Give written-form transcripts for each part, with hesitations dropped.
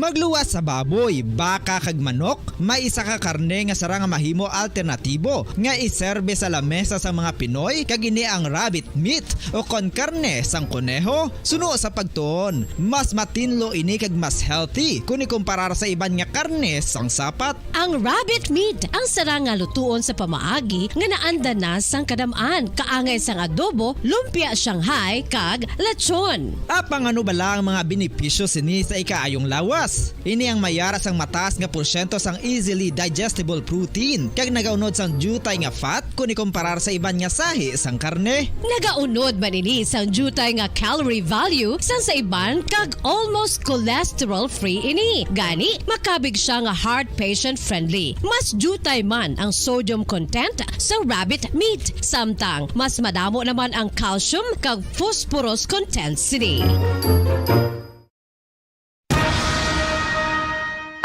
Magluwas sa baboy, baka kag manok, may isa ka karne nga sara nga mahimo alternatibo nga iserbe sa lamesa sa mga Pinoy kag ini ang rabbit meat o kon karne sang kuneho. Suno sa pagtuon, mas matinlo ini kag mas healthy kung ikumparar sa iban nga karne sang sapat. Ang rabbit meat ang sara nga lutuon sa pamaagi nga naanda na sang kadamaan, kaangay sang adobo, lumpia Shanghai kag lechon. Apang ano bala ang mga benepisyo sini sa ikaayong lawas? Ini ang mayara sang mataas nga porsyento sang easily digestible protein kag nagaunod sang jutay nga fat kung ikumparar sa iban nga sahi sang karne. Nagaunod man ini sang jutay nga calorie value sang sa iban kag almost cholesterol free ini. Gani makabig siya nga heart patient friendly. Mas jutay man ang sodium content sa rabbit meat, samtang mas madamo naman ang calcium kag phosphorus content sini.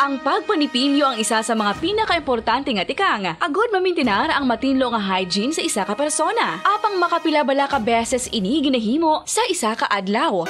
Ang pagpanipilyo ang isa sa mga pinaka-importante nga tikang. Agod mamintinar ang matinlo nga hygiene sa isa ka persona. Apang makapila bala ka beses ini ginahimo sa isa ka adlaw.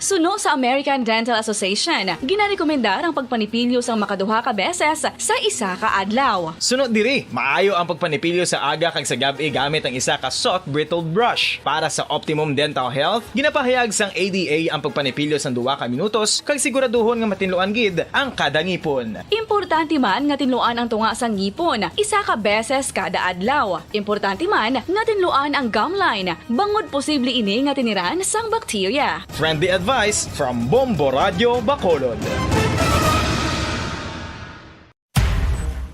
Suno sa American Dental Association, ginarekomendar ang pagpanipilyo sang makaduha ka beses sa isa ka adlaw. Sunod diri, maayo ang pagpanipilyo sa aga kag sa gabi gamit ang isa ka soft brittle brush. Para sa optimum dental health, ginapahayag sang ADA ang pagpanipilyo sang 2 ka minutos kag siguraduhon nga matinluan gid ang kada ngipon. Importante man nga tinluan ang tunga sang ngipon, isa ka beses kada adlaw. Importante man nga tinluan ang gum line, bangod posible ini nga tiniran sang bakterya. Friendly advice from Bombo Radio Bacolod.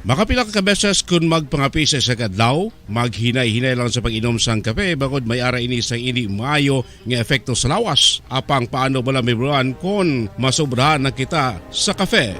Makapila ka beses kung magpangapi sa adlaw, maghinay-hinay lang sa pag-inom sang kape bakod may ara ini sang ini maayo nga epekto sa lawas. Apang paano bala may kung masobrahan na kita sa kape.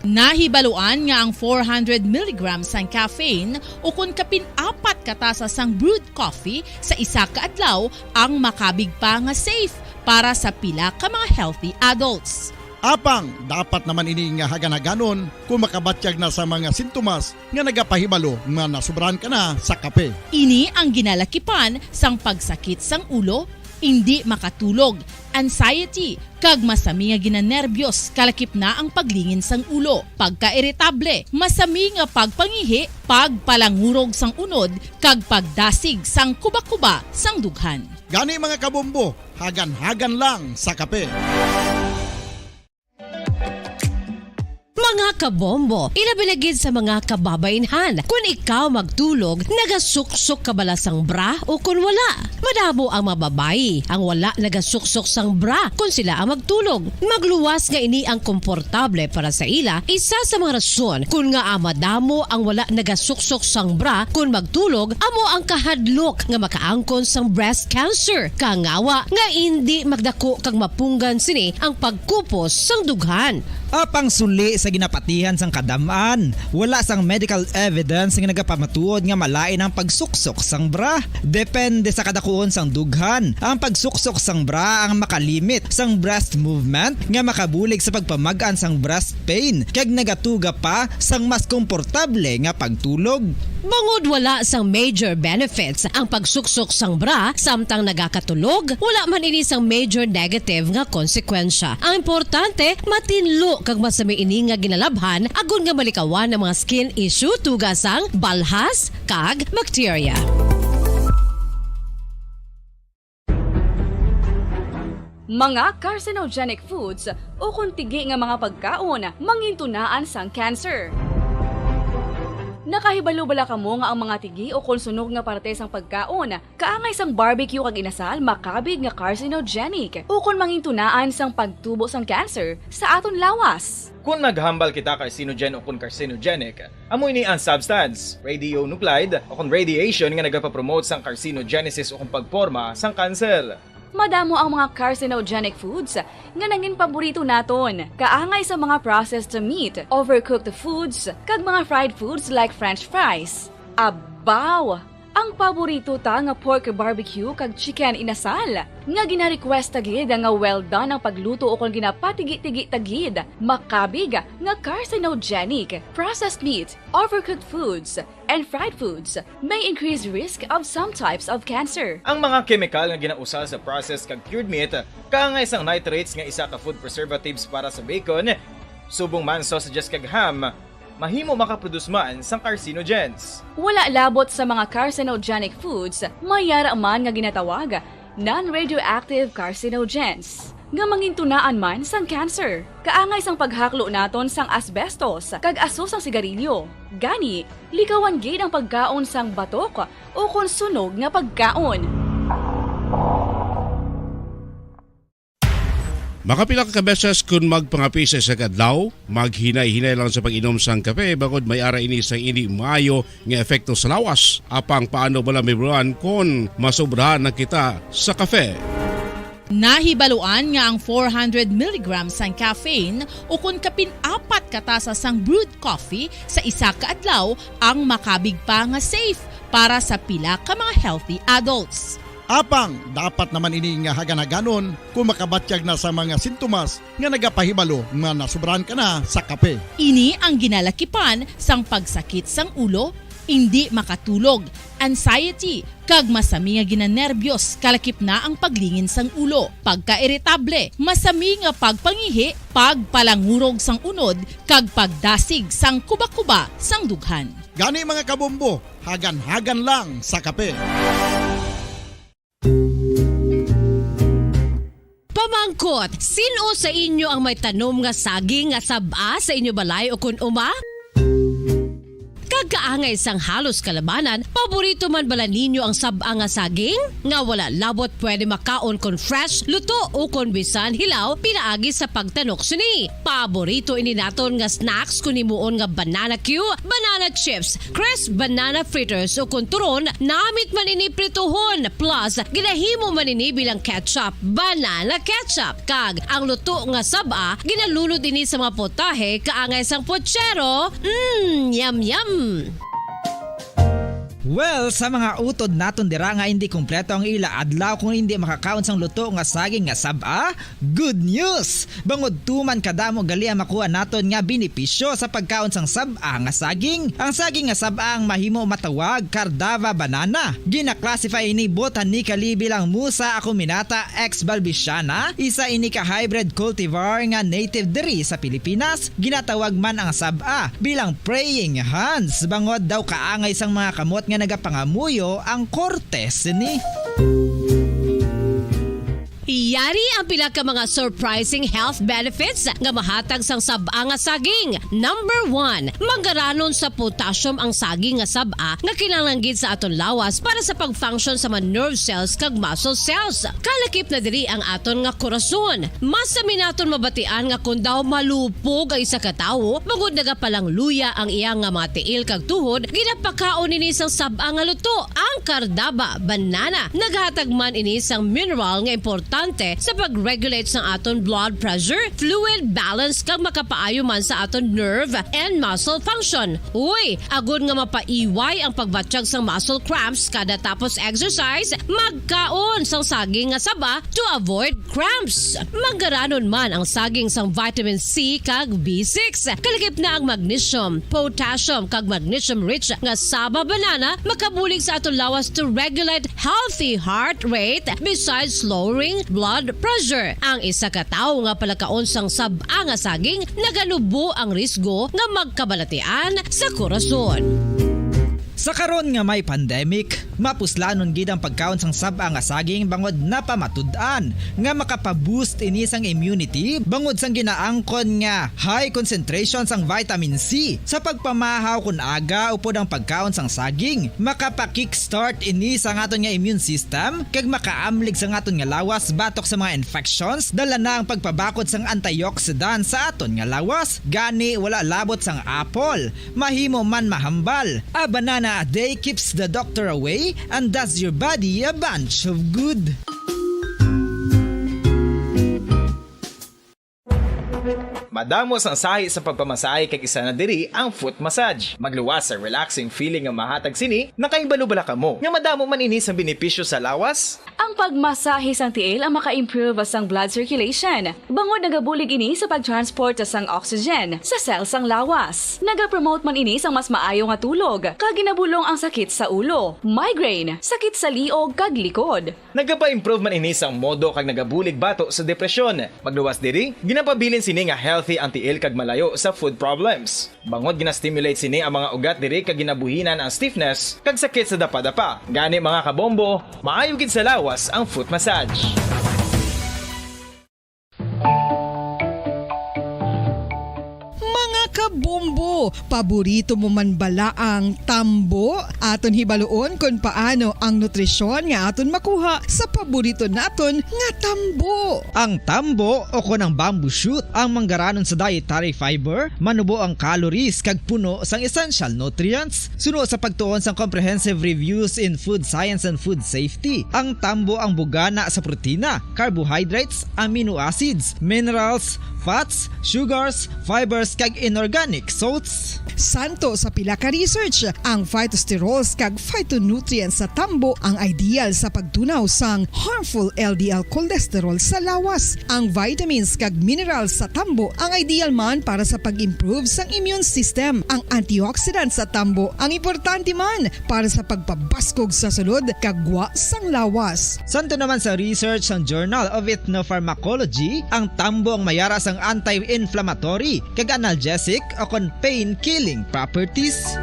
Nahibaluan nga ang 400 mg sang caffeine o kung kapin-4 katasa sang brewed coffee sa isa ka adlaw ang makabig pa nga safe para sa pila ka mga healthy adults. Apang, dapat naman ini nga hagan-haganon kung makabatyag na sa mga sintomas nga nagapahibalo nga nasubrahan ka na sa kape. Ini ang ginalakipan sang pagsakit sang ulo, hindi makatulog, anxiety, kag masami nga ginanerbiyos, kalakip na ang paglingin sang ulo, pagka-irritable, masami nga pagpangihi, pagpalangurog sang unod, kag pagdasig sang kuba-kuba sang dughan. Gani mga kabombo, hagan-hagan lang sa kape. Mga kabombo, ilabilagid sa mga kababainhan. Kung ikaw magtulog, nagasuksok ka bala sang bra o kung wala. Madamo ang mababayi ang wala nagasuksok sang bra kung sila ang magtulog. Magluwas nga ini ang komportable para sa ila. Isa sa mga rason kung nga madamo ang wala nagasuksok sang bra kung magtulog, amo ang kahadlok nga makaangkon sang breast cancer. Kangawa nga hindi magdako kag mapunggan sini ang pagkupos sang dughan. Apang suli sa ginapatihan sang kadamaan, wala sang medical evidence nga nagapamatuod nga malain ang pagsuksok sang bra. Depende sa kadakuon sang dughan. Ang pagsuksok sang bra ang makalimit sang breast movement nga makabulig sa pagpamagaan sang breast pain kag nagatuga pa sang mas komportable nga pagtulog. Bangod wala sang major benefits ang pagsuksok sang bra samtang nagakatulog, wala man ini sang major negative nga konsekwensya. Ang importante, matinlo kag masami ini nga ginalabhan agon nga malikawan ang mga skin issue tugasang balhas kag bakterya. Mga carcinogenic foods o kung tigi nga mga pagkaon mangintunaan sang cancer. Nakahibalo bala kamo nga ang mga tigi o konsunog nga parte sang pagkaon kaangay sang barbecue kag inasal makabig nga carcinogenic o kung mangintunaan sang pagtubo sang cancer sa aton lawas. Kung naghambal kita carcinogen o kung carcinogenic, amoy ni ang substance, radionuclide o kung radiation nga nagapapromote sang carcinogenesis o kung pagporma sang cancer. Madamo ang mga carcinogenic foods nga nangin paborito naton. Kaangay sa mga processed meat, overcooked foods, kag mga fried foods like french fries. Abaw! Ang paborito ta nga pork barbecue kag chicken inasal. Nga gina-request tagid nga well done ang pagluto o kung ginapatigi-tigi tagid. Makabig nga carcinogenic, processed meat, overcooked foods, and fried foods may increase risk of some types of cancer. Ang mga chemical nga ginausal sa processed kag cured meat, kaangay sang nitrates nga isa ka food preservatives para sa bacon, subong man sausages kag ham, mahimo makaproduce man sang carcinogens. Wala labot sa mga carcinogenic foods, mayara man nga ginatawag non-radioactive carcinogens nga mangintunaan man sang cancer. Kaangay sang paghaklo naton sang asbestos kag aso sang sigarilyo. Gani, likawan gid ang pagkaon sang batok o kung sunog nga pagkaon. Makapila ka beses kung magpangapi sa isa kadlaw, maghinay-hinay lang sa pag-inom sang kape bakod may ara ini sang hindi maayo nga epekto sa lawas. Apang paano bala may buruan kung masobrahan na kita sa kape. Nahibaluan nga ang 400 mg sang caffeine o kung kapin-apat katasa sang brewed coffee sa isa ka adlaw ang makabig pa nga safe para sa pila ka mga healthy adults. Apang dapat naman ini nga haganaganon kung makabatyag na sa mga sintomas nga nagapahibalo nga nasubrahan ka na sa kape. Ini ang ginalakipan sang pagsakit sang ulo, hindi makatulog, anxiety, kag masami nga ginanerbiyos kalakip na ang paglingin sang ulo, pagka-iritable, masami nga pagpangihi, pagpalangurog sang unod, kag pagdasig sang kuba-kuba sang dughan. Gani mga kabombo, hagan-hagan lang sa kape. Pamangkot, sino sa inyo ang may tanom nga saging nga saba sa inyo balay o kun uma? Kagkaangay sang halos kalabanan, paborito man bala ninyo ang saba nga saging? Nga wala labot pwede makaon kon fresh, luto o kon bisan hilaw pinaagi sa pagtanok suni. Paborito ini naton nga snacks kun himuon nga banana Q, banana chips, crisp banana fritters o kun turon, namit man ini prituhon plus ginahimo man ini bilang ketchup, banana ketchup. Kag ang luto nga saba ginalunod ini sa mga potahe kaangay sang pochero. Yum yum. Well, sa mga utod naton dira nga hindi kumpleto ang ila adlaw kung hindi makakaon sang luto nga saging nga saba, good news! Bangod tuman kadamo gali ang makuha naton nga benepisyo sa pagkaon sang saba nga saging. Ang saging nga saba ang mahimo matawag Cardava banana. Gina-classify ini botanically bilang Musa acuminata ex balbisiana, isa ini ka hybrid cultivar nga native diri sa Pilipinas. Ginatawag man ang saba bilang praying hands. Bangod daw kaangay sang mga kamot nga nagapangamuyo ang kortes ni. Yari ang pila ka mga surprising health benefits nga mahatag sang saba nga saging. Number 1, manggaranon sa potassium ang saging nga saba nga kinahanglan gid sa aton lawas para sa pag-function sa mga nerve cells kag muscle cells. Kalakip na diri ang aton nga korason. Mas sa minaton mabatian nga kun daw malupog ang isa ka tawo, bangod nagapalang luya ang iyang nga mga tiil kag tuhod, ginapakaon ini sang saba nga luto, ang Cardava banana. Naghatag man ini sang mineral nga importante sa pag-regulate sa aton blood pressure, fluid balance kag makapaayo man sa aton nerve and muscle function. Uy, agud nga mapaiway ang pagbatsyag sang muscle cramps kada tapos exercise, magkaon sang saging nga saba to avoid cramps. Manggaranon man ang saging sang vitamin C kag B6. Kalakip na ang magnesium, potassium kag magnesium rich nga saba banana makabulig sa aton lawas to regulate healthy heart rate besides lowering blood pressure. Ang isa ka tawo nga palakaon sang saba nga saging naganubo ang risgo nga magkabalatian sa korason. Sa karon nga may pandemic, mapuslanon gid ang pagkaon sang saba nga saging bangod napamatud-an nga makapaboost ini sang immunity bangod sang ginaangkon nga high concentration sang vitamin C. Sa pagpamahaw kun aga upod ang pagkaon sang saging, makapa-kickstart ini sa aton nga immune system kag makaamlig sa aton nga lawas batok sa mga infections, dala na ang pagpabakod sang antioxidant sa aton nga lawas. Gani wala labot sang apple, mahimo man mahambal. A banana a day keeps the doctor away and does your body a bunch of good. Madamos ang sahi sa pagpamasahe kag isa na diri ang foot massage. Magluwas sa relaxing feeling nga mahatag sini, nakaibalo bala kamo. Nga madamo man ini sa benepisyo sa lawas. Ang pagmasahe sang tiil ang maka-improve sang blood circulation. Bangod nagabulig ini sa pagtransport sang oxygen sa cells sang lawas. Nagapromote man ini sang mas maayo nga tulog, kag ginabulong ang sakit sa ulo, migraine, sakit sa liog kag likod. Nagapa-improve man ini sang modo kag nagabulig bato sa depresyon. Magluwas diri, ginapabilin sini nga healthy ang tiil kag malayo sa food problems. Bangod ginastimulate sini ang mga ugat diri kag ginabuhinan ang stiffness kag sakit sa dapa-dapa. Gani mga kabombo, maayo gid sa lawas ang foot massage. Kabombo, paborito mo man bala ang tambo? Aton hibaloon kung paano ang nutrisyon nga aton makuha sa paborito naton nga tambo. Ang tambo o kon ang bamboo shoot ang manggaranon sa dietary fiber, manubo ang calories kag puno sang essential nutrients. Suno sa pagtuon sang comprehensive reviews in food science and food safety. Ang tambo ang bugana sa protina, carbohydrates, amino acids, minerals, fats, sugars, fibers kag inorganic salts. Santo sa pila ka research, ang phytosterols kag phytonutrients sa tambo ang ideal sa pagtunaw sang harmful LDL cholesterol sa lawas. Ang vitamins kag minerals sa tambo ang ideal man para sa pag-improve sang immune system. Ang antioxidants sa tambo ang importante man para sa pagpabaskog sa sulod kag gwa sang lawas. Santo naman sa research ng Journal of Ethnopharmacology, ang tambo ang mayara sang anti-inflammatory kag analgesic o kon pain-killing properties.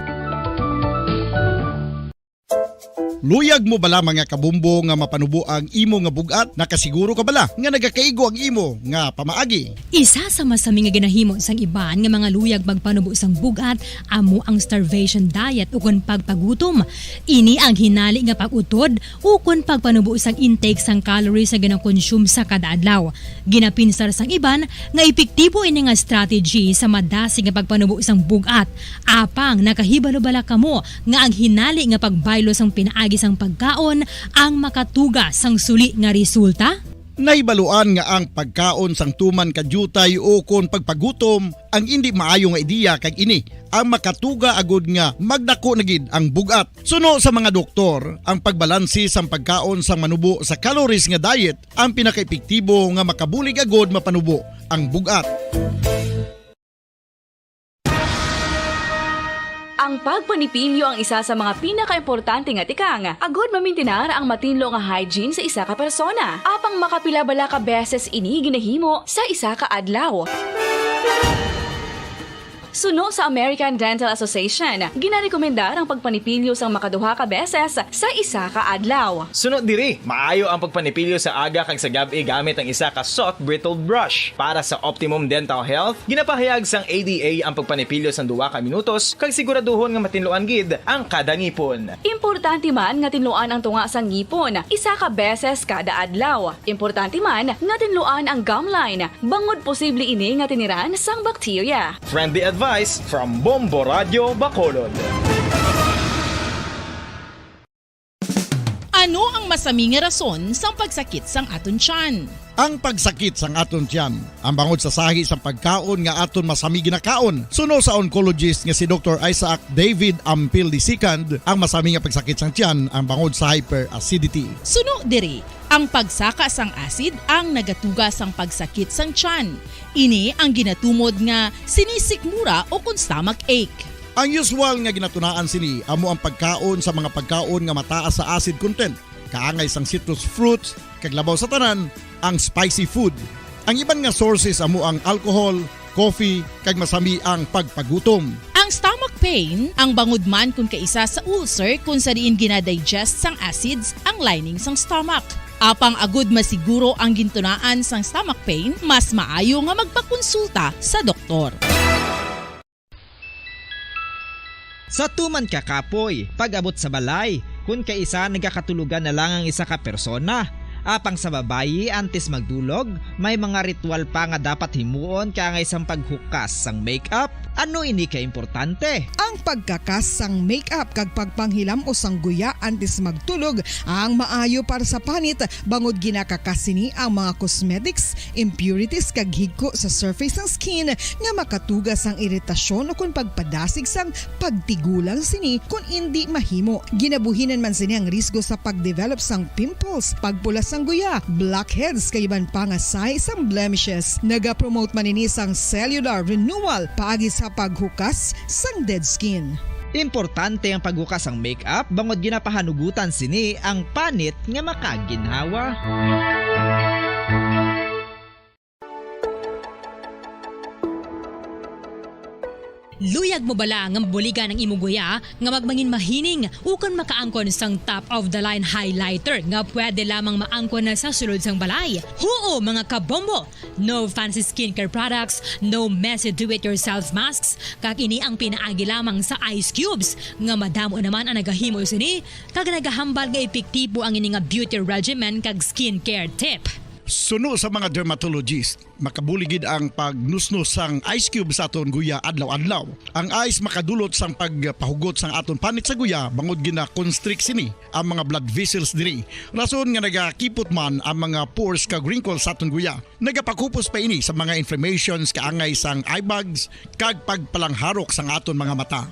Luyag mo bala mga kabumbo nga mapanubo ang imo nga bugat? Nakasiguro ka bala nga nagakaigo ang imo nga pamaagi? Isa sa masami nga ginahimo sang iban nga mga luyag magpanubo sang bugat amo ang starvation diet ukon pagpagutom. Ini ang hinali nga pag-utod ukon pagpanubo sang intake sang calories sa gina-consume sa kada adlaw. Ginapinsar sang iban nga epektibo ini nga strategy sa madasig nga pagpanubo sang bugat. Apang nakahibalo bala kamo nga ang hinali nga pagbaylo sang pinaagi sang pagkaon ang makatuga sang suli nga resulta? Naibaluan nga ang pagkaon sang tuman kadyutay o kon pagpagutom ang hindi maayo nga ideya kag ini ang makatuga agud nga magdako na gid ang bugat. Suno sa mga doktor, ang pagbalansi sang pagkaon sang manubo sa calories nga diet ang pinakaepektibo nga makabulig agud mapanubo ang bugat. Ang pagpanipilyo ang isa sa mga pinaka-importante nga tikang. Agod mamintinar ang matinlo nga hygiene sa isa ka persona. Apang makapilabala ka beses ini ginahimo sa isa ka adlaw. Suno sa American Dental Association, ginarekomendar ang pagpanipilyo sang makaduha ka beses sa isa ka adlaw. Sunod diri, maayo ang pagpanipilyo sa aga kag sa gabi gamit ang isa ka soft brittled brush. Para sa optimum dental health, ginapahayag sang ADA ang pagpanipilyo sang 2 ka minutos kag siguraduhon nga matinluan gid ang kada ngipon. Importante man nga tinluan ang tunga sang ngipon, isa ka beses kada adlaw. Importante man nga tinluan ang gum line, bangod posible ini nga tiniran sang bakterya. Friendly advice from Bombo Radio Bacolod. Ano ang masami nga rason sang pagsakit sang aton tiyan? Ang pagsakit sang aton tiyan, ang bangod sa sahi sang pagkaon nga aton masami ginakaon. Suno sa oncologist nga si Dr. Isaac David Ampil II, ang masami nga pagsakit sang tiyan ang bangod sa hyperacidity. Suno diri, ang pagsaka sang acid ang nagatuga sang pagsakit sang tiyan. Ini ang ginatumod nga sinisikmura o kun stomach ache. Ang usual nga ginatunaan sini amo ang pagkaon sa mga pagkaon nga mataas sa acid content, kaangay sang citrus fruits, kag labaw sa tanan ang spicy food. Ang iban nga sources amo ang alcohol, coffee, kag masami ang pagpagutom. Ang stomach pain ang bangod man kung kaisa sa ulcer kung sa diin ginadigest sang acids ang lining sang stomach. Apang agud masiguro ang gintunaan sang stomach pain, mas maayo nga magpakonsulta sa doktor. Sa tuman ka kapoy, pag-abot sa balay, kung kaisa nagkakatulugan na lang ang isa ka persona. Apang sa babayi, antes magdulog, may mga ritual pa nga dapat himuon kaya nga isang paghukas sang makeup, Ano ini ka importante? Ang pagkakas sang make-up kag pagpanghilam o sang guya antes magtulog ang maayo para sa panit bangod ginakakasini ang mga cosmetics, impurities kag higko sa surface ng skin nga makatugas ang iritasyon o kung pagpadasig sang pagtigulang sini kung hindi mahimo. Ginabuhinan man sini ang risgo sa pagdevelop sang pimples, pagpula sang guya, blackheads kay iban pa nga size sang blemishes. Naga-promote man ini sang cellular renewal paagi sa paghukas sang dead skin. Importante ang paghukas ang makeup bangod ginapahanugutan sini ang panit nga makaginhawa. Luyag mo bala nga mabuligan ng imong guya nga magmangin mahining ukon makaangkon sang top of the line highlighter nga pwede lamang maangkon na sa sulod sang balay. Huo mga kabombo! No fancy skincare products, no messy do-it-yourself masks, kag ini ang pinaagi lamang sa ice cubes nga madamo naman ang nagahimo sini kag nagahambal nga epektibo ang ini nga beauty regimen kag skincare tip. Suno sa mga dermatologist, makabuligid ang pagnusnos sang ice cube sa aton guya adlaw-adlaw. Ang ice makadulot sang pagpahugot sang aton panit sa guya bangod gina-constrict sini ang mga blood vessels diri. Rason nga nagakipot man ang mga pores kag wrinkles sa aton guya. Nagapakupos pa ini sa mga inflammations kaangay sang eye bags kag pagpalangharok sang aton mga mata.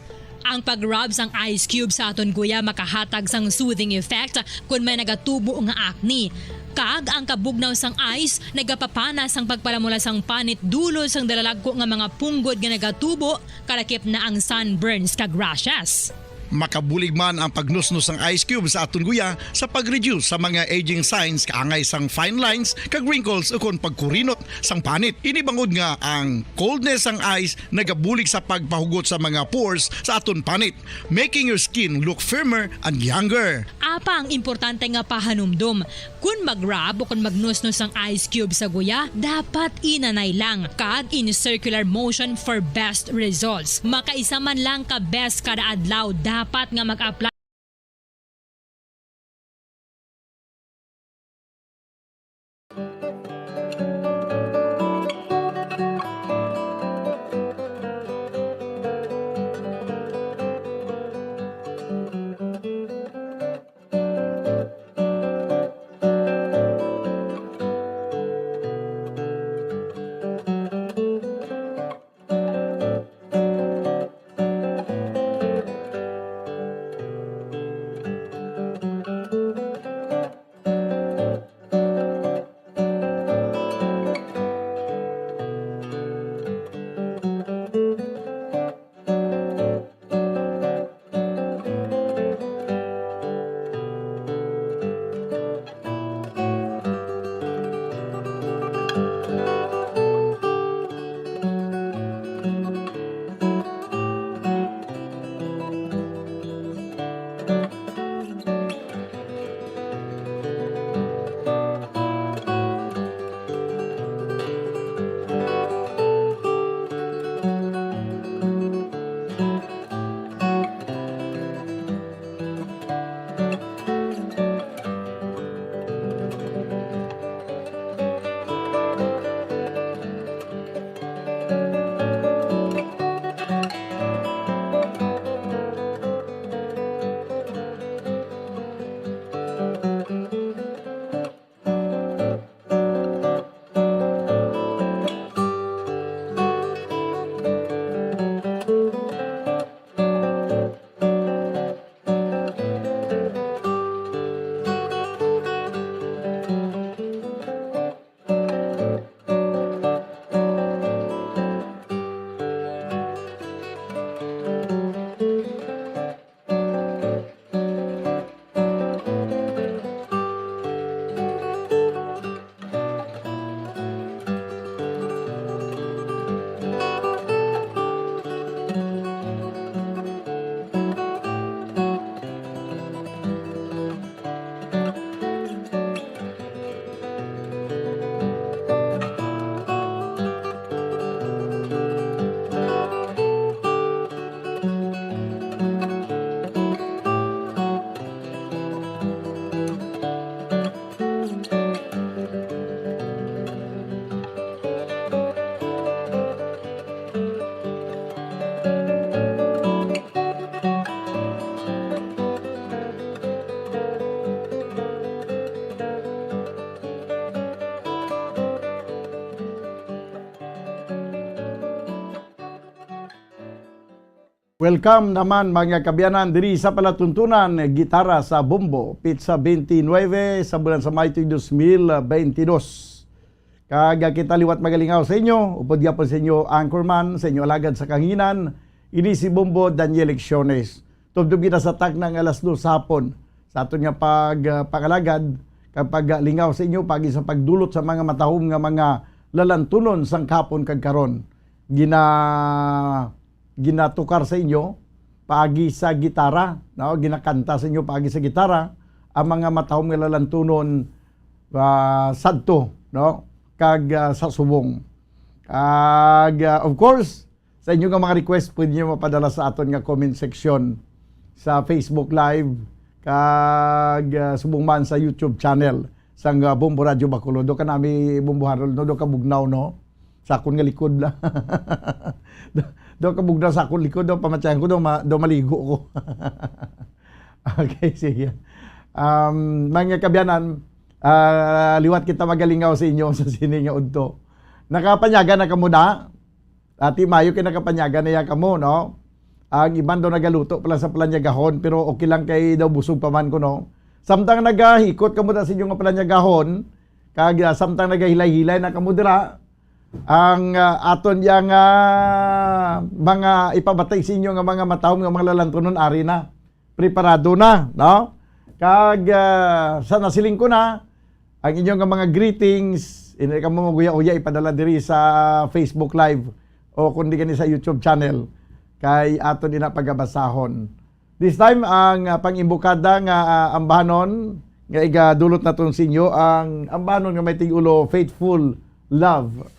Ang pag-rub sang ice cube sa aton guya makahatag sang soothing effect kung may nagatubo nga acne. Kag ang kabugnaw sang ice nagapapana sang pagpalamula sang panit dulo sang dalalagko nga mga punggod nga nagatubo kalakip na ang sunburns kag rashes. Makabulig man ang pagnusnos ng ice cube sa aton guya sa pag-reduce sa mga aging signs kaangay sang fine lines kag wrinkles o kon pagkurinot sang panit. Ini bangod nga ang coldness sang ice nagabulig sa pagpahugot sa mga pores sa aton panit, making your skin look firmer and younger. Apang importante nga pahanumdum, kung mag-rub o kung magnusnos ang ice cube sa guya, dapat inanay lang kag in circular motion for best results. Makaisa man lang ka best kada adlaw, dapat nga mag-apply Welcome naman mga kabiyanan diri sa palatuntunan gitara sa Bombo, Pizza 29 sa bulan sa Mayo 2022. Kaga kita liwat magalingaw sa inyo, upod gyapon sa inyo anchorman, sa inyo alagad sa kanginan, ini si Bombo Daniel Lecciones. Tubtub kita sa tak ng alas 2 sa hapon sa aton nga pangalagad kapag lingaw sa inyo pagi sa pagdulot sa mga matahom nga mga lalantunon sang kapon kag karon. Ginatukar sa inyo paagi sa gitara, no? Ginakanta sa inyo paagi sa gitara ang mga matahom nga lalantunon sadto, no? Kag sa subong. Of course, sa inyo nga mga request pwede niyo mapadala sa aton nga comment section sa Facebook Live kag subong man sa YouTube channel sang Bombo Radio Bacolod. Do ka nami Bombo Harold, no? Do ka bugnaw, no? Sa akon nga likod la. Do ka bugnaw sa akon likod, do pamatsayan ko, do maligo ko. Okay, sige. Mga kabyanan, liwat kita magalingaw sa inyo sa sini nga udto. Nakapanyaga na kamo na. Ati Mayo kay nakapanyaga na ya kamo, no? Ang iban daw nagaluto pala sa palanyagahon, pero okay lang kay daw busog pa man ko, no? Samtang nagahikot kamo da sa inyo nga palanyagahon, kag samtang nagahilay-hilay na kamo dira, ang aton yang mga ipabatay sa inyo nga mga matahom nga mga lalantunon ari na. Preparado na, no? Kag sa nasiling ko na ang inyong nga mga greetings, ini ka mo maguya-uya ipadala diri sa Facebook Live o kundi kani sa YouTube channel kay aton din na pagabasahon. This time ang pangimbukada nga ambanon nga igadulot naton sa inyo ang ambanon nga may tigulo Faithful Love.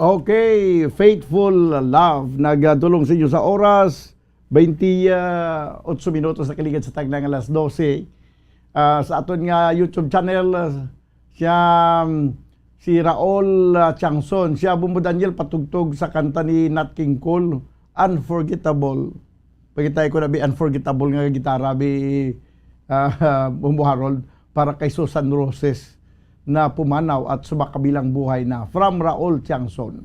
Okay, Faithful Love. Nagdulong sa inyo sa oras. 28 minutos na kaligid sa taglang alas 12. Sa aton nga YouTube channel, siya si Raul Changson. Siya Bumbo Daniel patugtog sa kanta ni Nat King Cole, Unforgettable. Pagkitay ko na unforgettable nga gitara Bumbo Harold para kay Susan Roses na pumanaw at sumakabilang buhay na from Raul Changson.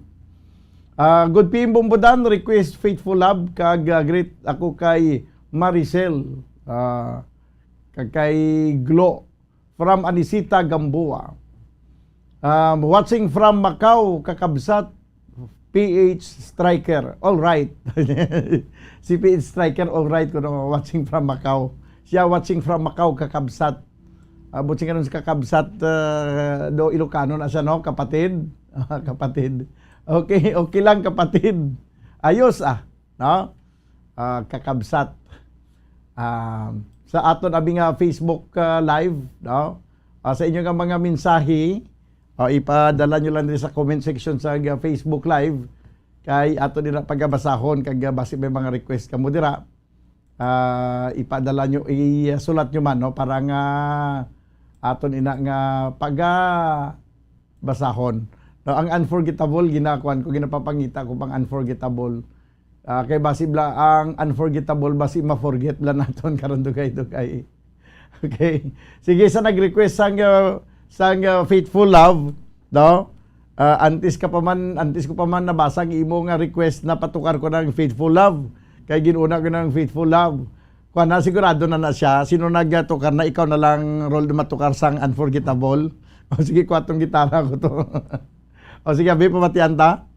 Good PM Bumbudan, request Faithful Love kag greet ako kay Maricel kag kay Glo from Anisita Gamboa. Watching from Macau, kakabsat PH Striker. All right. Si PH Striker all right kuno watching from Macau. Siya watching from Macau kakabsat. Butsing kanon sa kakabsat do Ilocano na siya no, kapatid. Kapatid. Okay lang kapatid. Ayos no? Kakabsat. Sa aton abi nga Facebook live, no? Sa inyo nga mga mensahe, ipadala nyo lang din sa comment section sa Facebook live kay ato nila pagabasahon kag basi may mga request kamo dira. Ipadala nyo, isulat nyo man no, para nga aton ina nga basahon. No, ang unforgettable ginakuan ko, ginapapangita ko pang unforgettable. Kay basi bla ang unforgettable basi ma-forget bla naton karon dugay. Okay. Sige sa nag-request sang Faithful Love, no? Antes ko pa man nabasa ang imo nga request na patukar ko ng Faithful Love. Kay ginuna ko ng Faithful Love. Kuan na sigurado na siya. Sino nagtukar na ikaw na lang role na matukar sang unforgettable. O sige, kwatong gitara ko to. O sige, abi pamatian ta.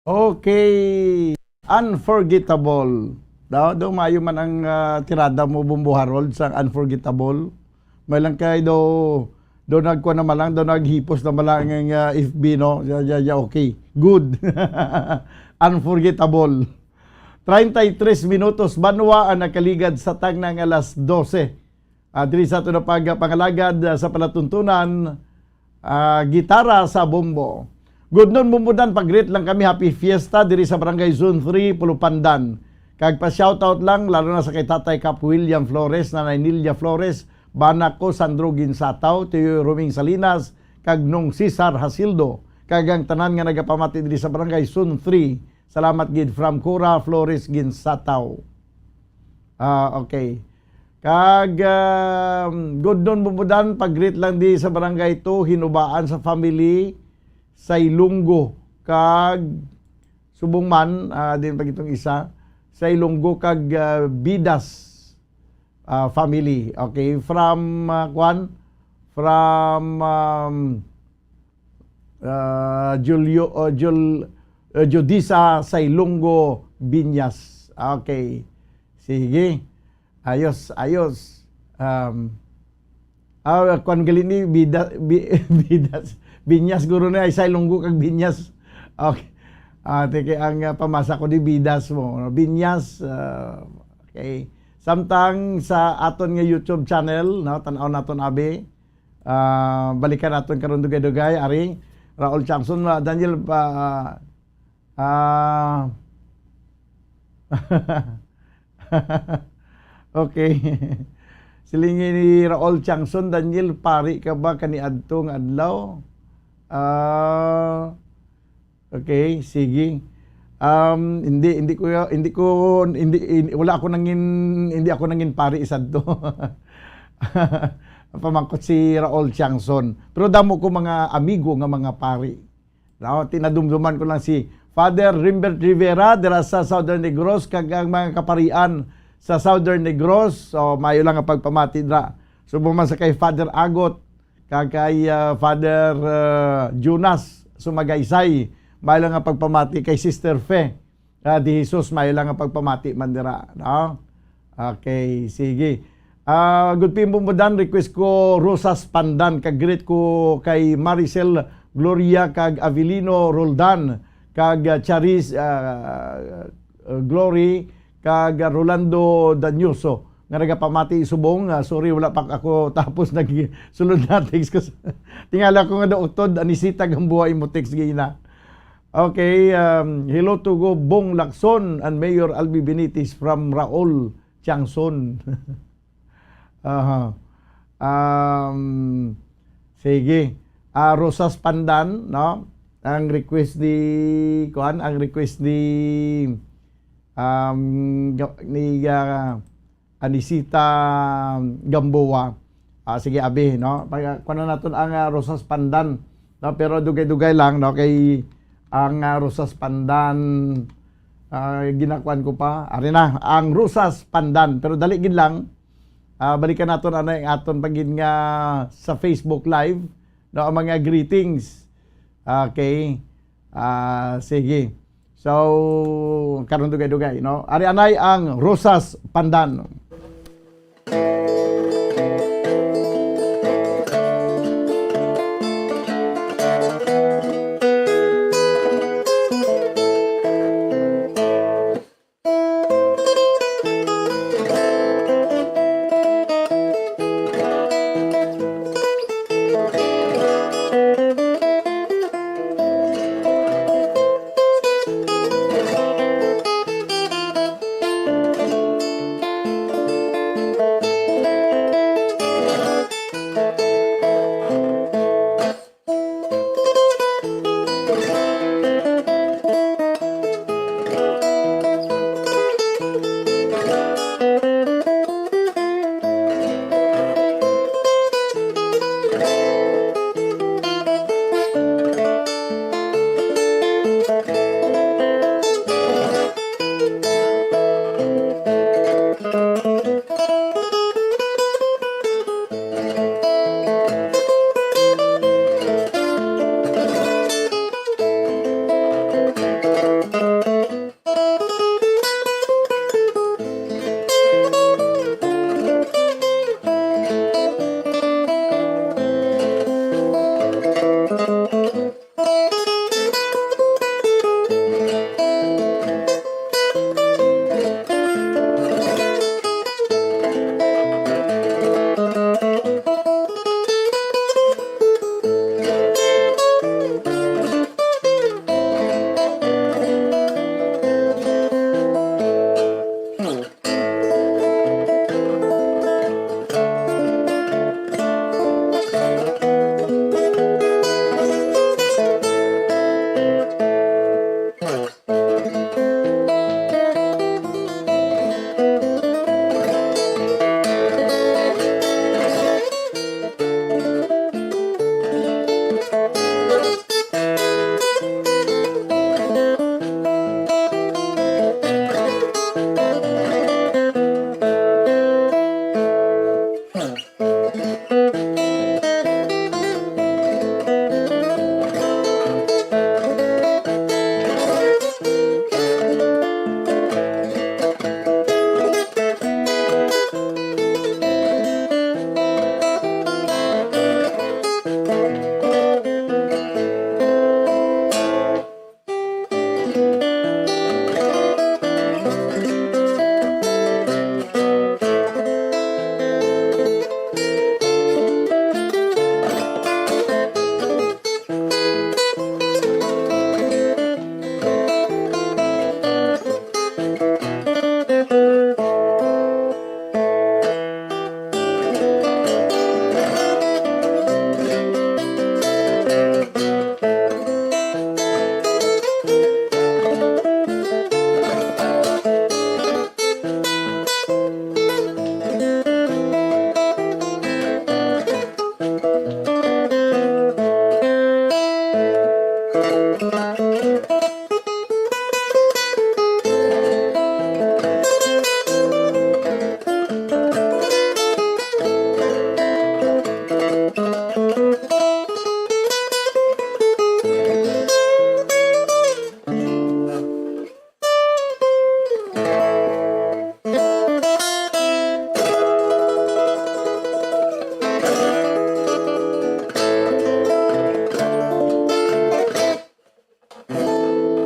Okay. Unforgettable. Do mayo man ang tirada mo Bumbo Harold sa unforgettable. May lang kay do nagkuha na malang, do naghipos na malang ang FB, no? Okay. Good. Unforgettable. 33 minutos banwa ang nakaligad sa tangnang alas 12. Diri sa ito na pangalagad sa palatuntunan, gitara sa bombo. Good noon bumbudan, pag-greet lang kami, happy fiesta diri sa Barangay Zone 3, Pulupandan. Kag pa-shoutout lang, lalo na sa kay Tatay Cap William Flores, Nanay Nilia Flores, Bana ko Sandro Ginsataw, Tiyo Roming Salinas, kag nung Cesar Hasildo, kag ang tanan nga nagapamati diri sa Barangay Zone 3. Salamat gid from Cora Flores Ginsataw. Okay. Kag good noon bumudan, pag-greet lang di sa barangay to, hinubaan sa family sa Ilunggo kag subong man din pag itong isa sa Ilunggo kag Bidas family. Okay, from Judisa sa Ilunggo Binyas. Okay. Sige. Ayos. Kung galini Bidas Binyas guro na isa Ilunggo kag Binyas. Okay. Teke ang pamasa ko di Bidas mo. Binyas. Okay. Samtang sa aton nga YouTube channel, no, tan-aw naton abi. Balikan naton karon dugay-dugay ari Raul Changson, Daniel okay. Silingi ni Raul Changson, Daniel, pari ka ba kaniadtong adlaw? Okay, sige. Hindi ako nangin pari isad to. Pamangkot si Raul Changson. Pero damo ko mga amigo nga mga pari. No, tinadumduman ko lang si Father Rimbert Rivera dira sa Southern Negros kag ang mga kaparian sa Southern Negros. So mayo lang ang pagpamati dra. Subuman sa kay Father Agot kag kay Father Jonas Sumagaysay. Mayo lang ang pagpamati kay Sister Fe di Jesus, mayo lang ang pagpamati mandira, no? Okay, sige. Good pimbudan, request ko Rosas Pandan, kag greet ko kay Maricel Gloria kag Avelino Roldan, kag Charis Glory kag Rolando Danyuso nga nagapamati subong. Sorry, wala pa ako tapos nagsulod na text ko. Tingala ko nga daw utod anisita gambuhay mo text gina. Okay, hello to go Bong Lacson and Mayor Albi Benitez from Raul Changson. Sige. Rosas Pandan, no? Ang request ni Anisita Gamboa. Sige abi, no? Kuno naton ang Rosas Pandan, no? Pero dugay-dugay lang, no, kay ang Rosas Pandan ginakuan ko pa. Ari na ang Rosas Pandan, pero dali gid lang. Balikan naton ang aton pagin nga sa Facebook Live, no, ang mga greetings. Okay. Sige. So karon dugay-dugay, no. Ari anay ang Rosas Pandan.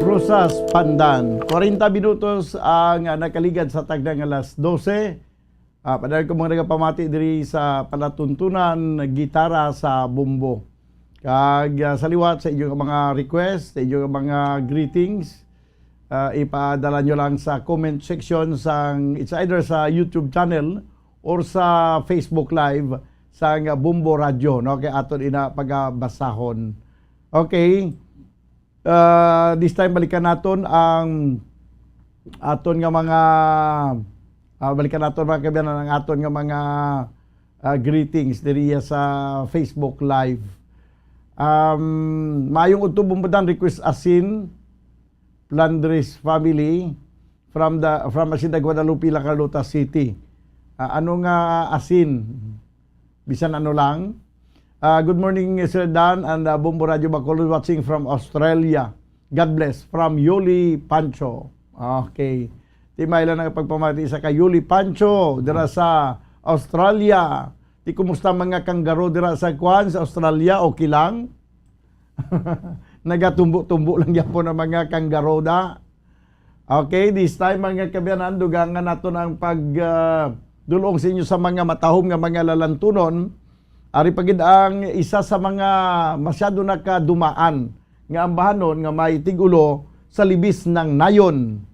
Rosas, Pandan. 40 minutos ang nakaligad sa tagdang alas 12. Padahal ko mga nagapamati diri sa palatuntunan gitara sa bumbo. Kag sa liwat sa inyong mga request, sa inyong mga greetings, ipadala nyo lang sa comment section it's either sa YouTube channel or sa Facebook Live sa Bumbo Radio, no? Kaya aton ina pagabasahon. Okay. This time balikan naton ang aton nga mga balikan naton mga kaibigan ang aton nga mga greetings diri sa Facebook Live. Mayong udto bumbudan request asin Flandres family from Asinda Guadalupe, La Carlota City. Ano nga asin? Bisan ano lang. Good morning, Sir Dan and Bumbo Radio Bacolod watching from Australia. God bless. From Yuli Pancho. Okay. Timay lang ang pagpamati sa kay Yuli Pancho dira sa Australia. Di kumusta mga kanggaro dira sa sa Australia? Okay lang? Nagatumbo-tumbo lang yan po ng mga kanggaro da. Okay, this time mga kabiyanan, dugangan nato ang pagdulong sa inyo sa mga matahom nga mga lalantunon. Ari pagid ang isa sa mga masyado nakadumaan nga ambahanon nga may tigulo sa libis ng nayon.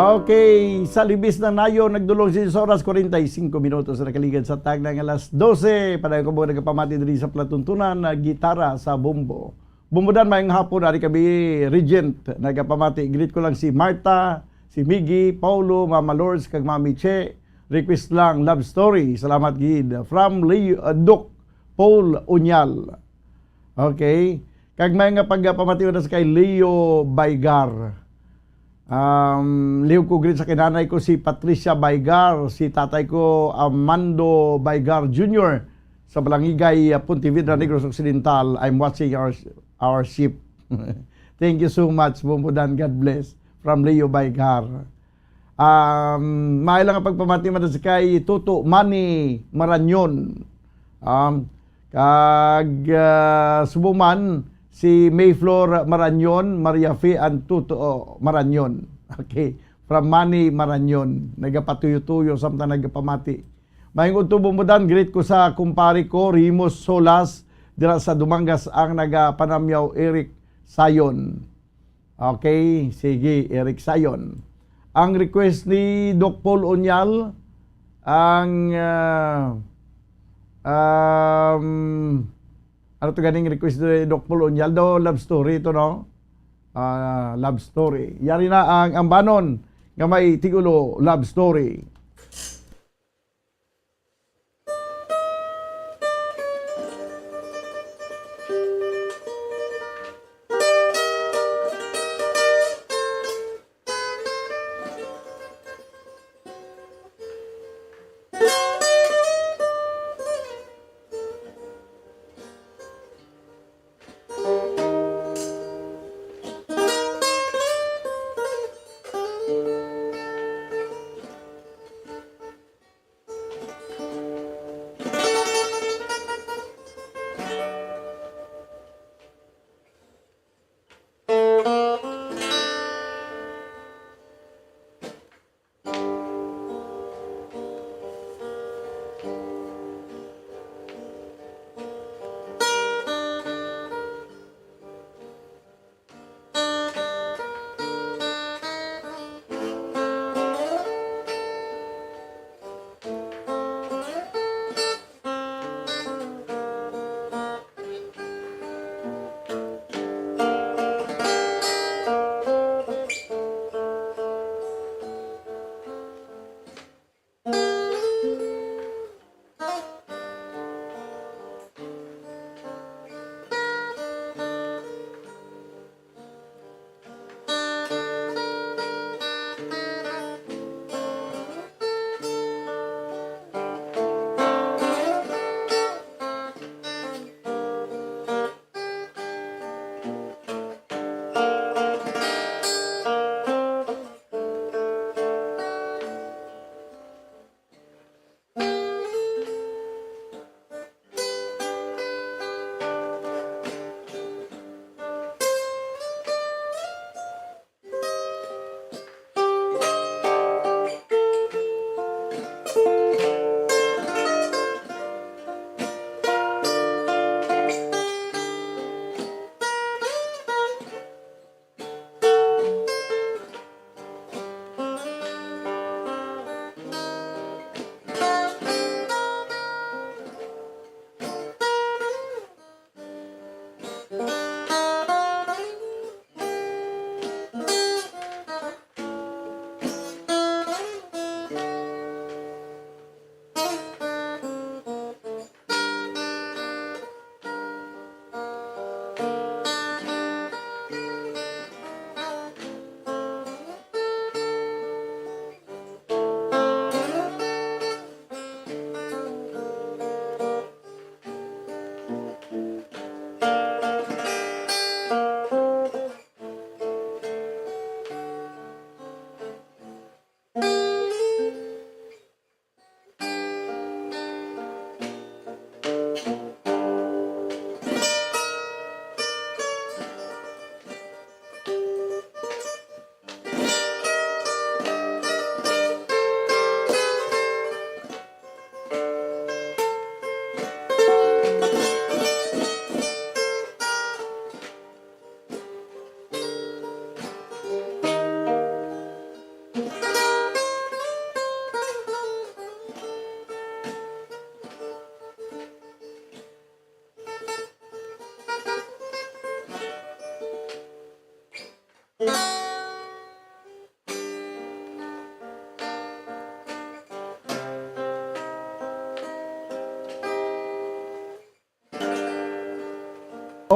Okay, sa libis na nayo, nagdulong 6 oras 45 minutos na nakaligad sa tag ng alas 12. Padayon ko mga nagpamati diri sa platuntunan na gitara sa bumbo. Bumbudan mayang hapon, ari kami Regent, nagpamati. Greet ko lang si Marta, si Miggy, Paulo, Mama Lourdes, kag Mami Che. Request lang, love story. Salamat gid. From Leo, Doc Paul Unyal. Okay. Kag may nga pagpamati na sa kay Leo Baygar. Leo ko greet sa kinanay ko si Patricia Baygar, si tatay ko Amando Baygar Jr. sa Balangigay, Pontevedra, Negros Occidental. I'm watching our ship. Thank you so much, Bumbudan. God bless. From Leo Baygar. May lang ang pagpamati mo sa kay Tuto Manny Maranyon. Subuman, si Mayflor Maranyon, Maria Fe and Tuto Maranyon. Okay. From Manny Maranyon. Nagapatuyo-tuyo, samtang nagapamati. Maying utubong mo dan, greet ko sa kumpari ko, Rimos Solas, dira sa Dumangas, ang nagapanamyaw Eric Sayon. Okay. Sige, Eric Sayon. Ang request ni Doc Paul Unyal, ang ano to ganing request ni Doc Paul Unyal do, love story to, no? Love story. Yari na ang ambanon nga may tigulo love story.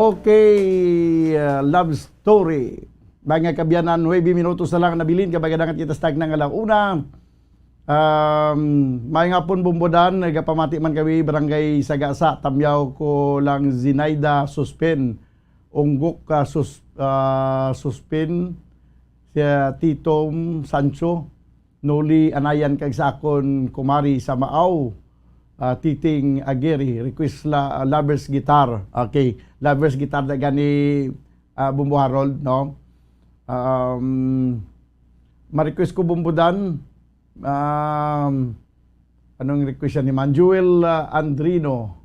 Okay, love story. Mga kabyanan, 9 minutos na lang nabilin, kabagadangan kita stag ng alauna. May nga pon bumbodan, nagapamati man kami, barangay Sagasa, tamyaw ko lang Zinaida Suspin, Unggok Suspin, siya Titom Sancho, Noli Anayan kag sakon Kumari sa Maaw, Titing Ageri, request Lovers Guitar. Okay, Lovers Guitar na gani Bumbo Harold, no? Ma-request ko bumbudan. Anong request ni man? Jewel Andrino.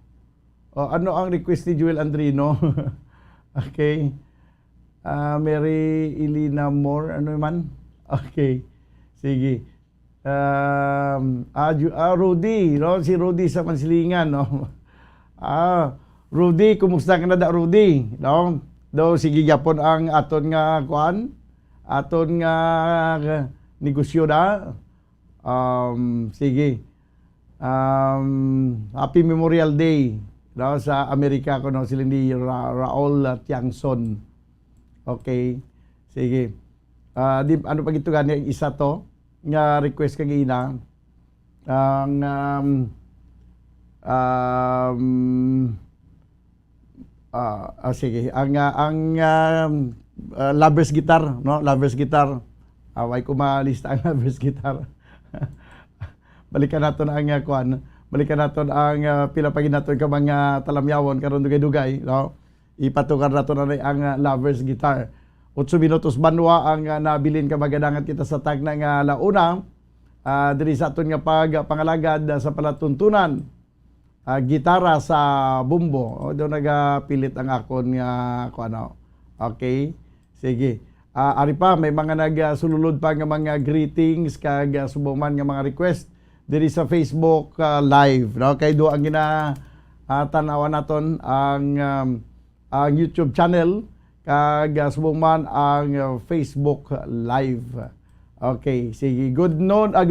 Ano ang request ni Jewel Andrino? Okay. Mary Elena Moore. Ano man? Okay. Sige. Rudy. No? Si Rudy sa Mansilingan. No? Rudy, kumusta ka na da, Rudy? No? Sige yapon ang aton nga kuan. Aton nga negosyo da. Sige. Happy Memorial Day, no, sa Amerika ko, no, sila ni Raul Tiangson. Okay. Sige. Ano pa gito gani isa to nga request kang ina ang sige, ang Lovers Guitar, no? Lovers Guitar. Away ko malista ang Lovers Guitar. Balikan naton ang kuan. Balikan naton ang pilapagin naton ka mga talamyawon karon dugay-dugay, no? Ipatukar naton ang Lovers Guitar. 8 minutos banwa ang nabilin ka magadangan kita sa tag na nga launa. Diri sa aton nga pangalagad sa palatuntunan. Gitara sa bumbo. Do nagapilit ang akon nga kuano. Okay? Sige. Ari pa, may mga nagsululod pa nga mga greetings kag subuman nga mga request diri sa Facebook live, no? Kay do ang tanawan naton ang YouTube channel kag subuman ang Facebook live. Okay, sige. Good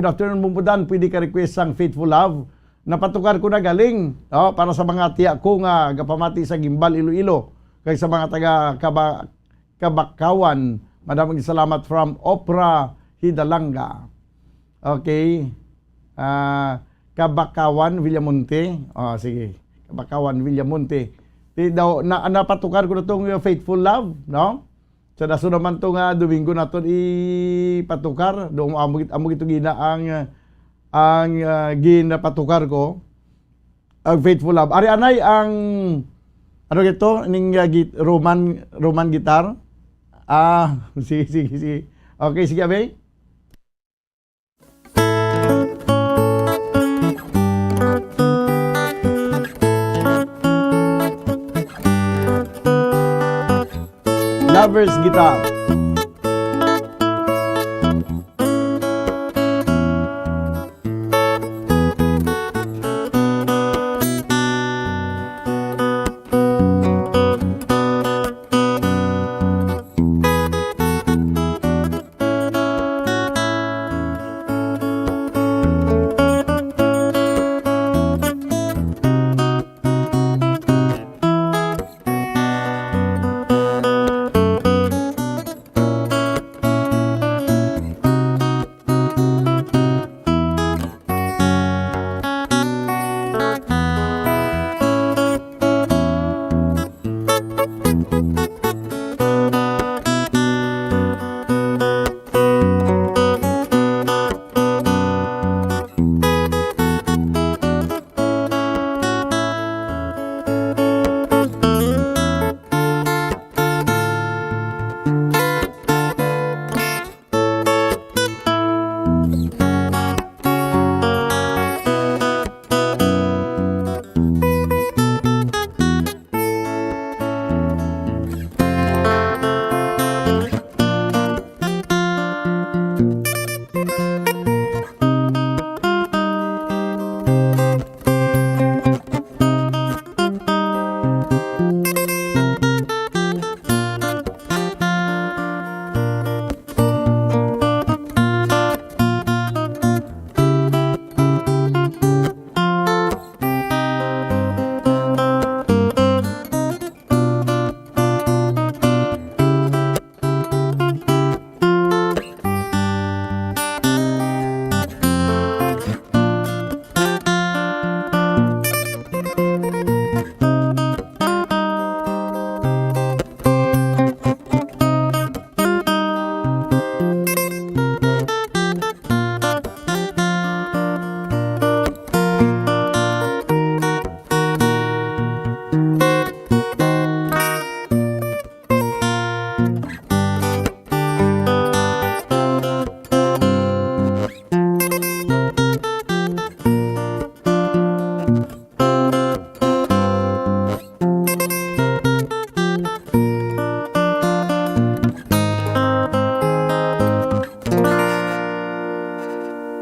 afternoon bumbudan. Pwede ka request ang Faithful Love. Napatukar ko na galing, no? Para sa mga tiya ko nga gapamati sa Gimbal, Iloilo. Kay sa mga taga Kabakawan, madaming salamat from Opera Hidalanga. Okay. Kabakawan, Villamonte. Sige. Kabakawan, Villamonte. Napatukar ko na itong Faithful Love, no? So, naso naman ito nga, Domingo na ito ipatukar. Doon amog ito gina ang ginapatukar ko. Ang Faithful Love. Ari anay ang ano ito? Ning Roman guitar. Sige. Okay, sige, abay. Lovers Guitar.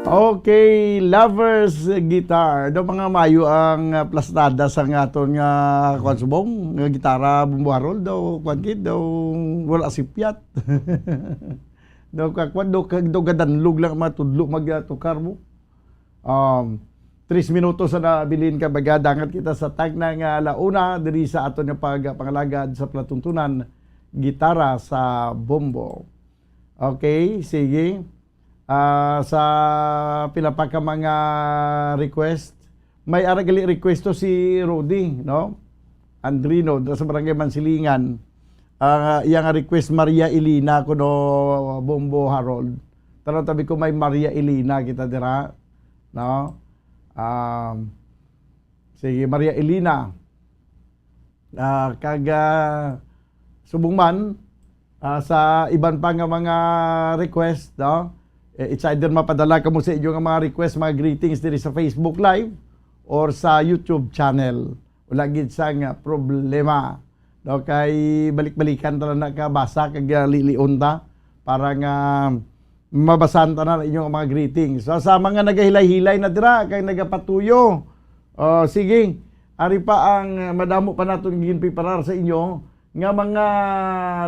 Okay, Lovers Guitar. Do mga mayo ang plastada sa aton nga konsubong nga gitara bumbuharol daw kwantit daw wala sipyat. Daw kakwan do gadanlog lang matudlo magtukar mo. 3 minutos na nabilin ka bagadangat kita sa tag na nga launa diri sa aton nga pangalagad sa platuntunan gitara sa bombo. Okay, sige. Sa pila pa ka mga request, may aragali request to si Rudy, no? Andrino sa Barangay Mansilingan. Yang request Maria Elina kuno Bombo Harold. Tanong tabi ko may Maria Elina kita dira, no? Sige Maria Elina. Kaga subong man sa iban pa nga mga request, no? It's either mapadala ka mo sa inyo nga mga request, mga greetings diri sa Facebook Live or sa YouTube channel. Wala gid sa nga problema. No, kay balik-balikan ta na ka basa kag liliun ta para nga mabasan ta na inyong mga greetings. So, sa mga nagahilay-hilay na dira kay nagapatuyo. Sige, ari pa ang madamo pa naton ginpiparar sa inyo nga mga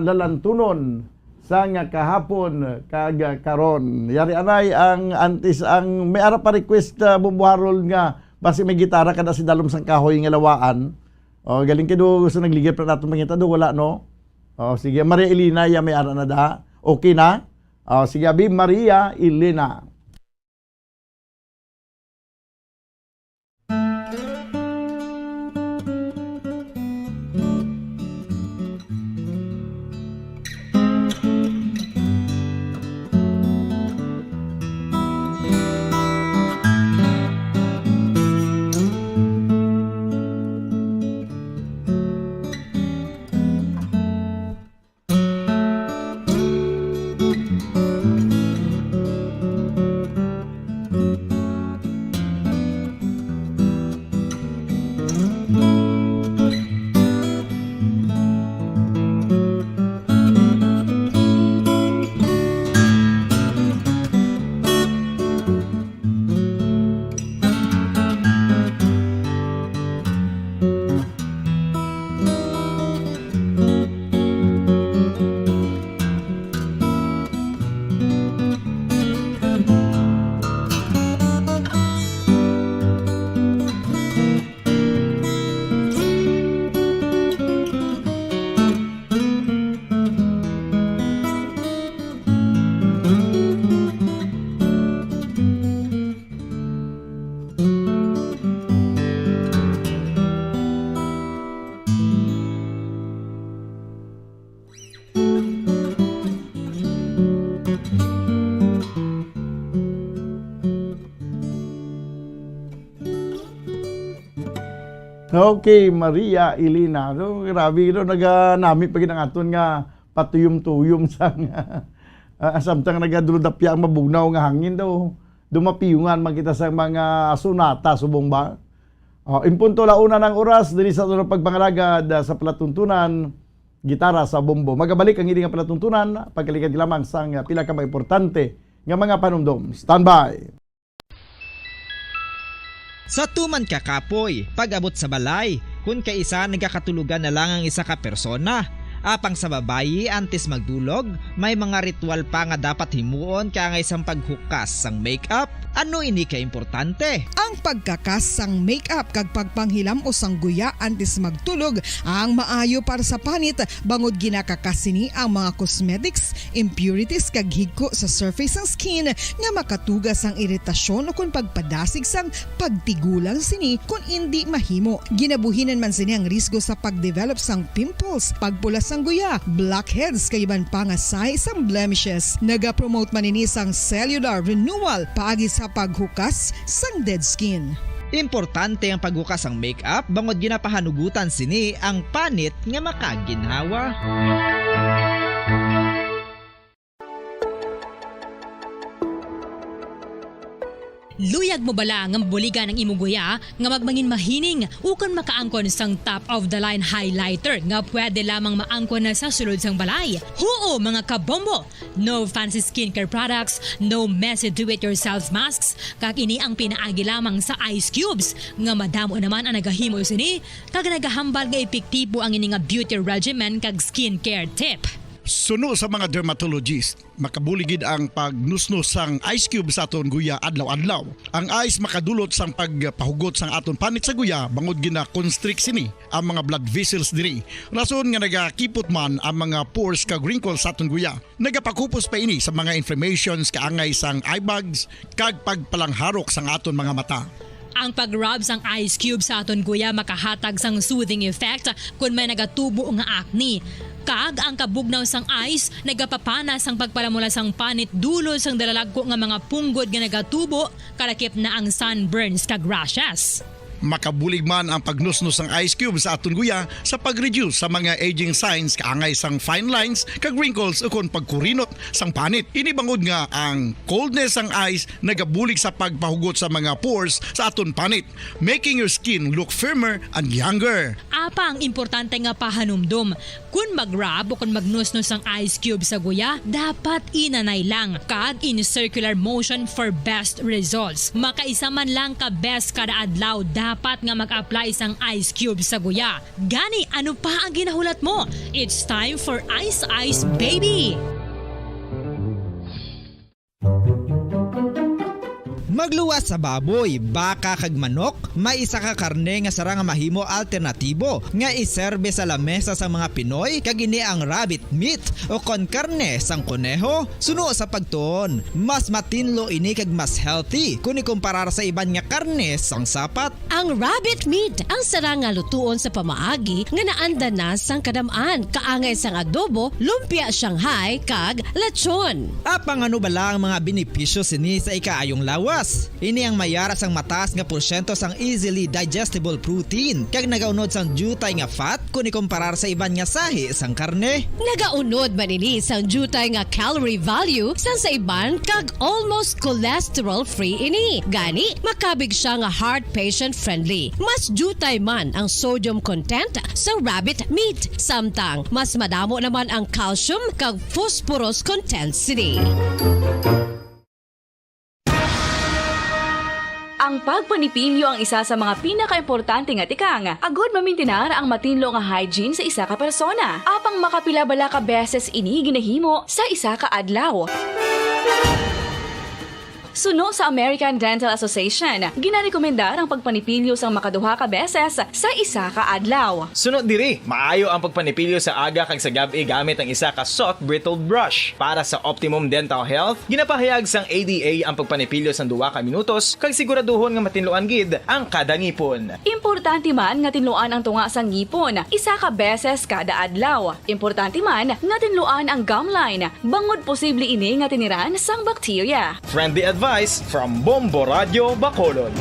lalantunon sa nga kahapon kag karon. Yari anay ang antis ang may ara pa request bumbuharol nga basi may gitara kada si dalom sang kahoy nga lawaan. Galing kido gusto nagligid pa nato mangita do wala no. Sige Maria Elena ya may ara na da. Okay na? Sige abi Maria Elena. Okay, Maria Elena. No, grabe no naganami pag ang aton nga patuyom-tuyom sa samtang nagadulodapya ang mabugnaw nga hangin daw. Dumapiyungan man kita sa mga sonata subong ba. Impunto launa ng oras diri sa tunong pagpangalagad sa palatuntunan gitara sa bombo. Magabalik ang hindi nga palatuntunan pagkalikad lamang sa pila ka importante nga mga panumdom. Standby. Sa tuman ka kapoy, pag-abot sa balay, kung kaisa nagkakatulugan na lang ang isa ka persona. Apang sa babayi antes magdulog, may mga ritual pa nga dapat himuon kaya nga isang paghukas sang makeup. Ano ini ka importante? Ang pagkakas sang makeup kag pagpanghilam o sang guya antes magtulog ang maayo para sa panit bangod ginakakas sini ang mga cosmetics, impurities kag higko sa surface sang skin nga makatugas sang iritasyon o kung pagpadasig sang pagtigulang sini kung hindi mahimo. Ginabuhinan man sini ang risgo sa pagdevelop sang pimples, pagpula sang guya, blackheads kay iban pa nga size sang blemishes. Naga-promote man ini sang cellular renewal paagi sa paghukas sang dead skin. Importante ang paghukas ang makeup bangod ginapahanugutan sini ang panit nga makaginhawa. Luyag mo bala nga mabuligan ang imong guya nga magmangin mahining ukon makaangkon sang top of the line highlighter nga pwede lamang maangkon na sa sulod sang balay. Huo mga kabombo! No fancy skincare products, no messy do-it-yourself masks, kag ini ang pinaagi lamang sa ice cubes nga madamo naman ang nagahimo sini kag nagahambal nga epektibo ang ini nga beauty regimen kag skincare tip. Suno sa mga dermatologist, makabuligid ang pagnusnos sang ice cube sa aton guya adlaw-adlaw. Ang ice makadulot sang pagpahugot sang aton panit sa guya bangod gina constrict sini ang mga blood vessels diri. Rason nga nagakipot man ang mga pores kag wrinkles sa aton guya. Nagapakupos pa ini sa mga inflammations kaangay sang eye bags kag pagpalangharok sang aton mga mata. Ang pag-rub sang ice cube sa aton guya makahatag sang soothing effect kung may nagatubo nga acne. Kag ang kabugnaw sang ice nagapapana sang pagpalamula sang panit dulo sang dalalagko nga mga punggod nga nagatubo kalakip na ang sunburns kag rashes. Makabulig man ang pagnusnos ng ice cube sa aton guya sa pag-reduce sa mga aging signs kaangay sang fine lines kag wrinkles ukon pagkurinot sang panit. Ini bangod nga ang coldness sang ice nagabulig sa pagpahugot sa mga pores sa aton panit, making your skin look firmer and younger. Apa ang importante nga pahanumdum, kung mag-rub o kung magnusnos ang ice cube sa guya, dapat inanay lang kag in circular motion for best results. Makaisa man lang ka best kada adlaw dapat nga mag-apply sang ice cube sa guya. Gani, ano pa ang ginahulat mo? It's time for Ice Ice Baby! Magluwas sa baboy, baka kag manok, may isa ka karne nga sara nga mahimo alternatibo nga iserbe sa lamesa sa mga Pinoy kag ini ang rabbit meat o kon karne sang kuneho. Suno sa pagtuon, mas matinlo ini kag mas healthy kung ikumparar sa iban nga karne sang sapat. Ang rabbit meat ang sara nga lutuon sa pamaagi nga naanda na sang kadamaan, kaangay sang adobo, lumpia Shanghai kag lechon. Apang ano bala ang mga benepisyo sini sa ikaayong lawas? Ini ang mayara sang mataas nga porsyento sang easily digestible protein kag nagaunod sang jutay nga fat kung ikumparar sa iban nga sahi sang karne. Nagaunod man ini sang jutay nga calorie value sang sa iban kag almost cholesterol free ini. Gani, makabig siya nga heart patient friendly. Mas jutay man ang sodium content sa rabbit meat. Samtang mas madamo naman ang calcium kag phosphorus content sini. Ang pagpanipilyo ang isa sa mga pinaka-importante nga tikang. Agod mamintinar ang matinlo nga hygiene sa isa ka persona. Apang makapila-bala ka beses ini ginahimo sa isa ka adlaw. Suno sa American Dental Association, ginarekomendar ang pagpanipilyo sang makaduha ka beses sa isa ka adlaw. Sunod diri, maayo ang pagpanipilyo sa aga kag sa gabi gamit ang isa ka soft brittled brush. Para sa optimum dental health, ginapahayag sang ADA ang pagpanipilyo sang 2 ka minutos kag siguraduhon nga matinloan gid ang kada ngipon. Importante man nga tinluan ang tunga sang ngipon, isa ka beses kada adlaw. Importante man nga tinluan ang gum line, bangod posible ini nga tiniran sang bakterya. Friendly advice from Bombo Radio Bacolod.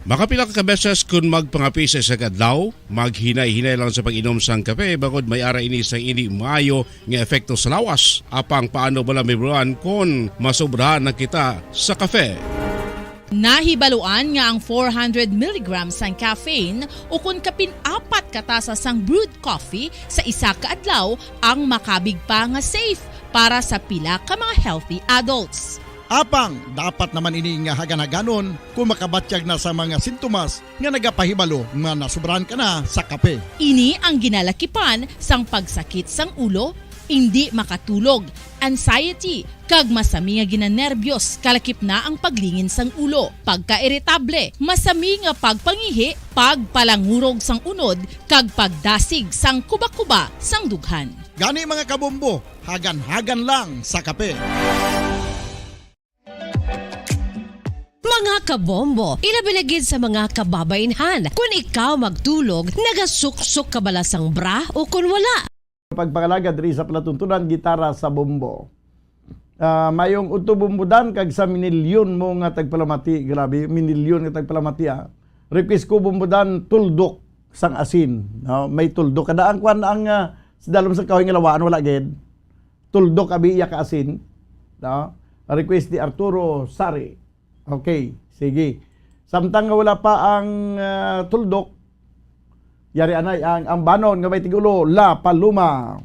Makapila ka beses kung magpangapi sa isa kadlaw, maghinay-hinay lang sa pag-inom sang kape bakod may ara ini sa hindi maayo nga epekto sa lawas. Apang paano bala may buruan kung masobrahan na kita sa kape. Nahibaluan nga ang 400 mg sang caffeine o kung kapin-4 katasa sang brewed coffee sa isa ka adlaw ang makabig pa nga safe para sa pila ka mga healthy adults. Apang, dapat naman ini nga haganaganon kung makabatyag na sa mga sintomas nga nagapahibalo nga nasubrahan ka na sa kape. Ini ang ginalakipan sang pagsakit sang ulo, hindi makatulog, anxiety, kag masami nga ginanerbiyos kalakip na ang paglingin sang ulo, pagka-iritable, masami nga pagpangihi, pagpalangurog sang unod, kag pagdasig sang kuba-kuba sang dughan. Gani mga kabombo, hagan-hagan lang sa kape. Mga kabombo, ilabilagid sa mga kababainhan. Kung ikaw magtulog, nagasuksok ka bala sang bra o kung wala. Pagpangalaga diri sa palatuntunan gitara sa bombo. Mayong utubumbudan kag sa minilyon mo nga tagpalamati, grabe, minilyon nga tagpalamati. Ripis ko bumbudan tuldok sang asin. No? May tuldok kada ang kwan ang sa dalom sa kawing lawaan wala gid. Tuldok abi iya ka asin. No? Request ni Arturo Sari. Okay, sige. Samtang nga wala pa ang tuldok, yari anay ang banon nga may tigulo, La Paloma.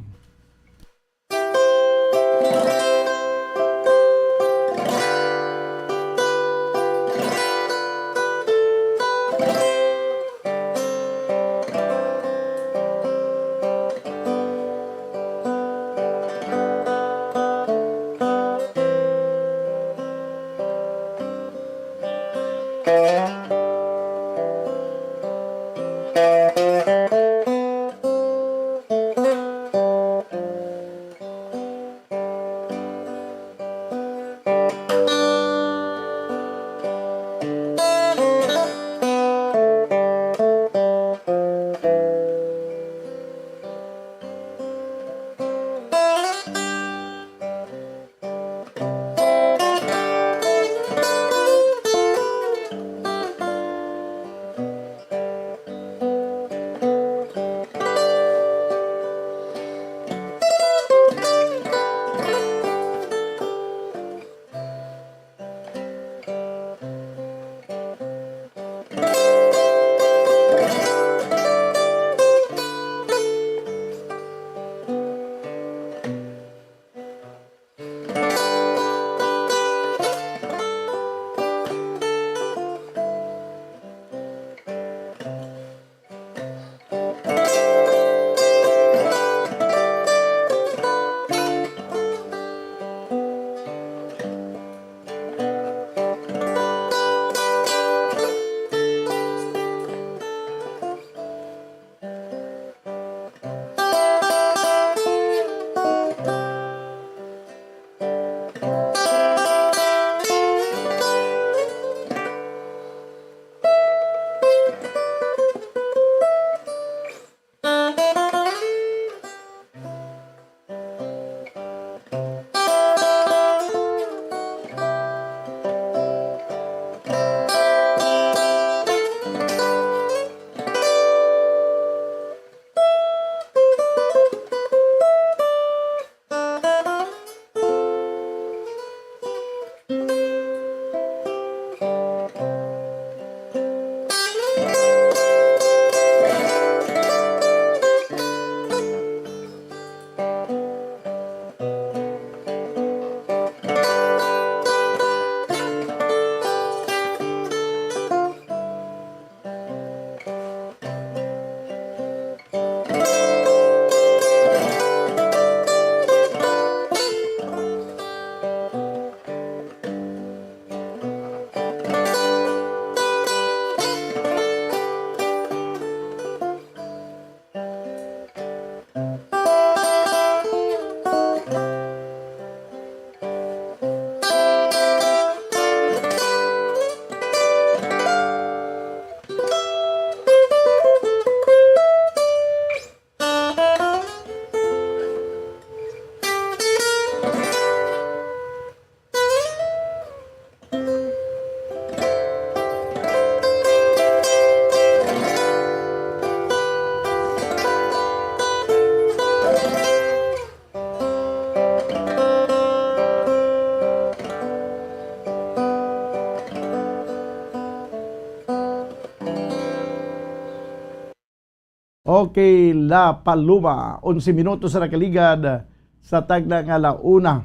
Okay, La Paloma, 11 minutos sa nakaligad sa tagna nga launa.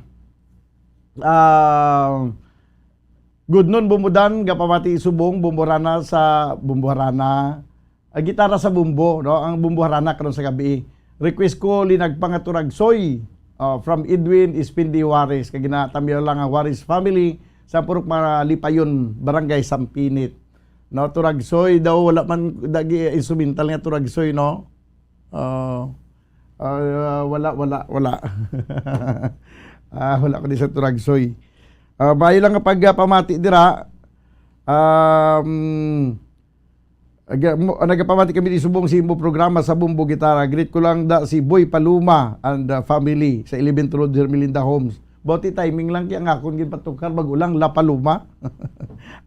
Good noon bumudan, gapamati subong bumburana sa bumburana. Gitara sa bumbo, no? Ang bumburana karon sa gabi. Request ko linagpangaturag soy from Edwin Espindi Juarez. Kay ginatamyo lang ang Juarez family sa Purok Malipayon, Barangay Sampinit. No, turagsoy daw wala man dagi instrumental nga turagsoy, no? Wala. Wala ko di sa turagsoy. Bayo lang nga pagpamati dira. Nagpamati kami di subong simbo programa sa Bumbo Gitara. Greet ko lang da si Boy Paluma and family sa 11th Road, Hermelinda Homes. Boti timing lang kaya nga kung ginpatukar bagulang La Paluma.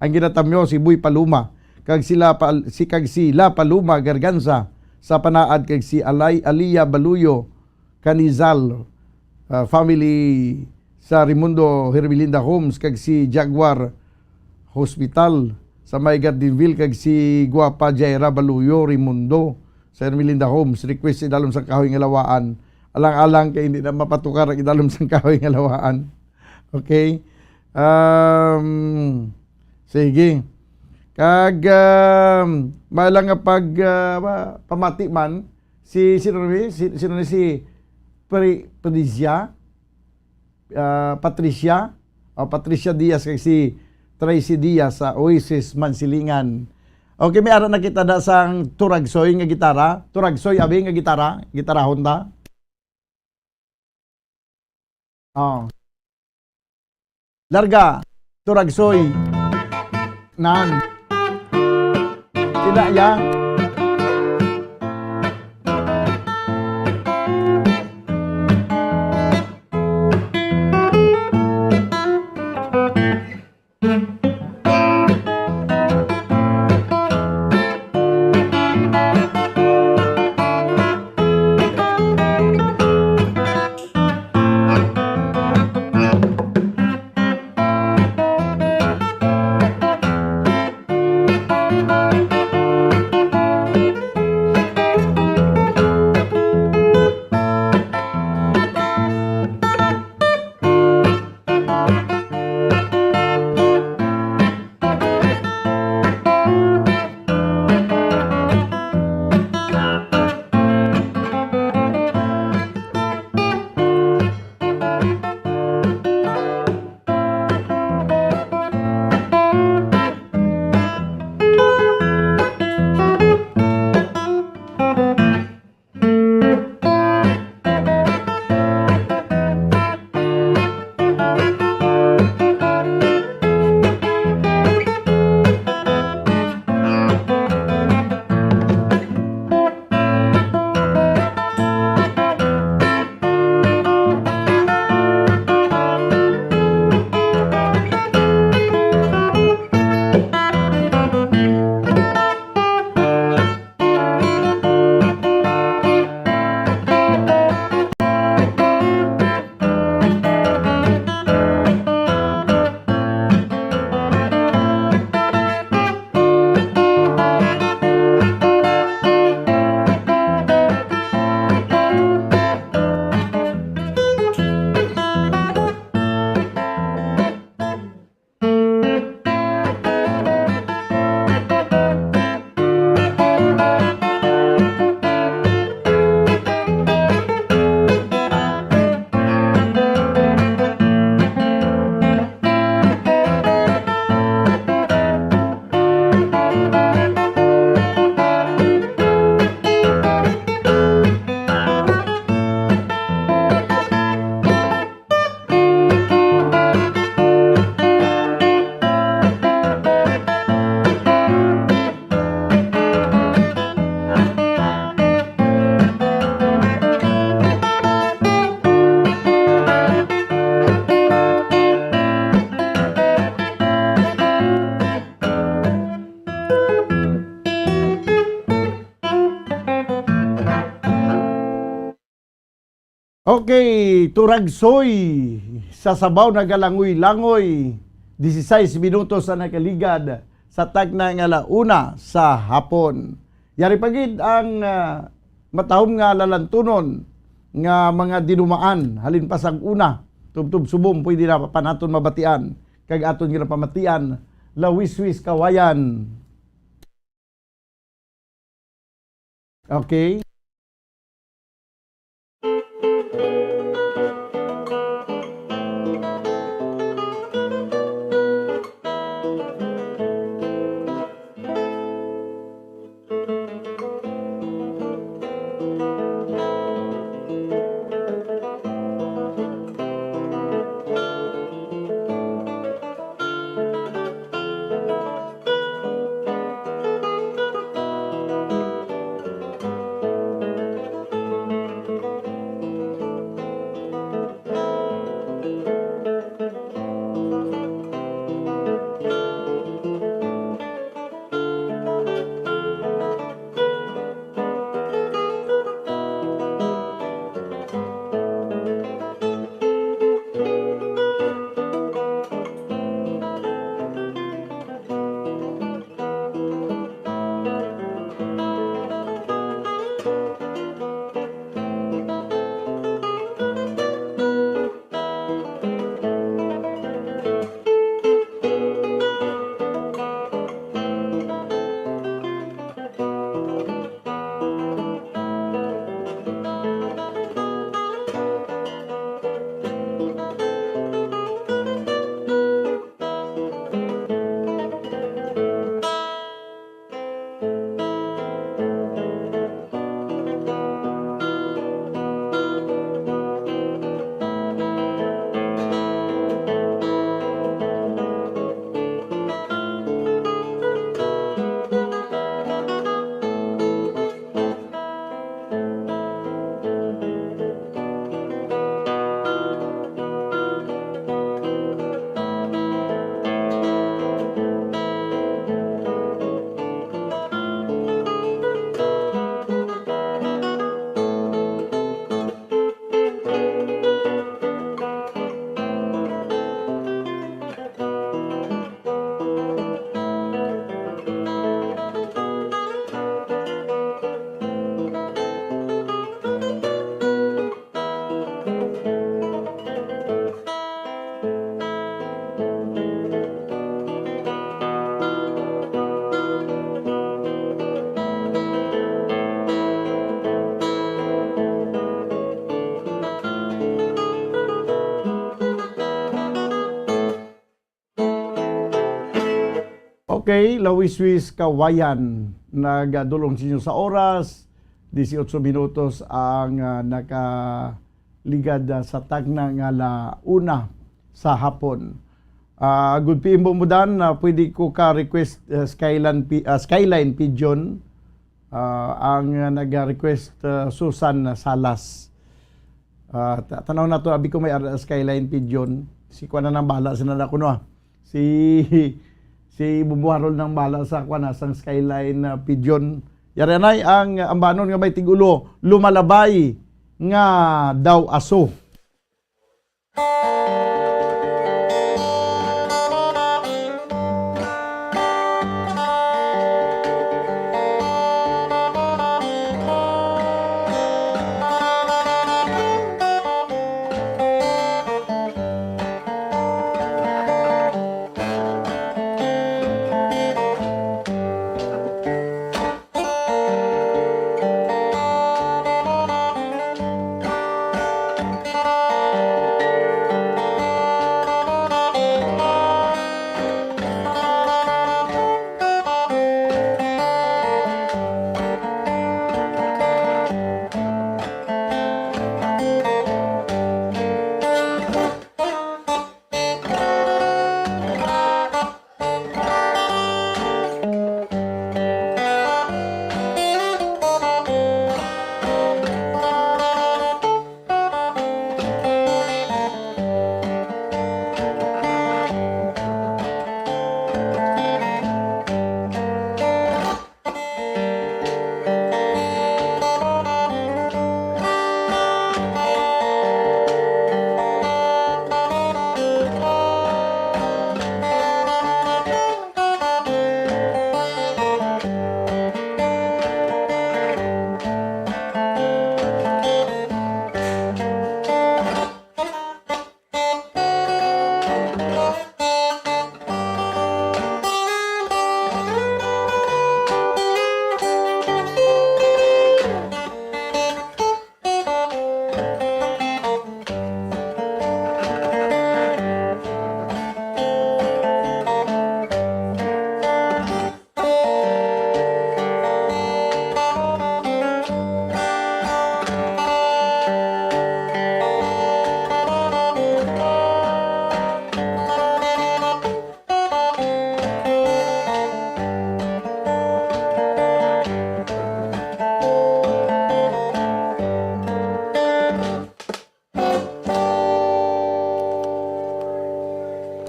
Ang ginatamyo si Boy Paluma kag si La Paluma Garganza sa panaad kag si Aliyah Baluyo Canizal family sa Raimundo Hermelinda Homes kag si Jaguar Hospital sa may Gardenville kag si Guapa Jaira Baluyo Raimundo sa Hermelinda Homes. Request idalom sa kahoy nga lawaan. Alang-alang kay hindi na mapatukar ang idalom sa kahoy nga lawaan. Okay? Sige. Kag malang nga pag pamati man si Patricia Diaz kay si Tracy Diaz sa Oasis Mansilingan. Okay, may ara nakita da sang Turagsoy nga gitara. Turagsoy abi nga gitara Honda. Oh. Larga Turagsoy nan. Tidak ya. Okay, Turagsoy sa sabaw na galangoy-langoy 16 minutos na nakaligad sa tagna nga launa sa hapon. Yari pagid ang matahom nga lalantunon nga mga dinumaan halin pa sang una tubtub subong pwede na panaton mabatian kag aton nga pamatian lawiswis kawayan. Okay. Okay, Lawiswis Kawayan, nagdulong sa inyo sa oras, 18 minutos ang nakaligad sa tagna nga una sa hapon. Good PM Bumudan, pwede ko ka request Skyline Pigeon, ang nag-request Susan Salas. Tanaw na to, abi ko may Skyline Pigeon, si Kuana nang bala sa nala ko no. Si Bubuharol ng bala sa Kwanasang Skyline Pigeon. Yaranay ang ambanon nga may tigulo, lumalabay nga daw aso.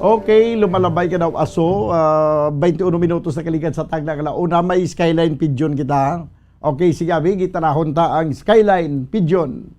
Okay, lumalabay ka daw aso, 21 minutos na kaligad sa tagna kalauna, may Skyline Pigeon kita. Okay, sige abi, gitarahon ta ang Skyline Pigeon.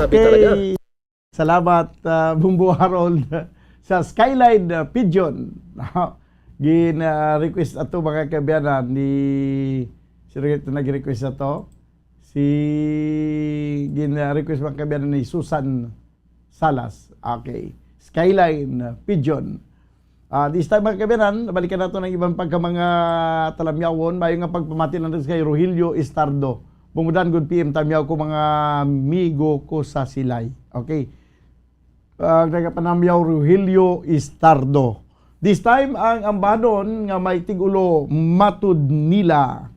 Happy talaga. Salamat, Bumbo Harold, sa Skyline Pigeon. Gina-request ato mga kabiyanan ni sino ito nag-request ato? Gina-request mga kabiyanan ni Susan Salas. Okay. Skyline Pigeon. This time mga kabiyanan, balikan nato ng ibang mga talamyawon. Mayo nga pagpamati natin kay Rogelio Estardo. Bumudan good PM tamyaw ko mga migo ko sa silay. Okay. Nagapanamyaw Rogelio Estardo. This time ang ambanon nga may tigulo matud nila.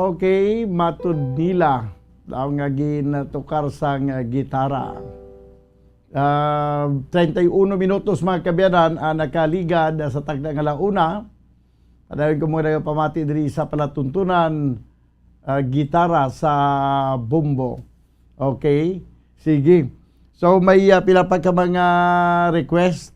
Okay, matud nila. Daw nga ginatukar sang gitara. 31 minutos mga kabiyanan nakaligad sa tagda nga launa. Padayon ko muna pamati diri sa palatuntunan gitara sa bumbo. Okay? Sige. So may pila pa ka mga request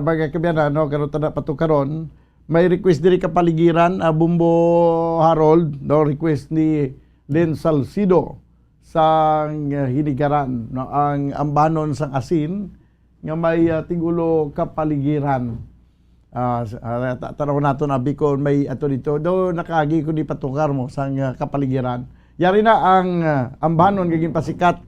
mga kabiyanan no karon tada patukaron. May request diri ka paligiran Bumbo Harold, no request ni Len Salcido sang hinigaran no ang ambanon sang asin nga may tigulo kapaligiran. Tanaw nato na bikon may ato dito do nakagi ko di patukar mo sang kapaligiran. Yari na ang ambanon gagin pasikat.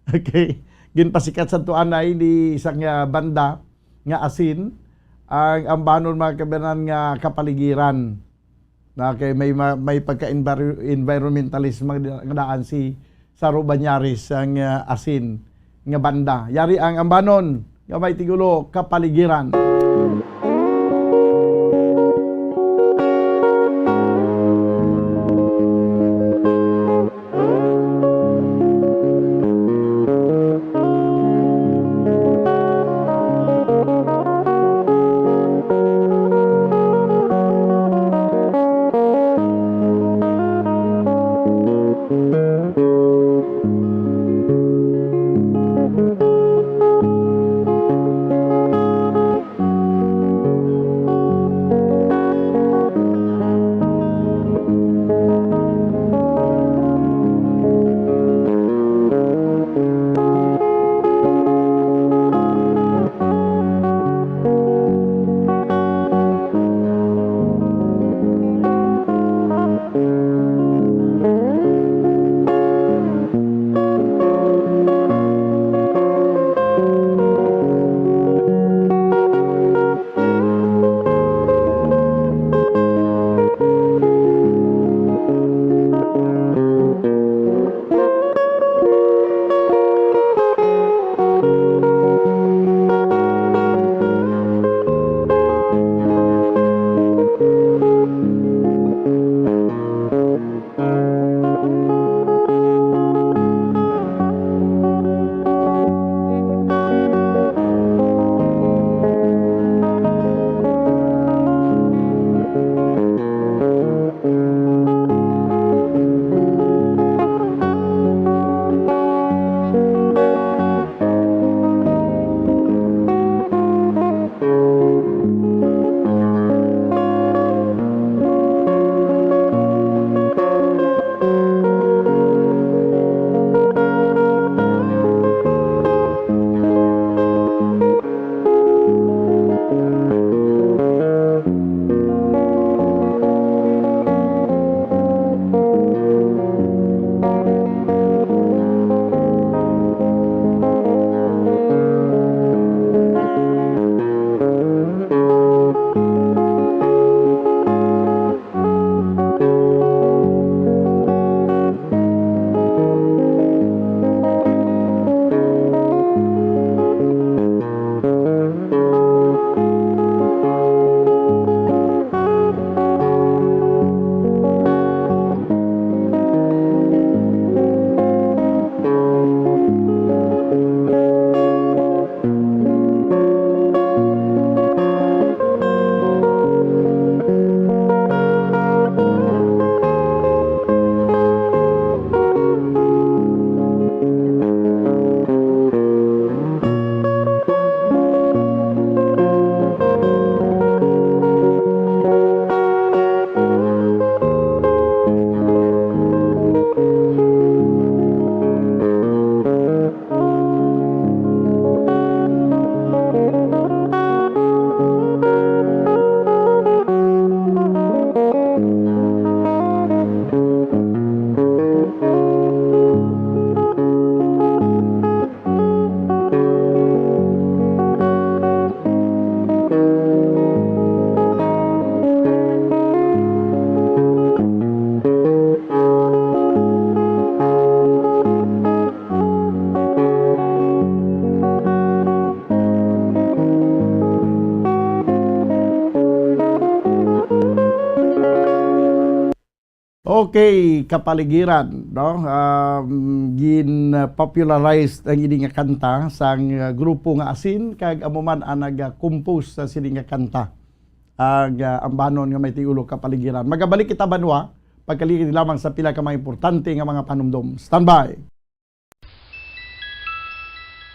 Okay, gin pasikat sa tuanay ni isang banda nga asin ang ambanon mga kabanan nga kapaligiran. Okay, may pagka-environmentalist magdaan si Saro Banyaris ang asin nga banda. Yari ang ambanon nga may tigulo kapaligiran. Okay, kapaligiran, no? Gin-popularized ang ini nga kanta sang grupo nga asin kag amo man ang nag-compose sa sini nga kanta. Ang ambanon nga may tiulo kapaligiran. Magabalik kita banwa pagkaligid lamang sa pila ka mga importante nga mga panumdom. Standby.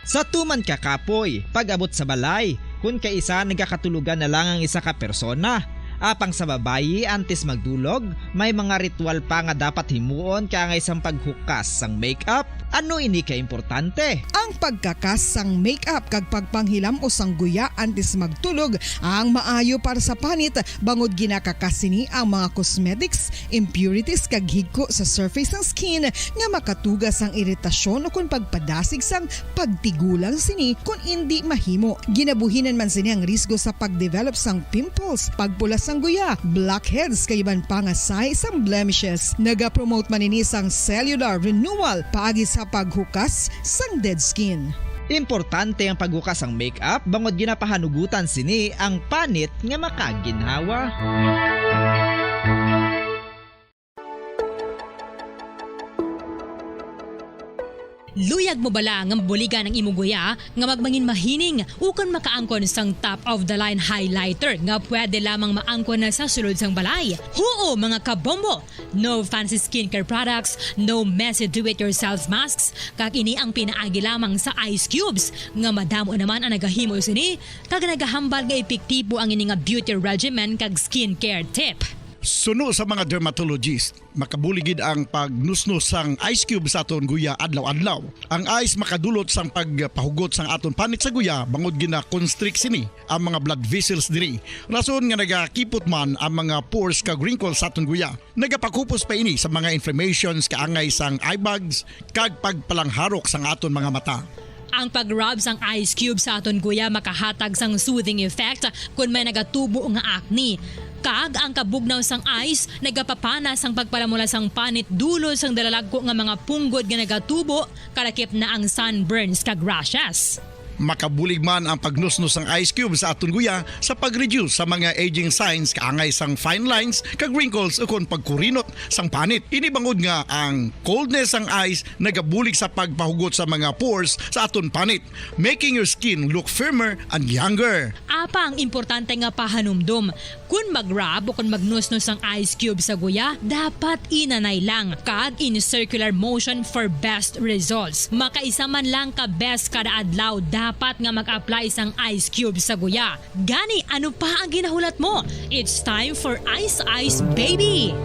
Sa tuman ka kapoy, pag-abot sa balay, kung kaisa nagkakatulugan na lang ang isa ka persona. Apang sa babayi, antes magdulog, may mga ritual pa nga dapat himuon kaya nga isang paghukas sang makeup. Ano ini ka importante? Ang pagkakas sang makeup kag pagpanghilam o sang guya antes magtulog ang maayo para sa panit bangod ginakakas sini ang mga cosmetics, impurities kag higko sa surface ng skin nga makatugas ang iritasyon o kung pagpadasig sang pagtigulang sini kung hindi mahimo. Ginabuhinan man sini ang risgo sa pagdevelop sang pimples, pagpula sang guya, blackheads kay iban pa nga size sang blemishes. Naga-promote man ini sang cellular renewal paagi sa paghukas sang dead skin. Importante ang paghukas ang makeup bangod ginapahanugutan sini ang panit nga makaginhawa. Luyag mo bala nga mabuligan ang imong guya nga magmangin mahining ukon makaangkon sang top of the line highlighter nga pwede lamang maangkon na sa sulod sang balay. Huo mga kabombo! No fancy skincare products, no messy do-it-yourself masks, kag ini ang pinaagi lamang sa ice cubes nga madamo naman ang nagahimo sini kag nagahambal nga epektibo ang ini nga beauty regimen kag skincare tip. Suno sa mga dermatologist, makabuligid ang pagnusnos sang ice cube sa aton guya adlaw-adlaw. Ang ice makadulot sang pagpahugot sang aton panit sa guya bangod gina-constrict sini ang mga blood vessels diri. Rason nga nagakipot man ang mga pores kag wrinkles sa aton guya. Nagapakupos pa ini sa mga inflammations kaangay sang eye bags kag pagpalangharok sang aton mga mata. Ang pag-rub sang ice cube sa aton guya makahatag sang soothing effect kung may nagatubo nga acne. Kag ang kabugnaw sang ice nagapapana sang pagpalamula sang panit dulo sang dalalagko nga mga punggod nga nagatubo kalakip na ang sunburns kag rashes. Makabulig man ang pagnusnos ng ice cube sa aton guya sa pag-reduce sa mga aging signs kaangay sang fine lines kag wrinkles o kon pagkurinot sang panit. Ini bangod nga ang coldness sang ice nagabulig sa pagpahugot sa mga pores sa aton panit, making your skin look firmer and younger. Apa ang importante nga pahanumdom, kung mag-rub o kung magnusnos ang ice cube sa guya, dapat inanay lang kag in circular motion for best results. Makaisa man lang ka best kada adlaw dapat nga mag-apply sang ice cube sa guya. Gani, ano pa ang ginahulat mo? It's time for Ice Ice Baby!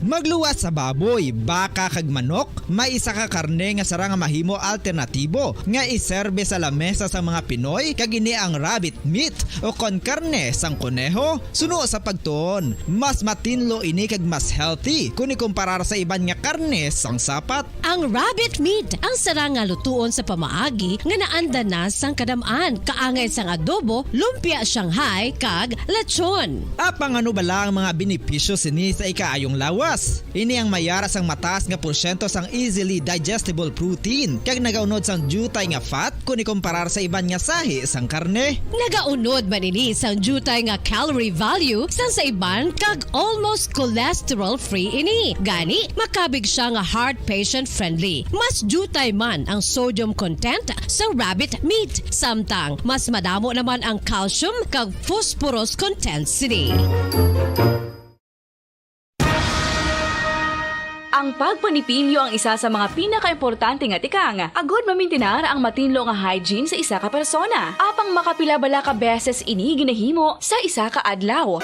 Magluwas sa baboy, baka kag manok, may isa ka karne nga sara nga mahimo alternatibo nga iserbe sa lamesa sa mga Pinoy kag ini ang rabbit meat o kon karne sang kuneho. Suno sa pagtuon, mas matinlo ini kag mas healthy kung ikumparar sa iban nga karne sang sapat. Ang rabbit meat ang sara nga lutuon sa pamaagi nga naanda na sang kadamaan, kaangay sang adobo, lumpia Shanghai kag lechon. Apang ano bala ang mga benepisyo sini sa ikaayong lawas? Ini ang mayaras ang mataas nga porsyento sang easily digestible protein kag nagaunod sang jutay nga fat kung ikumparar sa iban nga sahi sang karne. Nagaunod man ini sang jutay nga calorie value sang sa iban kag almost cholesterol free ini. Gani, makabig siya nga heart patient friendly. Mas jutay man ang sodium content sa rabbit meat, samtang mas madamo naman ang calcium kag phosphorus content sini. Ang pagpanipilyo ang isa sa mga pinaka-importante nga tikang. Agod mamintinar ang matinlo nga hygiene sa isa ka persona. Apang makapila bala ka beses ini ginahimo sa isa ka adlaw.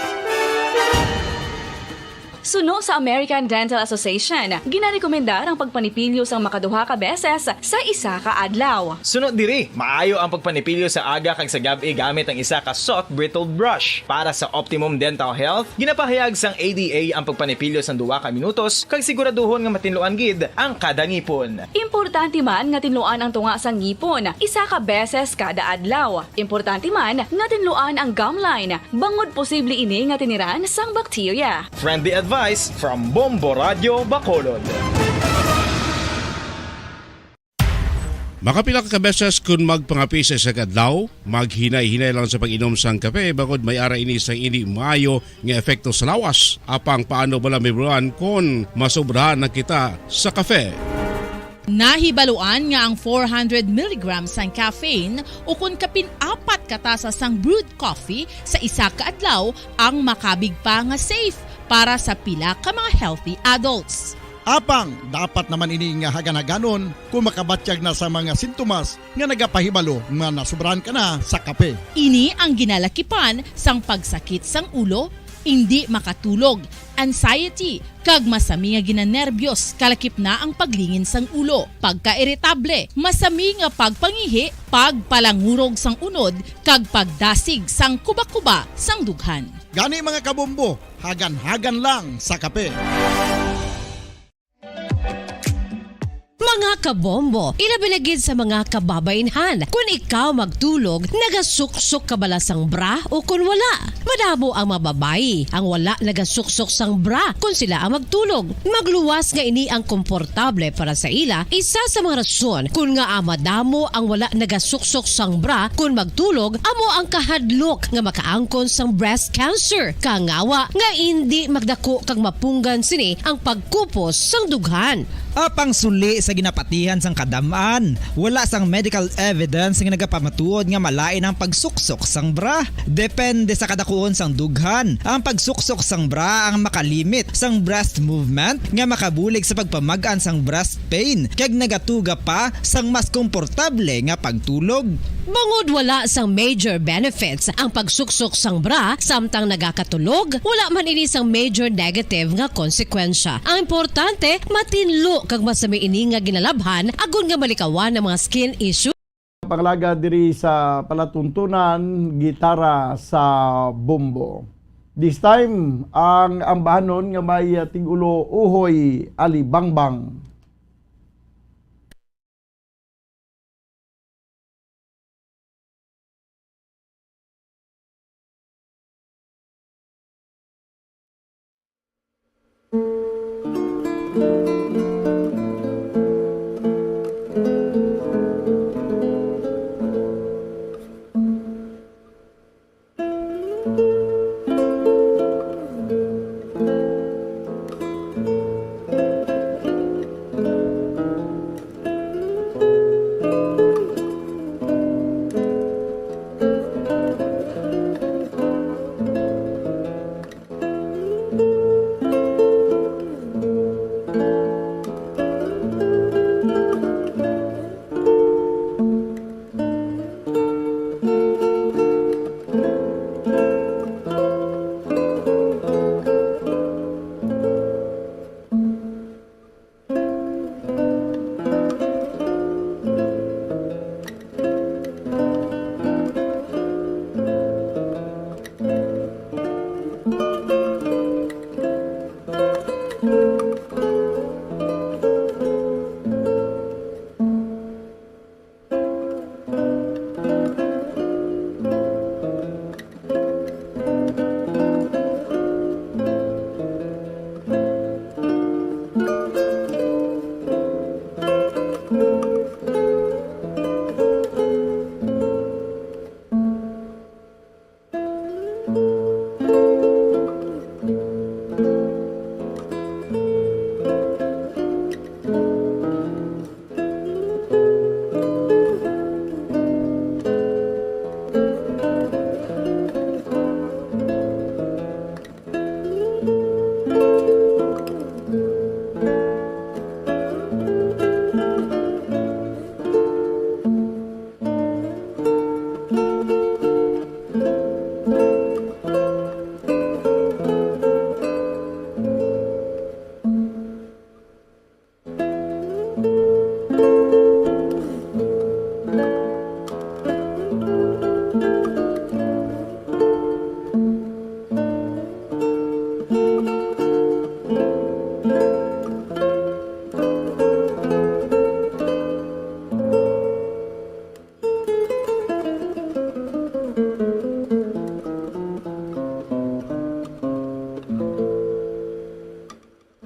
Suno sa American Dental Association, ginarekomendar ang pagpanipilyo sang makaduha ka beses sa isa ka adlaw. Sunod diri, maayo ang pagpanipilyo sa aga kag sa gabi gamit ang isa ka soft brittle brush. Para sa optimum dental health, ginapahayag sang ADA ang pagpanipilyo sang 2 ka minutos kag siguraduhon nga matinluan gid ang kada ngipon. Importante man nga tinluan ang tunga sang ngipon, isa ka beses kada adlaw. Importante man nga tinluan ang gum line, bangod posible ini nga tiniran sang bakterya. Friendly advice from Bombo Radio Bacolod. Makapila ka beses kung magpangapisa sa kadlaw, maghinay-hinay lang sa pag-inom sang kape bakod may ara ini sang hindi maayo nga epekto sa lawas. Apang paano bala mibruan kung masobrahan na kita sa kape. Nahibaluan nga ang 400 mg sang caffeine o kung kapin-apat katasa sang brewed coffee sa isa ka adlaw ang makabig pa nga safe para sa pila ka mga healthy adults. Apang, dapat naman ini nga hagan-haganon kung makabatyag na sa mga sintomas nga nagapahibalo nga nasubrahan ka na sa kape. Ini ang ginalakipan sang pagsakit sang ulo, hindi makatulog, anxiety, kag masami nga ginanerbiyos kalakip na ang paglingin sang ulo, pagka-iritable, masami nga pagpangihi, pagpalangurog sang unod, kag pagdasig sang kuba-kuba sang dughan. Gani mga kabombo, hagan-hagan lang sa kape. Mga kabombo, ilabilagid sa mga kababainhan. Kung ikaw magtulog, nagasuksok ka bala sang bra o kung wala. Madamo ang mababayi ang wala nagasuksok sang bra kung sila ang magtulog. Magluwas nga ini ang komportable para sa ila. Isa sa mga rason kung nga madamo ang wala nagasuksok sang bra kung magtulog, amo ang kahadlok nga makaangkon sang breast cancer. Kangawa nga hindi magdako kag mapunggan sini ang pagkupos sang dughan. Apang suli sa ginapatihan sang kadamaan, wala sang medical evidence nga nagapamatuod nga malain ang pagsuksok sang bra. Depende sa kadakuon sang dughan. Ang pagsuksok sang bra ang makalimit sang breast movement nga makabulig sa pagpamagaan sang breast pain kag nagatuga pa sang mas komportable nga pagtulog. Bangod wala sang major benefits ang pagsuksok sang bra samtang nagakatulog, wala man ini sang major negative nga konsekwensya. Ang importante, matinlo kag masami ini nga ginalabhan agon nga malikawan ang mga skin issue. Panglaga diri sa palatuntunan, gitara sa bombo. This time, ang ambahanon nga may tigulo Uhoy Ali Bangbang.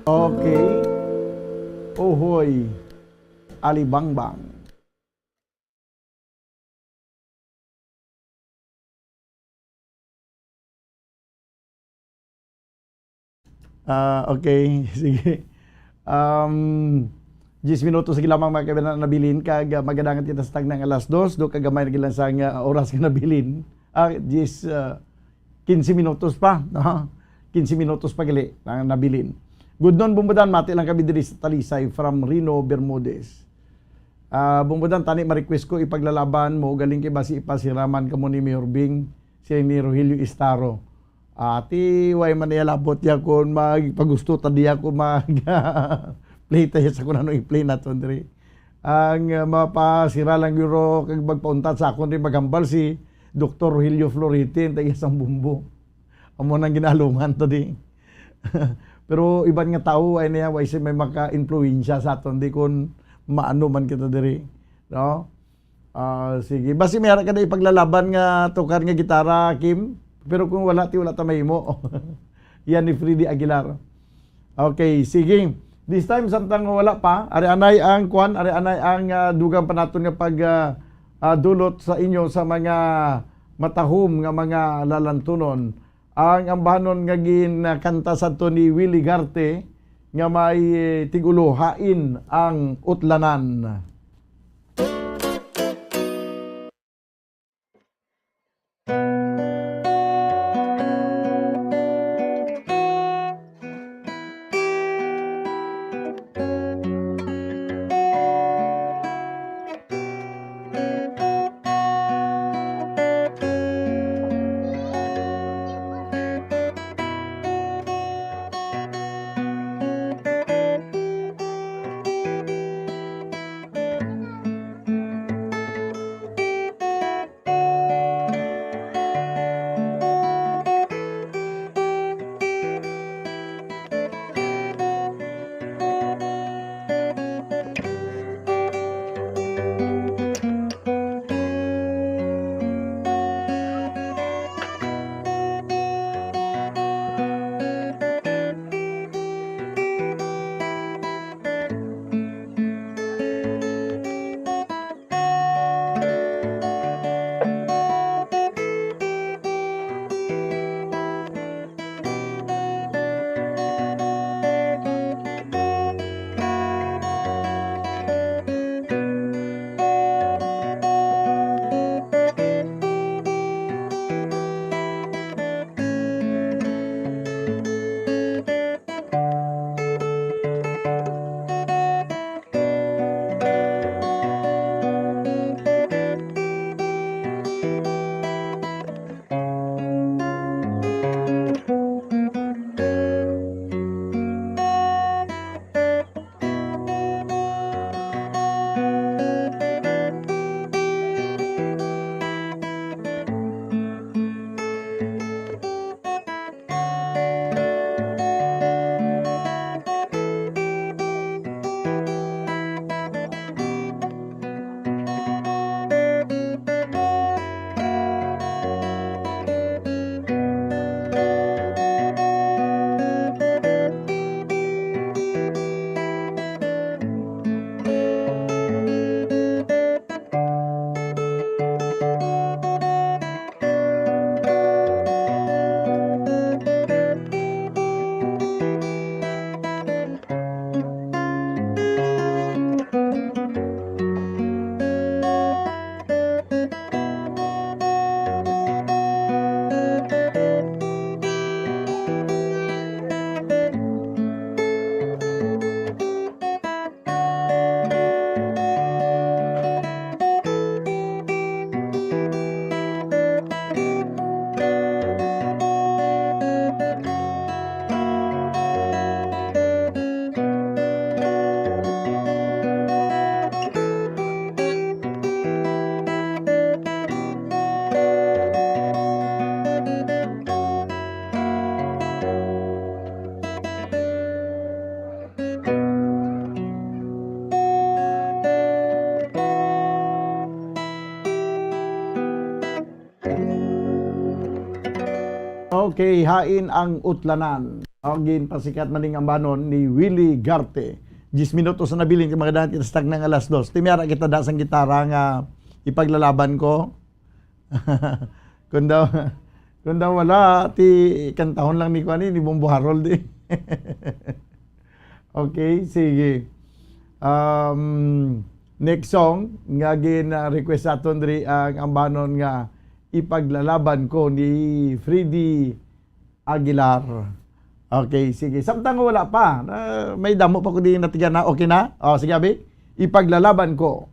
Okay. Uhoy Ali Bangbang. Okay, sige. 10 minutos sige lamang mga kaibigan na nabilin kag magadangan kita sa tag ng alas 2 do kagamay na gilang sa oras ka nabilin. 15 minutos pa, no? 15 minutos pa gali na nabilin. Good noon bumbudan mati lang kami diri sa Talisay from Rino Bermudez. Bumbudan tani ma-request ko ipaglalaban mo galing kay basi ipasiraman kamo ni Mayor Bing si ni Rogelio Istaro. Ati way man labot ya kon magpagusto tadiya ko mag play tayo sa kung ano i-play na to diri. Ang mapasira lang yuro kag magpauntat sa akon rin magambal si Dr. Rogelio Floritin tayo isang bumbo. Amo nang ginalungan to di. Pero iban nga tao ay niya way may maka-influensya sa aton di kon maano man kita diri. No? Sige. Basi mayroon ka na ipaglalaban nga tukar nga gitara, Kim. Pero kung wala ta mahimo. Yan ni Freddy Aguilar. Okay, sige. This time samtang wala pa, ari anay ang dugang pa naton nga pag dulot sa inyo sa mga matahom nga mga lalantunon. Ang ambahanon nga kanta sa ni Willie Garte nga may tiguluhain ang utlanan. Okay, hain ang utlanan. Agin pasikat maning ambanon ni Willie Garte. 10 minutos na nabiling mga dahil kitastag ng alas 2. Timiyara kita da sang gitara nga ipaglalaban ko. kung daw wala, ti kantahon lang ni Kwani, ni Bombo Harold eh. Okay, sige. Next song nga request aton diri ang ambanon nga Ipaglalaban Ko ni Freddy Aguilar. Okay, sige. Samtang wala pa, may damo pa ko din natigan na. Okay na? O, sige, abi. Ipaglalaban Ko.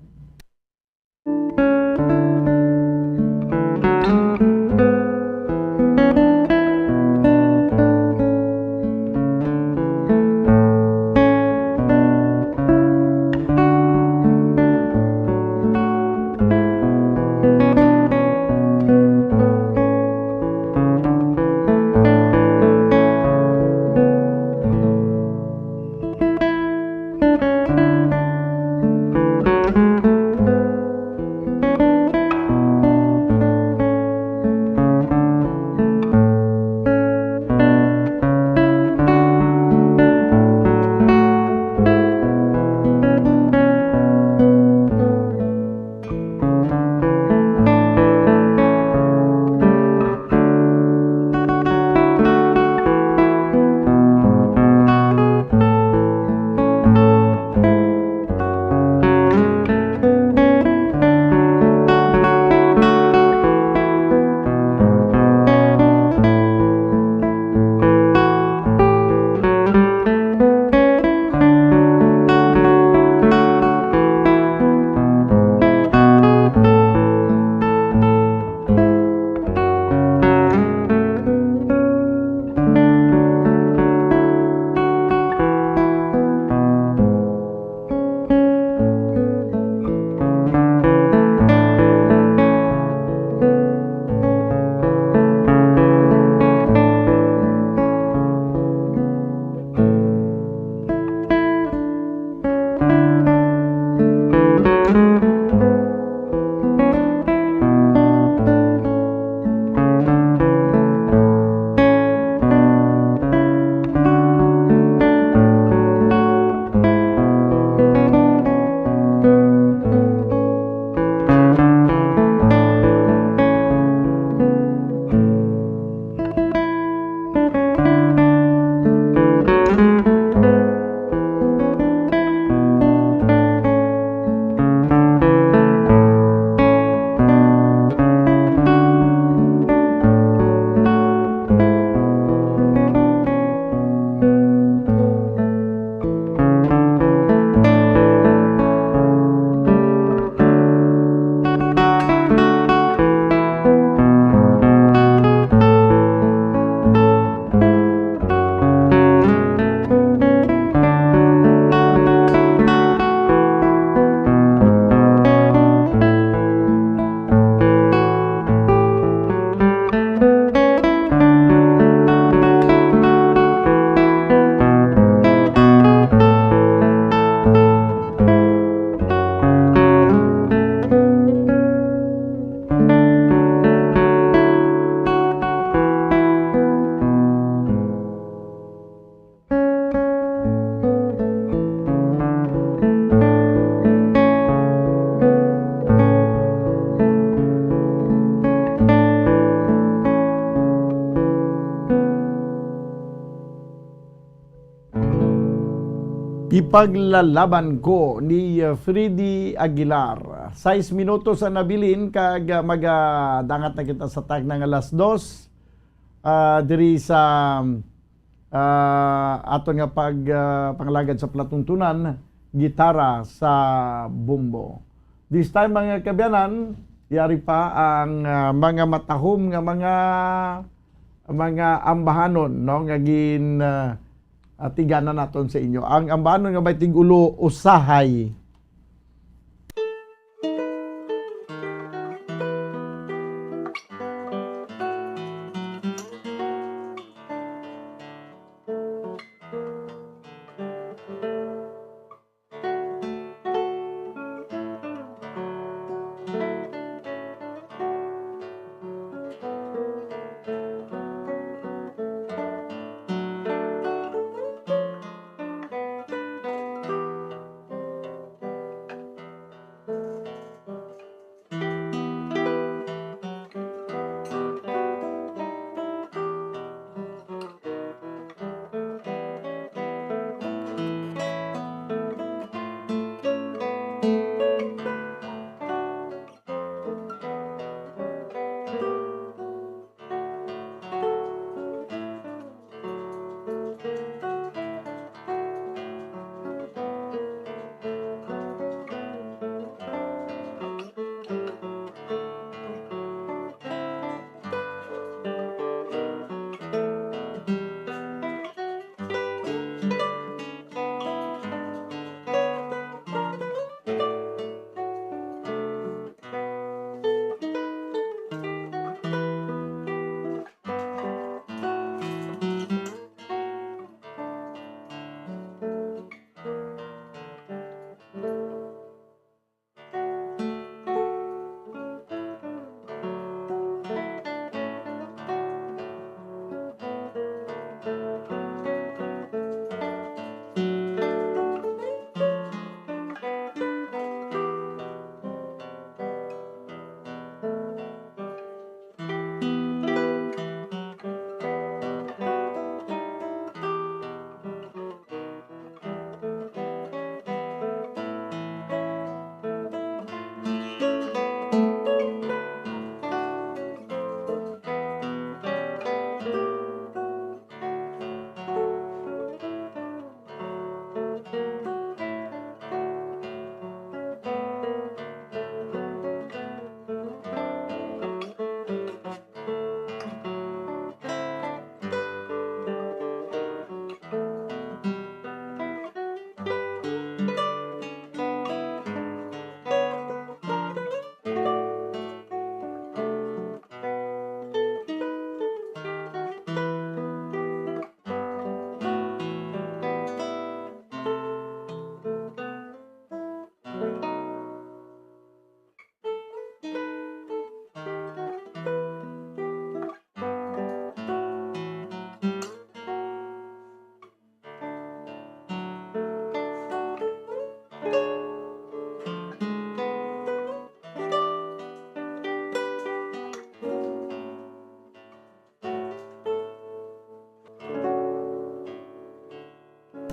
Ipaglalaban Ko ni Freddy Aguilar. 6 minutos ang nabilin kag magadangat na kita sa tag ng alas 2 diri sa aton nga panglagad sa platuntunan gitara sa bumbo. This time mga kabyanan, yari pa ang mga matahom nga mga ambahanon no nga tiganan naton sa inyo. Ang ambahanon nga may tigulo usahay.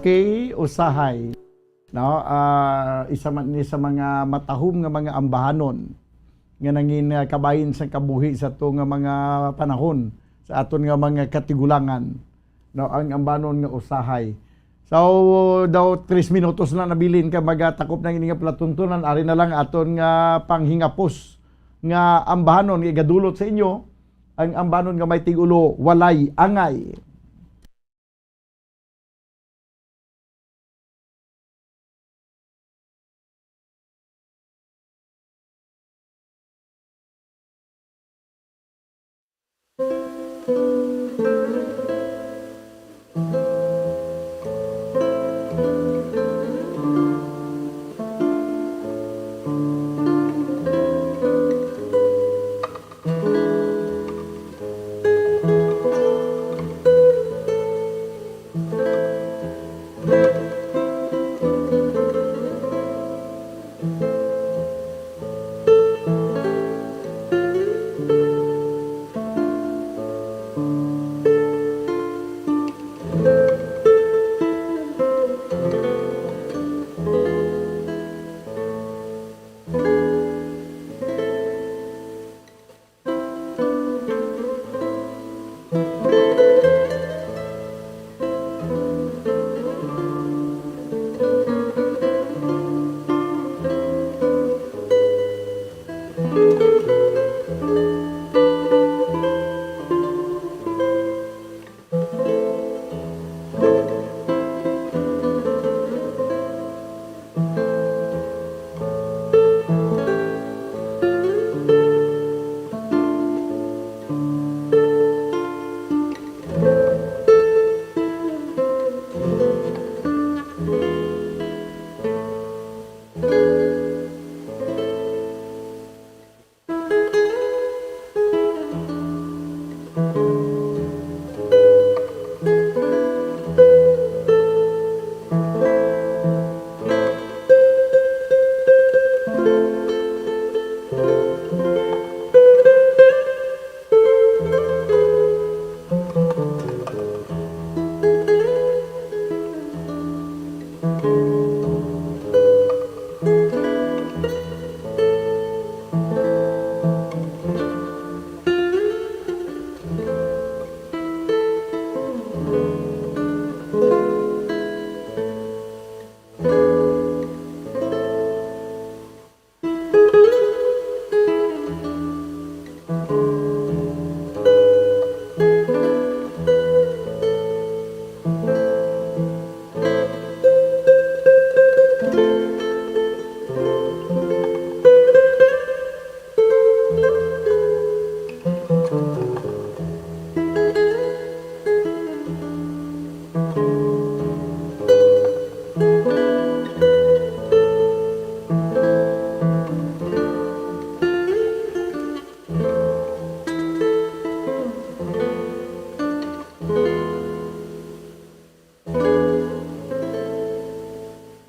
Okay, usahay. No, isa man ni sa mga matahom nga mga ambahanon nga nangin kabayin sa kabuhi sa to nga mga panahon sa aton nga mga katigulangan. No, ang ambahanon nga usahay. So, daw 3 minutos na nabilin ka magatakop ng ining palatuntunan, ari na lang aton nga panghingapos nga ambahanon nga igadulot sa inyo, ang ambahanon nga may tigulo walay angay.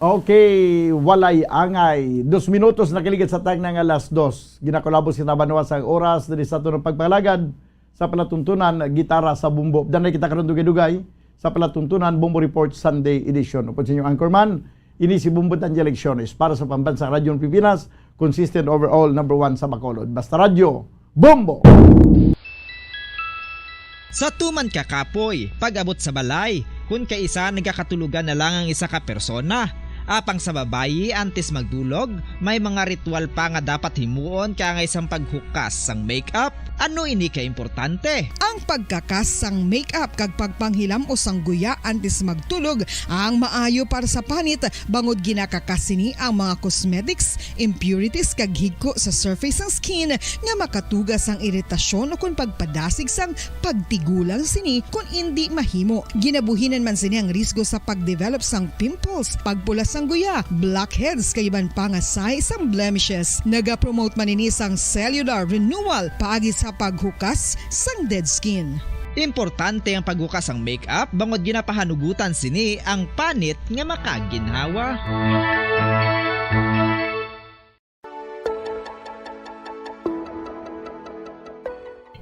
Okay, walay angay. 2 minutos na kiligid sa tag ng alas 2. Ginakolabos kita Banwa sa oras diri sa tunong pagpalagad sa palatuntunan gitara sa bumbo. Danay kita karon dugay-dugay sa palatuntunan Bumbo Report Sunday Edition. Upod sa inyong anchorman, ini si Bumbo Elecciones para sa Pambansang Radyo Pilipinas, consistent overall number 1 sa Bacolod. Basta radyo, Bumbo! Sa tuman ka kapoy, pag-abot sa balay, kung kaisa nagkakatulugan na lang ang isa ka persona. Apang sa babayi antes magdulog, may mga ritual pa nga dapat himuon kaya nga isang paghukas sang makeup. Ano ini ka importante? Ang pagkakas sang makeup kag pagpanghilam o sang guya antes magtulog ang maayo para sa panit bangod ginakakasini ang mga cosmetics, impurities kag higko sa surface sang skin nga makatugas ang iritasyon o kung pagpadasig sang pagtigulang sini kung hindi mahimo. Ginabuhinan man sini ang risgo sa pagdevelop sang pimples, pagpula sang guya, blackheads kay iban pa nga size sang blemishes. Naga-promote man ini sang cellular renewal paagi sa paghukas sang dead skin. Importante ang paghukas ang makeup bangod ginapahanugutan sini ang panit nga makaginhawa.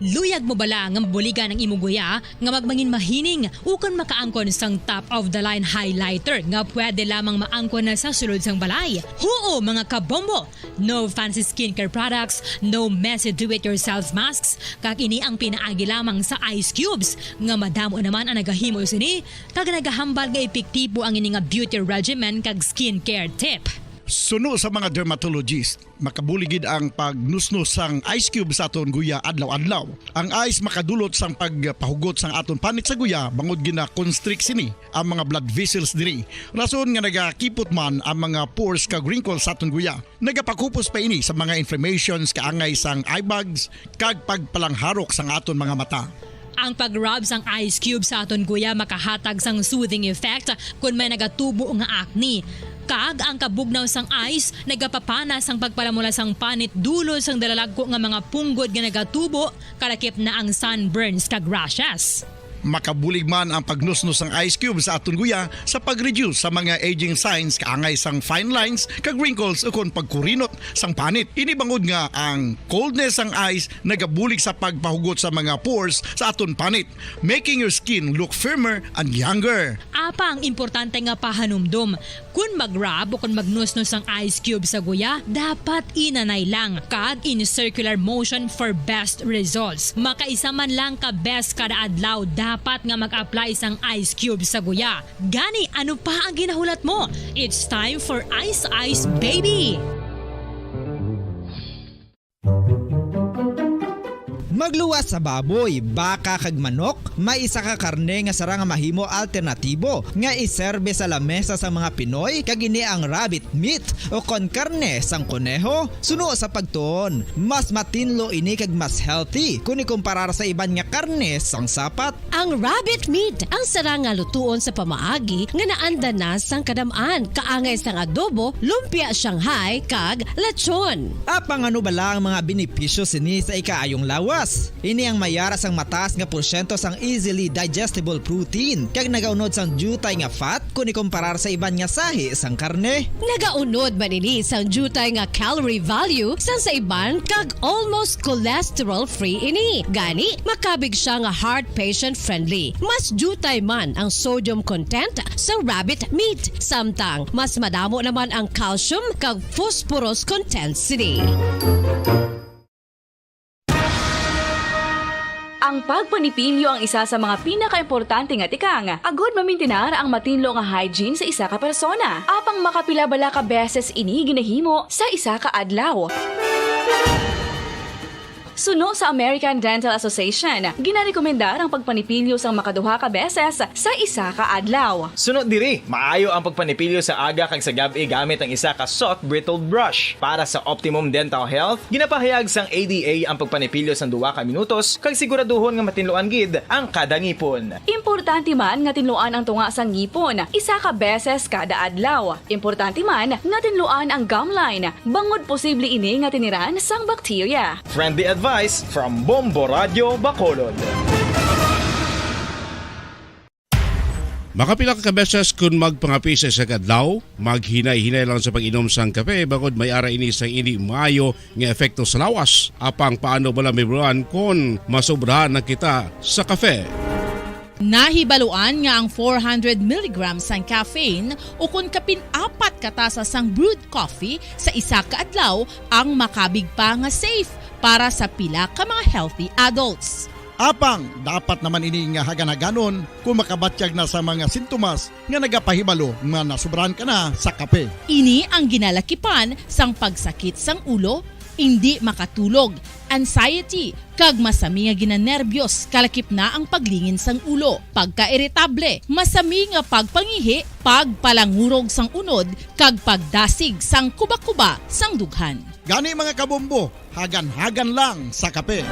Luyag mo bala nga mabuligan ng imuguya nga magmangin mahining ukon makaangkon sang top of the line highlighter nga pwede lamang maangkon na sa sulod sang balay. Huo mga kabombo! No fancy skincare products, no messy do-it-yourself masks, kag ini ang pinaagi lamang sa ice cubes nga madamo naman ang nagahimo sini kag nagahambal nga epektibo ang ini nga beauty regimen kag skincare tip. Suno sa mga dermatologist, makabuligid ang pagnusnos sang ice cube sa aton guya adlaw-adlaw. Ang ice makadulot sang pagpahugot sang aton panit sa guya bangod gina constrict sini ang mga blood vessels diri. Rason nga nagakipot man ang mga pores kag wrinkles sa aton guya. Nagapakupos pa ini sa mga inflammations kaangay sang eye bags kag pagpalangharok sang aton mga mata. Ang pag-rub sang ice cube sa aton guya makahatag sang soothing effect kung may nagatubo nga acne. Kag ang kabugnaw sang ice nagapapanas ang pagpalamula sang panit dulo sang dalalagko nga mga punggod nga nagatubo kalakip na ang sunburns kag rashes. Makabulig man ang pagnusnos ng ice cube sa aton guya sa pag-reduce sa mga aging signs kaangay sang fine lines kag wrinkles ukon pagkurinot sang panit. Ini bangod nga ang coldness sang ice nagabulig sa pagpahugot sa mga pores sa aton panit, making your skin look firmer and younger. Apa ang importante nga pahanumdum, kung mag-rub o kung magnusnos ang ice cube sa guya, dapat inanay lang kag in circular motion for best results. Makaisa man lang ka best kada adlaw, dapat nga mag-apply sang ice cube sa guya. Gani, ano pa ang ginahulat mo? It's time for Ice Ice Baby! Magluwas sa baboy, baka kag manok, may isa ka karne nga sara nga mahimo alternatibo nga iserbe sa lamesa sa mga Pinoy kag ini ang rabbit meat o kon karne sang kuneho. Suno sa pagtuon, mas matinlo ini kag mas healthy kung ikumparar sa iban nga karne sang sapat. Ang rabbit meat ang sara nga lutuon sa pamaagi nga naanda na sang kadamaan, kaangay sang adobo, lumpia Shanghai kag lechon. Apang ano bala ang mga benepisyo sini sa ikaayong lawas? Ini ang mayara sang mataas nga porsyento sang easily digestible protein kag nagaunod sang jutay nga fat kung ikumparar sa iban nga sahi sang karne. Nagaunod man ini sang jutay nga calorie value sang sa iban kag almost cholesterol free ini. Gani, makabig siya nga heart patient friendly. Mas jutay man ang sodium content sa rabbit meat. Samtang mas madamo naman ang calcium kag phosphorus content sini. Ang pagpanipilyo ang isa sa mga pinaka-importante nga tikang. Agod mamintinar ang matinlo nga hygiene sa isa ka persona. Apang makapila-bala ka beses ini ginahimo sa isa ka adlaw. Suno sa American Dental Association, ginarekomendar ang pagpanipilyo sang makaduha ka beses sa isa ka adlaw. Sunod diri, maayo ang pagpanipilyo sa aga kag sa gabi gamit ang isa ka soft brittled brush. Para sa optimum dental health, ginapahayag sang ADA ang pagpanipilyo sang 2 ka minutos kag siguraduhon nga matinluan gid ang kada ngipon. Importante man nga tinluan ang tunga sang ngipon, isa ka beses kada adlaw. Importante man nga tinluan ang gum line, bangod posible ini nga tiniran sang bakterya. Friendly advice from Bombo Radio Bacolod. Makapila ka beses kung magpangapi sa isa kadlaw, maghinay-hinay lang sa pag-inom sang kape bakod may ara ini sang hindi maayo nga epekto sa lawas. Apang paano bala mibruan kung masobrahan na kita sa kape. Nahibaluan nga ang 400 mg sang caffeine o kung kapin-4 katasa sang brewed coffee sa isa ka adlaw ang makabig pa nga safe para sa pila ka mga healthy adults. Apang dapat naman ini nga haganaganon kung makabatyag na sa mga sintomas nga nagapahibalo nga nasubrahan ka na sa kape. Ini ang ginalakipan sang pagsakit sang ulo, hindi makatulog, anxiety, kag masami nga ginanerbiyos kalakip na ang paglingin sang ulo, pagka-iritable, masami nga pagpangihi, pagpalangurog sang unod, kag pagdasig sang kuba-kuba sang dughan. Gani mga kabombo, hagan-hagan lang sa kape.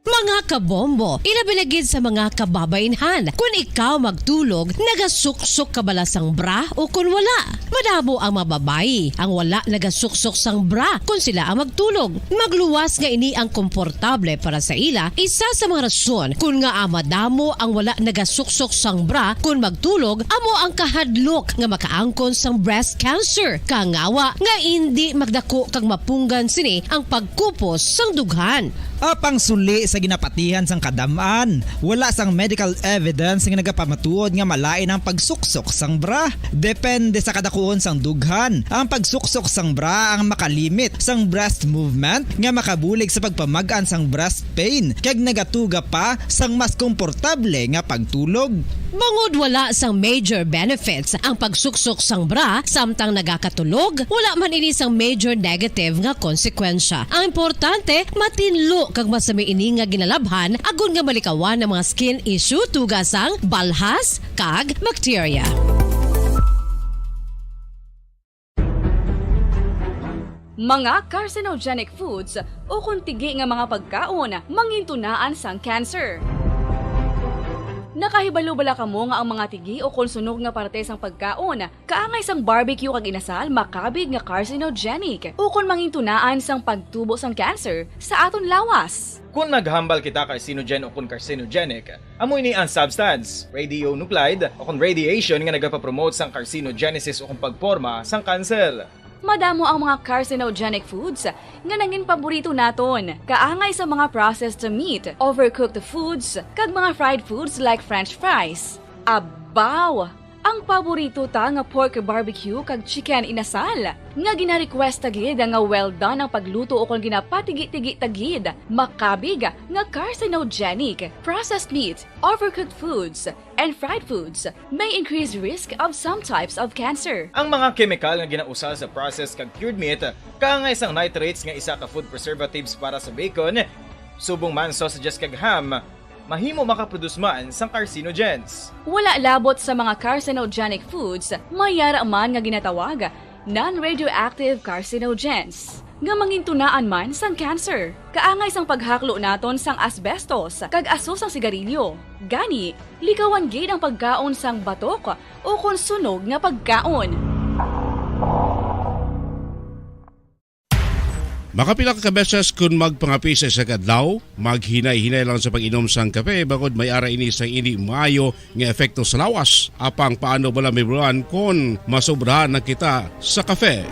Mga kabombo, ilabi na gid sa mga kababainhan. Kung ikaw magtulog, nagasuksok ka bala sang bra o kung wala. Madamo ang mababayi ang wala nagasuksok sang bra kung sila ang magtulog. Magluwas nga ini ang komportable para sa ila, isa sa mga rason kung nga madamo ang wala nagasuksok sang bra kung magtulog, amo ang kahadlok nga makaangkon sang breast cancer. Kangawa nga hindi magdako kag mapunggan sini ang pagkupos sang dughan. Apang suli sa ginapatihan sang kadamaan, wala sang medical evidence nga nagapamatuod nga malain ang pagsuksok sang bra. Depende sa kadakuon sang dughan. Ang pagsuksok sang bra ang makalimit sang breast movement nga makabulig sa pagpamagan sang breast pain kag nagatuga pa sang mas komportable nga pagtulog. Bangod wala sang major benefits ang pagsuksok sang bra samtang nagakatulog, wala man ini sang major negative nga konsekwensya. Ang importante, matinlo kag masami ini nga ginalabhan agon nga malikawan ng mga skin issue tugasang balhas kag bacteria. Mga carcinogenic foods o kuntigi nga mga pagkaon mangintunaan sang cancer. Nakahibalo bala kamo nga ang mga tigi o konsunog nga parte sang pagkaon kaangay sang barbecue kag inasal makabig nga carcinogenic o kon mangintunaan sang pagtubo sang cancer sa aton lawas. Kung naghambal kita carcinogen o kung carcinogenic, amoy ni ang substance, radionuclide o kung radiation nga nagapapromote sang carcinogenesis o kung pagporma sang cancer. Madamo ang mga carcinogenic foods nga nangin paborito naton. Kaangay sa mga processed meat, overcooked foods, kag mga fried foods like french fries. Abaw! Ang paborito ta nga pork barbecue kag chicken inasal. Nga gina-request tagid nga well done ang pagluto o kung ginapatigi-tigi tagid. Makabig nga carcinogenic, processed meat, overcooked foods, and fried foods may increase risk of some types of cancer. Ang mga chemical nga ginausal sa processed kag cured meat, kaangay sang nitrates nga isa ka food preservatives para sa bacon, subong man sausages kag ham, mahimo makaproduce man sang carcinogens. Wala labot sa mga carcinogenic foods, mayara man nga ginatawag non-radioactive carcinogens nga mangintunaan man sang cancer. Kaangay sang paghaklo naton sang asbestos kag aso sang sigarilyo. Gani, likawan gid ang pagkaon sang batok o kon sunog nga pagkaon. Makapila ka beses kung magpangapisa sa kadlaw, maghinay-hinay lang sa pag-inom sang kape bakod may ara ini sang hindi maayo nga epekto sa lawas. Apang paano bala may buruan kung masobrahan na kita sa kape.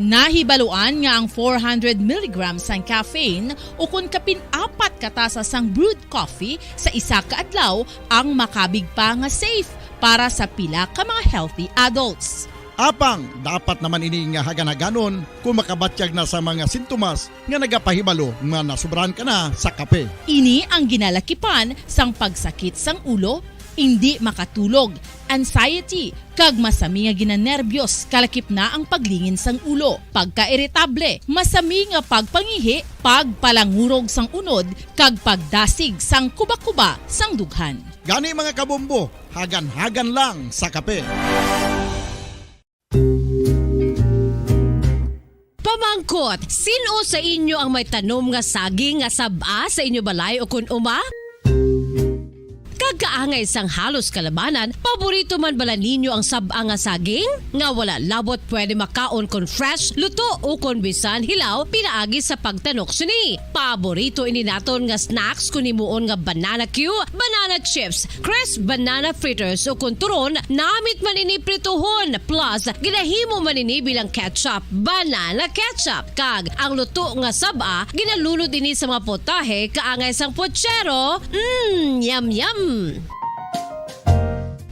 Nahibaluan nga ang 400 mg sang caffeine o kung kapin-apat katasa sang brewed coffee sa isa ka adlaw ang makabig pa nga safe para sa pila ka mga healthy adults. Apang dapat naman ini nga haganaganon kung makabatyag na sa mga sintomas nga nagapahibalo nga nasubrahan ka na sa kape. Ini ang ginalakipan sang pagsakit sang ulo, hindi makatulog, anxiety, kag masami nga ginanerbiyos kalakip na ang paglingin sang ulo, pagka-iritable, masami nga pagpangihi, pagpalangurog sang unod, kag pagdasig sang kuba-kuba sang dughan. Gani mga kabombo, hagan-hagan lang sa kape. Pamangkot, sino sa inyo ang may tanom nga saging nga saba sa inyo balay o kun uma? Kagkaangay sang halos kalabanan, paborito man bala ninyo ang saba nga saging? Nga wala labot pwede makaon kon fresh, luto o kon bisan hilaw, pinaagi sa pagtanok sini. Paborito ini naton nga snacks kun imuon nga banana Q, banana chips, crisp banana fritters o kun turon, namit man ini prituhon, plus ginahimo man ini bilang ketchup, banana ketchup. Kag ang luto nga saba, ginalunod ini sa mga potahe kaangay sang pochero. Yum yum!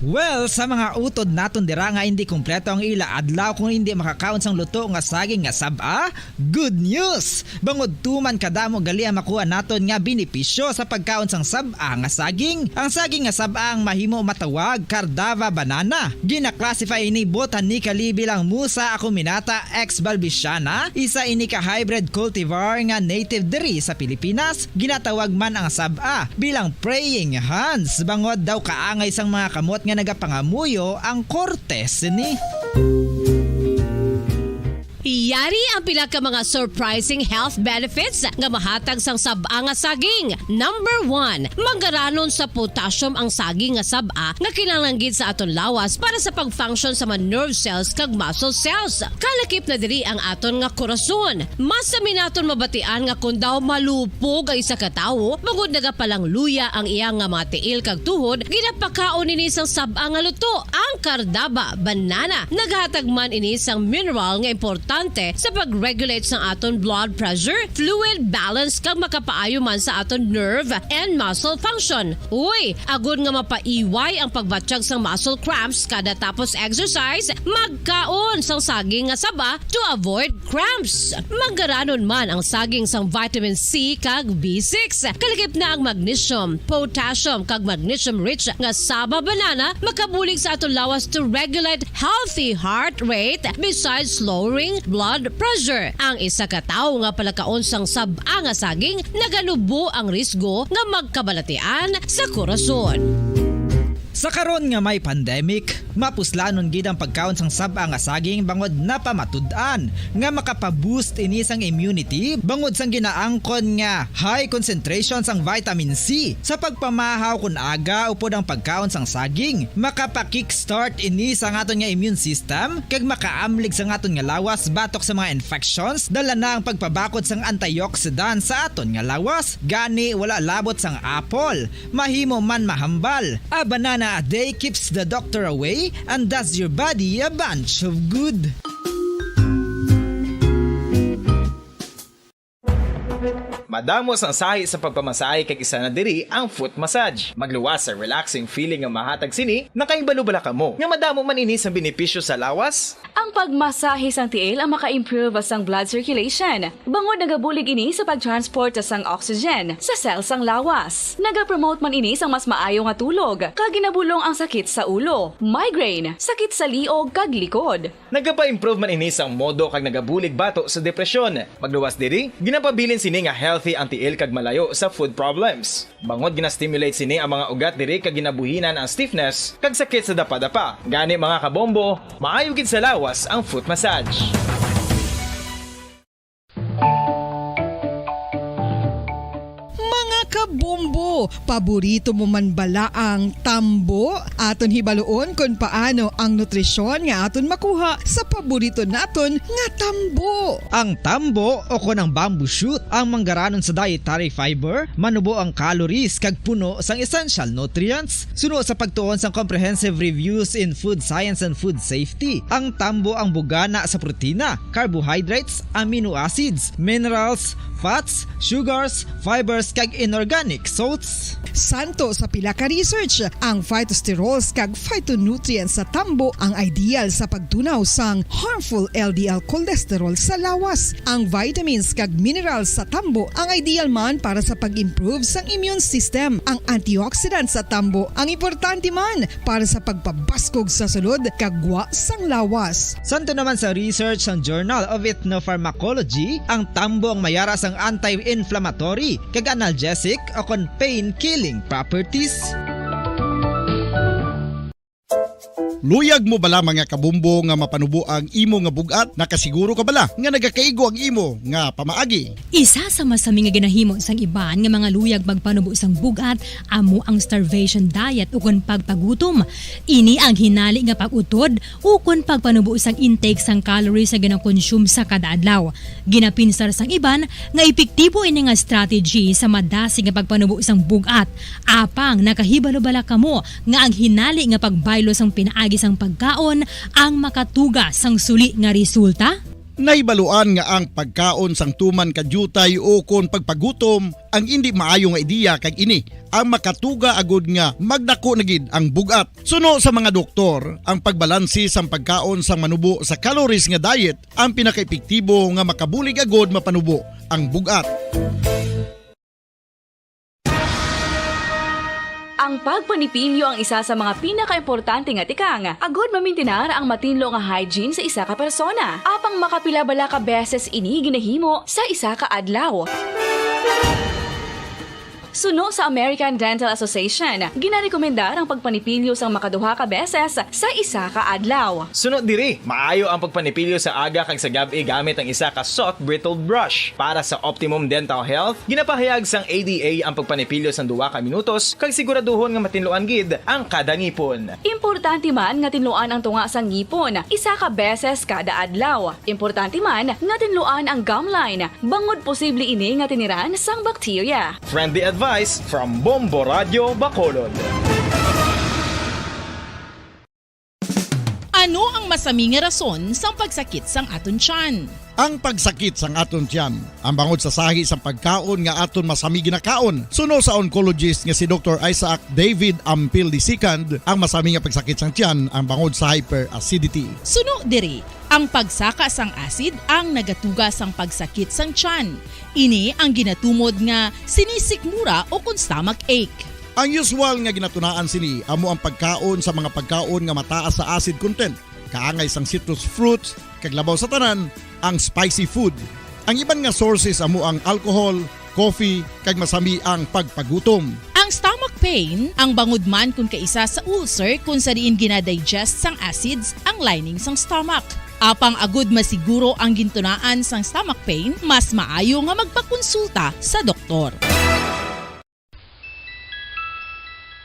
Well, sa mga utod naton dira nga hindi kumpleto ang ila adlaw kung hindi makakaon sang luto nga saging nga saba, good news! Bangod tuman kadamo gali ang makuha naton nga benepisyo sa pagkaon sang saba nga saging. Ang saging nga saba ang mahimo matawag Cardava banana. Gina-classify ini botanically bilang Musa acuminata ex balbisiana, isa ini ka hybrid cultivar nga native diri sa Pilipinas. Ginatawag man ang saba bilang praying hands. Bangod daw kaangay sang mga kamot nga nagapangamuyo ang kortes ni. Yari ang pila ka mga surprising health benefits nga mahatag sang sab-a nga saging. Number 1, manggaranon sa potassium ang saging nga sab-a nga kinahanglan gid sa aton lawas para sa pag-function sa mga nerve cells kag muscle cells. Kalakip na diri ang aton nga korason. Mas sa minaton mabatian nga kun daw malupog ang isa ka tawo, magud nagapalang luya ang iyang nga mga tiil kag tuhod, ginapakaon ini sang sab-a nga luto. Ang kardaba, banana, naghatag man ini sang mineral nga importante sa pag-regulate sa aton blood pressure, fluid balance kag makapaayo man sa aton nerve and muscle function. Uy, agud nga mapaiway ang pagbatsyag sang muscle cramps kada tapos exercise, magkaon sang saging nga saba to avoid cramps. Manggaranon man ang saging sang vitamin C kag B6. Kalakip na ang magnesium, potassium kag magnesium rich nga saba banana makabulig sa aton lawas to regulate healthy heart rate besides lowering blood pressure. Ang isa ka tawo nga palakaon sang sab-a nga saging naganubo ang risgo nga magkabalatian sa korason. Sa karon nga may pandemic, mapuslanon gid ang pagkaon sang sab-a nga saging bangod napamatud-an nga makapaboost ini sang immunity bangod sang ginaangkon nga high concentration sang vitamin C. Sa pagpamahaw kun aga upod ang pagkaon sang saging, makapa-kickstart ini sang aton nga immune system kag makaamlig sang aton nga lawas batok sa mga infections. Dala na ang pagpabakod sang antioxidant sa aton nga lawas. Gani wala labot sang apple, mahimo man mahambal. A banana a day keeps the doctor away and does your body a bunch of good. Madamos ang sahi sa pagpamasahe kag isa na diri ang foot massage. Magluwas sa relaxing feeling nga mahatag sini, nakaibalo-bala ka mo. Nga madamo man ini sa benepisyo sa lawas. Ang pagmasahe sang tiil ang maka-improve sang blood circulation. Bangod nagabulig ini sa pag-transport sang oxygen sa cells sang lawas. Nagapromote man ini sang mas maayo nga tulog, kag ginabulong ang sakit sa ulo, migraine, sakit sa liog kag likod. Nagapa-improve man ini sang modo kag nagabulig bato sa depresyon. Magluwas diri, ginapabilin sini nga healthy ang tiil kag malayo sa food problems. Bangod gina-stimulate sini ang mga ugat diri kag ginabuhinan ang stiffness kag sakit sa dapa-dapa. Gani mga kabombo, maayo gid sa lawas ang foot massage. Kabombo, paborito mo man bala ang tambo? Aton hibaluon kung paano ang nutrisyon nga aton makuha sa paborito naton nga tambo. Ang tambo o kon ang bamboo shoot ang manggaranon sa dietary fiber, manubo ang calories kag puno sang essential nutrients. Suno sa pagtuon sang comprehensive reviews in food science and food safety, ang tambo ang bugana sa protina, carbohydrates, amino acids, minerals, fats, sugars, fibers kag inorganic salts. Santo sa pila ka research, ang phytosterols kag phytonutrients sa tambo ang ideal sa pagtunaw sang harmful LDL cholesterol sa lawas. Ang vitamins kag minerals sa tambo ang ideal man para sa pag-improve sang immune system. Ang antioxidants sa tambo ang importante man para sa pagpabaskog sa sulod kag gwa sang lawas. Santo naman sa research ng Journal of Ethnopharmacology, ang tambo ang mayara sang anti-inflammatory kag analgesic o kon pain-killing properties. Luyag mo bala mga kabumbo nga mapanubo ang imo nga bugat? Nakasiguro ka bala nga nagakaigo ang imo nga pamaagi? Isa sa masami nga ginahimo sang iban nga mga luyag magpanubo sang bugat amo ang starvation diet ukon pagpagutom. Ini ang hinali nga pag-utod ukon pagpanubo sang intake sang calories sa gina-consume sa kada adlaw. Ginapinsar sang iban nga epektibo ini nga strategy sa madasi nga pagpanubo sang bugat. Apang nakahibalo-bala kamo nga ang hinali nga pagbaylo sang pinaagi sang pagkaon ang makatuga sang suli nga resulta? Naibaluan nga ang pagkaon sang tuman kadyutay o kon pagpagutom ang hindi maayo nga ideya kag ini ang makatuga agud nga magdako na gid ang bugat. Suno sa mga doktor, ang pagbalansi sang pagkaon sang manubo sa calories nga diet ang pinaka-epektibo nga makabulig agud mapanubo ang bugat. Ang pagpanipilyo ang isa sa mga pinaka-importante nga tikang. Agod mamintinar ang matinlo nga hygiene sa isa ka persona. Apang makapila-bala ka beses ini ginahimo sa isa ka adlaw. Suno sa American Dental Association, ginarekomendar ang pagpanipilyo sang makaduha ka beses sa isa ka adlaw. Sunod diri, maayo ang pagpanipilyo sa aga kag sa gabi gamit ang isa ka soft brittled brush. Para sa optimum dental health, ginapahayag sang ADA ang pagpanipilyo sang 2 ka minutos kag siguraduhon nga matinluan gid ang kada ngipon. Importante man nga tinluan ang tunga sa ngipon, isa ka beses kada adlaw. Importante man nga tinluan ang gum line, bangod posible ini nga tiniran sang bakterya. Friendly advice from Bombo Radio Bacolod. Ano ang masaming rason sa pagsakit sang aton tiyan? Ang pagsakit sang aton tiyan, ang bangod sa sahi sang pagkaon nga aton masami ginakaon. Suno sa oncologist nga si Dr. Isaac David Ampil II, ang masami nga pagsakit sang tiyan ang bangod sa hyperacidity. Suno diri, ang pagsaka sang acid ang nagatuga sang pagsakit sang tiyan. Ini ang ginatumod nga sinisikmura o kung stomach ache. Ang usual nga ginatunaan sini amo ang pagkaon sa mga pagkaon nga mataas sa acid content, kaangay sang citrus fruits, kag labaw sa tanan ang spicy food. Ang iban nga sources amo ang alcohol, coffee, kag masami ang pagpagutom. Ang stomach pain, ang bangod man kung kaisa sa ulcer kung sa diin ginadigest sang acids ang lining sang stomach. Apang agud masiguro ang gintunaan sang stomach pain, mas maayo nga magpakonsulta sa doktor.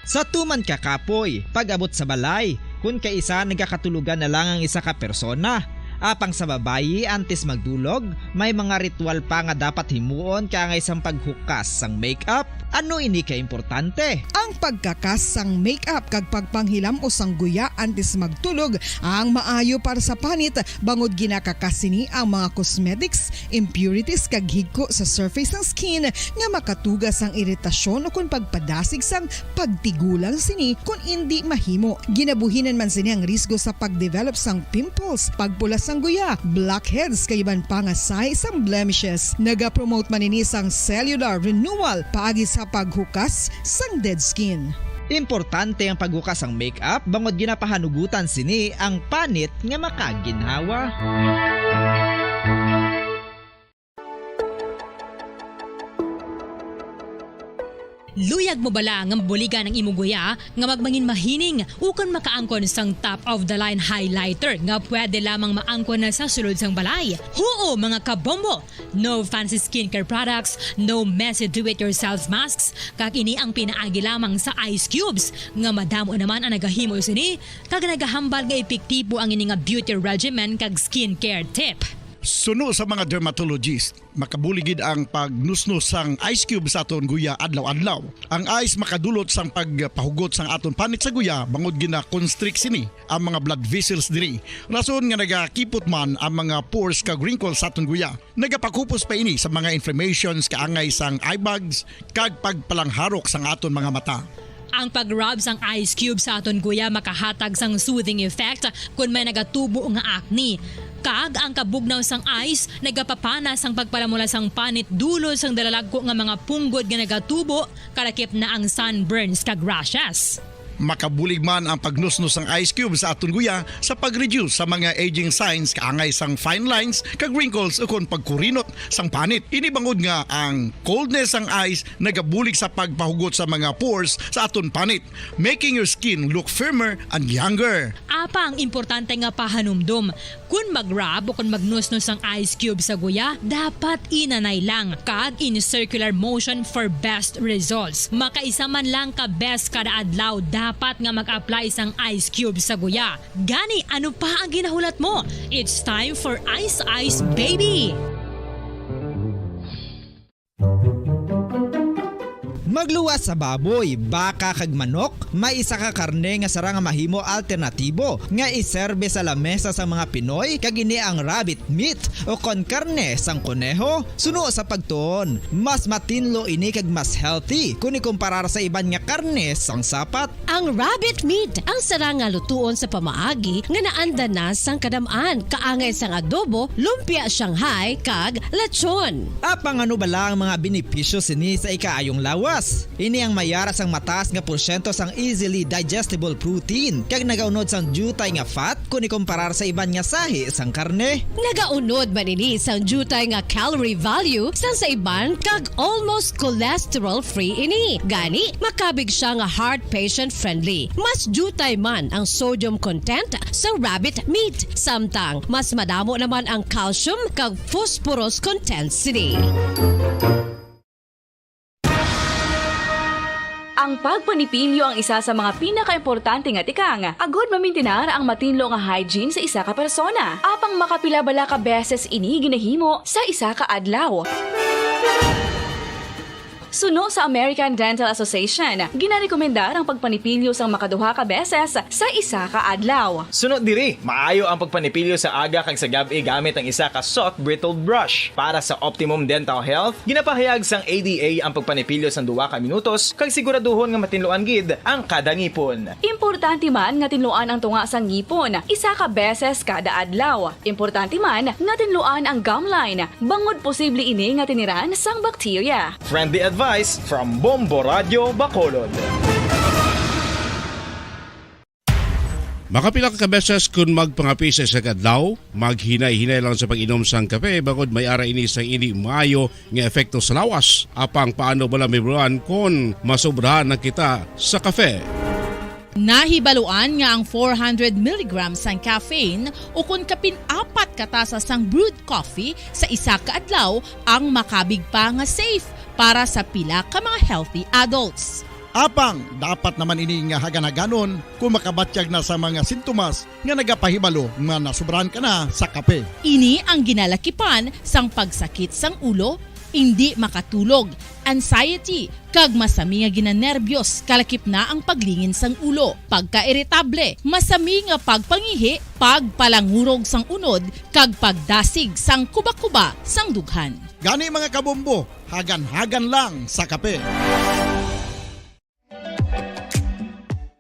Sa tuman ka kapoy, pag-abot sa balay, kung kaisa nagakatulugan na lang ang isa ka persona. Apang sa babayi antes magdulog, may mga ritual pa nga dapat himuon kangay sang paghukas sang makeup. Ano ini ka importante? Ang pagkakas sang makeup kag pagpanghilam o sang guya antes magtulog ang maayo para sa panit bangod ginakakasini ang mga cosmetics, impurities kag higko sa surface ng skin nga makatugas sang iritasyon o kung pagpadasig sang pagtigulang sini kung hindi mahimo. Ginabuhinan man sini ang risgo sa pagdevelop sang pimples, pagpula sang guya, blackheads kay iban pa nga size sang blemishes. Naga-promote man ini sang cellular renewal paagi sa paghukas sang dead skin. Importante ang paghukas ang makeup bangod ginapahanugutan sini ang panit nga makaginhawa. Luyag mo bala nga buliga ng imuguya nga magmangin mahining ukon makaangkon sang top of the line highlighter nga pwede lamang maangkon na sa sulod sang balay. Huo mga kabombo! No fancy skincare products, no messy do-it-yourself masks, kag ini ang pinaagi lamang sa ice cubes nga madamo naman ang nagahimo sini kag nagahambal nga epektibo ang ini nga beauty regimen kag skincare tip. Suno sa mga dermatologist, makabuligid ang pagnusnos sang ice cube sa aton guya adlaw-adlaw. Ang ice makadulot sang pagpahugot sang aton panit sa guya bangod gina-constrict sini ang mga blood vessels diri. Rason nga nagakipot man ang mga pores kag wrinkles sa aton guya. Nagapakupos pa ini sa mga inflammations kaangay sang eye bags kag pagpalangharok sang aton mga mata. Ang pag-rub sang ice cube sa aton guya makahatag sang soothing effect kung may nagatubo nga acne. Kag ang kabugnaw sang ice nagapapanas ang pagpalamula sang panit dulo sang dalalagko nga mga punggod nga nagatubo kalakip na ang sunburns kag rashes. Makabulig man ang pagnusnos ng ice cube sa aton guya sa pag-reduce sa mga aging signs kaangay sang fine lines kag wrinkles ukon pagkurinot sang panit. Ini bangod nga ang coldness sang ice nagabulig sa pagpahugot sa mga pores sa aton panit, making your skin look firmer and younger. Apang importante nga pahanumdum, kung mag-rub o kung magnusnos ang ice cube sa guya, dapat inanay lang kag in circular motion for best results. Makaisa man lang ka best kada adlaw, dapat nga mag-apply sang ice cube sa guya. Gani, ano pa ang ginahulat mo? It's time for Ice Ice Baby! Magluwas sa baboy, baka kag manok, may isa ka karne nga sarang mahimo alternatibo nga iserbe sa lamesa sa mga Pinoy kag ini ang rabbit meat o kon karne sang kuneho. Suno sa pagtuon, mas matinlo ini kag mas healthy kung ikumparar sa iban nga karne sang sapat. Ang rabbit meat ang sarang nga lutuon sa pamaagi nga naanda na sang kadamaan, kaangay sang adobo, lumpia Shanghai kag lechon. Apang ano bala ang mga benepisyo sini sa ikaayong lawas? lawas. Ini ang mayara sang mataas nga porsyento sang easily digestible protein kag nagaunod sang jutay nga fat kung ikumparar sa iban nga sahi sang karne. Nagaunod man ini sang jutay nga calorie value sang sa iban kag almost cholesterol-free ini. Gani, makabig siya nga heart patient friendly. Mas jutay man ang sodium content sa rabbit meat. Samtang, mas madamo naman ang calcium kag phosphorus content sini. Ang pagpanipilyo ang isa sa mga pinaka-importante nga tikang. Agod mamintinar ang matinlo nga hygiene sa isa ka persona. Apang makapila-bala ka beses ini ginahimo sa isa ka adlaw. Suno sa American Dental Association, ginarekomendar ang pagpanipilyo sang makaduha ka beses sa isa ka adlaw. Sunod diri, maayo ang pagpanipilyo sa aga kag sa gabi gamit ang isa ka soft brittled brush. Para sa optimum dental health, ginapahayag sang ADA ang pagpanipilyo sang 2 ka minutos kag siguraduhon nga matinluan gid ang kada ngipon. Importante man nga tinluan ang tunga sang ngipon, isa ka beses kada adlaw. Importante man nga tinluan ang gum line, bangod posible ini nga tiniran sang bakterya. Friendly advice from Bombo Radio Bacolod. Makapila ka beses kung magpangapi sa isa kadlaw, maghinay-hinay lang sa pag-inom sang kape bakod may ara ini sang hindi maayo nga epekto sa lawas. Apang paano bala mibruan kung masobrahan na kita sa kape. Nahibaluan nga ang 400 mg sang caffeine o kung kapin-4 katasa sang brewed coffee sa isa ka adlaw ang makabig pa nga safe para sa pila ka mga healthy adults. Apang, dapat naman ini nga hagan-haganon kung makabatyag na sa mga sintomas nga nagapahibalo nga nasubrahan ka na sa kape. Ini ang ginalakipan sang pagsakit sang ulo, hindi makatulog, anxiety, kag masami nga ginanerbiyos kalakip na ang paglingin sang ulo, pagka-iritable, masami nga pagpangihi, pagpalangurog sang unod, kag pagdasig sang kuba-kuba sang dughan. Gani mga kabombo, hagan-hagan lang sa kape.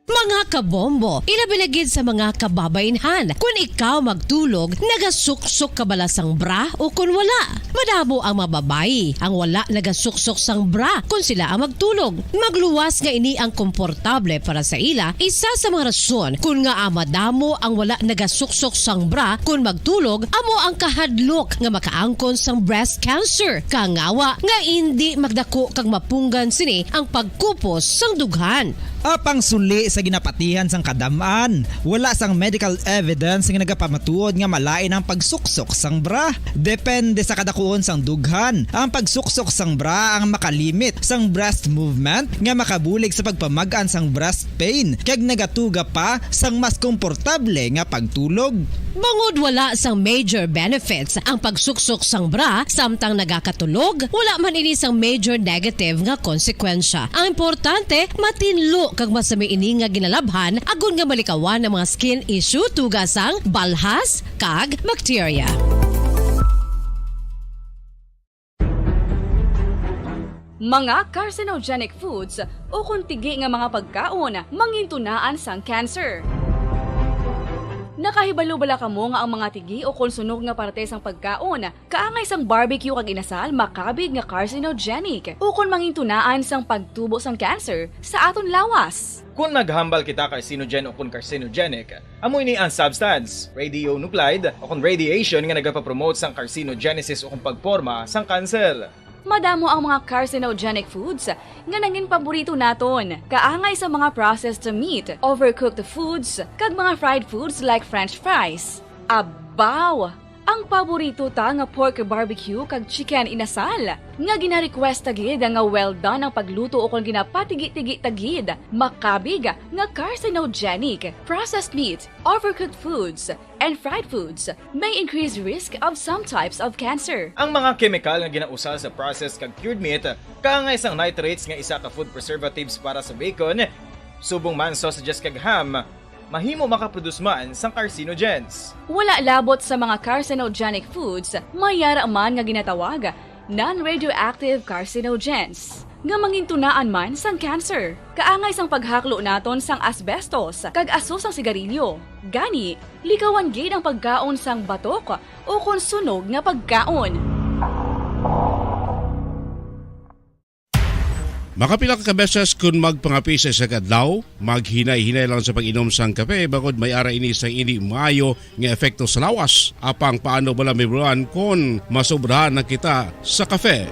Mga kabombo, ilabilagid sa mga kababainhan. Kung ikaw magtulog, nagasuksok ka bala sang bra o kung wala. Madamo ang mababayi ang wala nagasuksok sang bra kung sila ang magtulog. Magluwas nga ini ang komportable para sa ila. Isa sa mga rason kung nga madamo ang wala nagasuksok sang bra kung magtulog, amo ang kahadlok nga makaangkon sang breast cancer. Kangawa nga hindi magdako kag mapunggan sini ang pagkupos sang dughan. Apang suli sa ginapatihan sang kadamaan, wala sang medical evidence nga nagapamatuod nga malain ang pagsuksok sang bra. Depende sa kadakuon sang dughan. Ang pagsuksok sang bra ang makalimit sang breast movement nga makabulig sa pagpamagan sang breast pain kag nagatuga pa sang mas komportable nga pagtulog. Bangod wala sang major benefits ang pagsuksok sang bra samtang nagakatulog, wala man ini sang major negative nga konsekwensya. Ang importante, matinlo kag masami ini nga ginalabhan agon nga malikawan ng mga skin issue tugas sang balhas kag bacteria. Mga carcinogenic foods o kuntigi nga mga pagkaon mangintunaan sang cancer. Nakahibalo bala kamo nga ang mga tigi o konsunog nga parte sang pagkaon kaangay sang barbecue kag inasal makabig nga carcinogenic o kon mangintunaan sang pagtubo sang cancer sa aton lawas. Kung naghambal kita carcinogen o kung carcinogenic, amoy ni ang substance, radionuclide o kung radiation nga nagapapromote sang carcinogenesis o kung pagporma sang cancer. Madamo ang mga carcinogenic foods nga nangin paborito naton. Kaangay sa mga processed meat, overcooked foods, kag mga fried foods like french fries. Abaw! Ang paborito ta nga pork barbecue kag chicken inasal. Nga gina-request tagid nga well done ang pagluto o kung ginapatigi-tigi tagid. Makabig nga carcinogenic, processed meat, overcooked foods, and fried foods may increase risk of some types of cancer. Ang mga chemical nga ginausal sa processed kag cured meat, kaangay sang nitrates nga isa ka food preservatives para sa bacon, subong man sausages kag ham, mahimo makaproduce man sang carcinogens. Wala labot sa mga carcinogenic foods, mayara man nga ginatawag non-radioactive carcinogens nga mangintunaan man sang cancer. Kaangay sang paghaklo naton sang asbestos kag aso sang sigarilyo. Gani, likawan gid ang pagkaon sang batok o kung sunog nga pagkaon. Makapila ka beses kung magpangapisa sa kadlaw, maghinay-hinay lang sa pag-inom sang kape bakod may ara ini sang hindi maayo nga epekto sa lawas. Apang paano bala may buruan kung masobrahan na kita sa kape.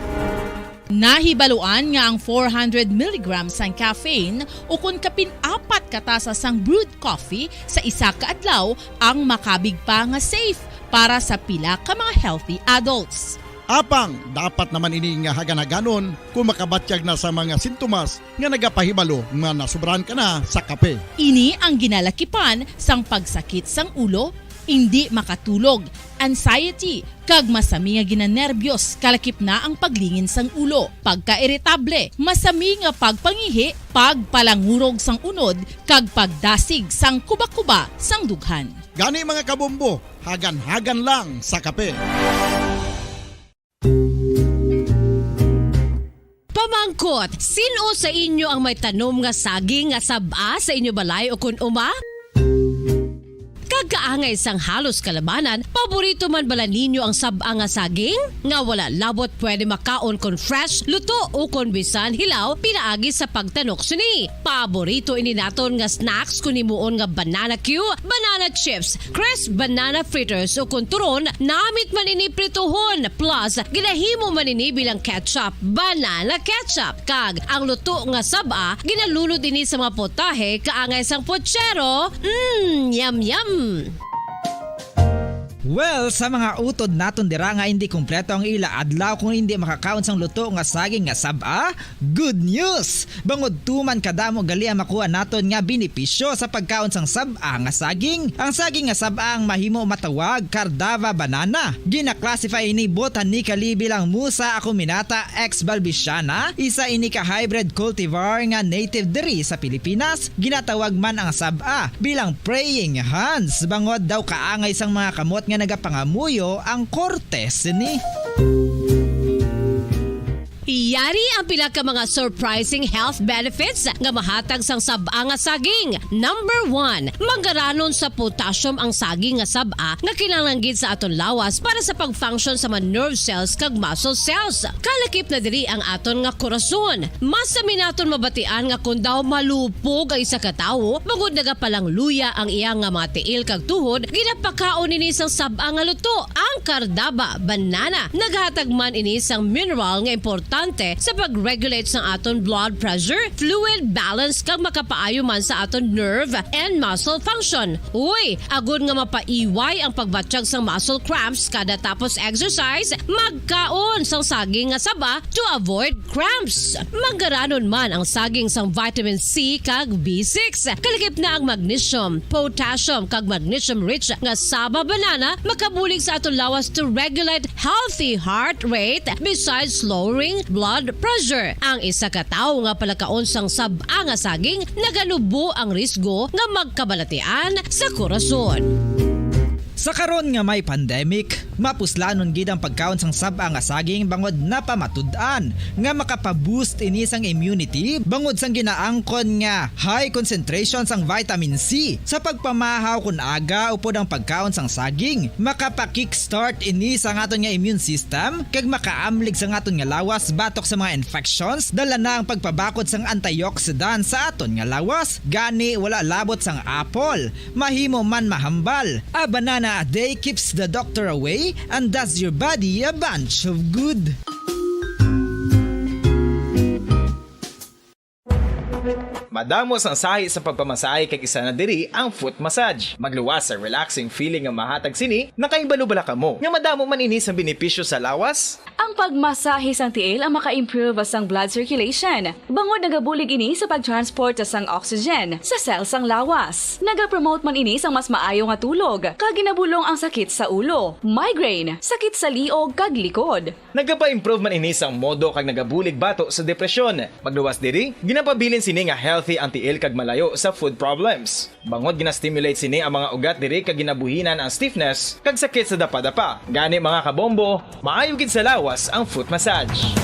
Nahibaluan nga ang 400 mg sang caffeine o kung kapin-apat katasa sang brewed coffee sa isa ka adlaw ang makabig pa nga safe para sa pila ka mga healthy adults. Apang dapat naman ini nga haganaganon kung makabatyag na sa mga sintomas nga nagapahibalo nga nasubrahan ka na sa kape. Ini ang ginalakipan sang pagsakit sang ulo, hindi makatulog, anxiety, kag masami nga ginanerbyos kalakip na ang paglingin sang ulo, pagka-iritable, masami nga pagpangihi, pagpalangurog sang unod, kag pagdasig sang kuba-kuba sang dughan. Gani mga kabombo, hagan-hagan lang sa kape. Pamangkot, sino sa inyo ang may tanom nga saging nga saba sa inyo balay o kun uma? Kagaangay sang halos kalabanan, paborito man bala ninyo ang saba nga saging? Nga wala labot pwede makaon kon fresh, luto o kon bisan hilaw, pinaagi sa pagtanok suni. Paborito ini naton nga snacks kun imuon nga banana Q, banana chips, crisp banana fritters o kun turon, namit man ini prituhon, plus ginahimo man ini bilang ketchup, banana ketchup. Kag ang luto nga saba, ginalunod ini sa mga potahe kaangay sang pochero. Yum yum. Well, sa mga utod naton dira nga hindi kumpleto ang ila adlaw kung hindi makakaon sang luto nga saging nga saba, good news! Bangod tuman kadamo gali ang makuha naton nga benepisyo sa pagkaon sang saba nga saging. Ang saging nga saba ang mahimo matawag Cardava banana. Gina-classify ini botanically bilang Musa acuminata ex balbisiana, isa ini ka hybrid cultivar nga native diri sa Pilipinas. Ginatawag man ang saba bilang praying hands. Bangod daw kaangay sang mga kamot nga nagapangamuyo ang kortes ni. Yari ang pila ka mga surprising health benefits nga mahatag sang saba nga saging. Number 1, manggaranon sa potassium ang saging nga saba nga kinahanglan gid sa aton lawas para sa pag-function sa mga nerve cells kag muscle cells. Kalakip na diri ang aton nga korason. Mas sa minaton mabatian nga kun daw malupog ang isa ka tawo, magud nagapalang luya ang iyang nga mga tiil kag tuhod, ginapakaon ini sang saba nga luto. Ang Cardava banana naghatag man ini sang mineral nga importante sa pag-regulate sa aton blood pressure, fluid balance kag makapaayo man sa aton nerve and muscle function. Uy, agud nga mapaiway ang pagbatsyag sang muscle cramps kada tapos exercise, magkaon sang saging nga saba to avoid cramps. Manggaranon man ang saging sang vitamin C kag B6. Kalakip na ang magnesium, potassium kag magnesium rich nga saba banana makabulig sa aton lawas to regulate healthy heart rate besides lowering blood pressure. Ang isa ka tawo nga palakaon sang saba nga saging naganubo ang risgo nga magkabalatian sa korason. Sa karon nga may pandemic, mapuslanon gid ang pagkaon sang saba nga saging bangod napamatud-an nga makapaboost ini sang immunity bangod sang ginaangkon nga high concentration sang vitamin C sa pagpamahaw kun aga upod ang pagkaon sang saging. Makapa-kickstart ini sa aton nga immune system kag makaamlig sa aton nga lawas batok sa mga infections, dala na ang pagpabakod sang antioxidant sa aton nga lawas. Gani wala labot sang apple, mahimo man mahambal. A banana a day keeps the doctor away and does your body a bunch of good. Madamos ang sahi sa pagpamasahe kag isa na diri ang foot massage. Magluwas sa relaxing feeling nga mahatag sini, nakaibalo-bala ka mo. Nga madamo man ini sa benepisyo sa lawas. Ang pagmasahe sang tiil ang maka-improve sang blood circulation. Bangod nagabulig ini sa pag-transport sang oxygen sa cells sang lawas. Nagapromote man ini sang mas maayo nga tulog, kag ginabulong ang sakit sa ulo, migraine, sakit sa liog kag likod. Nagapa-improve man ini sang modo kag nagabulig bato sa depresyon. Magluwas diri, ginapabilin sini nga healthy ang tiil kag malayo sa food problems. Bangod gina-stimulate sini ang mga ugat diri kag ginabuhinan ang stiffness kag sakit sa dapa-dapa. Gani mga kabombo, maayo gid sa lawas ang foot massage.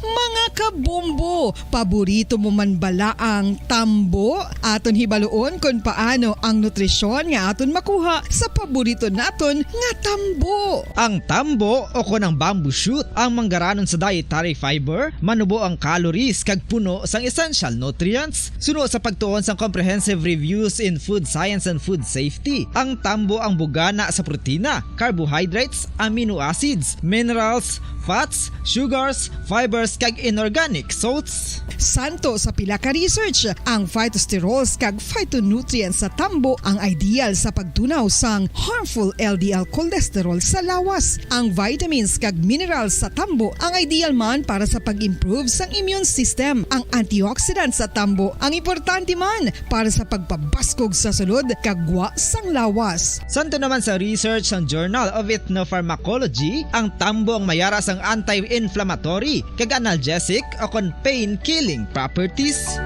Mga kabombo, tambo. Paborito mo man bala ang tambo? Aton hibaluon kung paano ang nutrisyon nga aton makuha sa paborito naton nga tambo. Ang tambo o konang bamboo shoot ang manggaranon sa dietary fiber, manubo ang calories kag puno sang essential nutrients. Suno sa pagtuon sang comprehensive reviews in food science and food safety. Ang tambo ang bugana sa protina, carbohydrates, amino acids, minerals, fats, sugars, fibers kag inorganic salts. Santo sa pila ka research, ang phytosterols kag phytonutrients sa tambo ang ideal sa pagtunaw sang harmful LDL cholesterol sa lawas. Ang vitamins kag minerals sa tambo ang ideal man para sa pag-improve sang immune system. Ang antioxidants sa tambo ang importante man para sa pagpabaskog sa sulod kag gwa sang lawas. Santo naman sa research ng Journal of Ethnopharmacology, ang tambo ang mayara sang anti-inflammatory kag analgesic o kon pain-killing properties.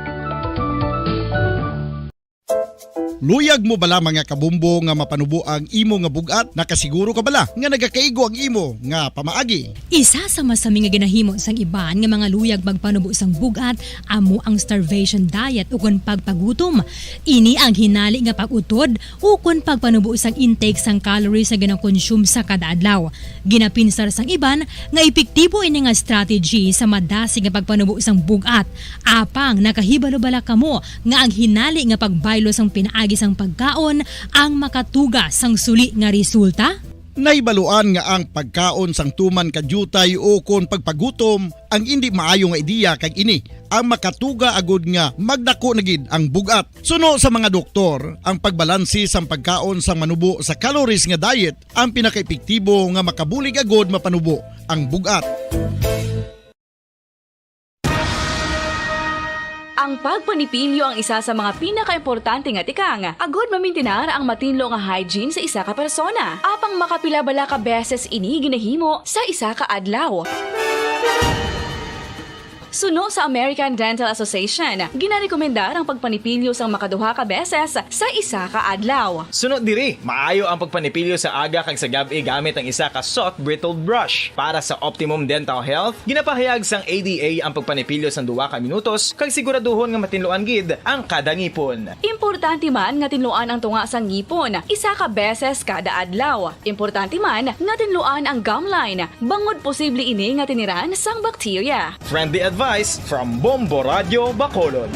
Luyag mo bala mga kabumbo nga mapanubo ang imo nga bugat? Nakasiguro ka bala nga nagakaigo ang imo nga pamaagi? Isa sa masami nga ginahimo sang iban nga mga luyag magpanubo sang bugat amo ang starvation diet ukon pagpagutom. Ini ang hinali nga pag-utod ukon pagpanubo sang intake sang calories nga gina-consume sa kada adlaw. Ginapinsar sang iban nga epektibo ini nga strategy sa madasi nga pagpanubo sang bugat. Apang nakahibalo bala kamo nga ang hinali nga pagbaylo sang pinaagi sang pagkaon ang makatuga sang suli nga resulta? Naibaluan nga ang pagkaon sang tuman kadyutay o kon pagpagutom ang hindi maayo nga ideya kag ini ang makatuga agud nga magdako na gid ang bugat. Suno sa mga doktor, ang pagbalansi sang pagkaon sang manubo sa calories nga diet ang pinakaepektibo nga makabulig agud mapanubo ang bugat. Ang pagpanipilyo ang isa sa mga pinaka-importante nga tikang. Agod mamintinar ang matinlo nga hygiene sa isa ka persona. Apang makapila-bala ka beses ini ginahimo sa isa ka adlaw. Suno sa American Dental Association, ginarekomendar ang pagpanipilyo sang makaduha ka beses sa isa ka adlaw. Sunod diri, maayo ang pagpanipilyo sa aga kag sa gabi gamit ang isa ka soft brittled brush. Para sa optimum dental health, ginapahayag sang ADA ang pagpanipilyo sang 2 ka minutos kag siguraduhon nga matinluan gid ang kada ngipon. Importante man nga tinluan ang tunga sang ngipon, isa ka beses kada adlaw. Importante man nga tinluan ang gum line, bangod posible ini nga tiniran sang bakterya. Friendly advice from Bombo Radio Bacolod.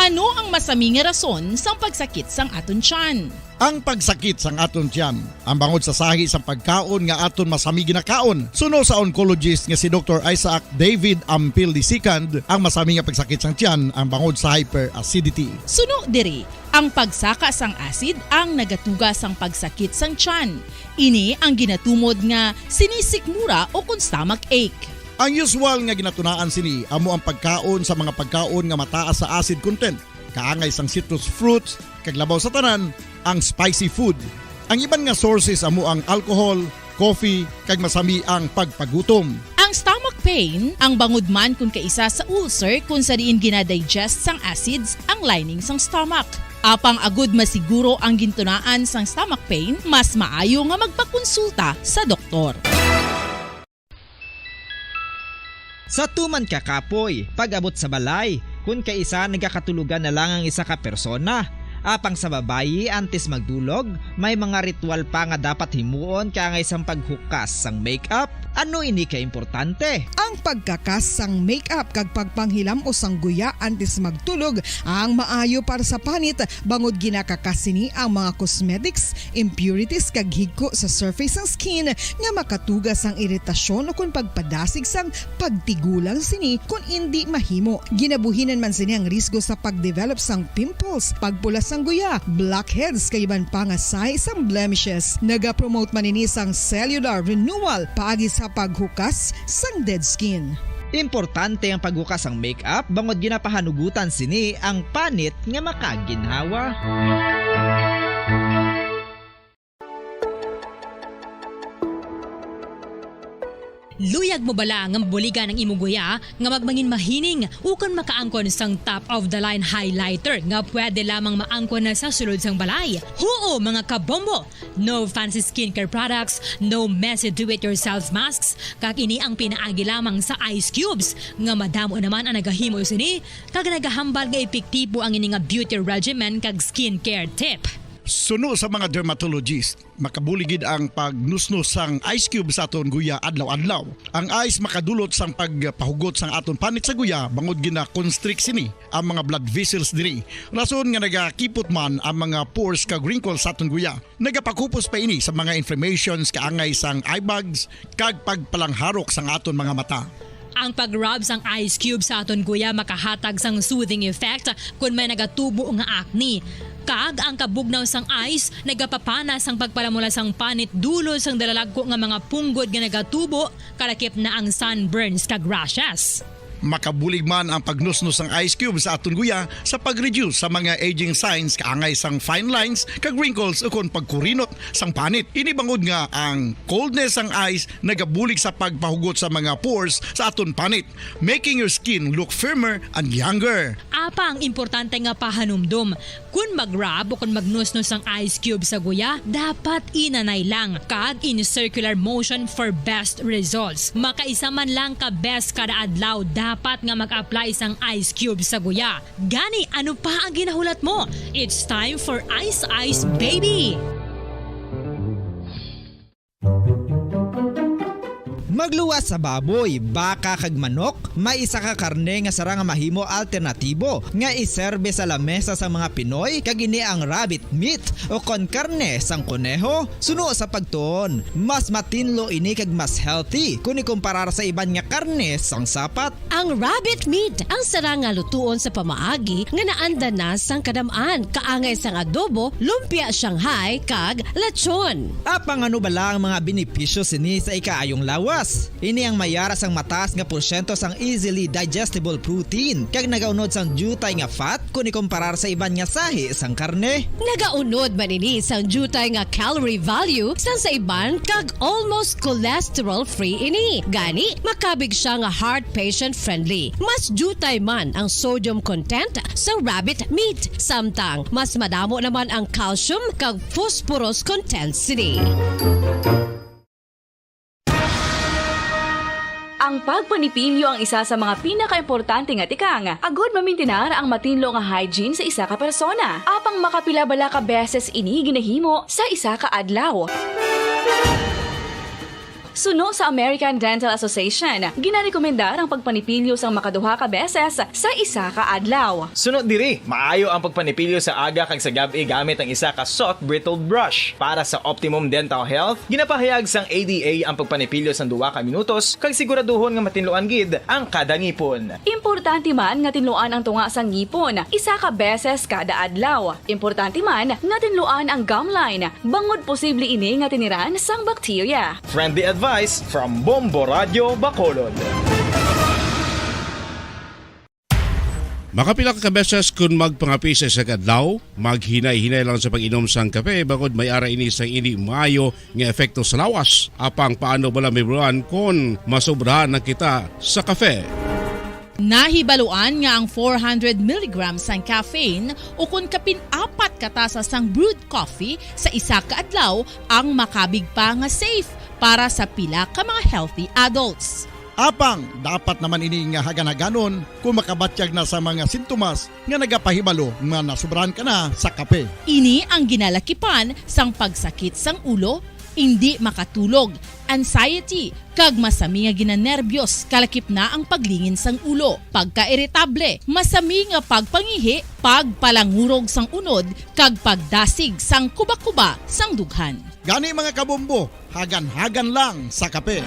Ano ang masami nga rason sang pagsakit sang aton tiyan? Ang pagsakit sang aton tiyan, ang bangod sa sahi sang pagkaon nga aton masami ginakaon. Suno sa oncologist nga si Dr. Isaac David Ampil II, ang masami nga pagsakit sang tiyan ang bangod sa hyperacidity. Suno diri, ang pagsaka sang acid ang nagatuga sang pagsakit sang tiyan. Ini ang ginatumod nga sinisikmura o kung stomach ache. Ang usual nga ginatunaan sini amo ang pagkaon sa mga pagkaon nga mataas sa acid content, kaangay sang citrus fruits, kag labaw sa tanan ang spicy food. Ang iban nga sources amo ang alcohol, coffee, kag masami ang pagpagutom. Ang stomach pain ang bangod man kung kaisa sa ulcer kung sa diin ginadigest sang acids ang lining sang stomach. Apang agud masiguro ang gintunaan sang stomach pain, mas maayo nga magpakonsulta sa doktor. Sa tuman ka kapoy, pag-abot sa balay, kung kaisa nagkakatulugan na lang ang isa ka persona. Apang sa babayi antes magdulog, may mga ritual pa nga dapat himuon kaya isang paghukas sang makeup. Ano ini ka importante? Ang pagkakas sang makeup kag pagpanghilam o sang guya antes magtulog ang maayo para sa panit bangod ginakakas sini ang mga cosmetics, impurities kag higko sa surface sang skin nga makatugas sang iritasyon o kung pagpadasig sang pagtigulang sini kung hindi mahimo. Ginabuhinan man sini ang risgo sa pagdevelop sang pimples, pagpula sang guya, blackheads kay iban pa nga size sang blemishes. Naga-promote man ini sang cellular renewal paagi sa paghukas sang dead skin. Importante ang paghukas ang makeup bangod ginapahanugutan sini ang panit nga makaginhawa. Luyag mo bala nga mabuligan ang imong guya nga magmangin mahining ukon makaangkon sang top of the line highlighter nga pwede lamang maangkon na sa sulod sang balay. Huo mga kabombo! No fancy skincare products, no messy do-it-yourself masks, kag ini ang pinaagi lamang sa ice cubes nga madamo naman ang nagahimo sini kag nagahambal nga epektibo ang ini nga beauty regimen kag skincare tip. Suno sa mga dermatologist, makabuligid ang pagnusnos sang ice cube sa aton guya adlaw-adlaw. Ang ice makadulot sang pagpahugot sang aton panit sa guya bangod gina-constrict sini ang mga blood vessels diri. Rason nga nagakipot man ang mga pores kag wrinkles sa aton guya. Nagapakupos pa ini sa mga inflammations kaangay sang eye bags kag pagpalangharok sang aton mga mata. Ang pag-rub sang ice cube sa aton guya makahatag sang soothing effect kung may nagatubo nga acne. Kag ang kabugnaw sang ice nagapapana sang pagpalamula sang panit dulo sang dalalagko nga mga punggod nga nagatubo kalakip na ang sunburns kag rashes. Makabulig man ang pagnusnos ng ice cube sa aton guya sa pag-reduce sa mga aging signs kaangay sang fine lines kag wrinkles ukon pagkurinot sang panit. Ini bangod nga ang coldness sang ice nagabulig sa pagpahugot sa mga pores sa aton panit, making your skin look firmer and younger. Apa ang importante nga pahanumdum, kung mag-rub o kung magnusnos ang ice cube sa guya, dapat inanay lang kag in circular motion for best results. Makaisa man lang ka best kada adlaw dapat nga mag-apply sang ice cube sa guya. Gani, ano pa ang ginahulat mo? It's time for Ice Ice Baby! Magluwas sa baboy, baka kag manok, may isa ka karne nga sara nga mahimo alternatibo nga iserbe sa lamesa sa mga Pinoy kag ini ang rabbit meat o kon karne sang kuneho. Suno sa pagtuon, mas matinlo ini kag mas healthy kung ikumparar sa iban nga karne sang sapat. Ang rabbit meat ang sara nga lutuon sa pamaagi nga naanda na sang kadamaan, kaangay sang adobo, lumpia Shanghai kag lechon. Apang ano bala ang mga benepisyo sini sa ikaayong lawas? Ini ang mayaras ang mataas nga porsyento sang easily digestible protein kag nagaunod sang jutay nga fat kung ikumparar sa iban nga sahi sang karne. Nagaunod man ini sang jutay nga calorie value sang sa iban kag almost cholesterol free ini. Gani makabig siya nga heart patient friendly. Mas jutay man ang sodium content sa rabbit meat, samtang mas madamo naman ang calcium kag phosphorus content sini. Ang pagpanipilyo ang isa sa mga pinaka-importante nga tikang. Agod mamintinar ang matinlo nga hygiene sa isa ka persona. Apang makapila bala ka beses ini ginahimo sa isa ka adlaw. Suno sa American Dental Association, ginarekomendar ang pagpanipilyo sang makaduha ka beses sa isa ka adlaw. Sunod diri, maayo ang pagpanipilyo sa aga kag sa gabi gamit ang isa ka soft brittled brush. Para sa optimum dental health, ginapahayag sang ADA ang pagpanipilyo sang 2 ka minutos kag siguraduhon nga matinluan gid ang kada ngipon. Importante man nga tinluan ang tunga sang ngipon, isa ka beses kada adlaw. Importante man nga tinluan ang gum line, bangod posible ini nga tiniran sang bakterya. Friendly advice from Bombo Radio Bacolod. Makapila ka beses kung magpangapi sa adlaw, maghinay-hinay lang sa pag-inom sang kape bakod may ara ini sang ini maayo nga epekto sa lawas. Apang paano bala mibruan kung masobrahan na kita sa kape. Nahibaluan nga ang 400 mg sang caffeine o kung kapin-4 katasa sang brewed coffee sa isa ka adlaw ang makabig pa nga safe para sa pila ka mga healthy adults. Apang, dapat naman ini nga hagan-haganon kung makabatyag na sa mga sintomas nga nagapahibalo nga nasubrahan ka na sa kape. Ini ang ginalakipan sang pagsakit sang ulo, hindi makatulog, anxiety, kag masami nga ginanerbiyos kalakip na ang paglingin sang ulo, pagka-iritable, masami nga pagpangihi, pagpalangurog sang unod, kag pagdasig sang kuba-kuba sang dughan. Gani mga kabombo, hagan-hagan lang sa kape.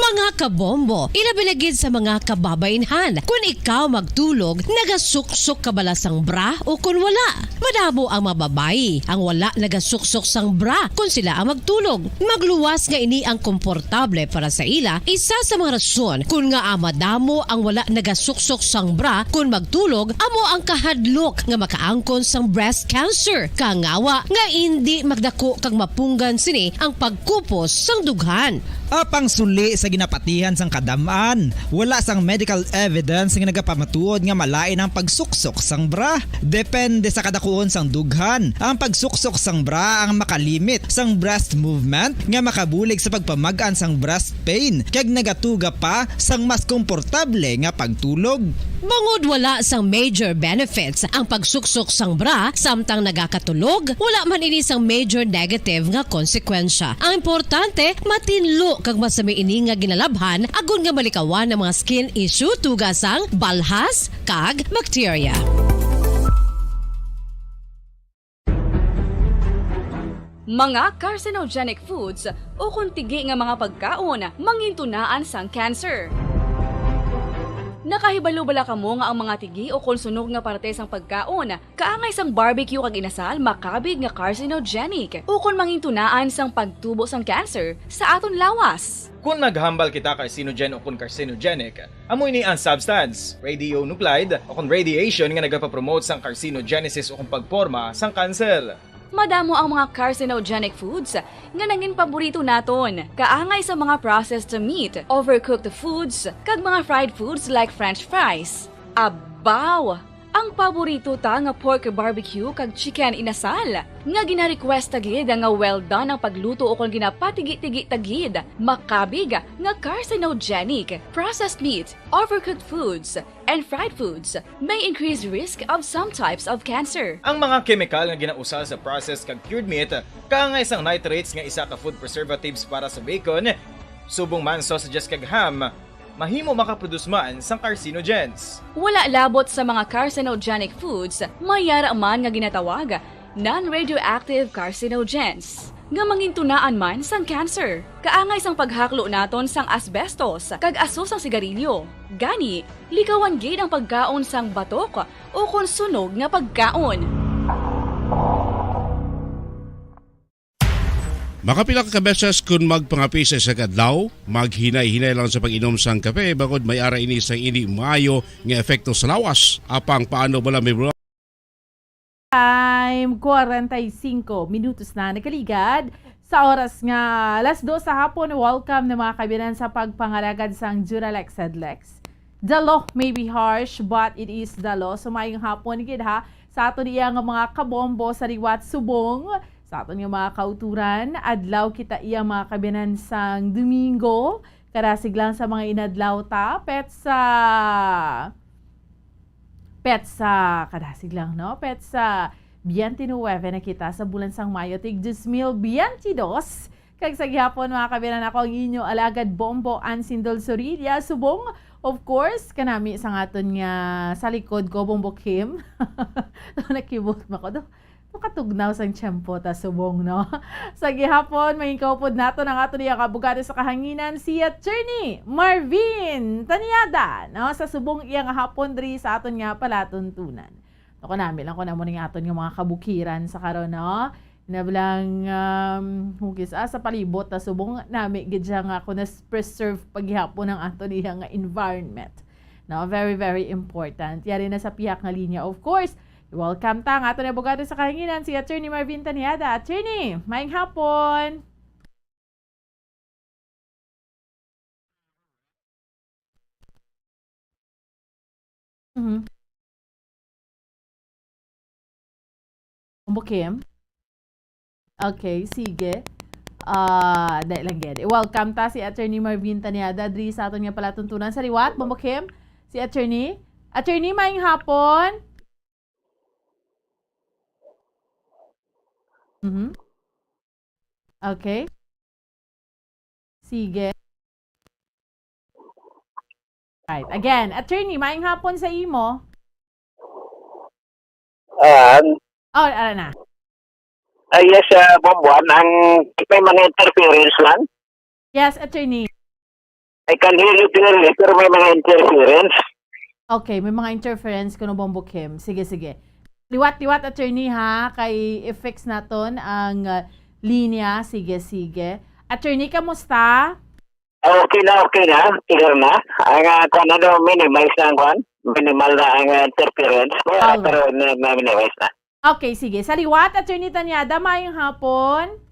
Mga kabombo, ilabilagid sa mga kababainhan. Kung ikaw magtulog, nagasuksok ka bala sang bra o kung wala. Madamo ang mababayi ang wala nagasuksok sang bra kung sila ang magtulog. Magluwas nga ini ang komportable para sa ila. Isa sa mga rason kung nga madamo ang wala nagasuksok sang bra kung magtulog, amo ang kahadlok nga makaangkon sang breast cancer. Kangawa nga hindi magdako kag mapunggan sini ang pagkupos sang dughan. Apang suli sa ginapatihan sang kadamaan, wala sang medical evidence nga nagapamatuod nga malain ang pagsuksok sang bra. Depende sa kadakuon sang dughan. Ang pagsuksok sang bra ang makalimit sang breast movement nga makabulig sa pagpamagaan sang breast pain kag nagatuga pa sang mas komportable nga pagtulog. Bangod wala sang major benefits ang pagsuksok sang bra samtang nagakatulog, wala man ini sang major negative nga konsekwensya. Ang importante, matinlo kag masami ini nga ginalabhan agon nga malikawan ang mga skin issue tugasang balhas kag bakterya. Mga carcinogenic foods o kung tigi nga mga pagkaon mangintunaan sang cancer. Nakahibalo bala kamo nga ang mga tigi o konsunog nga parte sang pagkaon kaangay sang barbecue kag inasal makabig nga carcinogenic o kung mangintunaan sang pagtubo sang cancer sa aton lawas. Kung naghambal kita carcinogen o kung carcinogenic, amoy ni ang substance, radionuclide o kung radiation nga nagapapromote sang carcinogenesis o kung pagporma sang cancer. Madamo ang mga carcinogenic foods nga nangin paborito naton. Kaangay sa mga processed meat, overcooked foods, kag mga fried foods like french fries. Abaw! Ang paborito ta nga pork barbecue kag chicken inasal. Nga gina-request tagid nga well done ang pagluto o kung ginapatigi-tigi tagid. Makabig nga carcinogenic, processed meat, overcooked foods, and fried foods may increase risk of some types of cancer. Ang mga chemical nga ginausal sa processed kag cured meat, kaangay sang nitrates nga isa ka food preservatives para sa bacon, subong man sausages kag ham, mahimo makaproduce man sang carcinogens. Wala labot sa mga carcinogenic foods, mayara man nga ginatawag non-radioactive carcinogens nga mangintunaan man sang cancer. Kaangay sang paghaklo naton sang asbestos kag aso sang sigarilyo. Gani, likawan gid ang pagkaon sang batok o konsunog nga pagkaon. Makapila ka beses kung magpangapi sa isa kadlaw, maghinay-hinay lang sa pag-inom sang kape bakod may ara ini sa hindi maayo nga epekto sa lawas. Apang paano bala may bro? Time 45 minutos na nakaligad sa oras nga alas 2 sa hapon. Welcome na mga kabinan sa pagpangaragad sang Duralex Sedlex. The law may be harsh but it is the law. So mayong hapon gid ha sa ato niya nga mga kabombo sa liwat subong. Sa aton nga mga kauturan, adlaw kita iya mga kabinan sang Domingo. Karasig lang sa mga inadlaw ta. Petsa kadasig lang, no? Petsa 29 na kita sa bulan sang Mayo. Tig 2022. Kag sa gihapon mga kabinan ako ang inyo alagad Bombo Ansindol Sorilla. Subong, of course, kanami sa aton nga sa likod ko, Bombo Kim. Nakibot mo ko do. Katugnaw sang tiyempo ta subong, no? Sa gihapon, may kaupod nato ng ato niya kabugado sa kahanginan si Attorney Marvin Taniada, no? Sa subong iya nga hapon diri sa aton nga palatuntunan. Ako namin lang ko na mo ning aton nga mga kabukiran sa karon, no? Nabilang hugis sa palibot ta subong nami gid siya nga ako na preserve paghihapon ng ato niya nga environment. No, very very important. Yari na sa pihak nga linya, of course. Welcome ta nga ato na abogado sa kahanginan si Attorney Marvin Taniada. Attorney, maayong hapon. Bukim? Okay, sige. Dahil lang gede. Welcome ta si Attorney Marvin Taniada diri sa aton nga palatuntunan sa liwat. Bukim? Si Attorney? Attorney, maayong hapon. Okay. Sige. Right. Again, Attorney, maayong hapon sa imo. Ara na. Yes, Bombuan, ang may mga interference lang. Yes, Attorney. I can hear you clearly, pero may mga interference. Okay, may mga interference kuno Bombo Kim. Sige, sige. Liwat-liwat attorney ha, kay i-fix naton ang linya. Sige, sige. Attorney, kamusta? Okay na. Clear na. Ang kung ano, minimize na ang kwan. Minimal na ang interference. Alright. Pero minimize na. Okay, sige. Sa liwat, attorney Tanyada, mayong hapon.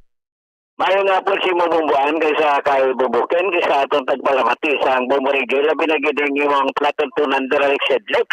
Mayo nga po si Mabumbuan kaysa kay Bubukin kaysa atong tagpalamati sa ang Bumurigay. Labi na giding yung platuntunan direct sedlex.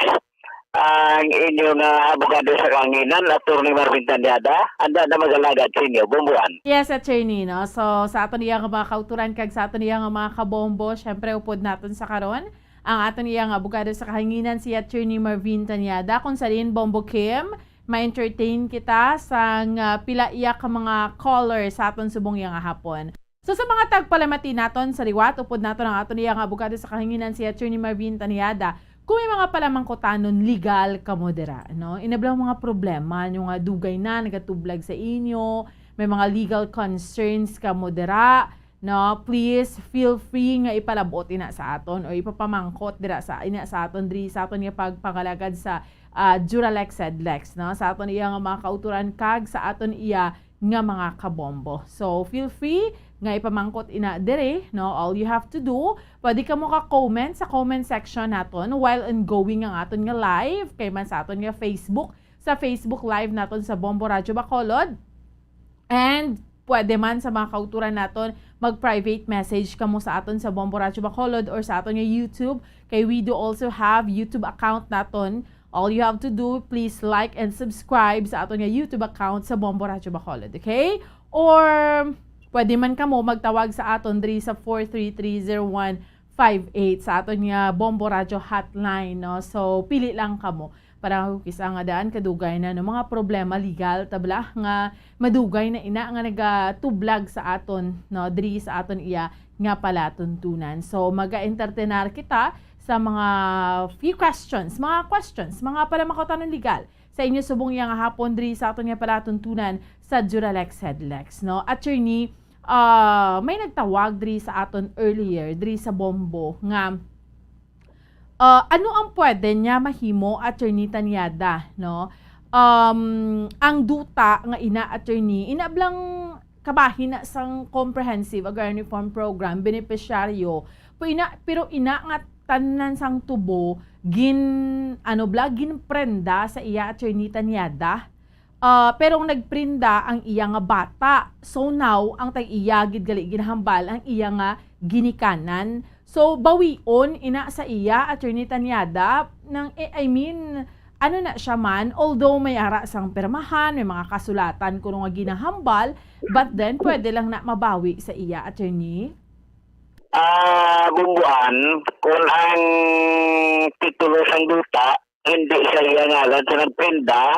Ang inyong abogado sa kanginan, Atty. Marvin Tanyada, anda na magalagad sa inyo, Bumbuan. Yes, attorney, no? So, sa aton iya nga mga kauturan kag sa aton iya nga mga kabombo, syempre upod naton sa karon ang aton iya nga abogado sa kahanginan si Atty. Marvin Tanyada kung salin Bombo Kim, ma-entertain kita sa pila iya ka mga caller sa aton subong iya nga hapon. So sa mga tagpalamati naton sa liwat, upod naton ang aton iya nga abogado sa kahanginan si Atty. Marvin Tanyada. Kung may mga palamangkotanon legal kamodera, no? Inablang mga problema, yung dugay na nagatublag sa inyo, may mga legal concerns kamodera, no? Please feel free nga ipalabot ina sa aton o ipapamangkot dira sa ina sa aton diri sa aton nga pagpangalagad sa Duralex Sedlex, no? Sa aton iya nga mga kauturan kag sa aton iya nga mga kabombo. So feel free nga ipamangkot ina dire, no? All you have to do, pwede ka mo ka-comment sa comment section naton while ongoing ang aton nga live kay man sa aton nga Facebook, sa Facebook live naton sa Bombo Radio Bacolod. And pwede man sa mga kauturan naton mag-private message kamo sa aton sa Bombo Radio Bacolod or sa aton nga YouTube kay we do also have YouTube account naton. All you have to do, please like and subscribe sa aton nga YouTube account sa Bombo Radio Bacolod, okay? Or pwede man kamo magtawag sa aton diri sa 433-0158 sa aton nga Bombo Radio hotline, no? So pili lang kamo para kisa nga daan kadugay na no mga problema legal tabla nga madugay na ina nga nagatublag sa aton, no, diri sa aton iya nga palatuntunan. So maga-entertainar kita sa mga few questions, mga palamakutanon legal sa inyo subong iya nga hapon diri sa aton nga palatuntunan sa Duralex Sedlex, no? Attorney, may nagtawag diri sa aton earlier diri sa Bombo nga ano ang pwede niya mahimo, Attorney Tanyada, no? Ang duta nga ina attorney inablang kabahin na sang comprehensive agrarian reform program beneficiaryo pero ina nga tanan sang tubo ginprenda sa iya Attorney Tanyada. Pero nagprinda ang iya nga bata. So now, ang tag-iya gid-gali ginahambal ang iya nga ginikanan. So bawion ina sa iya Attorney Tanyada nang ano na siya man, although may ara sang permahan, may mga kasulatan kuno nga ginahambal, but then pwede lang na mabawi sa iya Attorney. Bumbuan, kung ang titulo sang duta hindi sa iya ngalan sa nagprinda,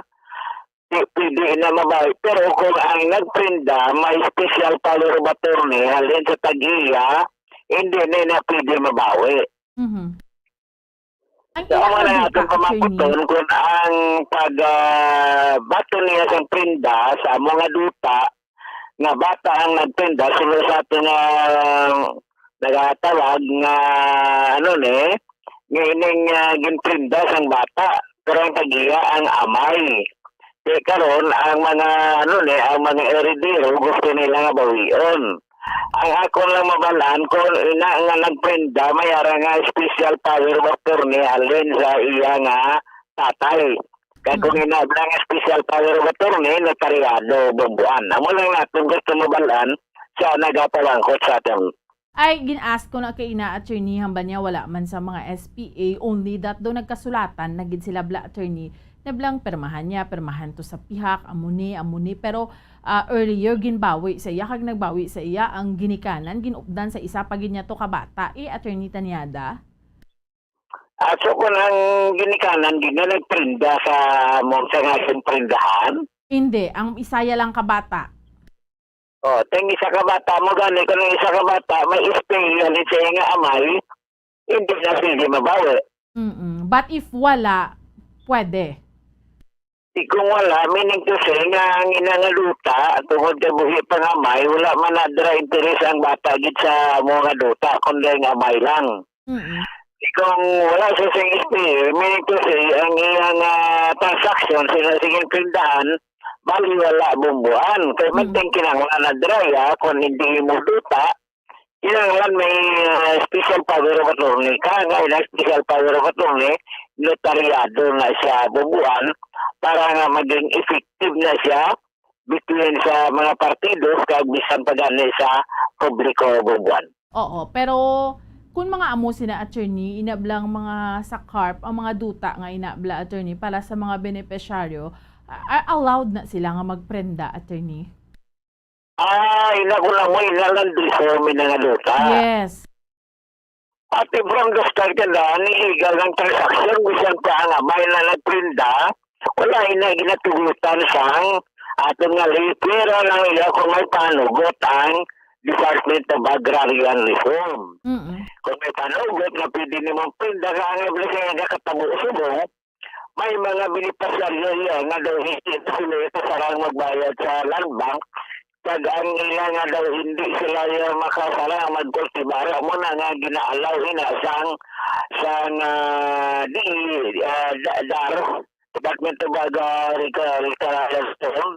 pwede na mabawi. Pero kung ang nagprinda may special power of attorney halin sa tag-iya, hindi na pwede mabawi. Mm-hmm. So, ang mga natin pamakuton kung ang pag-bato niya sa prinda sa mga duta nga bata ang nagprinda, sila sa ating nagatawag nga ngayon ginprinda sang bata pero ang tagiya ang amay. Kaya karon ang mga ang mga heredero gusto nila nga bawion. Ang ako lang mabalaan kung ina nga nagprinda may ara nga special power of attorney halin sa iya nga tatay. Kaya kung inabla nga special power of attorney notaryado Bumbuan. Amo lang natin gusto mabalaan sa nagapalangkot sa atin. Ay, gin-ask ko na kay ina attorney hamba niya wala man sa mga SPA, only that do nagkasulatan, nagid sila bla attorney, nablang permahan to sa pihak, amuni, pero earlier ginbawi sa iya, kag nagbawi sa iya, ang ginikanan, ginupdan sa isa pagin niya to kabata, Attorney Tanyada? So kung ang ginikanan, nagprinda sa mong sa nga prindahan? Hindi, ang isaya lang kabata. Ting isa ka bata mo gani kung isa ka bata may spay yan sa nga amay hindi na sige mabawi. But if wala, pwede. Kung wala, meaning to say nga ang inangaluta, tungod ka buhi pangamay, wala man nadra interes ang bata gid sa mga duta, kundi nga amay lang. Kung wala sa sing spare, meaning to say, ang iyang transaction, sinasingin pindahan, bali wala bumbuan. Kaya magting kinanglan na draya, kung hindi mo duta, kinanglan may special power of attorney ka, nga special power of attorney, notaryado na siya bumbuan, para nga maging effective na siya between sa mga partidos kag bisan pa gani sa publiko bumbuan. Oo, pero kung mga amo sina attorney, inablang mga sa CARP, ang mga duta nga inabla attorney para sa mga beneficiaryo, allowed na sila nga magprenda attorney? Ina ko lang mo, inalandriso may nga duta. Yes. At from the start ka na, nihigal ng transaction, bisan pa nga may na nagprinda, wala ina ginatugutan sang aton nga pera lang ila kung may panugot ang Department of Agrarian Reform. Kung may panugot na pwede naman prinda ka ang ibig nga katabuso mo, may mga beneficiaryo yan nga daw hindi sila ito sarang magbayad sa land bank pag ang ila nga daw hindi sila yung makasarang magkultibara mo na nga ginaalaw hinasang DAR, Department of Agricultural Reform,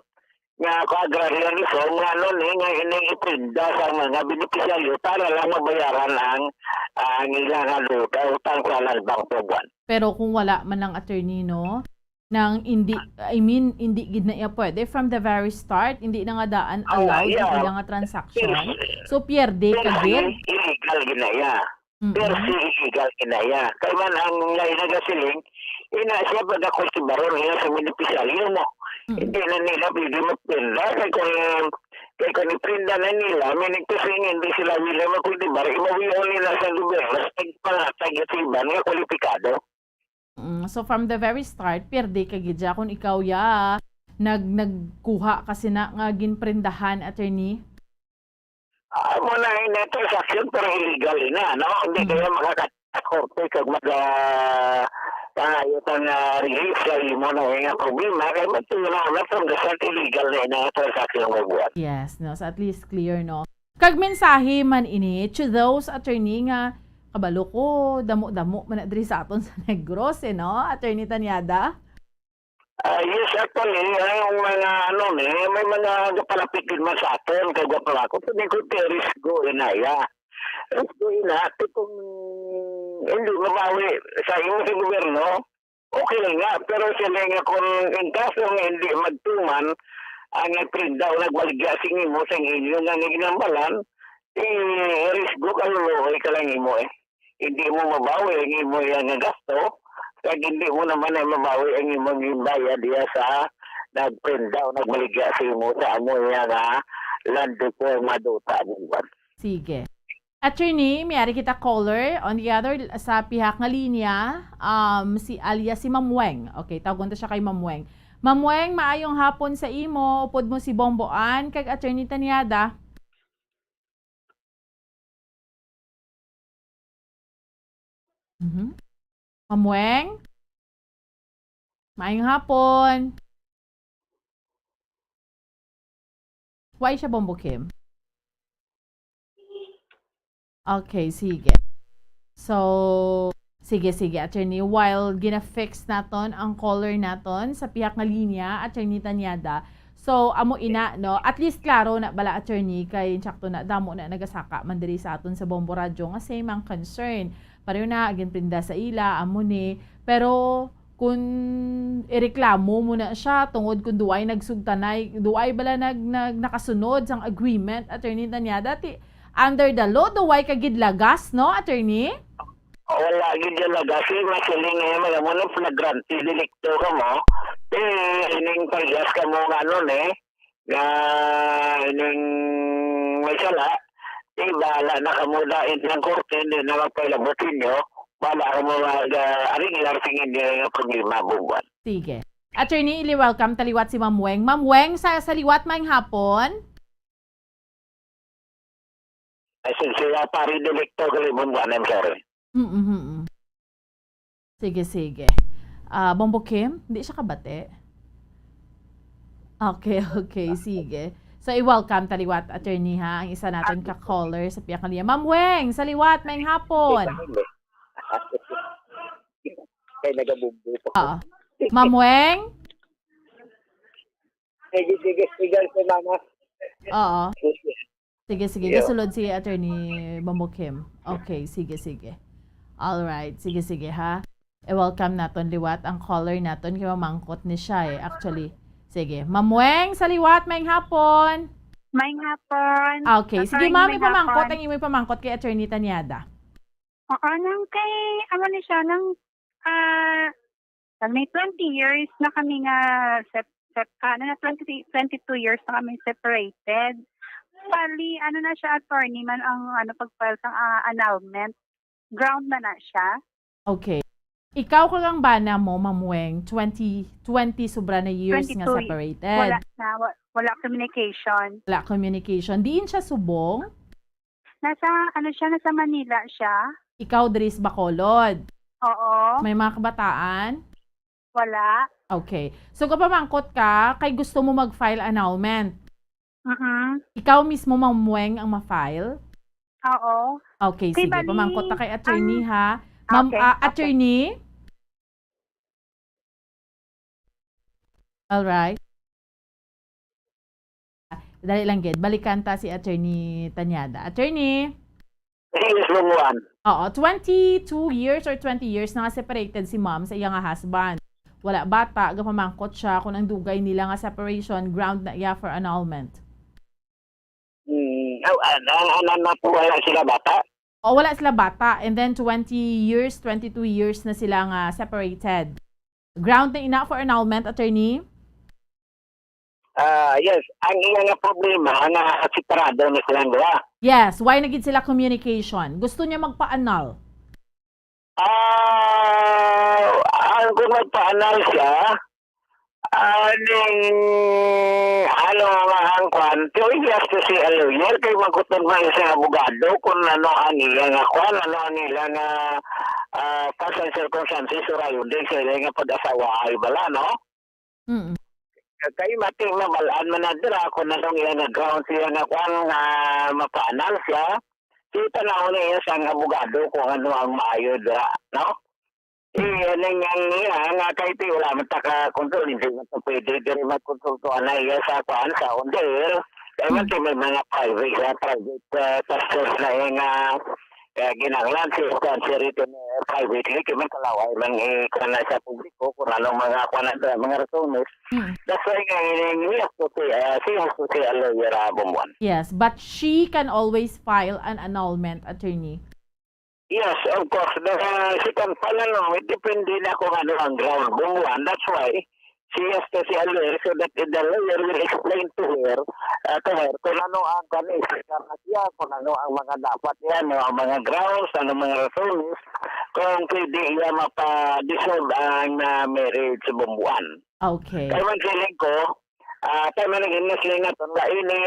nga agrarian reform nga nun nga iniprinda sa mga beneficiaryo para lang mabayaran ang ilang utang sa land bank program. Pero kung wala man ng attorney, no, nang hindi, hindi gid na iya pwede from the very start, hindi na nga daan allowed ang ilang nga transaction. So, pierde ka gid. Illegal ginaya. Illegal ginaya. Kaya man ang lain na gasiling, ina siya pagkakultibaron niya sa beneficiaryo mo. Hindi na nila pwede magpinda. Kaya kung iprinda na nila, meaning to say, hindi sila wila magkultibar, imawiyon nila sa gobyerno sa pangatag-itiban nga kwalipikado. So from the very start, pierde ka gidya kung ikaw nagkuha kasi na nga ginprindahan attorney. Muna na transaction pero illegal na, no? Hindi kaya makakakorte kag yung release sa mo na nga problema kaya matulungan na from the start illegal na transaction mo buhat. Yes, no? So at least clear, no? Kag mensahe man ini to those attorney nga kabalo ko, damo-damo man diri sa aton sa Negros, no? Attorney Tanyada? Yes, actually, yung mga may mga palapit din man sa aton, kaya pala ko, hindi ko teris go inaya. Risk go inati kung hindi mabawi sa imo sa gobyerno, okay nga, pero sila nga kung in kaso nga hindi magtuman, ang nagprinda o nagbaligya sing imo sa inyo nga naginambalan, risk go kaluluoy ka lang imo Hindi mo mabawi ang imo yung gasto, kaya hindi mo naman ay mabawi ang imong bayad diya sa nagprinda o nagbaligya sa imo sa amo yung land ko maduta buwan. Sige. Attorney, mayari kita caller on the other sa pihak nga linya, si Ma'am Weng. Okay, tawagon ta siya kay Ma'am Weng. Ma'am Weng, maayong hapon sa imo, upod mo si Bomboan kag Attorney Tanyada. Ma'am Weng? Maayong hapon. Why siya Bombo Kim? Okay, sige. So, sige, attorney. While gina-fix naton ang caller naton sa pihak nga linya, Attorney Tanyada. So, amo ina, no? At least klaro na bala, attorney, kay insakto na damo na nagasaka man diri sa aton sa Bombo Radyo nga same ang concern. Pareho na, ginprinda sa ila, amo ni. Pero, kung ireklamo mo na siya tungod kung duay nagsugtanay, duay bala nakasunod sang agreement, Attorney Tanyada, under the law, duway kagidlagas, no, attorney? Wala gidlagas. Masiling ngayon, mga mo nung flagrante delicto ka mo, ining paggas ka mo nga nga ining may sala, bahala na ka mo dahin ng korte, hindi na magpailabutin nyo, bahala ka mo aring tingin niya yung problema buwan. Sige. Attorney, welcome taliwat si Ma'am Weng. Ma'am Weng, sa liwat maing hapon? Siya pari delikto kalibon ba I'm sorry. Sige. Bombo Kim, hindi siya kabate. Okay, okay, sige. So, i-welcome taliwat attorney ha, ang isa natin ka-caller sa Piyak Kaliya. Ma'am Weng, saliwat, maing hapon. Kaya nagabumbu po. Oo. Ma'am Weng? Sige po, mama. Oo. Sige. Kasulod si attorney Bamukim. Okay, sige. Alright, sige ha. I-welcome naton liwat ang caller naton kaya mamangkot ni siya Actually, sige. Ma'am Weng, saliwat, maing hapon. Maing hapon. Okay, sige ma'am, ipamangkot ang imo ipamangkot kay attorney Tanyada. Oo, nang kay, ano ni siya, may 20 years na kami nga, 22 years na kami separated. Bali, na siya, attorney man ang pag-file sa annulment. Ground na siya. Okay. Ikaw kagang bana mo, Ma'am Weng, 20 sobra na years 22, nga separated. Wala communication. Wala communication. Diin siya subong? Nasa Manila siya. Ikaw, Dris Bacolod. Oo. May mga kabataan? Wala. Okay. So, kapamangkot ka, kay gusto mo mag-file annulment. Ikaw mismo, Ma'am Weng, ang ma-file? Oo. Okay, sige. Bali, Pamangkot na kay attorney, ha? Ma'am, Okay, attorney? Alright. Dali lang, Ged. Balikan ta si attorney Tanyada. Attorney? Yes, lumuan. Oo, 22 years or 20 years na nga separated si ma'am sa iya nga husband. Wala bata, gapamangkot siya kung ang dugay nila nga separation, ground na iya for annulment. Na po wala sila bata? O wala sila bata. And then 20 years, 22 years na sila nga separated. Ground na ina for annulment, attorney? Yes. Ang iya nga problema, nga separado na silang dua. Yes. Why naging sila communication? Gusto niya magpa-annul. Ang kung magpa-annul siya, ang kwanto, yes to si a lawyer, kay magkuton ba isang abogado kung ano ang iya nga kwan, ano ang nila nga facts and circumstances, or ayun din sila nga pag-asawa ay bala, no? Kay mating mabalaan man na dira kung nasong iya nga ground siya nga kwan nga mapa-annul siya, si tanaw na iya sang abogado kung ano ang maayo dira, no? Nang nga kahit wala mataka-control, hindi mo pwede din magkonsultuan na iya sa kwan sa under. Kaya man may mga private pastors na yung ginanglan si rito privately, kaya man kalaway lang ikana sa publiko kung anong mga kwan mga rasones. That's why he has to say a lawyer bumuan. Yes, but she can always file an annulment, attorney. Yes, of course. She can file it depende na kung ano ang ground bumuan. That's why she has to see a lawyer so that the lawyer will explain to her kung ano ang siya, kung ano ang mga dapat yan, ang mga grounds, ano mga rasones, kung pwede iya mapa-dissolve ang marriage bumuan. Okay. Kaya man feeling ko, tayo man naging nasling na ito, ini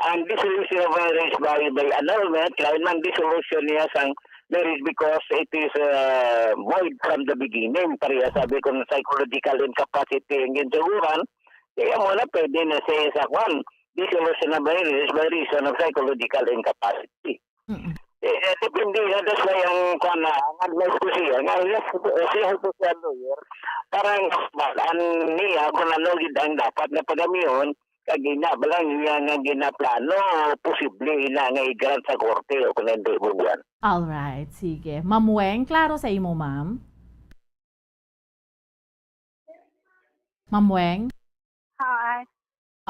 ang dissolution of marriage by annulment, kaya man dissolution niya sang marriage because it is void from the beginning. Pariya sabi ko ng psychological incapacity ang ginsuguran, kaya mo na pwede na siya sa kwan, dissolution of marriage by reason of psychological incapacity. Depende na, that's why ang kwan na, ang advice ko siya, nga siya to siya lawyer, parang balaan niya kung ano ang dapat na pagamiyon, kagina balang iya nga ginaplano, posible na nga i-grant sa korte o kung hindi bubuan. Alright, sige. Ma'am Weng, klaro sa imo, ma'am? Ma'am Weng?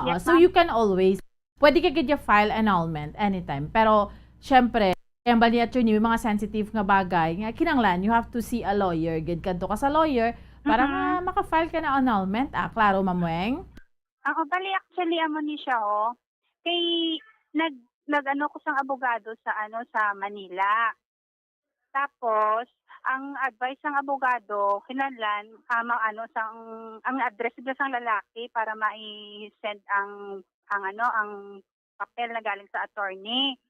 Yes, so you can always, pwede ka gid file annulment anytime. Pero, syempre, kaya ba ni attorney, may mga sensitive nga bagay, nga kinanglan, you have to see a lawyer. Gid kadto ka sa lawyer, para nga maka-file ka na annulment. Klaro, Ma'am Weng? Ako, bali actually, ni siya, kay, nag-ano ko sang abogado sa Manila. Tapos, ang advice ng abogado, kinahanglan, ang address nila sang lalaki para mai-send ang papel na galing sa attorney.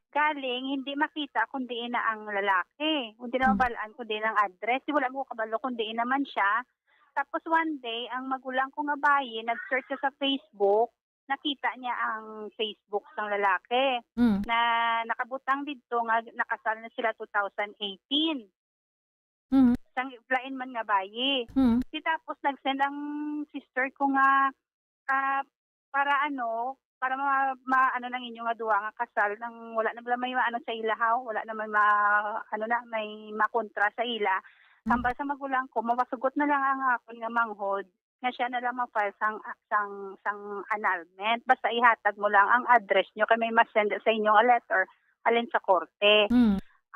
Galing, hindi makita kundi na ang lalaki. Hindi na mabalaan kundi ang address. Wala mo kabalo kundi naman siya. Tapos one day, ang magulang ko nga bayi, nag-search siya sa Facebook, nakita niya ang Facebook ng lalaki na nakabutang dito nga nakasal na sila 2018. Sang lain man nga bayi. Di tapos nag-send ang sister ko nga para ano nang inyo nga duwa nga kasal nang wala na may maano sa ilahaw, wala na may makontra sa ila. Sambal sa magulang ko, mapasugot na lang ang akon nga manghod nga siya na lang ma-file sang annulment. Basta ihatag mo lang ang address nyo kay may masend sa inyo nga letter alin sa korte.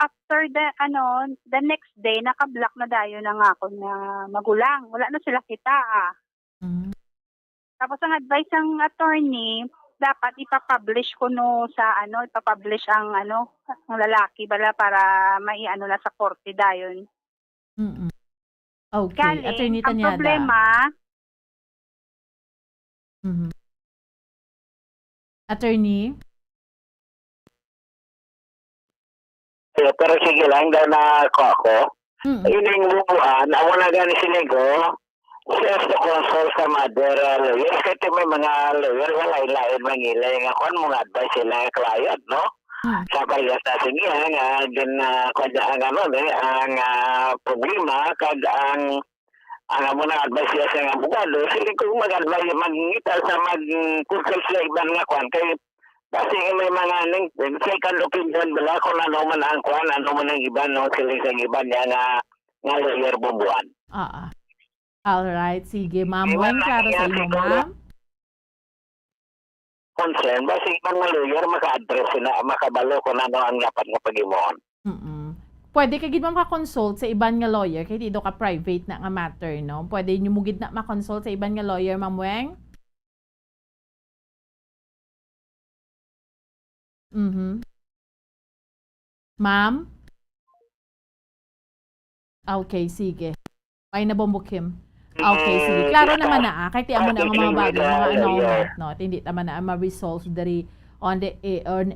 After the next day, naka-block na dayo ng ako na magulang. Wala na sila kita. Tapos ang advice ng attorney, dapat ipapublish ko ipapublish ang lalaki bala para maiano na sa korte dayon. Okay, Galing, Attorney ang Tanyada. problema, Attorney? Pero sige lang, daw na ako. Ining bubuan, ako na gani sinigo, siya sa consult sa mother lawyers. Kasi may mga lawyer, wala ilain mangilay nga kung mga advice sila ng client, no? Sa parehas na sige, ang problema, kag ang mo na advice siya sa abogado, sige kung mag-advise, mag-ngital sa mag-consult sa ibang nga kwan, kay kasi may mga second opinion bala kung ano man ang kwan, ano man ang iba, no, sila sa iba niya nga lawyer bubuan. Alright, sige ma'am. One klaro sa inyo, ma'am. Concern, basta ibang nga lawyer maka-address na, makabalo kung ano ang dapat nga pag-imuon. Pwede ka gid ma'am ka-consult sa iban nga lawyer kay dito ka private na nga matter, no? Pwede nyo mugid na ma-consult sa iban nga lawyer, ma'am Weng? Ma'am? Okay, sige. Ay na bombokim. Okay, sige. Klaro naman na kahit mo na ang mga bagay, mga annulment, no? At hindi naman na ma-resolve dari on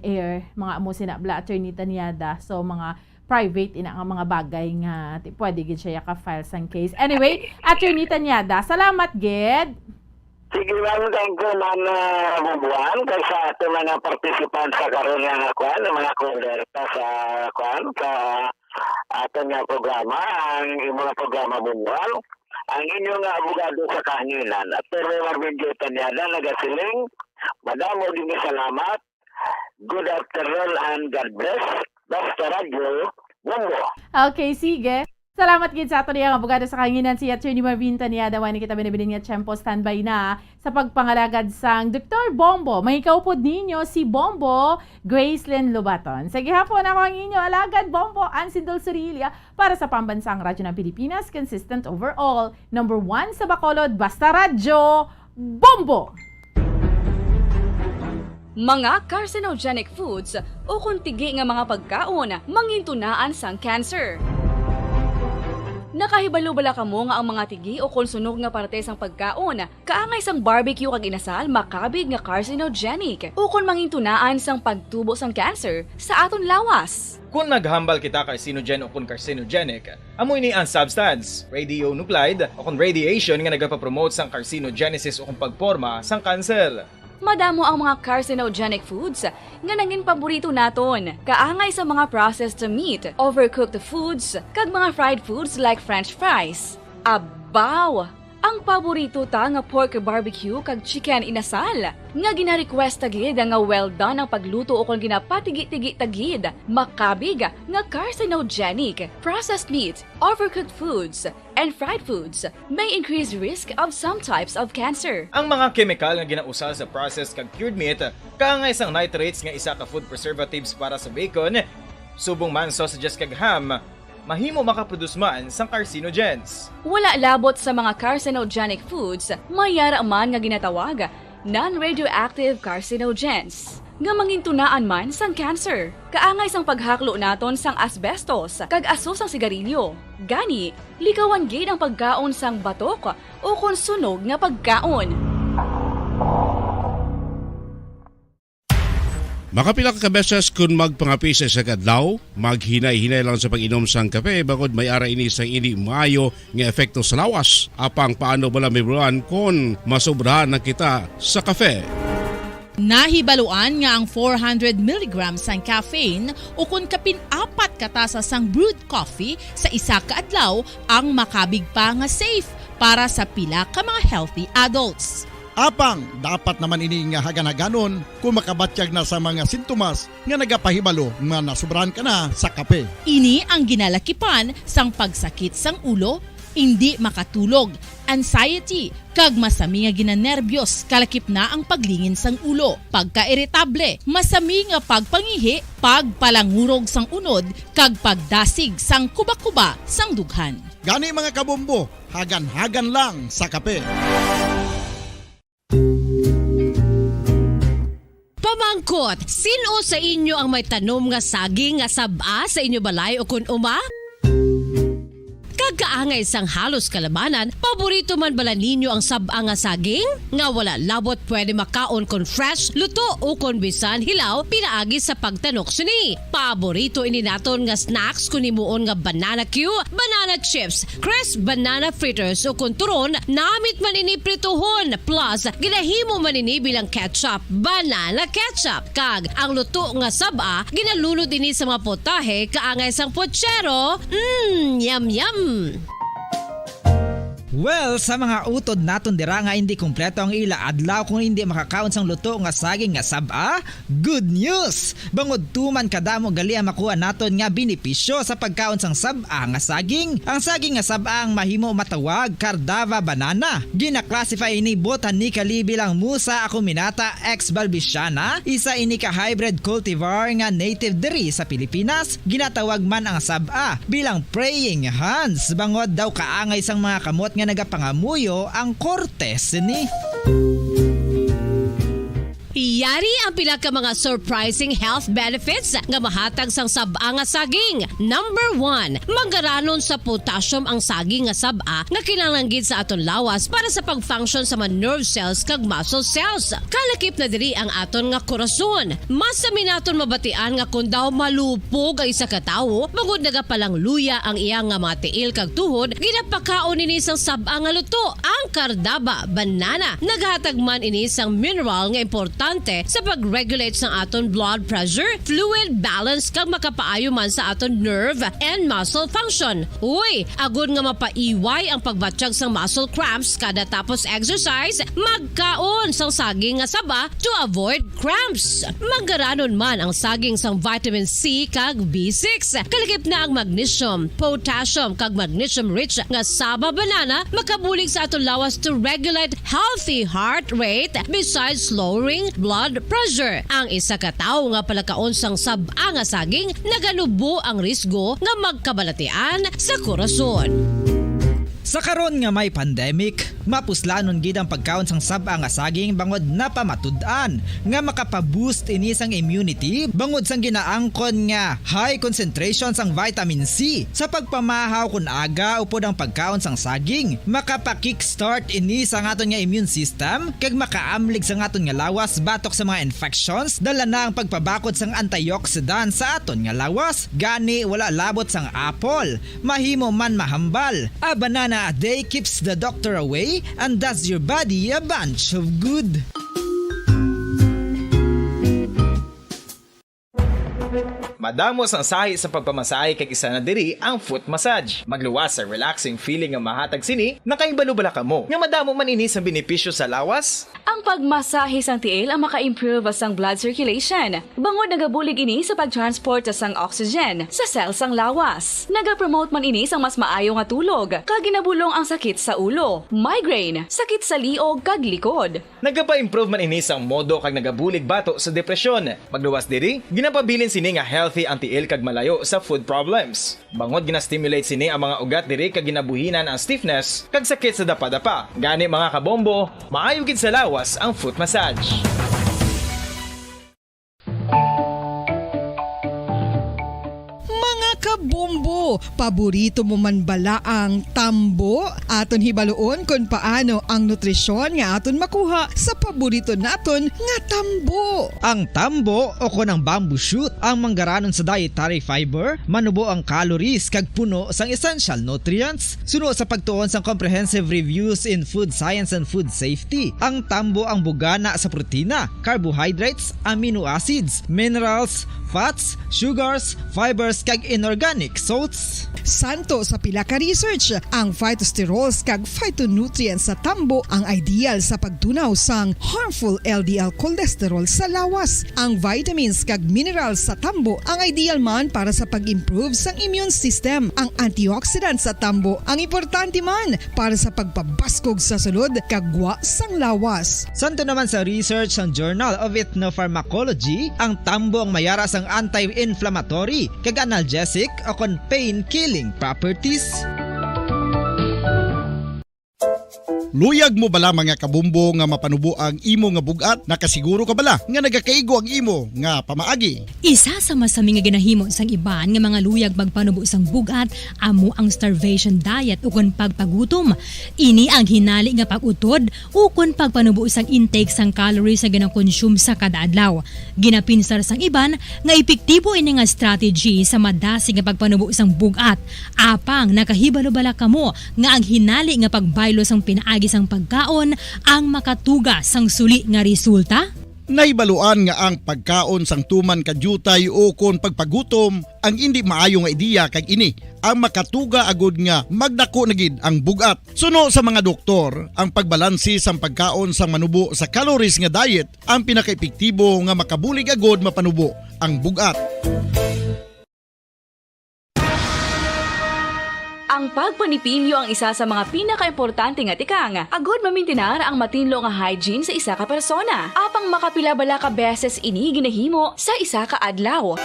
air, mga amo sinabla Attorney Tanyada. So, mga private ina nga mga bagay nga pwede gid siya ka-file sang case. Anyway, Attorney Tanyada, salamat gid. Sige lang, thank you man bubuan kay sa ato mga participant sa karon nga kwan, mga konderta sa kwan, sa ato nga programa, ang imong programa bubuan. Ang inyong abogado sa kahanginan, Attorney Marvin J. Tanyada, nagasiling, madamo din salamat, good afternoon and God bless, Basta Radio, Bumbo. Okay, sige. Salamat gid sa ato niyang abogado sa kahanginan si Attorney Marvin Tanyada. Wani kita binibinin nga tiyempo standby na sa pagpangalagad sang Dr. Bombo. May kaupod ninyo si Bombo Gracelyn Lobaton. Sige hapon ako ang inyo alagad Bombo Ansindol Surilia para sa pambansang radyo ng Pilipinas, consistent overall. Number 1 sa Bacolod, Basta Radyo, Bombo! Mga carcinogenic foods o kuntigi nga mga pagkaon mangintunaan sang cancer. Nakahibalo bala kamo nga ang mga tigi o konsunog nga parte sang pagkaon kaangay sang barbecue kag inasal makabig nga carcinogenic o kon mangintunaan sang pagtubo sang cancer sa aton lawas. Kung naghambal kita carcinogen o kung carcinogenic, amoy ni ang substance, radionuclide o kung radiation nga nagapapromote sang carcinogenesis o kung pagporma sang cancer. Madamo ang mga carcinogenic foods nga nangin paborito naton. Kaangay sa mga processed meat, overcooked foods, kag mga fried foods like french fries. Abaw! Ang paborito ta nga pork barbecue kag chicken inasal. Nga gina-request tagid nga well done ang pagluto o kung ginapatigi-tigi tagid. Makabig nga carcinogenic, processed meat, overcooked foods, and fried foods may increase risk of some types of cancer. Ang mga chemical nga ginausal sa processed kag cured meat, kaangay sang nitrates nga isa ka food preservatives para sa bacon, subong man sausages kag ham, mahimo makaproduce man sang carcinogens. Wala labot sa mga carcinogenic foods, mayara man nga ginatawag non-radioactive carcinogens nga mangintunaan man sang cancer. Kaangay sang paghaklo naton sang asbestos kag aso sang sigarilyo. Gani, likawan gid ang pagkaon sang batok o konsunog nga pagkaon. Makapila ka beses kung magpangapi sa isa kadlaw, maghinay-hinay lang sa pag-inom sang kape bakod may ara ini sang hindi maayo nga epekto sa lawas. Apang paano bala mibruan kung masobrahan na kita sa kape. Nahibaluan nga ang 400 mg sang caffeine o kung kapin-apat katasa sang brewed coffee sa isa ka adlaw ang makabig pa nga safe para sa pila ka mga healthy adults. Apang dapat naman ini nga hagan-haganon kung makabatyag na sa mga sintomas nga nagapahibalo nga nasubrahan ka na sa kape. Ini ang ginalakipan sang pagsakit sang ulo, hindi makatulog, anxiety, kag masami nga ginanerbiyos, kalakip na ang paglingin sang ulo, pagka-iritable, masami nga pagpangihi, pagpalangurog sang unod, kag pagdasig sang kuba-kuba sang dughan. Gani mga kabombo, hagan-hagan lang sa kape. Pamangkot, sino sa inyo ang may tanom nga saging nga sab-a sa inyo balay o kun uma? Kagkaangay sang halos kalabanan, paborito man bala ninyo ang sab-a nga saging? Nga wala labot pwede makaon kon fresh, luto o kon bisan hilaw, pinaagi sa pagtanok suni. Paborito ini naton nga snacks kun himuon nga banana Q, banana chips, crisp banana fritters o kun turon, namit man ini prituhon, plus ginahimo man ini bilang ketchup, banana ketchup. Kag ang luto nga sab-a, ginalunod ini sa mga potahe kaangay sang pochero. Yum yum. Well, sa mga utod naton dira nga hindi kumpleto ang ila adlaw kung hindi makakaon sang luto nga saging nga sab-a, good news! Bangod tuman kadamo gali ang makuha naton nga benepisyo sa pagkaon sang sab-a nga saging. Ang saging nga sab-a ang mahimo matawag Cardava banana. Gina-classify ini botanically bilang Musa acuminata ex balbisiana, isa ini ka hybrid cultivar nga native diri sa Pilipinas. Ginatawag man ang sab-a bilang praying hands. Bangod daw kaangay sang mga kamot nga nagapangamuyo ang kortes ni. Yari ang pila ka mga surprising health benefits nga mahatag sang sab-a nga saging. Number 1, manggaranon sa potassium ang saging nga sab-a nga kinahanglan gid sa aton lawas para sa pag-function sa mga nerve cells kag muscle cells. Kalakip na diri ang aton nga korason. Mas sa minaton mabatian nga kun daw malupog ang isa ka tawo, bangod nagapalang luya ang iyang nga mga tiil kag tuhod, ginapakaon ini sang sab-a nga luto, ang Cardava banana. Naghatag man ini sang mineral nga importante sa pag-regulate sa aton blood pressure, fluid balance kag makapaayo man sa aton nerve and muscle function. Uy, agud nga mapaiway ang pagbatsyag sang muscle cramps kada tapos exercise, magkaon sang saging nga saba to avoid cramps. Manggaranon man ang saging sang vitamin C kag B6. Kalakip na ang magnesium, potassium kag magnesium rich nga saba banana makabulig sa aton lawas to regulate healthy heart rate besides lowering blood pressure. Ang isa ka tawo nga palakaon sang sab-a nga saging naganubo ang risgo nga magkabalatian sa korason. Sa karon nga may pandemic, mapuslanon gid ang pagkaon sang sab-a nga saging bangod napamatud-an nga makapaboost ini sang immunity bangod sang ginaangkon nga high concentration sang vitamin C. Sa pagpamahaw kun aga upod ang pagkaon sang saging, makapa-kickstart ini sa aton nga immune system kag makaamlig sa aton nga lawas batok sa mga infections, dala na ang pagpabakod sang antioxidant sa aton nga lawas. Gani wala labot sang apple, mahimo man mahambal. A banana a day keeps the doctor away and does your body a bunch of good. Madamos ang sahi sa pagpamasahe kag isa na diri ang foot massage. Magluwas sa relaxing feeling nga mahatag sini, nakaibalo bala kamo. Nga madamo man ini sa benepisyo sa lawas. Ang pagmasahe sang tiil ang maka-improve sang blood circulation. Bangod nagabulig ini sa pag-transport sang oxygen sa cells sang lawas. Nagapromote man ini sang mas maayo nga tulog, kag ginabulong ang sakit sa ulo, migraine, sakit sa liog kag likod. Nagapa-improve man ini sang modo kag nagabulig bato sa depresyon. Magluwas diri, ginapabilin sini nga healthy ang tiil kag malayo sa food problems. Bangod gina-stimulate sini ang mga ugat diri kag ginabuhinan ang stiffness kag sakit sa dapa-dapa. Gani mga kabombo, maayo gid sa lawas ang foot massage. Mga kabombo, tambo. Paborito mo man bala ang tambo? Aton hibaluon kung paano ang nutrisyon nga aton makuha sa paborito naton nga tambo. Ang tambo o kon ang bamboo shoot ang manggaranon sa dietary fiber, manubo ang calories kag puno sang essential nutrients. Suno sa pagtuon sang comprehensive reviews in food science and food safety. Ang tambo ang bugana sa protina, carbohydrates, amino acids, minerals, fats, sugars, fibers kag inorganic salts. Santo sa pila ka research, ang phytosterols kag phytonutrients sa tambo ang ideal sa pagtunaw sang harmful LDL cholesterol sa lawas. Ang vitamins kag minerals sa tambo ang ideal man para sa pag-improve sang immune system. Ang antioxidants sa tambo ang importante man para sa pagpabaskog sa sulod kag gwa sang lawas. Santo naman sa research ng Journal of Ethnopharmacology, ang tambo ang mayara sang anti-inflammatory kag analgesic o kon pain-killing properties. Luyag mo bala mga kabumbo nga mapanubo ang imo nga bugat? Nakasiguro ka bala nga nagakaigo ang imo nga pamaagi? Isa sa masami nga ginahimo sang iban nga mga luyag magpanubo sang bugat amo ang starvation diet ukon pagpagutom. Ini ang hinali nga pag-utod ukon pagpanubo sang intake sang calories sa gina-consume sa kada adlaw. Ginapinsar sang iban nga epektibo ini nga strategy sa madasi nga pagpanubo sang bugat. Apang nakahibalo bala kamo nga ang hinali nga pagbaylo sang pinaagi sang pagkaon ang makatuga sang suli nga resulta? Naibaluan nga ang pagkaon sang tuman kadyutay o kon pagpagutom ang hindi maayo nga ideya kag ini ang makatuga agud nga magdako na gid ang bugat. Suno sa mga doktor, ang pagbalansi sang pagkaon sang manubo sa calories nga diet ang pinakaepektibo nga makabulig agud mapanubo ang bugat. Ang pagpanipilyo ang isa sa mga pinaka-importante nga tikang. Agod mamintinar ang matinlo nga hygiene sa isa ka persona. Apang makapila bala ka beses ini ginahimo sa isa ka adlaw.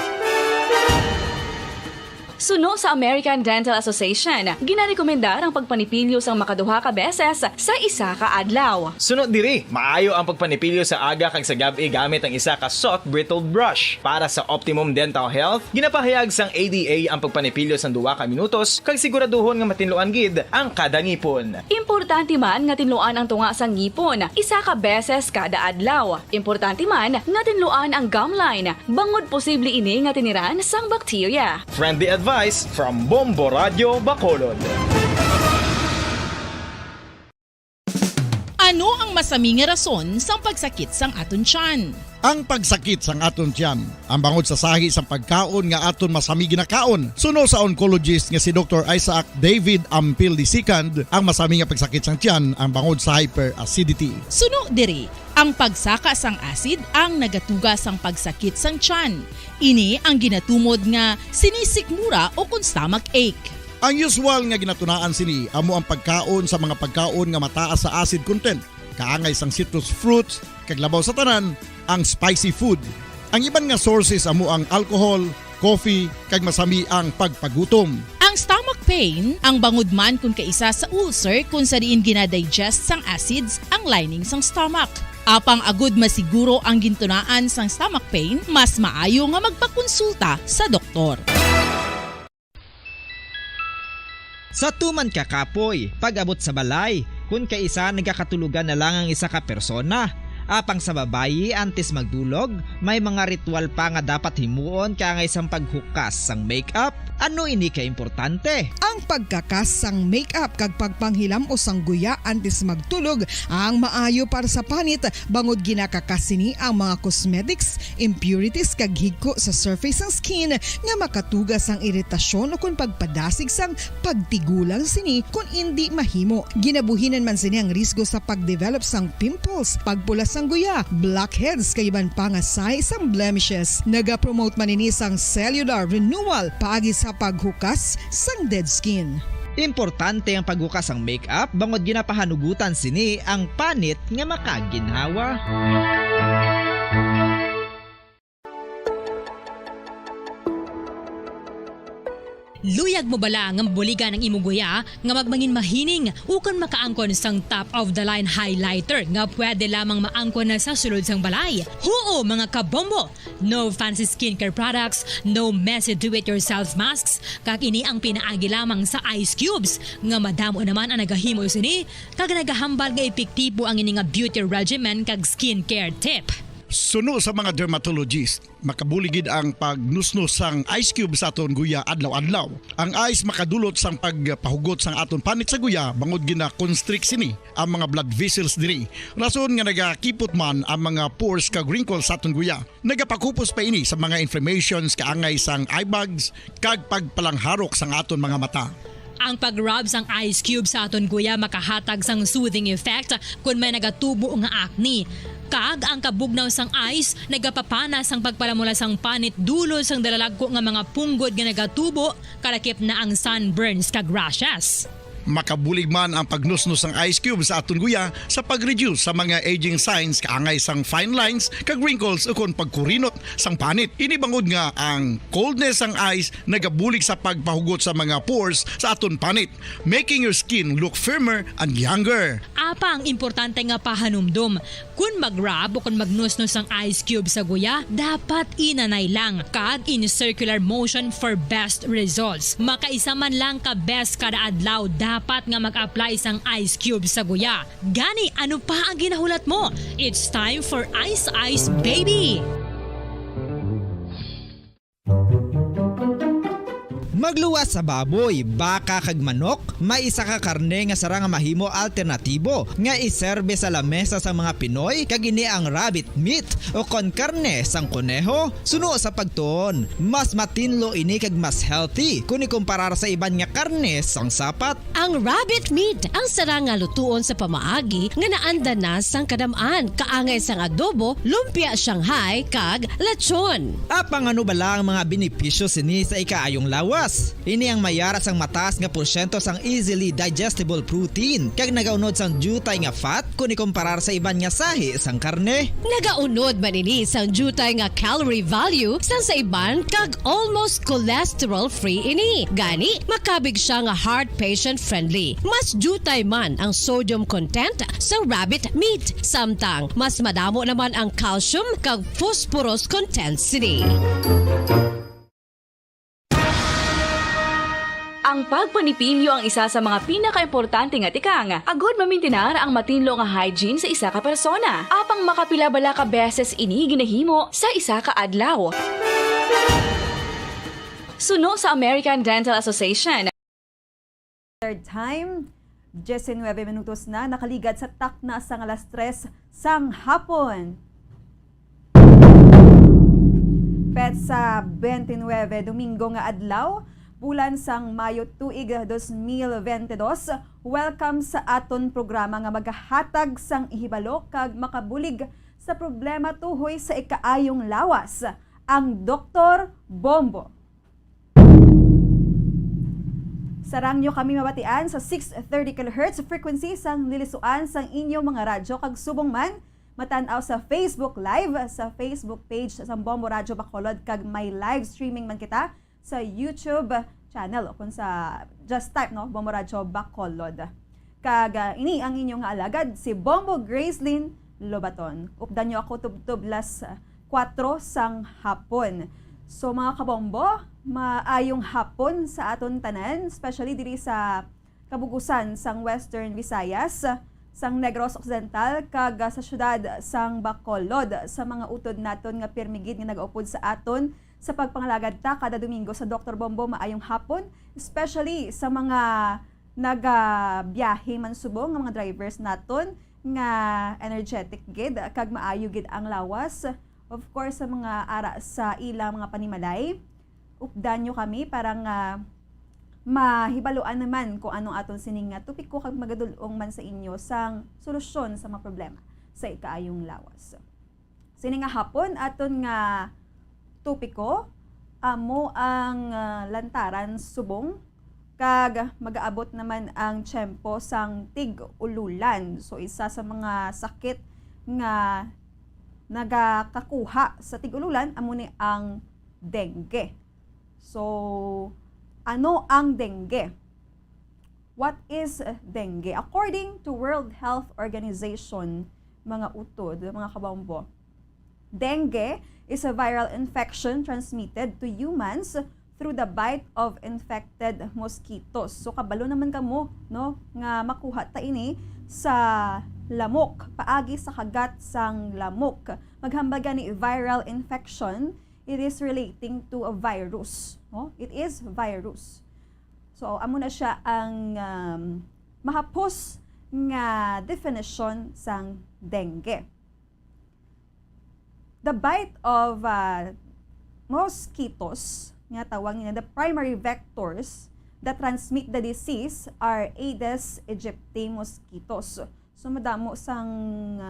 Suno sa American Dental Association, ginarekomendar ang pagpanipilyo sang makaduha ka beses sa isa ka adlaw. Sunod diri, maayo ang pagpanipilyo sa aga kag sa gabi gamit ang isa ka soft brittled brush. Para sa optimum dental health, ginapahayag sang ADA ang pagpanipilyo sang 2 ka minutos kag siguraduhon nga matinluan gid ang kada ngipon. Importante man nga tinluan ang tunga sang ngipon, isa ka beses kada adlaw. Importante man nga tinluan ang gum line, bangod posible ini nga tiniran sang bakterya. Friendly advice from Bombo Radio Bacolod. Ano ang masami nga rason sang pagsakit sang aton tiyan? Ang pagsakit sang aton tiyan ang bangod sa sahi sang pagkaon nga aton masami ginakaon. Suno sa oncologist nga si Dr. Isaac David Ampil II, ang masami nga pagsakit sang tiyan ang bangod sa hyperacidity. Suno diri, ang pagsaka sang acid ang nagatuga sang pagsakit sang tiyan. Ini ang ginatumod nga sinisikmura o kung stomach ache. Ang usual nga ginatunaan sini amo ang pagkaon sa mga pagkaon nga mataas sa acid content, kaangay sang citrus fruits, kag labaw sa tanan ang spicy food. Ang iban nga sources amo ang alcohol, coffee, kag masami ang pagpagutom. Ang stomach pain ang bangod man kung kaisa sa ulcer kung sa diin ginadigest sang acids ang lining sang stomach. Apang agud masiguro ang gintunaan sang stomach pain, mas maayo nga magpakonsulta sa doktor. Sa tuman ka kapoy, pag-abot sa balay, kung kaisa nagakatulugan na lang ang isa ka persona. Apang sa babayi antes magdulog, may mga ritual pa nga dapat himuon kangay sang paghukas sang makeup. Ano ini ka importante? Ang pagkakas sang makeup kag pagpanghilam o sang guya antes magtulog ang maayo para sa panit bangod ginakakas sini ang mga cosmetics, impurities kag higko sa surface sang skin nga makatugas sang iritasyon o kung pagpadasig sang pagtigulang sini kung hindi mahimo. Ginabuhinan man sini ang risgo sa pagdevelop sang pimples, pagpula sang guya, blackheads kay iban pa nga size sang blemishes. Naga-promote man ini sang cellular renewal paagi sa paghukas sang dead skin. Importante ang paghukas ang makeup bangod ginapahanugutan sini ang panit nga makaginhawa. Luyag mo bala nga mabuligan ng imuguya nga magmangin mahining ukon makaangkon sang top of the line highlighter nga pwede lamang maangkon na sa sulod sang balay. Huo mga kabombo! No fancy skincare products, no messy do-it-yourself masks, kag ini ang pinaagi lamang sa ice cubes nga madamo naman ang nagahimo sini kag nagahambal nga epektibo ang ini nga beauty regimen kag skincare tip. Suno sa mga dermatologist, makabuligid ang pagnusnos sang ice cube sa aton guya adlaw-adlaw. Ang ice makadulot sang pagpahugot sang aton panit sa guya bangod gina constrict sini ang mga blood vessels diri. Rason nga nagakipot man ang mga pores kag wrinkles sa aton guya. Nagapakupos pa ini sa mga inflammations kaangay sang eye bags kag pagpalangharok sang aton mga mata. Ang pag-rub sang ice cube sa aton guya makahatag sang soothing effect kung may nagatubo nga acne. Kag ang kabugnaw sang ice nagapapana sang pagpalamula sang panit dulo sang dalalagko nga mga punggod nga nagatubo kalakip na ang sunburns kag rashes. Makabulig man ang pagnusnos ng ice cube sa aton guya sa pag-reduce sa mga aging signs kaangay sang fine lines kag wrinkles ukon pagkurinot sang panit. Ini bangod nga ang coldness sang ice nagabulig sa pagpahugot sa mga pores sa aton panit, making your skin look firmer and younger. Apa ang importante nga pahanumdum, kung mag-rub o kung magnusnos ang ice cube sa guya, dapat inanay lang kag in circular motion for best results. Makaisa man lang ka best kada adlaw, dapat nga mag-apply sang ice cube sa guya. Gani, ano pa ang ginahulat mo? It's time for Ice Ice Baby! Magluwas sa baboy, baka kag manok, may isa ka karne nga sara nga mahimo alternatibo nga iserbe sa lamesa sa mga Pinoy kag ini ang rabbit meat o kon karne sang kuneho. Suno sa pagtuon, mas matinlo ini kag mas healthy kung ikumparar sa iban nga karne sang sapat. Ang rabbit meat ang sara nga lutuon sa pamaagi nga naanda na sang kadamaan, kaangay sang adobo, lumpia Shanghai kag lechon. Apang ano bala ang mga benepisyo sini sa ikaayong lawas? Ini ang mayara sang mataas nga porsyento sang easily digestible protein kag nagaunod sang jutay nga fat kung ikumparar sa iban nga sahi sang karne. Nagaunod man ini sang jutay nga calorie value sang sa iban kag almost cholesterol free ini. Gani makabig siya nga heart patient friendly. Mas jutay man ang sodium content sa rabbit meat, samtang mas madamo naman ang calcium kag phosphorus content sini. Ang pagpanipilyo ang isa sa mga pinaka-importante nga tikang. Agod mamintinar ang matinlo nga hygiene sa isa ka persona. Apang makapila-bala ka beses ini ginahimo sa isa ka adlaw. Suno sa American Dental Association. Third time, 19 minutos na nakaligad sa takna sang alas 3 sang hapon. Petsa 29 Domingo nga adlaw, bulan sang Mayo tuig 2022. Welcome sa aton programa nga magahatag sang ihibalo kag makabulig sa problema tuhoy sa ikaayong lawas, ang Dr. Bombo. Sarang nyo kami mabatian sa 630 kHz frequency sang lilisuan sang inyo mga radyo kag subong man matanaw sa Facebook Live, sa Facebook page sa Bombo Radyo Bacolod kag may live streaming man kita sa YouTube channel o kung sa just type no Bombo Radyo Bacolod. Kag ini ang inyong alagad si Bombo Gracelyn Lobaton. Updan nyo ako tubtub las 4 sang hapon. So mga kabombo, maayong hapon sa aton tanan, especially diri sa kabugusan sang Western Visayas, sang Negros Occidental kag sa syudad sang Bacolod, sa mga utod naton nga pirmigid nga nagaupod sa aton sa pagpangalagad ta kada Domingo sa Dr. Bombo. Maayong hapon, especially sa mga nagabiyahe man subong nga mga drivers naton nga energetic gid kag maayo gid ang lawas. Of course sa mga ara sa ilang mga panimalay, updan nyo kami para nga mahibaluan naman kung anong aton sining nga tupiko kag magadulong man sa inyo sang solusyon sa mga problema sa ikaayong lawas. Sining nga hapon aton nga tupiko amo ang lantaran subong kag magaabot naman ang tiyempo sang tig-ululan. So isa sa mga sakit nga nagakakuha sa tig-ululan amo ni ang dengue. So Ano ang dengue? What is dengue? According to World Health Organization, mga utod, mga kabombo, dengue is a viral infection transmitted to humans through the bite of infected mosquitoes. So kabalo naman kamo no nga makuha ta ini sa lamok, paagi sa kagat sang lamok. Maghambaga ni viral infection, it is relating to a virus, no? It is virus. So amo na siya ang mahapos nga definition sang dengue. The bite of mosquitoes, nga tawag niya, the primary vectors that transmit the disease are Aedes aegypti mosquitoes. So madamo sang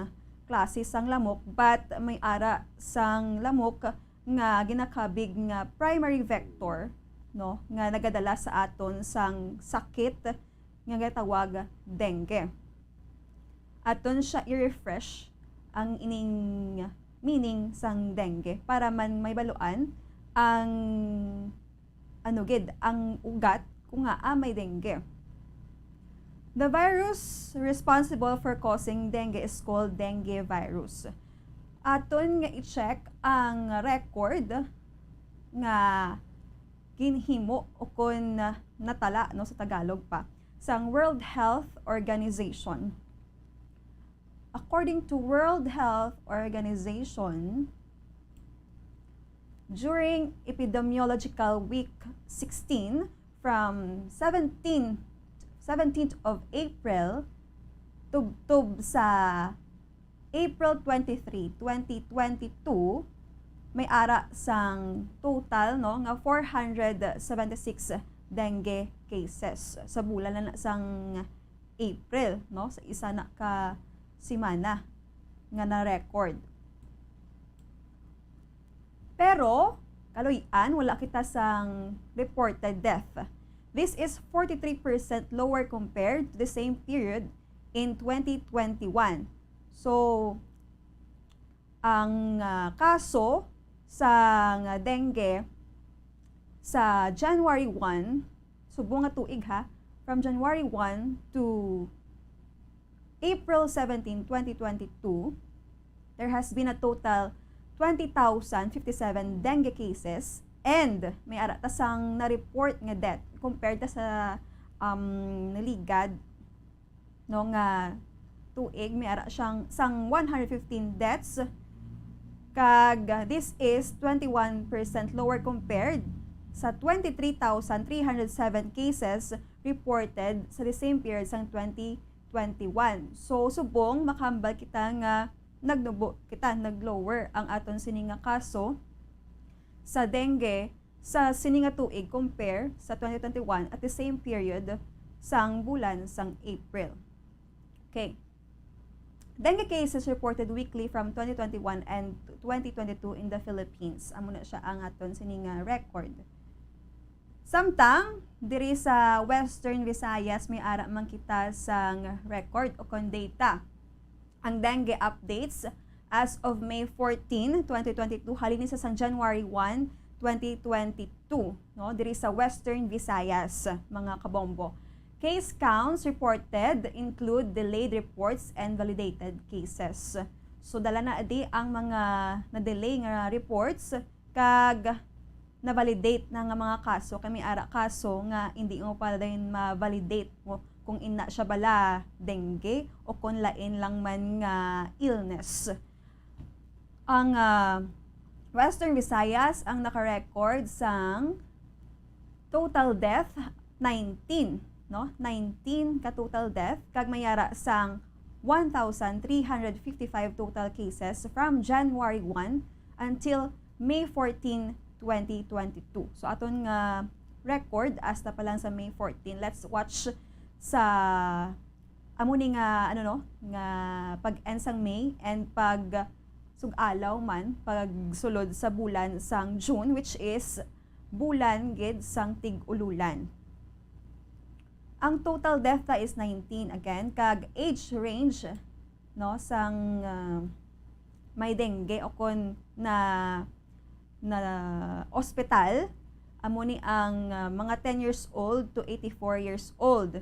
klase sang lamok, but may ara sang lamok nga ginakabig nga primary vector, no, nga nagadala sa aton sang sakit nga gitawag dengue. Aton siya i-refresh ang ining meaning sang dengue para man may baluan ang ang ugat kung nga may dengue. The virus responsible for causing dengue is called dengue virus. Aton nga i-check ang record nga ginhimo o kun natala no sa Tagalog pa sang World Health Organization. According to World Health Organization, during epidemiological week 16 from 17th of April tub sa April 23, 2022, may ara sang total no nga 476 dengue cases sa bulan na sang April, no, sa isa na ka simana nga na-record. Pero kaloy-an wala kita sang reported death. This is 43% lower compared to the same period in 2021. So ang kaso sa dengue sa January 1, subong nga tuig ha, from January 1 to April 17, 2022, there has been a total 20,057 dengue cases and may arata sang na-report nga death compared ta sa naligad no nga tuig, may ara siyang sang 115 deaths kag this is 21% lower compared sa 23,307 cases reported sa the same period sang 2021. So subong makahambal kita nga naglower ang aton sini nga kaso sa dengue sa sini nga tuig compare sa 2021 at the same period sang bulan sang April. Okay. Dengue cases reported weekly from 2021 and 2022 in the Philippines. Amo na siya ang aton sini nga record. Samtang diri sa Western Visayas may ara man kita sang record o kon data. Ang dengue updates as of May 14, 2022 halin sa sang January 1, 2022, no, diri sa Western Visayas, mga kabombo. Case counts reported include delayed reports and validated cases. So dala na adi ang mga na-delay nga reports kag na-validate na nga mga kaso. Kami ara kaso nga hindi mo pa rin ma-validate mo kung ina siya bala dengue o kung lain lang man nga illness. Ang Western Visayas ang naka-record sang total death 19, no? 19 ka total death kag mayara sang 1,355 total cases from January 1 until May 14, 2022. So aton nga record hasta pa lang sa May 14. Let's watch sa amuni nga nga pag-end sang May and pag sugalaw man pag sulod sa bulan sang June, which is bulan gid sang tig-ululan. Ang total death is 19 again kag age range no sang may dengue o kon na ospital amo ni ang mga 10 years old to 84 years old.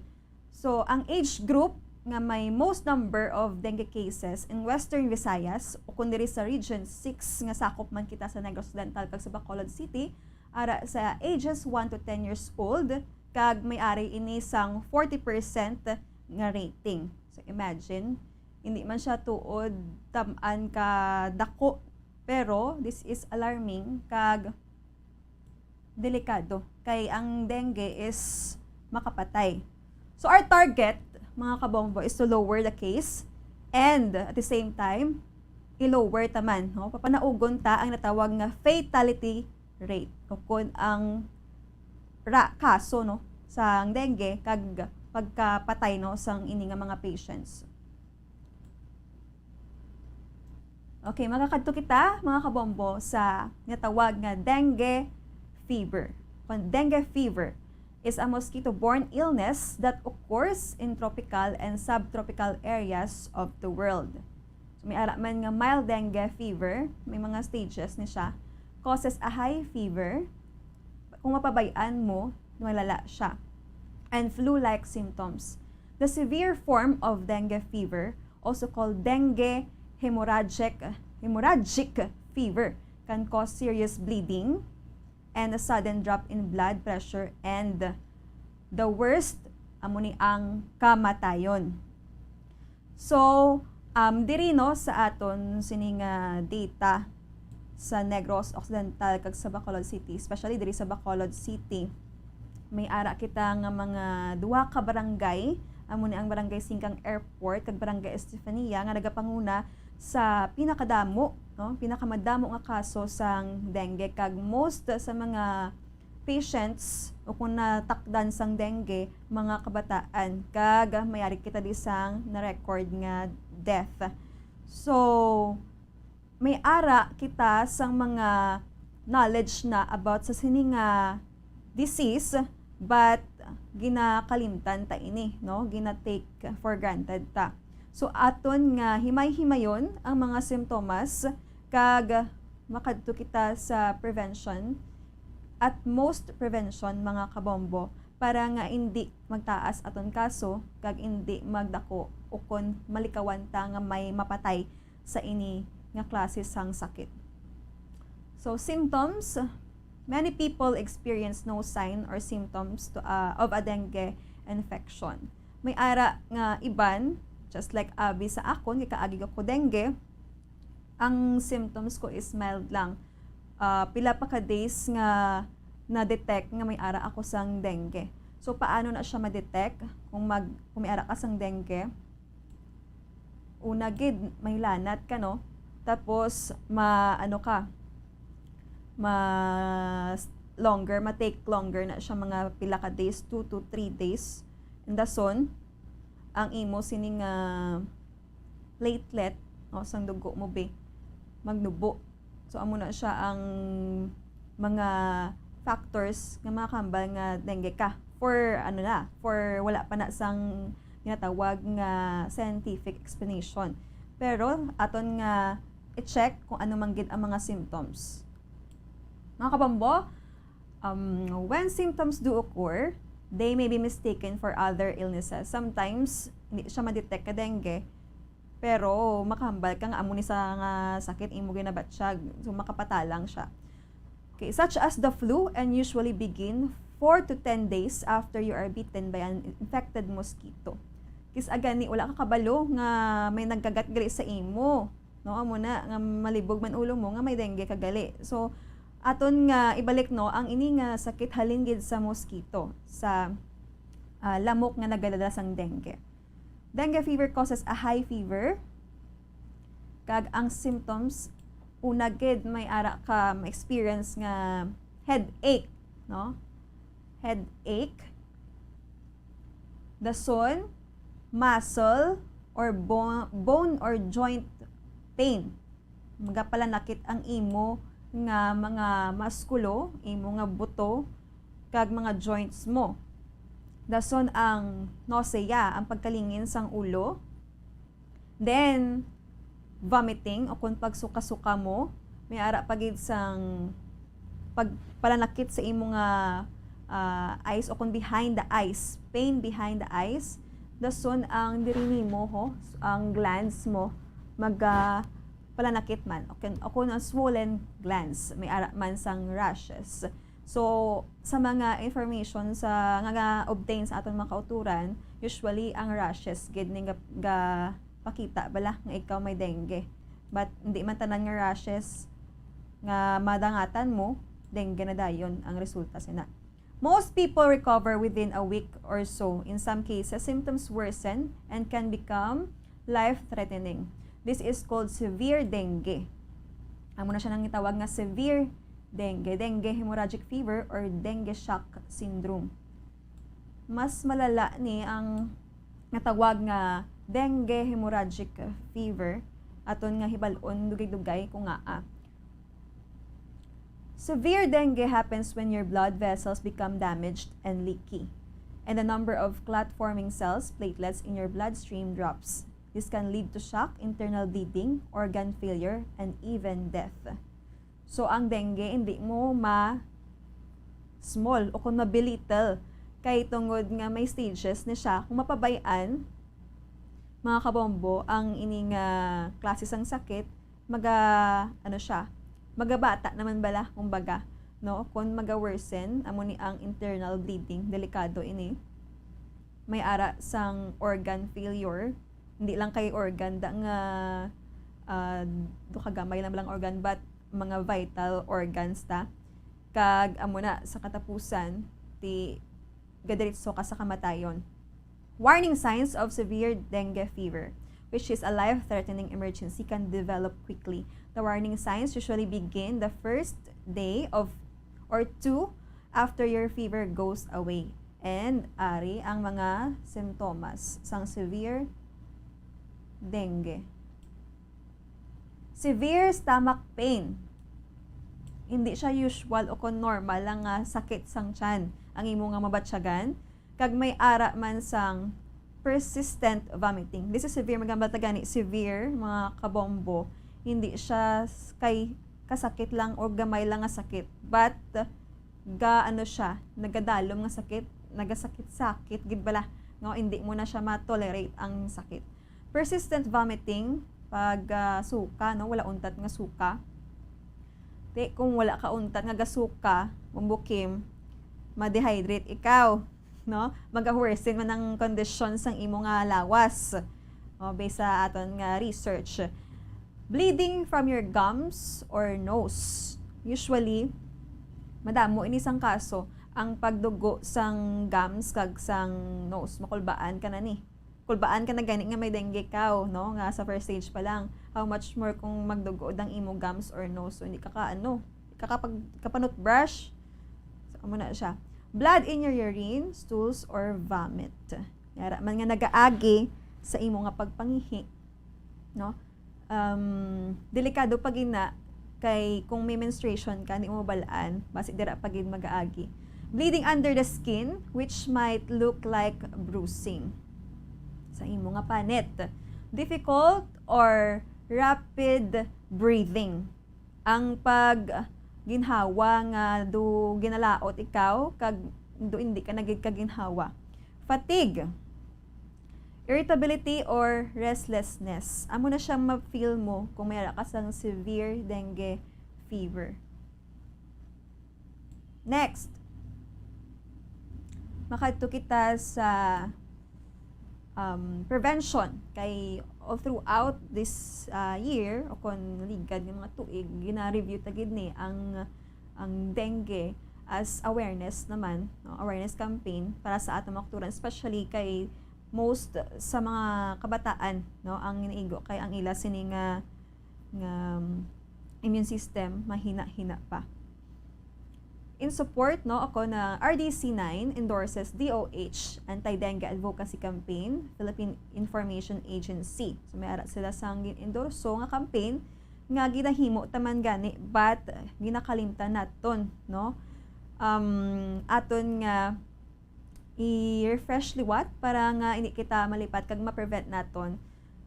So ang age group nga may most number of dengue cases in Western Visayas o kundi sa Region 6 nga sakop man kita sa Negros Occidental kag sa Bacolod City ara sa ages 1 to 10 years old kag may ari ini sang 40% nga rating. So imagine, hindi man siya tuod tamaan ka dako, pero this is alarming kag delikado kay ang dengue is makapatay. So our target, mga kabombo, is to lower the case and at the same time i-lower taman, no? Papanaugon ta ang natawag nga fatality rate o kun ang kaso, no, sa dengue kag pagkapatay, no, sang ini nga mga patients. Okay, makakadto kita mga kabombo sa natawag nga dengue fever. Dengue fever is a mosquito-borne illness that occurs in tropical and subtropical areas of the world. So, may ara man nga mild dengue fever, may mga stages ni siya. Causes a high fever. Kung mapabayaan mo, malala siya. And flu-like symptoms. The severe form of dengue fever, also called dengue hemorrhagic fever, can cause serious bleeding and a sudden drop in blood pressure and the worst, amo ni ang kamatayon. So, diri no sa aton sining data sa Negros Occidental kag sa Bacolod City, especially diri sa Bacolod City, may ara kita nga mga duha ka barangay, amo ni ang Barangay Singkang Airport kag Barangay Estefania nga nagapanguna sa pinakadamo, no, pinakamadamo nga kaso sang dengue kag most sa mga patients o kung natakdan sang dengue mga kabataan kag mayari kita disang na record nga death. So may ara kita sang mga knowledge na about sa sining disease but ginakalimtan ta ini, no, gina-take for granted ta. So aton nga himay-himayon ang mga simptomas kag makadto kita sa prevention at most prevention mga kabombo para nga hindi magtaas aton kaso kag hindi magdako o kon malikawan ta nga may mapatay sa ini nga klase sang sakit. So symptoms, many people experience no sign or symptoms of a dengue infection. May ara nga iban, just like abi sa akon, kikaagi ko dengue, ang symptoms ko is mild lang. Pila pa ka days nga na-detect nga may ara ako sang dengue. So, paano na siya ma-detect kung may ara ka sang dengue? Una gid, may lanat ka, no? Tapos, ma-take longer na siya mga pila ka days, 2 to 3 days. And dason, ang imo sining platelet o sang dugo mo be magnubo. So amo na siya ang mga factors nga makakambal nga dengue ka for wala pa na sang ginatawag nga scientific explanation. Pero aton nga i-check kung ano man gid ang mga symptoms. Mga kabombo, when symptoms do occur, they may be mistaken for other illnesses. Sometimes, hindi siya ma-detect ka dengue, pero makahambal ka nga amo ni sa nga sakit, imo ginabatsyag, so makapatalang siya. Okay, such as the flu and usually begin 4 to 10 days after you are bitten by an infected mosquito. Kis agani wala ka kabalo nga may nagkagat gali sa imo, no, amo na nga malibog man ulo mo nga may dengue kagali. So aton nga ibalik, no, ang ini nga sakit halin gid sa mosquito, sa lamok nga nagadala sang dengue. Dengue fever causes a high fever kag ang symptoms una gid may ara ka ma-experience nga headache, no, headache, dason muscle or bone or joint pain, magapalanakit ang imo nga mga maskulo, imo nga buto, kag mga joints mo. Dason ang nausea, ang pagkalingin sang ulo. Then, vomiting o kung pagsuka-suka mo, may ara pagid sang pagpalanakit sa imong eyes o kung behind the eyes, pain behind the eyes, dason ang diri nimo ang glands mo palanakit man o kung ang swollen glands, may ara man sang rashes. So sa mga information sa nga obtain sa aton mga kauturan, usually ang rashes gid ning ga pakita bala nga ikaw may dengue. But hindi man tanan nga rashes nga madangatan mo, dengue na dayon ang resulta sina. Most people recover within a week or so. In some cases, symptoms worsen and can become life-threatening. This is called severe dengue. Amo na siya nang itawag nga severe dengue, dengue hemorrhagic fever or dengue shock syndrome. Mas malala ni ang natawag nga dengue hemorrhagic fever aton nga hibalon dugay-dugay kung Severe dengue happens when your blood vessels become damaged and leaky, and the number of clot-forming cells, platelets, in your bloodstream drops. This can lead to shock, internal bleeding, organ failure, and even death. So, ang dengue, hindi mo ma-small o kung mabilittle kay tungod nga may stages na siya. Kung mapabayaan, mga kabombo, ang ining klase sang sakit, magabata naman bala kumbaga, no? Kung maga-worsen amo ni ang internal bleeding, delikado ini. May ara sang organ failure, hindi lang kay organ da nga do kagamay lang organ but mga vital organs ta. Kag amo na sa katapusan ti gadiritso ka sa kamatayon. Warning signs of severe dengue fever, which is a life-threatening emergency, can develop quickly. The warning signs usually begin the first day of or two after your fever goes away. And ari ang mga sintomas sang severe dengue. Severe stomach pain. Hindi siya usual o kung normal lang sakit sang tiyan ang imo nga mabatsyagan. Kag may ara man sang persistent vomiting. This is severe, magambal tagani severe, mga kabombo. Hindi siya kay kasakit lang o gamay lang nga sakit. But, nagadalom nga sakit, nagasakit-sakit, gid bala. No, hindi mo na siya ma-tolerate ang sakit. Persistent vomiting, pag suka, no, wala untat nga suka. Kung wala ka untat nga gasuka, mumbukim, ma-dehydrate ikaw. No, mag-worsen man ang kondisyon sang imo nga lawas. Based sa aton nga research. Bleeding from your gums or nose. Usually, madamo ini sang kaso ang pagdugo sang gums kag sang nose. Makulbaan ka na ni. Kulbaan ka na gani nga may dengue ka, no? Nga sa first stage pa lang. How much more kung magdugo ang imo gums or nose. So, hindi ka kapanot brush. So, amo na siya. Blood in your urine, stools, or vomit. Yara man nga nagaagi sa imo nga pagpangihi. No? Delikado pag ina kay kung may menstruation ka, hindi mo balaan, basi dira pag mag-aagi. Bleeding under the skin, which might look like bruising. Sa imo nga panet. Difficult or rapid breathing. Ang pag ginhawa nga do ginalaot ikaw kag do hindi ka nagid kaginhawa. Fatigue, irritability or restlessness. Amo na siyang ma-feel mo kung mayroon ka sang severe dengue fever. Next, makadto kita sa prevention kay all throughout this year o kon ligad ng mga tuig gina-review tagid ni ang dengue as awareness naman, no? Awareness campaign para sa atong makturan, especially kay most sa mga kabataan, no, ang iniigo kay ang ila sini nga immune system mahina-hina pa. In support, no, ako na RDC9 endorses DOH, Anti-Dengue Advocacy Campaign, Philippine Information Agency. So may ara sila sang endorso nga campaign nga ginahimo taman gani but ginakalimtan naton, no? Aton nga i-refresh liwat para nga ini kita malipat kag ma-prevent naton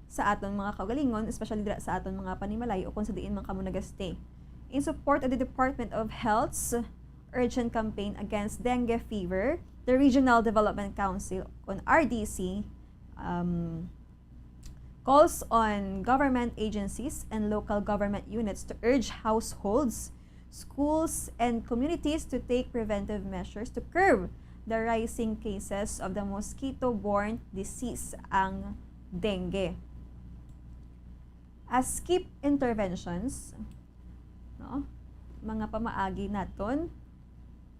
sa aton mga kaugalingon, especially dira sa aton mga panimalay o kung sa diin man kamo nagastay. in support of the Department of Health's urgent campaign against dengue fever, the Regional Development Council on RDC calls on government agencies and local government units to urge households, schools, and communities to take preventive measures to curb the rising cases of the mosquito-borne disease, ang dengue. As skip interventions, no, mga pamaagi naton,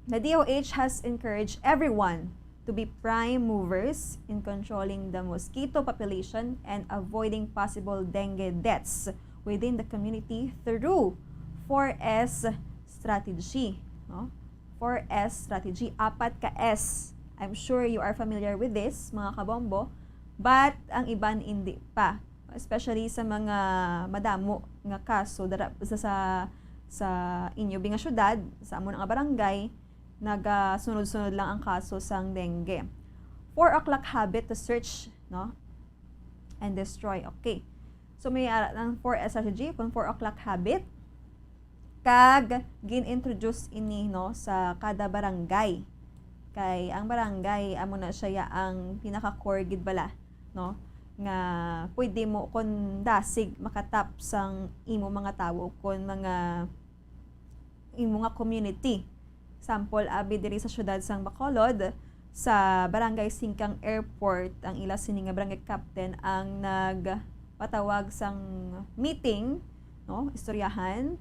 the DOH has encouraged everyone to be prime movers in controlling the mosquito population and avoiding possible dengue deaths within the community through 4S strategy. No? 4S strategy, 4 ka S. I'm sure you are familiar with this, mga kabombo, but ang iban hindi pa. Especially sa mga madamo nga kaso sa inyo binga syudad, sa amo nga barangay, nagasunod-sunod lang ang kaso sang dengue. 4 o'clock habit to search, no, and destroy. Okay. So may ng 4S strategy kung 4 o'clock habit kag gin-introduce ini, no, sa kada barangay. Kay ang barangay amo na siya ang pinaka-core gid bala, no, nga pwede mo kon dasig makatap sang imo mga tawo kon mga imo nga community. Sample, abi diri sa syudad sang Bacolod, sa Barangay Singkang Airport, ang ila sini nga barangay captain ang nagpatawag sang meeting, no, istoryahan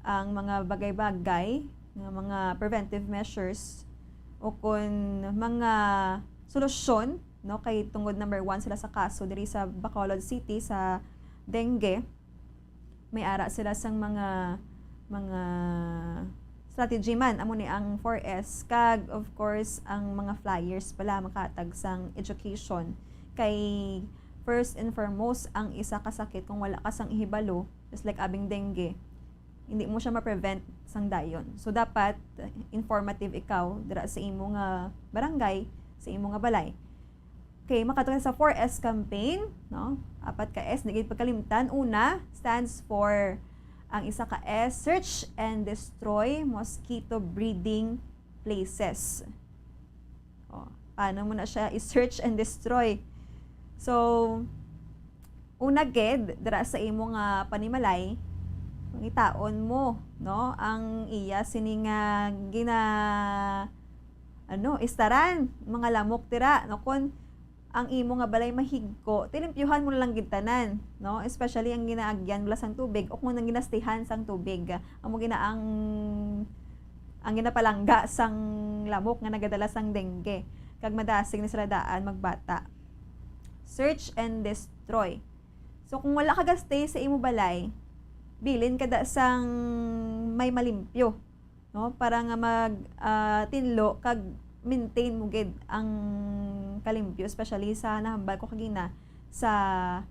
ang mga bagay-bagay, nga mga preventive measures o kun mga solusyon, no, kay tungod number 1 sila sa kaso diri sa Bacolod City sa dengue. May ara sila sang mga strategy man amo ni ang 4S kag of course ang mga flyers pala makatag sang education kay first and foremost ang isa ka sakit kung wala ka sang ihibalo, just like abing dengue, hindi mo siya ma-prevent sang dayon. So dapat informative ikaw dira sa imo nga barangay, sa imo nga balay. Okay, makatungod sa 4S campaign, no? 4 ka S, di pagkalimtan. Una stands for ang isa ka S, search and destroy mosquito breeding places. O, paano mo na siya i-search and destroy? So, una ged dira sa imo nga panimalay, itaon mo, no, ang iya sini nga istaran mga lamok tira, no, kun ang imo nga balay mahigko, tilimpyuhan mo lang gid tanan, no? Especially ang ginaagyan bala sang tubig o kung nang ginastihan sang tubig, amo ginaang ang ginapalangga sang lamok nga nagadala sang dengue. Kag madasig ni sila daan magbata. Search and destroy. So kung wala ka gastay sa imo balay, bilin kada sang may malimpyo, no? Para nga tinlo kag maintain mo gid ang kalimpyo, especially sa nahambal ko kagina sa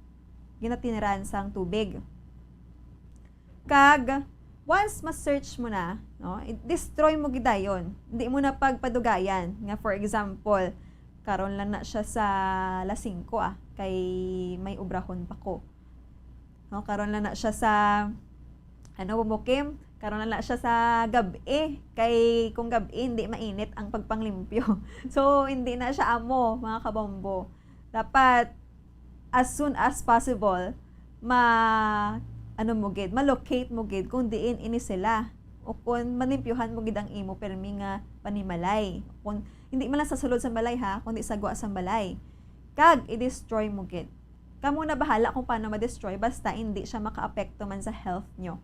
ginatiniran sang tubig. Kag once ma-search mo na, no, destroy mo gid dayon. Hindi mo na pagpadugayan nga for example, karon lang na siya sa alas 5 kay may ubrahon pa ko. No, karon lang na siya sa bumukim, karon na siya sa gabi, kay kung gabi hindi mainit ang pagpanglimpyo. So hindi na siya amo, mga kabombo. Dapat as soon as possible malocate mo gid kung diin ini sila o kung malimpyuhan mo gid ang imo permi nga panimalay. Kung hindi man lang sa sulod sa balay kundi sa guwa sa balay. Kag i-destroy mo gid. Kamo na bahala kung paano ma-destroy basta hindi siya makaapekto man sa health nyo.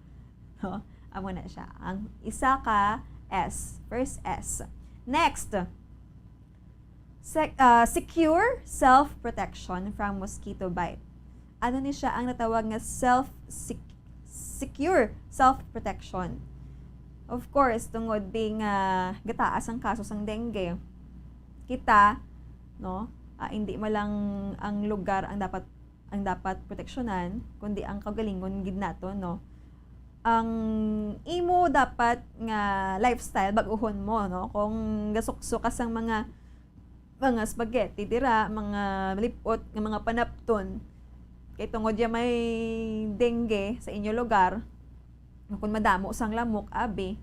No? Amo na siya. Ang isa ka S. First S. Next. Secure self-protection from mosquito bite. Ano ni siya ang natawag nga secure self-protection? Of course, tungod ding gataas ang kaso sang dengue. Kita, no, hindi mo lang ang lugar ang dapat proteksyonan, kundi ang kagalingon gid nato, no. Ang imo dapat nga lifestyle bag-uhon mo, no, kung gasukso ka sang mga spaghetti dira, mga lipot nga mga panapton kay tungod ya may dengue sa inyo lugar, Kung madamo sang lamok, abi,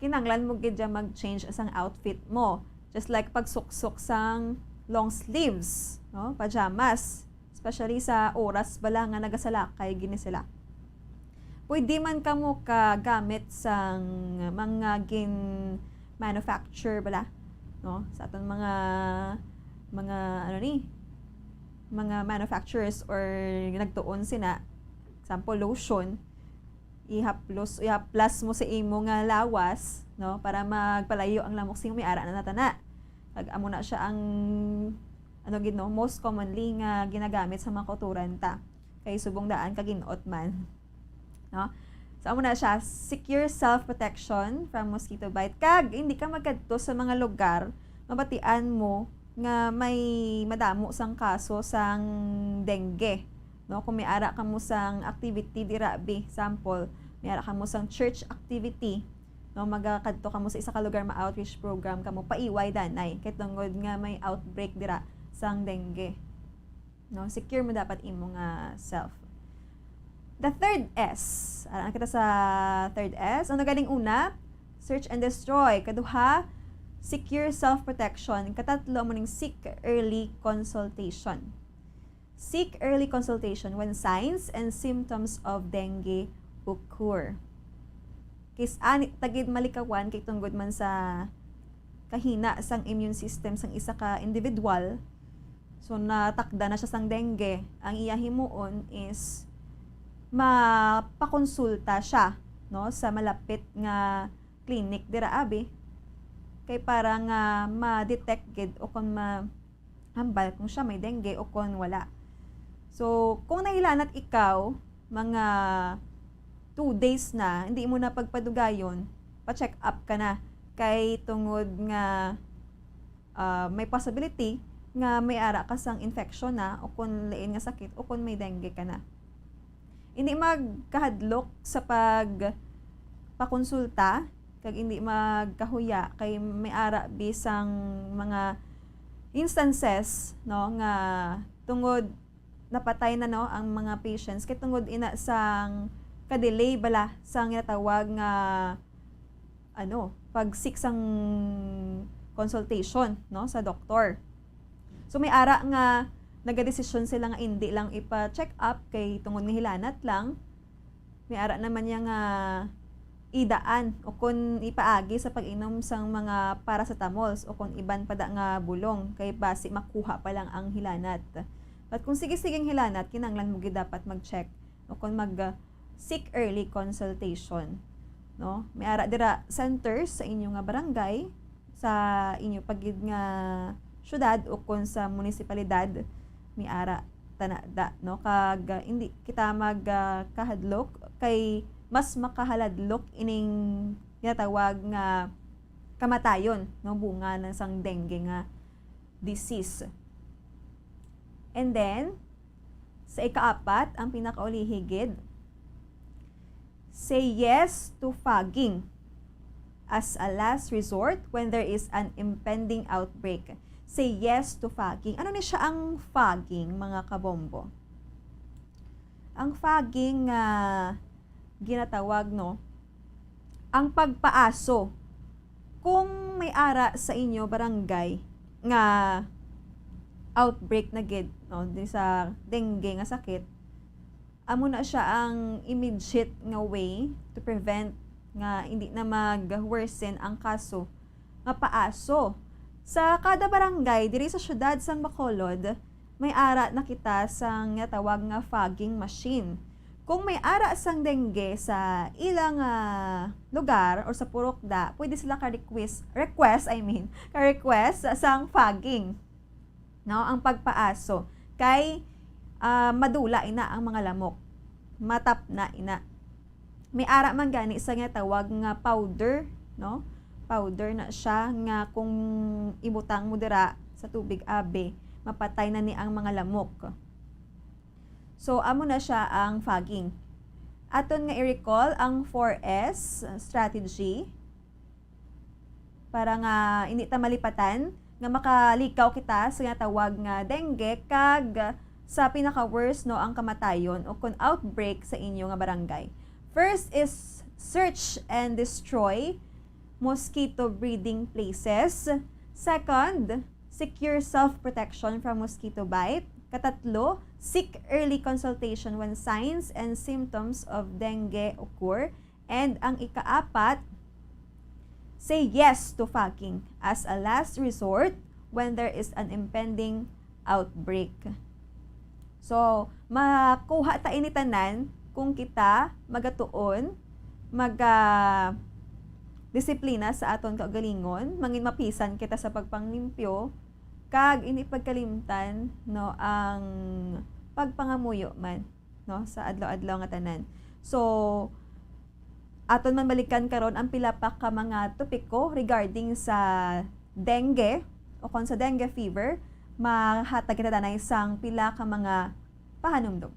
kinanglan mo gid mag-change sang outfit mo. Just like pagsuksok sang long sleeves, no? Pajamas. Especially sa oras bala nga nagasalakay gini sila. Pwede man kamo kagamit sang mga manufacture bala, no? Sa aton mga mga manufacturers or nagtuon sina, example lotion, ihaplos mo sa imo nga lawas, no, para magpalayo ang lamok sing may ara na natana. Amo na siya ang most commonly nga ginagamit sa mga kauturan ta. Kay subong daan kaginuot man. No? So amo na siya, secure self-protection from mosquito bite. Kag hindi ka magkadto sa mga lugar mabatian mo nga may madamo sang kaso sang dengue. No, kung may ara ka mo sang activity dira bi, sample, may ara ka mo sang church activity, no, magakadto ka mo sa isa ka lugar ma-outreach program ka mo paiway danay kay tungod nga may outbreak dira sang dengue. No, secure mo dapat imo nga self. The third S. Ara kita sa third S. Ano galing una? Search and destroy. Kaduha, secure self-protection. Katatlo mo ning seek early consultation. Seek early consultation when signs and symptoms of dengue occur. Kis ani tagid malikawan kay tunggod man sa kahina sang immune system sang isa ka individual. So natakda na siya sang dengue. Ang iya himuon is mapakonsulta siya, no, sa malapit nga clinic dira abi kay para nga ma-detect gid o kung mahambal kung siya may dengue o kung wala. So, kung nahilanat ikaw, mga 2 days na, hindi mo na pagpadugayon, pa-check up ka na. Kay tungod nga may possibility nga may ara ka sang infection na o kung lain nga sakit o kung may dengue ka na. Hindi magkahadlok sa pakonsulta, kag hindi magkahuya kay may ara bisang mga instances, no, nga tungod napatay na, no, ang mga patients kay tungod ina sang ka-delay bala sang ginatawag nga pag-seek sang consultation, no, sa doktor. So may ara nga nagadesisyon sila nga hindi lang ipa-check up kay tungod nga hilanat lang. May ara naman niya nga idaan o kung ipaagi sa pag-inom sang mga paracetamols o kung iban pada nga bulong kay basi makuha pa lang ang hilanat. At kung sige-siging hilanat, kinanglan mo gid dapat mag-check o kung mag-seek early consultation. No? May ara dira centers sa inyo nga barangay, sa inyo pagid nga syudad o kung sa munisipalidad, may ara tanada, no, kag hindi kita magkahadlok kay mas makahaladlok ining tinatawag nga kamatayon, no, bunga ng sang dengue nga disease. And then sa ika-4, ang pinakaulihigid, say yes to fogging as a last resort when there is an impending outbreak. Say yes to fogging. Ano ni siya ang fogging, mga kabombo? Ang fogging ginatawag, no, ang pagpaaso. Kung may ara sa inyo barangay nga outbreak na gid, no, di sa dengue nga sakit, amo na siya ang immediate nga way to prevent nga hindi na mag-worsen ang kaso nga paaso. Sa kada barangay diri sa syudad sang Bacolod, may ara na kita sang tawag nga fogging machine. Kung may ara sang dengue sa ilang lugar or sa purokda, pwede sila ka-request sang fogging, no, ang pagpaaso kay madula ina ang mga lamok, matap na ina. May ara man gani sa nga tawag nga powder, no, powder na siya nga kung ibutang mo dira sa tubig abi, mapatay na ni ang mga lamok. So amo na siya ang fogging. Aton nga i-recall ang 4S strategy para nga hindi ta malipatan nga makalikaw kita sa nga tawag nga dengue kag sa pinaka-worst, no, ang kamatayon o kung outbreak sa inyo nga barangay. First is search and destroy mosquito breeding places. Second, secure self-protection from mosquito bite. Katatlo, seek early consultation when signs and symptoms of dengue occur. And ang ikaapat, say yes to fogging as a last resort when there is an impending outbreak. So, makuha ta ini tanan kung kita magatuon, disiplina sa aton kaugalingon, mangin mapisan kita sa pagpanglimpyo, kag ini pagkalimtan no ang pagpangamuyo man no sa adlaw-adlaw nga tanan. So, aton man balikan karon ang pila pa ka mga topiko regarding sa dengue o kung sa dengue fever, mahatag kita tanay sang pila ka mga pahanumdum.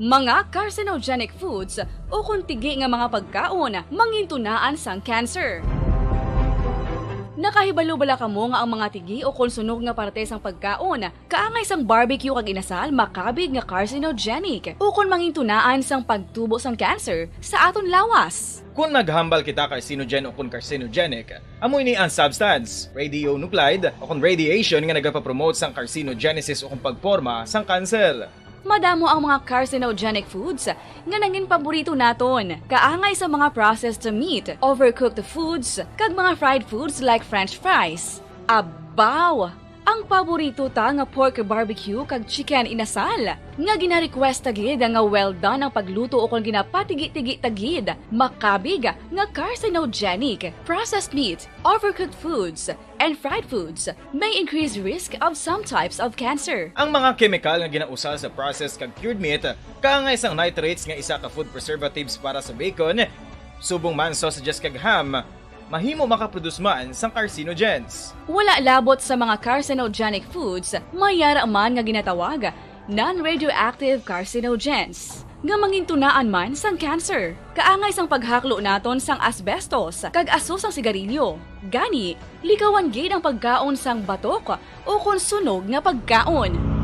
Mga carcinogenic foods o kung tigi nga mga pagkaon mangintunaan sang cancer. Nakahibalo bala kamo nga ang mga tigi o konsunog nga parte sang pagkaon kaangay sang barbecue kag inasal makabig nga carcinogenic o kung mangintunaan sang pagtubo sang cancer sa aton lawas. Kung naghambal kita carcinogen o kung carcinogenic, amoy ni ang substance, radionuclide o kung radiation nga nagapapromote sang carcinogenesis o kung pagporma sang cancer. Madamo ang mga carcinogenic foods nga nangin paborito naton. Kaangay sa mga processed meat, overcooked foods, kag mga fried foods like french fries. Abaw! Ang paborito ta nga pork barbecue kag chicken inasal. Nga gina-request tagid nga well done ang pagluto o kung ginapatigi-tigi tagid. Makabig nga carcinogenic, processed meat, overcooked foods, and fried foods may increase risk of some types of cancer. Ang mga chemical nga ginausal sa processed kag cured meat, kaangay sang nitrates nga isa ka food preservatives para sa bacon, subong man sausages kag ham, mahimo makaproduce man sang carcinogens. Wala labot sa mga carcinogenic foods, mayara man nga ginatawag non-radioactive carcinogens nga mangintunaan man sang cancer. Kaangay sang paghaklo naton sang asbestos kag aso sang sigarilyo. Gani, likawan gid ang pagkaon sang batok o kung sunog nga pagkaon.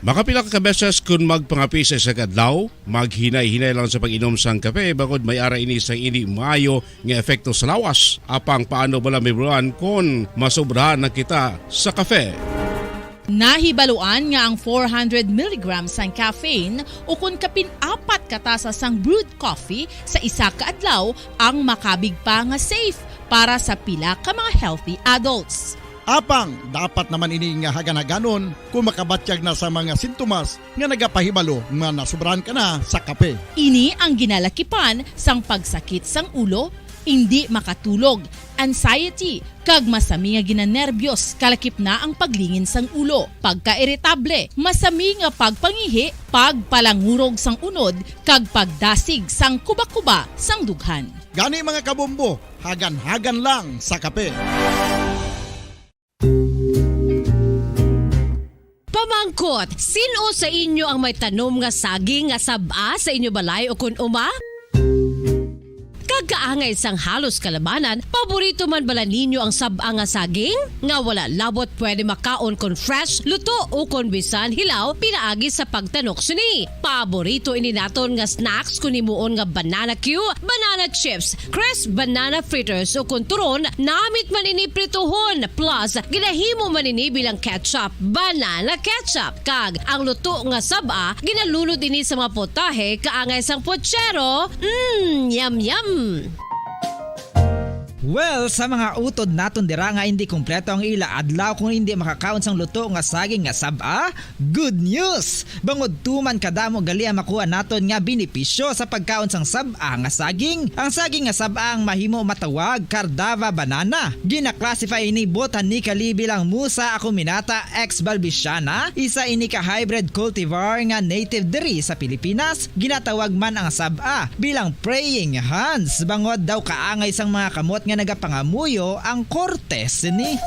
Makapila ka beses kung magpangapi sa isa kadlaw, maghinay-hinay lang sa pag-inom sang kape bakod may ara ini sang hindi maayo nga epekto sa lawas. Apang paano bala may buwan kung masobrahan na kita sa kape. Nahibaluan nga ang 400 mg sang caffeine o kung kapin-apat katasa sang brewed coffee sa isa ka adlaw ang makabig pa nga safe para sa pila ka mga healthy adults. Apang, dapat naman ini nga hagan-haganon kung makabatyag na sa mga sintomas nga nagapahibalo nga nasubrahan ka na sa kape. Ini ang ginalakipan sang pagsakit sang ulo, hindi makatulog, anxiety, kag masami nga ginanerbiyos kalakip na ang paglingin sang ulo, pagka-iritable, masami nga pagpangihi, pagpalangurog sang unod, kag pagdasig sang kuba-kuba sang dughan. Gani mga kabombo, hagan-hagan lang sa kape. Pamangkot, sino sa inyo ang may tanom nga saging nga saba sa inyo balay o kun uma? Kagkaangay sang halos kalabanan, paborito man bala ninyo ang saba nga saging? Nga wala labot pwede makaon kon fresh, luto o kon bisan hilaw pinaagi sa pagtanok suni. Paborito ini naton nga snacks kun himuon nga banana Q, banana chips, crisp banana fritters o kun turon, namit man ini prituhon plus ginahimo man ini bilang ketchup, banana ketchup. Kag ang luto nga saba ginalunod ini sa mga potahe kaangay sang pochero. Yum yum. Well, sa mga utod naton dira nga hindi kumpleto ang ila adlaw kung hindi makakaon sang luto nga saging nga saba, good news! Bangod tuman kadamo gali ang makuha naton nga benepisyo sa pagkaon sang saba nga saging. Ang saging nga saba ang mahimo matawag Cardava banana. Gina-classify ini botanically bilang Musa acuminata ex balbisiana, isa ini ka hybrid cultivar nga native diri sa Pilipinas. Ginatawag man ang saba bilang praying hands. Bangod daw kaangay sang mga kamot nga nagapangamuyo ang kortes ni.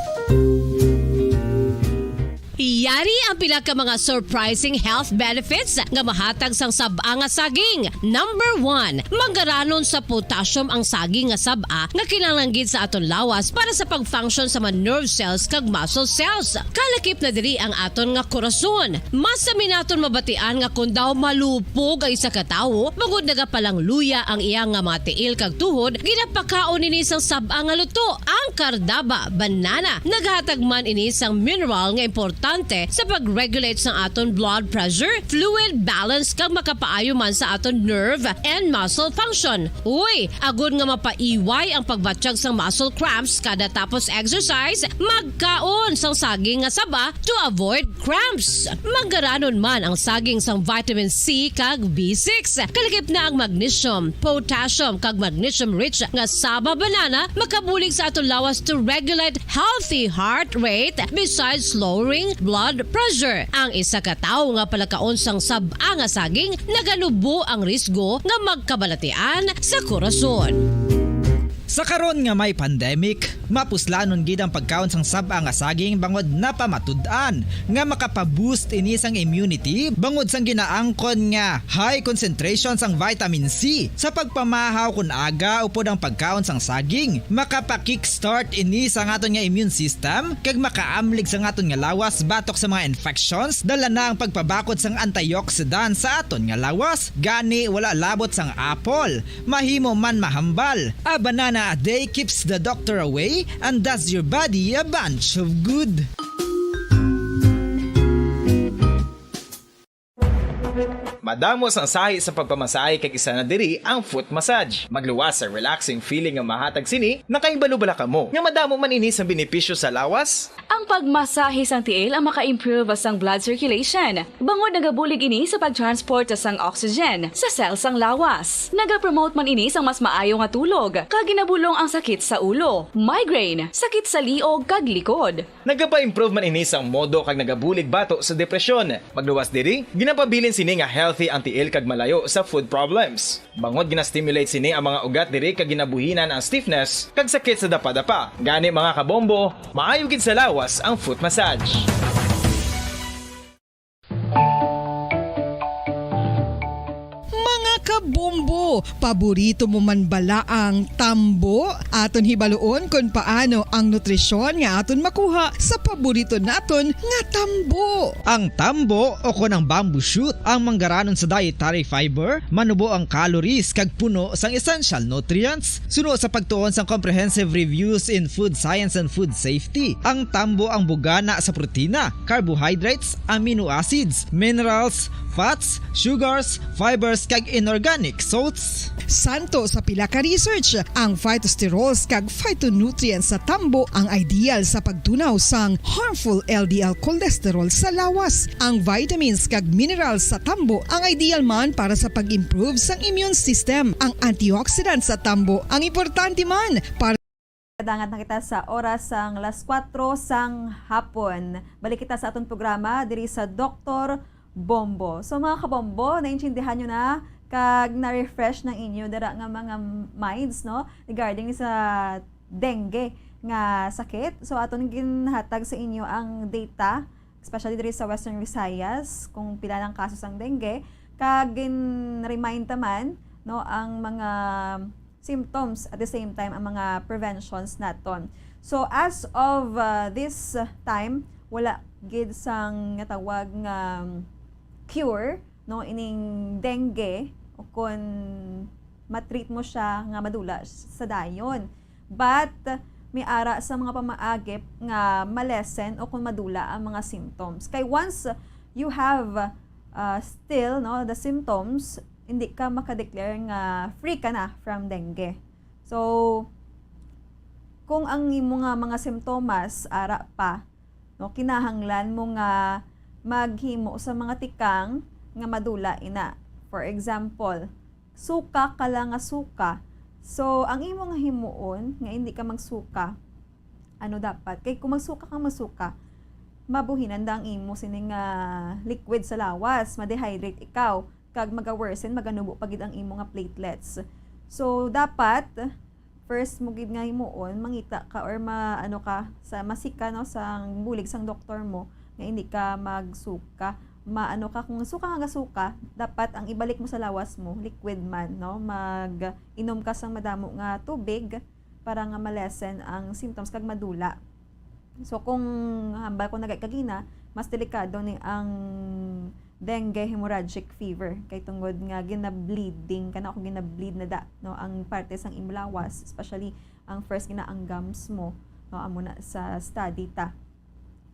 Yari ang pila ka mga surprising health benefits nga mahatag sang sab-a nga saging. Number 1, manggaranon sa potassium ang saging nga sab-a nga kinahanglan gid sa aton lawas para sa pag-function sa mga nerve cells kag muscle cells. Kalakip na diri ang aton nga korason. Mas sa minaton mabatian nga kun daw malupog ang isa ka tawo, bangod nagapalang luya ang iyang nga mga tiil kag tuhod, ginapakaon ini sang sab-a nga luto, ang kardaba, banana. Naghatag man ini sang mineral nga importante sa pag-regulate sa aton blood pressure, fluid balance kag makapaayo man sa aton nerve and muscle function. Uy, agud nga mapaiway ang pagbatsyag sang muscle cramps kada tapos exercise, magkaon sang saging nga saba to avoid cramps. Manggaranon man ang saging sang vitamin C kag B6. Kalakip na ang magnesium, potassium kag magnesium rich nga saba banana makabulig sa aton lawas to regulate healthy heart rate besides lowering blood pressure. Ang isa ka tawo nga palakaon sang sab-a nga saging naganubo ang risgo nga magkabalatian sa korason. Sa karon nga may pandemic, mapuslanon gid ang pagkaon sang sab-a nga saging bangod napamatud-an nga makapaboost ini sang immunity bangod sang ginaangkon nga high concentration sang vitamin C sa pagpamahaw kun aga upod ang pagkaon sang saging. Makapa-kickstart ini sa aton nga immune system kag makaamlig sa aton nga lawas batok sa mga infections, dala na ang pagpabakod sang antioxidant sa aton nga lawas. Gani wala labot sang apple, mahimo man mahambal. A banana a day keeps the doctor away and does your body a bunch of good. Madamos ang sahi sa pagpamasahe kag isa na diri ang foot massage. Magluwas sa relaxing feeling nga mahatag sini, nakaibalo-bala ka mo. Nga madamo man ini sa benepisyo sa lawas. Ang pagmasahe sang tiil ang maka-improve sang blood circulation. Bangod nagabulig ini sa pag-transport sang oxygen sa cells sang lawas. Nagapromote man ini sang mas maayo nga tulog, kag ginabulong ang sakit sa ulo, migraine, sakit sa liog kag likod. Nagapa-improve man ini sang modo kag nagabulig bato sa depresyon. Magluwas diri, ginapabilin sini nga healthy ang tiil kag malayo sa food problems. Bangod gina-stimulate sini ang mga ugat diri kag ginabuhinan ang stiffness kag sakit sa dapa-dapa. Gani mga kabombo, maayo gid sa lawas ang foot massage. Kabombo, paborito mo man bala ang tambo? Aton hibaloon kung paano ang nutrisyon nga aton makuha sa paborito naton nga tambo. Ang tambo o kon ang bamboo shoot ang manggaranon sa dietary fiber, manubo ang calories kag puno sang essential nutrients. Suno sa pagtuon sang comprehensive reviews in food science and food safety, ang tambo ang bugana sa protina, carbohydrates, amino acids, minerals, fats, sugars, fibers kag inorganic salts. Santo sa pila ka research, ang phytosterols kag phytonutrients sa tambo ang ideal sa pagtunaw sang harmful LDL cholesterol sa lawas. Ang vitamins kag minerals sa tambo ang ideal man para sa pag-improve sang immune system. Ang antioxidants sa tambo ang importante man para Dangat na kita sa oras sang alas 4 sang hapon. Balik kita sa atong programa diri sa Dr. Bombo. So mga kabombo, naintindihan nyo na kag na-refresh ng inyo dara nga mga minds no regarding sa dengue nga sakit. So aton ginhatag sa inyo ang data, especially diri sa Western Visayas kung pila ng kaso sang dengue, kag gin-remind taman no ang mga symptoms at the same time ang mga preventions naton. So as of this time, wala gid sang natawag nga cure no ining dengue o kung matreat mo siya nga madula sa dayon. But may ara sa mga pamaagip nga malesen o kung madula ang mga symptoms. Kay once you have still no the symptoms, hindi ka makadeclare nga free ka na from dengue. So kung ang imo nga mga simptomas ara pa, no, kinahanglan mo nga maghimo sa mga tikang nga madula ina. For example, suka ka lang nga suka. So ang imo nga himuon nga hindi ka magsuka, ano dapat? Kay kung magsuka kang magsuka, mabuhinan da ang imo sining liquid sa lawas, ma-dehydrate ikaw, kag maga-worsen, maganubo pagid ang imo nga platelets. So dapat first mo gid nga himuon mangita ka or maano ka sa masika no sa bulig sang doktor mo nga hindi ka magsuka. Maano ka, kung suka nga suka, dapat ang ibalik mo sa lawas mo, liquid man, no? Mag-inom ka sang madamo nga tubig para nga malesen ang symptoms kag madula. So kung hambal kung nagkagina, mas delikado ni ang dengue hemorrhagic fever kay tungod nga ginableeding kana ako ginableed na da, no, ang parte sang imlawas, especially ang first ang gums mo, no, amo na sa study ta.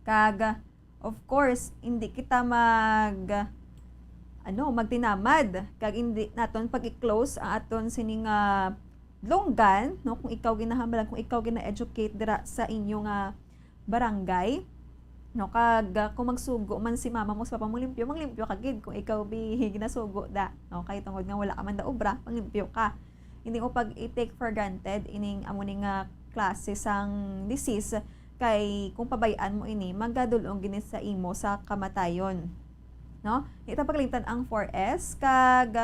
Kag of course, hindi kita magtinamad. Kag hindi naton pag i-close ang aton sining longgan, no, kung ikaw ginahambalan, kung ikaw gina-educate dira sa inyong barangay, no, kag kung magsugo man si mama mo sa papa mo, limpyo, manglimpyo ka gid kung ikaw ginasugo da, no, kay tungod nga wala ka man da obra, panglimpyo ka. Hindi mo pag i-take for granted ining amo ning klase sang disease. Kay kung pabayaan mo ini, magadulong gini sa imo sa kamatayon. No? Ita paglimtan ang 4S kag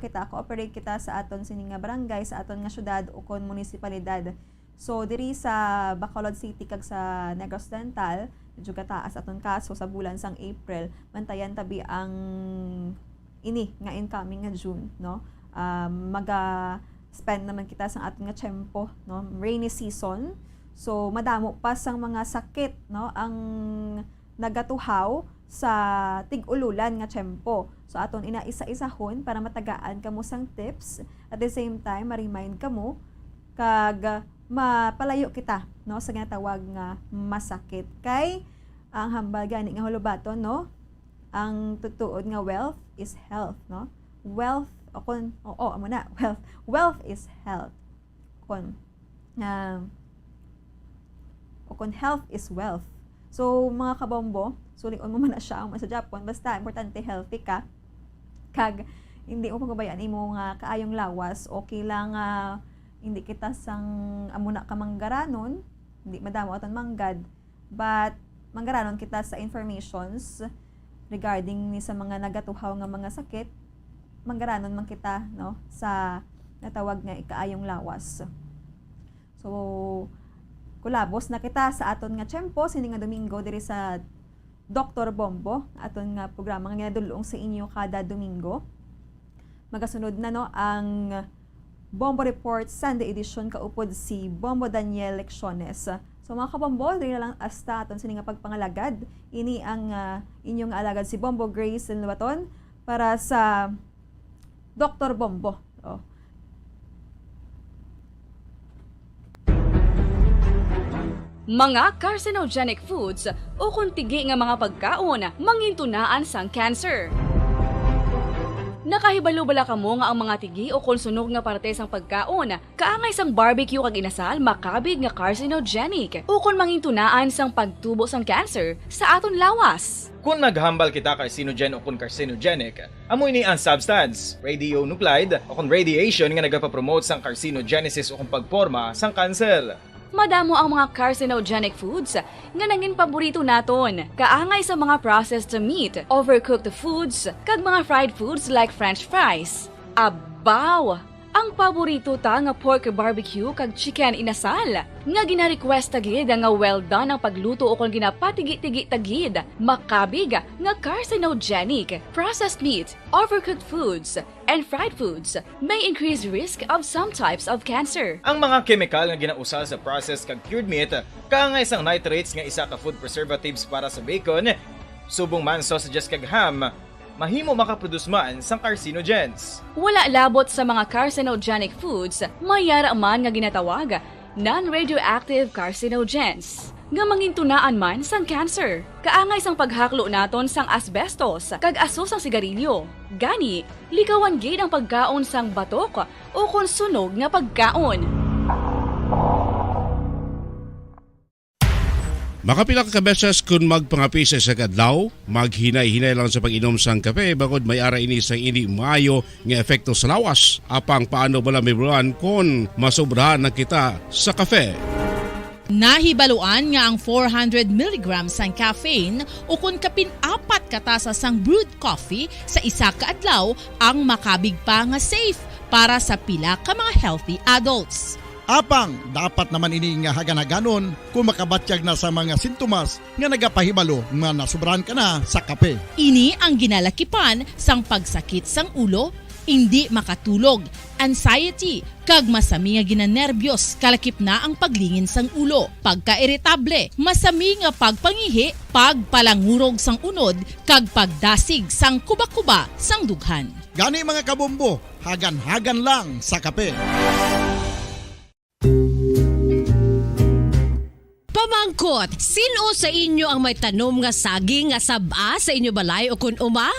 kita cooperate kita sa aton sining nga barangay, sa aton nga syudad o kon munisipalidad. So diri sa Bacolod City kag sa Negros Occidental, medyo kataas aton kaso sa bulan sang April, mantayan tabi ang ini nga incoming nga June, no? Spend naman kita sa aton nga tiyempo, no? Rainy season. So madamo pa sang mga sakit, no, ang nagatuhaw sa tig-ululan nga tiyempo. So aton inaisa-isahon para matagaan kamo sang tips, at the same time ma-remind kamo kag mapalayo kita, no, sa ginatawag nga masakit. Kay ang hambal gani nga hulubaton, no, ang tutuod nga wealth is health, no. Wealth wealth is health. Kung health is wealth. So, mga kabombo, sulion mo man na siya sa Japan, basta importante healthy ka. Kag, hindi mo pagbabayaan imo nga kaayong lawas, okay lang hindi kita sang amuna ka manggaranon, hindi madamo aton manggad, but manggaranon kita sa informations regarding ni sa mga nagatuhaw nga mga sakit, manggaranon man kita, no, sa natawag nga ikaayong lawas. So, kulabos na kita sa aton nga tiyempo sini nga Domingo diri sa Dr. Bombo, aton nga programa nga ginadulong sa inyo kada Domingo. Magasunod na, no, ang Bombo Report Sunday edition, kaupod si Bombo Daniel Lecciones. So mga kabombo, diri na lang hasta aton sini nga pagpangalagad. Ini ang inyong alagad si Bombo Grace Lubaton para sa Dr. Bombo. Mga carcinogenic foods o kuntigi nga mga pagkaon mangintunaan sang cancer. Nakahibalo bala kamo nga ang mga tigi o konsunog nga parte sang pagkaon kaangay sang barbecue kag inasal makabig nga carcinogenic o kon mangintunaan sang pagtubo sang cancer sa aton lawas. Kung naghambal kita carcinogen o kung carcinogenic, amoy ni ang substance, radionuclide o kung radiation nga nagapapromote sang carcinogenesis o kung pagporma sang cancer. Madamo ang mga carcinogenic foods nga nangin paborito naton. Kaangay sa mga processed meat, overcooked foods, kag mga fried foods like french fries. Abaw! Ang paborito ta nga pork barbecue kag chicken inasal. Nga gina-request tagid nga well done ang pagluto o kung ginapatigi-tigi tagid. Makabig nga carcinogenic, processed meat, overcooked foods, and fried foods may increase risk of some types of cancer. Ang mga chemical nga ginausal sa processed kag cured meat, kaangay sang nitrates nga isa ka food preservatives para sa bacon, subong man sausages kag ham, mahimo makaproduce man sang carcinogens. Wala labot sa mga carcinogenic foods, mayara man nga ginatawag non-radioactive carcinogens nga mangintunaan man sang cancer. Kaangay sang paghaklo naton sang asbestos kag aso sang sigarilyo. Gani, likawan gid ang pagkaon sang batok o kon sunog nga pagkaon. Makapila ka beses kung magpangapisa sa kadlaw, maghinay-hinay lang sa pag-inom sang kape bakod may ara ini sang hindi maayo nga epekto sa lawas. Apang paano bala may buruan kung masobrahan na kita sa kape. Nahibaluan nga ang 400 mg sang caffeine o kung kapin-apat katasa sang brewed coffee sa isa ka adlaw ang makabig pa nga safe para sa pila ka mga healthy adults. Apang dapat naman ini nga haganaganon kung makabatyag na sa mga sintomas nga nagapahibalo nga nasubrahan ka na sa kape. Ini ang ginalakipan sang pagsakit sang ulo, hindi makatulog, anxiety, kag masami nga ginanerbyos kalakip na ang paglingin sang ulo, pagka-iritable, masami nga pagpangihi, pagpalangurog sang unod, kag pagdasig sang kuba-kuba sang dughan. Gani mga kabombo, hagan-hagan lang sa kape. Pamangkot, sino sa inyo ang may tanom nga saging nga saba sa inyo balay o kun uma?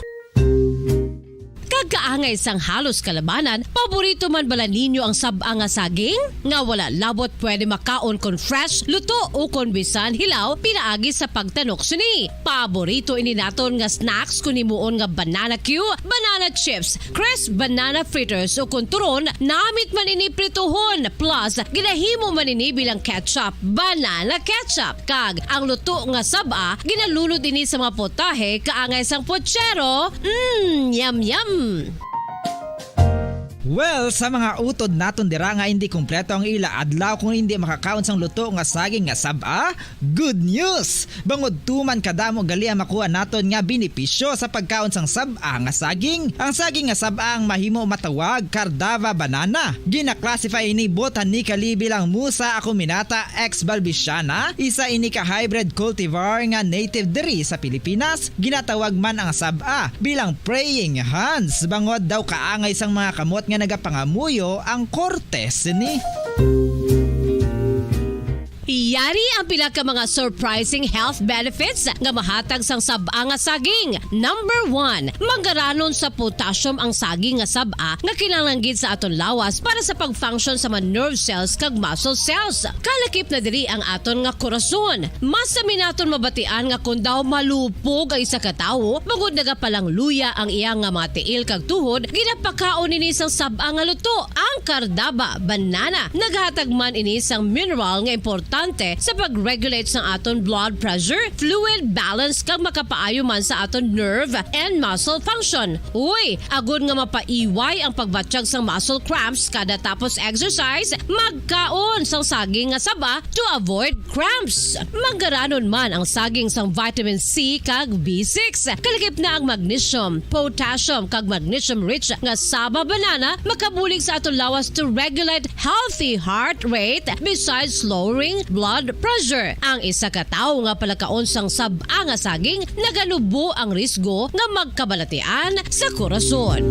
Kagaangay sang halos kalabanan, paborito man bala ninyo ang saba nga saging? Nga wala labot pwede makaon kon fresh, luto o kon bisan hilaw, pinaagi sa pagtanok sini. Paborito ini naton nga snacks kun himuon nga banana Q, banana chips, crisp banana fritters o kun turon, namit man ini prituhon, plus ginahimo man ini bilang ketchup, banana ketchup. Kag ang luto nga saba, ginalunod ini sa mga potahe kaangay sang pochero. Yum yum. Well, sa mga utod naton dira nga hindi kumpleto ang ila adlaw kung hindi makakaon sang luto nga saging nga saba, good news! Bangod tuman kadamo gali ang makuha naton nga benepisyo sa pagkaon sang saba nga saging. Ang saging nga saba ang mahimo matawag Cardava banana. Gina-classify ini botanically bilang Musa acuminata ex balbisiana, isa ini ka hybrid cultivar nga native diri sa Pilipinas. Ginatawag man ang saba bilang praying hands. Bangod daw kaangay sang mga kamot nga nagapangamuyo ang kortes ni. Yari ang pila ka mga surprising health benefits nga mahatag sang saba nga saging. Number 1, manggaranon sa potassium ang saging nga saba nga kinahanglan gid sa aton lawas para sa pag-function sa mga nerve cells kag muscle cells. Kalakip na diri ang aton nga korason. Mas sa minaton mabatian nga kun daw malupog ang isa ka tawo, magud nagapalang luya ang iyang nga mga tiil kag tuhod, ginapakaon ini sang saba nga luto. Ang Cardava banana naghatag man ini sang mineral nga importante sa pag-regulate sa aton blood pressure, fluid balance kag makapaayo man sa aton nerve and muscle function. Uy, agud nga mapaiway ang pagbatsyag sang muscle cramps kada tapos exercise, magkaon sang saging nga saba to avoid cramps. Manggaranon man ang saging sang vitamin C kag B6. Kalakip na ang magnesium, potassium kag magnesium rich nga saba banana makabulig sa aton lawas to regulate healthy heart rate besides lowering blood pressure. Ang isa ka tawo nga palakaon sang saba nga saging naganubo ang risgo nga magkabalatian sa korason.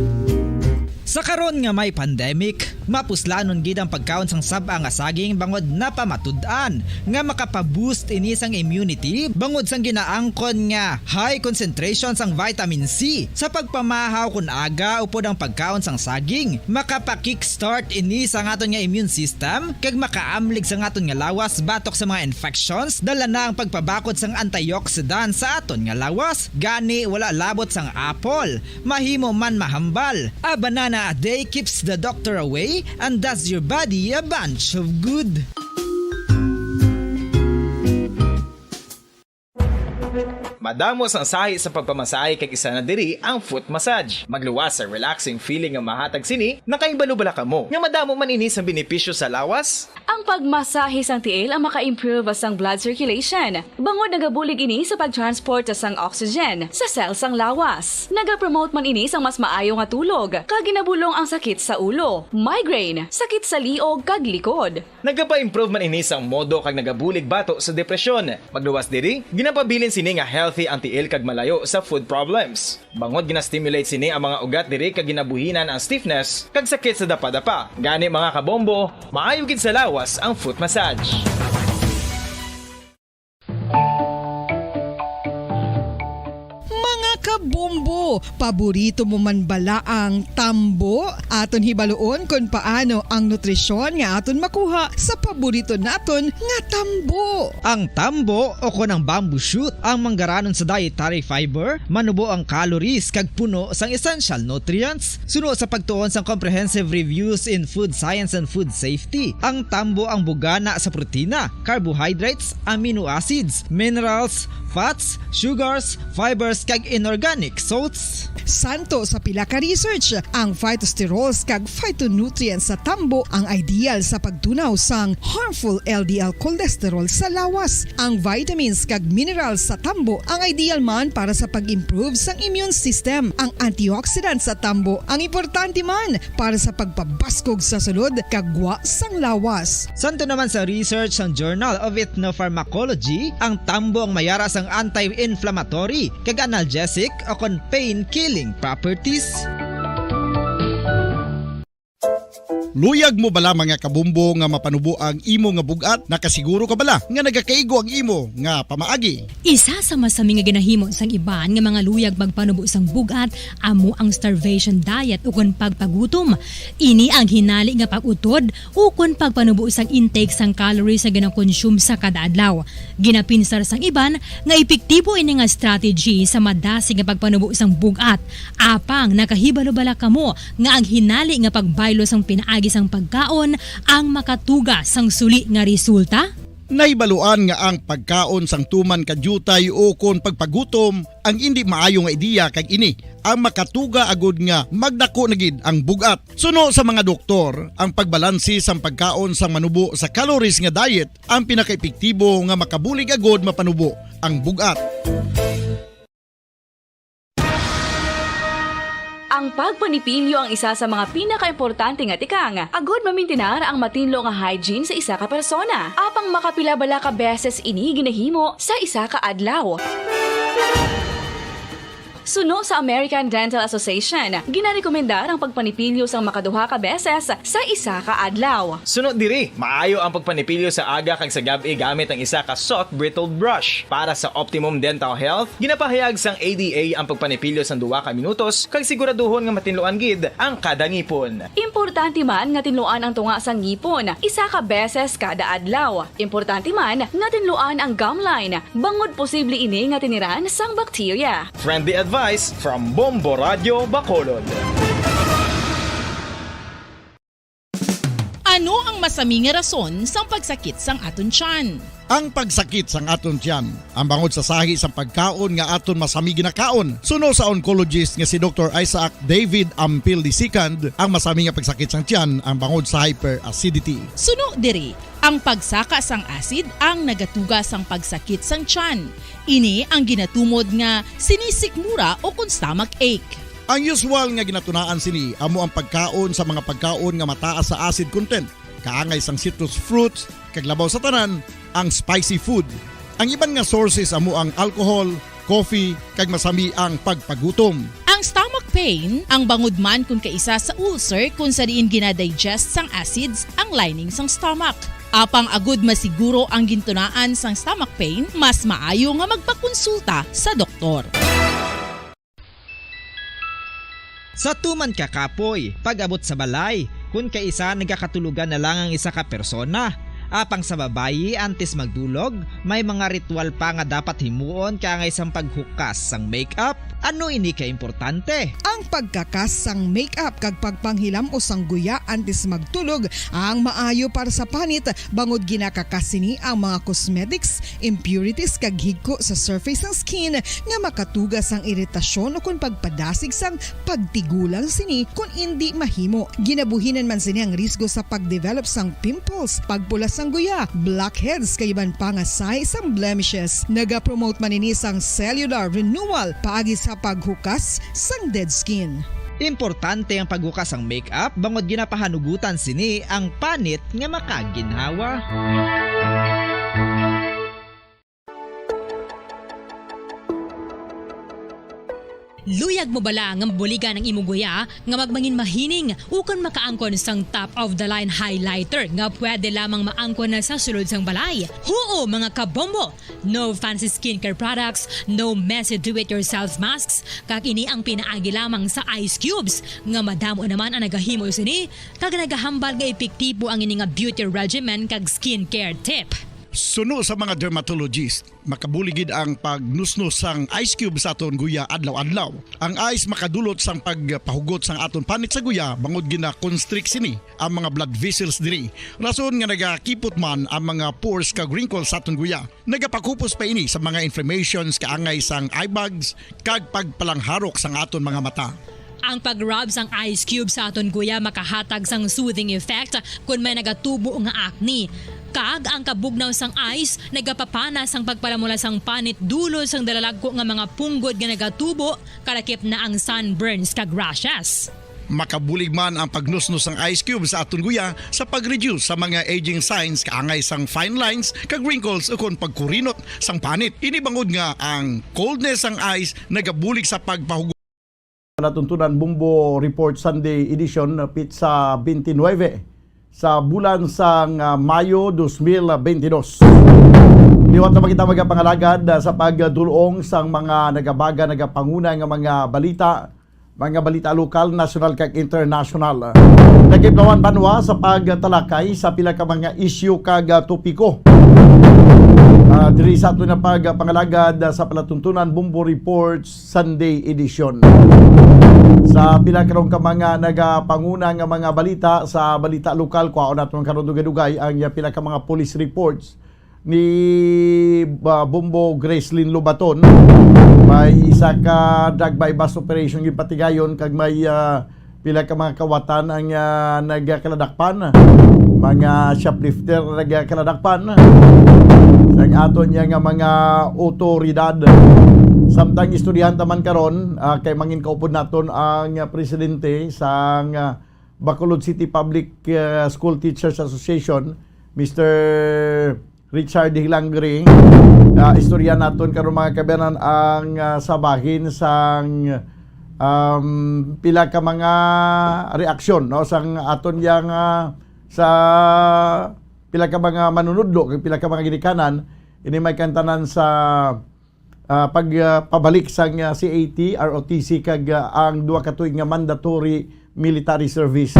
Sa karon nga may pandemic, mapuslanon gid ang pagkaon sang saba nga saging bangod napamatud-an nga makapaboost ini sang immunity bangod sang ginaangkon nga high concentration sang vitamin C sa pagpamahaw kun aga upod ang pagkaon sang saging. Makapa-kickstart ini sang aton nga immune system kag makaamlig sang aton nga lawas batok sa mga infections, dala na ang pagpabakod sang antioxidant sa aton nga lawas. Gani wala labot sang apple, mahimo man mahambal. A banana a day keeps the doctor away and does your body a bunch of good. Madamos ang sahi sa pagpamasahe kag isa na diri ang foot massage. Magluwas sa relaxing feeling nga mahatag sini, nakaibalo-bala ka mo. Nga madamo man ini sa benepisyo sa lawas. Ang pagmasahe sang tiil ang maka-improve sang blood circulation. Bangod nagabulig ini sa pag-transport sang oxygen sa cells sang lawas. Nagapromote man ini sang mas maayo nga tulog, kag ginabulong ang sakit sa ulo, migraine, sakit sa liog kag likod. Nagapa-improve man ini sang modo kag nagabulig bato sa depresyon. Magluwas diri, ginapabilin sini nga healthy ang tiil kag malayo sa food problems. Bangod gina-stimulate sini ang mga ugat diri kag ginabuhinan ang stiffness kag sakit sa dapa-dapa. Gani mga kabombo, maayo gid sa lawas ang foot massage. Kabombo, paborito mo man bala ang tambo? Aton hibaluon kung paano ang nutrisyon nga aton makuha sa paborito naton nga tambo. Ang tambo o kon ang bamboo shoot ang manggaranon sa dietary fiber, manubo ang calories kag puno sang essential nutrients. Suno sa pagtuon sang comprehensive reviews in food science and food safety, ang tambo ang bugana sa protina, carbohydrates, amino acids, minerals, fats, sugars, fibers kag inorganic salts properties. Santo sa pila ka research, ang phytosterols kag phytonutrients sa tambo ang ideal sa pagtunaw sang harmful LDL cholesterol sa lawas. Ang vitamins kag minerals sa tambo ang ideal man para sa pag-improve sang immune system. Ang antioxidants sa tambo ang importante man para sa pagpabaskog sa sulod kag gwa sang lawas. Santo naman sa research ng Journal of Ethnopharmacology, ang tambo ang mayara sang anti-inflammatory kag analgesic o kon pain-killing properties. Luyag mo bala mga kabumbo nga mapanubo ang imo nga bugat? Nakasiguro ka bala nga nagakaigo ang imo nga pamaagi? Isa sa masami nga ginahimo sang iban nga mga luyag magpanubo sang bugat amo ang starvation diet ukon pagpagutom. Ini ang hinali nga pag-utod ukon pagpanubo sang intake sang calories nga gina-consume sa kada adlaw. Ginapinsar sang iban nga epektibo ini nga strategy sa madasig nga pagpanubo sang bugat. Apang nakahibalo bala kamo nga ang hinali nga pagbaylo sang pinaagi sang pagkaon ang makatuga sang suli nga resulta? Naibaluan nga ang pagkaon sang tuman kadyutay o kon pagpagutom ang hindi maayo nga ideya kag ini ang makatuga agud nga magdako na gid ang bugat. Suno sa mga doktor, ang pagbalansi sang pagkaon sang manubo sa calories nga diet ang pinakaepektibo nga makabulig agud mapanubo ang bugat. Ang pagpanipilyo ang isa sa mga pinaka-importante nga tikang. Agod mamintinar ang matinlo nga hygiene sa isa ka persona. Apang makapila bala ka beses ini ginahimo sa isa ka adlaw. Suno sa American Dental Association, ginarekomendar ang pagpanipilyo sang makaduha ka beses sa isa ka adlaw. Sunod diri, maayo ang pagpanipilyo sa aga kag sa gabi gamit ang isa ka soft brittle brush. Para sa optimum dental health, ginapahayag sang ADA ang pagpanipilyo sang 2 ka minutos kag siguraduhon nga matinluan gid ang kada ngipon. Importante man nga tinluan ang tunga sang ngipon, isa ka beses kada adlaw. Importante man nga tinluan ang gum line, bangod posible ini nga tiniran sang bakterya. Friendly advice from Bombo Radio Bacolod. Ano ang masaming rason sa pagsakit sang aton tiyan? Ang pagsakit sang aton tiyan ang bangod sa sahi sang pagkaon nga aton masami ginakaon. Suno sa oncologist nga si Dr. Isaac David Ampil II, ang masami nga pagsakit sang tiyan ang bangod sa hyperacidity. Suno diri, ang pagsaka sang acid ang nagatuga sang pagsakit sang tiyan. Ini ang ginatumod nga sinisikmura o kung stomach ache. Ang usual nga ginatunaan sini amo ang pagkaon sa mga pagkaon nga mataas sa acid content, kaangay sang citrus fruits, kag labaw sa tanan ang spicy food. Ang iban nga sources amo ang alcohol, coffee, kag masami ang pagpagutom. Ang stomach pain ang bangod man kung kaisa sa ulcer kung sa diin ginadigest sang acids ang lining sang stomach. Apang agud masiguro ang gintunaan sang stomach pain, mas maayo nga magpakonsulta sa doktor. Sa tuman ka kapoy, pag-abot sa balay, kung kaisa nagkakatulugan na lang ang isa ka persona. Apang sa babayi antes magdulog, may mga ritual pa nga dapat himuon kangay sang paghukas sang makeup. Ano ini ka importante? Ang pagkakas sang makeup kag pagpanghilam o sang guya antes magtulog ang maayo para sa panit bangod ginakakas sini ang mga cosmetics, impurities kag higko sa surface ng skin nga makatugas sang iritasyon o kung pagpadasig sang pagtigulang sini kung hindi mahimo. Ginabuhinan man sini ang risgo sa pagdevelop sang pimples, pagpula sang guya, blackheads kay iban pa nga size sang blemishes. Naga-promote man ini sang cellular renewal paagi sa paghukas sang dead skin. Importante ang paghukas ang makeup bangod ginapahanugutan sini ang panit nga makaginhawa. Luyag mo bala nga mabuligan ang imong guya nga magmangin mahining ukon makaangkon sang top of the line highlighter nga pwede lamang maangkon na sa sulod sang balay. Huo mga kabombo! No fancy skincare products, no messy do-it-yourself masks, kag ini ang pinaagi lamang sa ice cubes nga madamo naman ang nagahimo sini kag nagahambal nga epektibo ang ini nga beauty regimen kag skincare tip. Suno sa mga dermatologist, makabuligid ang pagnusnos sang ice cube sa aton guya adlaw-adlaw. Ang ice makadulot sang pagpahugot sang aton panit sa guya bangod gina constrict sini ang mga blood vessels diri. Rason nga nagakipot man ang mga pores kag wrinkles sa aton guya. Nagapakupos pa ini sa mga inflammations kaangay sang eye bags kag pagpalangharok sang aton mga mata. Ang pag-rub sang ice cube sa aton guya makahatag sang soothing effect kung may nagatubo nga acne. Kag ang kabugnaw sang ice nagapapana sang pagpalamula sang panit dulo sang dalalagko nga mga punggod nga nagatubo kalakip na ang sunburns kag rashes. Makabulig man ang pagnusnos ng ice cube sa aton guya sa pag-reduce sa mga aging signs kaangay sang fine lines kag wrinkles ukon pagkurinot sang panit. Ini bangod nga ang coldness sang ice nagabulig sa pagpahugot. Natuntunan Bumbo Report Sunday Edition pizza 29 sa bulan sang Mayo 2022. Liwat na makita magapangalagad sa pagdulong sang mga nagapanguna nga mga balita lokal, national kag international. Nagkiplawan banwa sa pagtalakay sa pila ka mga issue kag topiko. Diri sa ato na pagpangalagad sa palatuntunan Bumbo Reports Sunday Edition. Sa pila karong ka mga nagapanguna nga mga balita sa balita lokal, kuhaon naton karon dugay-dugay ang pila ka mga police reports ni Bumbo Gracelyn Lobaton. May isa ka drug by bus operation gipatigayon kag may pila ka mga kawatan ang nagkaladakpan, mga shoplifter nagkaladakpan sang aton niya nga mga otoridad. Samtang istoryahan taman karon kay mangin kaupod naton ang presidente sang Bacolod City Public School Teachers Association, Mr. Richard Hilangri. Istoryahan naton karon mga kabayan ang sabahin sang pila ka mga reaksyon no sang aton yang sa pila ka mga manunudlo kag pila ka mga ginikanan ini may kantanan sa pagpabalik sang CAT, ROTC kag ang duha ka tuig nga mandatory military service.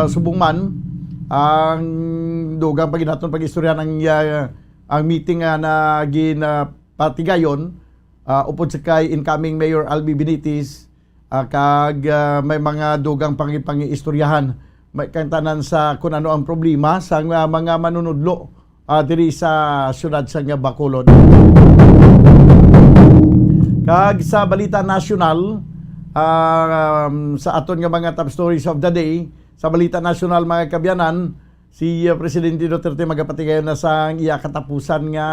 Subong man ang dugang paginaton pagistorya ng ang meeting na ginapatigayon upod sa kay incoming Mayor Albi Benitez kag may mga dugang pangiistoryahan may kantanan sa kung ano ang problema sa mga manunudlo diri sa syudad sa Bacolod. Kag sa balita nasyonal sa aton nga mga top stories of the day, sa balita nasyonal mga kabyanan, si Presidente Duterte magapatigayon na sa iya katapusan nga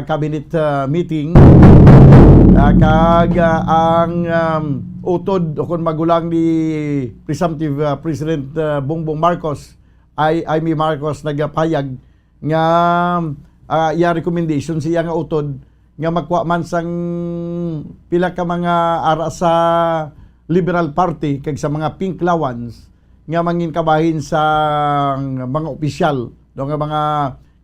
cabinet meeting. Kag ang utod o kung magulang ni presumptive President Bongbong Marcos Amy Marcos nagapayag nga iya recommendation siya nga utod nga magkuha man sang pila ka mga ara sa Liberal Party kag sa mga pink lawans nga mangin kabahin sa mga opisyal no nga mga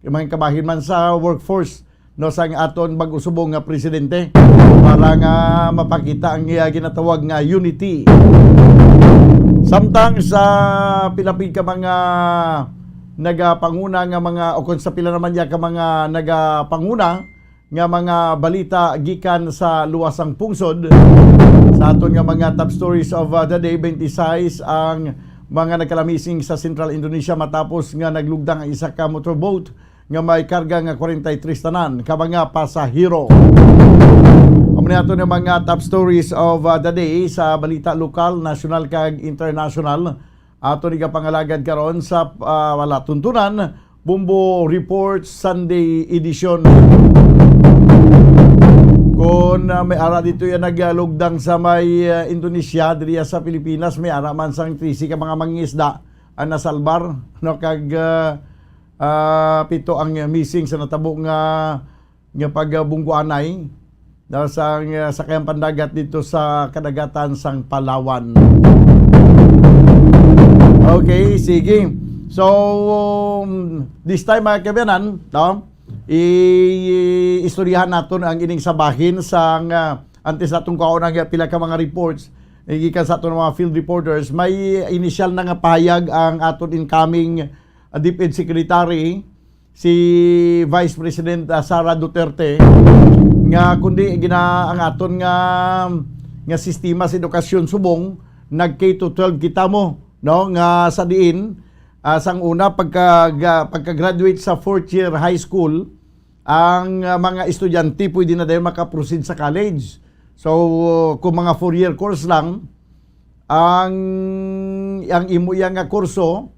mangin kabahin man sa workforce no sang aton bag-usubong nga presidente para nga mapakita ang ginatawag nga unity. Samtang sa pilapig ka mga nagapanguna nga mga o kung sa pila naman ya ka mga nagapanguna nga mga balita gikan sa luwasang pungsod sa aton nga mga top stories of the day. 26 ang mga nagkalamising sa Central Indonesia matapos nga naglugdang ang isa ka motorboat nga may karga nga 43 tanan ka mga pasahero. Amuna ato nga mga top stories of the day sa balita lokal, national kag international. Ato ni kapangalagad karon sa wala tuntunan Bumbo Report Sunday Edition. Kung may ara dito yan naglugdang sa may Indonesia, diri sa Pilipinas, may ara man sang 30 ka mga mangingisda ang nasalbar no kag 7 ang missing sa natabo nga pagbungguanay dahil sa sakayang pandagat dito sa kadagatan sang Palawan. Okay, sige. So, this time mga kabayanan, no? Istoryahan naton ang ining sabahin sang antes natong kaon ang pila ka mga reports gikan sa aton mga field reporters. May initial na nga pahayag ang aton incoming DepEd Secretary si Vice President Sara Duterte nga kundi ang aton nga sistema sa edukasyon subong nag K-12 kita mo, no, nga sa diin sang una pagka-graduate sa 4th year high school ang mga estudyante pwede na dayon makaproceed sa college. So kung mga 4-year course lang ang imo yang nga kurso,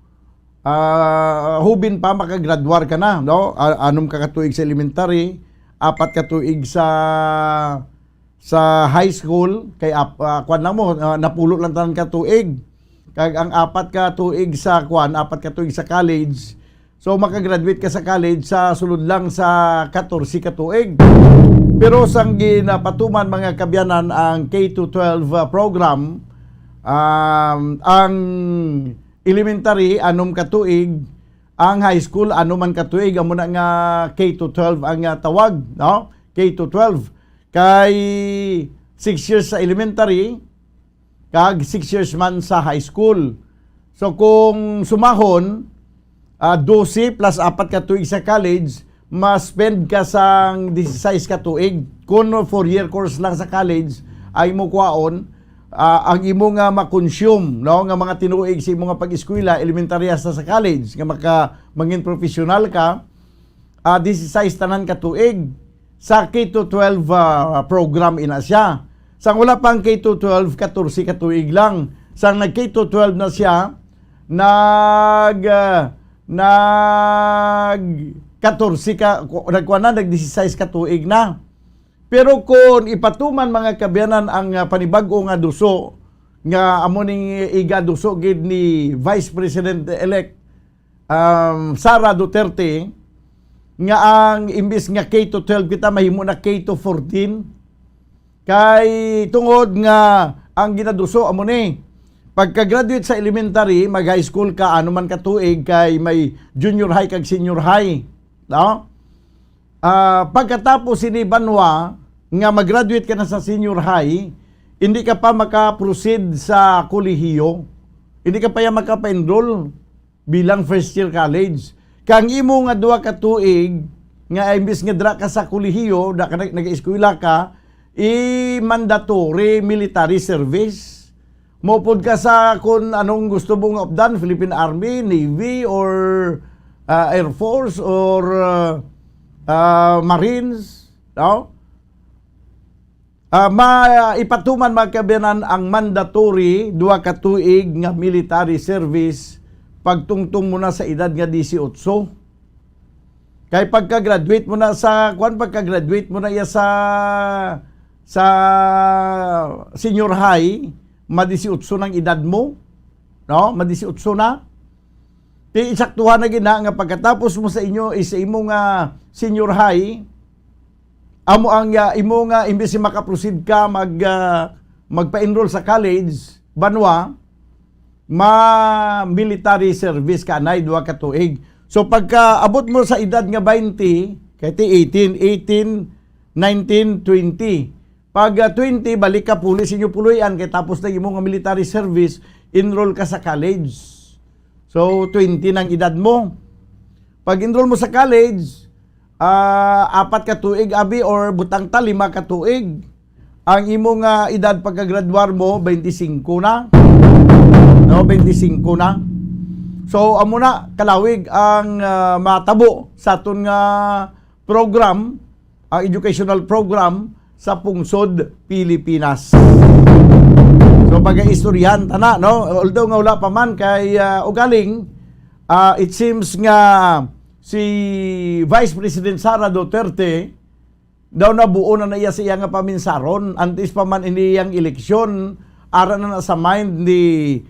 hubin pa makagraduar ka na, no? Anom ka katuig sa elementary, 4 ka tuig sa high school, kay kwan na mo napulo lang tanan ka tuig. Kag ang 4 ka tuig sa 4 ka tuig sa college. So makagraduate ka sa college sa sulod lang sa 14 ka tuig. Pero sang ginapatuman mga kabyanan ang K-12 program, ang elementary anom ka tuig, ang high school anom man ka tuig, amo na nga K-12 ang tawag, no? K-12 kay 6 years sa elementary kag 6 years man sa high school. So kung sumahon 12 plus 4 ka tuig sa college, mas spend ka sang 16 ka tuig. Kung 4-year course lang sa college ay mo kwaon ang imo nga ma-consume, no, nga mga tinuig sa imo nga pag-eskwela elementary sa college nga mangin professional ka 16 tanan ka tuig sa K-12 program ina siya. Sang wala pang K-12 14 ka tuig lang. Sang nag K-12 na siya nag 14 ka nagkuha na nag 16 ka tuig na. Pero kung ipatuman mga kabyanan ang panibag-o nga duso nga amo ning iga duso gid ni Vice President elect Sara Duterte nga ang imbis nga K-12 kita mahimo na K-14 kay tungod nga ang ginaduso amo ni pagka-graduate sa elementary mag high school ka ano man ka tuig kay may junior high kag senior high, no? Pagkatapos ini banwa nga mag-graduate ka na sa senior high, hindi ka pa maka-proceed sa kolehiyo. Hindi ka pa maka-enroll bilang first year college. Kang imo nga 2 ka tuig nga imbis nga dra ka sa kolehiyo, nag-eskwela ka, mandatory military service. Mopod ka sa kung anong gusto mong opdan, Philippine Army, Navy, or Air Force, or Marines, no? Ipatuman magkabiyanan ang mandatory 2 ka tuig nga military service pagtungtong mo na sa edad nga 18. Kay pagka-graduate mo na sa pagka-graduate mo na iya sa senior high, ma-18 ng edad mo, no? Ma-18 na. Isaktuhan na gina nga pagkatapos mo sa inyo sa imo nga senior high, amo ang imo nga imbes maka-proceed ka magpa-enroll sa college banwa military service ka nay 2 ka tuig. So pagka abot mo sa edad nga 20 kay 18, 19, 20. Pag 20 balik ka pulis inyo puloyan kay tapos na imo nga military service, enroll ka sa college. So 20 ng edad mo. Pag enroll mo sa college, 4 ka tuig abi or butang 5 ka tuig. Ang imo nga edad pagka-graduar mo 25 na. No, 25 na. So amo na kalawig ang matabo sa aton nga program, ang educational program sa pungsod Pilipinas. So pag-istoryahan tana, no, although nga wala pa man kay ugaling it seems nga si Vice President Sara Duterte daw nabuo na iya sa iya nga paminsaron antes pa man iniyang eleksyon, ara na sa mind ni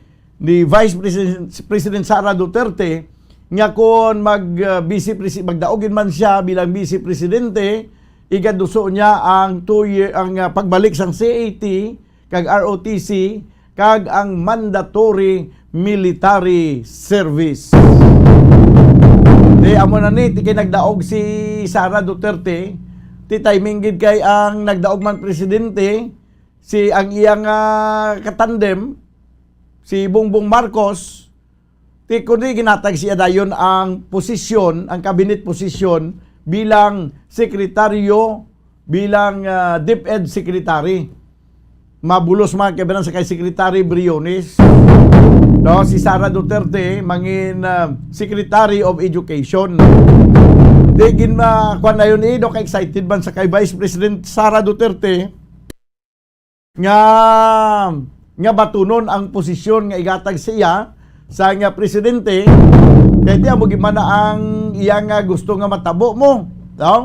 Vice President Sara Duterte nga kung magdaogin man siya bilang Vice Presidente, igaduso niya ang 2 year ang pagbalik sang CAT kag ROTC kag ang mandatory military service. Amo na ni kay nagdaog si Sara Duterte, ti timing gid kay ang nagdaog man presidente si ang iyang katandem si Bongbong Marcos Ti kundi ginatag siya dayon ang posisyon, ang cabinet posisyon bilang sekretaryo, bilang DepEd secretary. Mabulos mga kabanan sa kay Secretary Briones. No, si Sara Duterte mangin Secretary of Education. Digin kuan na yun ka excited man sa kay Vice President Sara Duterte nga batunon ang posisyon nga igatag siya sa nga presidente kay di mo gimana ang iya nga gusto nga matabo mo, no?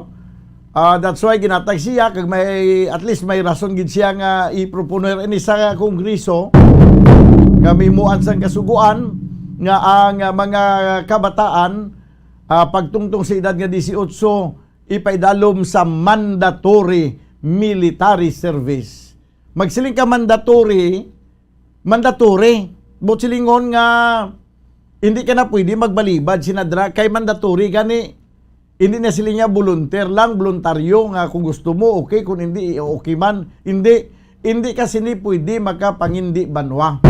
That's why ginatag siya kag may at least may rason gid siya nga i-proponer ini sa kongreso nga mimuan sang kasuguan nga ang mga kabataan pagtungtong sa edad nga 18 ipaidalom sa mandatory military service. Magsiling ka mandatory, but silingon nga hindi ka na pwede magbalibad sinadra kay mandatory gani. Hindi na sila niya voluntaryo nga kung gusto mo okay, kung hindi okay man. Hindi kasi ni pwede makapangindi banwa.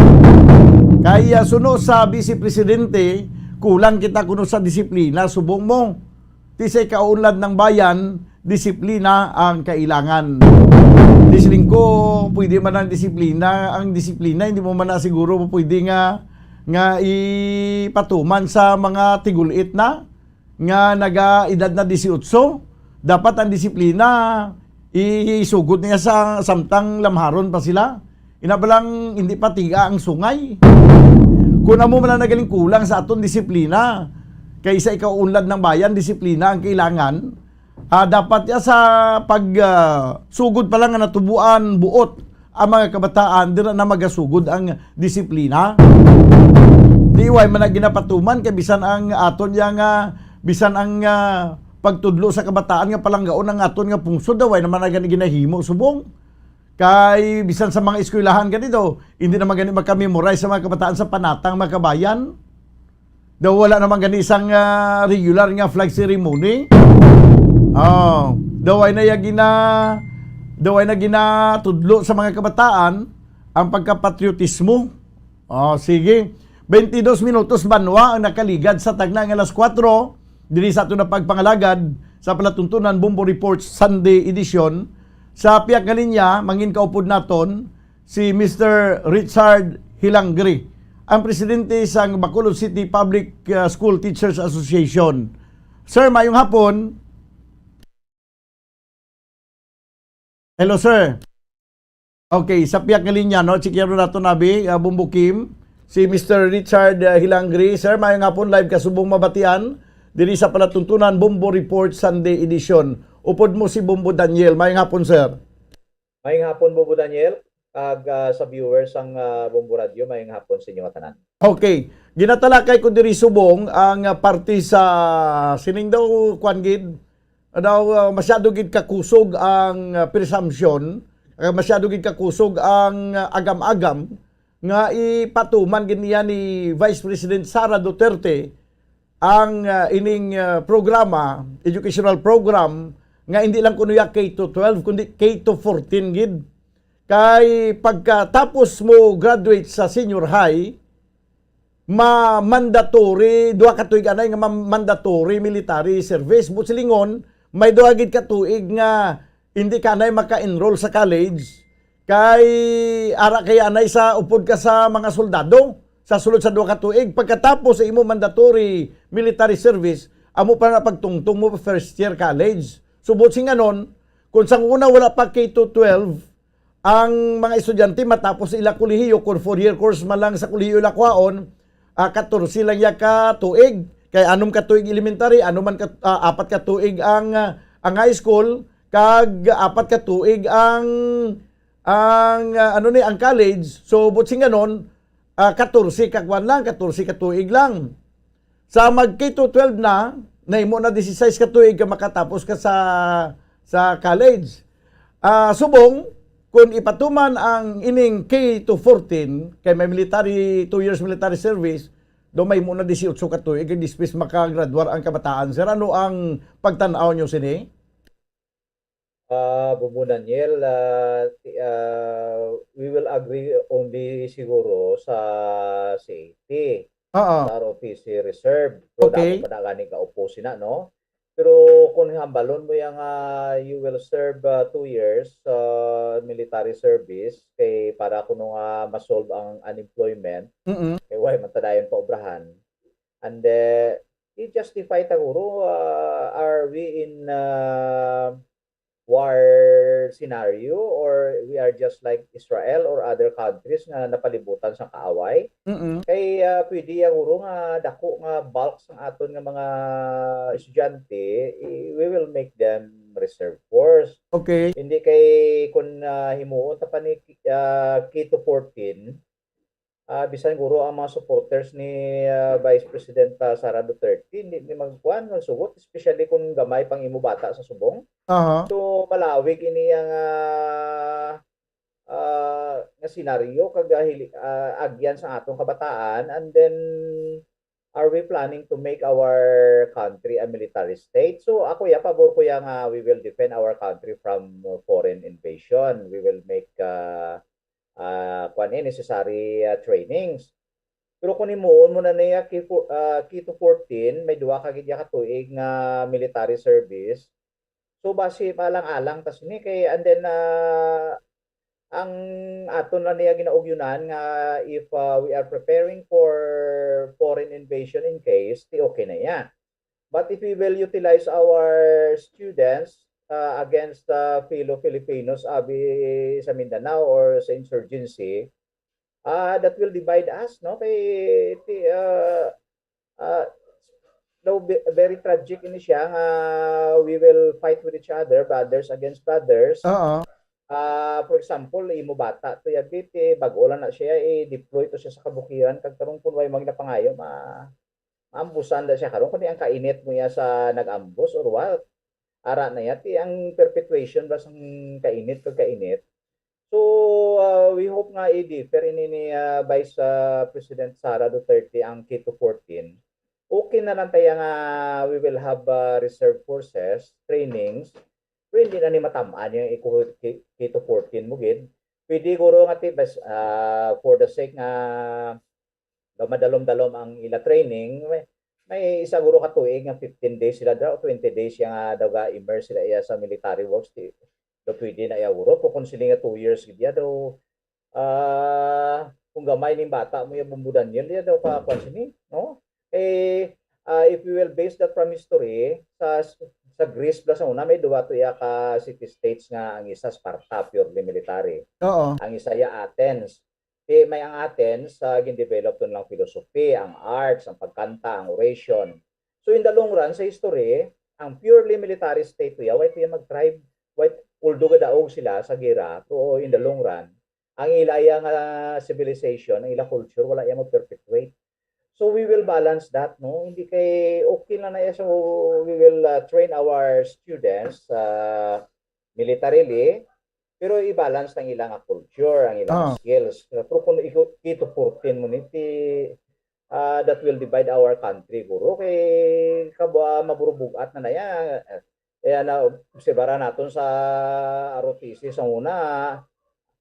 Kaya suno sa Vice Presidente, kulang kita kuno sa disiplina, subong mo. Tisay kaunlad ng bayan, disiplina ang kailangan. Disiling ko, pwede man ang disiplina. Ang disiplina, hindi mo man na siguro pwede nga ipatuman sa mga tigulit na nga naga-edad na 18. Dapat ang disiplina isugod niya sa samtang lamharon pa sila. Inabalang hindi pa tiga ang sungay. Kung mo man nagaling kulang sa aton disiplina, kaysa ikaw unlad ng bayan, disiplina ang kailangan. Dapat ya sa sugod pa lang nga natubuan buot ang mga kabataan, dira na magasugod ang disiplina. Diway man na ginapatuman kay bisan ang aton yang bisan ang pagtudlo sa kabataan nga palanggaon ng aton nga pungsod daw ay naman na ginahimo subong. Kay bisan sa mga eskwelahan ganito, hindi naman gani makamemorize sa mga kabataan sa panatang mga kabayan. Daw wala naman gani isang regular nga flag ceremony. Daw ay na ginatudlo sa mga kabataan ang pagkapatriotismo. Sige. 22 minutos banwa ang nakaligad sa tagna nga alas 4 diri sa ato na pagpangalagad sa palatuntunan Bombo Report Sunday edition. Sa piyak nga linya, mangin kaupod naton si Mr. Richard Hilangri, ang presidente sa Bacolod City Public School Teachers Association. Sir, mayong hapon. Hello, sir. Okay, sa piyak nga linya, no, sikero nato nabi, Bumbo Kim, si Mr. Richard Hilangri. Sir, mayong hapon, live kasubong mabatian diri sa palatuntunan Bombo Report Sunday edition. Upod mo si Bombo Daniel. Mayong hapon, sir. Mayong hapon, Bombo Daniel. Sa viewers ang Bombo Radio, mayong hapon sa inyo katanan. Okay. Ginatalakay ko diri subong ang parte sa sining daw kwan gid daw masyado gid kakusog ang presumption, masyado gid kakusog ang agam-agam nga ipatuman gid niya ni Vice President Sara Duterte ang ining programa, educational program nga hindi lang kuno ya K-12 kundi K-14 gid. Kay pagkatapos mo graduate sa senior high, mandatory duha ka tuig anay nga mandatory military service. But silingon may duha gid ka tuig nga hindi ka anay maka-enroll sa college kay ara kay anay sa upod ka sa mga soldado sa sulod sa duha ka tuig. Pagkatapos sa imo mandatory military service, amo pa na pagtungtong mo first year college. Subot sing anon, kung sang una wala pa K-12 ang mga estudyante matapos ila kolehiyo, kung 4-year course man lang sa kolehiyo ila kwaon, 14 lang ya ka tuig. Kay anom ka tuig elementary, anom man ka 4 ka tuig ang high school, kag 4 ka tuig ang college. So but sing ganon, 14 ka kwan lang, 14 ka tuig lang. Sa mag K-12 na imo na 16 ka tuig ka makatapos ka sa college. Subong kung ipatuman ang ining K-14 kay may military 2 years military service, do may mo na 18 ka tuig kay dispis makagraduar ang kabataan. Sir, ano ang pagtan-aw nyo sini? Bombo Daniel, we will agree only siguro sa safety. Oo. sa ROTC reserve. Pero Okay. damo pa na gani kaupo sina, no? Pero kung hambalon mo yung you will serve 2 years military service kay para kuno nga ma-solve ang unemployment Mm-mm. kay why man tadayon pa obrahan. And i-justify taguro are we in war scenario or we are just like Israel or other countries nga napalibutan sa kaaway? Mm-mm. Kay pwede ang uro nga dako nga bulk sa aton nga mga estudyante, we will make them reserve force. Okay. Hindi kay kung himuon ta pa ni K-14, bisan guro ang mga supporters ni Vice President Sara Duterte, hindi magkuhan, magsugot, especially kung gamay pang imo bata sa subong. Aha. So malawig ini ang nga senaryo kag agyan sa atong kabataan, and then are we planning to make our country a military state? So ako pabor ko yang we will defend our country from foreign invasion. We will make necessary trainings. Pero kung imuon mo na niya K-14, may duwa ka gid ka tuig nga military service. So base palang-alang tas ni kay, and then ang aton na niya ginaugyunan nga if we are preparing for foreign invasion in case, okay na ya. But if we will utilize our students against fellow Filipinos sa Mindanao or sa insurgency, that will divide us, no? Kay very tragic ini siya nga we will fight with each other, brothers against brothers. Oo. For example, imo bata to yagiti bag-o lang na siya i-deploy to siya sa kabukiran kag karon kun way mga napangayo maambusan da siya karon kundi ang kainit mo ya sa nag-ambus or what. Ara na yati ang perpetuation ba sang kainit kag kainit. So we hope nga i-differ ni Vice President Sara Duterte ang K-14. Okay na lang tayo nga we will have reserve forces, trainings, pero hindi na ni matamaan yung K-14 mo gid. Pwede guro nga tibas for the sake nga madalom-dalom ang ila training, may isa guro ka tuig nga 15 days sila daw, 20 days yung daw ga-immerse sila iya sa military works. Do pwede na iya guro po kung sila nga 2 years gid ya daw kung gamay ning bata mo yung bumbudan yun ya daw ka sini, no? If we will base that from history, sa Greece plus una may duwa to ya ka city states nga ang isa Sparta, purely military. Oo. Ang isa ya Athens. May ang Athens gin-develop ton lang philosophy, ang arts, ang pagkanta, ang oration. So in the long run sa history, ang purely military state to ya, why to ya mag-thrive, although gadaog sila sa gera, to in the long run, ang ilaya nga civilization, ang ila culture wala ya mag-perpetuate. So we will balance that, no? Hindi kay okay lang na so we will train our students militarily, pero i-balance ang ilang culture, ang ilang skills. Pero kung K-14 mo niti that will divide our country guro kay kabwa maburubugat na naya. Na obserbara naton sa ROTC sa una,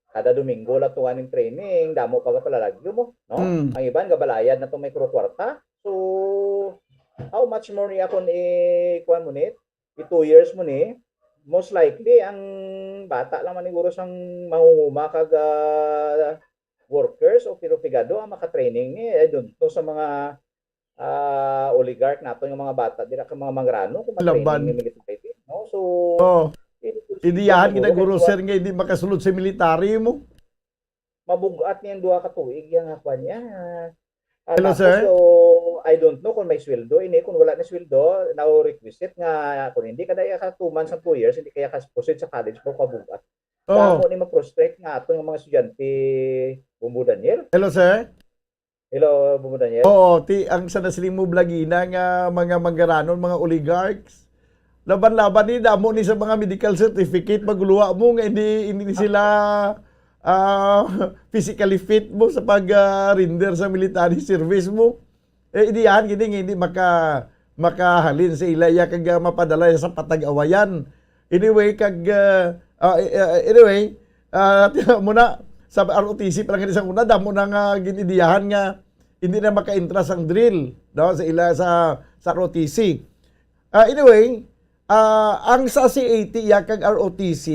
kada Domingo la tuwan ng training, damo pag palalagyo mo, no? Ang iban gabalayad na to may kwarta. So how much more ni akon kuan mo ni? 2 years mo ni, most likely ang bata lang man siguro sang mangunguma kag workers o pirofigado ang maka-training ni to sa mga oligarch nato yung mga bata dira ka mga mangrano kung training ni military, no? So idiyahan kita guro sir nga hindi makasulod sa military mo. Mabugat niyan duha ka tuig yang akwan niya. Hello sir. So I don't know kung may sweldo ini, kung wala na sweldo, now requisite nga kung hindi ka daya ka 2 months and 2 years, hindi kaya ka proceed sa college mo kabugat. Damo ni ma-frustrate nga ato yung mga estudyante Bumbu Daniel. Hello sir. Hello Bumbu Daniel. Oo, ang sanasling mo blagina nga mga manggaranon, mga oligarchs. Laban-laban ni damo ni sa mga medical certificate magluwa mo nga hindi sila physically fit mo sa pag-render sa military service mo. Idiyan gini hindi makahalin sa ilaya kag mapadala sa patag-awayan. Anyway muna sa ROTC pa lang isang una damo na nga ginidiyahan nga hindi na maka-interest ang drill, no, sa ROTC. Anyway, ang sa CAT yakag ROTC,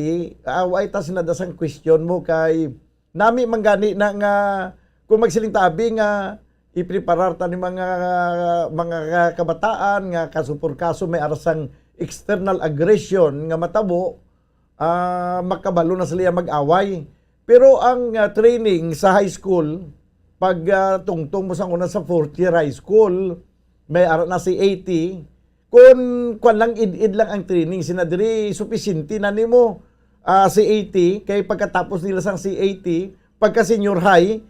way tas nadasang question mo kay nami manggani na nga kung magsiling tabi nga ipreparar ta ni mga kabataan nga kaso por kaso may arasang external aggression nga matabo, makabalo na sila mag-away. Pero ang training sa high school, pag tungtong mo sa una sa 4th year high school, may ara na si 80, kung lang id-id lang ang training, sinadiri supisinti na nimo si 80, kay pagkatapos nila sang si 80, pagka senior high,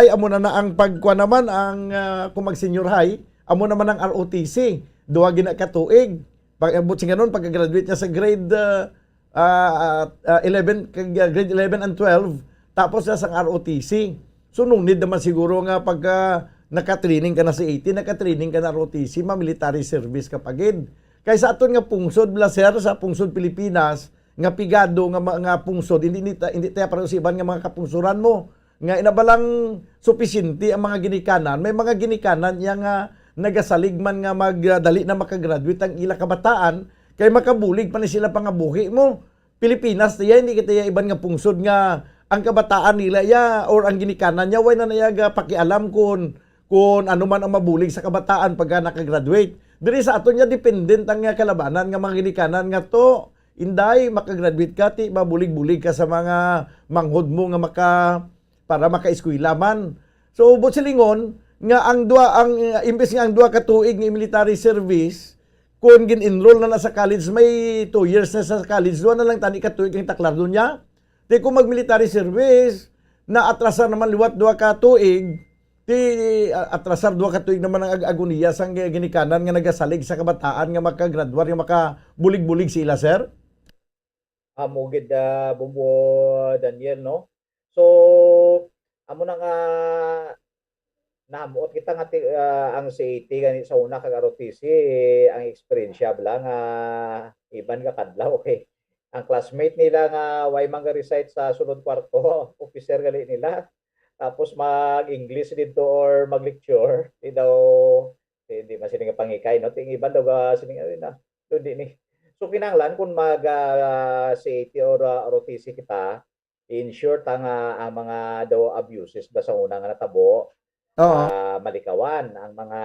amo na ang pagkuha naman, ang kung mag senior high, amo naman ang ROTC, duwa gina ka tuig. Pag abot siya ganun, pagka-graduate niya sa grade 11 and 12, tapos na sa ROTC. So, nung need naman siguro nga pagka nakatraining ka na sa 80, nakatraining ka na ROTC, military service ka pagid. Kaya sa aton nga pungsod, blaser sa pungsod Pilipinas, nga pigado nga pungsod, hindi tayo parang sa iban nga mga kapungsuran mo. Nga inabalang supisinti ang mga ginikanan, may mga ginikanan yang nagasalig man nga magdali na makagraduate ang ila kabataan, kay makabulig pa ni sila pangabuhi mo. Pilipinas, hindi kita iban nga pungsod nga ang kabataan nila or ang ginikanan niya, way na nayaga pakialam kung ano man ang mabulig sa kabataan pagka nakagraduate. Diri sa ato niya, dependent ang kalabanan nga mga ginikanan nga to, inday, makagraduate ka, ti mabulig-bulig ka sa mga manghod mo nga para maka-eskwela man. So, ubot silingon, nga ang imbes nga ang 2 ka tuig nga military service, kung gin-enroll na sa college, may 2 years na sa college, doon na lang tani ka tuig ang taklardo niya. Di kung mag-military service, na atrasar naman liwat 2 ka tuig, atrasar 2 ka tuig naman ang agoniya sang ginikanan nga nagasalig sa kabataan nga makagraduar, nga makabulig-bulig sila, sir? Mugid Bumbo Daniel, no? So, amo na nga namuot kita nga ang CAT gani sa una kag ROTC, ang experience bala nga iban ka kadlaw, okay. Ang classmate nila nga way manga-recite sa sunod kwarto, officer gali nila. Tapos mag-English dito or mag-lecture, hindi man sila pangikay, no? Ting iban daw sining na. Hindi ni. So kinahanglan kung CAT or ROTC kita, ensure ang mga daw abuses ba sa una nga natabo, malikawan ang mga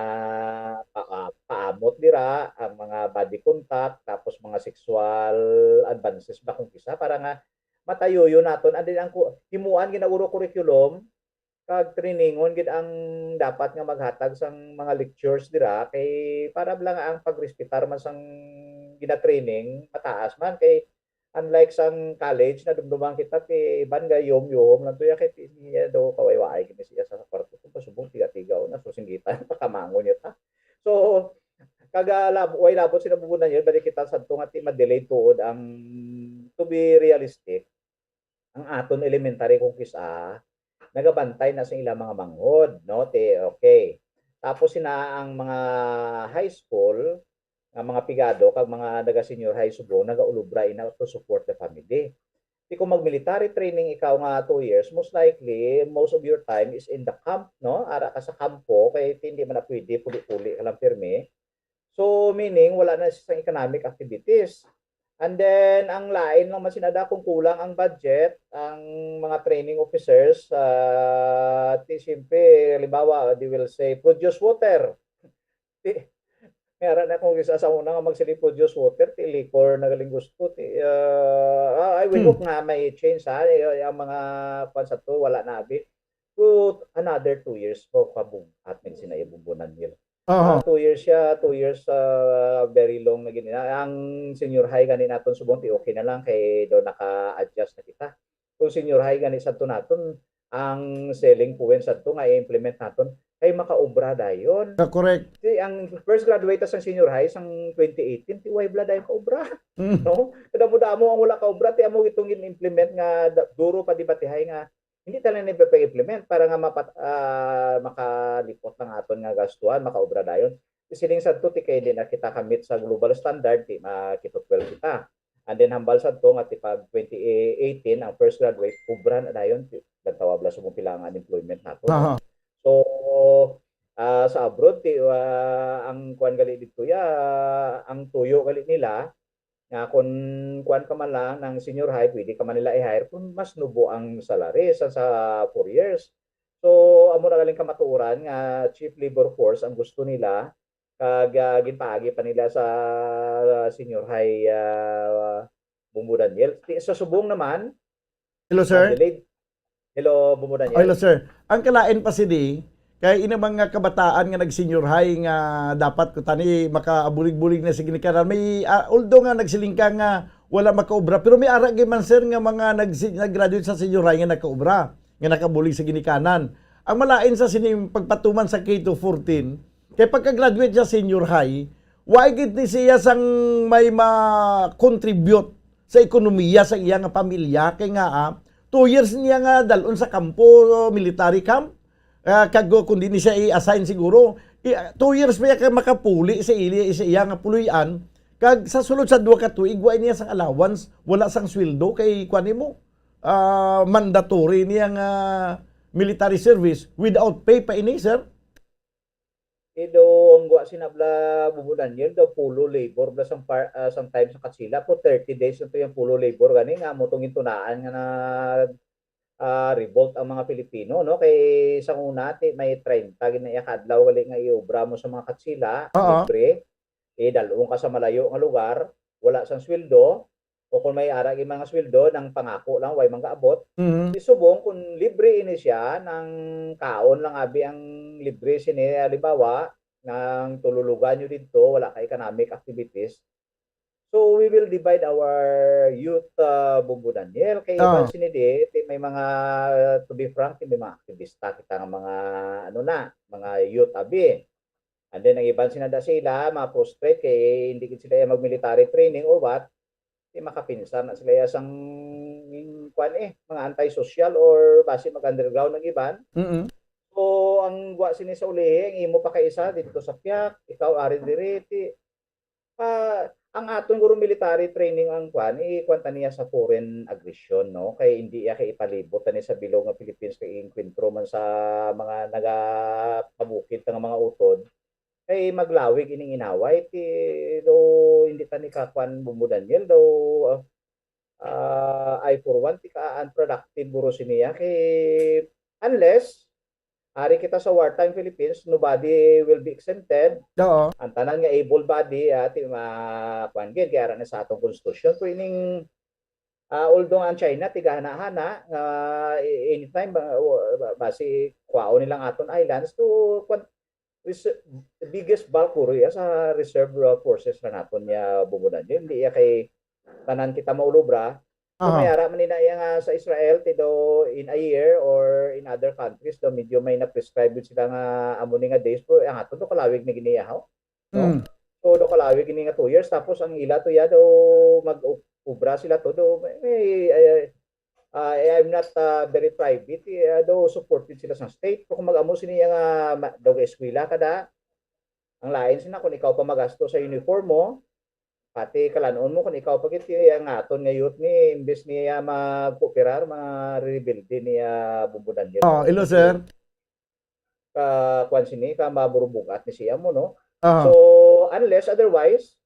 paamot dira, ang mga body contact, tapos mga sexual advances ba kung kisa para nga matayoyo naton and ang himuan ginauro curriculum kag trainingon gid ang dapat nga maghatag sang mga lectures dira kay para lang ang pagrespetar man sang gina-training mataas man kay unlike sang college na dumduman kita kay iban ga yom lang tuya kay niya daw kawayway kini siya sa kwarto ko pasubong tiga-tigaw na so singgitan pakamangon niya ta. So kaga way labot sinabubunan niya bali kita sadto nga ti ma-delay tuod ang to be realistic ang aton elementary kung kisa nagabantay na sa ilang mga manghod, no? Okay. Tapos ang mga high school nga mga pigado kag mga naga senior high subong nagaulubra ina to support the family. Di kung mag-military training ikaw nga 2 years, most likely most of your time is in the camp, no? Ara ka sa kampo kay hindi man na pwede puli-puli ka lang pirmi. So meaning wala na sa economic activities. And then ang lain lang masinada kung kulang ang budget, ang mga training officers siyempre halimbawa they will say produce water. Meron na kung isa sa una nga magsili produce water, ti liquor na galing gusto. I will look nga may change ang mga pansato wala na abi. So another 2 years po kabung at may sinaibumbunan nila. 2 years siya, 2 years very long na gini. Ang senior high gani naton subong ti okay na lang kay do naka-adjust na kita. Kung senior high gani sadto naton, ang selling point sadto nga i-implement naton kay makaobra dayon. Correct. Ang first graduate sang senior high sang 2018 ti way bla dayon kaobra. No? Kada mo ang wala kaobra ti amo itong implement nga duro pa di batihay nga hindi talaga na-implement para nga makalipot ng aton nga gastuhan, makaobra dayon. Siling sadto ti kay din na kita kamit sa global standard ti makitot well kita. And then hambal sadto nga ti pag 2018 ang first graduate obra na dayon ti dagtawag la sumong pila ang unemployment nato. So sa abroad ang kuan gali dito ang tuyo gali nila nga kung kuan ka man lang ng senior high, pwede ka man nila i-hire kung mas nubo ang salary sa 4 years. So amo na galing kamatuoran nga cheap labor force ang gusto nila kag ginpaagi pa nila sa senior high Bumbo Daniel. Sa subong naman, Hello, sir. Hello, Bumbo Daniel. Hello, sir. Ang kalain pa si di, kay ina mga kabataan nga nag-senior high nga dapat ko tani makaabulig-bulig na sa ginikanan. May although nga nagsilingka nga wala makaobra, pero may ara gyud man sir nga mga nag-graduate sa senior high nga nakaobra, nga nakabulig sa ginikanan. Ang malain sa sining pagpatuman sa K-14, kay pagka-graduate sa senior high, why gid ni siya sang may ma-contribute sa ekonomiya sa iyang pamilya kay nga 2 years niya nga dalon sa kampo, military camp. Kag kundi ni siya i-assign siguro 2 years pa kay makapuli sa iya nga puluyan, kag sa sulod sa 2 ka tuig wa niya sang allowance, wala sang sweldo kay kuan mo mandatory niya nga military service without pay pa ini, sir. Ang gwa sinabla bubunan yun daw pulo labor bla sometimes sa Katsila po 30 days ito yung pulo labor gani nga mo tong intunaan nga na revolt ang mga Pilipino, no? Kay sa una may 30 ginayakadlaw gali nga iobra mo sa mga Katsila, libre. Dalong ka sa malayo nga lugar, wala sang sweldo, o kung may ara yung mga sweldo ng pangako lang way manggaabot. Subong kung libre ini siya ng kaon lang abi ang libre sini halimbawa ng tululugan nyo dito, wala ka economic activities. So we will divide our youth, Bumbo Daniel. Kay iban sinidi, may mga, to be frank, may mga aktivista kita ng mga, mga youth abi. And then, ang iban sinada sila, mga prostrate, kay hindi sila mag-military training or what, makapinsan na sila sang mga anti-social or base mag-underground ng iban. So, ang gwa sini sa ulihe, ang imo pa kaisa dito sa Piak, ikaw ari direti. Ang aton guro military training ang kwanta niya sa foreign aggression, no? Kay hindi iya kay ipalibot ani sa bilog ng Philippines kay inkwentro man sa mga nagapabukid ng mga utod. Kay maglawig ining inaway do hindi ta ni kakwan Bumbo Daniel do I for one ti ka unproductive buro siniya kay unless ari kita sa wartime Philippines, nobody will be exempted. Ang tanan nga able body ti makuan gid kaya na sa atong constitution pero ining although ang China tigahana-hana anytime base kwao nilang aton islands to the biggest bulk sa reserve forces na naton niya bumunan. Hindi kay tanan kita maulubra. Mayara man nila nga sa Israel tido in a year or in other countries do medyo may na-prescribe sila nga amo ni nga days pero ang aton do kalawig ni giniyahaw. No? So do kalawig ni nga 2 years tapos ang ila to ya do mag-ubra sila to do I'm not very private do supported sila sa state pero kung mag-amo siniya nga daw eskwela kada ang lain sina kung ikaw pa magasto sa uniform mo pati kalanon mo kung ikaw pagit ang aton nga youth ni imbes niya mag-cooperar ma-rebuild niya Bumbo Daniel. Hello sir. Kwan sini ka maburubugat ni siya mo, no? So unless otherwise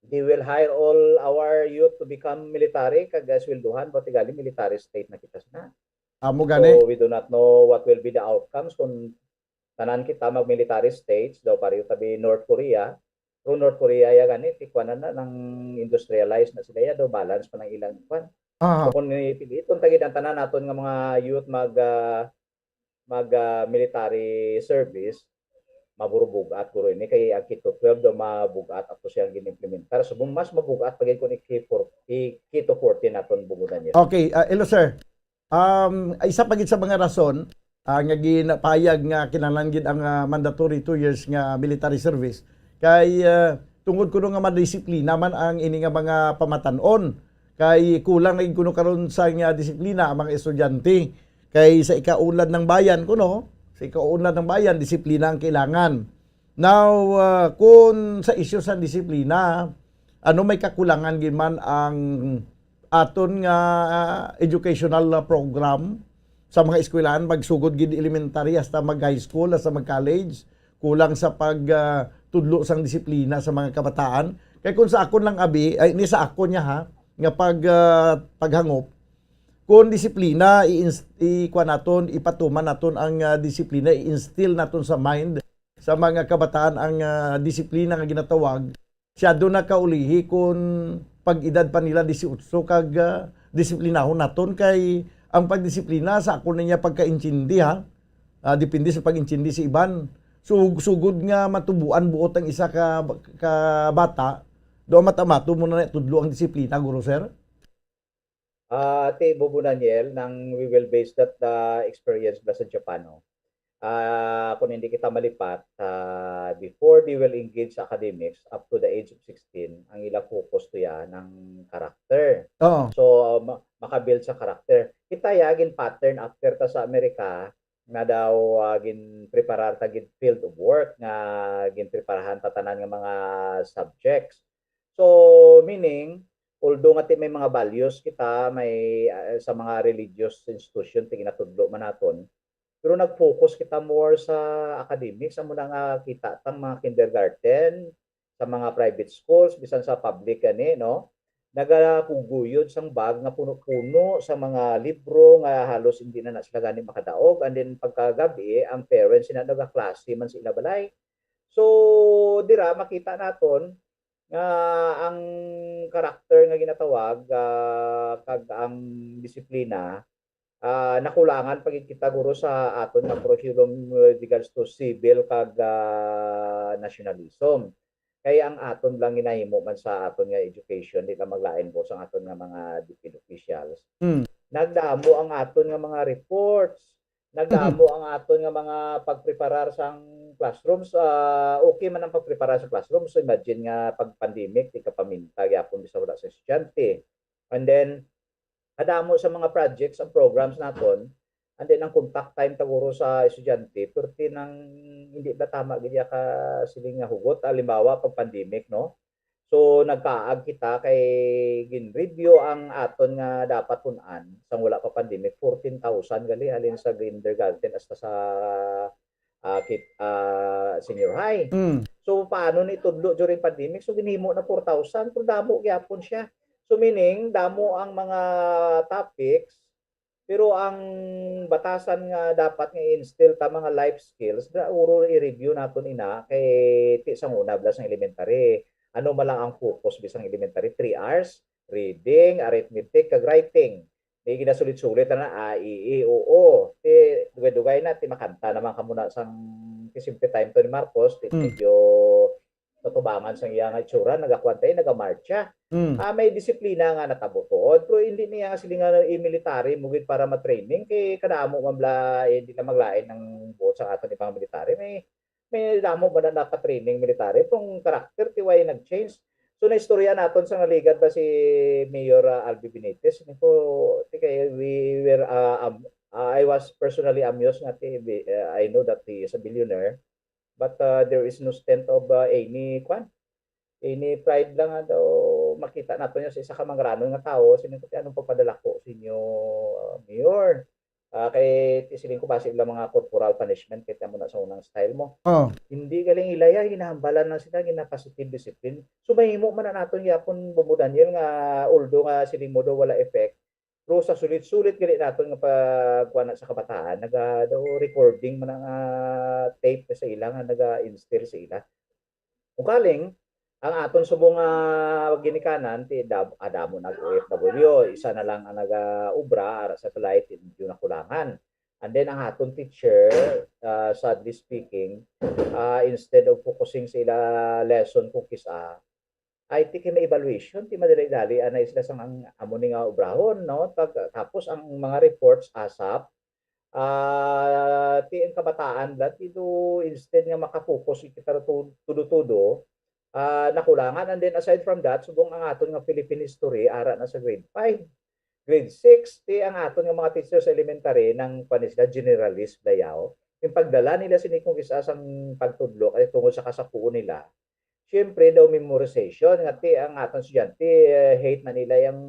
they will hire all our youth to become military kag swelduhan pati gali military state na kita na. Amo gani. So we do not know what will be the outcomes kung tanan kita mag military states daw pareho tabi North Korea. Pero North Korea ya gani tikwanan na ng industrialized na sila ya do balance pa ng ilang kwan. So kung piliton tagid ang tanan naton nga mga youth mag military service maburubugat guro ini kay ang Kito 12 do mabugat ato siyang ginimplementar so mas mabugat pagay ko ni Kito 14 naton bugudan niya. Okay, hello sir. Isa pagit sa mga rason nga ginapayag nga kinahanglan gid ang mandatory 2 years nga military service kay tungod kuno nga madisiplina man ang ini nga mga pamatan-on kay kulang lagi kuno karon sa nga disiplina ang mga estudyante kay sa ikaulad ng bayan kuno sa ikaunlad ng bayan, disiplina ang kailangan. Now, kung sa isyu sa disiplina, may kakulangan giman ang aton nga educational program sa mga eskwelahan magsugod gid elementary hasta mag high school hasta mag college, kulang sa pag tudlo sang disiplina sa mga kabataan. Kay kung sa akon lang abi, ay ni sa ako niya ha, nga paghangop kung disiplina ikuan naton, ipatuman naton ang disiplina, i-instill naton sa mind sa mga kabataan ang disiplina nga ginatawag, siya doon na kaulihi kung pag-edad pa nila 18 kag disiplinahon naton kay ang pagdisiplina sa ako niya pagkaintindi ha. Depende sa pag-intindi si iban. Sugod nga matubuan buot ang isa ka bata, do matamato mo na tudlo ang disiplina, guro sir. Ate Bobo Daniel, nang we will base that experience ba sa Japan, no? Kung hindi kita malipat, before they will engage sa academics up to the age of 16, ang ila focus to ya ng character. So, makabuild sa character. Kita ya, gin pattern after ta sa Amerika, nga daw gin preparar ta gin field of work, nga gin preparahan ta tanan nga mga subjects. So, meaning, although nga may mga values kita, may sa mga religious institution, tinginatudlo man naton, pero nag-focus kita more sa academics. Amo na nga kita tang mga kindergarten, sa mga private schools, bisan sa public ani, no? Nagapuguyod sang bag nga puno-puno sa mga libro nga halos hindi na sila gani makadaog. And then pagkagabi, ang parents sina nagaklase man sila balay. So, dira makita naton nga ang karakter nga ginatawag kag ang disiplina nakulangan pag kita guro sa aton nga curriculum regards to civil kag nationalism. Kaya ang aton lang ginahimo man sa aton nga education, di ka maglain po sa aton nga mga DepEd officials. Nagdamo ang aton nga mga reports, nagdamo ang aton nga mga pagpreparar sang classrooms. Okay man ang pagpreparar sa classrooms. So imagine nga pag pandemic, di ka paminta gyapon bisa wala sa estudyante. And then kadamo sa mga projects ang programs naton. And then ang contact time taguro sa estudyante, perti nang hindi ba tama gid ka siling nga hugot, halimbawa pag pandemic, no? So nagkaag kita kay gin-review ang aton nga dapat tun-an sang wala pa pandemic, 14,000 gali halin sa kindergarten hasta sa senior high. So paano ni tudlo during pandemic? So ginhimo na 4,000, pero damo gyapon siya. So meaning damo ang mga topics, pero ang batasan nga dapat nga instill ta mga life skills, uro i-review naton ina kay ti sang una blas ng elementary. Ano man lang ang focus bisang elementary? 3 hours, reading, arithmetic, kag writing. Di ginasulit-sulit na a, i, oo. Ti dugay-dugay na ti makanta naman kamo na sang simple time to ni Marcos, ti medyo tutubangan sang iya nga itsura, nagakwantay, nagamarcha. May disiplina nga natabuton, pero hindi niya sila nga i-military mugid para ma-training kay kadamo mabla hindi na maglain ng buot sa aton ibang military. May damo ba na naka-training military kung karakter ti way nag-change. So na istorya naton sa ngaligad ba si Mayor Albi Benitez, nito kay we were I was personally amused nga I know that he is a billionaire, but there is no stint of any pride lang daw makita nato niya sa isa ka mangrano nga tao. Sininko anong pagpadala ko sa inyo, Mayor? Kay siling ko base lang mga corporal punishment kaya mo na sa unang style mo. Hindi galing ilaya, hinahambalan na sila, gina-positive discipline. So mahimo man na naton yapon Bobo Daniel nga although nga siling mo daw wala effect, pero sa sulit-sulit gali naton nga pagkuha sa kabataan, daw recording man nga tape sa ila nga naga-instill sa ila. Ukaling ang aton subong ginikanan ti adamo nag-OFW, isa na lang ang naga-ubra ara sa tulay ti nakulangan. And then ang aton teacher, sadly speaking, instead of focusing sa ila lesson kung kisa, ay ti may evaluation, ti madali-dali anay sila sang ang amo ni nga ubrahon, no? Tapos ang mga reports asap, ti ang kabataanlat ito instead nga makapokus kita tudo-tudo, nakulangan. And then aside from that, subong ang aton nga Philippine history ara na sa grade 5. Grade 6, ti ang aton nga mga teachers sa elementary ng panisla generalist dayaw. Yung pagdala nila sinikong isa sang pagtudlo ay tungod sa kasapuon nila. Siyempre daw memorization nga ti ang aton estudyante hate na nila yung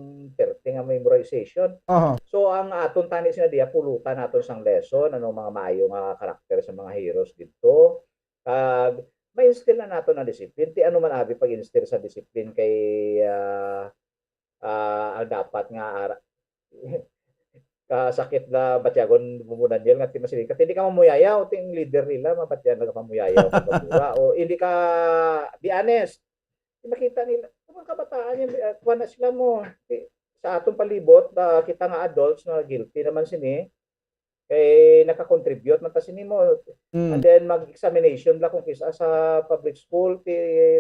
ting memorization. Aha. So ang aton tani sina diya pulutan naton sang lesson ano mga maayo nga karakter sa mga heroes dito. Kag ma-instill na naton ang discipline. Ti ano man abi pag-instill sa discipline kay ang dapat nga kasakit na batyagon bumunan yun nga timasili ka hindi ka mamuyayaw ting leader nila mabatyan na mamuyayaw o hindi ka be honest makita nila mga kabataan yan kuha na sila mo sa atong palibot kita nga adults na guilty naman sini kay naka-contribute man ta sini mo and then mag-examination la kung kisa sa public school ti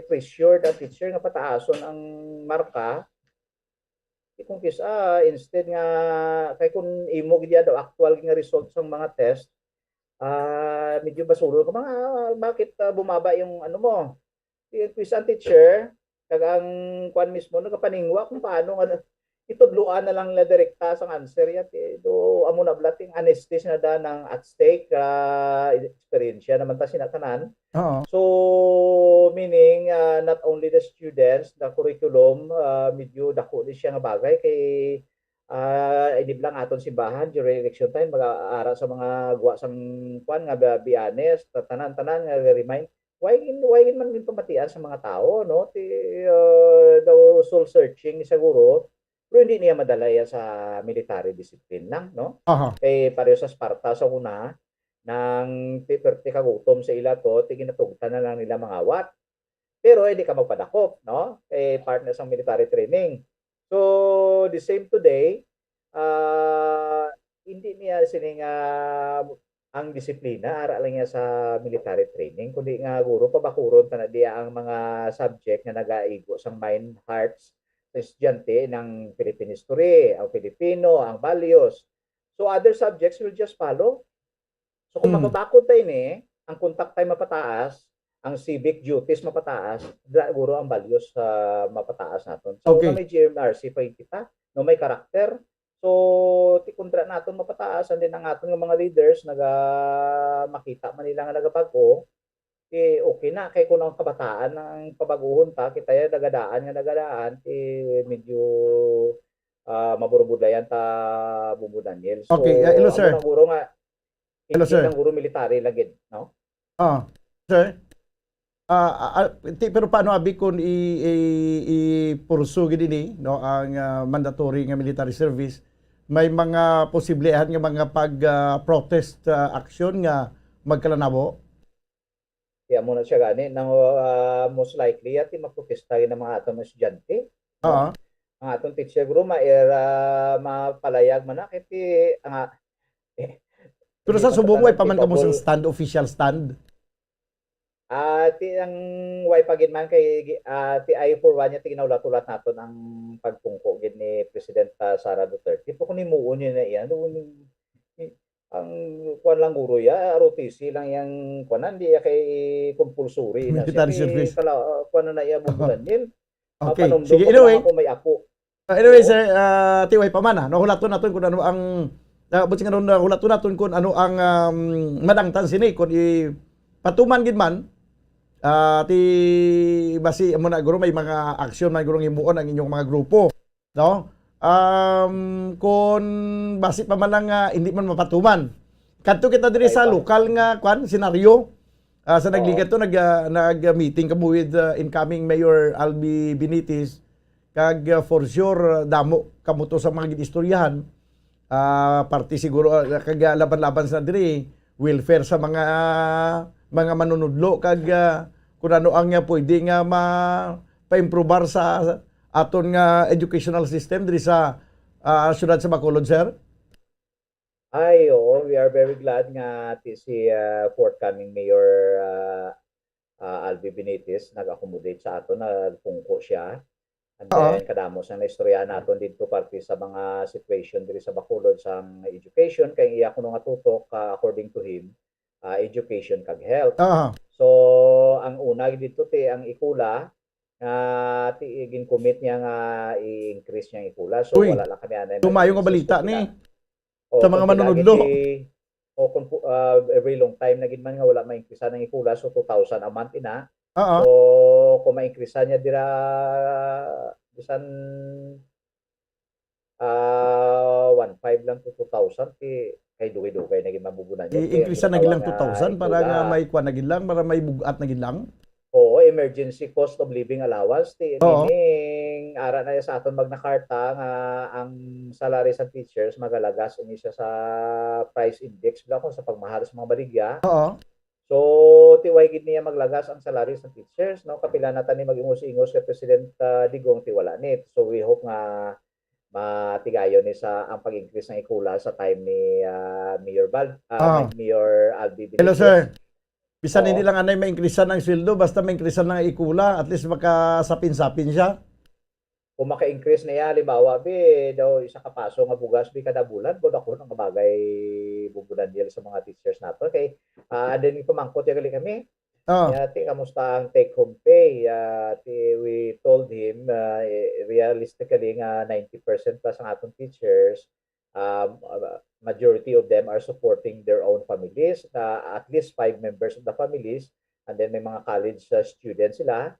pressure the teacher nga pataason ang marka kung kisa instead nga kay kung imo gid daw actual nga results ng mga test medyo basuro ka mga bakit bumaba yung ano mo quiz ang teacher kag ang kwan mismo nagapaningwa kung paano nga itudluan na lang la direkta sa answer yat do amo na blating honesty na da ng at stake experience naman ta sinatanan. So meaning not only the students the curriculum medyo dako di siya nga bagay kay hindi lang aton simbahan during election time mag-aara sa mga guwa sang kwan nga be honest tanan-tanan nga remind why man din pamatian sa mga tao no ti daw soul searching siguro pero hindi niya madala yan sa military discipline lang, no? Kay pareho sa Sparta sa una, nang ti kagutom sa ila to, ginatugtan na lang nila mga awat. Pero hindi ka magpadakop, no? Kay partner sa military training. So, the same today, hindi niya sining ang disiplina, ara lang niya sa military training, kundi nga guro, pabakuron na diya ang mga subject na nagaigo sa mind, hearts, estudyante ng Philippine history, ang Filipino, ang values. So other subjects will just follow. So kung mababakod tayo ang contact time mapataas, ang civic duties mapataas, siguro ang values mapataas naton. So na may GMRC pa kita, no may karakter. So ti kontra naton mapataas and din ang aton nga mga leaders makita man nila nga nagapag-o okay na kay kung ang kabataan ng pabaguhon ta kita ya nagadaan medyo maburubudlayan ta Bumbu Daniel. So hello sir. Guro nga hello sir. Ang guro military lagid, no? Sir. Pero paano abi kung i-pursue gid ini no ang mandatory nga military service may mga posibilidad nga mga pag-protest action nga magkalanabo? Kaya muna siya gani nang most likely at magprotesta ng mga atong estudyante. Ang atong teacher guro mapalayag man na kiti pero sa subong way paman kamo sa stand official stand. Ti ang way pagin man kay ti ay for one ti ginaulat-ulat naton ang pagpungko gid ni President Sara Duterte. Pero kun himuon niya na iyan ang kuan lang guro ya ROTC lang yang kuanan di kay compulsory na service kuan na iya Bumbu Daniel. Okay sige anyway ako may apo anyway sir tiway pa man hulaton naton kun ano ang buti nga hulaton naton kun ano ang madangtan sini kun patuman gid man ti basi amo na guro may mga aksyon man guro himuon ang inyong mga grupo no. Kung basi pa man lang hindi man mapatuman. Kadto kita diri sa lokal nga kwan senaryo sa nagligat to nag-meeting kamo with incoming Mayor Albi Benitez kag for sure damo kamo to sa mga istoryahan party siguro kag laban-laban sa diri welfare sa mga manunudlo kag kung ano ang pwede nga pa-improbar sa aton nga educational system diri sa syudad sa Bacolod, sir? We are very glad nga si forthcoming Mayor Albi Benitez nag-accommodate sa aton, nagpungko siya. And then kadamo sa naistorya naton dito parte sa mga situation diri sa Bacolod sa education kay iya kuno nga tutok according to him education kag health. So ang una dito ang ikula gin-commit niya nga i-increase niya ang ikula. So wala lang kami anay. Tumayo nga balita ni sa mga manunudlo. Every long time na gid man nga wala ma-increase ang ikula so 2,000 a month ina. So kung ma-increase niya dira bisan 1,500 lang to 2,000 ti kay dugay-dugay naging mabubunan niya. I-increase na nagilang 2,000 para nga may kuan nagilang, para may bugat nagilang. Oo, emergency cost of living allowance ti Oo. meaning ara na sa aton magnakarta nga ang salary sa teachers magalagas ini siya sa price index bila kung sa pagmahal sa mga baligya. Oo. So tiway gid niya maglagas ang salary sa teachers no kapila na tani mag-ingos-ingos kay President Digong ti wala ni. So we hope nga matigayon ni sa ang pag-increase ng ikula sa time ni Mayor Albi Benitez. Hello sir. Bisan Oo. hindi lang anay ma-increasean ang sweldo, basta ma-increasean ng ikula, at least makasapin-sapin siya. Kung maka-increase na yan, halimbawa, daw isa kapaso nga bugas, kada bulan, bod ako ng bagay bubunan nila sa mga teachers nato. Okay, then pamangkot yung kami. Ti, kamusta ang take-home pay? We told him, realistically nga 90% plus ang atong teachers, majority of them are supporting their own families, at least 5 members of the families, and then may mga college students sila,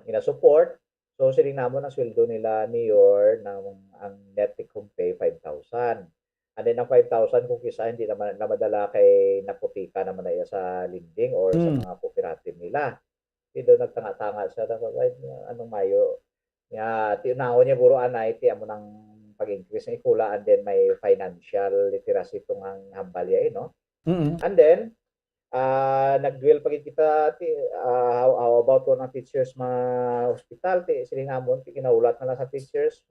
ina-support. So, siling namon ang sweldo nila Mayor ang net take-home pay 5,000. And then ang 5,000 kung kisa hindi naman namadala kay naputika naman na sa lending or sa mga cooperative nila. Hindi daw nagtanga-tanga siya. Anong Mayo? Tinangon niya buro anay, amo ng pag-increase ng ikula and then may financial literacy itong ang hambalya, no? And then, nag-dwell pagin kita how about on ang teachers hospital siling amon kinaulat na lang sa teachers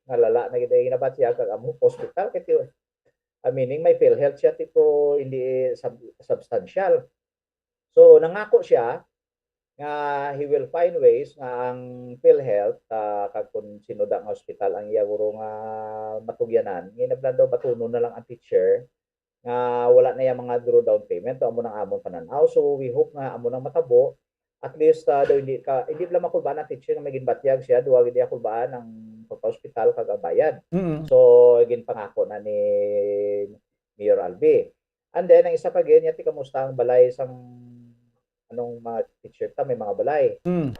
nga lala na gid ginabatya kag amo hospital kay meaning may PhilHealth siya tipo hindi substantial. So nangako siya nga he will find ways nga ang PhilHealth kag kun sinuda nga hospital ang iya guro nga matugyanan ginablan daw batunon na lang ang teacher nga wala na yung mga draw down payment amo nang amon pananaw. So we hope nga amo nang matabo at least daw hindi lang makulbaan ang teacher nga maging batyag siya duwa gid kulbaan ang pagpa-hospital kag ang bayad. So gin pangako na ni Mayor Albi. And then ang isa pa gid ti kamusta ang balay sang anong mga teacher ta may mga balay.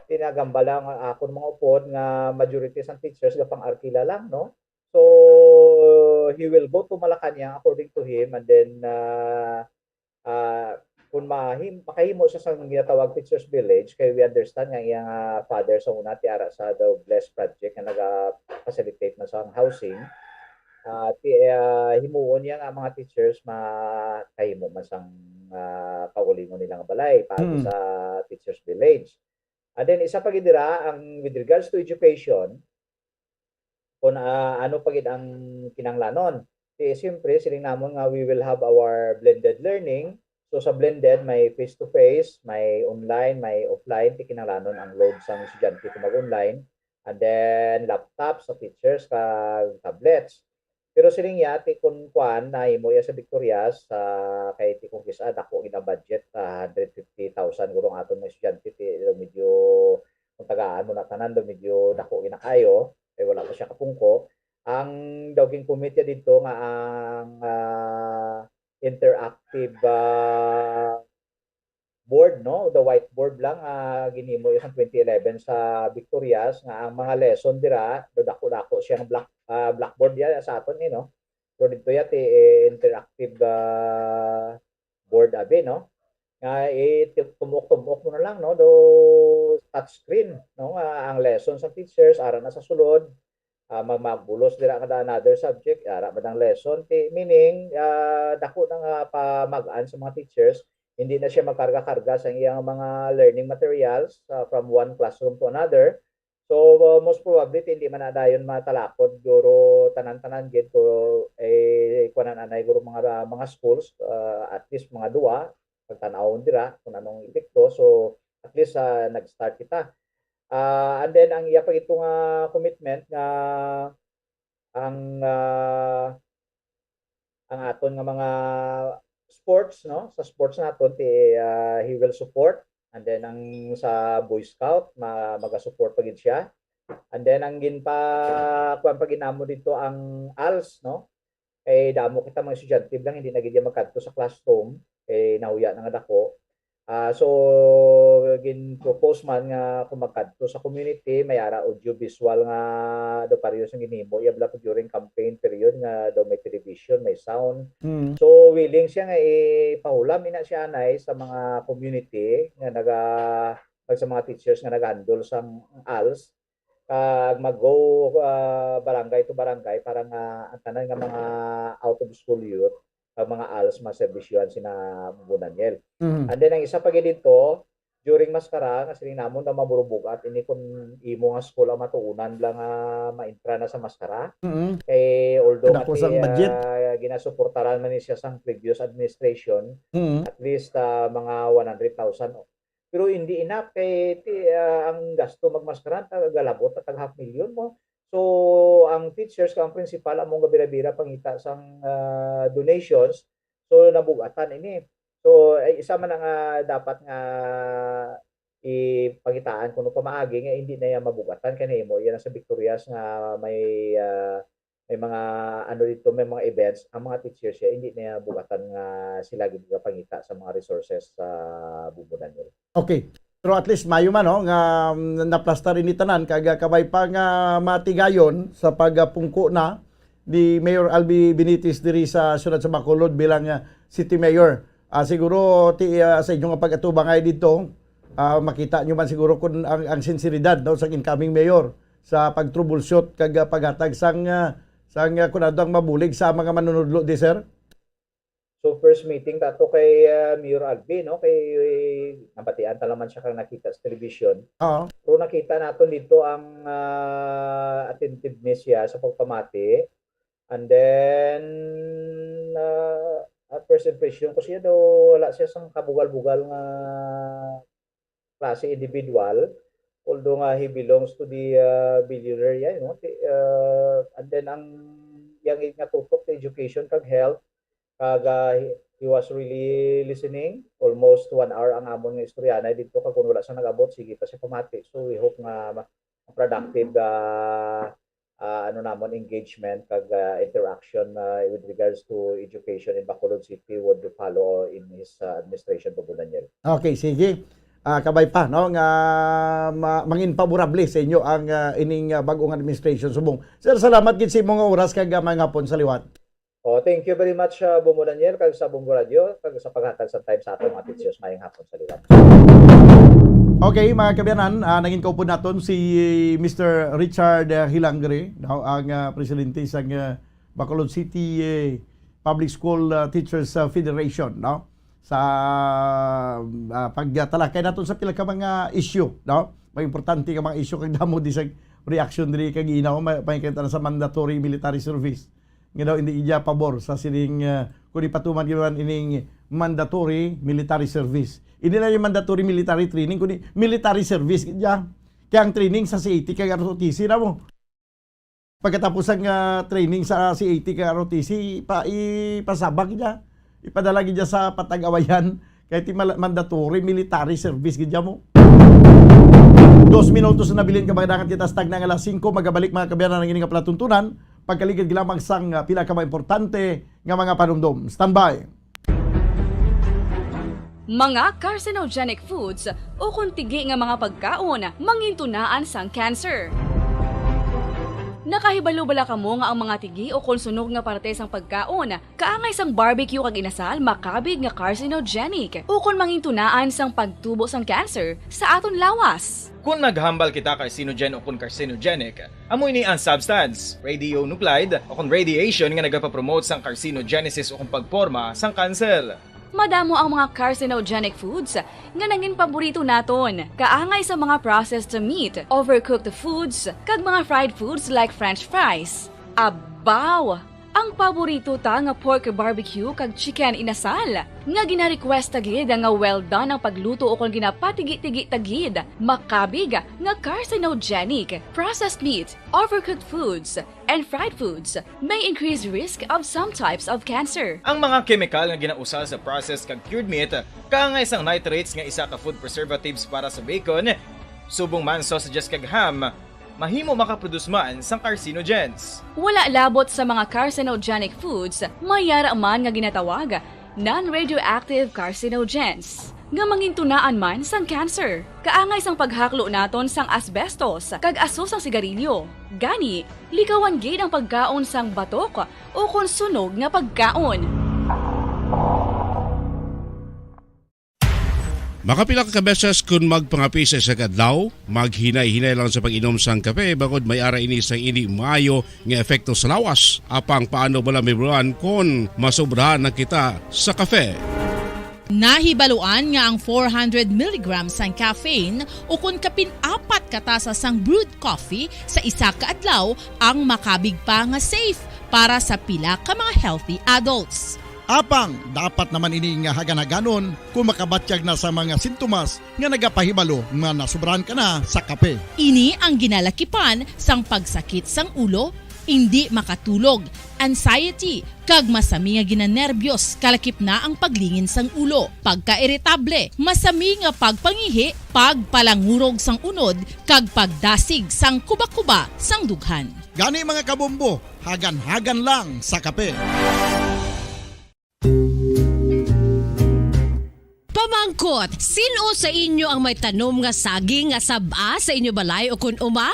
Tinagambala nga akon mga upod nga majority sang teachers gapang arkila lang no. So he will go to Malacanang according to him and then kung makahimo siya sa ginatawag Teachers Village kay we understand nga iyang father sa una tiara sa the Blessed Project nga naga-facilitate na sa housing himuon niya nga mga teachers makahimo man sang kaulingon nilang balay para sa Teachers Village. And then isa pa gid dira ang with regards to education kung ano pagid ang kinanglanon. Siyempre, siling namon nga we will have our blended learning. So sa blended, may face-to-face, may online, may offline. Kinanglanon ang load sa estudyante kung mag-online. And then laptops sa teachers kag tablets. Pero siling yati kung kuan na imo ya sa Victorias kay ti kung kisa dako gid ang budget 150,000 gurong aton mga estudyante medyo kung tagaan mo na tanan medyo dako gina kayo. Wala pa siya kapungko. Ang dawging committee dito nga ang interactive board no, the whiteboard lang ginimo yung 2011 sa Victorias nga ang mga lesson dira dako-dako siyang blackboard ya sa aton no. So dito yati interactive board abi no. Nga tumok-tumok mo na lang no do touch screen no ang lesson sa teachers ara na sa sulod magbulos dira kada another subject ara badang lesson meaning dako na pamagaan sa mga teachers hindi na siya magkarga-karga sa iyang mga learning materials from one classroom to another. So most probably hindi man dayon matalakod guro tanan-tanan gid ko kunan anay guro mga schools at least mga duwa pagtanawon dira kung anong epekto. So at least nag-start kita. And then ang iya pa itong commitment nga ang aton nga mga sports no sa sports naton he will support and then ang sa Boy Scout maga-support pa gid siya. And then ang kuan pa ginamo dito ang ALS no. Damo kita mga estudyante lang hindi na gid magkadto sa classroom nahuya na nga dako. So gin-propose man nga kumakadto sa community may ara audiovisual nga do pareho sang ginhimo yabla during campaign period nga do may television, may sound. So willing siya nga ipahulam ina siya anay sa mga community nga sa mga teachers nga nag-handle sa ALS kag mag-go barangay to barangay para nga ang tanan nga mga out of school youth ang mga ALS maservisyohan sina Bunanyel. And then ang isa pa dito during maskara nga sining namon na maburubugat ini kun imo nga school ang matuunan lang ma-intra na sa maskara. Kay although ginasuportaran man ni siya sang previous administration at least mga 100,000 pero hindi enough kay ang gasto magmaskara galabot at half million mo. So ang teachers ang principal among gabira-bira pangita sang donations so nabugatan ini. So isa man nga dapat nga ipangitaan kuno pamaagi nga hindi na yan mabugatan kanimo yan sa Victorias nga may mga ano dito may mga events ang mga teachers siya hindi na bugatan nga sila gid pangita sa mga resources sa Bumbudan. Okay. Pero at least mayo man no nga naplastar ini tanan kag kabay pa nga matigayon sa pagpungko na ni Mayor Albi Benitez diri sa siyudad sa Bacolod bilang City Mayor. Siguro sa inyong pag-atubangay dito makita nyo man siguro kung ang sinseridad no sa incoming mayor sa pag-troubleshoot kag paghatag sang kunadang mabulig sa mga manunudlo di sir. So first meeting tato kay Mayor Albi no kay nabatian ta naman siya kang nakita sa television. Pero nakita naton dito ang attentiveness siya sa pagpamati. And then at first impression ko siya daw wala siya sang kabugal-bugal nga klase individual although nga he belongs to the billionaire yan no and then ang yang nga tutok sa education kag health kag he was really listening almost 1 hour ang amon nga istoryana dito kag kun wala siya nagabot sige pa siya pamati so we hope nga productive ano namon engagement kag interaction with regards to education in Bacolod City would follow in his administration po Daniel. Okay, sige. Kabay pa no nga mangin favorable sa inyo ang ining bag-ong administration subong. Sir, salamat gid sa imong oras kag mga hapon sa liwat. Thank you very much Bumbo Daniel kag sa Bumbo Radio kag sa paghatag sa time sa aton mga teachers mayong hapon sa liwat. Okay, mga kabiyanan, naging kaupo naton si Mr. Richard Hilangre, ang presidente sa Bacolod City Public School Teachers Federation, no? Sa pagtalakay naton sa pila ka mga issue, no? Mga importante ka mga issue kag damo di sa reaction diri kag inaw pangikita sa mandatory military service. Nga daw hindi iya pabor sa sining kung ipatuman gyud ining mandatory military service. Hindi na yung mandatory military training, kundi military service. Kaya ang training sa CAT kag ROTC na mo. Pagkatapos ang training sa CAT kag ROTC, ipasabak niya. Ipadala niya sa patag-awayan. Kaya mandatory military service niya mo. 2 minutos na nabilin kabagdakan kita sa tagna nga alas 5. Magabalik mga kabayanan ng ining palatuntunan. Pagkaligid gilamang sang pila ka importante nga mga panumdom. Standby. Mga carcinogenic foods o kuntigi nga mga pagkaon mangintunaan sang cancer. Nakahibalo bala kamo nga ang mga tigi o konsunog nga parte sang pagkaon kaangay sang barbecue kag inasal makabig nga carcinogenic o kon mangintunaan sang pagtubo sang cancer sa aton lawas. Kung maghambal kita carcinogen o kung carcinogenic, amoy ni ang substance, radionuclide o kung radiation nga nagapapromote sang carcinogenesis o kung pagporma sang cancer. Madamo ang mga carcinogenic foods nga naging paborito naton. Kaangay sa mga processed meat, overcooked foods, kag mga fried foods like french fries. Abaw! Ang paborito ta nga pork barbecue kag chicken inasal. Nga gina-request tagid nga well done ang pagluto o kung ginapatigi-tigi tagid. Makabig nga carcinogenic, processed meat, overcooked foods, and fried foods may increase risk of some types of cancer. Ang mga chemical nga ginausal sa processed kag cured meat, kaangay sang nitrates nga isa ka food preservatives para sa bacon, subong man sausages kag ham, mahimo makaproduce man sang carcinogens. Wala labot sa mga carcinogenic foods, mayara man nga ginatawag non-radioactive carcinogens. nga mangintunaan man sang cancer. Kaangay sang paghaklo naton sang asbestos kag aso sang sigarilyo. Gani, likawan gid ang pagkaon sang batok o kon sunog nga pagkaon. Makapila ka beses kung magpangapisa sa kadlaw, maghinay-hinay lang sa pag-inom sang kape bakod may ara ini sang hindi maayo nga epekto sa lawas. Apang paano bala may buruan kung masobrahan na kita sa kape. Nahibaluan nga ang 400 mg sang caffeine o kung kapin-4 katasa sang brewed coffee sa isa ka adlaw ang makabig pa nga safe para sa pila ka mga healthy adults. Apang, dapat naman ini nga hagan-haganon kung makabatyag na sa mga sintomas nga nagapahibalo nga nasubrahan ka na sa kape. Ini ang ginalakipan sang pagsakit sang ulo, hindi makatulog, anxiety, kag masami nga ginanerbiyos kalakip na ang paglingin sang ulo, pagka-iritable, masami nga pagpangihi, pagpalangurog sang unod, kag pagdasig sang kuba-kuba sang dughan. Gani mga kabombo, hagan-hagan lang sa kape. Pamangkot, sino sa inyo ang may tanom nga saging nga saba sa inyo balay o kun uma?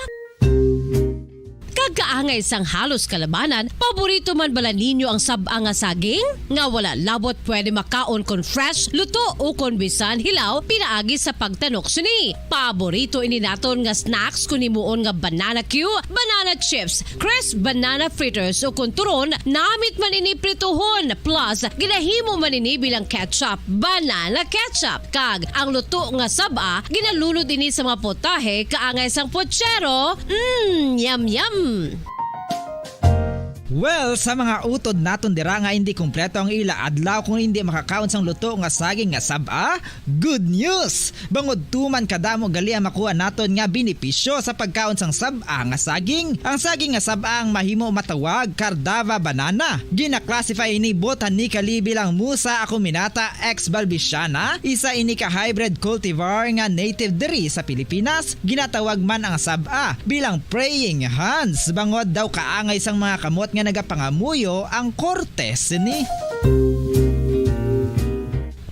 Kagkaangay sang halos kalabanan, paborito man bala ninyo ang saba nga saging? Nga wala labot pwede makaon kon fresh, luto o kon bisan hilaw, pinaagi sa pagtanok suni. Paborito ini naton nga snacks kun himuon nga banana Q, banana chips, crisp banana fritters o kun turon, namit man ini prituhon, plus ginahimo man ini bilang ketchup, banana ketchup. Kag ang luto nga saba, ginalunod ini sa mga potahe kaangay sang pochero. Yum yum. Well, sa mga utod naton dira nga hindi kumpleto ang ila adlaw kung hindi makakaon sang luto nga saging nga saba, good news! Bangod tuman kadamo gali ang makuha naton nga benepisyo sa pagkaon sang saba nga saging. Ang saging nga saba ang mahimo matawag Cardava banana. Gina-classify ini botanically bilang Musa acuminata ex balbisiana, isa ini ka hybrid cultivar nga native diri sa Pilipinas. Ginatawag man ang saba bilang praying hands, bangod daw kaangay sang mga kamot nga nagapangamuyo ang kortes ni.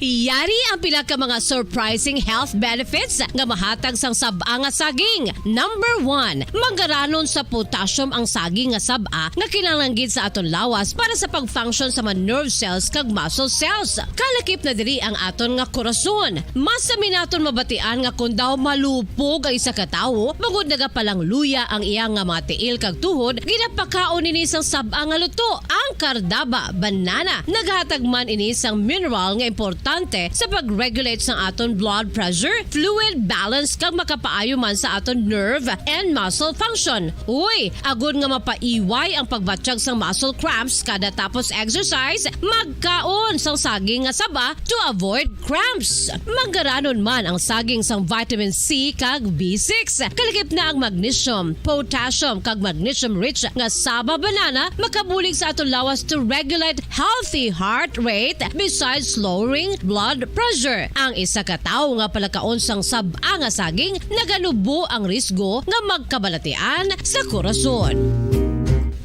Yari ang pila ka mga surprising health benefits nga mahatag sang saba nga saging. Number 1, manggaranon sa potassium ang saging nga saba nga kinahanglan gid sa aton lawas para sa pag-function sa mga nerve cells kag muscle cells. Kalakip na diri ang aton nga korason. Mas sa minaton mabatian nga kun daw malupog ang isa ka tawo, bangod nagapalang luya ang iyang nga mga tiil kag tuhod, ginapakaon ini sang saba nga luto, ang Cardava banana. Naghatag man ini sang mineral nga importante sa pag-regulate sa aton blood pressure, fluid balance kag makapaayo man sa aton nerve and muscle function. Uy, agud nga mapaiway ang pagbatsyag sang muscle cramps kada tapos exercise, magkaon sang saging nga saba to avoid cramps. Manggaranon man ang saging sang vitamin C kag B6. Kalakip na ang magnesium, potassium kag magnesium rich nga saba banana makabulig sa aton lawas to regulate healthy heart rate besides lowering blood pressure. Ang isa ka tawo nga palakaon sang saba nga saging nagalubo ang risgo nga magkabalatian sa korason.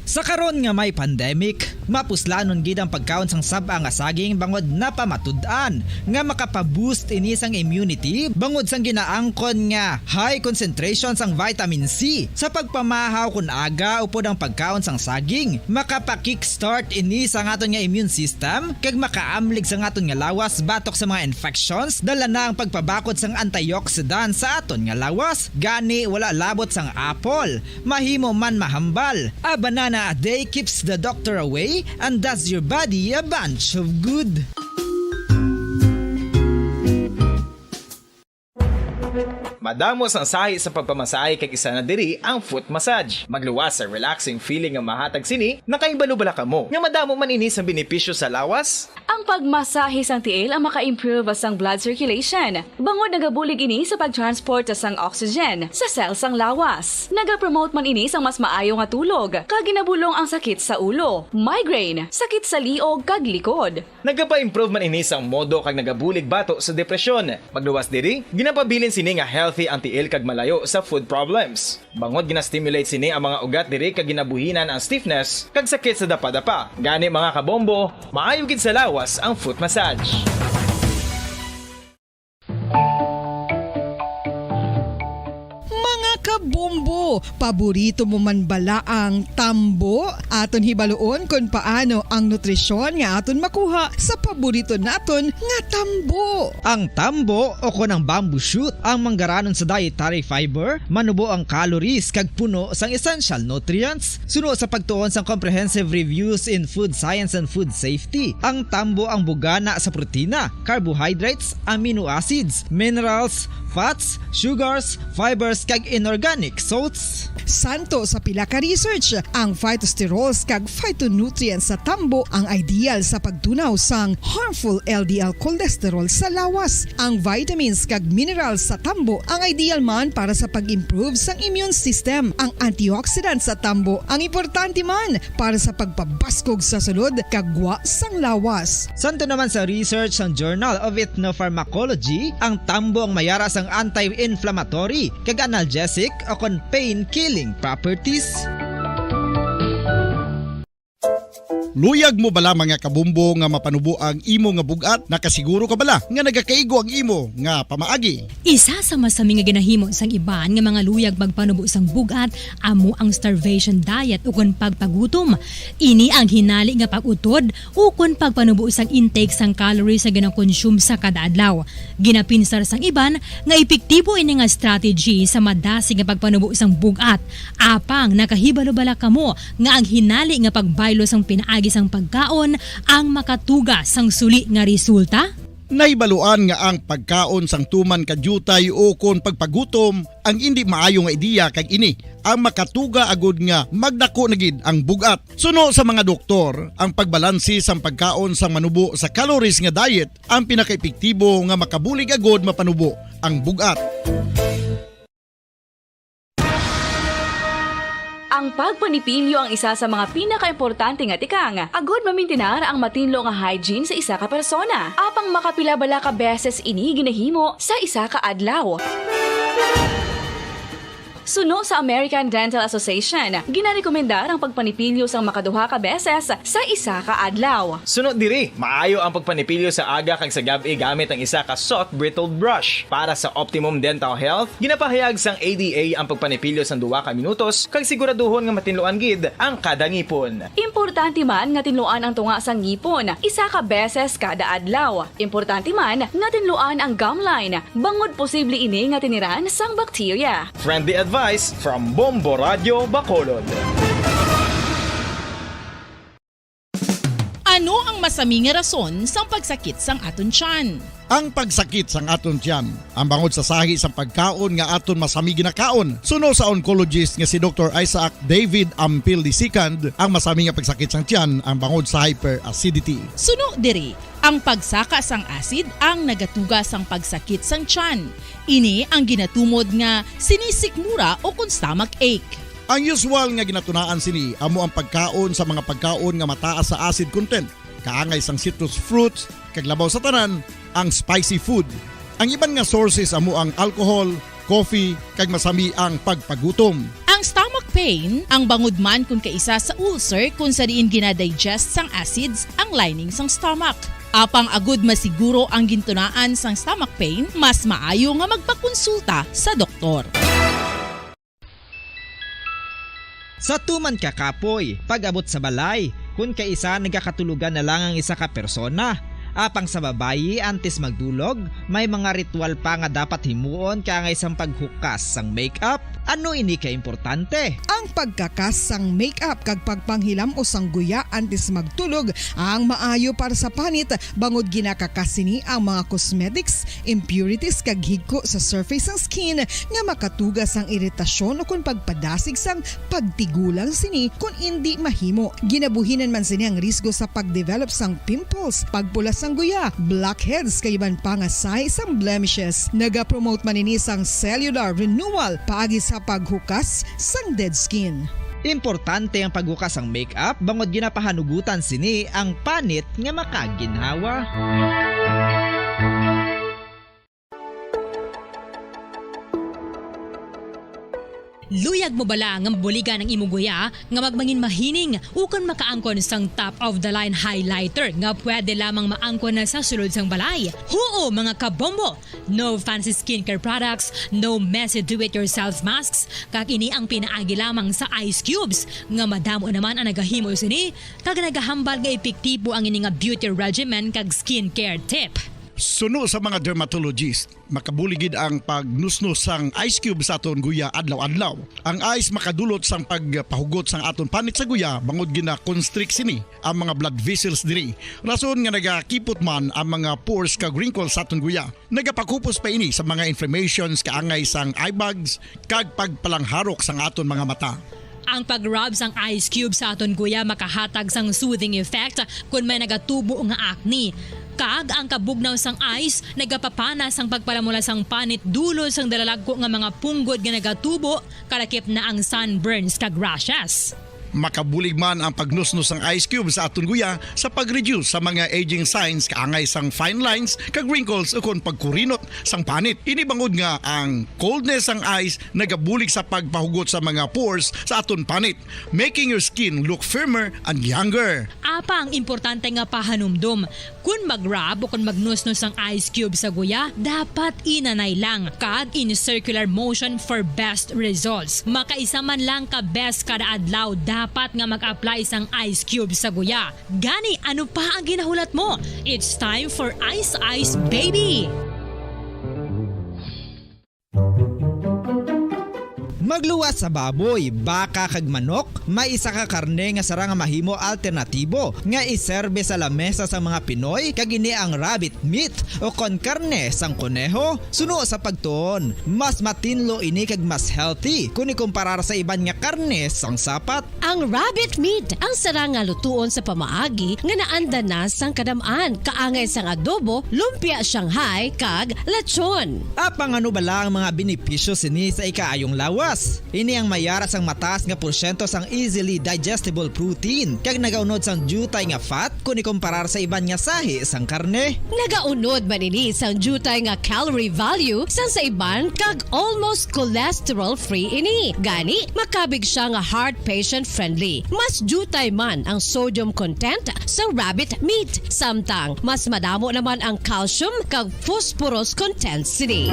Sa karon nga may pandemic, mapuslanon gid ang pagkaon sang saba nga saging bangod napamatud-an nga makapaboost ini sang immunity bangod sang ginaangkon nga high concentration sang vitamin C. Sa pagpamahaw kun aga upod ang pagkaon sang saging, makapa-kickstart ini sa aton nga immune system kag makaamlig sa aton nga lawas batok sa mga infections, dala na ang pagpabakod sang antioxidant sa aton nga lawas. Gani wala labot sang apple, mahimo man mahambal. A banana a day keeps the doctor away and does your body a bunch of good. Madamos ang sahi sa pagpamasahe kag isa na diri ang foot massage. Magluwas sa relaxing feeling nga mahatag sini, nakaibalo bala kamo. Nga madamo man ini sa benepisyo sa lawas. Ang pagmasahe sang tiil ang maka-improve sang blood circulation. Bangod nagabulig ini sa pag-transport sang oxygen sa cells sang lawas. Nagapromote man ini sang mas maayo nga tulog, kag ginabulong ang sakit sa ulo, migraine, sakit sa liog kag likod. Nagapa-improve man ini sang modo kag nagabulig bato sa depresyon. Magluwas diri, ginapabilin sini nga healthy ang tiil kag malayo sa food problems. Bangod gina-stimulate sini ang mga ugat diri kag ginabuhinan ang stiffness kag sakit sa dapa-dapa. Gani mga kabombo, maayo gid sa lawas ang foot massage. tambo. Paborito mo man bala ang tambo? Aton hibaluon kung paano ang nutrisyon nga aton makuha sa paborito naton nga tambo. Ang tambo o kunang bamboo shoot ang manggaranon sa dietary fiber, manubo ang calories kag puno sang essential nutrients. Suno sa pagtuon sang comprehensive reviews in food science and food safety, ang tambo ang bugana sa protina, carbohydrates, amino acids, minerals, fats, sugars, fibers kag inorganic salts. Santo sa pila ka research, ang phytosterols kag phytonutrients sa tambo ang ideal sa pagtunaw sang harmful LDL cholesterol sa lawas. Ang vitamins kag minerals sa tambo ang ideal man para sa pag-improve sang immune system. Ang antioxidants sa tambo ang importante man para sa pagpabaskog sa sulod kag wa sang lawas. Santo naman sa research ng Journal of Ethnopharmacology, ang tambo ang mayara sang anti-inflammatory kag analgesic o kon pain-killing properties. Luyag mo bala mga kabumbo nga mapanubo ang imo nga bugat? Nakasiguro ka bala nga nagakaigo ang imo nga pamaagi? Isa sa masami nga ginahimo sang iban nga mga luyag magpanubo sang bugat amo ang starvation diet ukon pagpagutom. Ini ang hinali nga pag-utod ukon pagpanubo sang intake sang calories sa gina-consume sa kada adlaw. Ginapinsar sang iban nga epektibo ini nga strategy sa madasi nga pagpanubo sang bugat. Apang nakahibalo-bala kamo nga ang hinali nga pagbaylo sang pinaagi sang pagkaon ang makatuga sang suli nga resulta? Naibaluan nga ang pagkaon sang tuman kadyutay o kon pagpagutom ang hindi maayo nga ideya kag ini ang makatuga agud nga magdako na gid ang bugat. Suno sa mga doktor, ang pagbalansi sang pagkaon sang manubo sa calories nga diet ang pinakaepektibo nga makabulig agud mapanubo ang bugat. Ang pagpanipilyo ang isa sa mga pinaka-importante nga tikang. Agod mamintinar ang matinlo nga hygiene sa isa ka persona. Apang makapila-bala ka beses ini ginahimo sa isa ka adlaw. Suno sa American Dental Association, ginarekomendar ang pagpanipilyo sang makaduha ka beses sa isa ka adlaw. Sunod diri, maayo ang pagpanipilyo sa aga kag sa gabi gamit ang isa ka soft brittled brush. Para sa optimum dental health, ginapahayag sang ADA ang pagpanipilyo sang 2 ka minutos kag siguraduhon nga matinluan gid ang kada ngipon. Importante man nga tinluan ang tunga sang ngipon, isa ka beses kada adlaw. Importante man nga tinluan ang gum line, bangod posible ini nga tiniran sang bakterya. Friendly advice from Bombo Radio Bacolod. Ano ang masami nga rason sang pagsakit sang aton tiyan? Ang pagsakit sang aton tiyan, ang bangod sa sahi sang pagkaon nga aton masami ginakaon. Suno sa oncologist nga si Dr. Isaac David Ampil II, ang masami nga pagsakit sang tiyan ang bangod sa hyperacidity. Suno diri, ang pagsaka sang acid ang nagatuga sang pagsakit sang tiyan. Ini ang ginatumod nga sinisikmura o kung stomach ache. Ang usual nga ginatunaan sini amo ang pagkaon sa mga pagkaon nga mataas sa acid content, kaangay sang citrus fruits, kag labaw sa tanan ang spicy food. Ang iban nga sources amo ang alcohol, coffee, kag masami ang pagpagutom. Ang stomach pain ang bangod man kung kaisa sa ulcer kung sa diin ginadigest sang acids ang lining sang stomach. Apang agud masiguro ang gintunaan sang stomach pain, mas maayo nga magpakonsulta sa doktor. Sa tuman ka kapoy, pag-abot sa balay, kung kaisa nagkakatulugan na lang ang isa ka persona. Apang sa babayi antes magdulog, may mga ritual pa nga dapat himuon kangay sang paghukas sang makeup. Ano ini ka importante? Ang pagkakas sang makeup kag pagpanghilam o sang guya antes magtulog ang maayo para sa panit bangod ginakakas sini ang mga cosmetics, impurities kag higko sa surface sang skin nga makatugas sang iritasyon o kung pagpadasig sang pagtigulang sini kung hindi mahimo. Ginabuhinan man sini ang risgo sa pagdevelop sang pimples, pagpula sang guya, blackheads kay iban pa nga size sang blemishes. Naga-promote man ini sang cellular renewal paagi sa paghukas sang dead skin. Importante ang paghukas ang makeup bangod ginapahanugutan sini ang panit nga makaginhawa. Luyag mo bala nga mabuligan ang imong guya nga magmangin mahining ukon makaangkon sang top of the line highlighter nga pwede lamang maangkon na sa sulod sang balay. Huo mga kabombo! No fancy skincare products, no messy do-it-yourself masks, kag ini ang pinaagi lamang sa ice cubes nga madamo naman ang nagahimo sini kag nagahambal nga epektibo ang ini nga beauty regimen kag skincare tip. Suno sa mga dermatologist, makabuligid ang pagnusnos sang ice cube sa aton guya adlaw-adlaw. Ang ice makadulot sang pagpahugot sang aton panit sa guya bangod gina constrict sini ang mga blood vessels diri. Rason nga nagakipot man ang mga pores kag wrinkles sa aton guya. Nagapakupos pa ini sa mga inflammations kaangay sang eye bags kag pagpalangharok sang aton mga mata. Ang pag-rub sang ice cube sa aton guya makahatag sang soothing effect kung may nagatubo nga acne. Kag ang kabugnaw sang ice nagapapana sang pagpalamula sang panit dulo sang dalalagko nga mga punggod nga nagatubo kalakip na ang sunburns kag rashes. Makabulig man ang pagnusnos ng ice cube sa aton guya sa pag-reduce sa mga aging signs kaangay sang fine lines kag wrinkles ukon pagkurinot sang panit. Ini bangod nga ang coldness sang ice nagabulig sa pagpahugot sa mga pores sa aton panit, making your skin look firmer and younger. Apa ang importante nga pahanumdum, kung mag-rub o kung magnusnos ang ice cube sa guya, dapat inanay lang kag in circular motion for best results. Makaisa man lang ka best kada adlaw dapat nga mag-apply sang ice cube sa guya. Gani, ano pa ang ginahulat mo? It's time for Ice Ice Baby! Magluwas sa baboy, baka kag manok, may isa ka karne nga sara nga mahimo alternatibo nga iserbe sa lamesa sa mga Pinoy kag ini ang rabbit meat o kon karne sang kuneho. Suno sa pagtuon, mas matinlo ini kag mas healthy kung ikumparar sa iban nga karne sang sapat. Ang rabbit meat ang sara nga lutuon sa pamaagi nga naanda na sang kadamaan, kaangay sang adobo, lumpia Shanghai kag lechon. Apang ano bala ang mga benepisyo sini sa ikaayong lawas? Ini ang mayara sang mataas nga porsyento sang easily digestible protein kag nagaunod sang jutay nga fat kung ikumparar sa iban nga sahi sang karne. Nagaunod man ini sang jutay nga calorie value sang sa iban kag almost cholesterol free ini. Gani makabig siya nga heart patient friendly. Mas jutay man ang sodium content sa rabbit meat, samtang mas madamo naman ang calcium kag phosphorus content sini.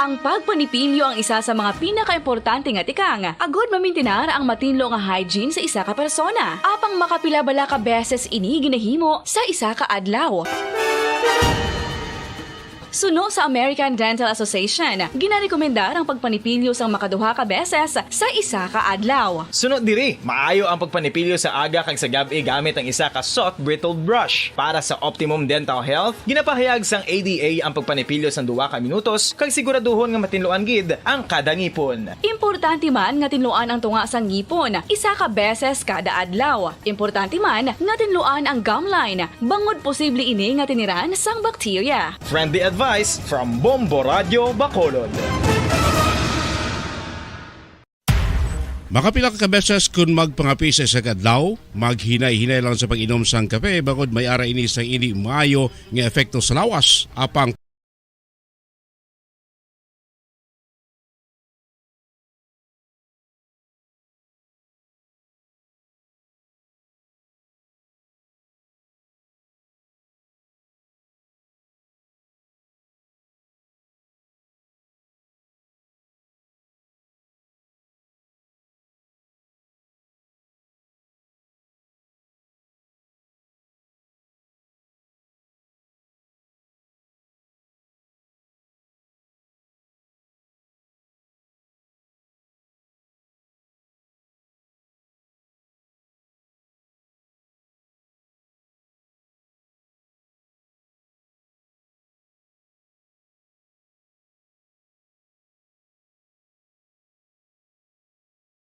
Ang pagpanipilyo ang isa sa mga pinaka-importante nga tikang. Agod mamintinar ang matinlo nga hygiene sa isa ka persona. Apang makapila-bala ka beses ini ginahimo sa isa ka adlaw. Suno sa American Dental Association, ginarekomendar ang pagpanipilyo sang makaduha ka beses sa isa ka adlaw. Sunod diri, maayo ang pagpanipilyo sa aga kag sa gabi gamit ang isa ka soft brittle brush. Para sa optimum dental health, ginapahayag sang ADA ang pagpanipilyo sang 2 ka minutos kag siguraduhon nga matinloan gid ang kada ngipon. Importante man nga tinluan ang tunga sang ngipon, isa ka beses kada adlaw. Importante man nga tinluan ang gum line, bangod posible ini nga tiniran sang bakterya. Friendly advice from Bombo Radio Bacolod. Makapila ka beses kung magpangapi sa isa kadlaw, maghinay-hinay lang sa pag-inom sang kape bakod may ara ini sang hindi maayo nga epekto sa lawas. Apang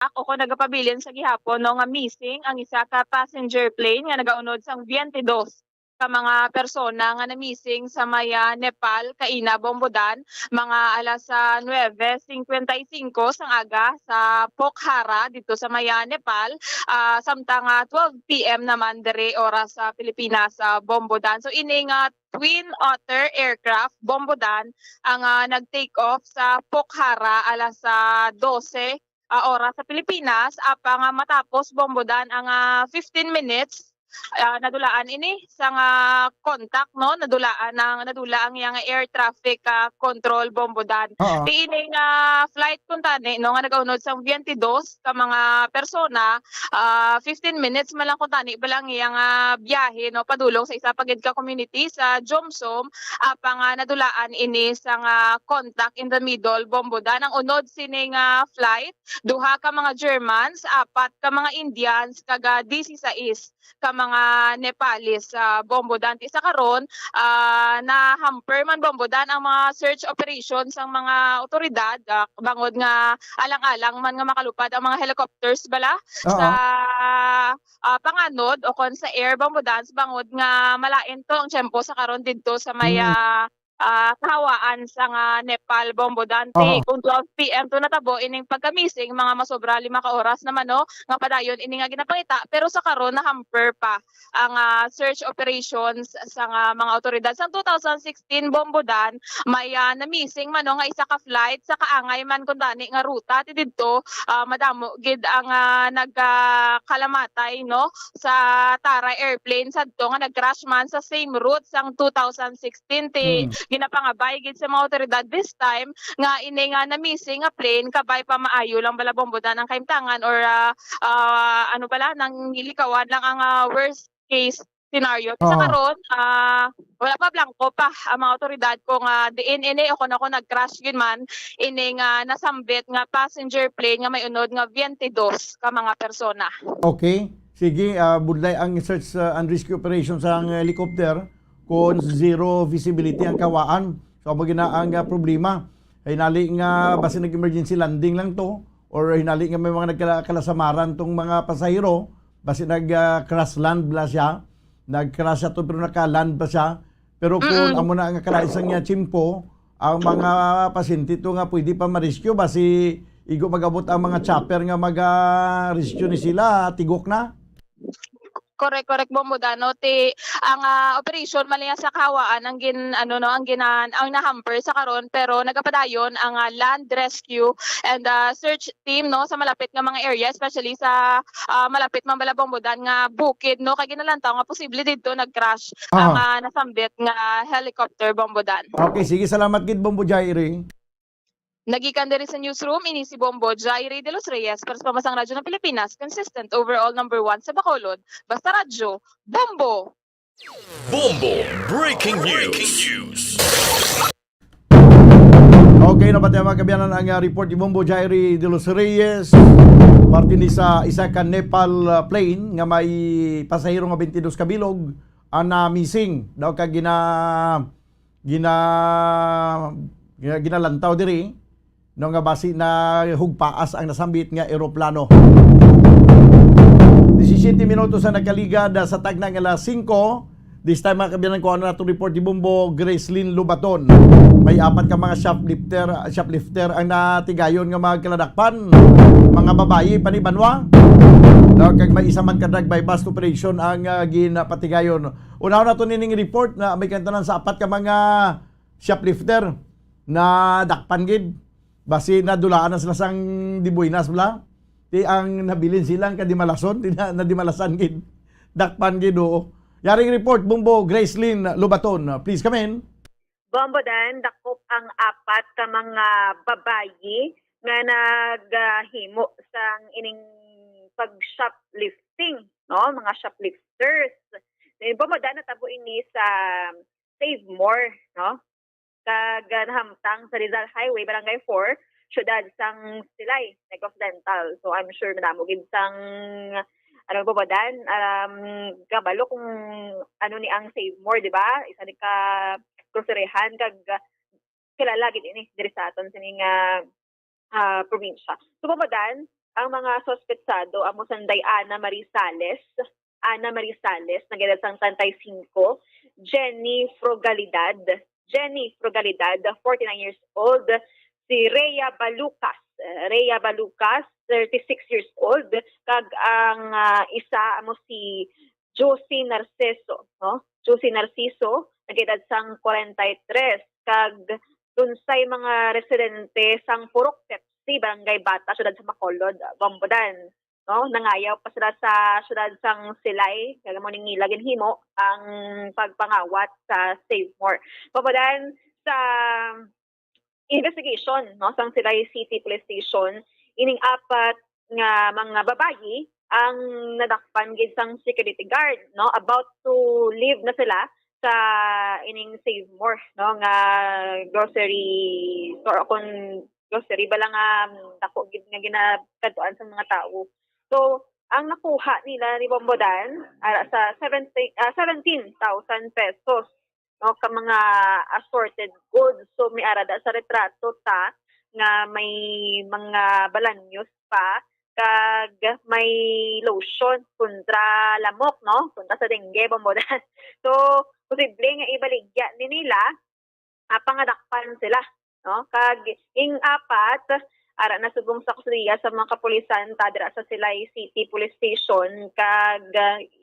Ako ko nagapabilin sa gihapon no nga missing ang isa ka passenger plane nga nagaunod sang 22 ka mga persona nga na-missing sa maya Nepal, Kaina, Bombodan, mga alas 9:55 sang aga sa Pokhara dito sa maya Nepal, samtang 12 PM naman dere oras sa Pilipinas sa Bombodan. So ini nga Twin Otter aircraft Bombodan ang nag-take off sa Pokhara alas 12 oras sa Pilipinas, apang matapos Bombodan ang 15 minutes nadulaan ini sa contact, no, nadula ang yang air traffic control Bombodan. Di ini nga flight kun tani no nga nagaunod sang 22 ka mga persona, 15 minutes man lang kun tani balang yang biyahe no padulong sa isa pagid ka community sa Jomsom, apang nadulaan ini sa contact in the middle Bombodan. Ang unod sini nga flight, duha ka mga Germans, apat ka mga Indians, kaga 16 ka mga Nepalese sa Bombodan. Isa karon na hamper man Bombodan ang mga search operations ang mga otoridad, bangod nga alang-alang man nga makalupad ang mga helicopters bala sa panganod o kon sa air Bombodan, bangod nga malain to ang tiyempo sa karon didto sa maya kahawaan sa Nepal Bombodan. Kung 12 PM to natabo ining pagka-missing mga masobra 5 ka oras naman no nga padayon ini nga ginapangita, pero sa karon na hamper pa ang search operations sa mga otoridad. Sa 2016 Bombodan may na-missing man no nga isa ka flight sa kaangay man kun dani nga ruta ti didto, madamo gid ang nagkalamatay no sa Tara airplane sadto nga nag-crash man sa same route sang 2016 ti ginapangabay gid sa mga otoridad this time nga ini nga na missing nga plane kabay pa maayo lang bala Bombodan ang kaimtangan or ano pala nang ilikawan lang ang worst case scenario. Sa karon wala pa blanco pa ang mga otoridad kung diin ini o kung ako nag-crash gid man ini nga nasambit nga passenger plane nga may unod nga 22 ka mga persona. Okay. Sige, budlay ang search and rescue operation sa helicopter kung zero visibility ang kawaan. So magina ang problema. Hinali nga basi nag-emergency landing lang to or hinali nga may mga nagkalasamaran tong mga pasahero basi nag-crash land bla siya. Nag-crash siya to pero naka-land pa siya. Pero kung amo na nga kalaisang niya chimpo, ang mga pasyente to nga pwede pa ma-rescue basi igo magabot ang mga chopper nga mag-rescue ni sila, tigok na. Correct Bombodan no ti ang operation maliya sa kawaan ang ang nahamper sa karon, pero nagapadayon ang land rescue and search team no sa malapit nga mga area, especially sa malapit man bala Bombodan nga bukid no kay ginalantaw nga posible didto nag-crash ang nasambit nga helicopter Bombodan. Okay, sige, salamat gid Bombo Jairi. Nagikan diri sa newsroom ini si Bombo Jairi de los Reyes para sa Pamansang Radyo ng Pilipinas, consistent overall number 1 sa Bacolod. Basta radyo, Bombo! Bombo Breaking News. Okay, napatay mga kabiyanan ang report ni Bombo Jairi de los Reyes. Parte ni sa isa ka Nepal plane nga may pasahero nga 22 kabilog ang missing daw ka ginalantaw diri no nga basi na hugpaas ang nasambit nga eroplano. 17 minutos sa nagkaligad sa tagna nga alas 5. This time mga kabiyanan ko na itong report ni Bombo Gracelyn Lubaton. May 4 ka mga shoplifter ang natigayon nga mga kaladakpan. Mga babayi panibanwa. Kag may isa man ka drug by bust operation ang ginapatigayon. Una na ito nining report na may kantanan sa 4 ka mga shoplifter na dakpan gid. Basi nadulaan na sila sang dibuinas bla. Ti ang nabilin silang kadimalason, na dimalasan gid. Dakpan gid o. Yaring report Bombo Gracelyn Lubaton. Please come in. Bombodan, dakop ang 4 ka mga babayi nga naghimo sang ining pag-shoplifting, no? Mga shoplifters. Bombodan natabo ini sa Save More, no? Kaganhamtang sa Rizal Highway, Barangay 4, syudad sang Silay, Negocdental. So I'm sure madamo gid sang Bombodan, kabalo kung ano ni ang Save More, di ba? Isa ni ka groceryhan kag kilala gid ini diri sa aton sining probinsya. So Bombodan, ang mga sospetsado amo Sanday Ana Marisales, Ana Marisales, nagedad sang 35, Jenny Frugalidad, 49 years old, si Rhea Balucas, 36 years old, kag ang isa mo si Josie Narciso, no? Josie Narciso, nagedad sang 43, kag dunsay mga residente sang Purok Pepsi, Barangay Bata, syudad sa Bacolod, Bambudan. No, nangayaw pa sila sa syudad sang Silay, kaya mo ning ilagin himo ang pagpangawat sa Save More. Papadan sa investigation, no, sang Silay City Police Station, ining apat nga mga babayi ang nadakpan gid sang security guard, no, about to leave na sila sa ining Save More, no, nga grocery store kon grocery bala nga dako gid nga ginakatuan sa mga tao. So, ang nakuha nila ni Bombodan sa 17,000 pesos, no, ka mga assorted goods. So, may arada sa retrato ta nga may mga balanyos pa, kag may lotion kontra lamok, no, kontra sa dengue, Bombodan. So, posible nga ibaligya ni nila, pangadakpan sila, no, kag ing apat ara na subong sa kusuriya sa mga kapulisan tadra sa Silay City Police Station, kag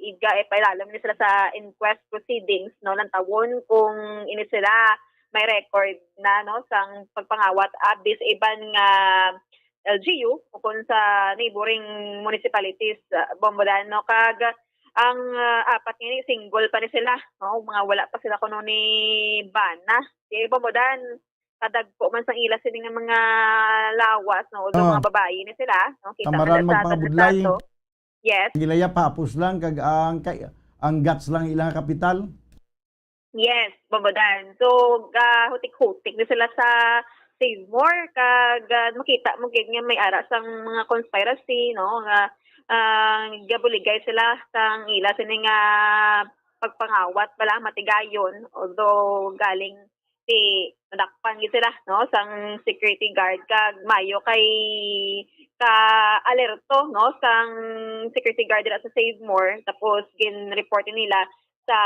iga ipailalam ni sila sa inquest proceedings, no, lang tawon kung ini sila may record na, no, sang pagpangawat abis iban nga LGU o kung sa neighboring municipalities, Bombodan, no, kag ang apat nga single pa ni sila, no, mga wala pa sila kuno ni Bana. Di Bombodan, kadagpo man sang ila sila ng mga lawas, no, although mga babae ni sila, no, kita Kamaran na sa magpangabudlay. retrato. Yes. Gilaya papus lang kag ang guts lang ilang kapital. Yes, Bombodan. So, hutik-hutik na sila sa Save More, kag makita mo gid nga may ara sang mga conspiracy, no, nga gabuligay sila sang ila sini nga pagpangawat bala matigayon, although galing si nadakpan gid sila, no, sang security guard, kag mayo kay ka alerto, no, sang security guard dira sa Save More, tapos gin-report nila sa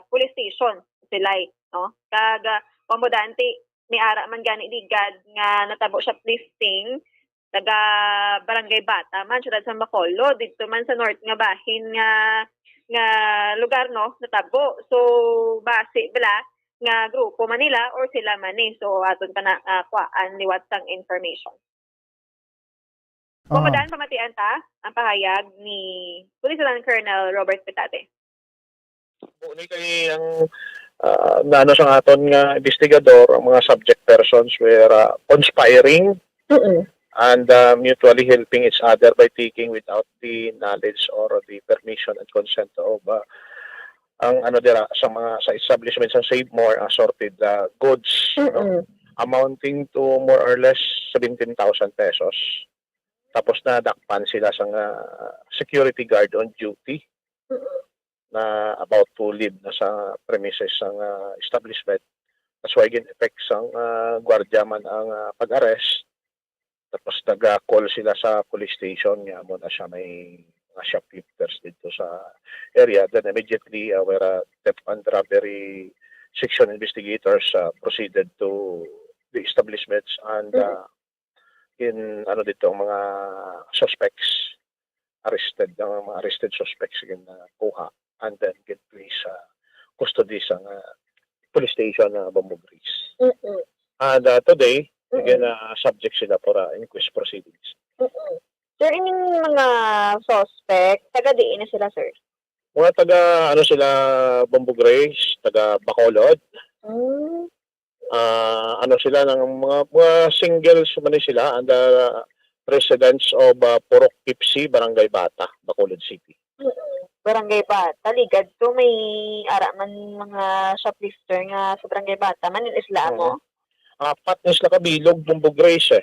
police station Silay, no, kag pamodante ni ara man gani digad nga natabo shoplifting taga Barangay Bata man syudad sa Bacolod, dito man sa north nga bahin nga lugar, no, natabo. So base bala nga grupo Manila or sila man ni, so aton pa na kuan liwat sang information. Pamadan pamatian ta ang pahayag ni Police Lieutenant Colonel Robert Petate. Muna kay ang naano sa aton nga investigador, ang mga subject persons were conspiring and mutually helping each other by taking without the knowledge or the permission and consent of ang ano dira sa mga sa establishments sa Save More assorted goods, no, amounting to more or less 17,000 pesos. Tapos nadakpan sila sa security guard on duty na about to leave na sa premises ng establishment. That's why gin-effect sang gwardiya man ang pag-arrest. Tapos nag-call sila sa police station nga mo na siya may mga shoplifters dito sa area. Then immediately our theft and robbery section investigators proceeded to the establishments and in ano dito ang mga suspects arrested, ang mga arrested suspects again kuha and then get placed custody sa police station na Bamboo Bridge. And today again subject sila for inquest proceedings. Sir, ining mga suspect, taga diin na sila, sir? Mga taga, ano sila, Bamboo Grace, taga Bacolod. Ano sila, ng mga singles man sila, and residents of Purok Pipsi, Barangay Bata, Bacolod City. Barangay Bata, ligad to, may araman mga shoplifter nga sa Barangay Bata, manin isla mo? Apat na sila kabilog, Bamboo Grace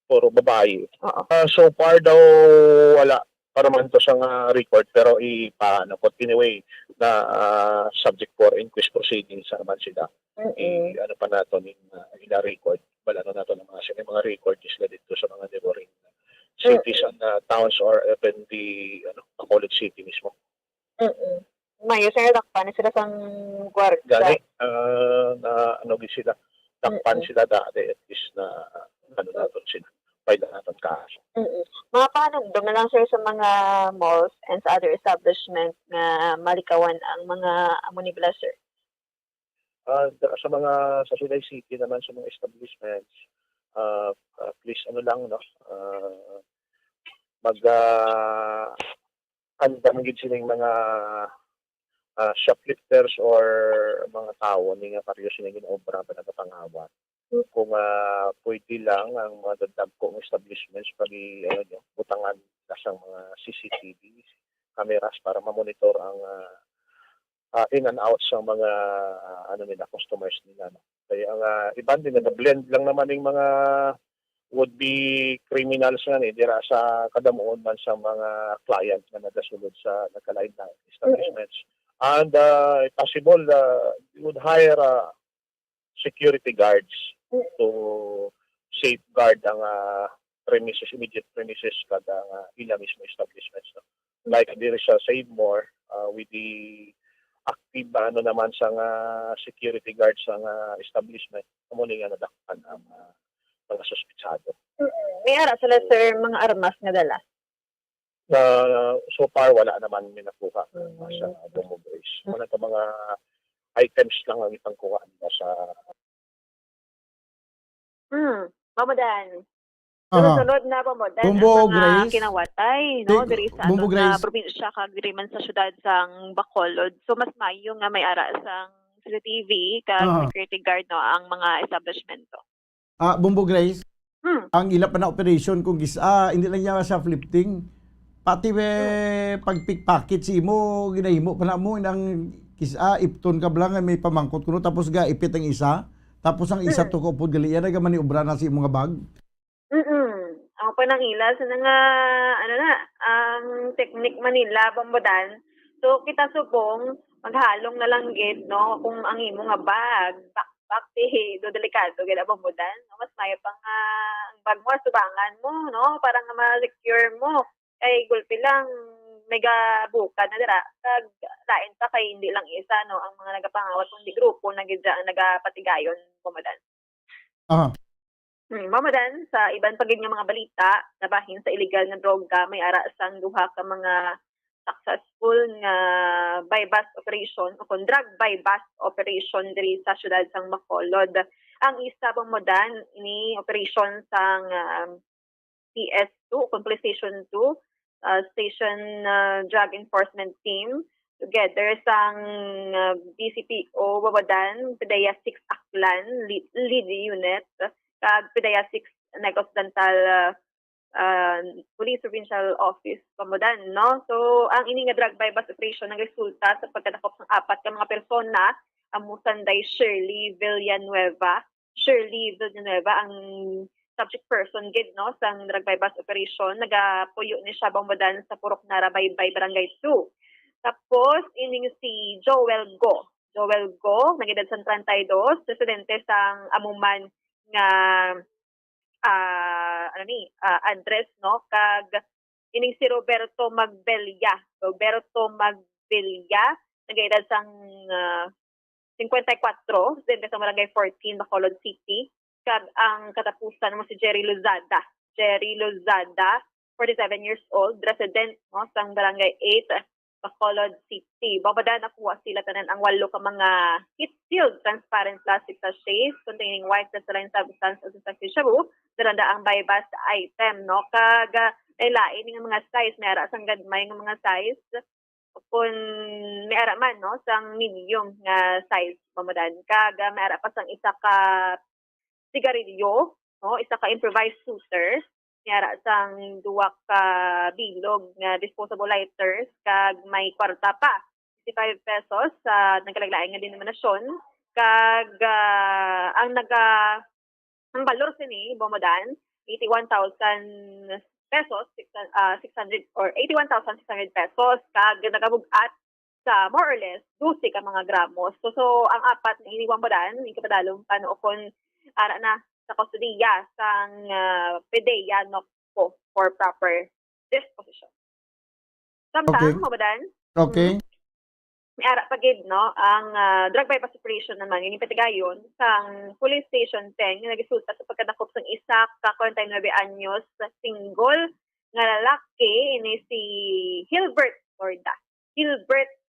puro babae. So far daw wala para man to sa record, pero ipaano ko anyway na subject for inquest proceedings naman sila. Ano pa nato ning ila record, wala na nato ng mga record sila dito sa mga neighboring cities and towns or even the Bacolod City mismo. Mayo sir dakpan sila sang kwarta. Gani, na ano gid sila, takpan sila dati at least na ano natin sila, pwede natin kaso. Mga panugdom na lang sir sa mga malls and sa other establishment na malikawan ang mga amo nila sir. Sa mga sa Sinay City naman sa mga establishments, please ano lang no, mag andam gid silang mga shoplifters or mga tao ni nga pareho sila ginobra pa nagapangawat. Kung pwede lang ang mga dadagkong establishments pagi butangan sa mga CCTV cameras para ma-monitor ang in and out sa mga nila customers nila. No? Kaya ang iban din na-blend lang naman yung mga would-be criminals nga dira sa kadamuon man sa mga clients na nagasulod sa nagkalain na establishments. And possible you would hire security guards to safeguard ang premises, immediate premises kada ilang mismo establishments. No? Like there is a Save More with the active naman sa security guards sa establishment. Muli nga nadakpan ang mga suspitsado. May ara sila sir mga armas nga dala. So far wala naman may nakuha sa Bombo Boys. Wala ka mga items lang ang itang kuha nila sa Mamadan. Aha. Sunod na Mamadan Bumbo ang mga Grace. kinawatay no diri sa Bumbo Grace. probinsya kag diri man sa syudad sang Bacolod. So mas mayo nga may ara sang CCTV kag security guard no ang mga establishmento. Bumbo Grace. Ang ila pa na operation kung hindi lang niya sa flifting. Pati pag-pickpocket si imo, ginahimo pa na mo nang ipton ka blang may pamangkot kuno tapos ga ipit ang isa. Tapos ang isa to ko pod gali yan ga maniobra na si mga bag. Ang panangila sa nga ang technique Manila Bambodan. So kita subong maghalong na lang gid no kung ang imo nga bag backpack do delikado gid Bambodan. Mas mayo pang ang bag mo subangan mo no para nga ma-secure mo. Kay gulpi lang mega bukad na dira kag lain pa kay hindi lang isa no ang mga nagapangawat kundi grupo na gid ang nagapatigayon Bambodan. Mamadan, sa iban pagid nga mga balita, nabahin sa illegal nga droga, may ara sang duha ka mga successful nga buy-bust operation o kung drug buy-bust operation diri sa syudad sang Bacolod. Ang isa Mamadan, ini operation sang PS2, kung Police Station 2, Station Drug Enforcement Team, together sang DCPO Babadan, PDEA 6 Aklan, lead unit, kag PDEA 6 Negros Dental Police Provincial Office Babadan, no? So, ang ini nga drug buy-bust operation ang resulta sa pagkadakop ng 4 ka mga persona, amusan day Shirley Villanueva. Shirley Villanueva ang subject person gid no sang drug buy-bust operation, nagapuyo ni siya Babadan sa Purok Nara Baybay Barangay 2. Tapos ining si Joel Go, nagedad sa 32, presidente sang amuman nga address no kag ining si Roberto Magbelia, nagedad sang 54, presidente sa Barangay 14 Bacolod City. Kag ang katapusan mo si Jerry Lozada, 47 years old, resident no sang Barangay 8 Bacolod City. Babada nakuha sila tanan ang 8 ka mga heat-sealed transparent plastic sachets containing white crystalline substance o suspected shabu, daranda ang buy-bust item no kag lain nga mga size, may ara sang gagmay nga mga size kung may ara man no sang medium nga size mamadan kag may ara pa sang isa ka sigarilyo, no, isa ka improvised shooter, yara sang 2 ka bilog nga disposable lighters kag may kwarta pa 65 pesos sa nagkalaglaing nga denominasyon kag ang valor sini Bomodan 81,000 pesos 600 or 81,600 pesos kag nagabugat sa more or less 12 ka mga gramos. So ang apat na iniwang Bomodan ikapadalong pano kon ara na sa kustudiya sang PDEA no for proper disposition. Samtang, Mabadan? Okay. may ara pagid no ang drug bypass operation naman ini patigayon sang police station 10 nga nagresulta sa pagkadakop sang isa ka 49 anyos single nga lalaki ini si Hilbert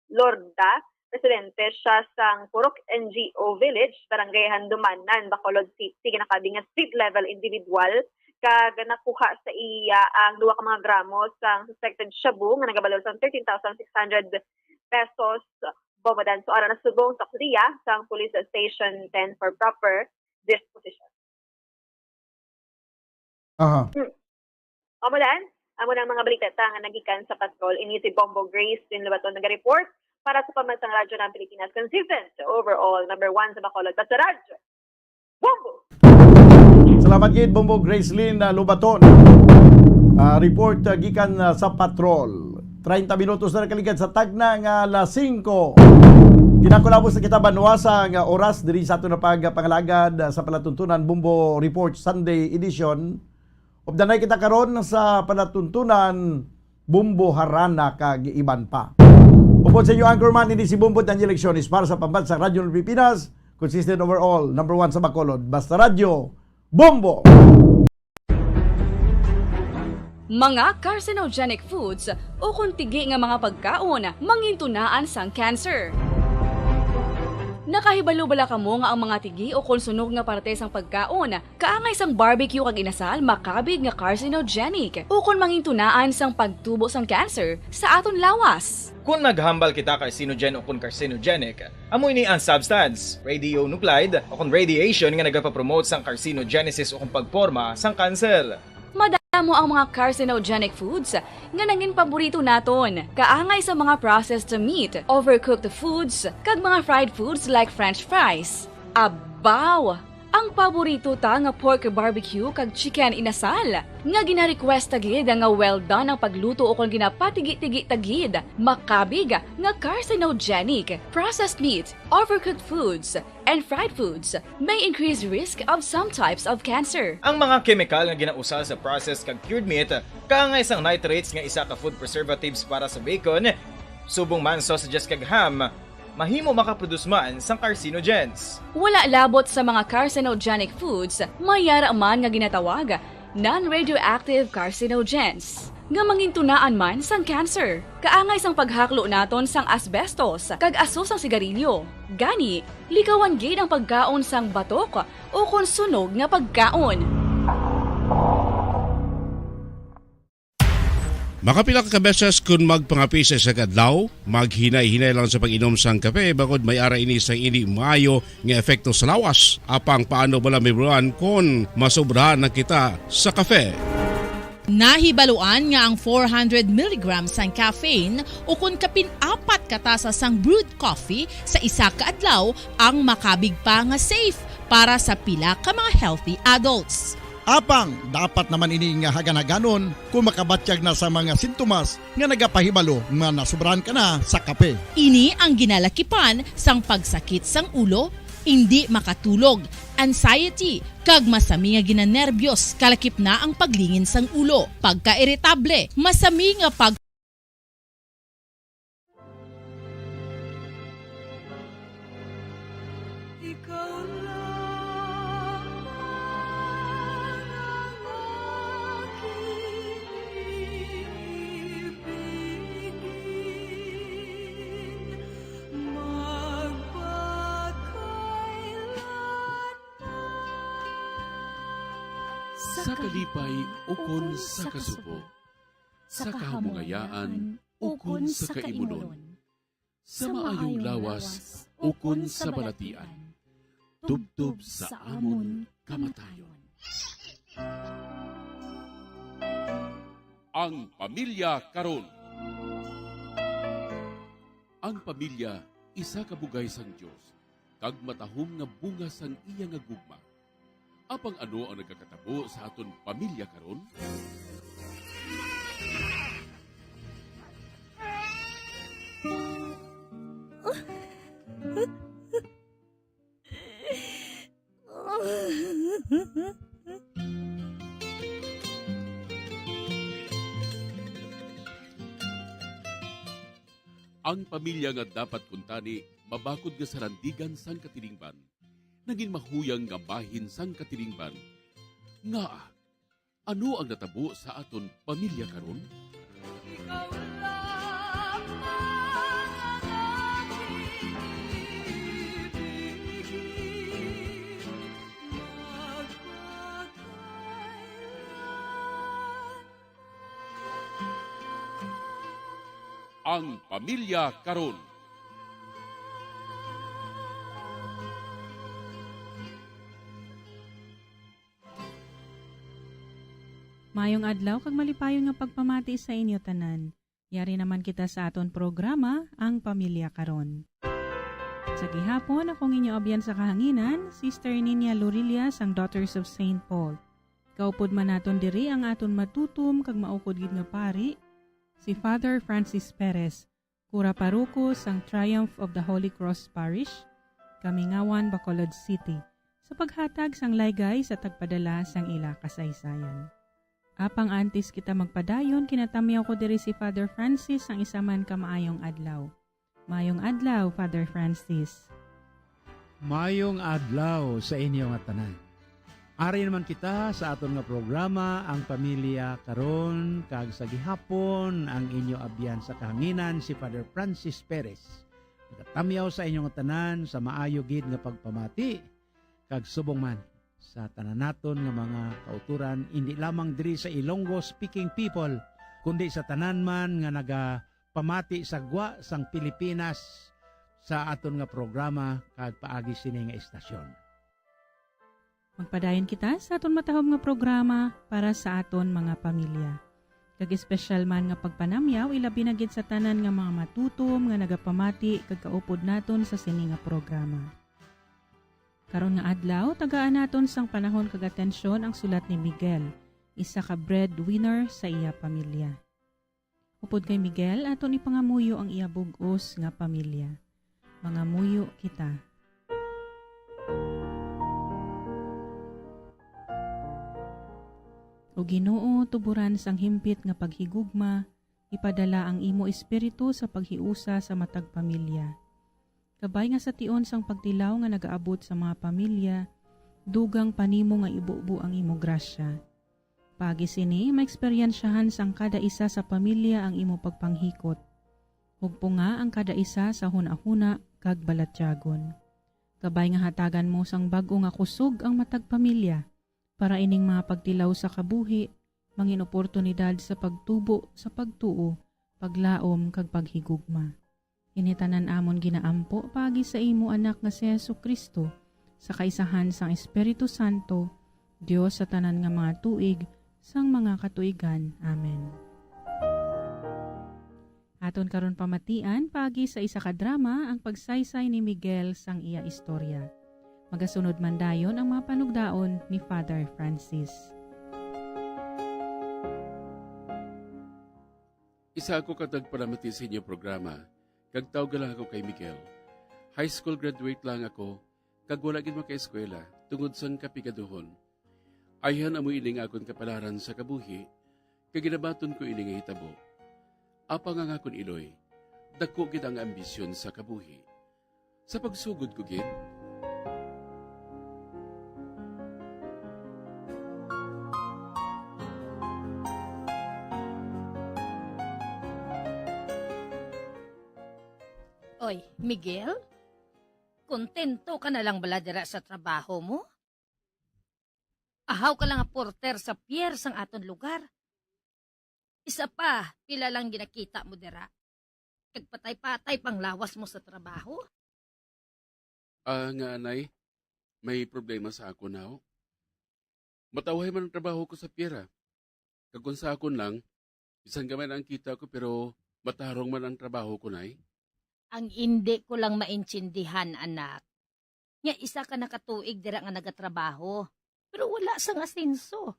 Lorda, residente siya sang Purok NGO Village, Barangay Handumanan, Bacolod City, ginakabi nga street level individual kag nakuha sa iya ang 2 ka mga gramos sang suspected shabu nga nagabalor sang 13,600 pesos bomadan so ara na subong sa kuliya sang Police Station 10 for proper disposition. Omadan, amo ng mga balita nga nagikan sa patrol ini si Bombo Grace din Lubaton nag-report para sa pamansang radyo ng Pilipinas consistent overall number 1 sa Bacolod at sa radyo. Bombo! Salamat gid Bombo Gracelyn Lubaton. Report gikan sa patrol. 30 minutos na nakaligad sa tagna nga alas 5. Ginakulabos na kita banwasa nga oras diri sa ato na pagpangalagad sa palatuntunan Bombo Report Sunday edition. Obdanay kita karon sa palatuntunan Bombo Harana kag iban pa. Upod sa inyo anchorman ini si Bombo Daniel Lecciones para sa Pambansang Radyo ng Pilipinas, consistent overall number 1 sa Bacolod. Basta Radyo Bombo. Mga carcinogenic foods o kuntigi nga mga pagkaon mangintunaan sang cancer. Nakahibalo bala kamo nga ang mga tigi o konsunog nga parte sang pagkaon kaangay sang barbecue kag inasal makabig nga carcinogenic o kon mangintunaan sang pagtubo sang cancer sa aton lawas. Kung maghambal kita carcinogen o kung carcinogenic, amoy ni ang substance, radionuclide o kung radiation nga nagapapromote sang carcinogenesis o kung pagporma sang cancer. Madamo ang mga carcinogenic foods nga naging paborito naton. Kaangay sa mga processed meat, overcooked foods, kag mga fried foods like french fries. Abaw! Ang paborito ta nga pork barbecue kag chicken inasal. Nga gina-request tagid nga well done ang pagluto o kung ginapatigi-tigi tagid. Makabig nga carcinogenic, processed meat, overcooked foods, and fried foods may increase risk of some types of cancer. Ang mga chemical nga ginausal sa processed kag cured meat, kaangay sang nitrates nga isa ka food preservatives para sa bacon, subong man sausages kag ham, mahimo makaproduce man sang carcinogens. Wala labot sa mga carcinogenic foods, mayara man nga ginatawag non-radioactive carcinogens nga mangintunaan man sang cancer. Kaangay sang paghaklo naton sang asbestos kag aso sang sigarilyo. Gani, likawan gid ang pagkaon sang batok o konsunog nga pagkaon. Makapila ka beses kung magpangapi sa kadlaw, maghinay-hinay lang sa pag-inom sang kape bakod may ara ini sang hindi maayo nga epekto sa lawas. Apang paano bala may buwan kung masobrahan na kita sa kape. Nahibaluan nga ang 400 mg sang caffeine o kung kapin-4 katasa sang brewed coffee sa isa ka adlaw ang makabig pa nga safe para sa pila ka mga healthy adults. Apang, dapat naman ini nga haganaganon kung makabatyag na sa mga sintomas nga nagapahibalo nga nasobrahan ka na sa kape. Ini ang ginalakipan sang pagsakit sang ulo, hindi makatulog, anxiety, kag masami nga ginanerbiyos, kalakip na ang paglingin sang ulo, pagka-irritable, masami nga sa kalipay ukon sa kasubo, sa kahamungayaan ukon sa kaimunon, sa maayong lawas ukon sa balatian, tubtob sa amon kamatayon. Ang pamilya karon. Ang pamilya isa ka bugay sang Dios, kag matahom nga bunga sang iya nga gugma. Apang ano ang nagkakatabo sa aton pamilya karon? Ang pamilya nga dapat kuntani mabakod nga sarandigan sang katilingban. Naging mahuyang nga bahin sang katilingban. Nga, ano ang natabo sa aton pamilya karon? Ang pamilya karon. Mayong adlaw kag malipayon nga pagpamati sa inyo tanan. Yari naman kita sa aton programa, Ang Pamilya Karon. Sa gihapon, akong inyo abyan sa kahanginan, Sister Ninia Lorilia sang Daughters of St. Paul. Kaupod man naton diri ang aton matutom kag maukod gid nga pari, si Father Francis Perez, Kura Paruko sang Triumph of the Holy Cross Parish, Kamingawan, Bacolod City, sa paghatag sang laygay sa tagpadala sang ila kasaysayan. Apang antis kita magpadayon, kinatamiyaw ko diri si Father Francis ang isa man kamaayong adlaw. Mayong adlaw, Father Francis. Mayong adlaw sa inyo nga tanan. Ari naman kita sa aton nga programa Ang Pamilya Karon, kag sa gihapon ang inyo abyan sa kahanginan si Father Francis Perez. Nagatamyaw sa inyo nga tanan sa maayo gid nga pagpamati kag subong man sa tanan naton nga mga kauturan, hindi lamang diri sa Ilonggo speaking people, kundi sa tanan man nga nagapamati sa gwa sang Pilipinas sa aton nga programa kag paagi sini nga istasyon. Magpadayon kita sa aton matahom nga programa para sa aton mga pamilya. Kag espesyal man nga pagpanamyaw, ilabi na gid sa tanan nga mga matutom nga nagapamati kag kaupod naton sa sini nga programa. Karon nga adlaw, tagaan naton sang panahon kag atensyon ang sulat ni Miguel, isa ka breadwinner sa iya pamilya. Upod kay Miguel, aton ipangamuyo ang iya bug-os nga pamilya. Mga muyo kita. O Ginoo, tuburan sang himpit nga paghigugma, ipadala ang imo espiritu sa paghiusa sa matag pamilya. Kabay nga sa tion sang pagtilaw nga nagaabot sa mga pamilya, dugang panimo nga ibubu ang imo grasya. Pagi sini, maeksperiensyahan sang kada isa sa pamilya ang imo pagpanghikot. Hugpo nga ang kada isa sa huna-huna kag balatyagon. Kabay nga hatagan mo sang bag-o nga kusog ang matag pamilya, para ining mga pagtilaw sa kabuhi, mangin oportunidad sa pagtubo, sa pagtuo, paglaom kag paghigugma. Initanan amon ginaampo pagi sa imo anak nga si Jesucristo, sa kaisahan sang Espiritu Santo, Dios sa tanan nga mga tuig, sang mga katuigan. Amen. Aton karon pamatian pagi sa isa ka drama ang pagsaysay ni Miguel sang iya istorya. Magasunod man dayon ang mga panugdaon ni Father Francis. Isa ako katagparamati sa inyong programa. Kagtawag lang ako kay Miguel. High school graduate lang ako, kag wala gid maka-eskwela, tungod sang kapigaduhon. Ayhan amo ining akon kapalaran sa kabuhi, kag ginabaton ko ining hitabo. Apa nga akon iloy, dako gid ang ambisyon sa kabuhi. Sa pagsugod ko gid, Oy, Miguel? Kontento ka na lang bala dira sa trabaho mo? Ahaw ka lang nga porter sa pier sang aton lugar. Isa pa, pila lang ginakita mo dira. Kag patay-patay pang lawas mo sa trabaho? Nga anay, may problema sa ako now. Matawahay man ang trabaho ko sa pier. Kag kung sa akon lang, bisan gamay na ang kita ko pero matarong man ang trabaho ko nay. Ang hindi ko lang maintindihan, anak. Nga isa ka nakatuig dira nga nagatrabaho, pero wala sang asenso.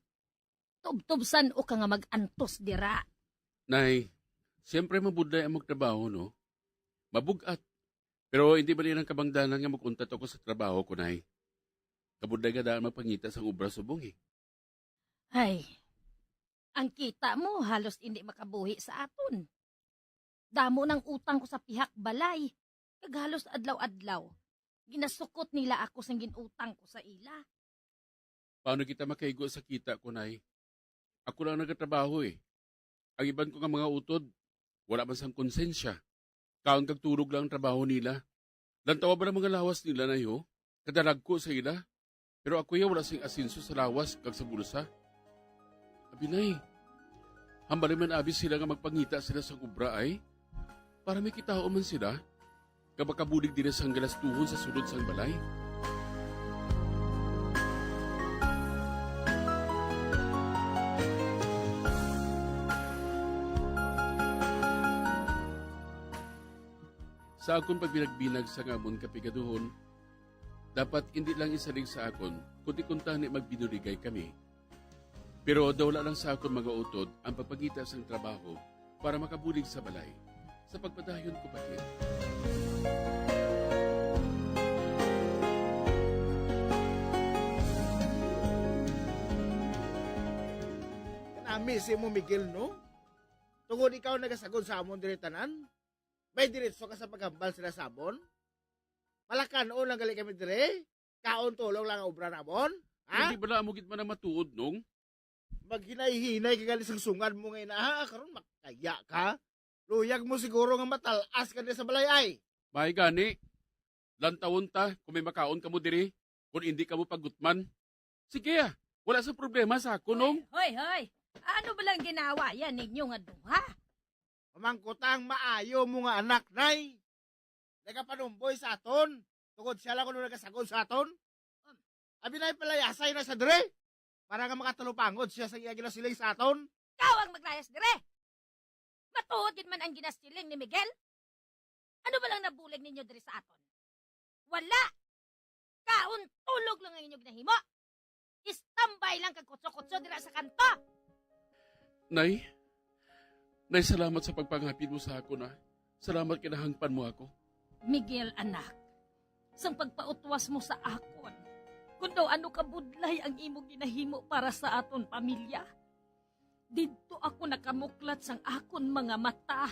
Tubtubsan o ka nga mag-antos dira. Nay, siyempre mabuday ang magtrabaho, no? Mabugat. Pero hindi ba rin ang kabangdanan nga mag-untat ako sa trabaho ko, nay? Kabuday ka daan magpangita sa ubra subong, eh. Ay, ang kita mo halos hindi makabuhi sa aton. Damo ng utang ko sa pihak balay. Kagalos adlaw-adlaw. Ginasukot nila ako sa ginutang ko sa ila. Paano kita makaigo sa kita ko, Nay? Ako lang nagatrabaho eh. Ang iban ko nga mga utod, wala man sang konsensya. Kaon kagturog lang ang trabaho nila. Lantawa ba ng mga lawas nila na yo? Kadalag ko sa ila. Pero ako wala sing asinso sa lawas kag sa bulsa. Abi Nay, hambali man abi sila nga magpangita sila sa kubra ay. Para may kitao man sila. Kabakabulig din sang galastuhon sa sulod sang balay. Sa akon pagbinagbinag sa ngamon kapigaduhon, dapat hindi lang isalig sa akon, kundi kuntani magbinuligay kami. Pero dawla lang sa akon mga utod ang pagpagita sang trabaho para makabulig sa balay. Sa pagpadayon ko bakit. Kanami si mo Miguel, no? Tungod ikaw nagasagon sa amon diretanan? May diretso ka sa paghambal sila sabon? Malakan o lang gali kami dire? Kaon tulong lang ang obra namon? Ha? Hindi ba na amugit man ang matuod nung? Maghinay-hinay ka gali sang sungan mo ngayon ha? Karon makaya ka? Luyag mo siguro nga matalas ka din sa balay ay. May gani. Lantawon ta kung may makaon ka mo diri. Kung hindi ka mo pagutman. Sige wala sa problema sa ako nung. Hoy! Ano ba lang ginawa yan ninyo nga duha? Mamangkutang maayo mo nga anak, nay. Nagapanumboy sa aton. Tungod siya lang kung nagasagon sa aton. Abi na palayasay na sa dire. Para nga makatalupangod siya sa iya ginasiling sa aton. Ikaw ang maglayas dire! Matuod din man ang ginasiling ni Miguel? Ano ba lang nabulig ninyo dire sa aton? Wala! Kaon tulog lang ang inyong ginahimo. Istambay lang kag kutso-kutso dira sa kanto. Nay, salamat sa pagpangapid mo sa ako na. Salamat kinahangpan mo ako. Miguel, anak, sang pagpautwas mo sa akon, kung daw ano kabudlay ang imo ginahimo para sa aton pamilya, dito ako nakamuklat sang akon mga mata.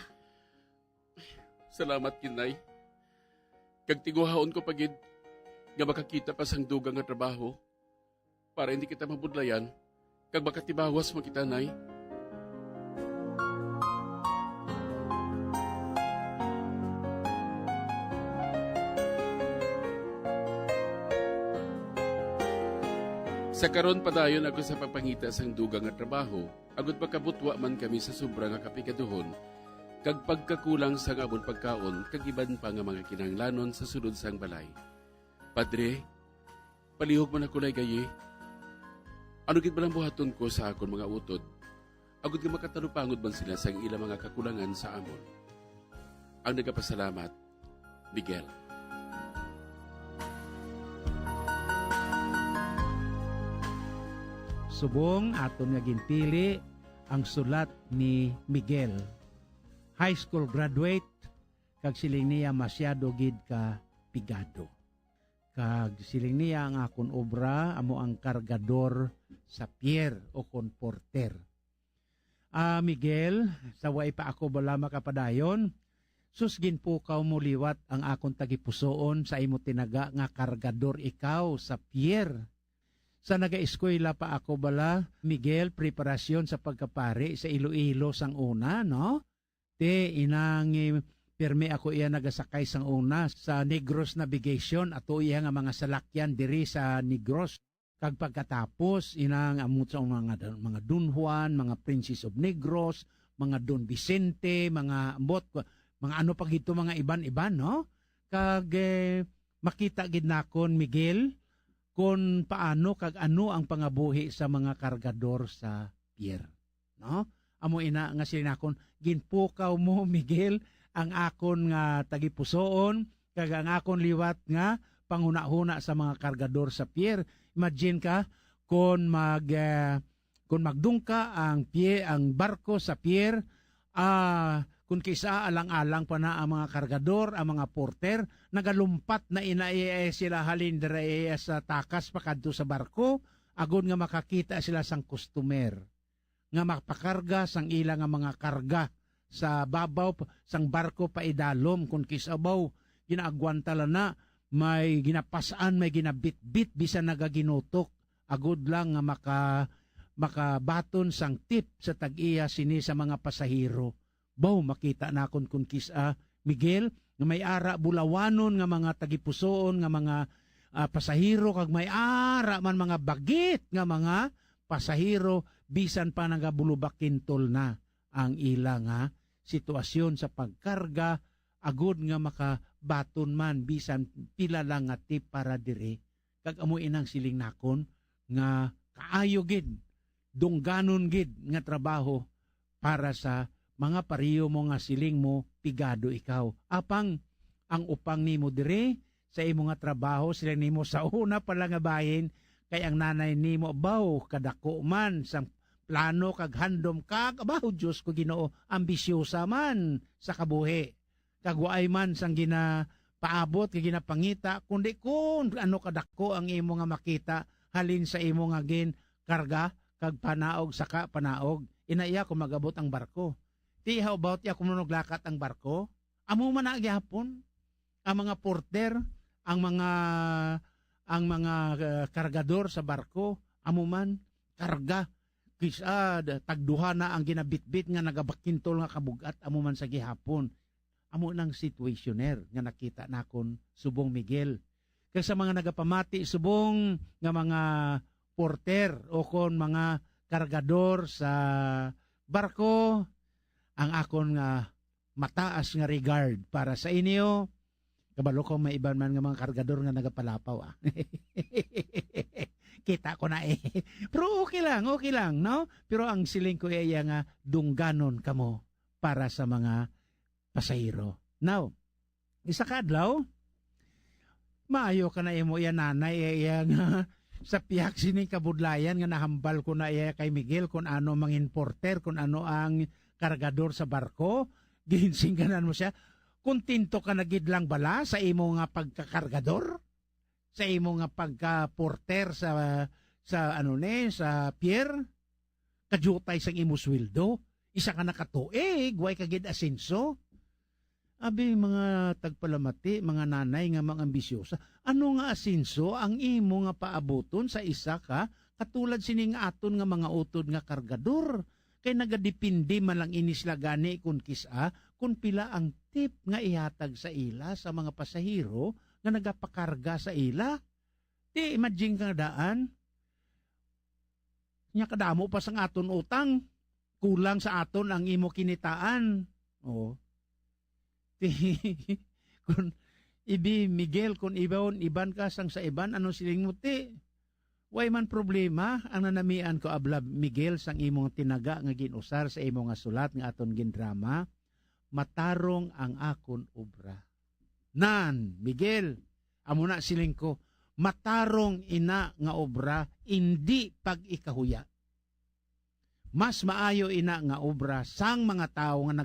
Salamat kinay. Kag tiguhaon ko pagid nga makakita pa sang dugang nga trabaho para hindi kita mabudlayan kag makatibawas mo kita, nay. Sa karon padayon ako sa pagpangita sang dugang nga trabaho, agud pagkabutwa man kami sa sobra nga kapikaduhon, kag pagkakulang sa abon pagkaon, kag iban pa nga mga kinahanglanon sa sulod sang balay. Padre, palihog man ako lay gayi. Ano gid ba lang buhaton ko sa akon mga utod? Agud nga makatalupangod man sila sa ilang mga kakulangan sa amon. Ang nagapasalamat, Miguel. Subong aton nga ginpili ang sulat ni Miguel. High school graduate, kag siling niya masyado gid ka pigado. Kag siling niya ang akon obra amo ang kargador sa pier o kon porter. Miguel, sa way pa ako bala makapadayon, susgin po kaw mo liwat ang akon tagipusoon sa imo tinaga nga kargador ikaw sa pier. Sa naga-eskwela pa ako bala, Miguel, preparasyon sa pagkapari sa Iloilo sang una, no? Inang pirmi ako iya nagasakay sang una sa Negros Navigation ato iya nga mga salakyan diri sa Negros. Kag pagkatapos, inang amot sa mga Don Juan, mga Princess of Negros, mga Don Vicente, mga ano pag ito mga iban-iban, no? Kag makita gid nakon Miguel, kung paano kag ano ang pangabuhi sa mga kargador sa pier, no? Amo ina nga sinakon ginpukaw mo Miguel ang akon nga tagipusoon kag ang akon liwat nga panghuna-huna sa mga kargador sa pier. Imagine ka kung magdungka ang barko sa pier, kung kisa alang-alang pa na ang mga kargador, ang mga porter, nagalumpat na inae sila halin dere sa takas pakadto sa barko, agon nga makakita sila sang customer, nga mapakarga sang ilang nga mga karga sa babaw sang barko pa idalom kun kisabaw ginaagwanta la na may ginapasaan may ginabitbit bisan nagaginutok agud lang nga makabaton sang tip sa tag-iya sini sa mga pasahero. Baw makita na kun kisa Miguel nga may ara bulawanon nga mga tagipusoon nga mga pasahero kag may ara man mga bagit nga mga pasahero bisan pa nagabulubakintol na ang ila nga sitwasyon sa pagkarga agud nga makabaton man bisan pila lang nga tip para dire kag amo inang siling nakon nga kaayo gid dungganon gid nga trabaho para sa mga pariyo mo nga siling mo pigado ikaw. Apang ang upang nimo dire sa imo nga trabaho sila nimo sa una pala nga bahin kay ang nanay nimo baw kadako man sang plano kag handom kag abaw Dios ko Ginoo ambisyosa man sa kabuhi kag waay man sang paabot kag ginapangita kundi kun ano kadako ang imo nga makita halin sa imo nga gin karga kag panaog saka panaog inaiya kung magabot ang barko. Ti how about ya kung naglakat ang barko? Amo man na gyapon ang mga porter, ang mga kargador sa barko, amo man karga kisa tagduha na ang ginabitbit nga nagabakintol nga kabugat amo man sa gihapon. Amo nang situationer nga nakita nakon subong Miguel. Kaya sa mga nagapamati subong nga mga porter o kon mga kargador sa barko, ang akon nga mataas nga regard para sa inyo. Kabalo ko may iban man nga mga kargador nga nagapalapaw. Kita ko na Pero okay lang, no? Pero ang siling ko iya nga dungganon kamo para sa mga pasahero. Now, isa kadlaw, maayo ka na imo iya nanay iya nga sa piyak sini kabudlayan nga nahambal ko na iya kay Miguel kung ano mang importer, kung ano ang kargador sa barko, gihinsingganan mo siya, kontento ka na gid lang bala sa imo nga pagkakargador? Sa imo nga pagka-porter sa pier? Kajutay sang imo sweldo? Isa ka nakatuig, way ka gid asenso? Abi mga tagpalamati, mga nanay nga mga ambisyosa, ano nga asenso ang imo nga paaboton sa isa ka katulad sining aton nga mga utod nga kargador? Kay nagadepende man lang inisla gani kung kisa kung pila ang tip nga ihatag sa ila sa mga pasahero nga nagapakarga sa ila. Di imagine ka daan. Nya kadamo pa sang aton utang. Kulang sa aton ang imo kinitaan. Oh. Kung Miguel, kung iban ka sang sa iban, ano siling mo ti? Way man problema ang nanamian ko ablab Miguel sang imong tinaga nga ginusar sa imong nga sulat nga aton gindrama, matarong ang akon obra. Nan, Miguel, amo na siling ko, matarong ina nga obra, indi pag-ikahuya. Mas maayo ina nga obra sang mga tao nga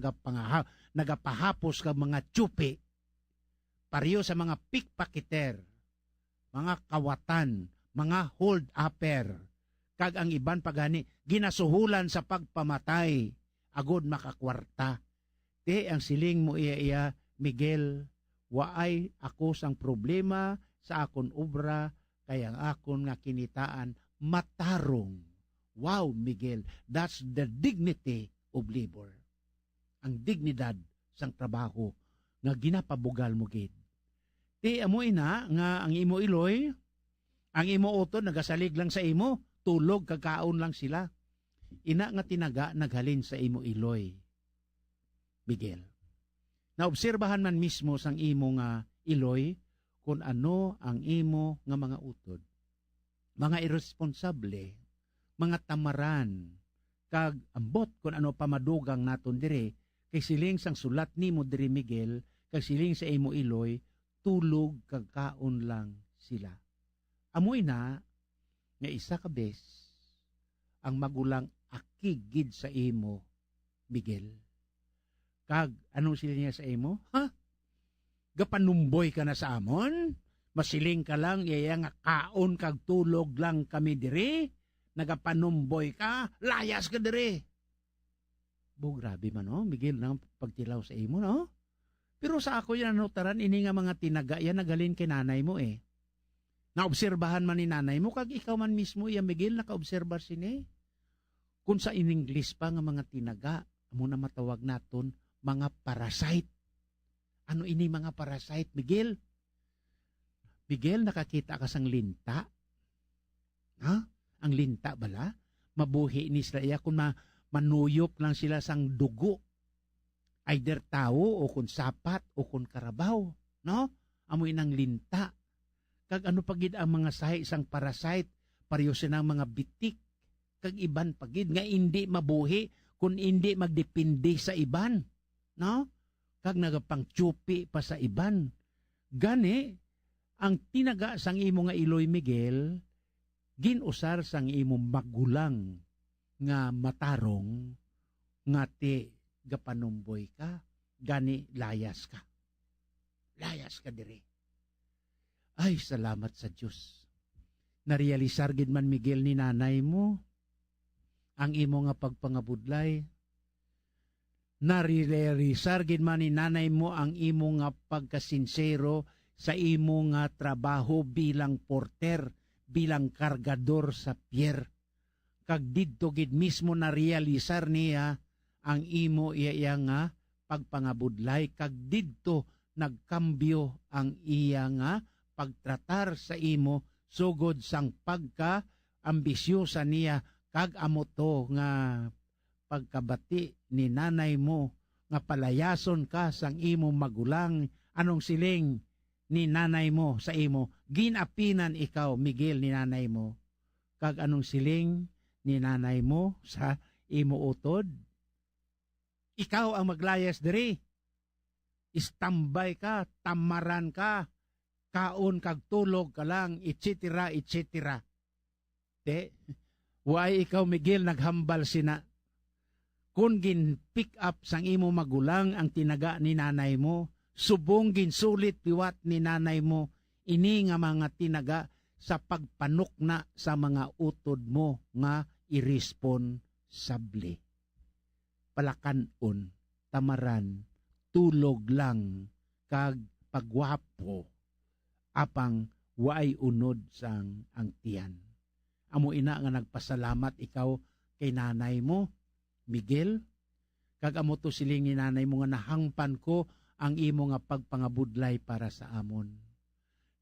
nagapahapos ka mga tsupi, pariyo sa mga pickpocketer, mga kawatan, mga hold-upper, kag ang iban pagani ginasuhulan sa pagpamatay, agod makakwarta. Te ang siling mo iya Miguel, waay ako sang problema sa akon obra, kay ang akon nga kinitaan matarong. Wow, Miguel, that's the dignity of labor. Ang dignidad sang trabaho nga ginapabugal mo gid. Te amo ina nga ang imo iloy, ang imo utod nagasalig lang sa imo, tulog kakaon lang sila. Ina nga tinaga naghalin sa imo iloy. Miguel. Naobserbahan man mismo sang imo nga iloy kung ano ang imo nga mga utod. Mga irresponsable, mga tamaran, kag ambot kung ano pamadugang naton dire, kay siling sang sulat nimo dire Miguel, kag siling sa imo iloy, tulog kagkaon lang sila. Amoy na nga isa ka bes ang magulang akigid sa imo, Miguel. Kag ano sila niya sa imo? Ha? Gapanumboy ka na sa amon? Masiling ka lang, iya nga kaon kag tulog lang kami dire? Nagapanumboy ka? Layas ka dire? Grabe man no, Miguel nang pagtilaw sa imo no. Pero sa ako yan taran ini nga mga tinaga yan nagalin kay nanay mo eh. Naobserbahan man ni nanay mo kag ikaw man mismo iya Miguel nakaobserba sini. Kung sa in English pa nga mga tinaga, amo na matawag naton mga parasite. Ano ini mga parasite, Miguel? Miguel, nakakita ka sang linta? Ha? Ang linta bala? Mabuhi ni sila iya kung manuyop lang sila sang dugo. Either tao o kung sapat o kung karabaw. No? Amoy ng linta. Kag ano pagid ang mga sahi sang parasite, pareho sinang mga bitik. Kag iban pagid nga hindi mabuhi kung hindi magdepende sa iban. No? Kag nagapangtsupi pa sa iban. Gani, ang tinaga sang imo nga Iloy Miguel, ginusar sang imo magulang nga matarong nga ti gapanumboy ka. Gani, layas ka. Layas ka diri. Ay, salamat sa Diyos. Narealisar gid man Miguel ni nanay mo ang imo nga pagpangabudlay. Narealisar gid man ni nanay mo ang imo nga pagkasinsero sa imo nga trabaho bilang porter, bilang kargador sa pier. Kag didto gid mismo narealisar niya ang imo iya nga pagpangabudlay. Kag didto nagkambyo ang iya nga pagtratar sa imo sugod sang pagka ambisyosa niya. Kag amo to nga pagkabati ni nanay mo nga palayason ka sang imo magulang. Anong siling ni nanay mo sa imo? Ginapinan ikaw, Miguel, ni nanay mo. Kag anong siling ni nanay mo sa imo utod? Ikaw ang maglayas diri. Istambay ka, tamaran ka, kaon kag tulog ka lang, etc. etc. Why ikaw Miguel naghambal sina? Kung gin-pick up sang imo magulang ang tinaga ni nanay mo, subong ginsulit liwat ni nanay mo, ini nga mga tinaga sa pagpanok na sa mga utod mo nga irresponsable. Palakanon, tamaran, tulog lang, kag pagwapo, apang waay unod sang ang tiyan. Amo ina nga nagpasalamat ikaw kay nanay mo, Miguel. Kag amo to siling ni nanay mo nga nahangpan ko ang imo nga pagpangabudlay para sa amon.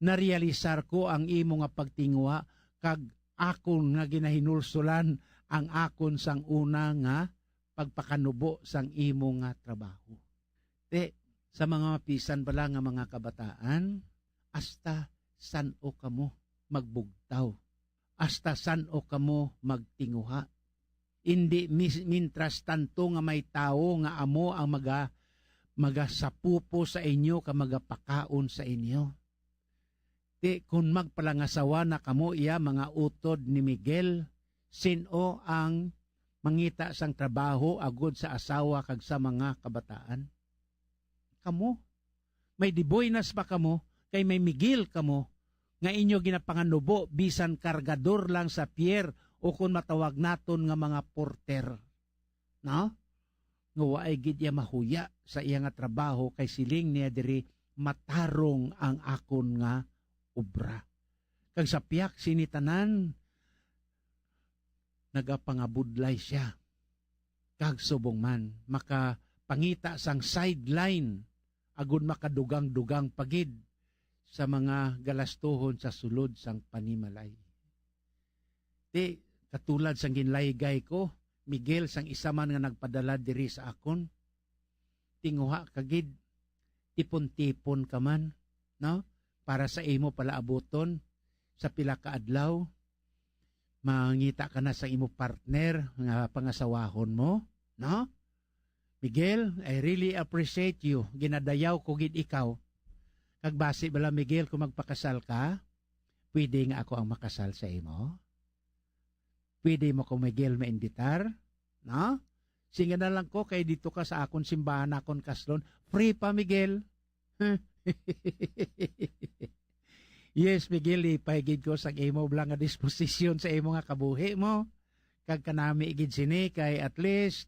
Narealisar ko ang imo nga pagtingwa kag akon nga ginahinulsulan ang akon sang una nga pagpakanubo sang imo nga trabaho. Sa mga mapisan pala nga mga kabataan, hasta san o kamo magbugtaw. Hasta san o kamo magtinguha. Hindi mintras tanto nga may tao nga amo ang magasapupo sa inyo ka magapakaon sa inyo. Kung magpalangasawa na kamo iya mga utod ni Miguel, sino ang mangita sang trabaho agod sa asawa kag sa mga kabataan? Kamo. May diboynas pa kamo, kay may Miguel kamo, nga inyo ginapanganubo bisan kargador lang sa pier o kung matawag naton nga mga porter. No? Nga waay gid ya mahuya sa iya nga trabaho kay siling niya diri matarong ang akon nga obra. Kag sa piyak sinitanan nagapangabudlay siya. Kag subong man makapangita sang sideline agud makadugang-dugang pagid sa mga galastuhon sa sulod sang panimalay. Katulad sang ginlaygay ko, Miguel, sang isa man nga nagpadala diri sa akon, tinguha kagid, tipon-tipon ka man, no? Para sa imo pala abuton, sa pila ka adlaw, mangita ka na sa imo partner, nga pangasawahon mo, no? Miguel, I really appreciate you, ginadayaw ko gid ikaw. Kag base bala Miguel kung magpakasal ka, pwede nga ako ang makasal sa imo? Pwede mo ko Miguel maimbitar? No? Singa na lang ko kay dito ka sa akon simbahan akon kaslon. Free pa Miguel. Yes Miguel, ipahigid ko sa imo blang nga disposisyon sa imo nga kabuhi mo. Kag kanami igid sini kay at least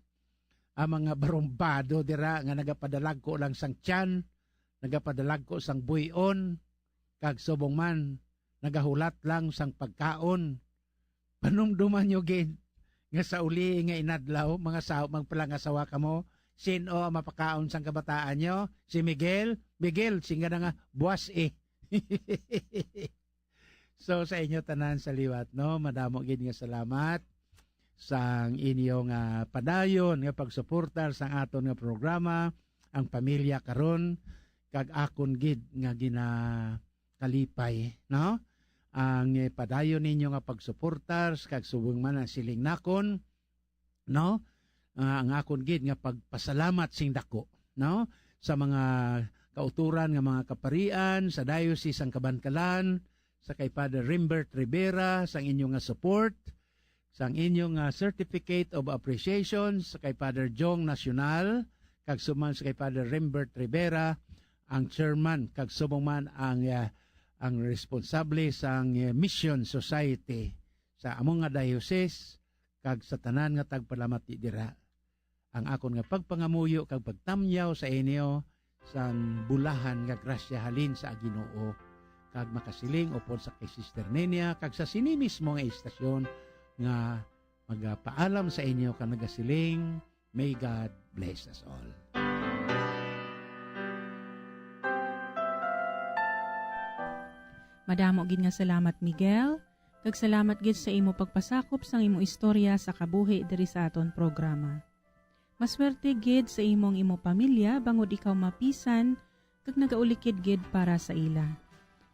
ang mga barumbado dira nga nagapadalag ko lang sang tiyan, nagapadalag ko sang buyon, kag subong man nagahulat lang sang pagkaon. Panumduman nyo gid nga sa uli nga inadlaw mga magpalang asawa kamo, sino ang mapakaon sang kabataan nyo? Si Miguel? Miguel, singa na nga buwas eh. So sa inyo tanan sa liwat, no, madamo gid nga salamat sang inyong padayon nga pagsuportar sang aton nga programa ang pamilya karon, kag akon gid nga ginakalipay, no, ang padayon ninyo nga pagsuportar kag subong man ang siling nakon, no, ang akon gid nga pagpasalamat sing dako, no, sa mga kauturan nga mga kaparian sa Diocese sang Kabankalan, sa kay Father Rimbert Rivera sang inyong nga support, sang inyong certificate of appreciation sa kay Father Jong Nacional, kag suman sa kay Father Rimbert Rivera ang chairman, kag subong man ang responsable sang Mission Society sa among nga diocese, kag sa tanan nga tagpalamati dira. Ang akon nga pagpangamuyo kag pagtamyaw sa inyo sang bulahan nga grasya halin sa Ginoo, kag makasiling upod sa kay Sister Nenia kag sa sini mismo nga istasyon nga magpaalam sa inyo kag nagasiling, may God bless us all. Madamo gid nga salamat Miguel, kag salamat gid sa imo pagpasakop sang imo istorya sa kabuhi diri sa aton programa. Maswerte gid sa imo pamilya bangod ikaw mapisan kag nagaulikid gid para sa ila.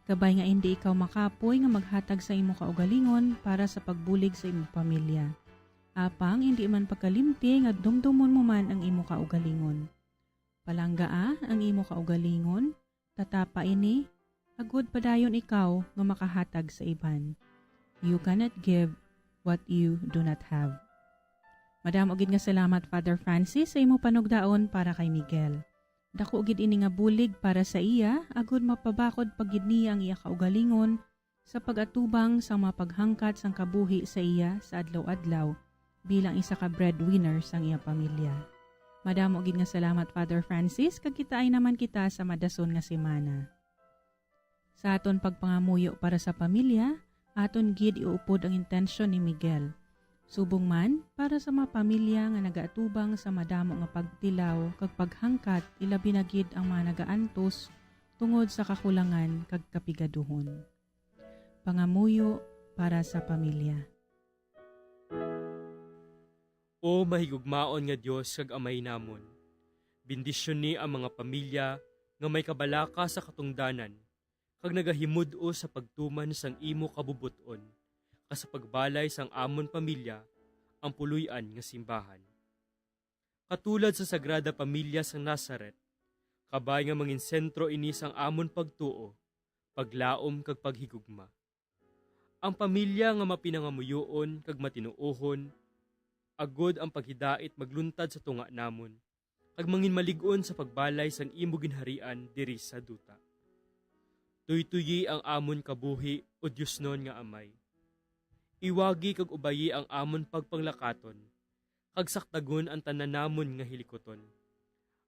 Kabay nga hindi ikaw makapoy nga maghatag sa imo kaugalingon para sa pagbulig sa imo pamilya. Apang hindi man pagkalimti nga dumdumon mo man ang imo kaugalingon. Palanggaa ang imo kaugalingon, tatapa ini, agud padayon ikaw nga makahatag sa iban. You cannot give what you do not have. Madamo gid nga salamat Father Francis sa imo panugdaon para kay Miguel. Dako gid ini nga bulig para sa iya, agud mapabakod pagid niya ang iya kaugalingon sa pagatubang sa mapaghangkat sang kabuhi sa iya sa adlaw-adlaw bilang isa ka breadwinner sang iya pamilya. Madamo gid nga salamat Father Francis, kag kita ay naman kita sa madason nga semana. Sa aton pagpangamuyo para sa pamilya, aton gid iupod ang intensyon ni Miguel. Subong man para sa mga pamilya nga nagaatubang sa madamo nga pagtilaw kag paghangkat, ilabi na gid ang mga nagaantos tungod sa kakulangan kag kapigaduhon. Pangamuyo para sa pamilya. O mahigugmaon nga Dios kag Amay namon, bendisyon ni ang mga pamilya nga may kabalaka sa katungdanan kag nagahimud-o sa pagtuman sang imo kabubuton, sa pagbalay sang amon pamilya ang puluyan nga simbahan. Katulad sa Sagrada Pamilya sang Nazaret, kabay nga mangin sentro ini sang amon pagtuo, paglaom kag paghigugma. Ang pamilya nga mapinangamuyoon kag matinuohon, agod ang paghidait magluntad sa tunga namon, kag mangin malig-on sa pagbalay sang imo ginharian diri sa duta. Tuytuyi ang amon kabuhi o Diosnon nga Amay. Iwagi kag ubayi ang amon pagpanglakaton, kag saktagon ang tanan namon nga hilikoton.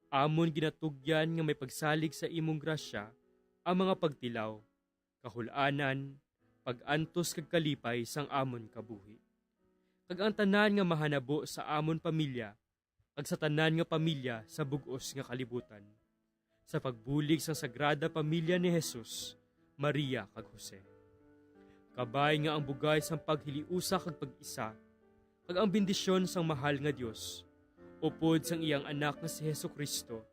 Amon ginatugyan nga may pagsalig sa imong grasya ang mga pagtilaw, kahul-anan, pag-antos kag kalipay sang amon kabuhi. Kag ang tanan nga mahanabo sa amon pamilya, kag sa tanan nga pamilya sa bug-os nga kalibutan. Sa pagbulig sang Sagrada Pamilya ni Jesus, Maria kag Jose. Kabay nga ang bugay sang paghiliusa kag pag-isa, kag ang bendisyon sang mahal nga Dios, upod sang iyang anak nga si Jesucristo,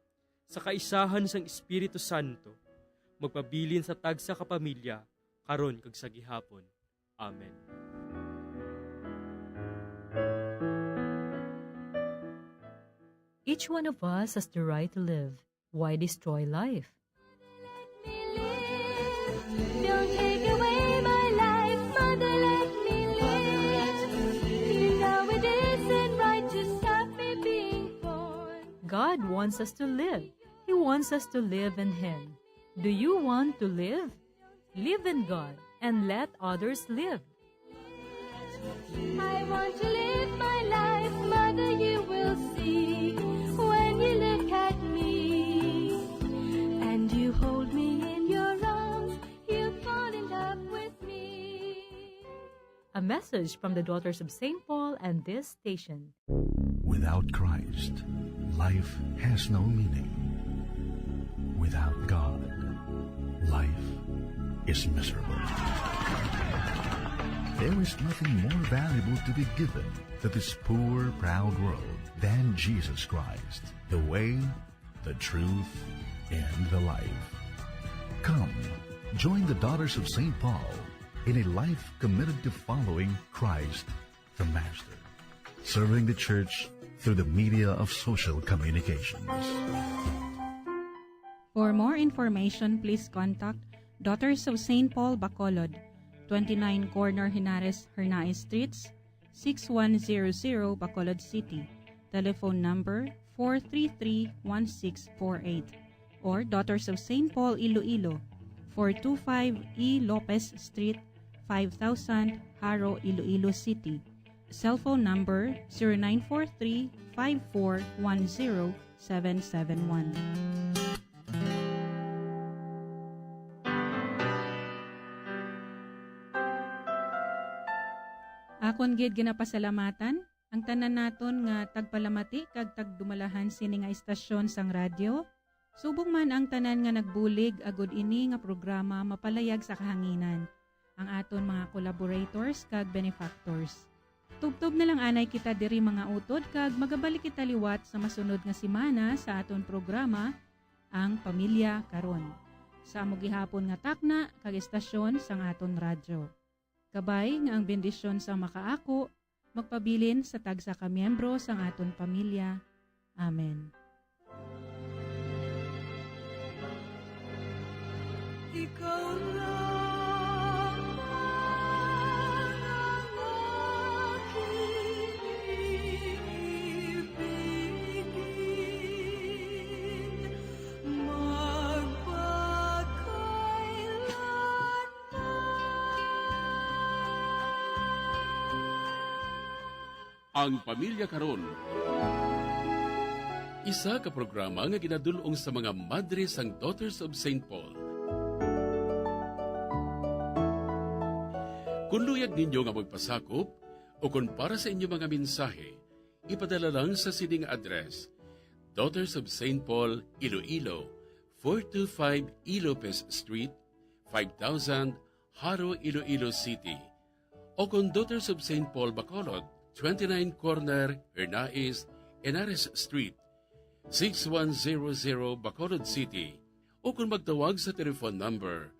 sa kaisahan sang Espiritu Santo, magpabilin sa tagsa ka pamilya, karon kag sa gihapon. Amen. Each one of us has the right to live. Why destroy life? Don't take away my life, Mother, let me live. You know it isn't right to stop me being born. God wants us to live. He wants us to live in Him. Do you want to live? Live in God and let others live. I want to live my life, Mother, you will see. message from the Daughters of St. Paul and this station. Without Christ, life has no meaning. Without God, life is miserable. There is nothing more valuable to be given to this poor, proud world than Jesus Christ, the way, the truth, and the life. Come, join the Daughters of St. Paul in a life committed to following Christ, the Master, serving the Church through the media of social communications. For more information, please contact Daughters of St. Paul Bacolod, 29 Corner Henares Hernaez Streets, 6100 Bacolod City. Telephone number 433-1648. Or Daughters of St. Paul Iloilo, 425 E. Lopez Street, 5000 Haro, Iloilo City. Cell phone number 0943-5410-771. Akon gid ginapasalamatan ang tanan naton nga tagpalamati kag tagdumalahan sini nga istasyon sang radyo. Subong man ang tanan nga nagbulig agud ini nga programa mapalayag sa kahanginan. Ang aton mga collaborators kag benefactors. Tubtob na lang anay kita diri mga utod kag magabalik kita liwat sa masunod nga semana sa aton programa ang Pamilya Karon. Sa amo gihapon nga takna kag istasyon sang aton radyo. Kabay nga ang bendisyon sa makaako magpabilin sa tagsa ka miyembro sang aton pamilya. Amen. Ikaw lang ang aking ibigin, Ang Pamilya Karon. Isa ka programa nga ginadulong sa mga madre sang Daughters of St. Paul. Kung luyag ninyo nga magpasakop o kung para sa inyo mga mensahe, ipadala lang sa sining address: Daughters of St. Paul, Iloilo, 425 E. Lopez Street, 5000 Haro, Iloilo City. O kung Daughters of St. Paul, Bacolod, 29 Corner Hernaez Henares Street, 6100 Bacolod City. O kung magtawag sa telephone number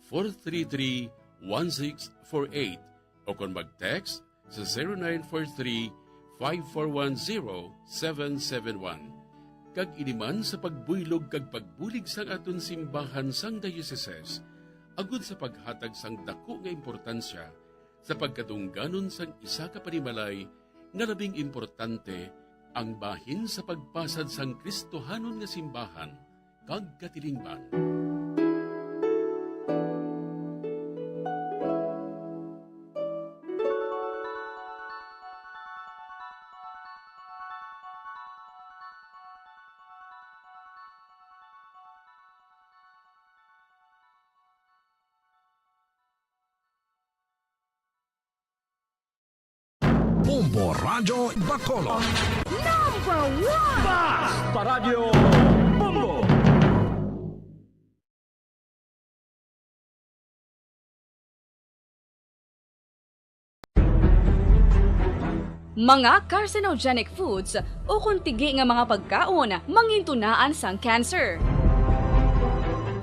433-1648 o kung mag-text sa 0943-5410-771. Kag iniman sa pagbuylog kag pagbulig sang aton simbahan sang dioceses, agud sa paghatag sang dako nga importansya sa pagkatungganon sang isa ka panimalay nga labing importante, ang bahin sa pagpasad sang Kristohanon nga simbahan kag katilingban. Bombo Radyo Bacolod. Number 1! Basta Radio Bombo! Mga carcinogenic foods o kuntigi nga mga pagkaon mangintunaan sang cancer.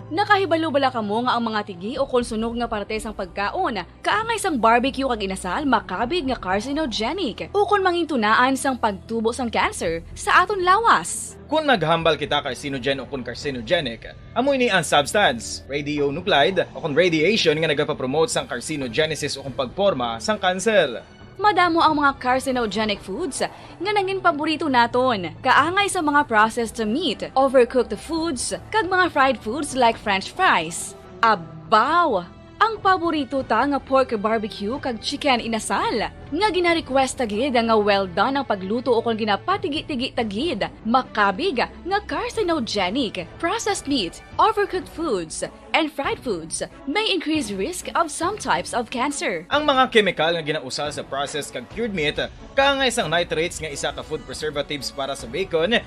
Nakahibalo bala kamo nga ang mga tigi o konsunog nga parte sang pagkaon kaangay sang barbecue kag inasal makabig nga carcinogenic o kon mangintunaan sang pagtubo sang cancer sa aton lawas. Kung naghambal kita carcinogen o kung carcinogenic, amoy ni ang substance, radionuclide o kung radiation nga nagapapromote sang carcinogenesis o kung pagporma sang cancer. Madamo ang mga carcinogenic foods nga nangin paborito naton. Kaangay sa mga processed meat, overcooked foods, kag mga fried foods like french fries. Abaw! Ang paborito ta nga pork barbecue kag chicken inasal. Nga gina-request tagid nga well done ang pagluto o kung ginapatigi-tigi tagid, makabig, nga carcinogenic, processed meat, overcooked foods, and fried foods may increase risk of some types of cancer. Ang mga chemical nga ginausal sa processed kag cured meat, kaangay sang nitrates nga isa ka food preservatives para sa bacon,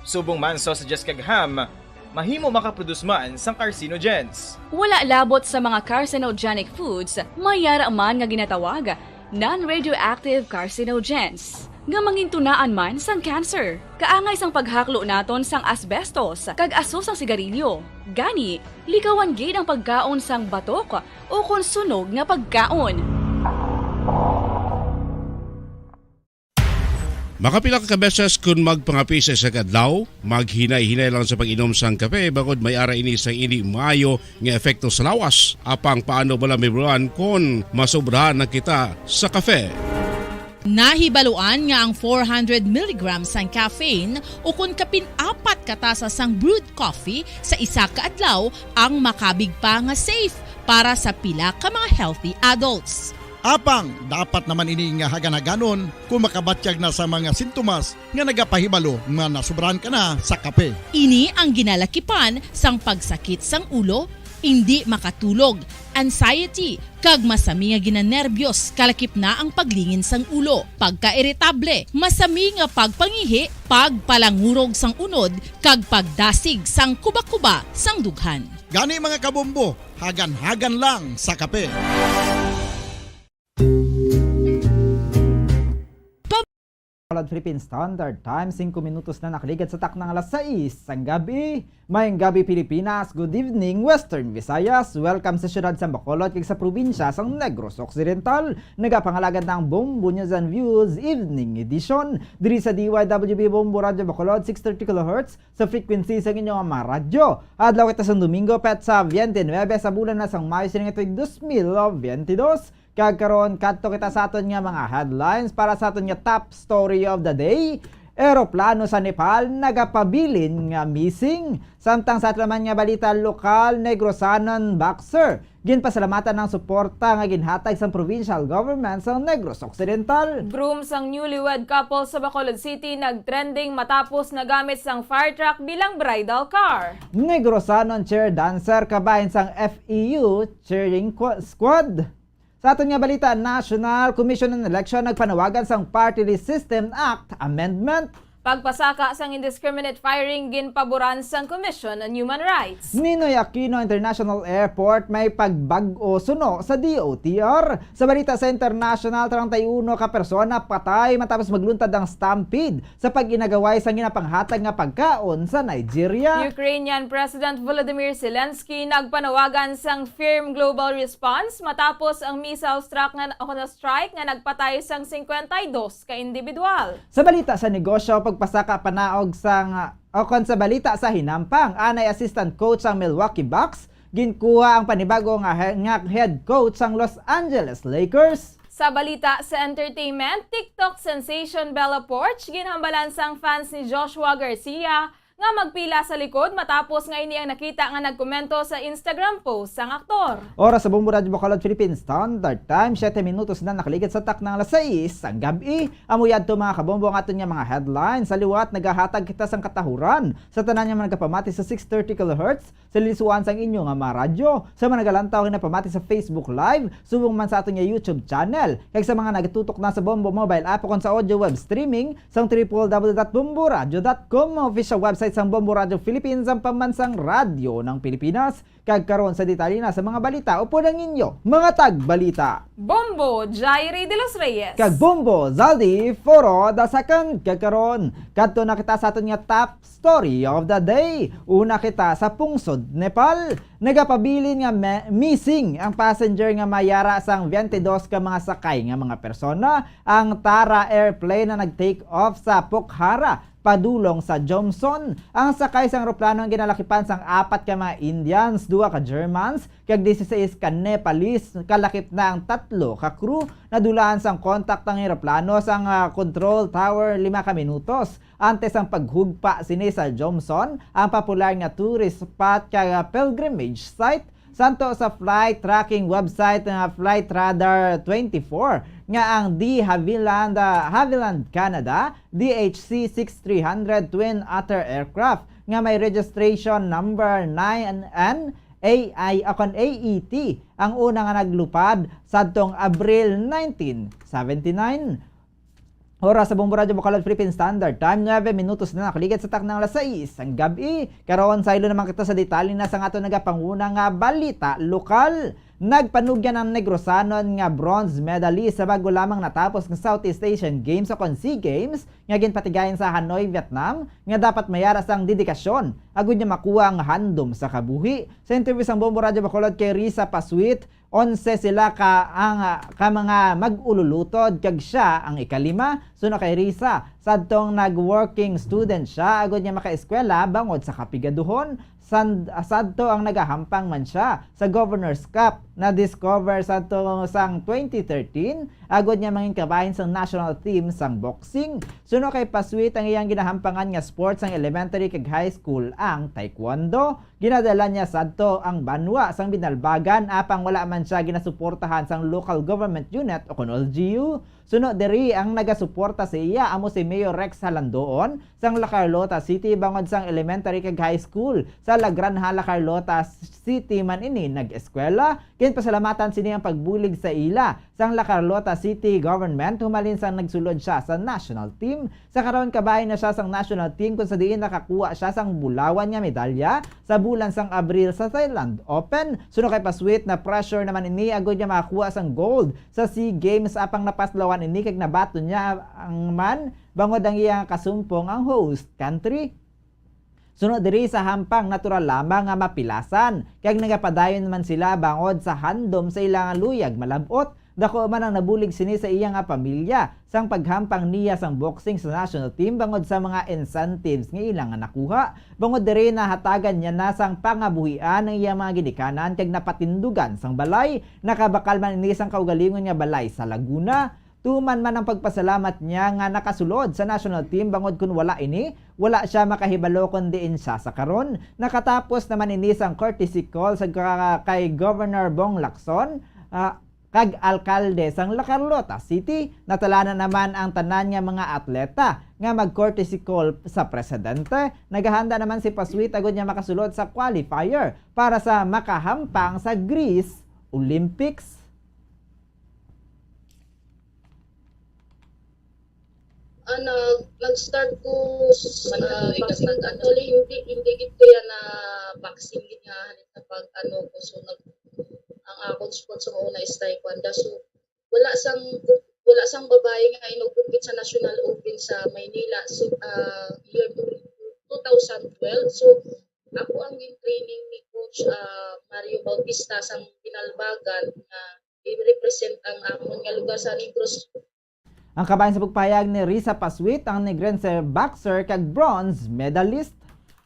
subong man sausages kag ham, mahimo makaproduce man sang carcinogens. Wala labot sa mga carcinogenic foods, mayara man nga ginatawag non-radioactive carcinogens nga mangintunaan man sang cancer. Kaangay sang paghaklo naton sang asbestos kag aso sang sigarilyo. Gani, likawan gid ang pagkaon sang batok o kung sunog nga pagkaon. Makapila ka beses kung magpangapi sa isang adlaw, maghinay-hinay lang sa pag-inom sang kape bakod may ara ini sa hindi maayo nga epekto sa lawas. Apang paano bala may buruan kung masobrahan na kita sa kape. Nahibaluan nga ang 400 mg sang caffeine o kung kapin-apat katasa sang brewed coffee sa isa ka adlaw ang makabig pa nga safe para sa pila ka mga healthy adults. Apang, dapat naman ini nga haganaganon kung makabatyag na sa mga sintomas nga nagapahibalo nga nasubrahan ka na sa kape. Ini ang ginalakipan sang pagsakit sang ulo, hindi makatulog, anxiety, kag masami nga ginanerbyos kalakip na ang paglingin sang ulo, pagka-iritable, masami nga pagpangihi, pagpalangurog sang unod, kag pagdasig sang kuba-kuba sang dughan. Gani mga kabombo, hagan-hagan lang sa kape. Philippine Standard Time, 5 minutos na nakaligad sa taknang alas 6 ang gabi. Mayang gabi Pilipinas, good evening Western Visayas. Welcome sa syudad sa Bacolod kag sa probinsya sang Negros Occidental. Nagapangalagan ng Bombo News and Views Evening Edition diri sa DYWB Bombo Radio Bacolod 630 kHz sa frequency sa inyong mga radyo. Adlaw kita sang Domingo pet sa 29 sa bulan na sang Mayo sining tuig 2022. Kagkaroon kadto kita sa aton nga mga headlines para sa aton nga top story of the day. Eroplano sa Nepal nagapabilin nga missing. Samtang sa atlaman nga balita lokal, Negrosanon Boxer ginpasalamatan ng suporta nga ginhatag sa provincial government sa Negros Occidental. Groom sang newlywed couple sa Bacolod City nagtrending matapos nagamit sang fire truck bilang bridal car. Negrosanon chair dancer kabahin sang FEU cheering squad. Sa aton nga balita, National Commission on Election nagpanawagan sang Party List System Act Amendment. Pagpasaka sang indiscriminate firing ginpaboran sang Commission on Human Rights. Ninoy Aquino International Airport may pagbag-o suno sa DOTR. Sa balita sa international, 31 ka persona patay matapos magluntad ang stampede sa pag-inagaway sang ginapanghatag nga pagkaon sa Nigeria. Ukrainian President Volodymyr Zelensky nagpanawagan sang firm global response matapos ang missile strike nga nagpatay sang 52 ka individual. Sa balita sa negosyo, pagpasaka panaog sang okon sa balita sa hinampang, anay assistant coach ang Milwaukee Bucks, ginkuha ang panibago nga head coach ang Los Angeles Lakers. Sa balita sa entertainment, TikTok sensation Bella Poarch ginhambalan sang fans ni Joshua Garcia nga magpila sa likod matapos nga ini ang nakita nga nagkomento sa Instagram post sang aktor. Oras sa Bombo Radio Bacolod Philippine Standard Time, 7 minutos na nakaligid sa taknang alas 6 ang gabi. Amuyad to mga kabombo ang aton nga mga headlines. Sa liwat, nagahatag kita sang katahuran sa tanan nga nagapamati sa 630 kHz sa lisuan sang inyo nga mga radyo. Sa mga nagalantaw nga napamati sa Facebook Live, subong man sa aton nga YouTube channel. Kaya sa mga nagatutok na sa Bombo mobile app o sa audio web streaming sang www.bomboradio.com, official website sang Bombo Radio Philippines, ang pambansang radyo ng Pilipinas. Kagkaroon sa detalye na sa mga balita upo ng inyo mga tagbalita. Bombo Jairi de los Reyes kag Bombo Zaldi Foro the second. Kagkaroon kadto na kita sa aton nga top story of the day. Una kita sa Pungsod, Nepal. Nagapabilin nga missing ang passenger nga mayara sang 22 ka mga sakay nga mga persona ang Tara airplane na nag-take off sa Pokhara padulong sa Johnson. Ang sakay sang eroplano ang ginalakipan sang 4 ka mga Indians, 2 ka Germans, kag 16 ka Nepalese, kalakip na ang 3 ka crew. Nadulaan sang contact ang eroplano sang control tower 5 ka minutos. Antes ang paghugpa sini sa Johnson, ang popular nga tourist spot kag pilgrimage site. Santo sa flight tracking website nga Flight Radar 24 nga ang de Havilland Canada DHC-6300 Twin Otter aircraft nga may registration number 9N AET ang una nga naglupad sadtong Abril 1979. Oras sa Bombo Radio Bacolod Philippine Standard Time, 9 minutos na nakaligid sa taknang alas 6 ang gabi. Karon sa ilo naman kita sa detalye na sa ato nagapanguna nga balita lokal. Nagpanugyan ang Negrosanon nga bronze medalist sa bago lamang natapos ng Southeast Asian Games o SEA Games nga ginpatigayon sa Hanoi, Vietnam nga dapat mayara sang dedikasyon agud niya makuha ang handom sa kabuhi. Sa interview sa Bombo Radio Bacolod kay Risa Pasuit, 11 sila ka mga mag-ululutod kag siya ang ikalima. Suno kay Risa, sadtong nag-working student siya agud niya makaeskwela bangod sa kapigaduhon. Sadto ang nagahampang man siya sa Governor's Cup na discover sadto sang 2013 agud niya mangin kabahin sang national team sang boxing. Suno kay Pasuit, ang iyang ginahampangan nga sports sang elementary kag high school ang taekwondo. Ginadala niya sadto ang banwa sang Binalbagan apang wala man siya ginasuportahan sang local government unit o kun LGU. Suno diri ang nagasuporta sa iya amo si Mayor Rex Halandoon sang La Carlota City bangod sang elementary kag high school sa La Granja, La Carlota City man ini nag-eskwela. Kin pasalamatan sini ang pagbulig sa ila sang La Carlota City government humalin sang nagsulod siya sa national team. Sa karon kabahin na siya sang national team kung sa diin nakakuha siya sang bulawan nga medalya sa bulan sang Abril sa Thailand Open. Suno kay Pasuit na pressure naman ini agud niya makakuha sang gold sa SEA Games apang napaslawan ini kag nabato niya ang man bangod ang iyang kasumpong ang host country. Sunod diri sa hampang natural lamang nga mapilasan kag nagapadayon man sila bangod sa handom sa ilang luyag malabot. Dako man ang nabulig sini sa iyang pamilya sang paghampang niya sang boxing sa national team bangod sa mga incentives nga ilang nakuha. Bangod diri na hatagan niya na sang pangabuhian ng iyang mga gidikanan kag napatindugan sang balay. Nakabakal man ini sang kaugalingon nga balay sa Laguna. Tuman man ang pagpasalamat niya nga nakasulod sa national team bangod kun wala ini, wala siya makahibalo kun diin siya sa karon. Nakatapos naman ini sang courtesy call sa kay Governor Bong Lacson kag alkalde sang La Carlota City. Natalanan naman ang tanan nga mga atleta nga mag-courtesy call sa presidente. Naghahanda naman si Pasuit agud niya makasulod sa qualifier para sa makahampang sa Greece Olympics. Nag-start ko vaccine actually hindi gid ko yan na vaccine gid nga sa pag ko so ang akong sponsor mo na is taekwondo so wala sang babae nga inugumpit sa National Open sa Maynila so year 2012 so ako ang training ni Coach Mario Bautista sa Binalbagan nga i-represent ang amon nga lugar sa Negros. Ang kabayan sa pagpayag ni Risa Pasuit ang Negrense boxer kag bronze medalist.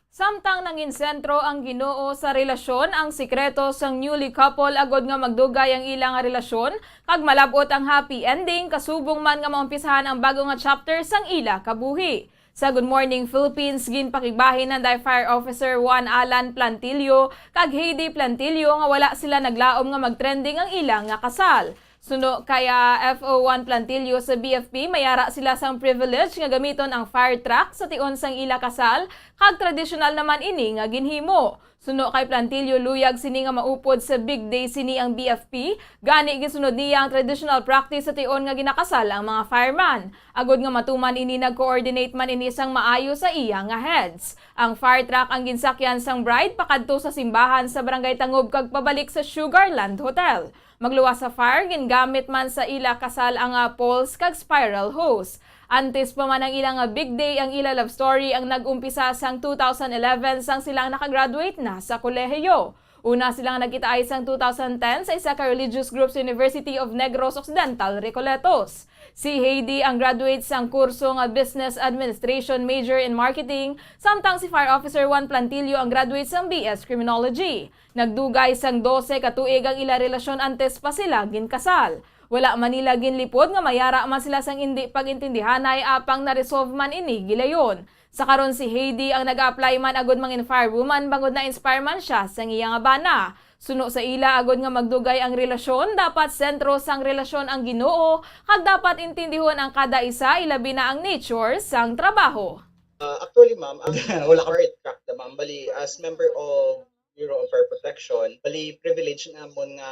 Samtang nangin sentro ang Ginoo sa relasyon, ang sikreto sang newly couple agod nga magdugay ang ilang relasyon kag malabot ang happy ending kasubong man nga maumpisahan ang bago nga chapter sang ila kabuhi. Sa Good Morning Philippines ginpakigbahin ng Fire Officer Juan Alan Plantillo kag Heidi Plantillo nga wala sila naglaom nga magtrending ang ilang nga kasal. Suno kaya FO1 Plantillo sa BFP, mayara sila sang privilege nga gamiton ang fire truck sa tion sang ila kasal, kag tradisyonal naman ini nga ginhimo. Suno kay Plantillo, luyag sini nga maupod sa big day sini ang BFP, gani gisunod niya ang traditional practice sa tion nga ginakasal ang mga fireman. Agod nga matuman ini nag-coordinate man ini sang maayo sa iya nga heads. Ang fire truck ang ginsakyan sang bride pakadto sa simbahan sa Barangay Tangob kag pabalik sa Sugarland Hotel. Magluwas sa fire, gingamit man sa ila kasal ang poles kag spiral hose. Antes pa man ang ilang big day, ang ila love story ang nag-umpisa sang 2011 sang silang nakagraduate na sa kolehiyo. Una silang nagkita ay sang 2010 sa isa ka religious group sa University of Negros Occidental, Recoletos. Si Heidi ang graduate sang kurso nga Business Administration major in Marketing, samtang si Fire Officer Juan Plantillo ang graduate sang BS Criminology. Nagdugay sang 12 katuig ang ila relasyon antes pa sila ginkasal. Wala man nila ginlipod nga mayara man sila sang hindi pagintindihanay apang na-resolve man ini gilayon. Sa karon si Heidi ang nag-apply man agud mangin firewoman bangod na inspire man siya sang iyang bana. Suno sa ila agod nga magdugay ang relasyon, dapat sentro sang relasyon ang Ginoo, kag dapat intindihon ang kada isa ilabi na ang nature sang trabaho. Actually, ma'am, wala ka right track na ma'am. Bali, as member of Bureau of Fire Protection, bali, privilege namon nga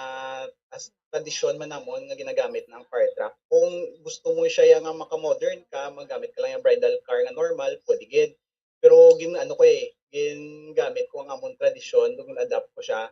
as tradisyon man namon nga ginagamit na ang fire truck. Kung gusto mo siya nga maka-modern ka, magamit ka lang yung bridal car nga normal, pwede gid. Pero gingamit ko ang amon tradisyon, nung adapt ko siya.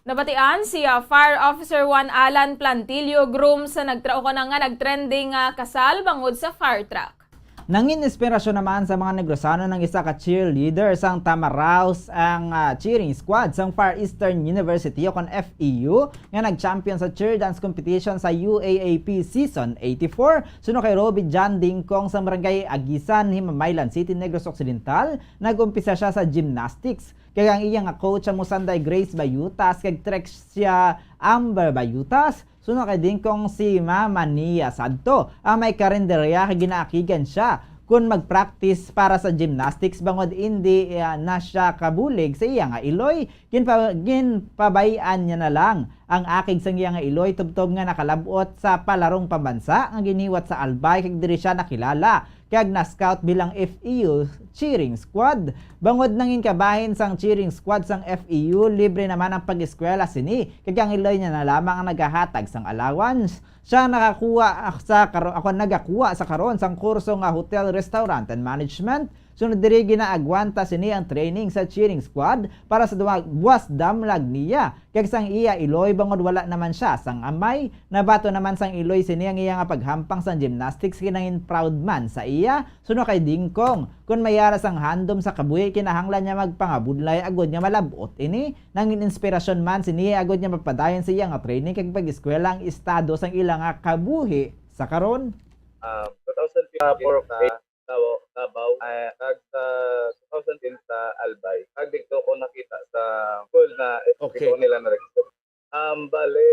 Nabatian siya Fire Officer 1 Alan Plantillo groom sa nagtrao ko na nga nagtrending kasal bangod sa fire truck. Nangin inspirasyon naman sa mga negrosano ng isa ka cheerleader sang Tamaraos ang cheering squad sang Far Eastern University o kon FEU nga nag-champion sa cheer dance competition sa UAAP Season 84. Suno kay Roby John Dingkong sa Barangay Agisan, Himamaylan City, Negros Occidental. Nag-umpisa siya sa gymnastics. Kaya ang iyang coach ang Musanday Grace Bayutas, kag trek siya Amber Bayutas. Suno kay Dingkong si Mama Nia Sadto, ang may karinderya kay ginaakigan siya kung mag-practice para sa gymnastics bangod hindi na siya kabulig sa iya nga iloy. Ginpabayaan niya na lang ang akig sang iya nga iloy tubtob nga nakalabot sa palarong pambansa nga giniwat sa Albay kag diri siya nakilala kag na-scout bilang FEU cheering squad. Bangod nangin kabahin sang cheering squad sang FEU, libre naman ang pag-eskwela sini kag ang iloy niya na lamang ang nagahatag sang allowance. Siya nagakuha sa karon sang kurso nga Hotel, Restaurant and Management. Sunod diri ginaagwanta sini ang training sa cheering squad para sa buwas damlag niya. Kag sang iya iloy bangod wala naman siya sang amay. Nabato naman sang iloy sini ang iya nga paghampang sang gymnastics kinangin proud man sa iya. Suno kay Dingkong, kun mayara sang handom sa kabuhi kinahanglan niya magpangabudlay agod niya malabot ini. Nangin inspirasyon man sini agod niya mapadayon sa iya nga training kag pag-eskwela ang estado sang ilang nga kabuhi sa karon. 2004 Davao, kag sa 2010 sa Albay. Kag dito ko nakita sa school na dito nila na-register. Bale,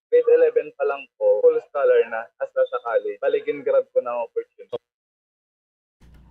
grade 11 pa lang po, full scholar na, hasta sa college. Bale, grab ko ng opportunity.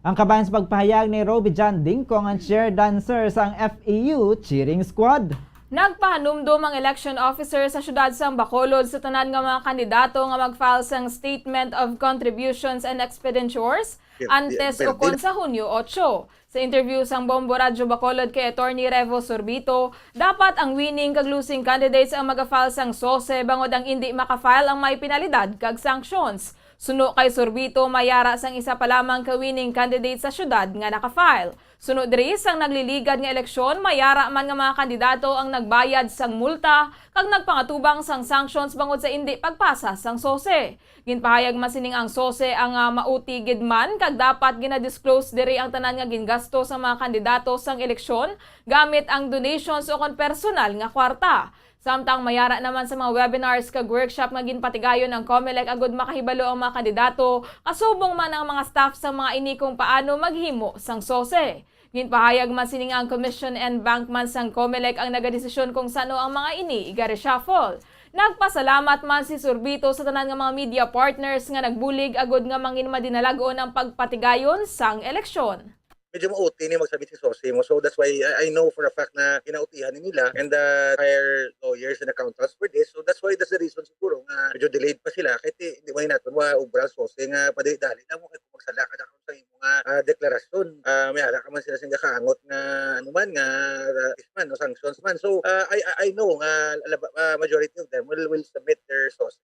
Ang kabayan sa pagpahayag ni Roby John Dingkong ang cheer dancer sang FEU cheering squad. Nagpahanumdum ang election officer sa syudad sang Bacolod sa tanan nga mga kandidato nga mag-file sang Statement of Contributions and Expenditures antes o kon sa Hunyo 8. Sa interview sang Bombo Radyo Bacolod kay Attorney Revo Sorbito, dapat ang winning kag losing candidates ang mag-file sang SOSE bangod ang hindi maka-file ang may penalidad kag sanctions. Suno kay Sorbito, mayara sang isa pa lamang ka winning candidate sa syudad nga naka-file. Suno diri sang nagliligad nga eleksyon, mayara man nga mga kandidato ang nagbayad sang multa kag nagpangatubang sang sanctions bangod sa indi pagpasa sang SOSE. Ginpahayag masining ang SOSE ang mauti gid man kag dapat gina-disclose diri ang tanan nga gingasto sa mga kandidato sang eleksyon gamit ang donations o kon personal nga kwarta. Samtang mayara naman sa mga webinars kag workshop nga ginpatigayon ng COMELEC agud makahibalo ang mga kandidato, kasubong man ang mga staff sa mga ini kung paano maghimo sang SOSE. Ginpahayag man sining ang Commission and Bankman sang COMELEC ang nagadesisyon kung sano ang mga ini iga-reshuffle. Nagpasalamat man si Sorbito sa tanan nga mga media partners nga nagbulig agud nga mangin madinalagon ang pagpatigayon sang eleksyon. Medyo mauti ni magsabit si SOSE mo. So that's why I know for a fact na kinautihan ni nila and the hire lawyers and accountants for this. So that's the reason siguro nga medyo delayed pa sila. Kahit hindi mo natin ubral SOSE nga padali na mo kahit magsala ka na kung sa mga deklarasyon. May ala ka man sila sing kaangot nga ano man nga man, no, sanctions man. So I know majority of them will submit their SOSE.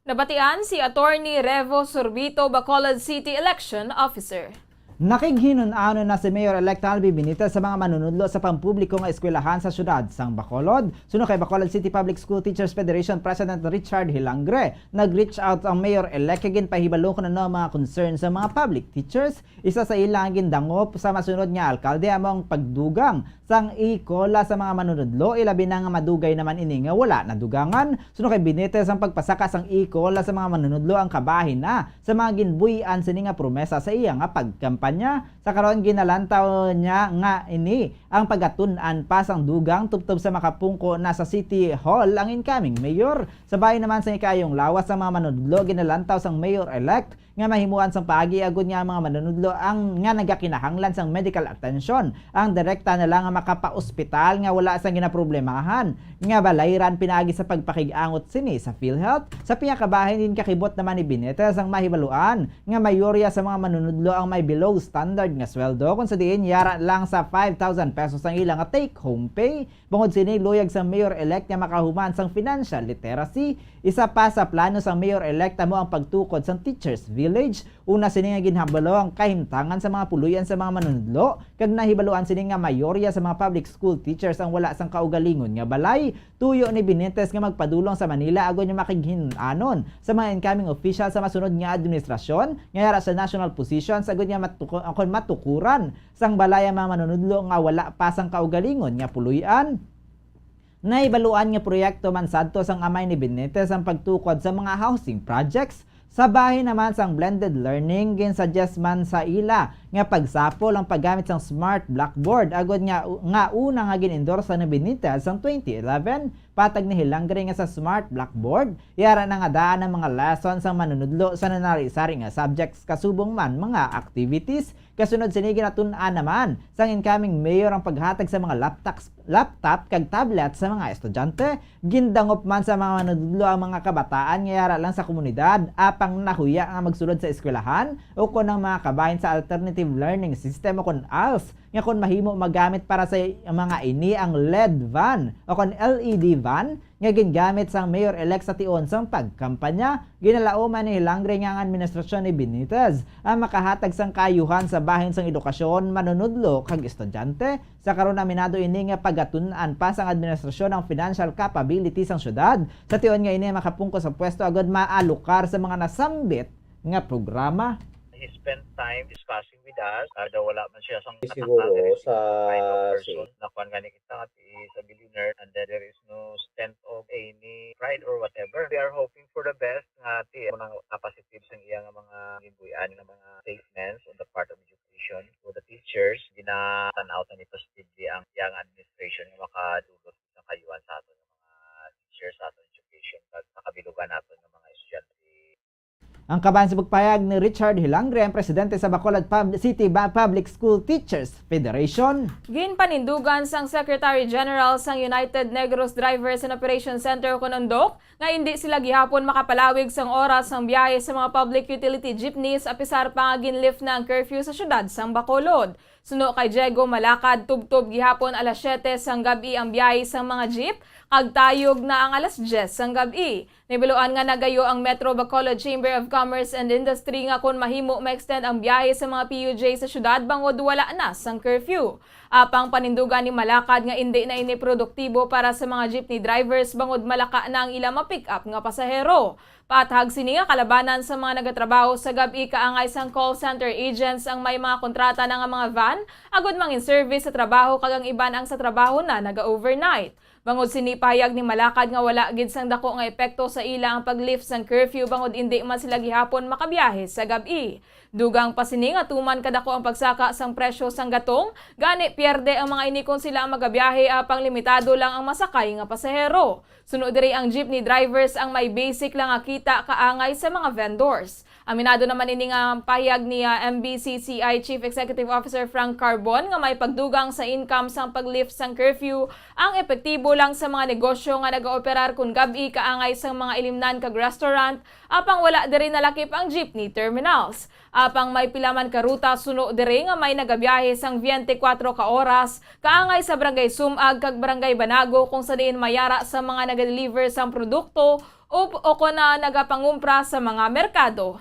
Nabatian si Attorney Revo Sorbito, Bacolod City Election Officer. Nakighinon-ano na si Mayor-elect Albi Benitez sa mga manunudlo sa pampubliko nga eskwelahan sa syudad sang Bacolod. Suno kay Bacolod City Public School Teachers Federation President Richard Hilangre, nag-reach out ang Mayor-elect kagin pahibalo ko na mga concern sa mga public teachers. Isa sa ilang gindangop sa masunod nga alkalde among pagdugang sang ikola sa mga manunudlo, ilabi na nga madugay naman ini nga wala na dugangan. Suno kay Benitez ang pagpasaka sang ikola sa mga manunudlo ang kabahin na sa mga ginbuyan sini nga promesa sa iya nga pagkampanya. pagkampanya. Sa karon ginalantaw niya nga ini ang pagatun-an pasang dugang tubtob sa makapungko na sa City Hall ang incoming mayor. Sabay naman sa ikayong lawas sa mga manunudlo ginalantaw sang mayor-elect nga mahimuan sang paagi agud nga mga manunudlo ang nga nagakinahanglan sang medical attention. Ang direkta na lang nga makapa-ospital nga wala sang ginaproblemahan. Nga balayran pinaagi sa pagpakig-angot sini sa PhilHealth. Sa pinakabahin din kakibot naman ni Benitez ang mahibaluan nga mayorya sa mga manunudlo ang may below standard nga sweldo kung sa diin yara lang sa 5,000 pesos ang ilang take home pay. Bungod sini luyag sa mayor-elect nga makahuman sang financial literacy. Isa pa sa plano sang mayor-elect mo ang pagtukod sang teachers village. Una sini nga ginhabalo ang kahimtangan sa mga puluyan sa mga manunudlo kag nahibaluan sini nga mayorya sa mga public school teachers ang wala sang kaugalingon nga balay. Tuyo ni Benitez nga magpadulong sa Manila agon yung makighinanon sa mga incoming official sa masunod nga administrasyon nga yara sa national positions agon nga matukuran sang balay ang mga manunudlo nga wala pa sang kaugalingon nga puluyan. Naibaluan nga proyekto man sadto sang amay ni Benitez ang pagtukod sa mga housing projects. Sa bahin naman sang blended learning ginsuggest man sa ila nga pagsapol ang paggamit sang smart blackboard agod nga una nga gin-endorse ni Benitez sang 2011 patag ni hilanggari nga sa smart blackboard yara na nga daan ang mga lessons sang manunudlo sa nanari-sari nga subjects kasubong man mga activities. Kasunod sini ginatun-an naman sang incoming mayor ang paghatag sa mga laptop kag tablet sa mga estudyante. Gindangop man sa mga manunudlo ang mga kabataan nga yara lang sa komunidad apang nahuya nga magsulod sa eskwelahan o kon ang mga kabahin sa alternative learning system o kon ALS nga kon mahimo magamit para sa mga ini ang LED van o kon LED van nga gingamit sang mayor-elect sa tion sang pagkampanya. Ginalao man ni hilanggre nga ang administrasyon ni Benitez ang makahatag sang kayuhan sa bahin sang edukasyon, manunudlo kag estudyante. Sa karon aminado ini nga pagatun-an pa sang administrasyon ang financial capability sang syudad. Sa tion nga ini makapungko sa pwesto agad maalukar sa mga nasambit nga programa. He spent time discussing with us. Daw wala man siya sang siguro sa nakuan gani kita at sa billionaire and there is no stent of any pride or whatever. We are hoping for the best nga ti nang positive sang iya nga mga gibuyan nga mga statements on the part of education to the teachers. Ginatan-out ni positively ang yang administration nga makadulot sa kayuhan sa aton mga teachers sa aton education kag sa kabilugan naton ng mga estudyante. Ang kaban sa pagpayag ni Richard Hilanggre, ang presidente sa Bacolod City Public School Teachers Federation. Ginpanindugan sang Secretary General sang United Negros Drivers and Operations Center Konondok nga hindi sila gihapon makapalawig sang oras sang biyahe sa mga public utility jeepneys apisar pa nga ginlift na ang curfew sa syudad sang Bacolod. Suno kay Diego Malakad, tubtob gihapon alas 7 sang gabi ang biyahe sang mga jeep, kag tayog na ang alas 10 sang gabi. Nibiluan nga nagayo ang Metro Bacolod Chamber of Commerce and Industry nga kon mahimo ma-extend ang biyahe sa mga PUJ sa syudad bangod wala na sang curfew. Apang panindugan ni Malakad nga hindi na ini produktibo para sa mga jeepney drivers bangod malaka na ang ilang ma-pick up nga pasahero. Patahag sini nga kalabanan sa mga nagatrabaho sa gabi kaangay sang call center agents ang may mga kontrata na nga mga van agud mangin service sa trabaho kag ang iban ang sa trabaho na naga-overnight. Bangod sini pahayag ni Malakad nga wala gid sang dako nga epekto sa ila ang paglift sang curfew bangod indi man sila gihapon makabiyahe sa gabi. Dugang pa sini nga tuman kadako ang pagsaka sang presyo sang gatong, gani pierde ang mga ini kung sila ang magabiyahe apang limitado lang ang masakay nga pasahero. Sunod diri ang jeepney drivers ang may basic lang nga kita kaangay sa mga vendors. Aminado naman ini nga pahayag ni MBCCI Chief Executive Officer Frank Carbon nga may pagdugang sa income sang paglift sang curfew ang epektibo lang sa mga negosyo nga nag-ooperar kun gabi kaangay sang mga ilimnan kag restaurant apang wala diri nalakip ang jeepney terminals. Apang may pilaman ka ruta suno diri nga may nagabiyahe sang 24 ka oras kaangay sa Barangay Sumag kag Barangay Banago kung sa diin mayara sa mga naga-deliver sang produkto o kung na nagapangumpra sa mga merkado.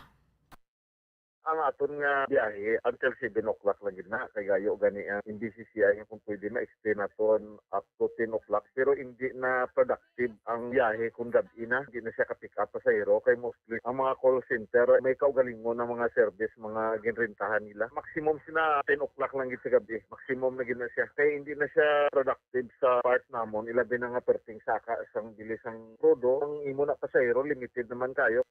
Ang aton nga biyahe until 7 o'clock lang gid na kay gayo gani ang MBCCI nga kung pwede na extend naton up to 10 o'clock pero hindi na productive ang biyahe kung gabi na hindi na siya ka-pick up pasahero kay mostly ang mga call center may kaugalingon ng mga service mga ginrentahan nila maximum sina 10 o'clock lang gid sa gabi maximum na gid na siya kay hindi na siya productive sa part namon ilabi na nga perting saka sang bilis ang prodo ang imo na pasahero limited naman kayo.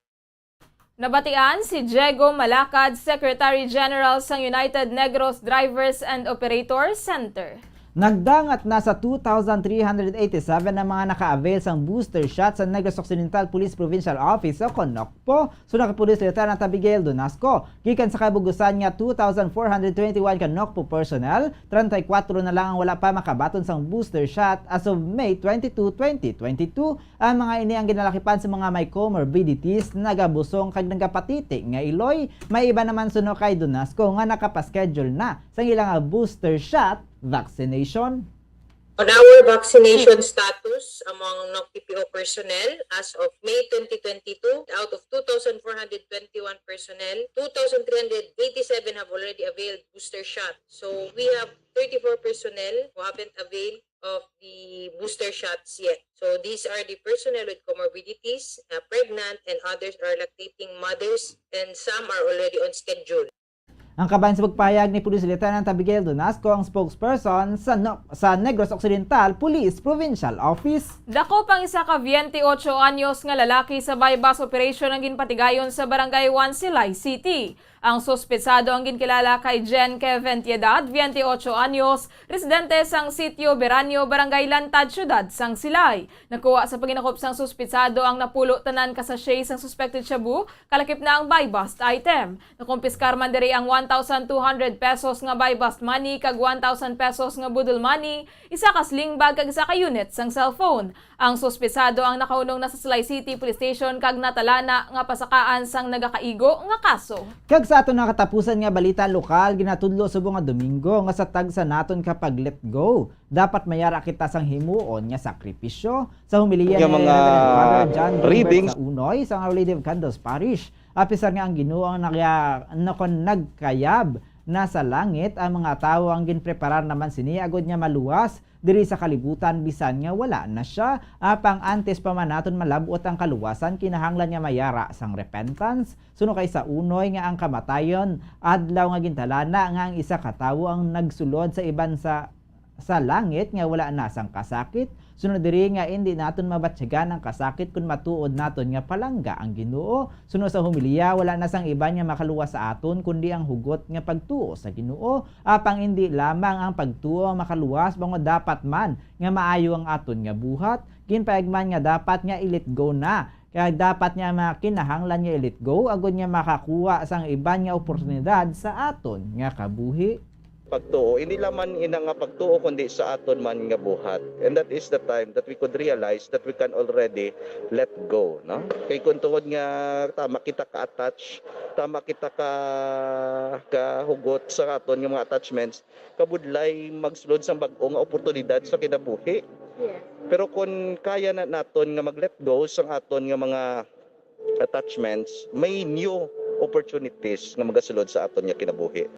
Nabatian si Diego Malacad, Secretary General sa United Negros Drivers and Operators Center. Nagdangat na sa 2,387 na mga naka-avail sang booster shot sa Negros Occidental Police Provincial Office o CONOCPO. Sunod kay Police Lieutenant Abigail Donasco. Gikan sa kabugusan niya 2,421 CONOCPO personnel, 34 na lang ang wala pa makabaton sang booster shot as of May 22, 2022. Ang mga ini ang ginalakipan sa mga may comorbidities, nagabusong kag nagapatiti nga iloy. May iba naman suno kay Donasco nga nakapaschedule na sa ilang booster shot vaccination. On our vaccination status among NOC-PPO personnel as of May 2022, out of 2,421 personnel, 2,387 have already availed booster shot. So we have 34 personnel who haven't availed of the booster shots yet. So these are the personnel with comorbidities, pregnant, and others are lactating mothers, and some are already on schedule. Ang kabayan sa pagpahayag ni Police Lieutenant Abigail Donasco, ang spokesperson sa Negros Occidental Police Provincial Office. Dako pang isa ka 28 anyos nga lalaki sa bypass operation ang ginpatigayon sa Barangay 1 Silay City. Ang suspetsado ang ginkilala kay Jen Kevin Tiedad, 28 anyos, residente sang Sitio Beranio, Barangay Lantad, Syudad sang Silay. Nakuha sa paginakop sang suspetsado ang napulo tanan ka sachet sang suspected shabu, kalakip na ang buy-bust item. Nakumpiskar man diri ang 1,200 pesos nga buy-bust money kag 1,000 pesos nga budol money, isa ka sling bag kag isa ka unit sang cellphone. Ang suspetsado ang nakaunong na sa Silay City Police Station kag natalana nga pasakaan sang nagakaigo nga kaso. Kag sa aton nakatapusan nga balita lokal, ginatudlo subong nga Domingo nga sa tag sa naton kapag let go. Dapat mayara kita sang himuon nga sakripisyo. Sa humiliya ni Reverend Father John Gilbert sa Unoy sa Our Lady of Candles Parish. Apisar nga ang Ginoo ang nagkayab na sa langit, ang mga tao ang ginpreparar naman sini agod niya maluwas diri sa kalibutan bisan nga wala na siya. Apang antes pa man naton malabot ang kaluwasan, kinahanglan niya mayara sang repentance. Suno kay sa Unoy nga ang kamatayon adlaw nga gintalana nga ang isa ka tawo ang nagsulod sa iban sa langit nga wala na sang kasakit. Sunod diri nga hindi naton mabatsyagan ang kasakit kung matuod naton nga palangga ang Ginoo. Sunod sa humilya, wala na sang iba nga makaluwas sa aton kundi ang hugot nga pagtuo sa Ginoo. Apang hindi lamang ang pagtuo makaluwas bango dapat man nga maayo ang aton nga buhat. Ginpaegman nga dapat nga i-let go na. Kaya dapat niya makinahanglan niya i-let go agud niya makakuha sang iban nga oportunidad sa aton nga kabuhi. Pagtuo, hindi laman ina nga pagtuo kundi sa aton man nga buhat. And that is the time that we could realize that we can already let go, no? Kay kun tuod nga tama kita ka-attach, tama kita ka hugot sa aton nga mga attachments, kabudlay magsulod sa bag-o nga oportunidad sa kinabuhi. Pero kung kaya na naton nga mag-let go sa aton nga mga attachments, may new opportunities nga magasulod sa aton nga kinabuhi.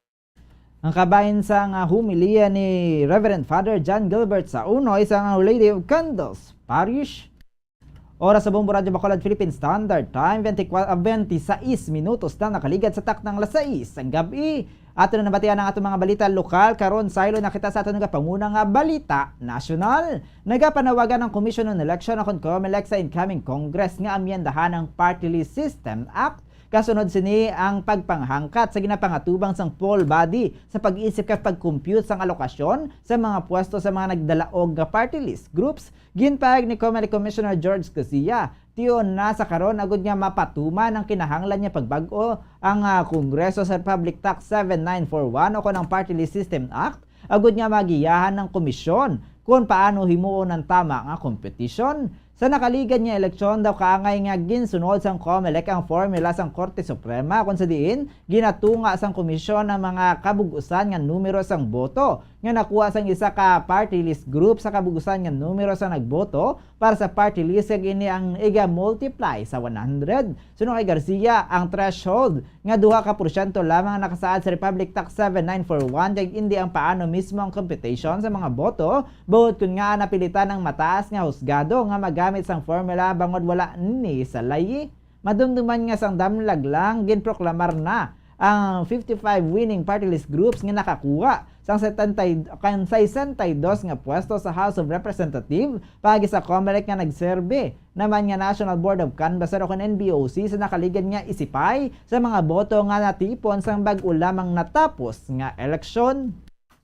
Ang kabayan sa nga humiliya ni Reverend Father John Gilbert sa Unoy sa Our Lady of Candles Parish. Oras sa Bombo Radio Bacolod Philippine Standard Time, 26 minutos na nakaligat sa taknang alas 6 ang gabi. Ato na nabatian ang atong mga balita lokal karon saylo nakita sa aton nga pangunang nga balita nasyonal. Nagapanawagan ng Commission on Election o COMELEC sa incoming Congress nga amyendahan ang Party List System Act. Kasunod sini ang pagpanghangkat sa ginapangatubang sang poll body sa pag-isip ka pag-compute sang alokasyon sa mga pwesto sa mga nagdalaog nga party list groups. Ginpahayag ni COMELEC Commissioner George Garcia, tiyon na sa karon agud niya mapatuman ang kinahanglan niya pagbag-o ang Kongreso sa Republic Tax 7941 o ang Party List System Act. Agud niya magiyahan ng komisyon kung paano himuon ang tama nga competition. Sa nakaligad niya eleksyon daw kaangay nga ginsunod sang COMELEC ang formula sang Korte Suprema kung sa diin ginatunga sang komisyon ang mga kabugusan nga numero sang boto nga nakuha sang isa ka party list group sa kabugusan nga numero sang nagboto para sa party list nga ini ang iga-multiply sa 100. Suno kay Garcia, ang threshold nga 2% lamang nakasaad sa Republic Tax 7941 kay hindi ang paano mismo ang computation sa mga boto buot kun nga napilitan ng mataas nga husgado nga magamit sang formula bangod wala ni sa layi. Madumduman nga sang damlag lang ginproklamar na ang 55 winning party list groups nga nakakuha sang 62 nga pwesto sa House of Representatives pagi sa COMELEC nga nagserbe naman nga National Board of Canvassers o NBOC sa nakaligad nga isipay sa mga boto nga natipon sang bag-o lamang natapos nga eleksyon.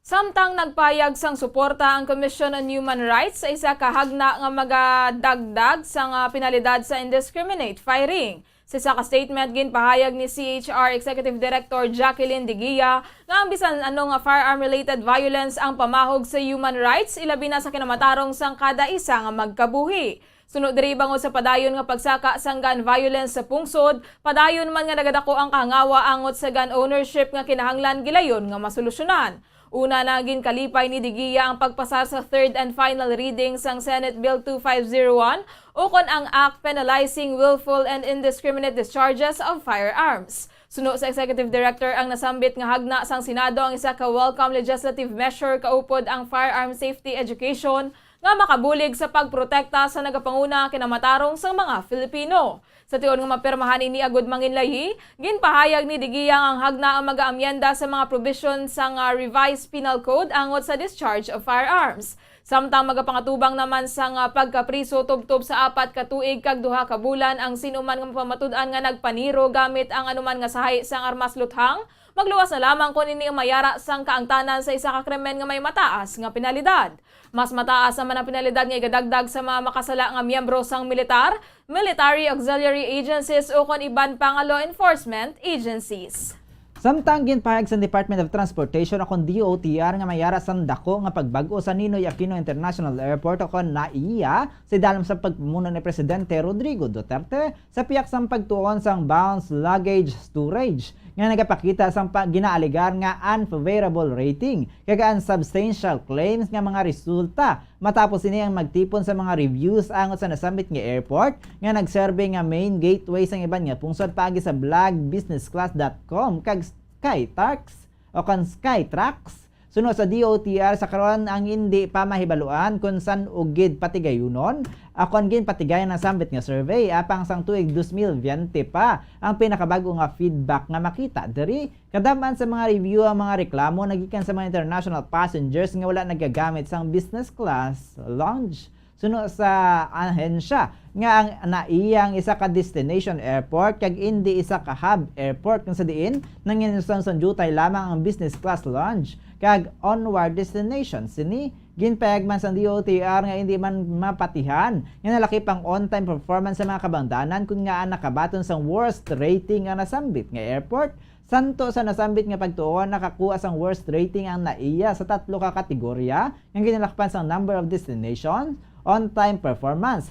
Samtang nagpayag sang suporta ang Commission on Human Rights sa isa ka hagna nga magadagdag sang penalidad sa indiscriminate firing. Sa isa ka statement ginpahayag ni CHR Executive Director Jacqueline Digia nga ang bisan ano nga firearm-related violence ang pamahog sa human rights ilabi na sa kinamatarong sang kada isa nga magkabuhi. Sunod diri bango sa padayon nga pagsaka sang gun violence sa pungsod, padayon man nga nagadako ang kahangawa angot sa gun ownership nga kinahanglan gilayon nga masolusyonan. Una na ginkalipay ni Digia ang pagpasar sa third and final reading sang Senate Bill 2501 ukon ang act penalizing willful and indiscriminate discharges of firearms. Suno sa Executive Director ang nasambit nga hagna sang Senado ang isa ka welcome legislative measure kaupod ang firearm safety education nga makabulig sa pagprotekta sa nagapanguna kinamatarong sang mga Filipino. Sa tiyon nga mapirmahan ini agud manginlahi, ginpahayag ni Digia ang hagna ang mag-aamyenda sa mga provisions sa revised penal code angot sa discharge of firearms. Samtang magapangatubang naman sa pagkapriso tubtob sa 4 ka tuig kag 2 ka bulan ang sinuman nga pamatud-an nga nagpaniro gamit ang anuman nga sahay sang armas luthang, magluwas na lamang kung ini ang mayara sang kaangtanan sa isa ka krimen nga may mataas nga penalidad. Mas mataas naman ang penalidad nga igadagdag sa mga makasala nga miyembro sang militar, military auxiliary agencies o kon iban pa nga law enforcement agencies. Samtang ginpahayag sa Department of Transportation akong DOTR nga mayara sang dako nga pagbago sa Ninoy Aquino International Airport akon NAIA sa dalam sa pagpamuno ni Presidente Rodrigo Duterte sa piyak sang pagtuon sang bounce luggage storage nga nagapakita sang ginaaligar nga unfavorable rating kag unsubstantial claims nga mga resulta matapos ini ang magtipon sa mga reviews angot sa nasambit nga airport nga nagserbe nga main gateway sang iban nga pungsod pagi sa blogbusinessclass.com kag Skytrax o kan Skytrax. Sunod sa DOTR sa karon ang hindi pa mahibaluan kung san ugid patigayunon akon gin patigayan ng sambit nga survey apang sang tuig 2020 pa ang pinakabago nga feedback nga makita diri kadaman sa mga review ang mga reklamo nagikan sa mga international passengers nga wala nagagamit sang business class lounge. Sunod sa ahensya nga ang naiyang isa ka destination airport kag hindi isa ka hub airport kung sa diin nanginusang sa jutay lamang ang business class lounge kag onward destination sini ginpayag man sa DOTR nga hindi man mapatihan nga nalaki pang on-time performance sa mga kabangdanan kun nga ang nakabaton sang worst rating ang nasambit nga airport. Santo sa nasambit nga pagtuon nakakuha sang worst rating ang NAIA sa 3 ka kategorya nga ginalakpan sang number of destinations, on-time performance.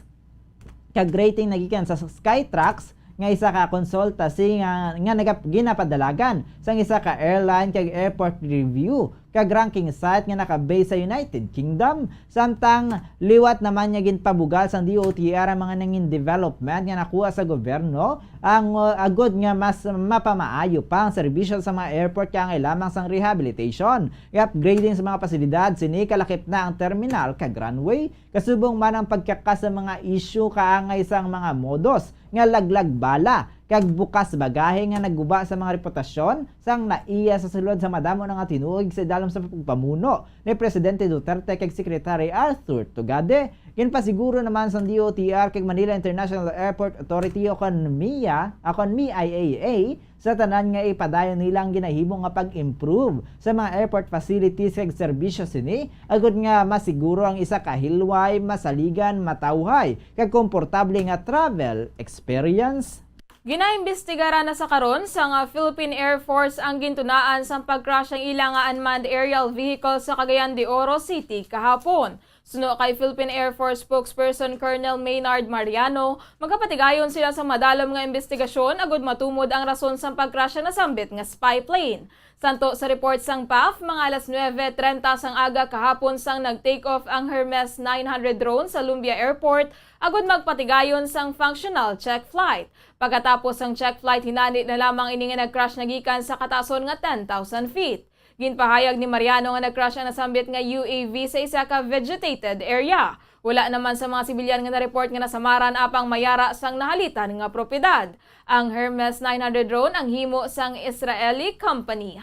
Kag rating nagikan sa Skytrax nga isa ka consultancy nga ginapadalagan sang isa ka airline kag airport review kag ranking site nga naka-base sa United Kingdom. Samtang liwat naman niya ginpabugal sang DOTR ang mga nangin development nga nakuha sa gobyerno ang agod nga mas mapamaayo pa ang serbisyo sa mga airport kaya lamang sang rehabilitation upgrading sa mga pasilidad sini kalakip na ang terminal kag runway kasubong man ang pagkakas sa mga issue kaangay sang mga modos nga laglag bala kag bukas bagahe nga nagguba sa mga reputasyon sang NAIA sa sulod sa madamo nga tinuig sa dalom sa pagpamuno ni Presidente Duterte kag Secretary Arthur Tugade. Ginpasiguro naman sa DOTR kag Manila International Airport Authority o kon MIAA sa tanan nga ipadayon nilang ginahimo nga pag-improve sa mga airport facilities kag serbisyo sini agud nga masiguro ang isa ka hilway, masaligan, matawhay kag komportable nga travel experience. Ginaimbestigara na sa karon sa Philippine Air Force ang gintunaan sa pag-crash ang ilang unmanned aerial vehicle sa Cagayan de Oro City kahapon. Suno kay Philippine Air Force spokesperson Colonel Maynard Mariano, magkapatigayon sila sa madalom nga investigasyon agud matumod ang rason sa pag-crash na sambit nga spy plane. Santo sa report sang PAF, mga alas 9:30 sang aga kahapon sang nag-take off ang Hermes 900 drone sa Lumbia Airport agud magpatigayon sang functional check flight. Pagkatapos sang check flight hinanit na lamang ini nga nag-crash nagikan sa katason nga 10,000 feet. Ginpahayag ni Mariano nga nag-crash ang nasambit nga UAV sa isa ka vegetated area. Wala naman sa mga sibilyan nga na-report nga nasamaran apang mayara sang nahalitan nga propiedad. Ang Hermes 900 drone ang himo sang Israeli company.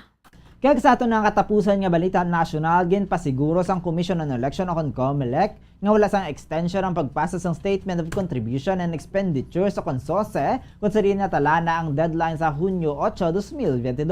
Kaya sa ato ng katapusan nga balita nasyonal, ginpasiguro sang Commission on Election o COMELEC nga wala sang extension ang pagpasa sang Statement of Contribution and Expenditure sa konsose kung sa rin natala na ang deadline sa Hunyo 8, 2022.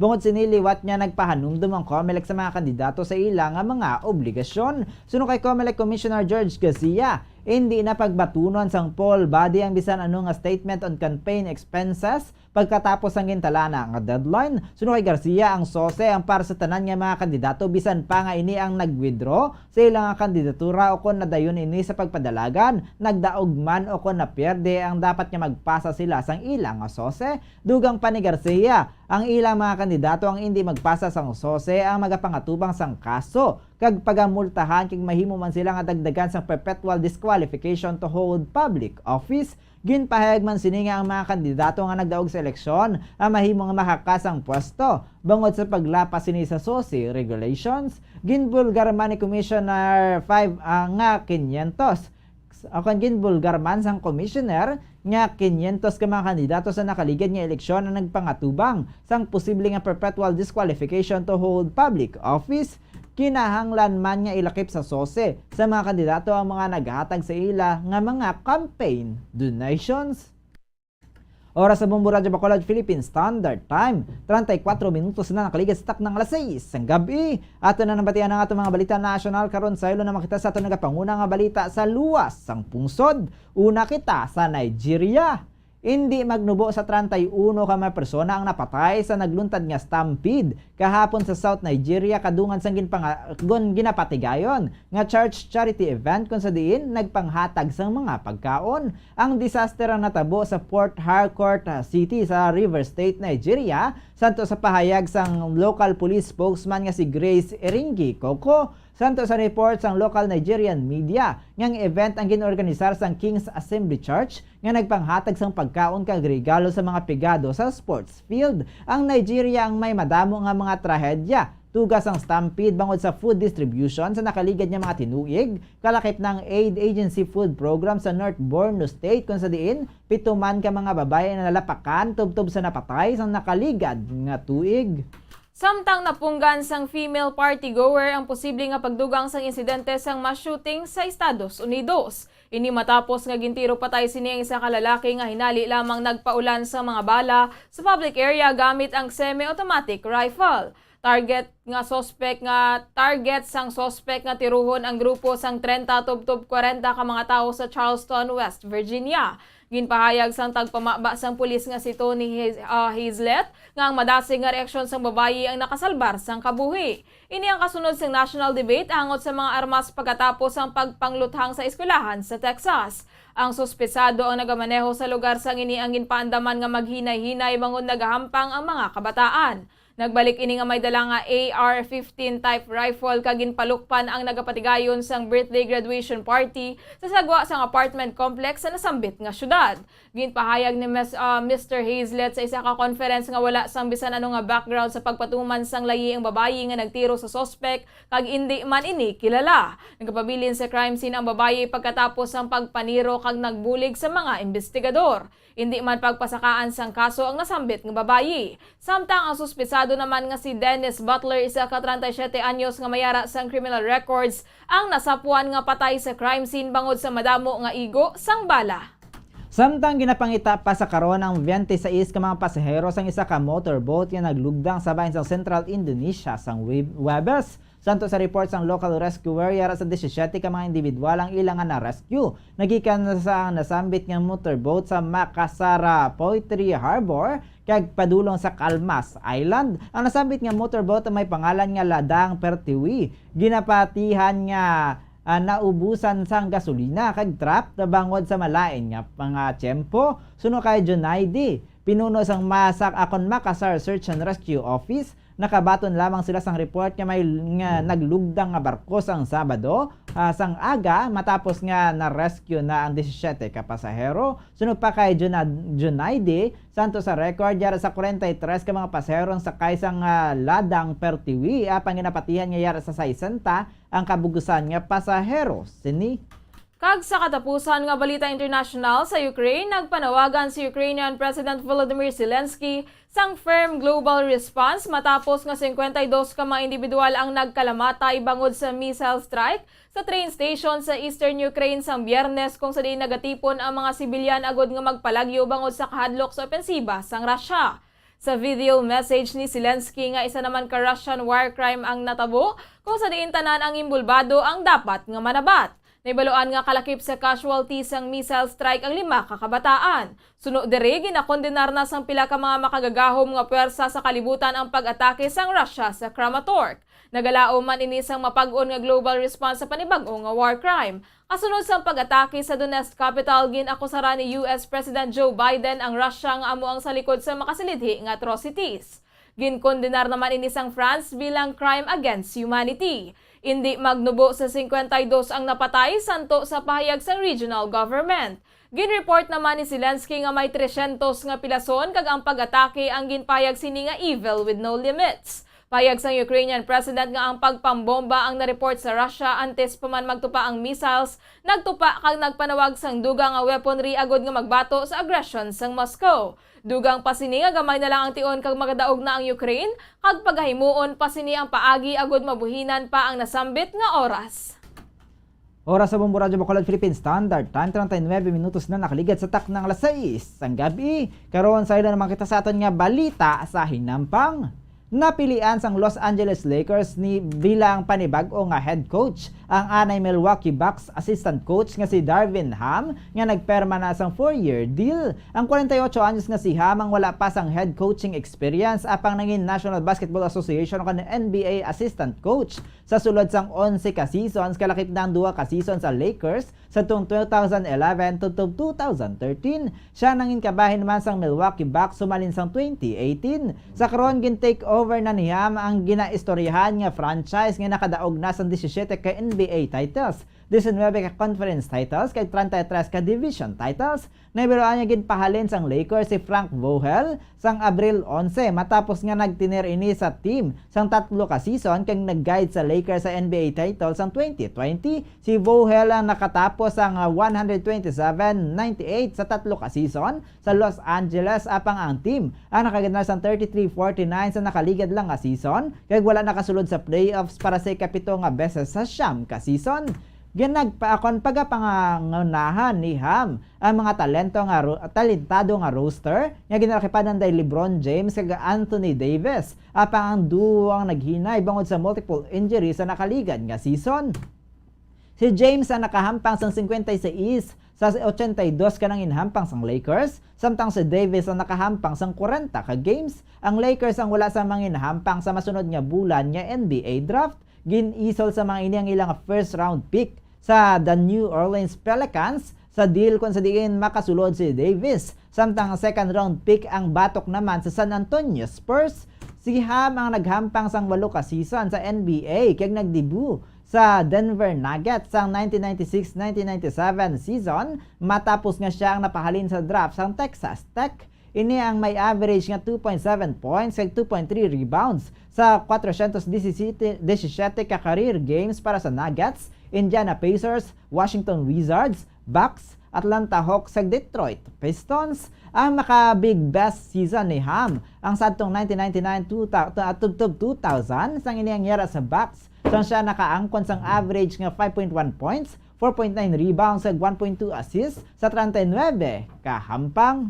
Bungod siniliwat niya nagpahanumdum ang COMELEC sa mga kandidato sa ilang mga obligasyon. Suno kay COMELEC Commissioner George Garcia, hindi na pagbatunon sang poll body ang bisan ano nga statement on campaign expenses pagkatapos ang gintala na nga deadline. Suno kay Garcia, ang sose ang para sa tanan nga mga kandidato bisan pa nga ini ang nag-withdraw sa ilang kandidatura o kon nadayon ini sa pagpadalagan, nagdaog man o kon napierde ang dapat nga magpasa sila sang ilang nga sose. Dugang pa ni Garcia, ang ilang mga kandidato ang hindi magpasa sang sose ang magapangatubang sang kaso kag pagamultahan kag mahimo man sila nga dagdagan sang perpetual disqualification to hold public office. Ginpahayag man sini nga ang mga kandidato nga nagdaog sa eleksyon ang mahimo nga makakasang pwesto bangod sa paglapas sini sa SOSI regulations. Ginbulgar man ni Commissioner 5 nga 500 akan ginbulgar man sang commissioner nga 500 ka mga kandidato sa nakaligid nga eleksyon ang nagpangatubang sang posible nga perpetual disqualification to hold public office. Kinahanglan man nga ilakip sa SOSE sa mga kandidato ang mga naghatag sa ila nga mga campaign donations. Oras sa Bombo Radyo Bacolod, Philippine Standard Time, 34 minutos na nakaligid sa taknang alas 6 ng gabi. Ato na nabatian ang ato mga balita national karon sa ilo na makita sa ato nagapanguna nga balita sa luwas sang pungsod. Una kita sa Nigeria. Hindi magnubo sa 31 ka mga persona ang napatay sa nagluntad nga stampede kahapon sa South Nigeria kadungan sang ginapatigayon nga church charity event kung sa diin nagpanghatag sang mga pagkaon. Ang disaster ang natabo sa Port Harcourt City sa River State, Nigeria, santo sa pahayag sang local police spokesman nga si Grace Eringi Koko. Santo sa report sang local Nigerian media, ngang event ang ginorganisar sang King's Assembly Church nga nagpanghatag sang pagkaon kag regalo sa mga pigado sa sports field. Ang Nigeria ang may madamo nga mga trahedya, tugas ang stampede bangod sa food distribution sa nakaligid nga mga tinuig, kalakip ng aid agency food program sa North Borno State kung sa diin 7 man ka mga babae na nalapakan tubtob sa napatay sang nakaligad nga tuig. Samtang napunggan sang female party-goer ang posible nga pagdugang sang insidente sang mass shooting sa Estados Unidos. Ini matapos nga gintiro patay sini ang isa ka lalaki nga hinali lamang nagpaulan sa mga bala sa public area gamit ang semi-automatic rifle. Target sang suspect nga tiruhon ang grupo sang 30 tubtob 40 ka mga tao sa Charleston, West Virginia. Ginpahayag sang tagpamaba sang pulis nga si Tony Hazlett nga ang madasig nga reaksyon sang babayi ang nakasalbar sang kabuhi. Ini ang kasunod sang national debate hangot sa mga armas pagkatapos ang pagpangluthang sa eskwelahan sa Texas. Ang suspesado ang nagamaneho sa lugar sang ini ang ginpaandaman nga maghinay-hinay bangod nagahampang ang mga kabataan. Nagbalik ini nga may dala nga AR-15 type rifle kag ginpalukpan ang nagapatigayon sang birthday graduation party sa sagwa sang apartment complex sa nasambit nga syudad. Ginpahayag ni Mr. Hazlett sa isa ka conference nga wala sang bisan ano nga background sa pagpatuman sang layi ang babayi nga nagtiro sa suspect kag indi man ini kilala. Nagpabilin sa crime scene ang babayi pagkatapos sang pagpaniro kag nagbulig sa mga investigador. Hindi man pagpasakaan sang kaso ang nasambit nga babayi. Samtang ang suspesado naman nga si Dennis Butler, isa ka 37 anyos nga mayara sang criminal records, ang nasapuan nga patay sa crime scene bangod sa madamo nga igo sang bala. Samtang ginapangita pa sa karon ang 26 ka mga pasahero sang isa ka motorboat nga naglugdang sa bahin sang Central Indonesia sang Webes. Santo sa report sang local rescuer yara sa 17 ka mga individual ang ilang na rescue. Nagikan sa nasambit nga motorboat sa Makassar Poetry Harbor kag padulong sa Calmas Island. Ang nasambit nga motorboat may pangalan nga Ladang Pertiwi. Ginapatihan nga naubusan sang gasolina kag trap bangod sa malain nga mga tiyempo. Suno kay Junaidi, pinuno sang Masak akon Makassar Search and Rescue Office, nakabaton lamang sila sang report nga may nga naglugdang nga barko sang Sabado sang aga matapos nga na-rescue na ang 17 ka pasahero. Sunod pa kay Junaidi santo sa record yara sa 43 ka mga pasahero ang sakay sang ladang Pertiwi apang ginapatihan nga yara sa 60 ang kabugusan nga pasahero. Sini Kag sa katapusan nga balita international sa Ukraine, nagpanawagan si Ukrainian President Volodymyr Zelensky sang firm global response matapos nga 52 ka mga individual ang nagkalamatay bangod sa missile strike sa train station sa eastern Ukraine sang Biyernes kung sa di nagatipon ang mga sibilyan agod nga magpalagyo bangod sa kahadlok sa opensiba sang Russia. Sa video message ni Zelensky nga isa naman ka Russian war crime ang natabo kung sa diin tanan ang imbulbado ang dapat nga manabat. Naibaluan nga kalakip sa casualties sang missile strike ang 5 kakabataan. Suno dere ginakondenar na sang pila ka mga makagagahom nga pwersa sa kalibutan ang pag-atake sang Russia sa Kramatorsk. Nagalao man ini sang mapag-on nga global response sa panibag-o nga war crime. Kasunod sang pag-atake sa Donetsk capital, ginakusara ni US President Joe Biden ang Russia nga amo ang sa likod sa makasilidhi nga atrocities. Ginkondenar naman ini sang France bilang crime against humanity. Hindi magnubo sa 52 ang napatay santo sa pahayag sang regional government. Ginreport naman ni Zelensky nga may 300 nga pilason kag ang pag-atake ang ginpahayag sini nga evil with no limits. Pahayag sang Ukrainian President nga ang pagpambomba ang nareport sa Russia antes pa man magtupa ang missiles, nagtupa kag nagpanawag sang dugang nga weaponry agod nga magbato sa aggression sang Moscow. Dugang pasini nga gamay na lang ang tion kag magadaog na ang Ukraine, kag paghahimuon pasini ang paagi agod mabuhinan pa ang nasambit nga oras. Oras sa Bombo Radyo Bacolod Philippine Standard Time 39 minutos na nakaligad sa taknang alas 6 sang gabi. Karon sa ila naman kita sa aton nga balita sa hinampang. Napilian sang Los Angeles Lakers ni bilang panibag-o nga head coach ang anay Milwaukee Bucks assistant coach nga si Darvin Ham nga nagperma na sang 4-year deal. Ang 48 anyos nga si Ham ang wala pa sang head coaching experience apang naging National Basketball Association o NBA assistant coach sa sulod sang 11 ka seasons kalakip na ang 2 ka season sa Lakers sa tuong 2011 to 2013. Siya nangin kabahin man sang Milwaukee Bucks sumalin sang 2018. Sa karon gin take over na ni Ham ang ginaistoryahan nga franchise nga nakadaog na sang 17 ka NBA titles, 19 ka conference titles kay 33 ka division titles. Naibiroan niya ginpahalin sang Lakers si Frank Vogel sang Abril 11 matapos nga nagtiner ini sa team sang 3 ka season kag nag-guide sa Lakers sa NBA titles sang 2020. Si Vogel ang nakatapos ang 127-98 sa 3 ka season sa Los Angeles apang ang team ang nakagana sang 33-49 sa nakaligad lang nga season kag wala nakasulod sa playoffs para sa ikapito nga beses sa siyam ka season. Ginagpaakon pagapangangunahan ni Ham ang mga talentado nga roster nga ginarakipanan day LeBron James kag Anthony Davis apang ang duwang naghinay bangod sa multiple injuries sa nakaligad nga season. Si James ang nakahampang sang 56 sa 82 ka nang inhampang sang Lakers, samtang si Davis ang nakahampang sang 40 ka games. Ang Lakers ang wala sa mga inhampang sa masunod nga bulan nga NBA draft. Ginisol sa mga ini ang ilang first round pick sa the New Orleans Pelicans sa deal kung sa diin makasulod si Davis. Samtang second round pick ang batok naman sa San Antonio Spurs. Si Ham ang naghampang sang 8 ka season sa NBA kag nagdebut sa Denver Nuggets sang 1996-1997 season matapos nga siya ang napahalin sa draft sang Texas Tech. Ini ang may average nga 2.7 points kag 2.3 rebounds sa 417 ka career games para sa Nuggets, Indiana Pacers, Washington Wizards, Bucks, Atlanta Hawks ug Detroit Pistons. Ang maka-big best season ni Ham ang sadtong 1999-2000 sang iniyang yara sa Bucks saan siya nakaangkon sang average nga 5.1 points, 4.9 rebounds ug 1.2 assists sa 39 kahampang.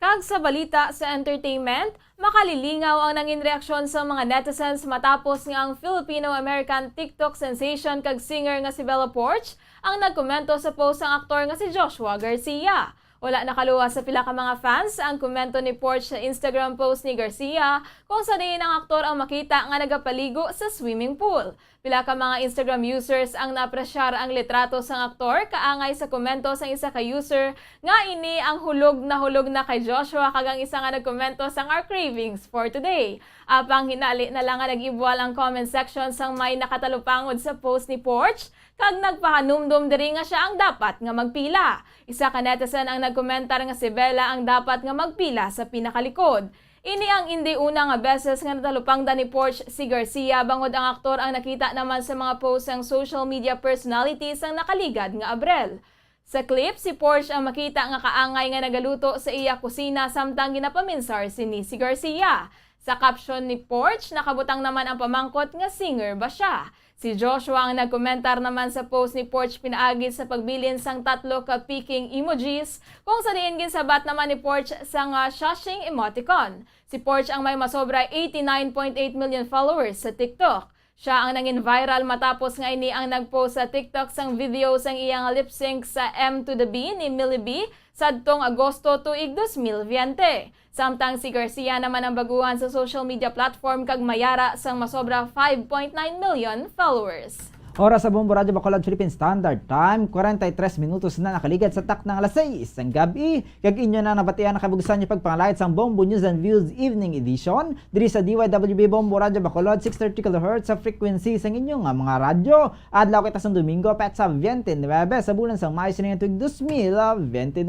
Kag sa balita sa entertainment, makalilingaw ang nangin reaksyon sa mga netizens matapos nga ang Filipino-American TikTok sensation kag singer nga si Bella Poarch ang nagkomento sa post ang aktor nga si Joshua Garcia. Wala nakaluwa sa pila ka mga fans ang komento ni Porch sa Instagram post ni Garcia kung sa diin ang aktor ang makita nga nagapaligo sa swimming pool. Pila ka mga Instagram users ang napresyar ang litrato sang aktor kaangay sa komento sang isa ka user nga ini ang hulog na kay Joshua kagang isa nga nagkomento sang our cravings for today. Apang hinali na lang nga nag-ibwal ang comment section sang may nakatalupangod sa post ni Porch kag nagpahanumdum diri nga siya ang dapat nga magpila. Isa ka netizen ang nagkomentar nga si Bella ang dapat nga magpila sa pinakalikod. Ini ang hindi una nga beses nga natalupangda ni Porch si Garcia bangod ang aktor ang nakita naman sa mga post ng social media personalities ang nakaligad nga Abril. Sa clip, si Porch ang makita nga kaangay nga nagaluto sa iya kusina samtang ginapaminsar si Garcia. Sa caption ni Porch, nakabutang naman ang pamangkot nga singer ba siya. Si Joshua ang nagkomentar naman sa post ni Porch pinaagi sa pagbilin sang 3 ka peeking emojis kung sa diin ginsabat naman ni Porch sang shushing emoticon. Si Porch ang may masobra 89.8 million followers sa TikTok. Siya ang nangin viral matapos nga ini ang nagpost sa TikTok sang video sang iyang lip sync sa M to the B ni Millie B sadtong Agosto tuig 2020. Samtang si Garcia naman ang baguhan sa social media platform kag mayara sang masobra 5.9 million followers. Oras sa Bombo Radyo Bacolod Philippine Standard Time, 43 minutos na nakaligad sa tak ng alas 6 ang gabi. Kag inyo na nabatian nakabugusan niyo pagpangalayat sang Bombo News and Views Evening Edition diri sa DYWB Bombo Radyo Bacolod 630 kHz sa frequency sang inyong mga radyo. Adlaw kita sang Domingo petsa 29 sa bulan sang Mayo sining tuig 2022.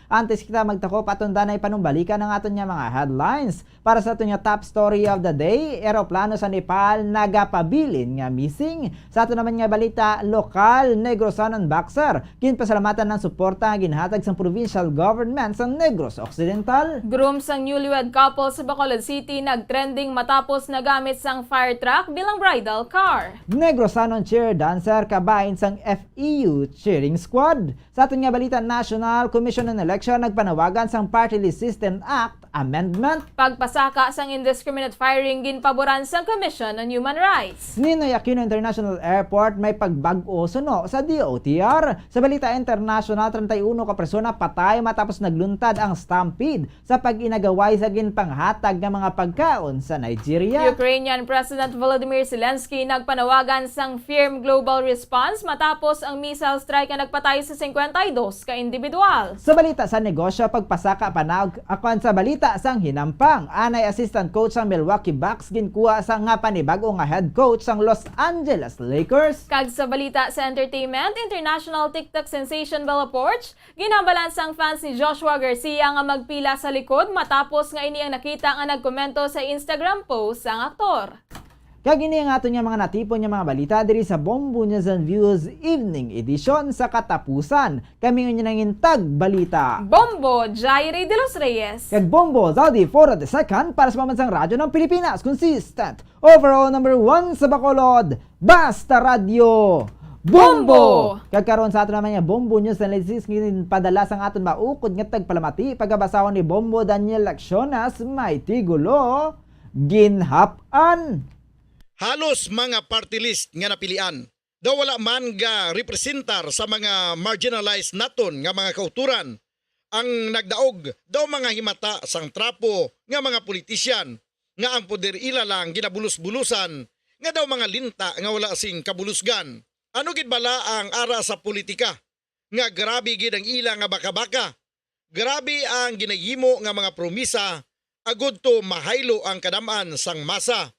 Antes kita magtako patundan ay panumbalikan ang aton nga mga headlines para sa aton nga top story of the day. Eroplano sa Nepal nagapabilin nga missing. Sa aton naman nga balita lokal, Negros Sun Boxer ginpasalamatan ng suporta nga ginhatag sa provincial government sa Negros Occidental. Groom sang newlywed couple sa Bacolod City nagtrending matapos nagamit sang fire truck bilang bridal car. Negros Sun cheer dancer kabahin sang FEU cheering squad. Sa aton nga balita National Commission on Election nagpanawagan sang Party List System Act Amendment. Pagpasaka sang indiscriminate firing ginpaboran sang Commission on Human Rights. Ninoy Aquino International Airport may pagbag-o suno sa DOTR. Sa balita international, 31 ka persona patay matapos nagluntad ang stampede sa pag-inagaway sa ginpanghatag ng mga pagkaon sa Nigeria. Ukrainian President Volodymyr Zelensky nagpanawagan sang firm global response matapos ang missile strike na nagpatay sa 52 ka individual. Sa balita sa negosyo, pagpasaka panawag akon sa balita sang hinampang. Anay assistant coach sang Milwaukee Bucks ginkuha sa nga panibago nga head coach sang Los Angeles Lakers. Kag sa balita sa entertainment, international TikTok sensation Bella Porch ginabalan sang fans ni Joshua Garcia nga magpila sa likod matapos nga ini ang nakita nga nagkomento sa Instagram post sang aktor. Kag ini ang aton nga mga natipon nga mga balita diri sa Bombo News and Views Evening Edition sa katapusan. Kami nga nangintag balita. Bombo Jairi de los Reyes. Kag Bombo Zaldi for the second para sa pamansang radyo ng Pilipinas. Consistent. Overall number 1 sa Bacolod. Basta Radio. Bombo! Kagkaroon sa aton naman nga Bombo News Analysis padala sang aton maukod nga tagpalamati pagabasawan ni Bombo Daniel Accionas may tigulo ginhapan. Halos mga party list nga napilian. Daw wala man ga representar sa mga marginalized naton nga mga kauturan. Ang nagdaog daw mga himata sang trapo nga mga politisyan nga ang poder ila lang ginabulus-bulusan nga daw mga linta nga wala sing kabulusgan. Ano gid bala ang ara sa politika? Nga grabe gid ang ila nga baka-baka. Grabe ang ginahimo nga mga promisa agud to mahaylo ang kadaman sang masa.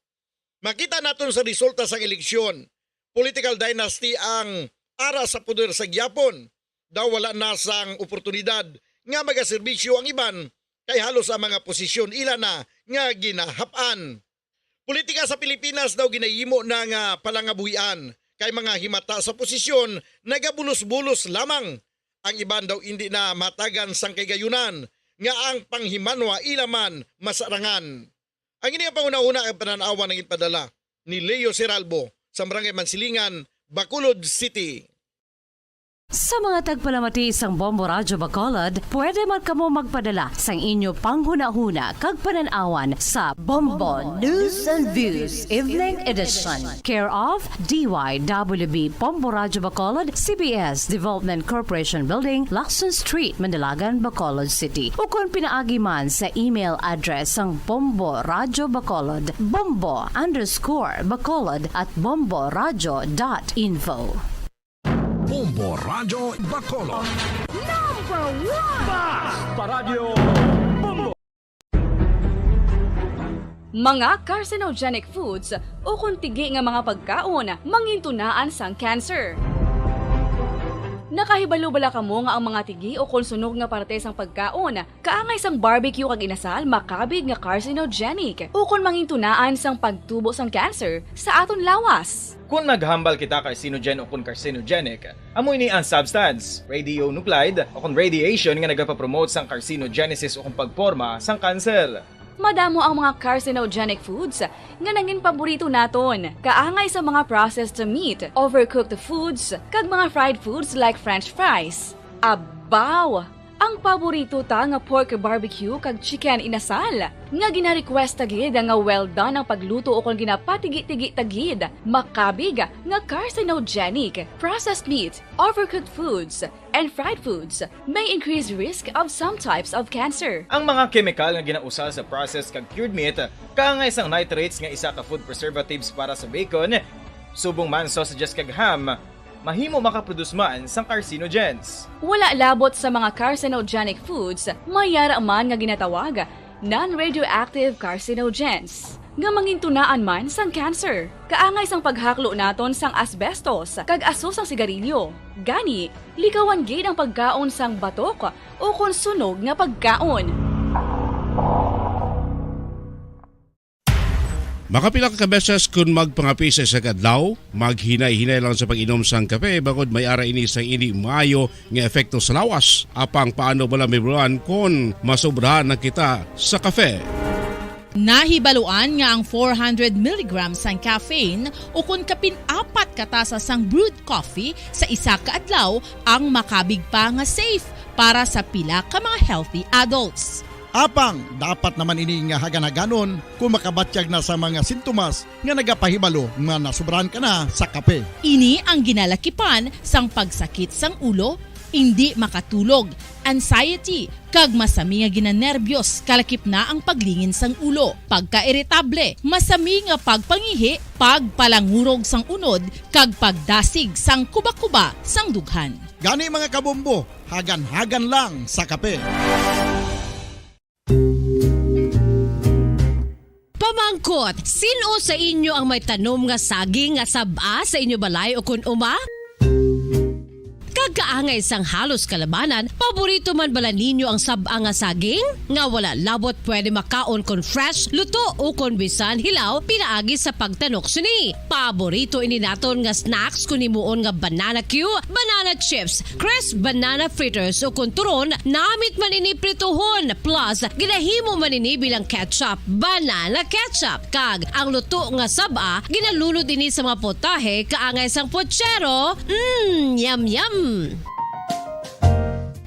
Makita naton sa resulta sang eleksyon, political dynasty ang ara sa poder sa gyapon. Daw wala na sang oportunidad nga magaserbisyo ang iban kay halos ang mga posisyon ila na nga ginahapan. Politika sa Pilipinas daw ginahimo na nga palangabuhian kay mga himata sa posisyon nagabulos-bulos lamang. Ang iban daw hindi na matagan sang kagayunan nga ang panghimanwa ilaman masarangan. Ang ini nga panguna-una ang pananawa ng ipadala ni Leo Seralbo sa Barangay Mansilingan, Bacolod City. Sa mga tagpalamati sang Bombo Radyo Bacolod, pwede man kamo magpadala sang inyo panghuna-huna kag pananawan sa Bombo News and Views Evening Edition. Care of DYWB Bombo Radyo Bacolod, CBS Development Corporation Building, Lacson Street, Mandalagan, Bacolod City. O kung pinaagi man sa email address sang Bombo Radyo Bacolod, bombo_bacolod@bomboradyo.info. Bombo Radyo Bacolod. Number 1! Basta Radio Bombo! Mga carcinogenic foods o kuntigi nga mga pagkaon mangintunaan sang cancer. Nakahibalo bala kamo nga ang mga tigi o konsunog nga parte sang pagkaon kaangay sang barbecue kag inasal makabig nga carcinogenic o kon mangintunaan sang pagtubo sang cancer sa aton lawas. Kung naghambal kita carcinogen o kung carcinogenic, amoy ni ang substance, radionuclide o kung radiation nga nagapapromote sang carcinogenesis o kung pagporma sang cancer. Madamo ang mga carcinogenic foods nga nangin paborito naton. Kaangay sa mga processed meat, overcooked foods, kag mga fried foods like french fries. Abaw! Ang paborito ta nga pork barbecue kag chicken inasal. Nga gina-request tagid nga well done ang pagluto o kung ginapatigi-tigi tagid. Makabig nga carcinogenic, processed meat, overcooked foods, and fried foods may increase risk of some types of cancer. Ang mga chemical nga ginausal sa processed kag cured meat, kaangay sang nitrates nga isa ka food preservatives para sa bacon, subong man sausages kag ham, mahimo makaproduce man sang carcinogens. Wala labot sa mga carcinogenic foods, mayara man nga ginatawag non-radioactive carcinogens nga mangintunaan man sang cancer. Kaangay sang paghaklo naton sang asbestos kag aso sang sigarilyo. Gani, likawan gid ang pagkaon sang batok o kon sunog nga pagkaon. Makapila ka beses kung magpangapi sa isang adlaw, maghinay-hinay lang sa pag-inom sang kape bakod may ara ini sang hindi maayo nga epekto sa lawas. Apang paano bala may buruan kung masobrahan na kita sa kape. Nahibaluan nga ang 400 mg sang caffeine o kung kapin-4 katasa sang brewed coffee sa isa ka adlaw ang makabig pa nga safe para sa pila ka mga healthy adults. Apang, dapat naman ini nga haganaganon kung makabatyag na sa mga sintomas nga nagapahibalo nga nasubrahan ka na sa kape. Ini ang ginalakipan sang pagsakit sang ulo, hindi makatulog, anxiety, kag masami nga ginanerbiyos kalakip na ang paglingin sang ulo, pagka-iritable, masami nga pagpangihi, pagpalangurog sang unod, kag pagdasig sang kuba-kuba sang dughan. Gani mga kabombo, hagan-hagan lang sa kape. Pamangkot, sino sa inyo ang may tanom nga saging nga saba sa inyo balay o kun uma? Kagkaangay sang halos kalabanan, paborito man bala ninyo ang saba nga saging? Nga wala labot pwede makaon kon fresh, luto o kon bisan hilaw, pinaagi sa pagtanok sini. Paborito ini naton nga snacks kun himuon nga banana Q, banana chips, crisp banana fritters o kun turon, namit man ini prituhon, plus ginahimo man ini bilang ketchup, banana ketchup. Kag ang luto nga saba, ginalunod ini sa mga potahe kaangay sang pochero. Yum yum.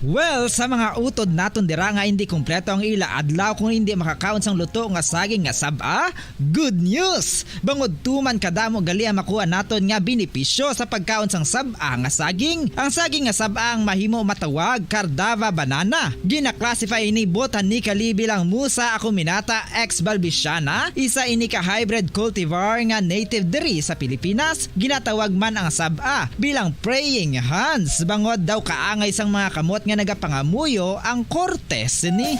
Well, sa mga utod naton dira nga hindi kumpleto ang ila adlaw kung hindi makakaon sang luto nga saging nga saba, good news! Bangod tuman kadamo gali ang makuha naton nga benepisyo sa pagkaon sang saba nga saging. Ang saging nga saba ang mahimo matawag Cardava banana. Gina-classify ini botanically bilang Musa acuminata X balbisiana, isa ini ka hybrid cultivar nga native diri sa Pilipinas. Ginatawag man ang saba bilang praying hands. Bangod daw kaangay sang mga kamot nga nagapangamuyo ang kortes ni.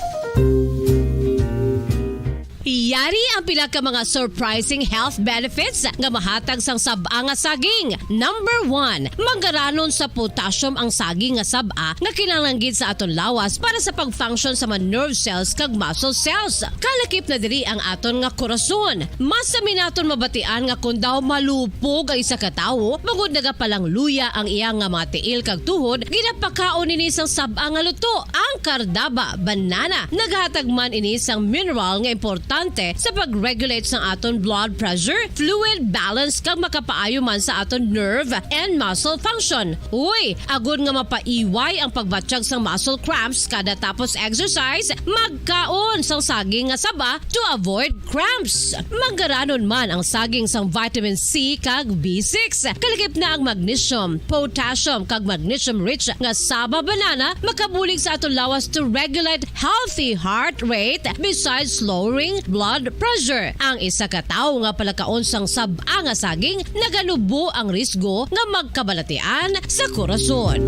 Yari ang pila ka mga surprising health benefits nga mahatag sang saba nga saging. Number 1, manggaranon sa potassium ang saging nga saba nga kinahanglan sa aton lawas para sa pag-function sa mga nerve cells kag muscle cells. Kalakip na diri ang aton nga korason. Mas sa minaton mabatian nga kung daw malupog ang isa ka tawo, magud nagapalang luya ang iyang nga mga tiil kag tuhod, ginapakaon ini sang saba nga luto, ang Cardava banana. Naghatag man ini sang mineral nga importante adaptable sa pag-regulate sa aton blood pressure, fluid balance kag makapaayo man sa aton nerve and muscle function. Uy, agud nga mapaiway ang pagbatsyag sa muscle cramps kada tapos exercise, magkaon sang saging nga saba to avoid cramps. Magaranon man ang saging sang vitamin C kag B6. Kaligip na ang magnesium, potassium kag magnesium-rich nga saba banana makabulig sa aton lawas to regulate healthy heart rate besides lowering blood pressure. Ang isa ka tawo nga palakaon sang saba nga saging naganubo ang risgo nga magkabalatian sa korason.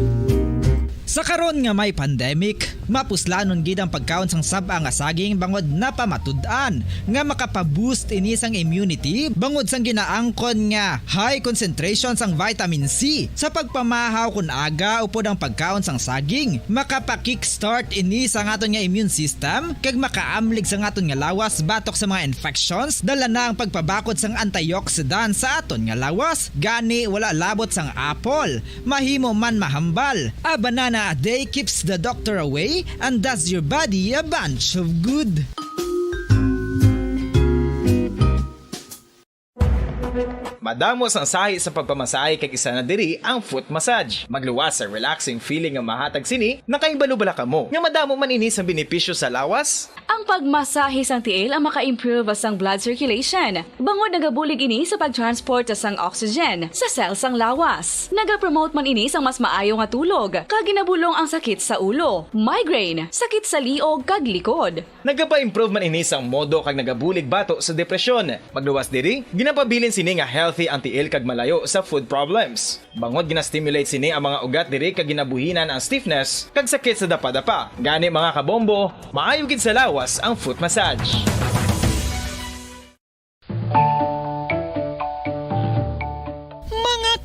Sa karon nga may pandemic, mapuslanon gid ang pagkaon sang saba nga saging bangod napamatud-an nga makapaboost ini sang immunity bangod sang ginaangkon nga high concentration sang vitamin C sa pagpamahaw kun aga upod ang pagkaon sang saging. Makapa-kickstart ini sa aton nga immune system kag makaamlig sa aton nga lawas batok sa mga infections dala na ang pagpabakod sang antioxidant sa aton nga lawas. Gani wala labot sang apple, mahimo man mahambal. A banana a day keeps the doctor away and does your body a bunch of good. Madamos ang sahi sa pagpamasahe kay isa na diri ang foot massage. Magluwas sa relaxing feeling nga mahatag sini, nakaibalo-bala ka mo. Nga madamo man ini sa benepisyo sa lawas. Ang pagmasahe sang tiil ang maka-improve sang blood circulation. Bangod nagabulig ini sa pag-transport sang oxygen sa cells sang lawas. Nagapromote man ini sang mas maayo nga tulog, kag ginabulong ang sakit sa ulo, migraine, sakit sa liog kag likod. Nagapa-improve man ini sang modo kag nagabulig bato sa depresyon. Magluwas diri, ginapabilin sini nga healthy ang tiil kag malayo sa food problems. Bangod gina-stimulate sini ang mga ugat diri kag ginabuhinan ang stiffness kag sakit sa dapa-dapa. Gani mga kabombo, maayo gid sa lawas ang foot massage.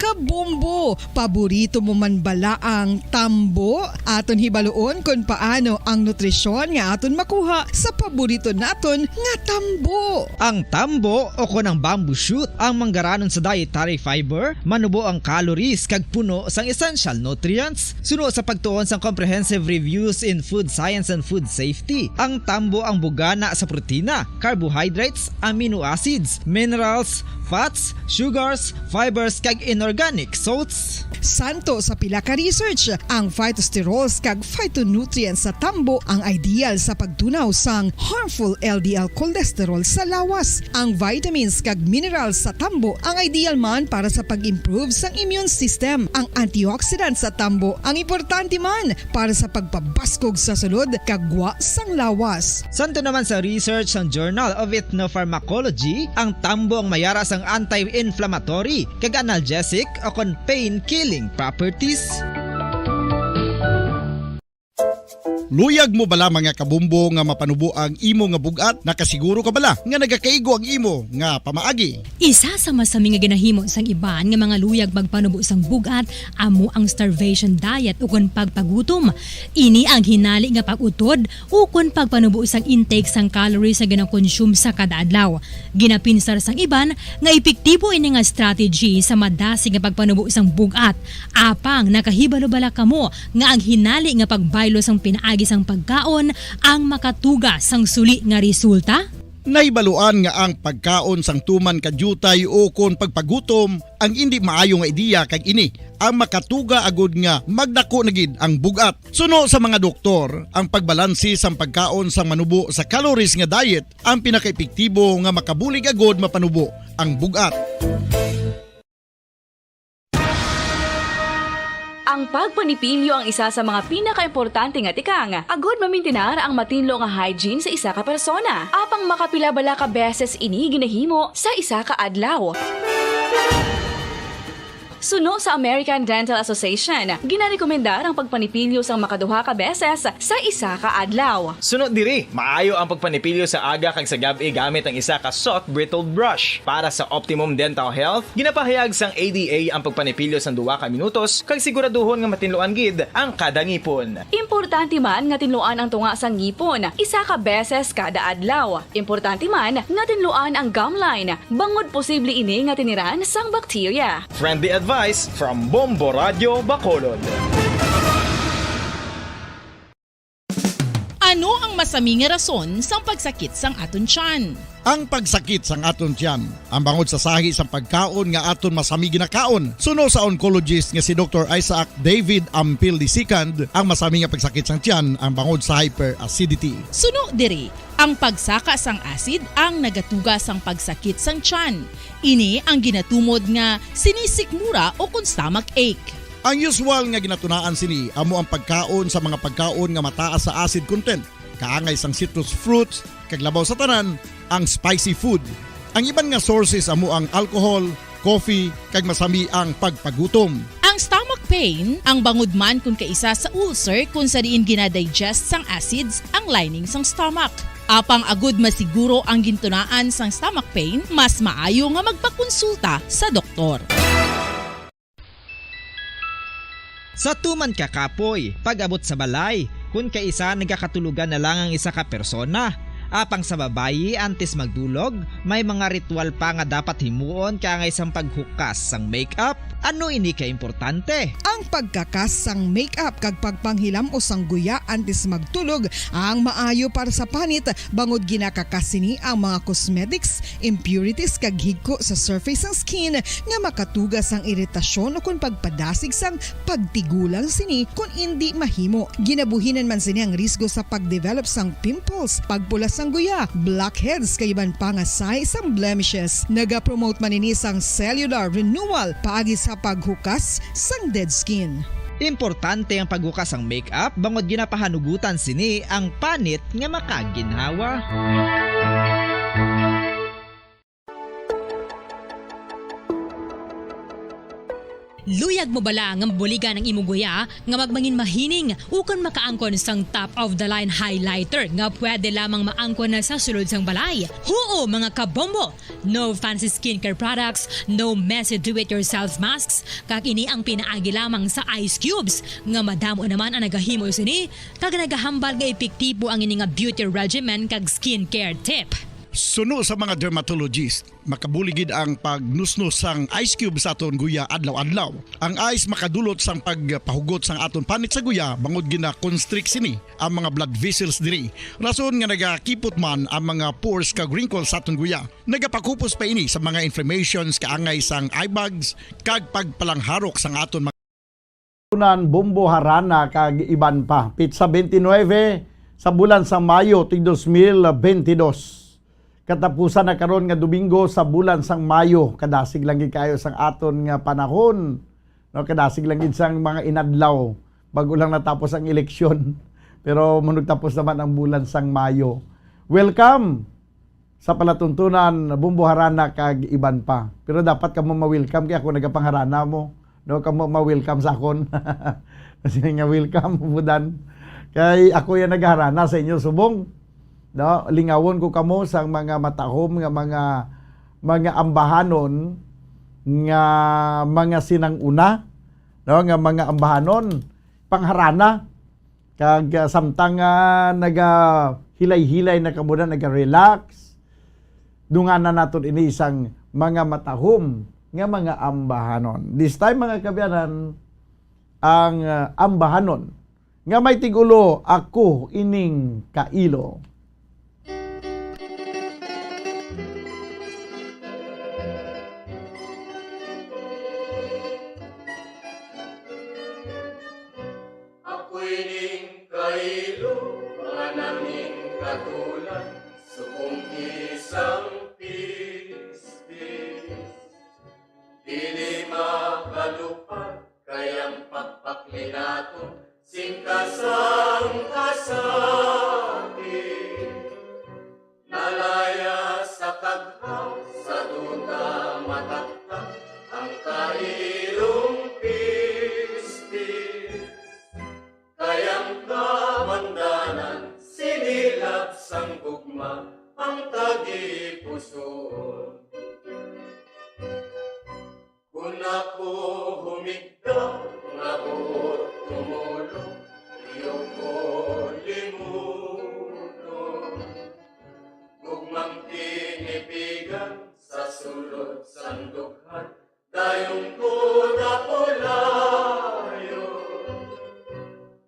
Kabombo, paborito mo man bala ang tambo? Aton hibaloon kung paano ang nutrisyon nga aton makuha sa paborito naton nga tambo. Ang tambo o kon ang bamboo shoot ang manggaranon sa dietary fiber, manubo ang calories kag puno sang essential nutrients. Suno sa pagtuon sang comprehensive reviews in food science and food safety. Ang tambo ang bugana sa protina, carbohydrates, amino acids, minerals, fats, sugars, fibers kag inorganic salts. Santo sa pila ka research, ang phytosterols kag phytonutrients sa tambo ang ideal sa pagtunaw sang harmful LDL cholesterol sa lawas. Ang vitamins kag minerals sa tambo ang ideal man para sa pag-improve sang immune system. Ang antioxidants sa tambo ang importante man para sa pagpabaskog sa sulod kag gwa sang lawas. Santo naman sa research ng Journal of Ethnopharmacology, ang tambo ang mayara sang anti-inflammatory kag analgesic o kon pain-killing properties. Luyag mo bala mga kabumbo nga mapanubo ang imo nga bugat? Nakasiguro ka bala nga nagakaigo ang imo nga pamaagi? Isa sa masami nga ginahimo sang iban nga mga luyag magpanubo sang bugat amo ang starvation diet ukon pagpagutom. Ini ang hinali nga pag-utod ukon pagpanubo sang intake sang calories sa gina-consume sa kada adlaw. Ginapinsar sang iban nga epektibo ini nga strategy sa madasi nga pagpanubo sang bugat. Apang nakahibalo bala kamo nga ang hinali nga pagbaylo sang pinaagi sang pagkaon ang makatuga sang suli nga resulta? Naibaluan nga ang pagkaon sang tuman kadyutay o kon pagpagutom ang hindi maayo nga ideya kag ini ang makatuga agud nga magdako na gid ang bugat. Suno sa mga doktor, ang pagbalansi sang pagkaon sang manubo sa calories nga diet ang pinakaepektibo nga makabulig agud mapanubo ang bugat. Ang pagpanipilyo ang isa sa mga pinaka-importante nga tikang. Agod mamintinar ang matinlo nga hygiene sa isa ka persona. Apang makapilabala ka beses ini ginahimo sa isa ka adlaw. Suno sa American Dental Association, ginarekomendar ang pagpanipilyo sang makaduha ka beses sa isa ka adlaw. Suno diri, maayo ang pagpanipilyo sa aga kag sa gabi gamit ang isa ka soft brittled brush. Para sa optimum dental health, ginapahayag sang ADA ang pagpanipilyo sang 2 ka minutos kag siguraduhon nga matinluan gid ang kada ngipon. Importante man nga tinluan ang tunga sang ngipon, isa ka beses kada adlaw. Importante man nga tinluan ang gum line, bangod posible ini nga tiniran sang bakterya. Friendly advice from Bombo Radio Bacolod. Ano ang masami nga rason sang pagsakit sang aton tiyan. Ang pagsakit sang aton tiyan, ang bangod sa sahi sang pagkaon nga aton masami ginakaon. Suno sa oncologist nga si Dr. Isaac David Ampil II, ang masami nga pagsakit sang tiyan ang bangod sa hyperacidity. Suno diri, ang pagsaka sang acid ang nagatuga sang pagsakit sang tiyan. Ini ang ginatumod nga sinisikmura o kung stomach ache. Ang usual nga ginatunaan sini amo ang pagkaon sa mga pagkaon nga mataas sa acid content, kaangay sang citrus fruits, kaglabaw sa tanan, ang spicy food. Ang iban nga sources amo ang alcohol, coffee, kag masami ang pagpagutom. Ang stomach pain, ang bangod man kung kaisa sa ulcer kung sa diin ginadigest sang acids ang lining sang stomach. Apang agud masiguro ang gintunaan sang stomach pain, mas maayo nga magpakonsulta sa doktor. Sa tuman ka kapoy, pag-abot sa balay, kung kaisa nagkakatulugan na lang ang isa ka persona. Apang sa babayi antes magdulog, may mga ritual pa nga dapat himuon kangay sang paghukas sang makeup. Ano ini ka importante? Ang pagkakas sang makeup kag pagpanghilam o sang guya antes magtulog ang maayo para sa panit bangod ginakakas sini ang mga cosmetics, impurities kag higko sa surface sang skin nga makatugas sang iritasyon o kung pagpadasig sang pagtigulang sini kung hindi mahimo. Ginabuhinan man sini ang risgo sa pagdevelop sang pimples, pagpula sang guya, blackheads kay iban pa nga size sang blemishes. Naga-promote man ini sang cellular renewal paagi sa paghukas sang dead skin. Importante ang paghukas sang makeup bangod ginapahanugutan sini ang panit nga makaginhawa. Luyag mo bala nga mabuligan ang imong guya nga magmangin mahining ukon makaangkon sang top of the line highlighter nga pwede lamang maangkon na sa sulod sang balay. Huo mga kabombo! No fancy skincare products, no messy do-it-yourself masks, kag ini ang pinaagi lamang sa ice cubes nga madamo naman ang nagahimo sini kag nagahambal nga epektibo ang ini nga beauty regimen kag skincare tip. Suno sa mga dermatologist, makabuligid ang pagnusnos sang ice cube sa aton guya adlaw-adlaw. Ang ice makadulot sang pagpahugot sang aton panit sa guya bangod gina-constrict sini ang mga blood vessels diri. Rason nga nagakipot man ang mga pores kag wrinkles sa aton guya. Nagapakupos pa ini sa mga inflammations kaangay sang eye bags kag pagpalangharok sang aton mga Bumbo Harana kag iban pa. Pizza 29 sa bulan sa Mayo tig 2022. Katapusan na karon nga Domingo sa bulan sang Mayo, kadasig lang gid kayo sang aton nga panahon. No, kadasig lang gid sang mga inadlaw bago lang natapos ang eleksyon. Pero munug tapos naman ang bulan sang Mayo. Welcome sa palatuntunan Bumbo Harana kag iban pa. Pero dapat ka mo ma-welcome kay ako nagapangharana mo. No, ka mo ma-welcome sa akon. Kasi nga welcome budan. Kay ako yan nagharana sa inyo subong. No, lingawon ko kamo sang mga matahom nga mga ambahanon nga mga sinanguna, no, nga mga ambahanon pangharana kag samtang naga hilay-hilay na kamuda naga-relax dunganan naton ini isang mga matahom nga mga ambahanon. This time mga kabyanan ang ambahanon nga may tigulo ako ining kailo.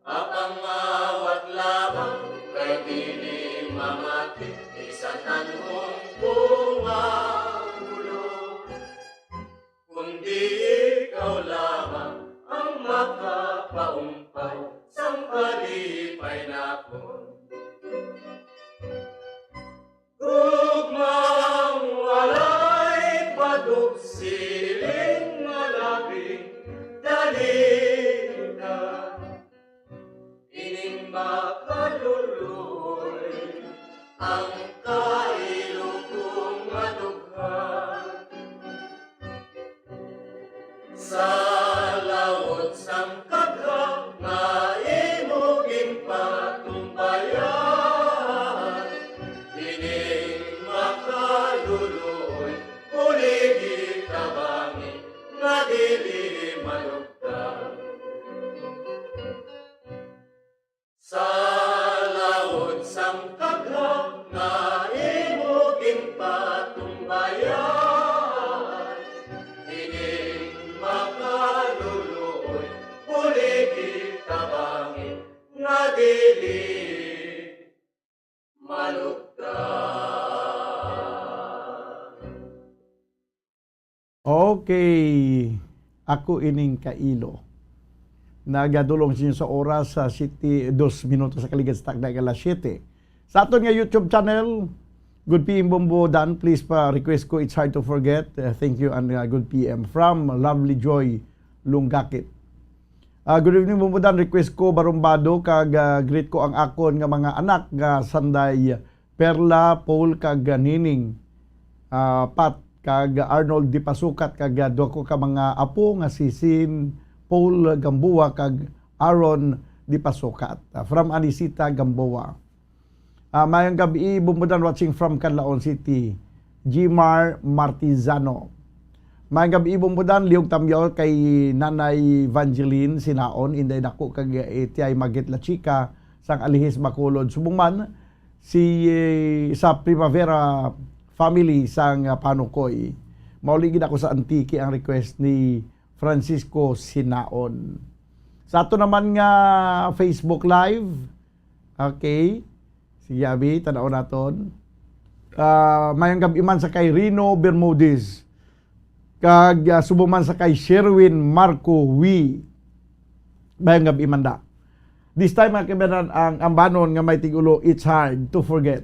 Apang awat lamang kay sa lawot sang kagha nga imuging patumbayan ining makaluluoy kuligi kabangi nga dili malugdan sa lawot sang kagha nga imuging patumbayan ining makaluluoy kuligi kabangi nga dili malugdan. Okay, ako ining kailo. Nagadulong sinyo sa oras sa 2 minutos sa kaligid sa takda alas 7. Sa aton nga YouTube channel, Good PM Bombo Dan, please pa request ko, it's hard to forget. Thank you and good PM from Lovely Joy Lunggakit. Good evening Bombo Dan, request ko barumbado kag greet ko ang akon nga mga anak nga Sanday Perla, Paul kag Nining, Pat kag Arnold Di Pasukat kag do ko ka mga apo nga Sisin Paul Gamboa kag Aaron Di Pasukat from Anisita Gamboa. Mayang gabi bumudan watching from Canlaon City, Gmar Martizano. Mayang gabi bumudan liog tamyaw kay Nanay Evangeline Sinaon inday dako kag iti ay Magit La Chica sang Alihis Bacolod Subungman si sa Primavera family sang Panukoy. Mauligid ako sa Antique ang request ni Francisco Sinaon. Sa ato naman nga Facebook Live, okay, si Yabi, tanaw naton. Mayang gabi man sa kay Rino Bermudez, kag subuman sa kay Sherwin Marco Wi. Mayang gabi man da. This time, mga kaibigan, ang ambanon nga may tigulo, it's hard to forget.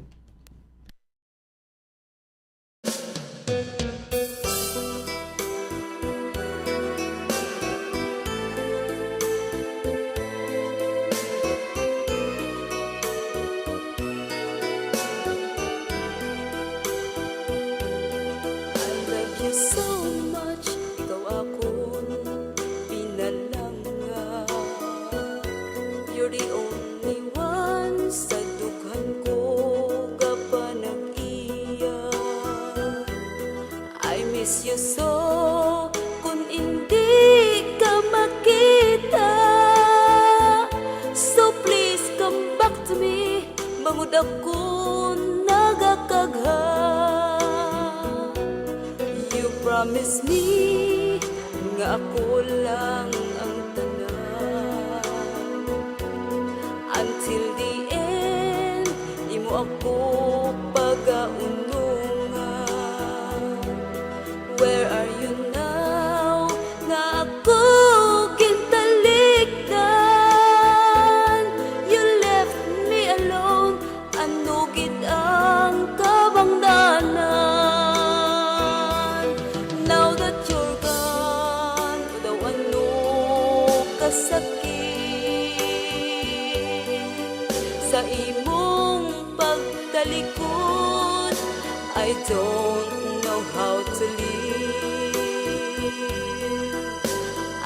Promise me nga ako lang ang tanan until the end, imo ako pagaunungan. Where are you now? Nga ako kintalikdan. You left me alone, anugid ang kabangdanan. Sa imong pagtalikod, I don't know how to live.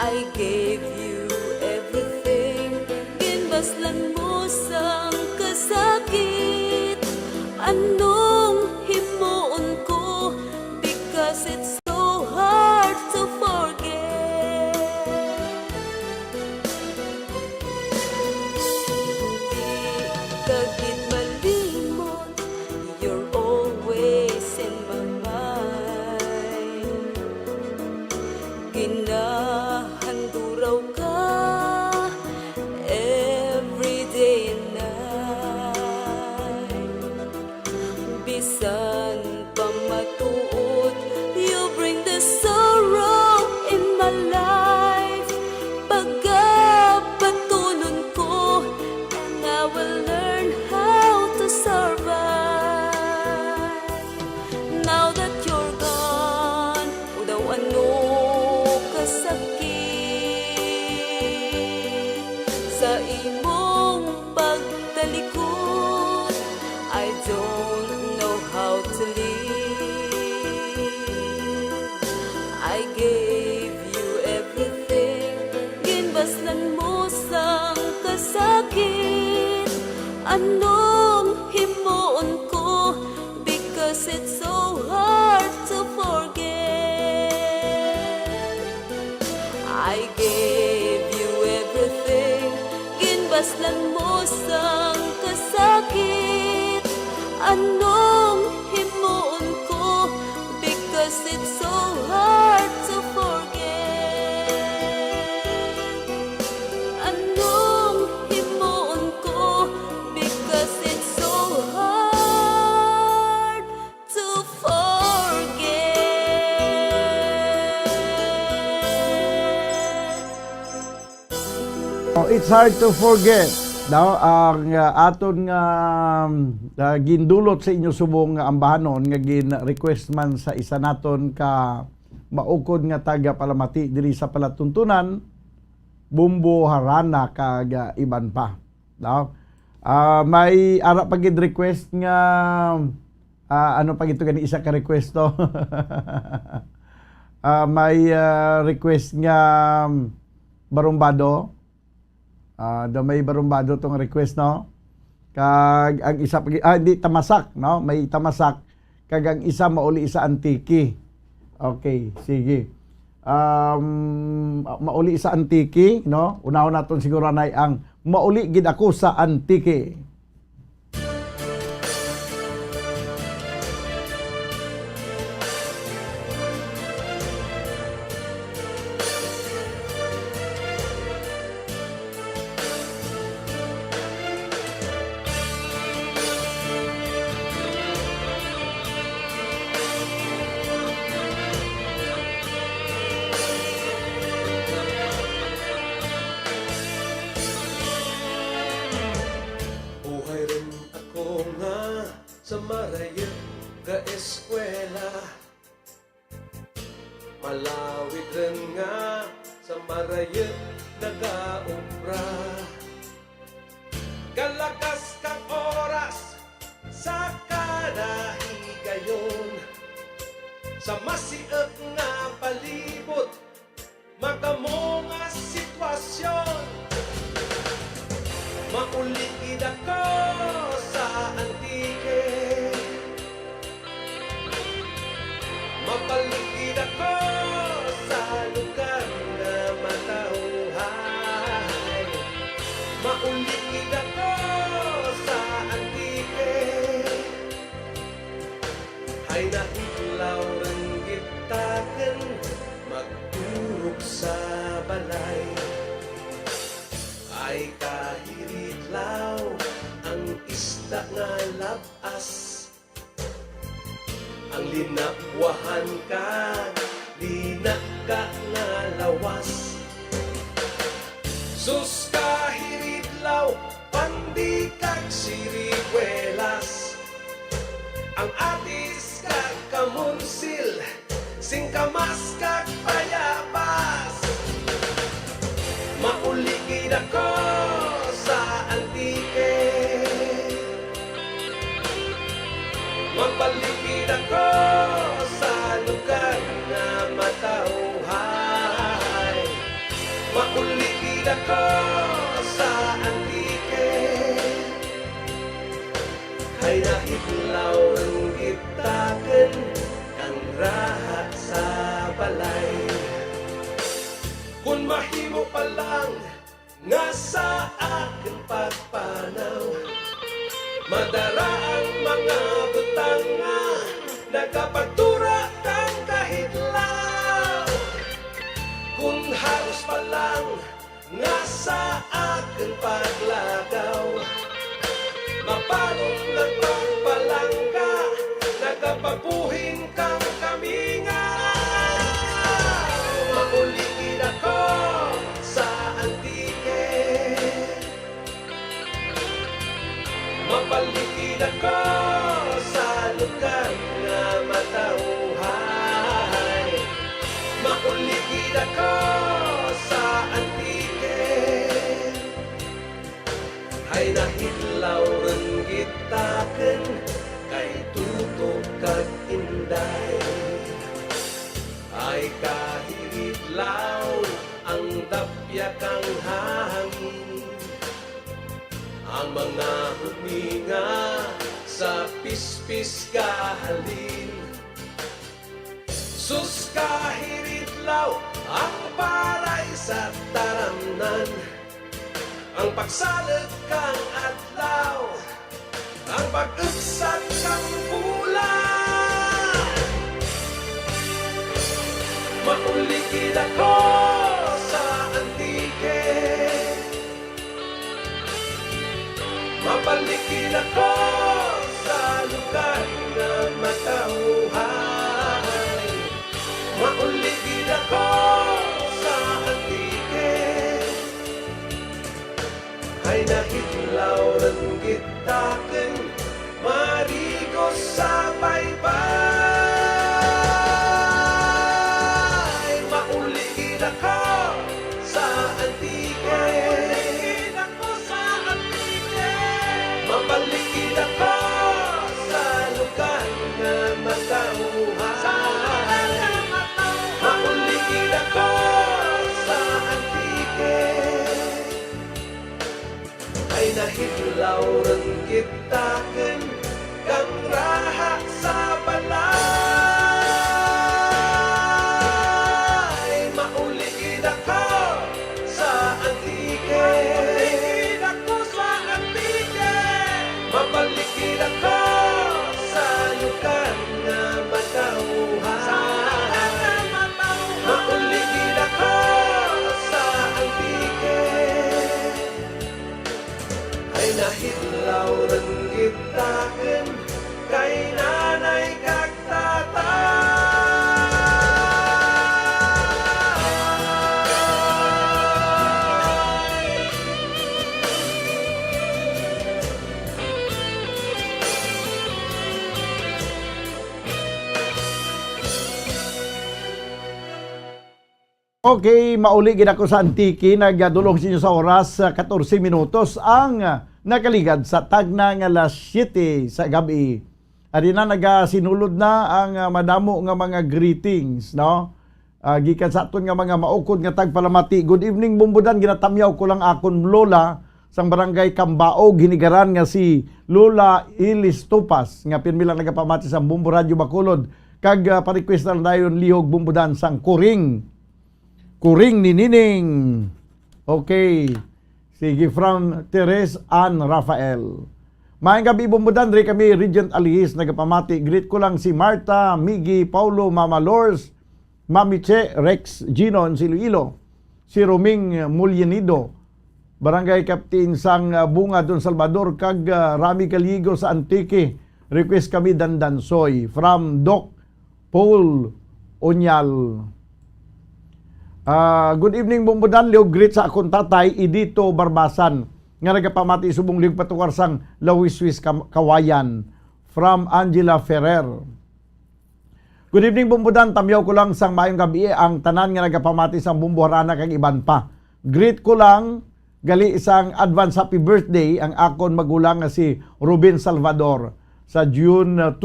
I gave you everything, ginbaslan mo sang kasakit. Anong himuon ko, because it's so hard to forget. Kagit malimot, you're always in my mind. Ginahanduraw ka Anong himuon ko, because it's so hard to forget. I gave you everything, ginbaslan mo sang kasakit. Anong himuon ko, because it's so hard to forget. Anong himuon ko, because it's so hard to forget. Oh, it's hard to forget. Now, ang aton nga gindulot sa inyo subong nga ambahanon nga gin-request man sa isa naton ka maukod nga taga Palamati diri sa palatuntunan, Bumbo Harana kag iban pa. No? May ara pa gid request nga ano pa gito gani isa ka request to. May request nga barumbado. May barumbado tong request, no? Kag ang isa hindi tamasak, no? May tamasak kag ang isa mauli sa antiki. Okay, sige. Mauli sa antiki, no? Unahon naton siguro nay ang mauli gid ako sa antiki. sa marayot ka eskwela. Malawit rin nga sa marayot nagaumbra. Galakas kang oras sa kanahigayon, sa masiot nga palibot magamo nga sitwasyon. Maulikid ako sa antike, mapalikid ako sa lugar na matauhay. Maulikid ako sa antike, hay nahilaw rin gitaken magturok sa balay. Ay kahiritlaw ang isda nga labas, ang linakwahan ka, linaka nga lawas. Sus kahiritlaw, pandi kag sirikwelas, ang atis kag kamunsil, singkamas kag payabas. Maulikid ako sa antike, mapalikid ako sa lugar na matauhay. Maulikid ako sa antike, hay nahitlaw ng gitaken kang rahat sa balay. Kung mahimo pa lang nga sa akin pagpanaw, madara ang mga butang nga nagapagtura kang kahitlaw. Kung halos pa lang nga sa akin paglagaw, mapalong nagpagpalang ka, nagapagbuhin kang kamingaw. Maulikid ako sa antike, mapalikid ako sa lugar na matauhay. Maulikid ako sa antike, hay nahitlaw rin gitaken kay tutok kag inday. Ay kahiritlaw ang dapya kang hangin, ang mga na huminga sa pispis kahalin. Sus kahiritlaw ang paray sa taramnan, ang pagsalag kang adlaw, ang pag-ugsat kang bulan. Mauligid ako sa antike, mapaligid ako sa lugar na matauhay. Mauligid ako sa antike, ay nahitlaw ng gitaken, marigo sa baybay. Mauligid ako sa antike, mapaligid ako sa lugar na matauhay. Mauligid ako sa antike, ay nahitlaw ng gitaken, kang raha sa balay. Mauligid ako sa antike, mapaligid ako sa lugar na matauhay. Mauligid ako sa antike, ay nahitlaw ng gitaken, kay nanay kag tatay. Okay, mauligid ako sa antiki, nagdulong sa inyo sa oras 14 minutos ang nakaligad sa tagna nga alas 7 sa gabi. Adi na nagasinulod na ang madamo nga mga greetings, no? Gikan sa aton nga mga maukod nga tagpalamati. Good evening Bumbudan, ginatamyaw ko lang akon lola sang barangay Kambao, ginigaran nga si Lola Ilis Tupas nga pinmilang nagapamati sa Bumbo Radio Bacolod. Kag pa-request na dayon lihog Bumbudan sang Kuring ni Nining. Okay. Sige, from Teres Ann Rafael. Maayong gabi Bumbudan, rin kami Regent Alihis nagapamati. Greet ko lang si Marta, Miggy, Paulo, Mama Lors, Mami Che, Rex, Ginon, si Iloilo, si Roming Mulyenido, Barangay Captain sang Bunga, Don Salvador, kag Rami Caligo sa Antique. Request kami Dandansoy. From Doc Paul Onyal. Good evening Bumbudan, liog greet sa akong tatay Idito Barbasan nga nagapamati subong liog patukar sang Lawiswis Kawayan. From Angela Ferrer. Good evening Bumbudan, tamyaw ko lang sang maayong gabi ang tanan nga nagapamati sang Bumbo Harana kag iban pa. Greet ko lang gali isang advance happy birthday ang akon magulang nga si Ruben Salvador sa June 2.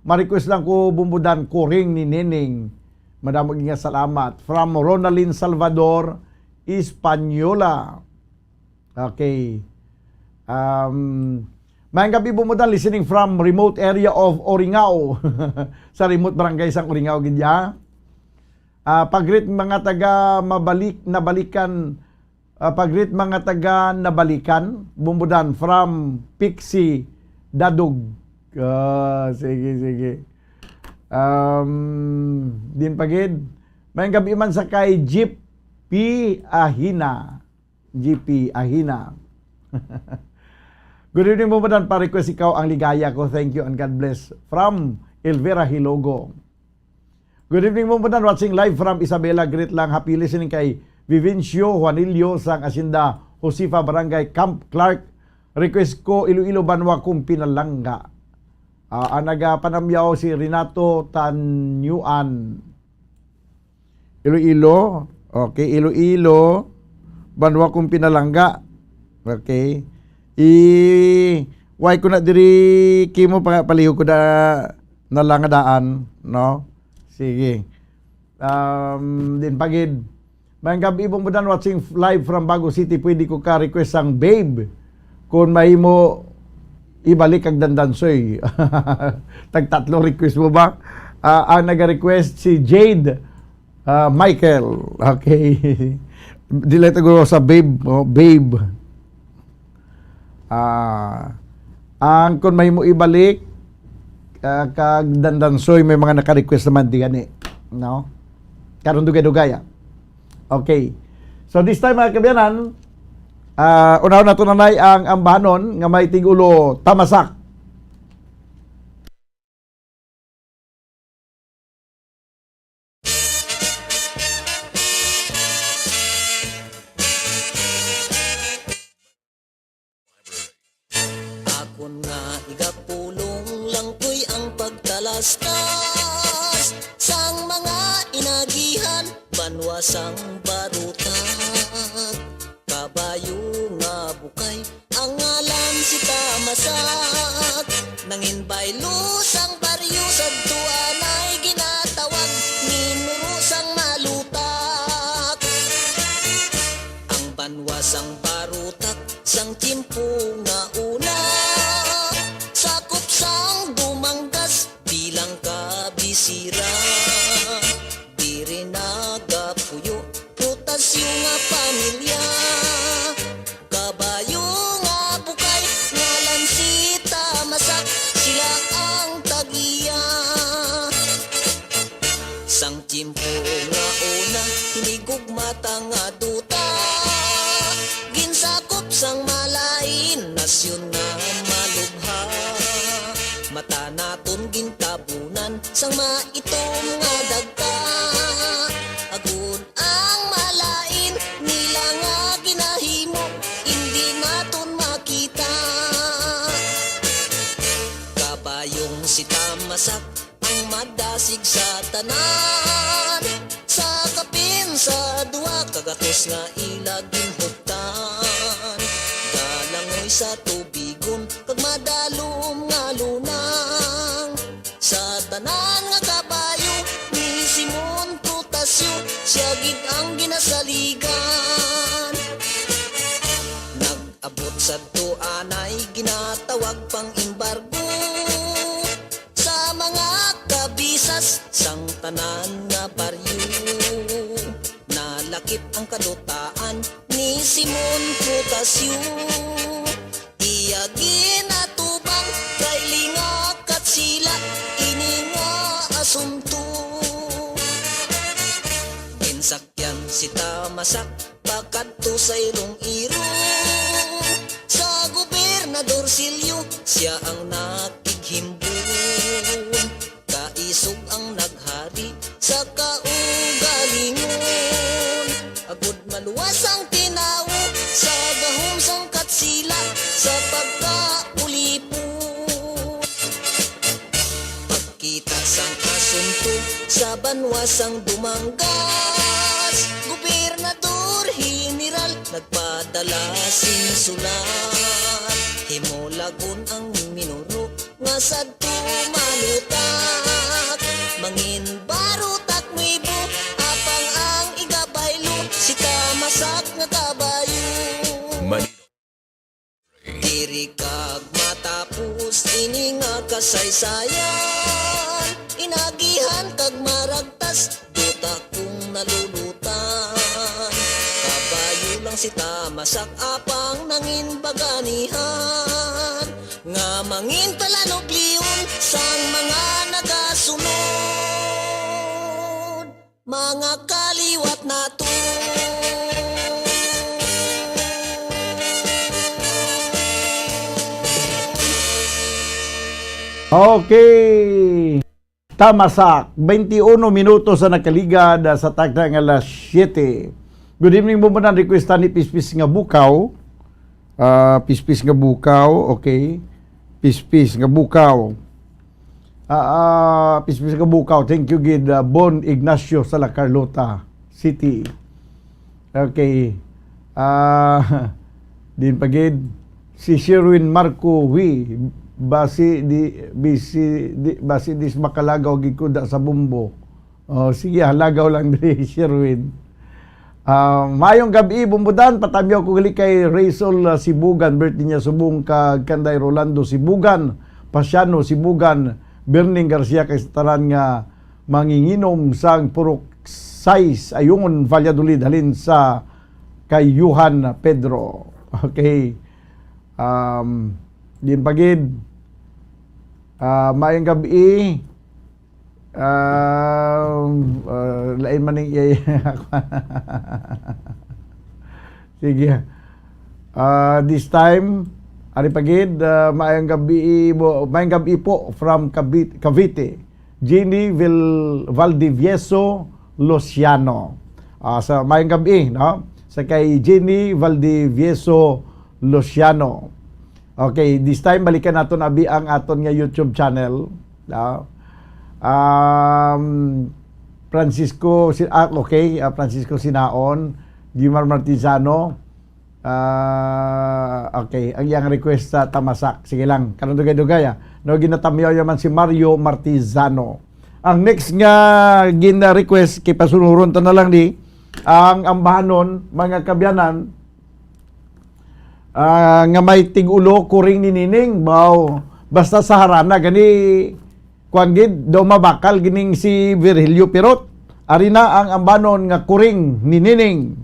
Ma-request lang ko Bumbudan, Kuring ni Nining. Madamog nga salamat. From Ronaldin Salvador, Hispaniola. Okay. Mayang gabi Bumbudan, listening from remote area of Oringao. Sa remote barangay sang Oringao, gidya. Pagrit mga taga nabalikan, pagrit mga taga nabalikan, Bumbudan, from Pixie Dadug. Sige. Din pagid. Mayang gabi man sa kay Jeep P. Ahina. GP Ahina. Good evening Bumbudan, pa-request ikaw ang ligaya ko. Thank you and God bless. From Elvira Hilogo. Good evening Bumbudan, watching live from Isabela. Great lang, happy listening kay Vivencio Juanillo sang Asinda Josefa Barangay Camp Clark. Request ko Iloilo Banwa kung pinalangga. Ang nagapanamyaw si Renato Tanyuan. Iloilo. Okay, Iloilo. Banwa kong pinalangga. Okay. Why ko na diri kimo palihog ko da nalangadaan, no? Sige. Din pagid. Mayang gabi Bumbudan, watching live from Bago City. Pwede ko ka request ang Babe kung mahimo ibalik ang dandansoy. Tag-tatlo request mo ba? Ang nag-request si Jade Michael. Okay. Dila ko sa babe. Oh, babe. Ang kung mahimo ibalik kag dandansoy, may mga naka-request naman di gani. No? Karon dugay-dugaya. Okay. So this time mga kabiyanan, unaw na tunanay ang ambanon nga may tigulo tamasak. Akon nga igapulong lang ko'y ang pagtalastas sang mga inagihan, banwasang barutan. Kabayo nga bukay, ang ngalan si Tamasak. Nangin baylusang baryo sa tuan ay ginatawag, minurusang malutak. Ang banwasang barutak, sang timpo nga una, sakop sang dumanggas bilang kabisira. Di rin nagapuyo, prutas yung nga pamilya. Kabayo nga bukay, ngalan si Tamasak, sila ang tagiya. Sang timpo nga una, hinigog mata nga duta, ginsakop sang malain, nasyon nga malubha. Mata naton gintabunan, sang maitom nga dagta. Agun ang malain, nila nga ginahimo, hindi naton makita. Kabayong si Tamasak, ang madasig sa tanan. Sa kapin sa duwa, kagatos nga ilagin hutan. Galangoy sa tubigon, kag madalom nga lunang. Sa tanan nga kabayo, ni Simon Prutasyo, siya gid ang ginasaligan. Nag-abot sa tuanay, ginatawag pang embargo. Sa mga kabisas, sang tanan nga baryo. Nalakip ang kalutaan ni Simon Prutasyo. Iya ginatubang kay lingak at sila, ini nga asunto. Ginsakyan si Tamasak, pakadto sa irong iro. Sa Gobernador Silio, siya ang nakighimbon. Kaisog ang naghari sa kaugalingon. Agud maluwas ang tinawo sa gahom sang katsila, sa pagkaulipon. Pagkita sang asunto sa banwasang dumanggas, Gobernador General nagpadala sing sulat. Himolagon ang minuro nga sadto malutak. Mangin barutak mibo, apang ang igabaylo, si Tamasak nga kabayo. Diri kag matapos ini nga kasaysayan, inagihan kag maragtas, duta kung nalulutan. Kabayo lang si Tamasak, apang nangin baganihan, nga mangin talanog liyon sang mga nagasunod, mga kaliwat nato. Okay. Tamasak, 21 minutos na nakaligad sa takna ng alas 7. Good evening mo muna, requestan ni Pispis nga Bukaw. Pispis nga Bukaw, okay. Pispis nga Bukaw. Pispis nga Bukaw, thank you gid. Bon Ignacio sa La Carlota City. Okay. Din pagid si Sherwin Marco basi dis makalagaw gikuda sa bumbo. Oh, sige, halagaw lang diri Sherwin. Mayong gabi, bumbudan, patamyaw ko gali kay Raisel Sibugan, birthday niya subong kag Kanday Rolando Sibugan, Pasiano Sibugan, Berning Garcia kay taran nga manginginom sang purok 6 ayungon Valladolid halin sa kay Johan Pedro. Okay. Din pagid. Mayong gabi. Lain maning sige. This time ari pagid maayong gabi po from Cavite. Jenny Valdivieso Luciano. Sa maayong gabi, no? Sa kay Jenny Valdivieso Luciano. Okay, this time balikan naton abi ang aton nga YouTube channel, no? Francisco Sinaon, Gimar Martizano. Okay, ang iyang request sa Tamasak. Sige lang, karon dugay-dugay. No, ginatamyaw yaman si Mario Martizano. Ang next nga gina-request kay pasunuron ta na lang ni ang ambahanon mga kabyanan nga may tig-ulo kuring ni Nining baw basta sa harana gani kuan gid daw mabakal gining si Virgilio Pirot. Ari na ang ambanon nga kuring ni Nining.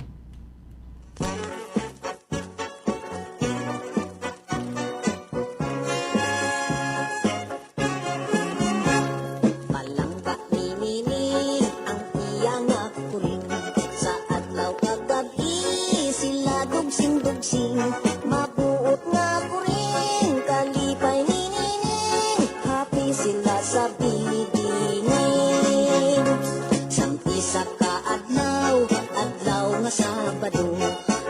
Palangga ni Nining ang iyang kuring. Sa adlaw kagabi sila dugsing-dugsing. Mabuot nga kuring kalipay ni Nining. Happy sila sa bidining. Sampisa ka adlaw nga Sabado.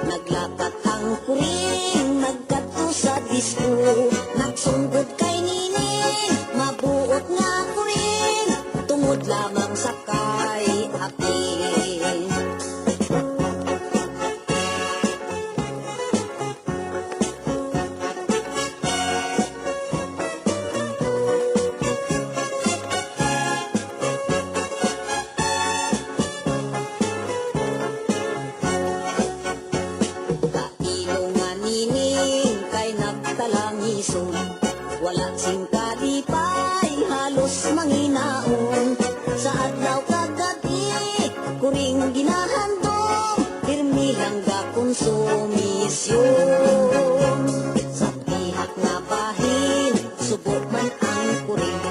Naglapat ang kuring, nagkadto sa disco. Nagsunggod kay Nining, mabuot nga kuring. Tungod lamang sa kay apil. Kailo nga Nining kay nagtalangison. Wala sing kalipay, halos manginaon. Sa adlaw kagabi, kuring ginahandong. Pirmi lang ga konsumisyon. Sa bihak nga bahin, subok man ang kuring.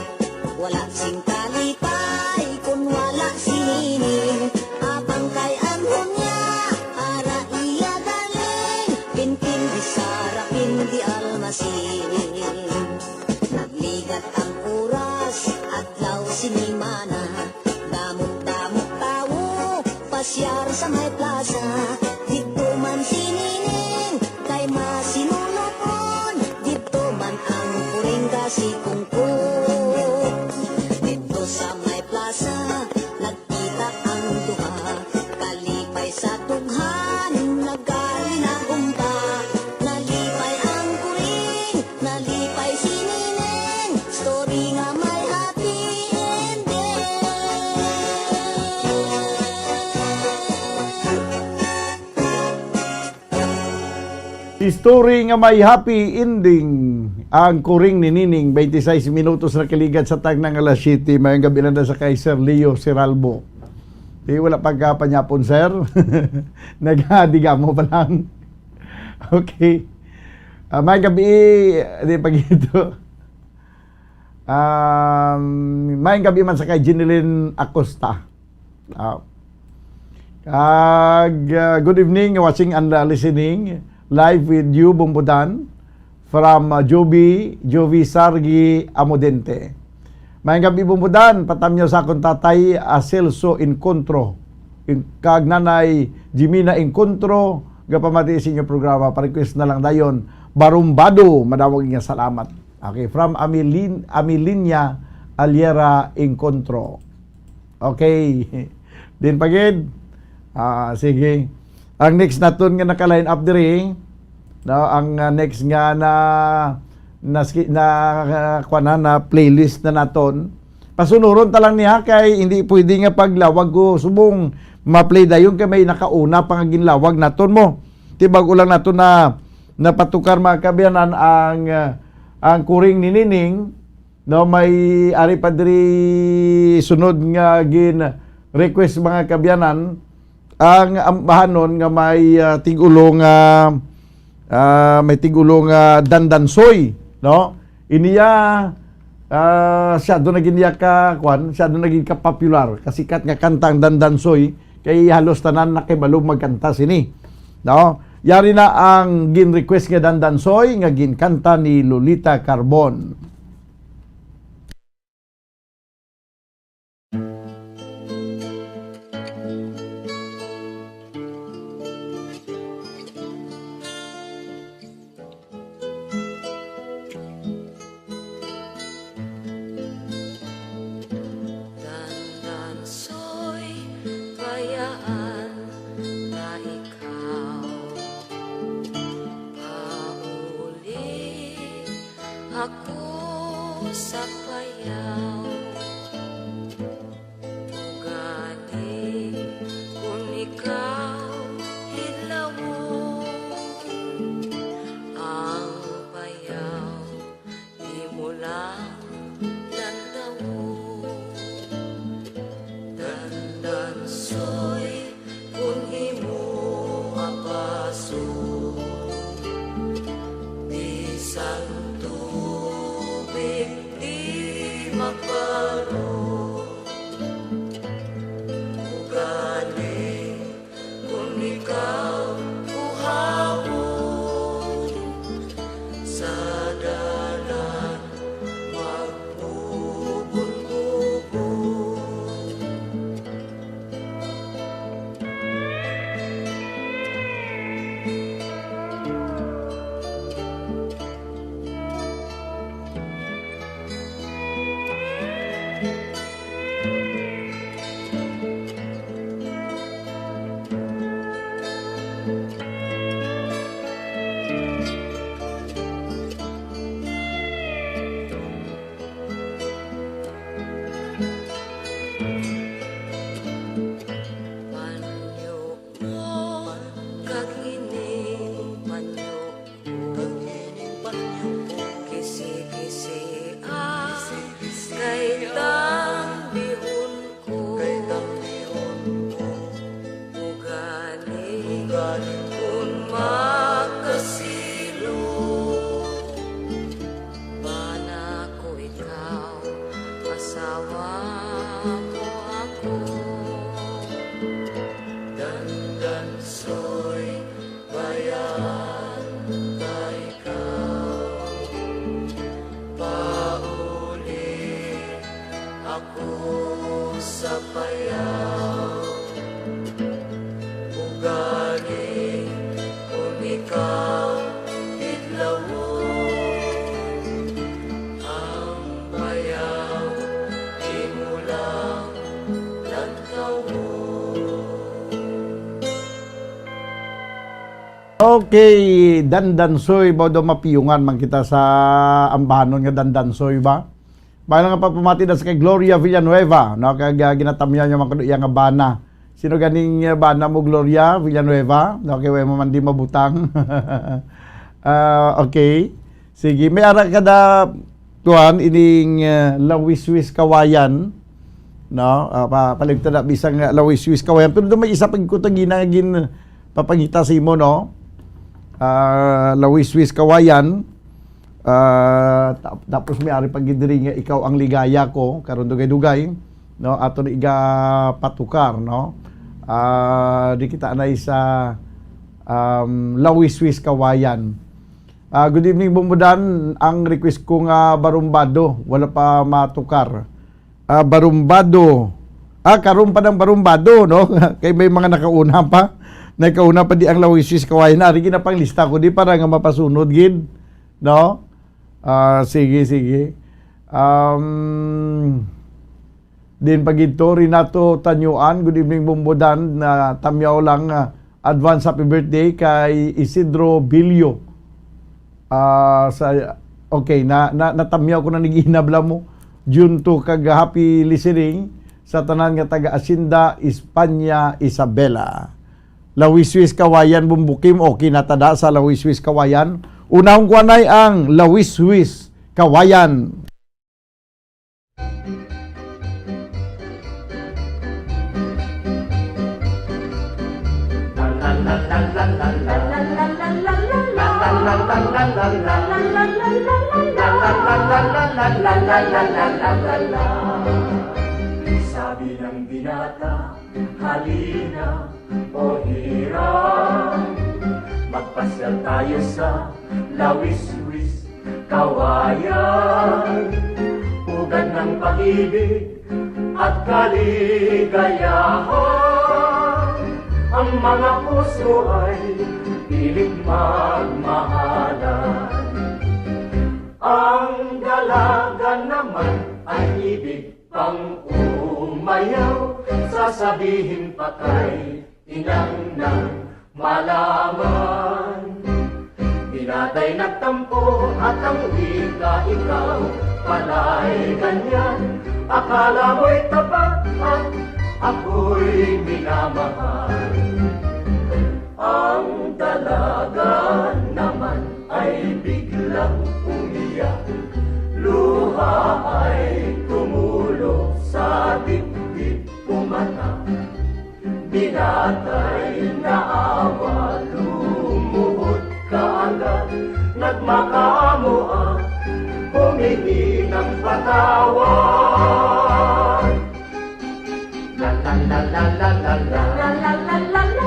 Wala sing kalipay, kung wala si Nining. Abang kay anhon niya, ara iya galing. Pinpin di Sara, pindi almasin. Nagligat ang oras, adlaw sinimana. Damot-damot tawo, pasyar sa may plaza. Dito man si Nining, kay masinulupon. Dito man ang kuring kasi kungkong. Dito sa may plaza, nagkita ang duha. Kalipay sa tughan, naggali na gumba. Nalipay ang kuring, nalipay si Nining. Story nga may happy ending. Story nga may happy ending ang kuring ni Nining. 26 minutos na kaligat sa tag ng alas 7. Mayang gabi na sa kay Sir Leo Siralbo. Di wala pagkapanyapon, sir. Naghadiga mo pa lang. Okay. Mayang gabi, di pag ito. Mayang gabi man sa kay Jeneline Acosta. Good evening, watching and listening. Live with you, Bumbudan, from Jovi Sargi Amodente. Mayang gabi, Bumbudan, patamyo sa akong tatay Acelso Encontro. Kag nanay Jimina Encontro, gapamati sa inyo programa, pa-request na lang dayon. Barumbado, madawag nga salamat. Okay, from Amilinia Aliera Encontro. Okay. Din pagid. Sige. Ang next naton nga naka-line up diri, no, ang next nga na playlist na naton. Pasunuron ta lang niya kay hindi pwede nga paglawag ko subong ma-play dayon kay may nakauna pang ginlawag naton mo. Tibag ulang naton na napatukar mga kabiyanan ang kuring ni Nining, no, may ari pa diri sunod nga gin request mga kabiyanan ang ambahanon nga may tig-ulong dandansoy, no? Iniya siya do naging siya do naging ka-popular, kasikat nga kantang dandansoy kay halos tanan nakibalo magkanta sini, no? Yari na ang gin request nga dandansoy nga gin kanta ni Lolita Carbon. Dandansoy, kayaan na ikaw pauli ako sa payaw. Ugali kung ikaw hilawon ang payaw, di mo lang lantawo. Dandansoy, kung imo apaso, bisan tubig di magparo. Ugali kung ikaw buhaon, sa dalan magbubon-bubon. Panyo mo, kagining panyo ko, kisi-kisi kay tambihon ko. Ugali kung makasilo, bana ko ikaw, asawa mo ako. Dandansoy, bayan ka ikaw, pauli ako sa payaw. Ugali kung ikaw idlawon ang bayaw, di mo lang lantawo. Okay, dandansoy ba daw mapiyungan man kita sa ambahanon nga dandansoy ba? Bahala nga pagpamati sa kay Gloria Villanueva, no, kag ginatamyan niya man kuno iya nga bana. Sino ganing bana mo, Gloria Villanueva? No, kay mo man di mabutang. Okay. Sige, may ara kada tuan ining lawiswis kawayan, no? Paligtad na bisang lawiswis kawayan, pero do may isa pag ko ginagin papangita sa imo, no? Lawiswis kawayan. Tapos may ari pagidiri nga ikaw ang ligaya ko karon dugay-dugay, no, aton iga patukar, no. Di kita anay sa lawiswis kawayan. Good evening Bumbudan, ang request ko nga barumbado, wala pa matukar. Barumbado. Karon pa ng barumbado, no. Kay may mga nakauna pa di ang lawiswis kawayan. Ari gina pang lista ko di para nga mapasunod gid, no. Sige. Din pagito Renato Tanyuan, good evening Bumbudan, na tamyaw lang advance happy birthday kay Isidro Bilio. Okay, natamyaw ko na niginabla mo. June 2 kag happy listening sa tanan nga taga Asinda, Espanya, Isabela. Lawiswis Kawayan Bumbukim o kinatada sa Lawiswis Kawayan. Unahong kuanay ang Lawiswis Kawayan. Sabi ng binata, halina o hirang, magpasyal tayo sa Lawiswis Kawayan. Ugan ng pag-ibig at kaligayahan, ang mga puso ay pilit magmahalan. Ang dalaga naman ay ibig pang umayaw, sasabihin pa kay inang nang malaman. Binatay nagtampo at ang wika ikaw pala'y ganyan. Akala mo'y tapat at ako'y minamahal. Ang dalaga naman ay biglang umiyak, luha ay tumulo sa dibdib pumata. Binatay na awa, lumuhod kaagad, nagmakaamo at humingi ng patawad. La la la la la la la la la la la la la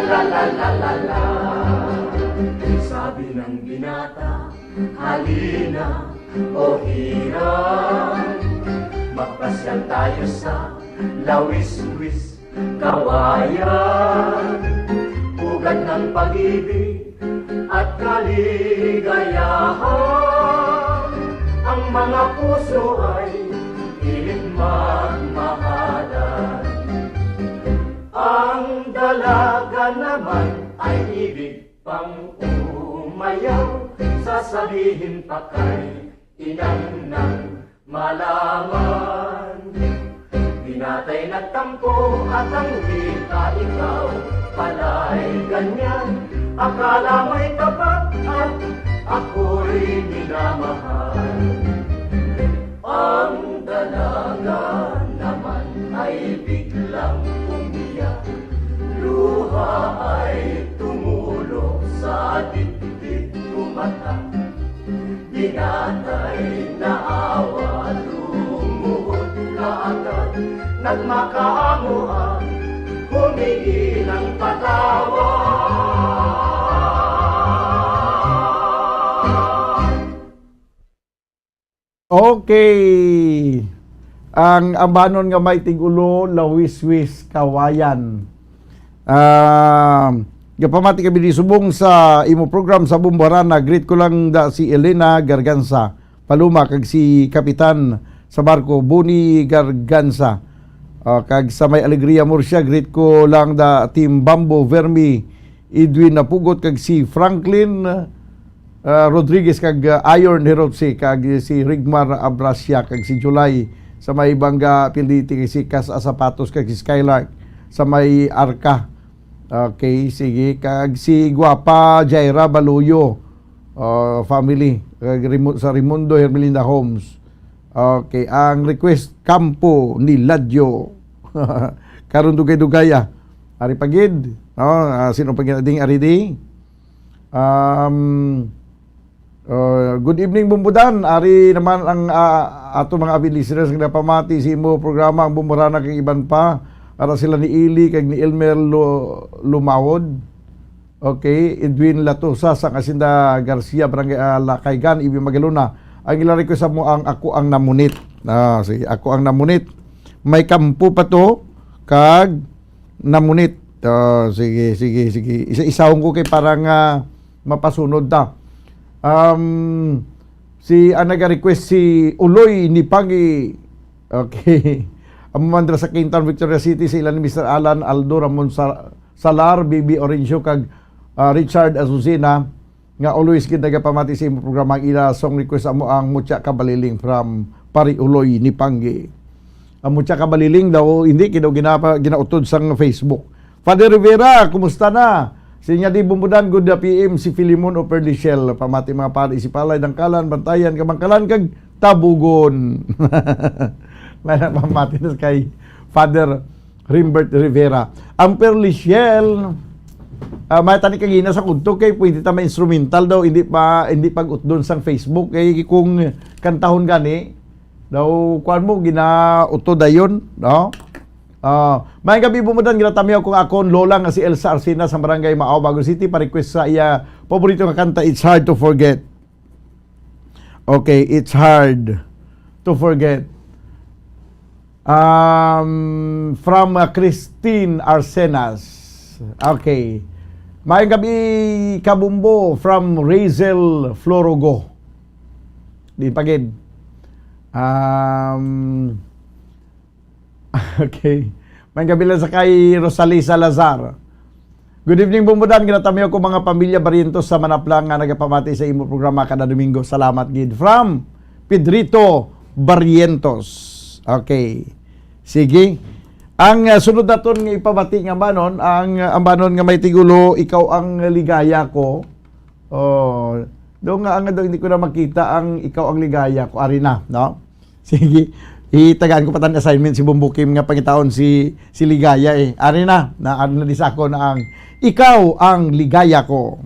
la la la la. Sabi ng binata, halina o hirang, magpasyal tayo sa Lawiswis Kawayan. Ugat ng pag-ibig at kaligayahan, ang mga puso ay pilit magmahalan. Ang dalaga naman ay ibig pang umayaw, sasabihin pa kay inang nang malaman. Binatay nagtampo at ang wika ikaw pala'y ganyan. Akala mo'y tapat at ako'y minamahal. Ang dalaga naman ay biglang umiyak, luha ay tumulo sa dibdib pumata. Binatay na awa, lumuhod kaagad, nagmakaamo at humingi ng patawad. Okay. Ang ambanon nga may tigulo, Lawiswis Kawayan. Gapamati kami di subong sa imo program sa Bumbarana. Greet ko lang da si Elena Garganza Paluma kag si Kapitan sa barko Boni Garganza. Kag sa may Alegria Murcia, greet ko lang da Team Bambo Vermi Edwin Napugot kag si Franklin Rodriguez kag Iron Herotsi kag si Rigmar Abrasia kag si July sa may Bangga Piliti kag si Kas Asapatos kag si Skylark sa may Arca. Okay, sige. Kag si Guapa Jaira Baluyo family kag sa Raimundo Hermelinda Homes. Okay, ang request Campo ni Ladyo karon dugay-dugaya ari pagid sino pagiding aridi. Good evening Bumbudan. Ari naman ang ato mga avid listeners nga napamati si mo programa ang Bumburana kag iban pa. Ara sila ni Ili kag ni Elmer Lumawod. Okay, Edwin Latosa sa Asinda Garcia Barangay Lakaygan Ibi Magaluna. Ang ilari ko sa mo ang ako ang namunit. Sige, ako ang namunit. May kampo pa to kag namunit. Sige. Isa-isahon ko kay parang mapasunod ta. Si nag-request si Uloy ni Pangi. Okay. Ang mandra sa Quintan, Victoria City, sa ilan ni Mr. Alan Aldo Ramon Salar, Bibi Orencio, kag Richard Azucena, nga always gid nagapamati sa imong programa ang ila song request amo ang Mutya Kabaliling from Pariuloy ni Panggi. Ang Mutya Kabaliling daw hindi kidaw ginautod sa Facebook. Father Rivera, kumusta na? Sinya di bumbudan good na PM si Filimon o Perliciel, pamati mga pari si Palay Dangkalan, Bantayan, Kamangkalan kag Tabugon. May pamati na kay Father Rimbert Rivera. Ang Perliciel, may tani kagina sa kunto kay pwede ta ma-instrumental daw hindi pag-utdon sang Facebook kay kung kantahon gani daw kuan mo ginautod dayon no. May gabi bumudan ginatamiyaw kung akon lola nga si Elsa Arsina sa Barangay Maaw Bago City pa request sa iya paborito nga kanta It's Hard to Forget. Okay, It's Hard to Forget. From Christine Arsenas. Okay. May gabi kabumbo from Razel Florogo. Di pagid. Okay. May gabi lang sa kay Rosalie Salazar. Good evening bumbudan, ginatamiyo ko mga pamilya Barrientos sa Manaplang nga nagapamati sa imo programa kada Domingo. Salamat gid. From Pedrito Barrientos. Okay. Sige. Ang sunod naton nga ipabati nga banon, ang banon nga may tigulo, ikaw ang ligaya ko. Oh, do nga hindi ko na makita ang ikaw ang ligaya ko. Ari na, no? Sige. Itagaan ko patan assignment si Bumbukim nga pangitaon si ligaya eh. Ari na ano na disako na ang ikaw ang ligaya ko.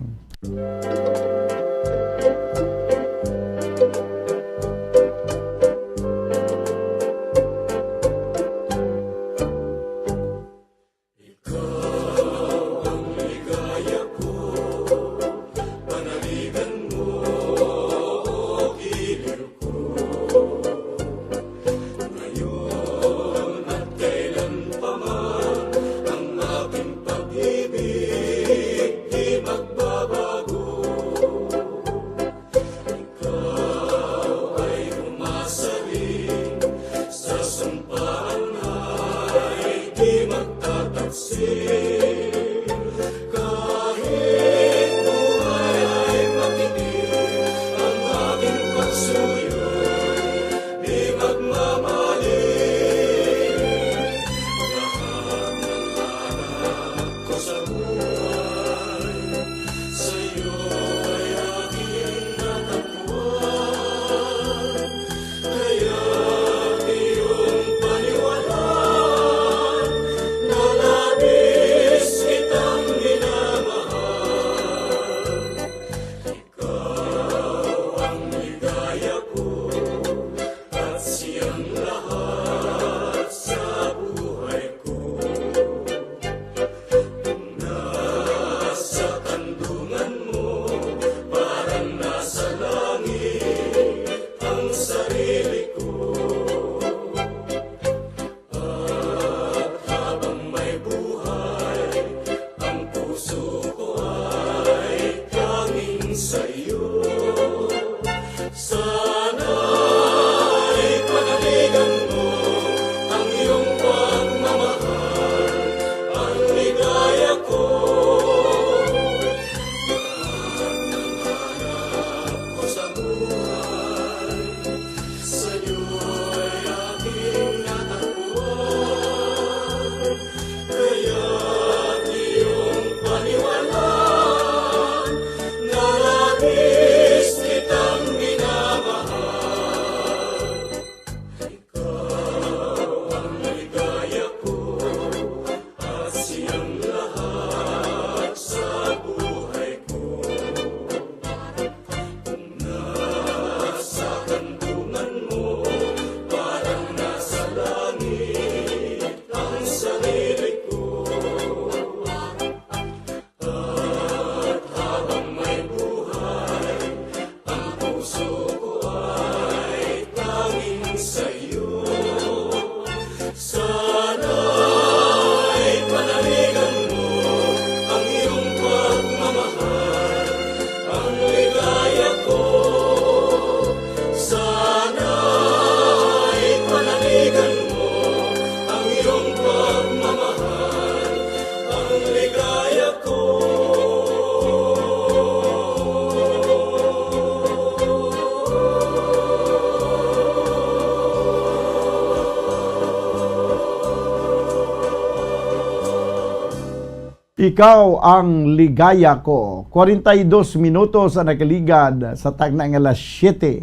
Ikaw ang ligaya ko. 42 minutos ang nakaligad sa tagna ng alas 7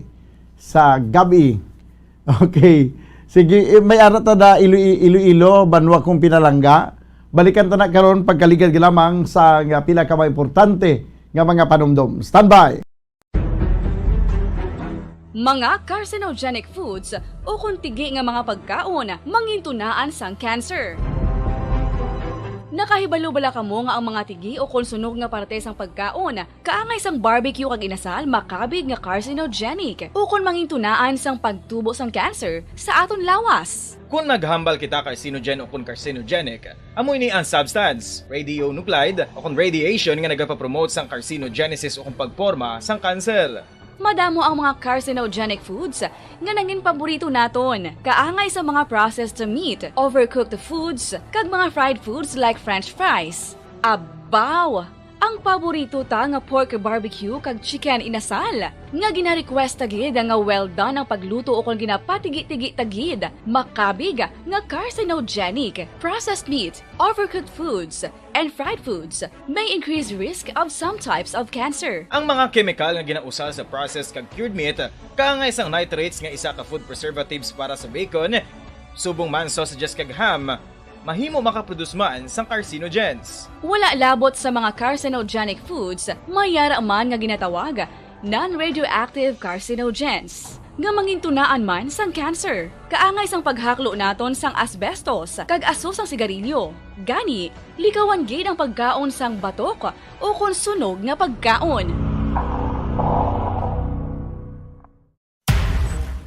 sa gabi. Okay. Sige, may arata na Iloilo, banwa kong pinalangga. Balikan ta na karon pagkaligad lamang sa pila ka mga importante nga mga panumdum. Standby! Mga carcinogenic foods o kuntigi nga mga pagkaon mangintunaan sang cancer. Nakahibalo bala kamo nga ang mga tigi o konsunog nga parte sang pagkaon kaangay sang barbecue kag inasal makabig nga carcinogenic o kon mangintunaan sang pagtubo sang cancer sa aton lawas. Kung naghambal kita carcinogen o kung carcinogenic, amoy ni ang substance, radionuclide o kung radiation nga nagapapromote sang carcinogenesis o kung pagporma sang cancer. Madamo ang mga carcinogenic foods nga nangin paborito naton. Kaangay sa mga processed meat, overcooked foods, kag mga fried foods like french fries. Abaw! Ang paborito ta nga pork barbecue kag chicken inasal. Nga gina-request tagid nga well done ang pagluto o kung ginapatigi-tigi tagid. Makabig nga carcinogenic, processed meat, overcooked foods, and fried foods may increase risk of some types of cancer. Ang mga chemical nga ginausal sa processed kag cured meat, kaangay sang nitrates nga isa ka food preservatives para sa bacon, subong man sausages kag ham, mahimo makaproduce man sang carcinogens. Wala labot sa mga carcinogenic foods, mayara man nga ginatawag non-radioactive carcinogens nga mangintunaan man sang cancer. Kaangay sang paghaklo naton sang asbestos kag aso sang sigarilyo. Gani, likawan gid ang pagkaon sang batok o kon sunog nga pagkaon.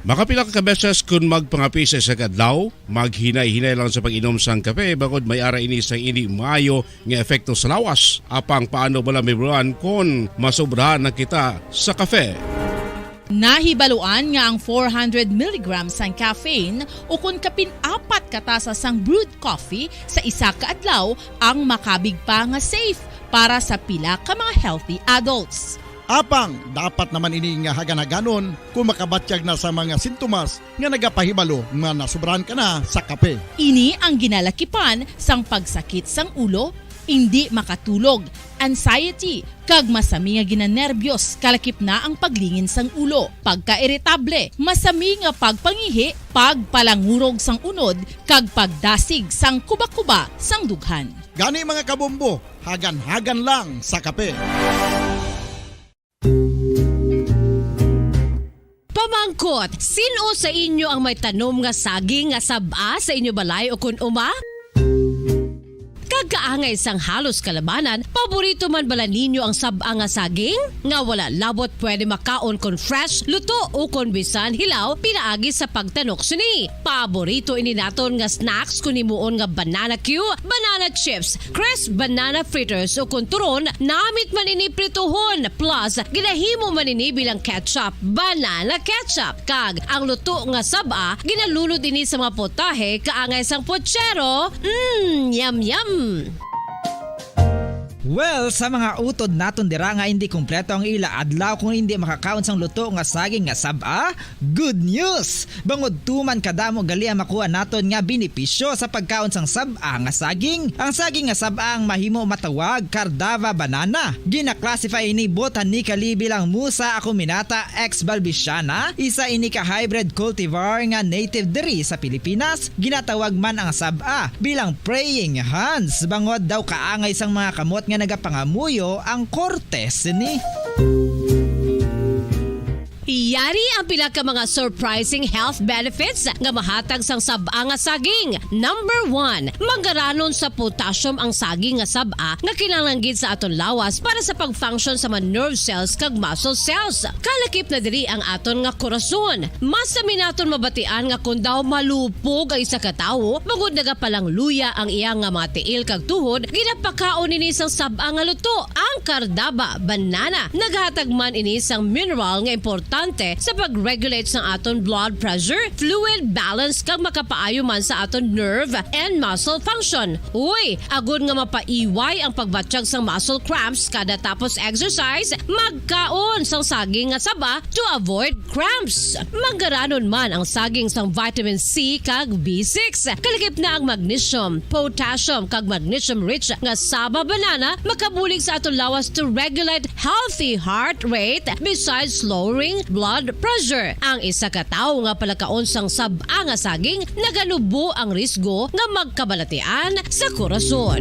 Makapila ka beses kung magpangapi sa isang adlaw, maghinay-hinay lang sa pag-inom sang kape bakod may ara ini sang hindi maayo nga epekto sa lawas. Apang paano bala may buruan kung masobrahan na kita sa kape. Nahibaluan nga ang 400 mg sang caffeine o kung kapin-4 katasa sang brewed coffee sa isa ka adlaw ang makabig pa nga safe para sa pila ka mga healthy adults. Apang, dapat naman ini nga haganaganon kung makabatyag na sa mga sintomas nga nagapahibalo nga nasubrahan ka na sa kape. Ini ang ginalakipan sang pagsakit sang ulo, hindi makatulog, anxiety, kag masami nga ginanerbiyos kalakip na ang paglingin sang ulo, pagka-iritable, masami nga pagpangihi, pagpalangurog sang unod, kag pagdasig sang kuba-kuba sang dughan. Gani mga kabombo, hagan-hagan lang sa kape. Pamangkot, sino sa inyo ang may tanom nga saging nga saba sa inyo balay o kun uma? Kagkaangay sang halos kalabanan, paborito man bala ninyo ang saba nga saging? Nga wala labot pwede makaon kon fresh, luto o kon bisan hilaw, pinaagi sa pagtanok suni. Paborito ini naton nga snacks kun himuon nga banana Q, banana chips, crisp banana fritters o kun turon, namit man ini prituhon, plus ginahimo man ini bilang ketchup, banana ketchup. Kag ang luto nga saba, ginalunod ini sa mga potahe kaangay sang pochero. Yum yum. Well, sa mga utod naton dira nga hindi kumpleto ang ila adlaw kung hindi makakaon sang luto nga saging nga saba, good news! Bangod tuman kadamo gali ang makuha naton nga benepisyo sa pagkaon sang saba nga saging. Ang saging nga saba ang mahimo matawag Cardava banana. Gina-classify ini botanically bilang Musa acuminata ex balbisiana, isa ini ka hybrid cultivar nga native diri sa Pilipinas. Ginatawag man ang saba bilang praying hands. Bangod daw kaangay sang mga kamot nga nagapangamuyo ang kortes ni. Yari ang pila ka mga surprising health benefits nga mahatag sang saba nga saging. Number 1, manggaranon sa potassium ang saging nga saba nga kinahanglan gid sa aton lawas para sa pag-function sa mga nerve cells kag muscle cells. Kalakip na diri ang aton nga korason. Mas sa minaton mabatian nga kun daw malupog ang isa ka tawo, magud nagapalang luya ang iyang nga mga tiil kag tuhod, ginapakaon ini sang saba nga luto, ang Cardava banana. Naghatag man ini sang mineral nga importante importante sa pag-regulate sa aton blood pressure, fluid balance kag makapaayo man sa aton nerve and muscle function. Uy, agud nga mapaiway ang pagbatsyag sang muscle cramps kada tapos exercise, magkaon sang saging nga saba to avoid cramps. Maggaranon man ang saging sang vitamin C kag B6. Kalikip na ang magnesium, potassium kag magnesium-rich nga saba banana makabulig sa aton lawas to regulate healthy heart rate besides lowering blood pressure. Ang isa ka tawo nga palakaon sang saba nga saging naganubo ang risgo nga magkabalatian sa korason.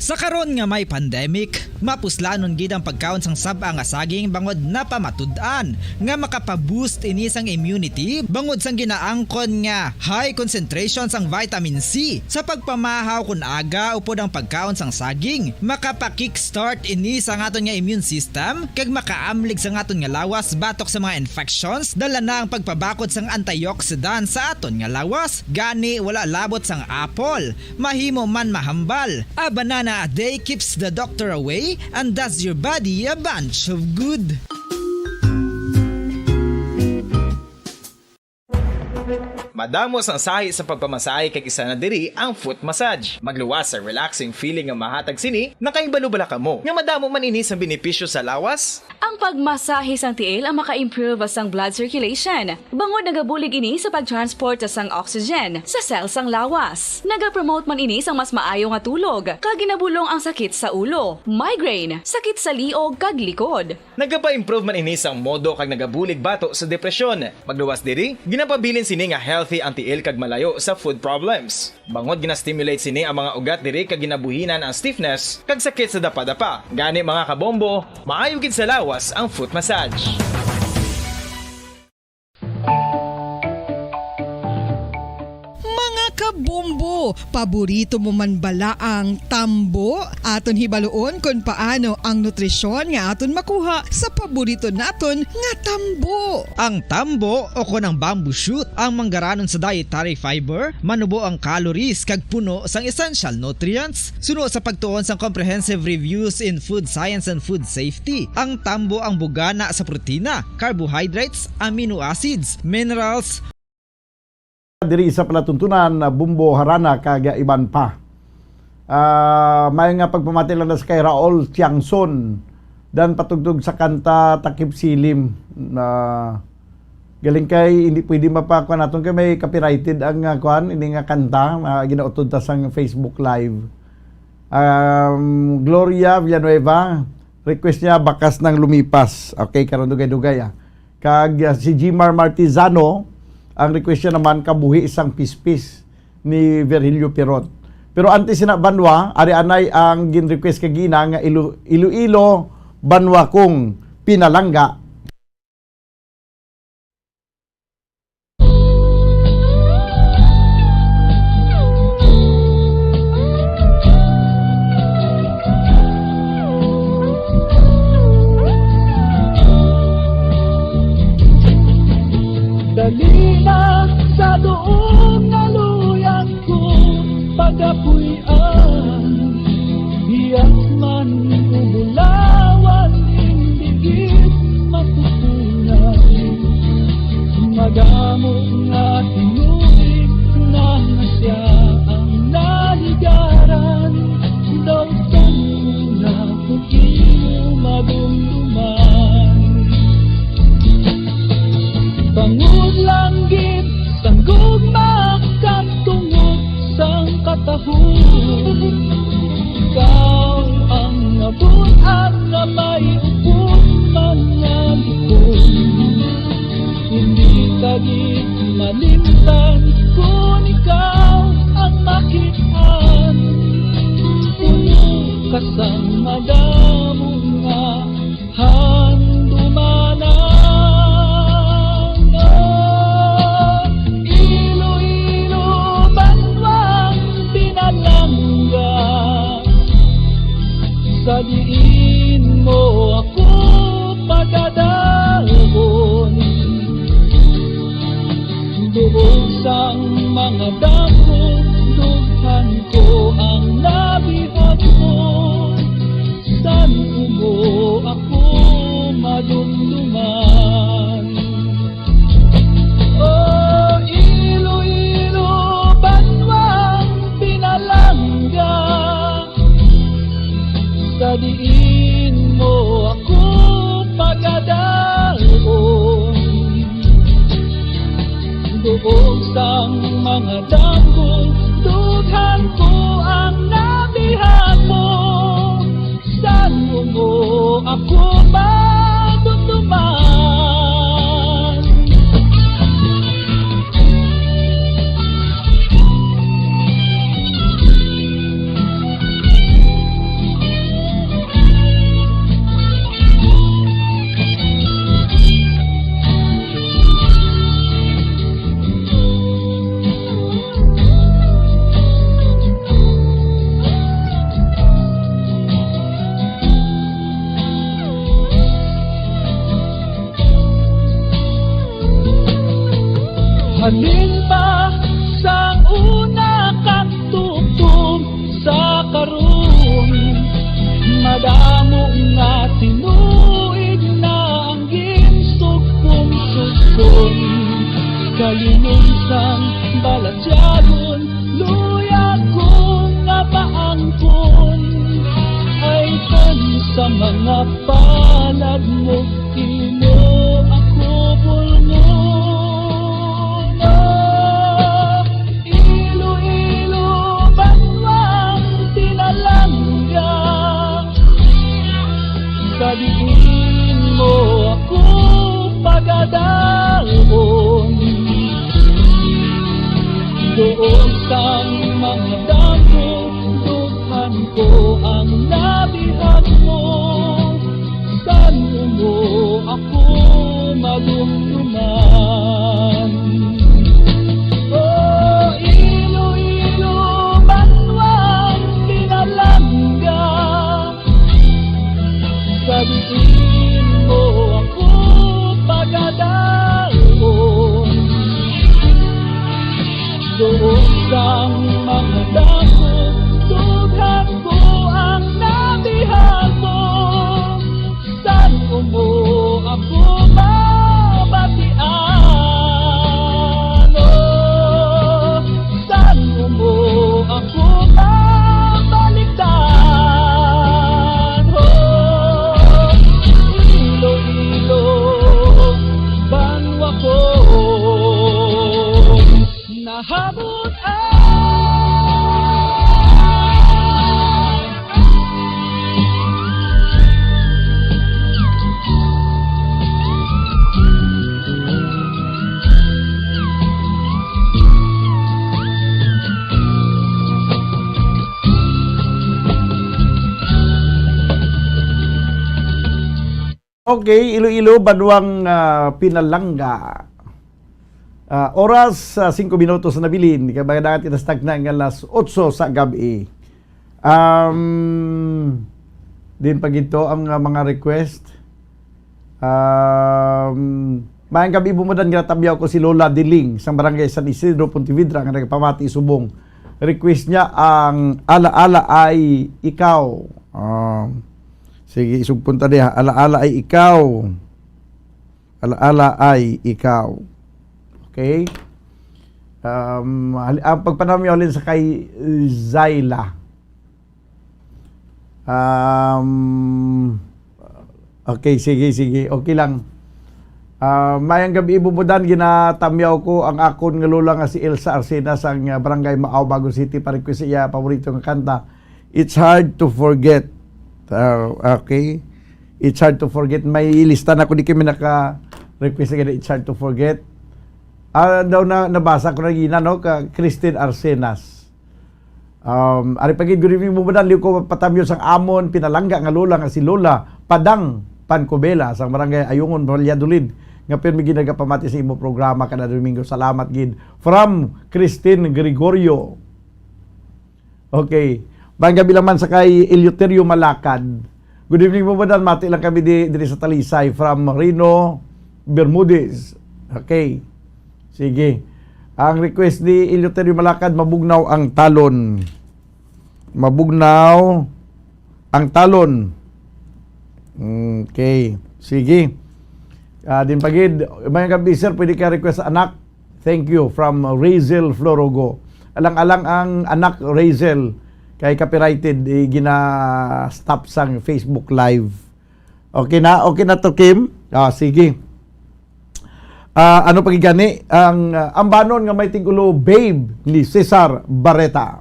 Sa karon nga may pandemic, mapuslanon gid ang pagkaon sang saba nga saging bangod napamatud-an nga makapaboost ini sang immunity bangod sang ginaangkon nga high concentration sang vitamin C sa pagpamahaw kun aga upod ang pagkaon sang saging. Makapa-kickstart ini sa aton nga immune system kag makaamlig sa aton nga lawas batok sa mga infections dala na ang pagpabakod sang antioxidant sa aton nga lawas. Gani wala labot sang apple, mahimo man mahambal. A banana a day keeps the doctor away and does your body a bunch of good. Madamos ang sahi sa pagpamasahe kay isa na diri ang foot massage. Magluwas sa relaxing feeling nga mahatag sini, nakaibalo-bala ka mo. Nga madamo man ini sa benepisyo sa lawas. Ang pagmasahe sang tiil ang maka-improve sang blood circulation. Bangod nagabulig ini sa pag-transport sang oxygen sa cells sang lawas. Nagapromote man ini sang mas maayo nga tulog, kag ginabulong ang sakit sa ulo, migraine, sakit sa liog kag likod. Nagapa-improve man ini sang modo kag nagabulig bato sa depresyon. Magluwas diri, ginapabilin sini nga healthy ang tiil kag malayo sa food problems. Bangod gina-stimulate sini ang mga ugat diri kag ginabuhinan ang stiffness kag sakit sa dapa-dapa. Gani mga kabombo, maayo gid sa lawas ang foot massage. Kabombo, paborito mo man bala ang tambo? Aton hibaluon kung paano ang nutrisyon nga aton makuha sa paborito naton nga tambo. Ang tambo o kon ang bamboo shoot ang manggaranon sa dietary fiber, manubo ang calories kag puno sang essential nutrients. Suno sa pagtuon sang comprehensive reviews in food science and food safety. Ang tambo ang bugana sa protina, carbohydrates, amino acids, minerals, diri sa palatuntunan Bumbo Harana kag iban pa. May nga pagpamati lang na sa kay Raul Tiangson dan patugtog sa kanta Takip Silim na galing kay hindi pwede mapakuan naton kay may copyrighted ang kuan ini nga kanta ginautod ta sang Facebook live. Gloria Villanueva request niya Bakas ng Lumipas. Okay, karon dugay-dugay Kag si Jimar Martizano ang request niya naman Kabuhi Isang Pispis ni Virgilio Pirot. Pero antes sina Banwa, ari anay ang gin-request kay Gina nga Iloilo Banwa kong Pinalangga. Dalina sa doon na luyang ko pagapuyan, biyak man ubulawan, indigit matutunan. Madamo nga tinuig na siya ang naligaran, daw na kung iyo maduluman. Pangulanggit sang gugma kang tungod sang katahon. Ikaw ang nabut at na may upot mga likod. Hindi kagit malimtan kung ikaw ang makitaan. Puno ka sang madamo nga handumanan. Saliin mo ako pagkadahon, doon sang mga damo, dughan ko ang nabihag mo. San mo ako madumduman? Kadiin mo ako pagkadaon doon sang mga danggol, dughan ko ang nabihan mo. Saan mo ako matutuman? Halin ba sa una kang tutom sa karon, madamo nga tinuig na ang ginsugpong-sugpong, kalinungsang balatyagon, luya kong nga paangkon, ay tan sa mga palad mo, imo ako bulngon. Kadiin mo ako pagkadaon doon sa mga damo, dughan ko ang nabihan mo. Saan mo ako madumduman? Oh, Iloilo, banwang pinalangga, kadiin mo ako pagkadaon doon sa mga damo, dughan ko ang nabihan mo. Saan mo ako mabatian? Oh, saan mo ako mabalikan? Oh, Iloilo, banwa ko, nahabot Okay, Iloilo, Banwang Pinalangga. Oras 5 minutos na bilin. Kaya dagat itastak na ng alas 8 sa gabi. Din pag ito ang mga request. Mayang gabi bumudan nga tabiyaw ko si Lola Diling sa barangay San Isidro, Pontevedra nga nagpamati subong. Request niya ang Alaala ay ikaw. Sige, isugpunta niya. Alaala ay ikaw. Alaala ay ikaw. Okay? Ang pagpanamyo ulit sa kay Zayla. Okay, sige. Okay lang. Mayang gabi ibubudan, ginatamyaw ko ang akon nga lola nga si Elsa Arsena sa barangay Maaw, Bagong City. Parikwes siya, paborito nga kanta. It's hard to forget. Okay. It's hard to forget. May lista na ko, di kami naka-request na It's hard to forget. Daw na nabasa ko na gina, no? Ka Christine Arsenas. Ari pagid good evening mo ba liw ko patamyo sang amon pinalangga nga lola nga si Lola Padang Pancobela sang barangay Ayungon, Valladolid. Nga pero may ginagapamati sa imo programa kada Domingo. Salamat gid. From Christine Gregorio. Okay. Bangga bilang man sa kay Eleuterio Malakad. Good evening po ba? Mati lang kami diri sa Talisay from Rino Bermudez. Okay. Sige. Ang request ni Eleuterio Malakad, mabugnaw ang talon. Mabugnaw ang talon. Okay. Sige. Din pagid, mga gabi sir, pwede ka request sa anak. Thank you from Razel Florogo. Alang-alang ang anak Razel Kay copyrighted, gina-stop sang Facebook Live. Okay na to, Kim? Sige. Ano pagigani? Ang ambanon nga may tigulo, Babe, ni Cesar Barreta.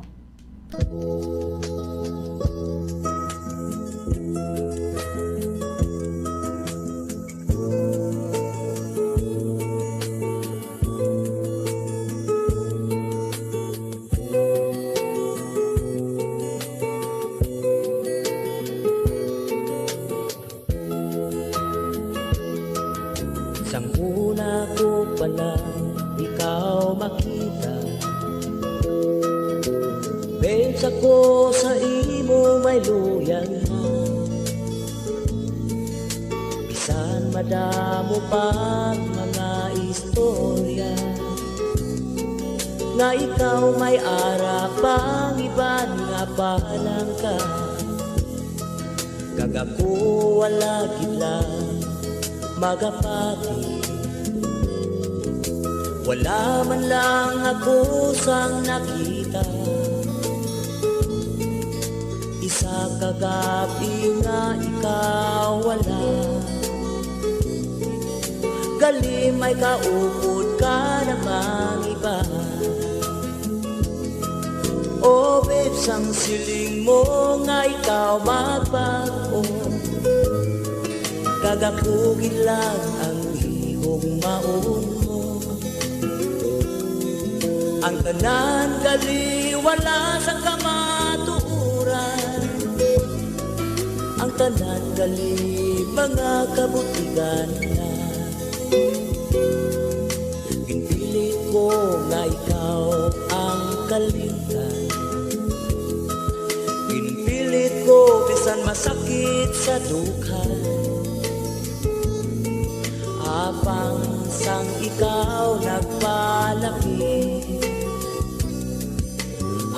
Sang una ko pa lang ikaw makita, Babes, ako sa imo may luyag na. Bisan madamo pang mga istorya, nga ikaw may ara pang iban nga palang ka. Kagako wala gila magapati, wala man lang ako sang nakita. Isa kagabi nga ikaw wala, gali may kaupod ka namang iba. Oh babes, ang siling mo nga ikaw magbago, kagakugin lang ang ihong maon mo. Ang tanan gali wala sa kamatuuran, ang tanan gali mga kabutigan na. Ginpilit ko nga ikaw ang kalimtan, ginpilit ko bisan masakit sa dukha. Apang sang ikaw nagpalaki,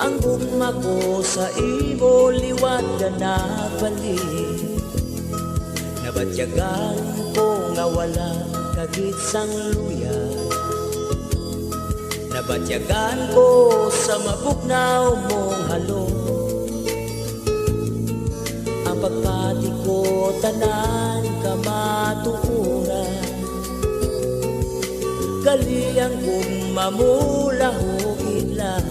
ang gugma ko sa imo liwat ka nabalik. Nabatyagan ko nga wala kagit sang luya, nabatyagan ko sa mabugnaw mong halo. Ang pagpati ko tanan kamatuuran, kaliang kong mamulahugin lang.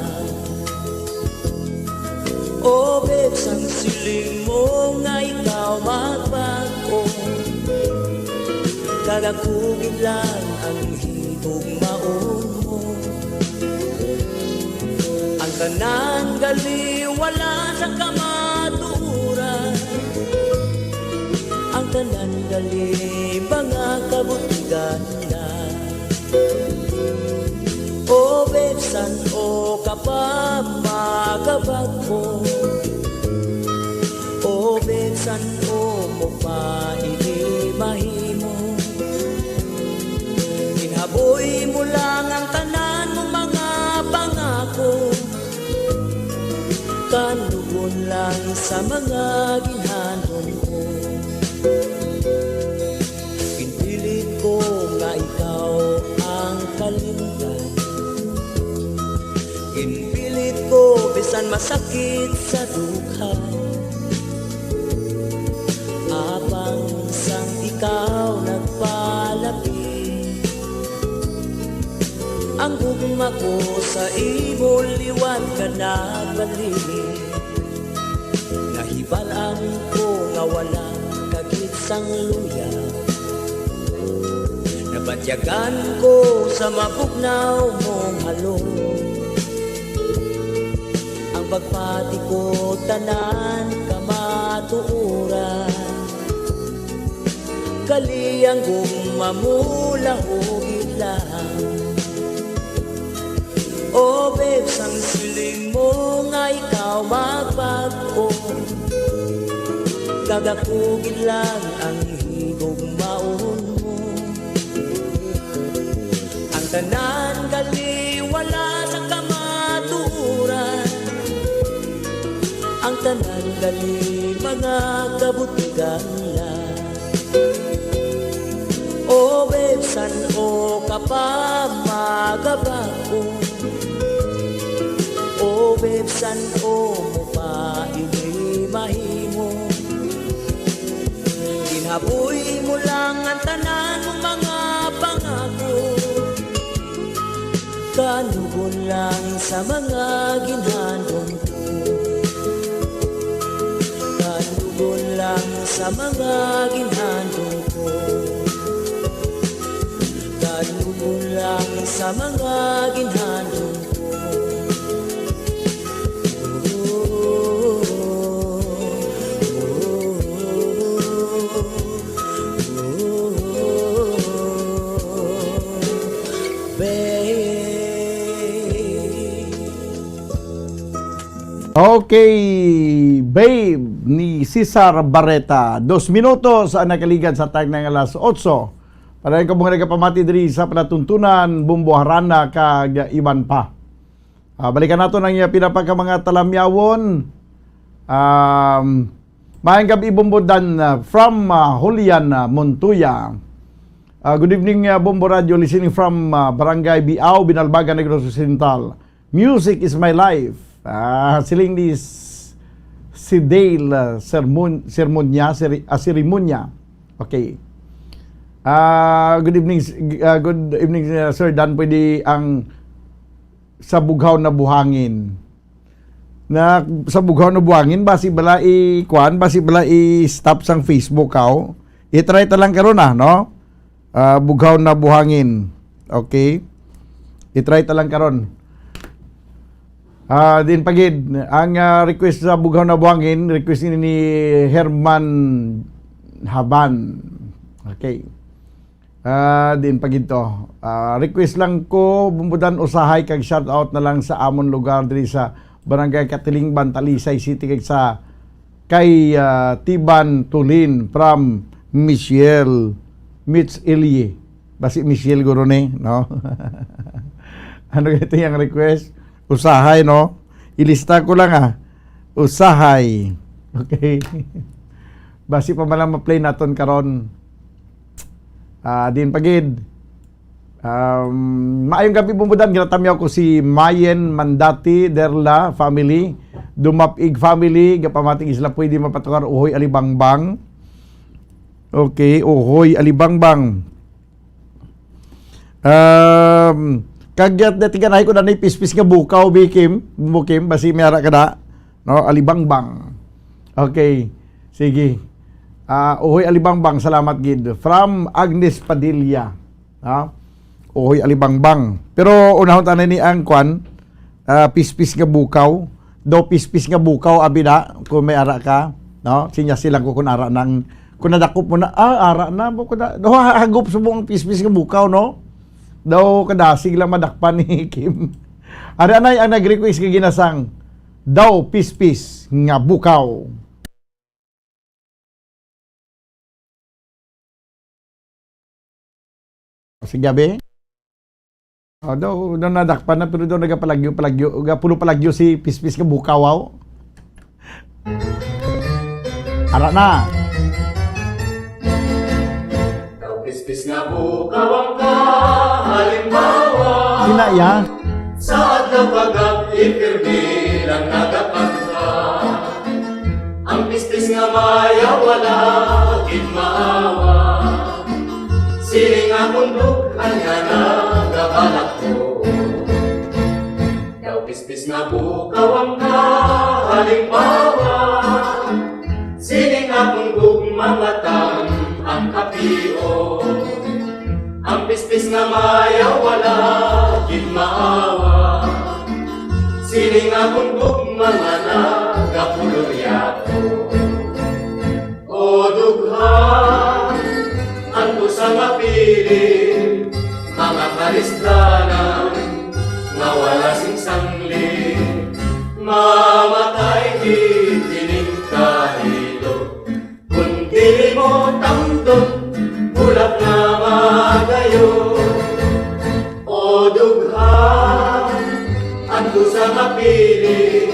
Oh babes, ang siling mo nga ikaw magbago, kagakugin lang ang higog maon mo. Ang tanan gali wala sa kamatuuran, ang tanan gali mga kabutigan na. O besan o kapag magabag ko, o besan o mo pa mahimo. Inhaboy mo lang ang tanan mong mga pangako, kanugon lang sa mga ginhanon ko. Pinpilit ko nga ikaw ang kalimtan, ginpilit ko bisan masakit sa dukha. Apang sang ikaw nagpalaki, ang gugma ko sa imo liwat ka nabalik. Nahibalaan ko nga wala kagit sang luya, nabatyagan ko sa mabugnaw mong halo. Ang pagpati ko tanan kamatuuran, kaliang kong mamulahugin lang. Oh babes, ang siling mo nga ikaw magbago, kagakugin lang ang higog maon mo. Ang tanan gali wala sa kamatuuran, ang tanan gali mga kabutigan lang. O besan o kapag magabako, o bebsan o mo pa ini mahimo. Ginabuhi mo lang ang tanan mong mga pangako. Kanugon lang sa mga ginhandong ko. Kanugon lang sa mga ginhandong ko. Kanugon lang sa mga ginhandong ko. Okay, Babe ni Cesar Barreta. 2 minutos ang nakaligad sa tag ng alas 8. Para yung mga nagapamati diri sa panatuntunan, Bumbo Harana kag iban pa. Balikan nato ng pinapaka mga talamyawon. Maayong gabi Bumbodan from Julian Montoya. Good evening Bumbo Radio, listening from Barangay Biao, Binalbagan, Negros Occidental. Music is my life. Siling ni si Dale Sermonya. Okay. Good evening Sir Dan, pwede ang sa bughaw na buhangin. Na sa bughaw na buhangin basi bala i-stop sang Facebook kaw. I-try ta lang karon no? Bughaw na buhangin. Okay? I-try ta lang karon. Din pagid ang request sa bughaw na buhangin, request ni Herman Haban. Okay. Din pagid to. Request lang ko Bumbudan usahay kag shout out na lang sa amon lugar diri sa Barangay Katilingban, Talisay City kay Tiban Tulin from Michelle Mitch Elie. Basi Michelle Gorone, no? Ano ito yung request? Usahay, no? Ilista ko lang Usahay. Okay. Basi pa malang ma-play naton karon. Din pagid. Maayong gabi Bumbudan, ginatamyaw ko si Mayen Mandati Derla family, Dumapig family, gapamating isla pwede mapatukar Uhoy Alibangbang. Okay, Uhoy Alibangbang. Kagyat na tiganahay ko na ni pispis nga bukaw bukim basi mayara ka na, no? Alibangbang. Okay, sige. Uhoy Alibangbang, salamat gid. From Agnes Padilla. Uhoy Alibangbang. Pero unahon tanan ni ang kwan, pispis nga bukaw. Do pispis nga bukaw abida kung may ara ka, no? Sinya silang ko kun ara nang kun nadakop mo na ara na mo kun do hagop subong pispis nga bukaw, no? Daw kadasig lang madakpan ni Kim. Ada na ang nag-request kay ginasang daw pispis nga bukaw. Sige gabi. Daw nadakpan na pero daw nagapalagyo pulo palagyo si pispis nga bukaw. Ara na. Pispis nga bukaw ang kahalimbawa. Kinaya. Sa adlaw pagap ipirmi lang nagapagka. Ang pispis nga maya wala gid maawa. Siling nga mundok kanya nagabalak ko. Daw pispis nga bukaw ang kahalimbawa. Siling nga mundok mamatang ang kapio. Ang pispis nga maya wala gid maawa. Siling nga mundok mga nagapuluryato. O dughan ang kusang mapili, mga kalistanan nga wala sing sangli. Mamatay gid dining kahilo. Kung dili mo tamton, bulak na magayo. O dughan ang kusang mapili,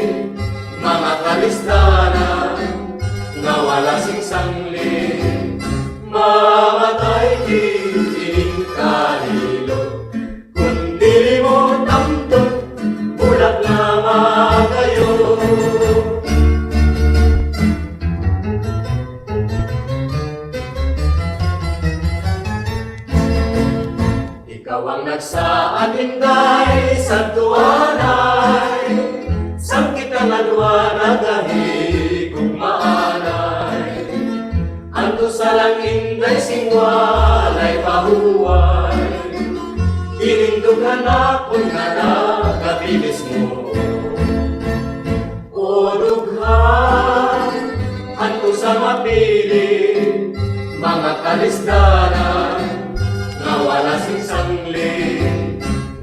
mga kalistanan nga wala sing sangli. Mamatay dining kahilo. lahi kung maanay, anto sa lang inday singwalay pahuway, tinindughan akong nga nakapilis mo. O dughan, anto sa mapili, mga kalisdanan, nga wala sing sangli,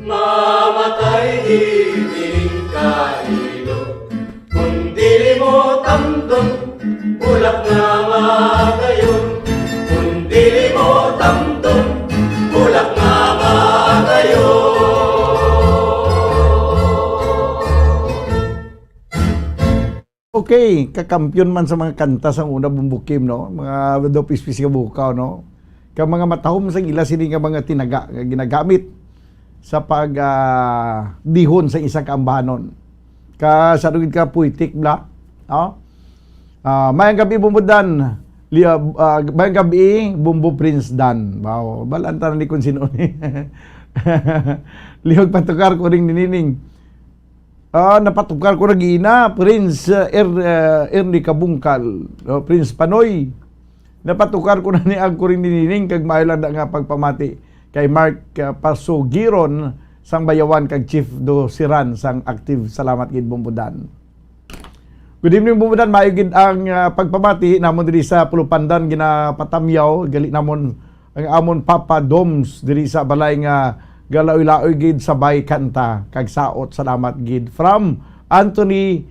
mamatay dining kahilo. Kung dili mo tamton, ulap nga magayon. Kung dili mo tamton, ulap nga magayon. Okay, kakampyon man sa mga kanta sa una bumbukim, no? Mga dopis-pis ka bukaw, no? Ka mga matahom sa ila sini nga mga tinaga nga ginagamit sa pag dihon sa isang kaambahanon. Ka sarugid ka puitik bla, no? Mayang gabi bumbudan, mayang gabi bumbu Prince Dan. Wow, balanta ni kun sino ni. Lihog patukar ko ring ninining. Napatukar ko nag-iina, Prince Ernie Kabungkal, Prince Panoy. Napatukar ko na ni ang kuring ninining kag maayo lang nga pagpamati kay Mark Pasugiron sang bayawan kag Chief Do Siran sang active. Salamat gid bumbudan. Good evening bumbudan, maayo gid ang pagpamati namon diri sa Pulupandan ginapatamyaw gali namon ang amon Papa Doms diri sa balay nga galaoy-laoy gid sabay kanta kag saot. Salamat gid from Anthony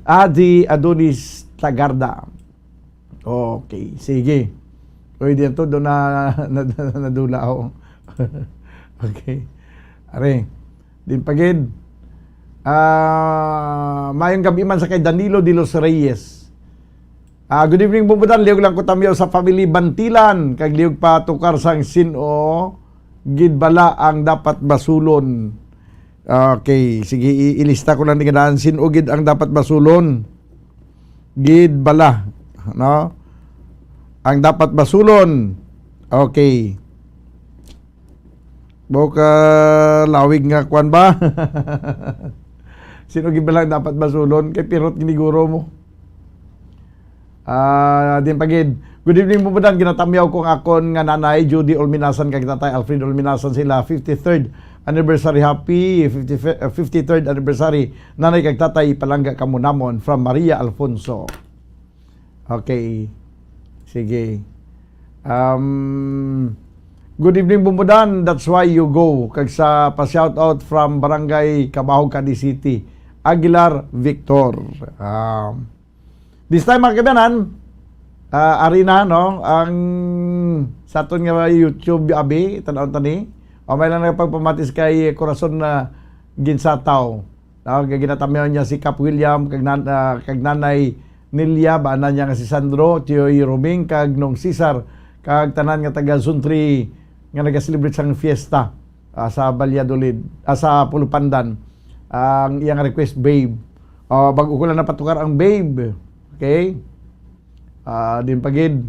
Adi Adonis Tagarda. Okay, sige. Oy dito do na nadula ako. Okay. Are. Din pagid. Mayong gabi man sa kay Danilo de los Reyes. Good evening bumbudan, liog lang ko tamyaw sa family Bantilan kag liog pa tukar sang sino gid bala ang dapat basulon. Okay, sige ilista ko lang ni kadaan sino gid ang dapat basulon. Gid bala, no? Ang dapat basulon. Okay. Boka lawig nga kwan ba? Sino gid bala ang dapat basulon kay pirot giniguro mo. Din pagid. Good evening bumbudan, ginatamyaw kong akon nga nanay Judy Olminasan kag tatay Alfred Olminasan sila 53rd anniversary. Happy 53rd anniversary nanay kag tatay palangga kamunamon from Maria Alfonso. Okay. Sige. Good evening bumbudan, that's why you go kag sa pa-shout out from Barangay Cabahog, Cadiz City, Aguilar Victor. This time mga kabanan, arena no ang sa aton nga YouTube abi tan-aw tani o may lang nagpagpamatis kay Corazon na Ginsataw. Ginatamyaw niya si Cap William kag nanay Nilia baanan niya nga si Sandro, Tioy Roming kag nung Cesar kag tanan nga taga Zuntri nga naga-celebrate sang fiesta sa Valladolid, sa Pulupandan. Ang iyang request babe. Bago ko lang napatukar ang babe. Okay? Din pagid.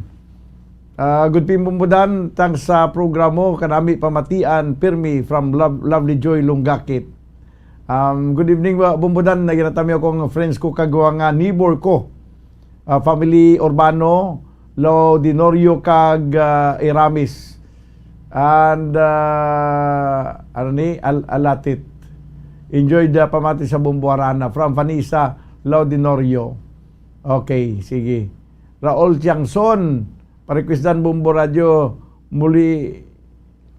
Good pimumbudan tang sa programo kanami pamatian Pirmi from Lovely Joy Lunggakit. Good evening bumbudan, naginatami akong friends ko kagwa nga neighbor ko. Family Urbano, Lo Dinorio kag Iramis. And Alatit. Enjoy the pamati sa Bumbuarana from Vanessa Lo Dinorio. Okay, sige. Raul Tiangson, pa-requestan Bumbo Radio, muli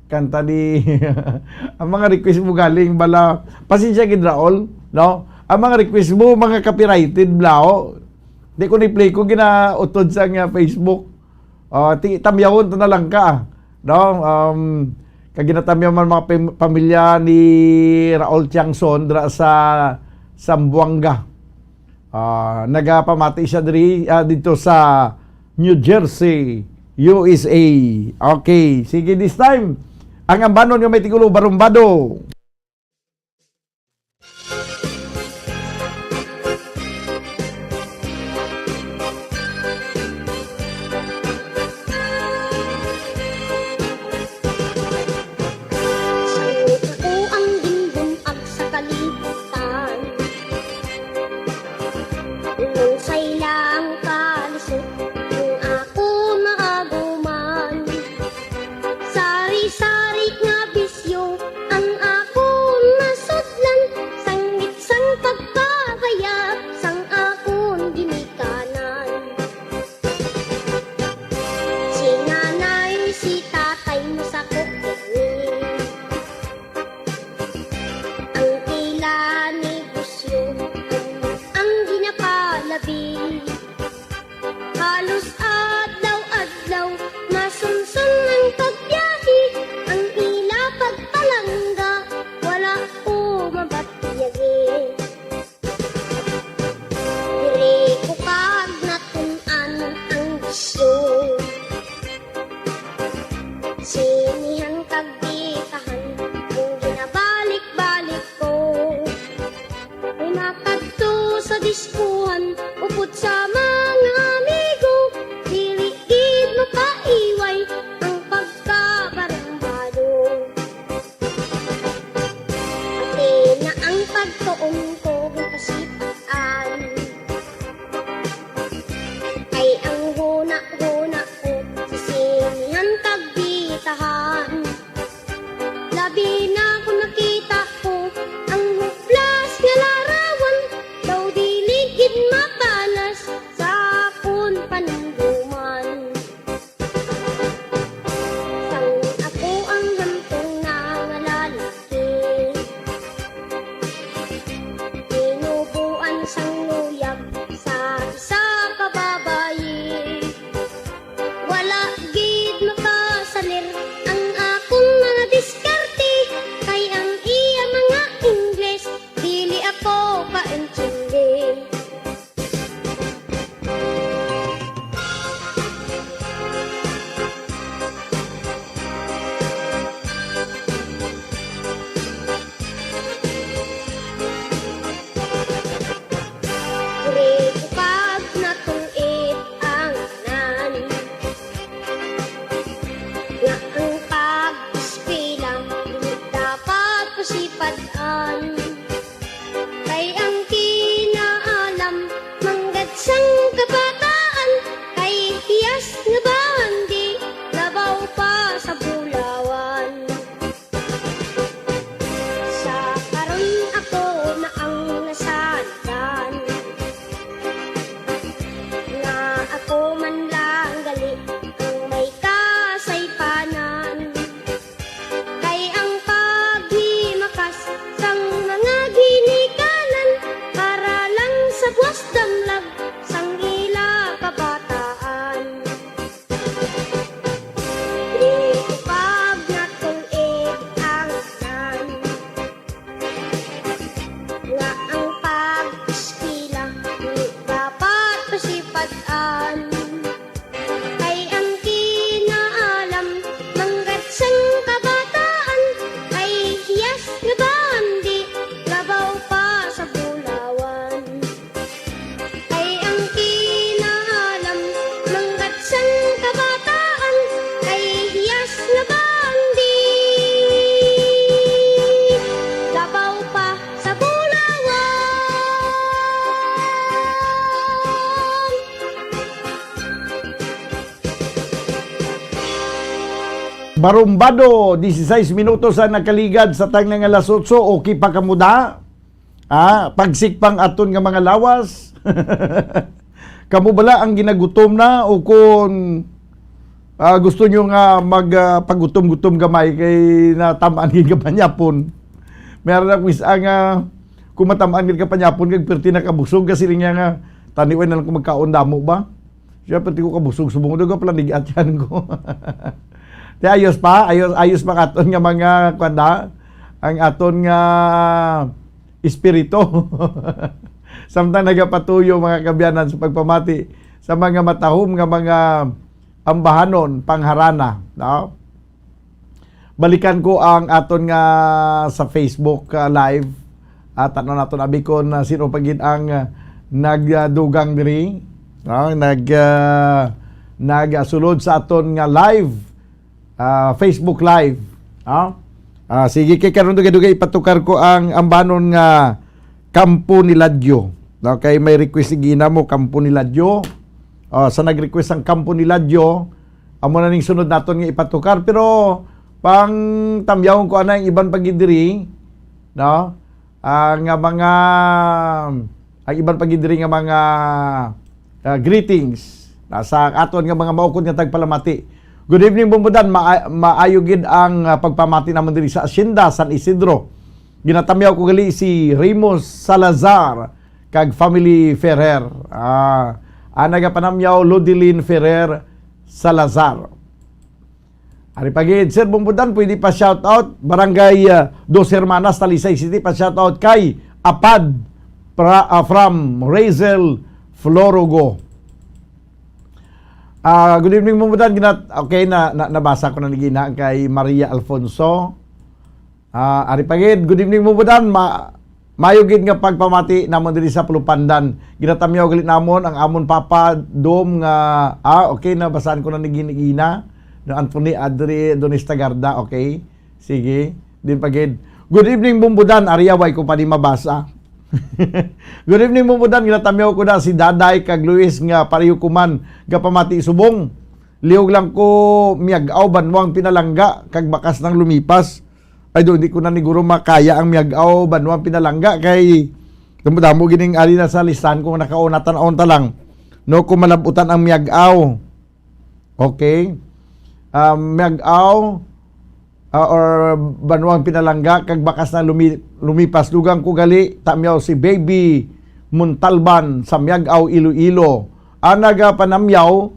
kanta ni ang mga request mo galing bala. Pasensya gid Raul, no? Ang mga request mo mga copyrighted blao. Di ko ni-play ko ginautod sa nga Facebook. Tamyawon to na lang ka, no? Kag ginatamyaw man mga pamilya ni Raul Tiangson dra sa Zamboanga. Nagapamati siya dito sa New Jersey, USA. Okay, sige this time. Ang ambanon nga may tigulo barumbado. Ako ang limbong at sa kalibutan. Say lang kalisod ang ako maaguman. Sari-sari nga bisyo ang ako nasudlan. Sangit sang pagpapaya sang akong ginikanan. Si nanay, si tatay mo sa kukiri. Ang tila negosyo ang ginapalabi. Halos adlaw-adlaw masunsun ang pagbiyahe. Ang ila pagpalangga wala ko mabatiyagi. Diri ko kag natunan ang bisyo. Sinihan kag bitahan kung ginabalik-balik ko. May nakadto sa diskuhan upod sa mga amigo. Diligid mapaiway ang pagkabarambado. Pati na ang pagtuon ko kasipaan. Ay ang huna-huna ko sa sinihan kag bitahan. Labi na kung nakita ko ang huplas nga larawan. Daw diligid mapanas sa akon panumduman. Sang ako ang hantong na nga lalaki, tinubuan sang luyag sa isa ka babayi. Wala gid makasalir ang akong mga diskarte. Kay ang iya mga Ingles dili ako kaintindi. Diri ko pag natuit ang tanan. Nga ang pag-ispila dili dapat pasipadaan. Kay ang kinaalam manggad sang kabataan. Kay hiyas nga bandi labaw pa sa bulawan. Sa karon ako na ang nasandan. Nga ako man lang gali ang may kasaypanan. Kay ang paghimakas sang mga ginikanan para lang sa buwas damlag sang ila kabataan. Di ko pag natulig ang tanan. Nga ang pag-ispila di dapat pasipadaan. Kay ang kinaalam manggad sang kabataan. Kay hiyas nga bandi labaw pa sa bulawan. Kay ang kinaalam manggad sang kabataan. Kay hiyas nga bandi labaw pa sa bulawan. Barumbado, 16 minutos ang nakaligad sa tang nga alas 8. Okay pa kamuda? Pagsikpang aton nga mga lawas? Kamu bala ang ginagutom na o kung gusto nyo nga magpagutom-gutom gamay kay natamaan gid ka panyapon. Meron na quiz nga kung matamaan gid ka panyapon kag perti na kabusog kasi niya nga taniwan na lang kung magkaon damo ba? Siya perti ko kabusog subong do ka planigat yan ko. Di ayos pa aton nga mga kwanda ang aton nga espiritu. Samtang nagapatuyo mga kabyanan sa pagpamati sa mga matahom nga mga ambahanon pangharana, no? Balikan ko ang aton nga sa Facebook live at ano naton abikon sino pagid ang nagdugang diri, no? Nagsulod sa aton nga live Facebook live, no? Sige kay karon dugay-dugay ipatukar ko ang ambahanon nga kampo ni Ladyo. Okay, may request si Gina mo, Kampo ni Ladyo. Sa nag-request ang Kampo ni Ladyo, amo na ning sunod naton nga ipatukar. Pero, pang tamyawon ko ana yung ibang pagidiri, no? Ang ibang pagidiri nga mga greetings sa aton nga mga maukod nga tagpalamati. Good evening, Bumbudan. Maayogid ang pagpamati naman diri sa Hacienda San Isidro. Ginatamyaw ko gali si Remus Salazar kag family Ferrer. Anaga panamyaw Lodilin Ferrer Salazar. Ari pagid, Sir Bumbudan, pwede pa shout out Barangay Dos Hermanas, Talisay City, pa shout out kay Apad from Razel Florogo. Good evening, Bumbudan. Okay, nabasa ko na nagina kay Maria Alfonso. Ari pagid, good evening, Bumbudan. Mayugid nga pagpamati namon diri sa Pulupandan. Ginatamyaw galit namon ang amon Papa Dom nga okay, nabasaan ko na nagina no Anthony Adri Donista Garda. Okay, sige, din pagid. Good evening, Bumbudan. Ariaway ko pa di mabasa. Good evening, Bumbudan. Ginatamyaw ko na si Daday kag Luis nga pareho kuman gapamati subong. Liog lang ko miyag-aw banwang pinalangga kag bakas nang lumipas. Ay do, hindi ko na niguro makaya ang miyag-aw banwang pinalangga kay damo gining ali na sa listahan ko nakaunatan-on ta lang. No ko malabutan ang miyag-aw. Okay? Miyag-aw or banwang pinalangga kag bakas na lumipas. Lugang ko gali tamyaw si Baby Muntalban sa Miyag-aw Iloilo. Anaga panamyaw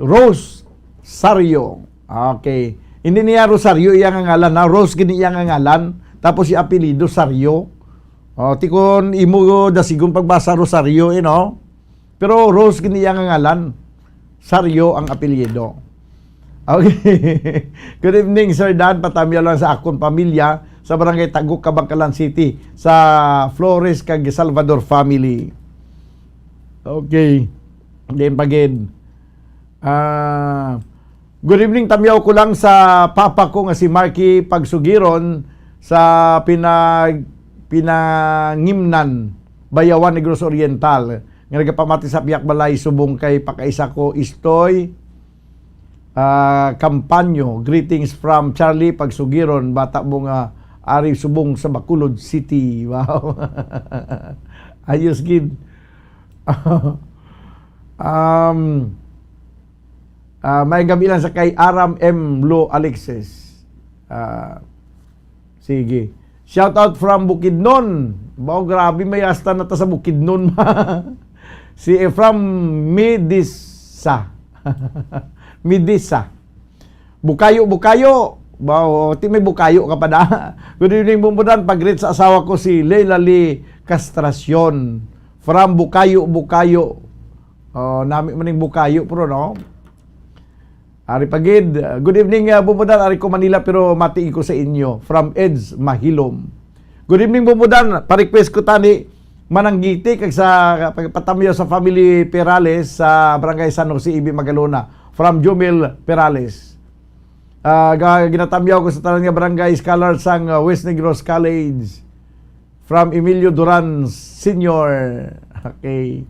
Rose Sario. Okay. Hindi niya Rosario iyang ngalan na Rose gini iyang ngalan tapos si apelyido Sario. Tikon imo da sigon pagbasa Rosario no. Pero Rose gini iyang ngalan. Sario ang apelyido. Okay. Good evening, Sir Dan. Patamya lang sa akong pamilya sa Barangay Taguk, Kabangkalan City sa Flores kag Salvador family. Okay. Then pagid. Good evening, tamyaw ko lang sa papa ko nga si Marky Pagsugiron sa Pinangimnan, Bayawan, Negros Oriental. Nga nagapamati sa Piak Balay subong kay pakaisa ko Istoy Kampanyo. Greetings from Charlie Pagsugiron, bata mo nga ari subong sa Bacolod City. Wow. Ayos gid. May gabi lang sa kay Aram M. Lo Alexis. Sige. Shout out from Bukidnon. Bao, grabe may asta na ta sa Bukidnon. Si from Midisa. Midisa. Bukayo. Bao, ti may bukayo ka pa da. Good evening, Bumbudan. Pag-greet sa asawa ko si Leila Lee Castracion. From Bukayo. Nami maning Bukayo pro no. Ari pagid, good evening, Bumbudan. Ari ko Manila pero matiin ko sa inyo. From Eds Mahilom. Good evening, Bumbudan. Pa-request ko tani mananggiti kag sa patamyo sa family Perales sa Barangay San Jose, Ibi, Magalona. From Jumil Perales. Ginatamyaw ko sa tanan nga Barangay Scholar sang West Negros College. From Emilio Duran Senior. Okay.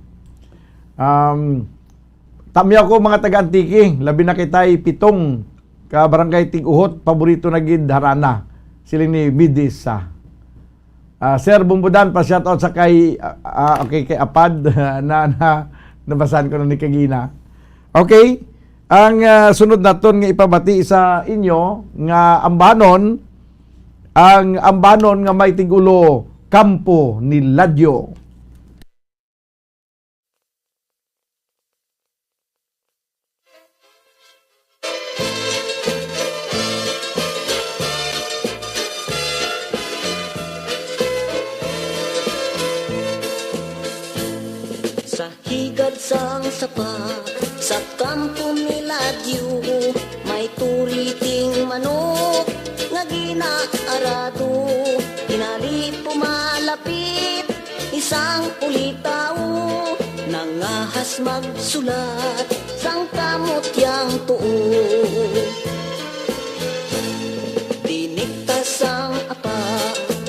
Tamyaw ko mga taga-Antiki, labi na kitay 7 ka Barangay Tiguhot, paborito na gid harana. Siling ni Midisa. Sir Bumbudan, pa-shoutout sa kay kay Apad na nabasahan ko na ni Kagina. Okay? Ang sunod naton nga ipabati sa inyo nga ambanon, ang ambanon nga may tigulo Kampo ni Ladyo. Sa higad sang sapa, sa kampo ni Ladyo, may turiting manok, nga ginaarado, hinali pumalapit, isang ulitaw, nangahas magsulat, sang kamot yang tuo. Diniktas sang apa,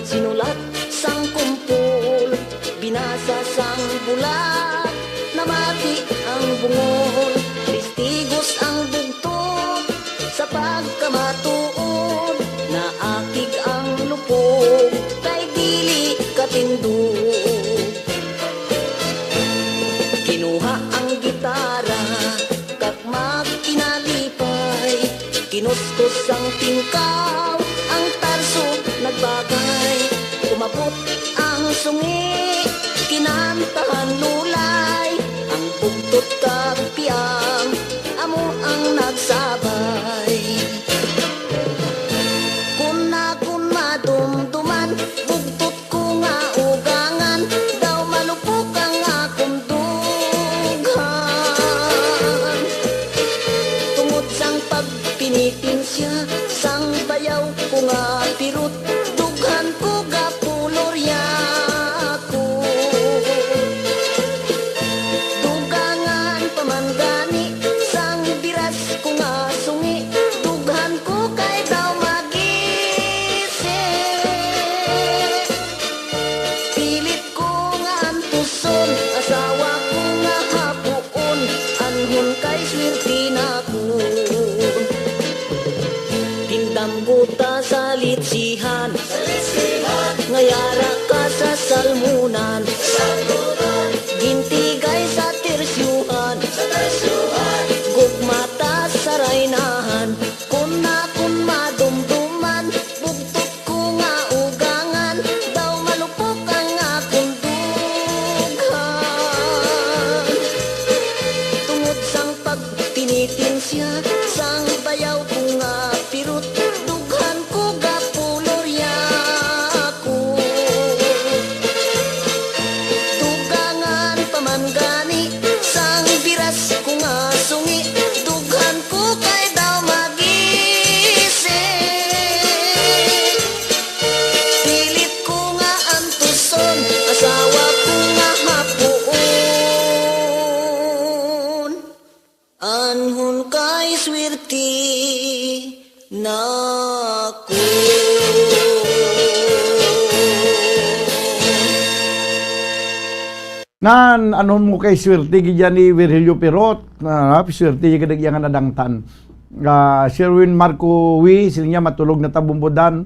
sinulat sang kumpol, binasa sang pungol, testigos ang bugtod sa pagkamatuod, na akig ang lupog, kay dili katindog. Kinuha ang gitara, kag magkinalipay, kinuskus ang tingkaw, ang tarso nagbagay, kumabot ang sungi, kinantahan lulay, ang bugtot kag piyang, amo ang nagsabay. Kun madumduman, bugtot ko nga ugangan, daw malupok ang akong dughan. Tungod sang pagpinitin siya, sang bayaw ko nga pirut, dughan ko gapulorya ko. Dugangan pamangani, sang biras ko nga sungi, dughan ko kay daw magisi. Pilit ko nga antuson, asawa ko nga hapuon, anhon kay swerte na ko. Tindam guta sa litsihan, ngayara ka sa salmunan, gintigay sa tersyuhan, gugmata sa raynahan, kun madumduman, bugtot ko nga ugangan, daw malupok ang akong dughan. Tungod sang pagpinitin siya, sang bayaw ko nga pirut, dughan ko gapulorya ko. Dugangan pamangani, sang biras ko nga sungi, dughan ko kay daw magisi. Pilit ko nga antuson, asawa ko nga hapuon, anhon kay swerte na ko. Nan anon mo kay swerte gidya ni Virgilio Pirot, swerte yung kadagyan nga nadangtan. Sherwin Marco Wi, sila niya matulog na tabumbudan.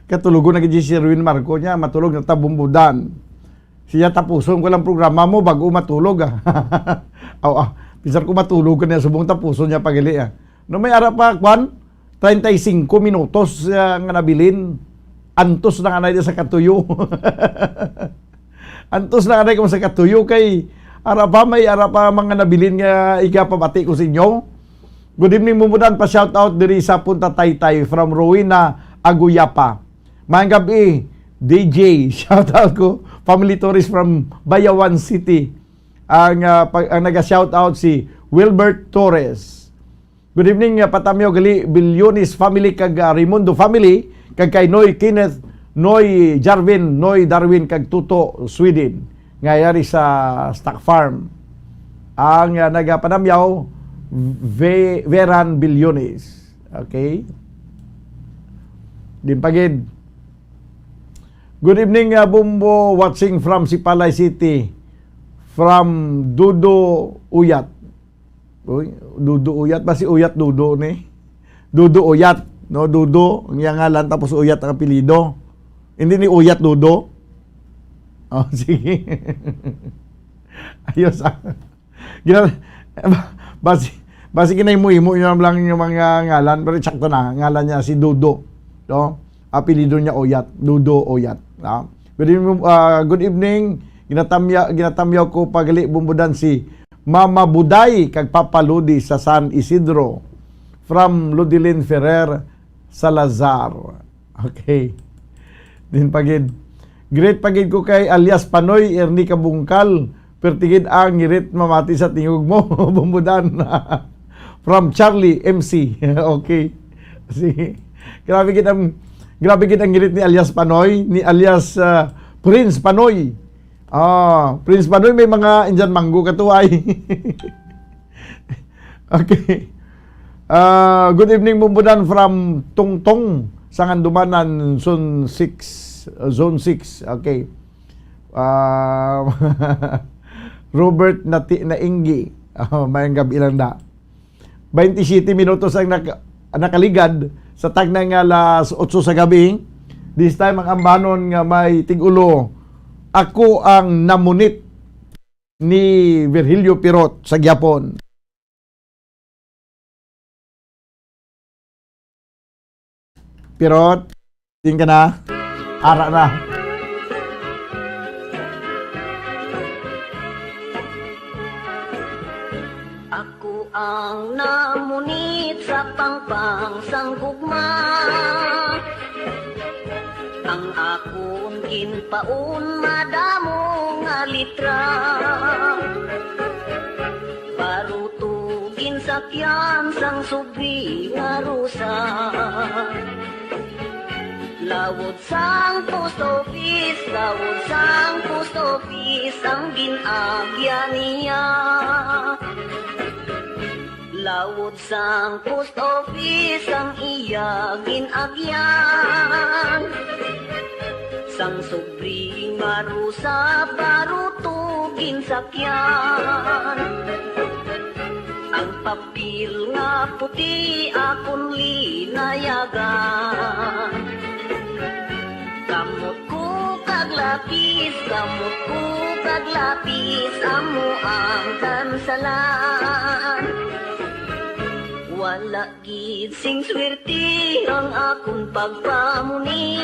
Katulugo na gidya si Sherwin Marco niya, matulog na tabumbudan. Siya tapuson ko lang programa mo bago matulog pisar ko matulog ka niya, subong tapuson niya pagili No may ara pa, 35 minutos nga nabilin. Antos na kanay sa katuyo. Antos na kanay ko sa katuyo kay ara pa mga nabilin nga ikapabati ko sa inyo. Good evening mumudan pa shout out diri sa Punta Taytay from Rowena Aguyapa. Mayang gabi DJ shout out ko family tourist from Bayawan City. Ang naga-shout out si Wilbert Torres. Good evening patamyo gali Bilyonis family kag Raimundo family kag kay Noy Kenneth, Noy Jarvin, Noy Darwin kag Tuto Sweden. Ngayari sa Stock Farm. Ang nagapanamyaw Veran Bilyonis. Okay? Din pagid. Good evening Bumbo watching from Sipalay City. From Dudo Uyat. Uy, Dudo Uyat ba si Uyat Dudo ni? Dudo Uyat, no? Dudo ang ngalan tapos Uyat ang apelyido. Hindi ni Uyat Dudo. Oh, sige. Ayos. Basi kinay-mo-imo yun lang yung mga ngalan, pero sakto na, ngalan niya si Dudo. No? Apelyido niya Uyat, Dudo Uyat. No? Good evening. Ginatamyaw ko pagali bumbudan si Mama Buday kag Papa Ludi sa San Isidro from Ludilin Ferrer Salazar. Okay. Din pagid. Great pagid ko kay alias Panoy Ernie Kabungkal. Pertigid ang ngirit mamati sa tingog mo bumbudan. From Charlie MC. Okay. Sige. Grabe gid ang ngirit ni alias Panoy, ni alias Prince Panoy. Prince Panoy may mga Indian mango katuway. Okay. Good evening bumbudan from Tungtong Sangandumanan Zone 6. Okay. Robert Nainggi. Mayang gabi lang da. 27 minutos ang nakaligad sa tagnang alas 8 sa gabi. This time ang ambanon nga may tigulo. Ako ang namunit ni Virgilio Pirot sa Gyapon. Pirot, tingin ka na? Ara na. Ako ang namunit sa pangpang sanggugma. Ang akong ginpaon madamo nga litra. Barutugin sakyan sang subi nga rusa. Lawod sang post office, lawod sang post office ang ginagya niya. Lawod sang post office ang iya ginagyan. Sang subri nga rusa barutugin sakyan. Ang papel nga puti akong linayagan. Kamot ko kag lapis, amo ang kansalan. Wala gid sing swerte ang akong pagpamunit.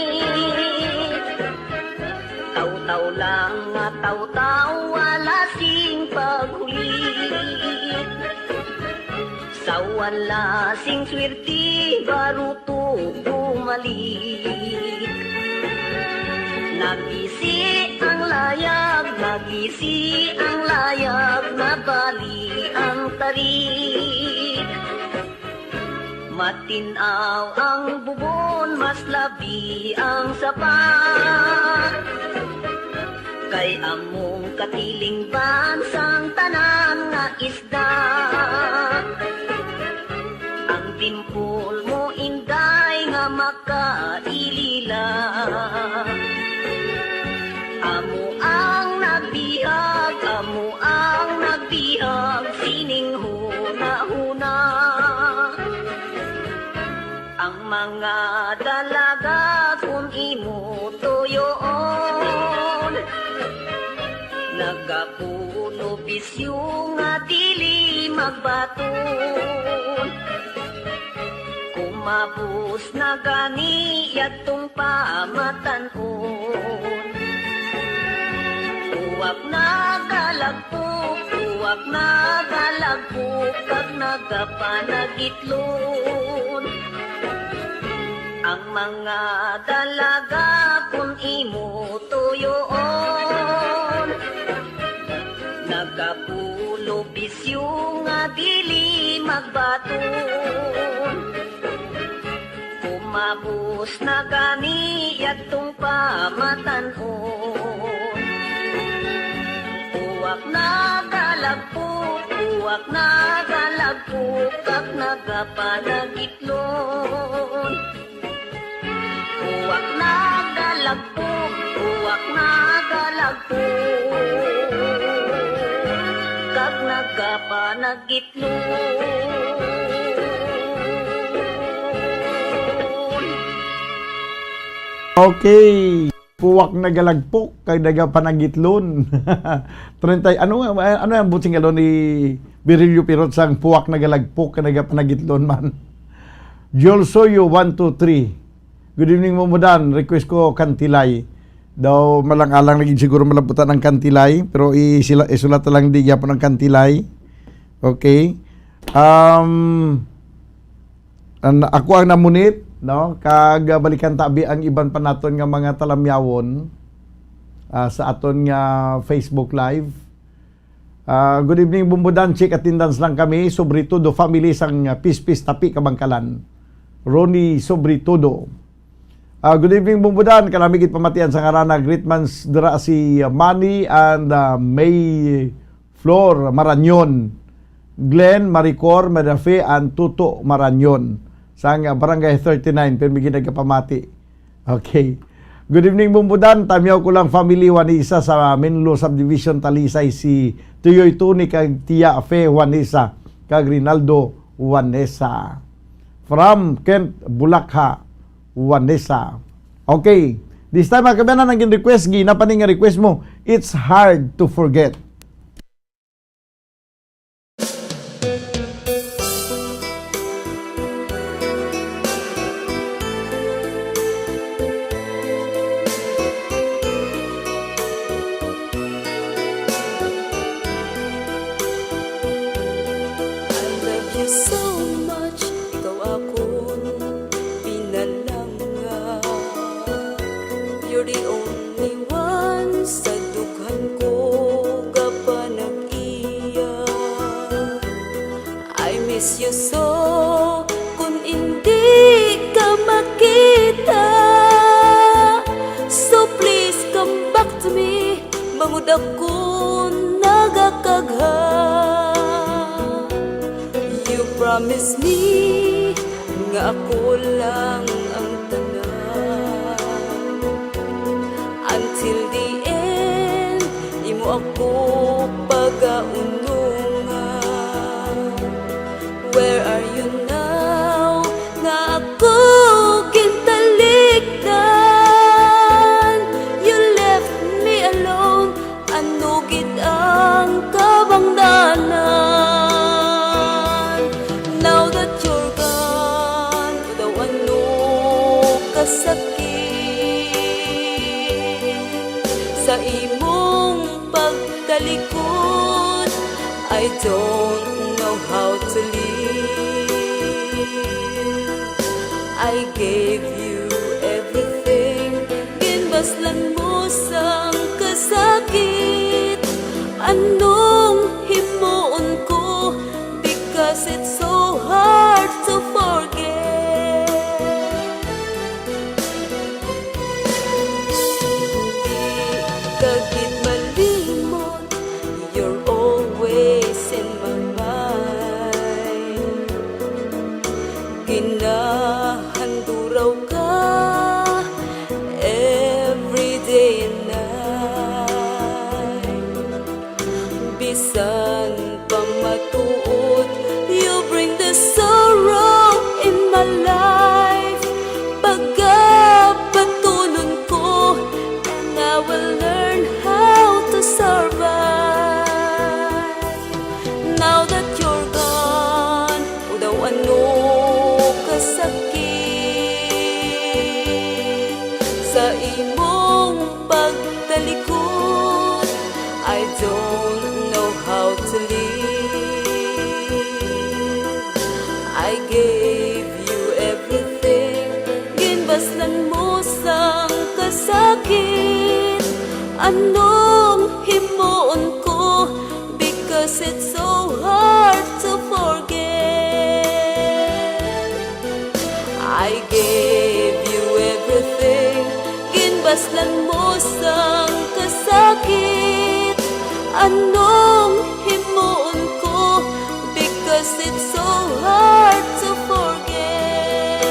Taw-taw lang nga taw-taw, wala sing paghulit. Sa wala sing swerte, baruto bumalik. Nagisi ang layag, nabali ang tarik. Matinaw ang bubon, mas labi ang sapat. Kay among katiling bansang tanan nga isda. Ang timpol mo inday nga makailila. Amo ang nagbihag, sining huna-huna. Ang mga dalaga kung imo tuyoon, nagapuno bisyo nga dili magbaton. Kumabos na gani yatong pamatanon. Uwak na galagpok kag nagapanagitlon. Ang mga dalaga kung imo tuyoon, nagapulo bisyo nga dili magbaton. Kumabos na gani yatong pamatanon. Uwak na galagpok kag nagapanagitlon. Uwak na galagpok kag nagapanagitlon. Okay. Puwak na galagpok kay daga panagitlon. 30 ano ang buting galo ni Virgilio Pirot sang puwak na galagpok kay daga panagitlon man. Joel Soyo 123. Good evening mo mudan, request ko kantilay. Daw malang-alang lagi siguro malabutan ng kantilay pero isulat lang di gyapon ang kantilay. Okay. Ako ang namunit, no, kag balikan tabi ang iban pa naton nga mga talamyawon sa aton nga Facebook live. Good evening Bumbudan, check attendance lang kami. Sobritudo family sang Pispis Tapi Kabangkalan. Ronnie Sobritudo. Good evening Bumbudan, kalamigit pamatian sa ngarana Greatmans dira si Manny and May Flor Maranyon. Glenn Maricor Madafe and Tuto Maranyon. Sang Barangay 39, pero may ginagapamati. Okay. Good evening, Bumbudan. Tamyaw ko lang family Juanisa sa Menlo Subdivision Talisay, si Tuyoy Tuni kag Tia Fe Juanisa kag Rinaldo Juanesa. From Kent Bulakha Juanesa. Okay. This time mga kabayan, naging request gi na pa nga request mo. It's hard to forget. I love you so much, ikaw akong pinalanga. You're the only one sa dughan ko kapanag-iya. I miss you so kung hindi ka makita. So please come back to me, bangod ako nagakagha. You promise me nga ako lang ang tanan. Until the end, imo ako pagaunungan. Where are you now? Nga ako kintalikdan. You left me alone, ano gid ang kabangdanan. Now that you're gone, daw ano kasakit sa imong pagkalikod. I don't know how to live. I gave you everything, ginbaslan mo sang kasakit. Anong himuon ko, because it's so hard to forget. Kagit malimot, you're always in my mind. Ginahanduraw ka every day and night. Bisan pa matuod, you bring the sorrow in my life. Pagkapatunon ko, and I will learn how to survive. Now that you're gone, o daw ano kasakit sa imong pagtalikod. I don't know how to live. I gave you everything, ginbaslan mo sang kasakit. Anong himuon ko, because it's so hard to forget. I gave you everything, ginbaslan mo sang kasakit. Anong himuon ko, because it's so hard to forget.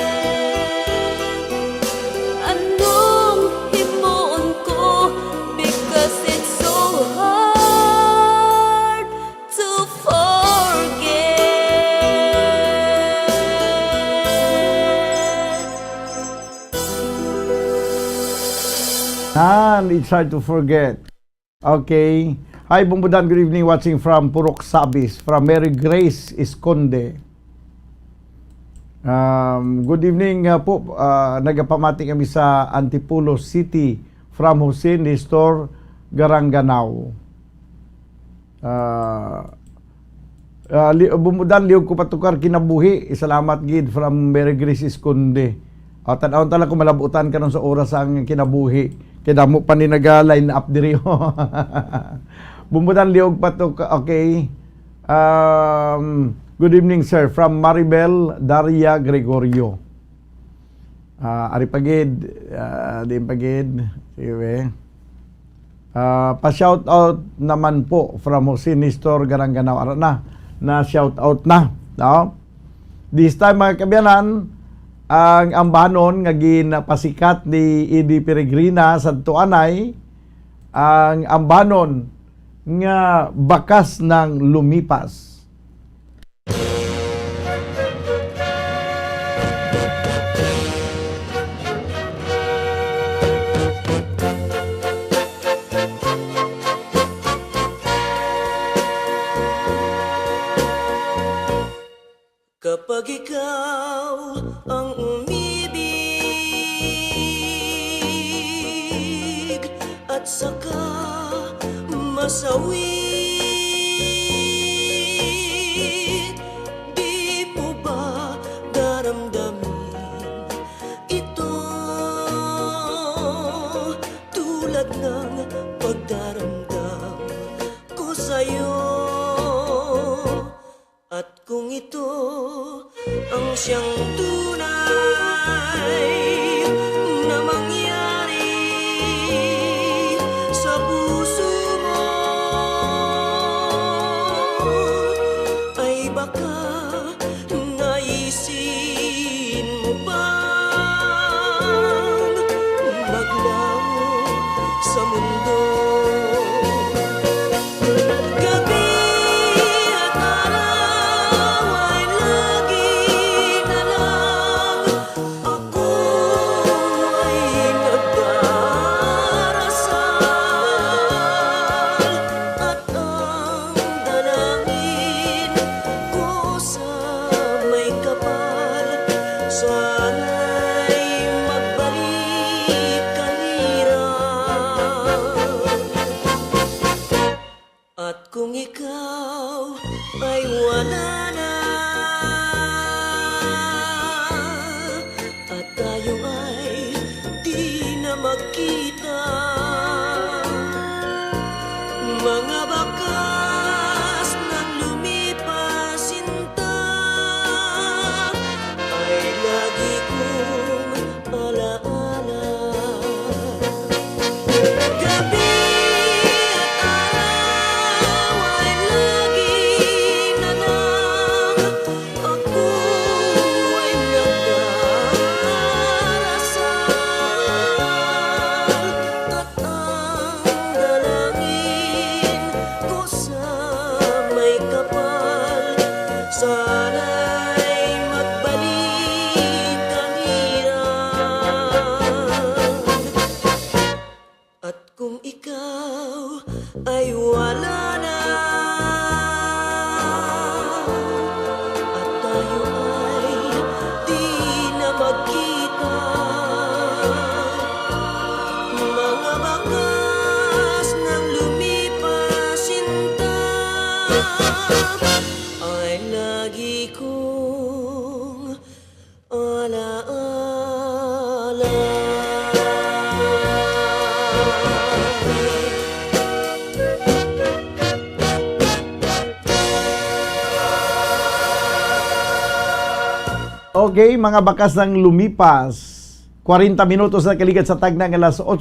Anong himuon ko, because it's so hard to forget. It's hard to forget. Okay. Hi, Bumbudan. Good evening. Watching from Purok Sabis. From Mary Grace Esconde. Good evening po. Nagapamati kami sa Antipolo City from Hussein Nestor Garanganao. Bumbudan, liog ko patukar kinabuhi. Salamat gid from Mary Grace Esconde. Tanaw tala ko malabutan ka nun sa oras ang kinabuhi. Kaya mo pa ni nag-line up diri. Bumbudan liog patukar. Okay. Good evening, sir. From Maribel Daria Gregorio. Ari pagid. Di pagid. Sige. Pa-shout out naman po from Jose Nestor Garanganao. Na shout out na. No? This time mga kabiyanan, ang ambanon nga ginapasikat ni Edie Peregrina sa tuanay ang ambanon nga bakas ng lumipas. Kapag ikaw ang umibig at saka masawi, di mo ba daramdamin ito tulad ng pagdaramdam ko sa'yo? At kung ito ang siyang tunay na mangyari sa puso mo, ay baka naisin mo bang maglaho sa mundo? At kung ikaw ay wala na at tayo ay di na magkita, mga bakas ng lumipas sinta ay lagi kong alaala. Gabi sana'y magbalik ang hirap. At kung ikaw ay wala na at tayo ay di na magkita, mga bakas ng lumipas sinta ay lagi kong alaala. Okay, mga bakas ng lumipas. 40 minutos na kaligid sa tagna ng alas 8.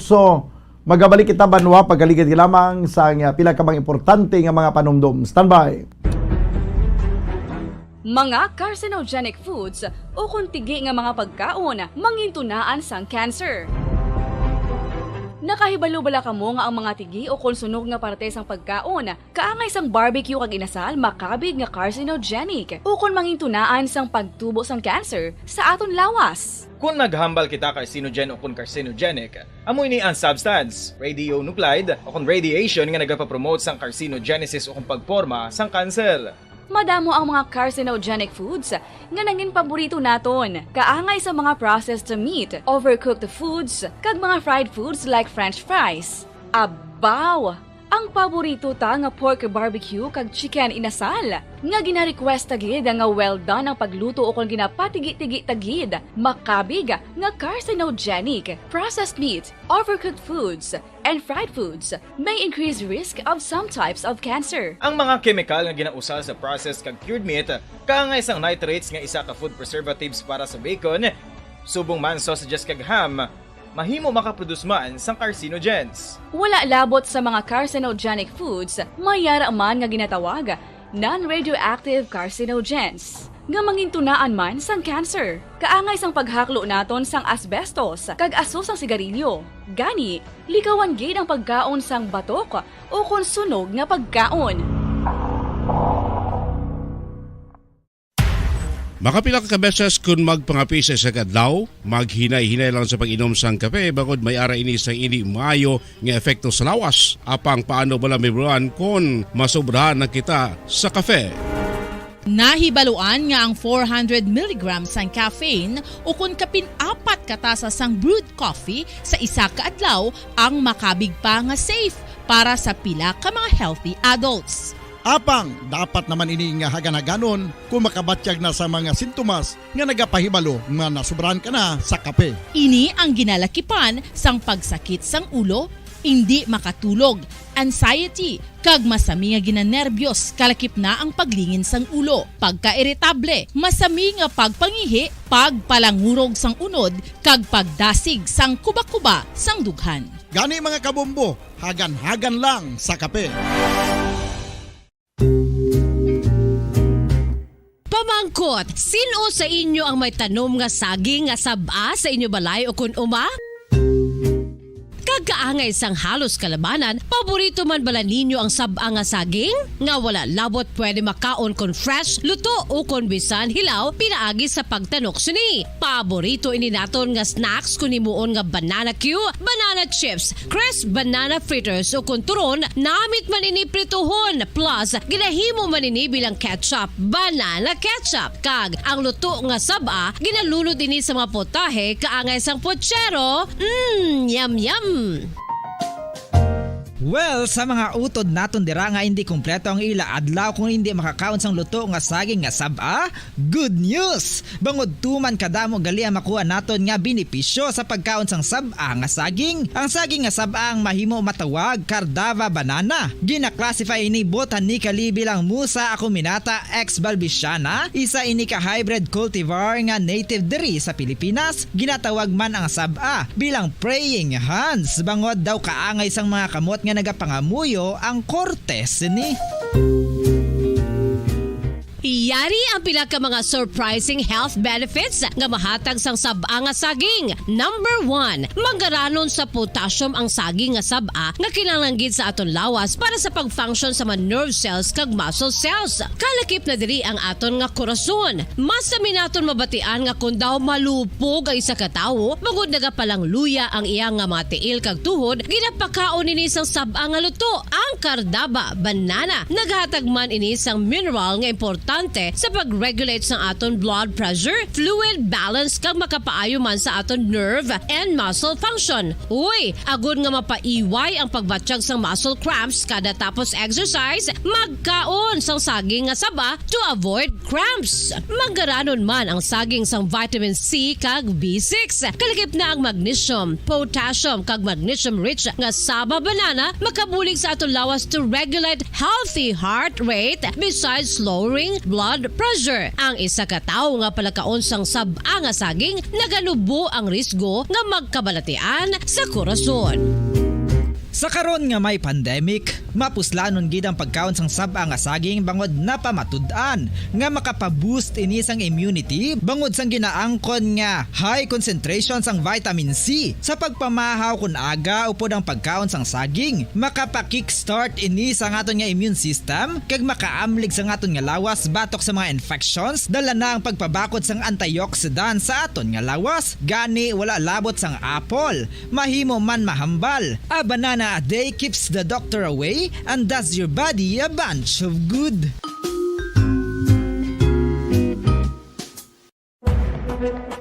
Magabalik kita banwa pagkaligid lamang sa pila ka mga importante nga mga panumdum. Standby. Mga carcinogenic foods o kuntigi nga mga pagkaon mangintunaan sang cancer. Nakahibalo bala kamo nga ang mga tigi o konsunog nga parte sang pagkaon kaangay sang barbecue kag inasal makabig nga carcinogenic o kon mangintunaan sang pagtubo sang cancer sa aton lawas. Kung naghambal kita carcinogen o kung carcinogenic, amoy ni ang substance, radionuclide o kung radiation nga nagapapromote sang carcinogenesis o kung pagporma sang cancer. Madamo ang mga carcinogenic foods nga nangin paborito naton. Kaangay sa mga processed meat, overcooked foods, kag mga fried foods like french fries. Abaw! Ang paborito ta nga pork barbecue kag chicken inasal. Nga gina-request tagid nga well done ang pagluto o kung ginapatigi-tigi-tagid. Makabig nga carcinogenic, processed meat, overcooked foods, and fried foods may increase risk of some types of cancer. Ang mga chemical nga ginausal sa processed kag cured meat, kaangay sang nitrates nga isa ka food preservatives para sa bacon, subong man sausages kag ham, mahimo makaproduce man sang carcinogens. Wala labot sa mga carcinogenic foods, mayara man nga ginatawag non-radioactive carcinogens. nga mangintunaan man sang cancer. Kaangay sang paghaklo naton sang asbestos kag aso sang sigarilyo. Gani, likawan gid ang pagkaon sang batok o kon sunog nga pagkaon. Makapila ka beses kung magpangapi sa isa kadlaw, maghinay-hinay lang sa pag-inom sang kape bagod may ara ini sang hindi maayo nga epekto sa lawas. Apang paano bala mibruan kung masobrahan na kita sa kape? Nahibaluan nga ang 400 mg sang caffeine o kung kapin-apat katasa sang brewed coffee sa isa ka adlaw ang makabig pa nga safe para sa pila ka mga healthy adults. Apang, dapat naman ini nga hagan-haganon kung makabatyag na sa mga sintomas nga nagapahibalo nga nasubrahan ka na sa kape. Ini ang ginalakipan sang pagsakit sang ulo, hindi makatulog, anxiety, kag masami nga ginanerbiyos kalakip na ang paglingin sang ulo, pagka-iritable, masami nga pagpangihi, pagpalangurog sang unod, kag pagdasig sang kuba-kuba sang dughan. Gani mga kabombo, hagan-hagan lang sa kape. Pamangkot, sino sa inyo ang may tanom nga saging nga saba sa inyo balay o kun uma? Kagkaangay sang halos kalabanan, paborito man bala ninyo ang saba nga saging? Nga wala labot pwede makaon kon fresh, luto o kon bisan hilaw, pinaagi sa pagtanok suni. Paborito ini naton nga snacks kun himuon nga banana Q, banana chips, crisp banana fritters o kun turon, namit man ini prituhon, plus ginahimo man ini bilang ketchup, banana ketchup. Kag ang luto nga saba, ginalunod ini sa mga potahe kaangay sang pochero. Yum yum. Well, sa mga utod naton dira nga hindi kumpleto ang ila adlaw kung hindi makakaon sang luto nga saging nga saba, good news! Bangod tuman kadamo gali ang makuha naton nga benepisyo sa pagkaon sang saba nga saging. Ang saging nga saba ang mahimo matawag Cardava banana. Gina-classify ini botanically bilang Musa acuminata ex balbisiana, isa ini ka hybrid cultivar nga native diri sa Pilipinas. Ginatawag man ang saba bilang praying hands, bangod daw kaangay sang mga kamot nga nagapangamuyo ang kortes ni. Iyari ang pila ka mga surprising health benefits nga mahatag sang saba nga saging. Number 1, manggaranon sa potassium ang saging nga saba nga kinahanglan sa aton lawas para sa pag-function sa mga nerve cells kag muscle cells. Kalakip na diri ang aton nga korason. Mas naton mabatian nga kun daw malupog ang isa ka tawo, bangod nagapalang luya ang iyang nga mga tiil kag tuhod, ginapakaon ini sang saba nga luto. Ang Cardava banana naghatag man ini sang mineral nga importante sa pag-regulate sa aton blood pressure, fluid balance kag makapaayo man sa aton nerve and muscle function. Uy, agud nga mapaiway ang pagbatsyag sang muscle cramps kada tapos exercise, magkaon sang saging nga saba to avoid cramps. Manggaranon man ang saging sang vitamin C kag B6. Kalakip na ang magnesium, potassium kag magnesium rich nga saba banana makabulig sa aton lawas to regulate healthy heart rate besides lowering blood pressure. Ang isa ka tawo nga palakaon sang saba nga saging naganubo ang risgo nga magkabalatian sa korason. Sa karon nga may pandemic, mapuslanon gid ang pagkaon sang saba nga saging bangod napamatud-an nga makapaboost ini sang immunity bangod sang ginaangkon nga high concentration sang vitamin C sa pagpamahaw kun aga upod ang pagkaon sang saging. Makapa-kickstart ini sa aton nga immune system kag makaamlig sa aton nga lawas batok sa mga infections, dala na ang pagpabakod sang antioxidant sa aton nga lawas. Gani wala labot sang apple, mahimo man mahambal. A banana a day keeps the doctor away and does your body a bunch of good.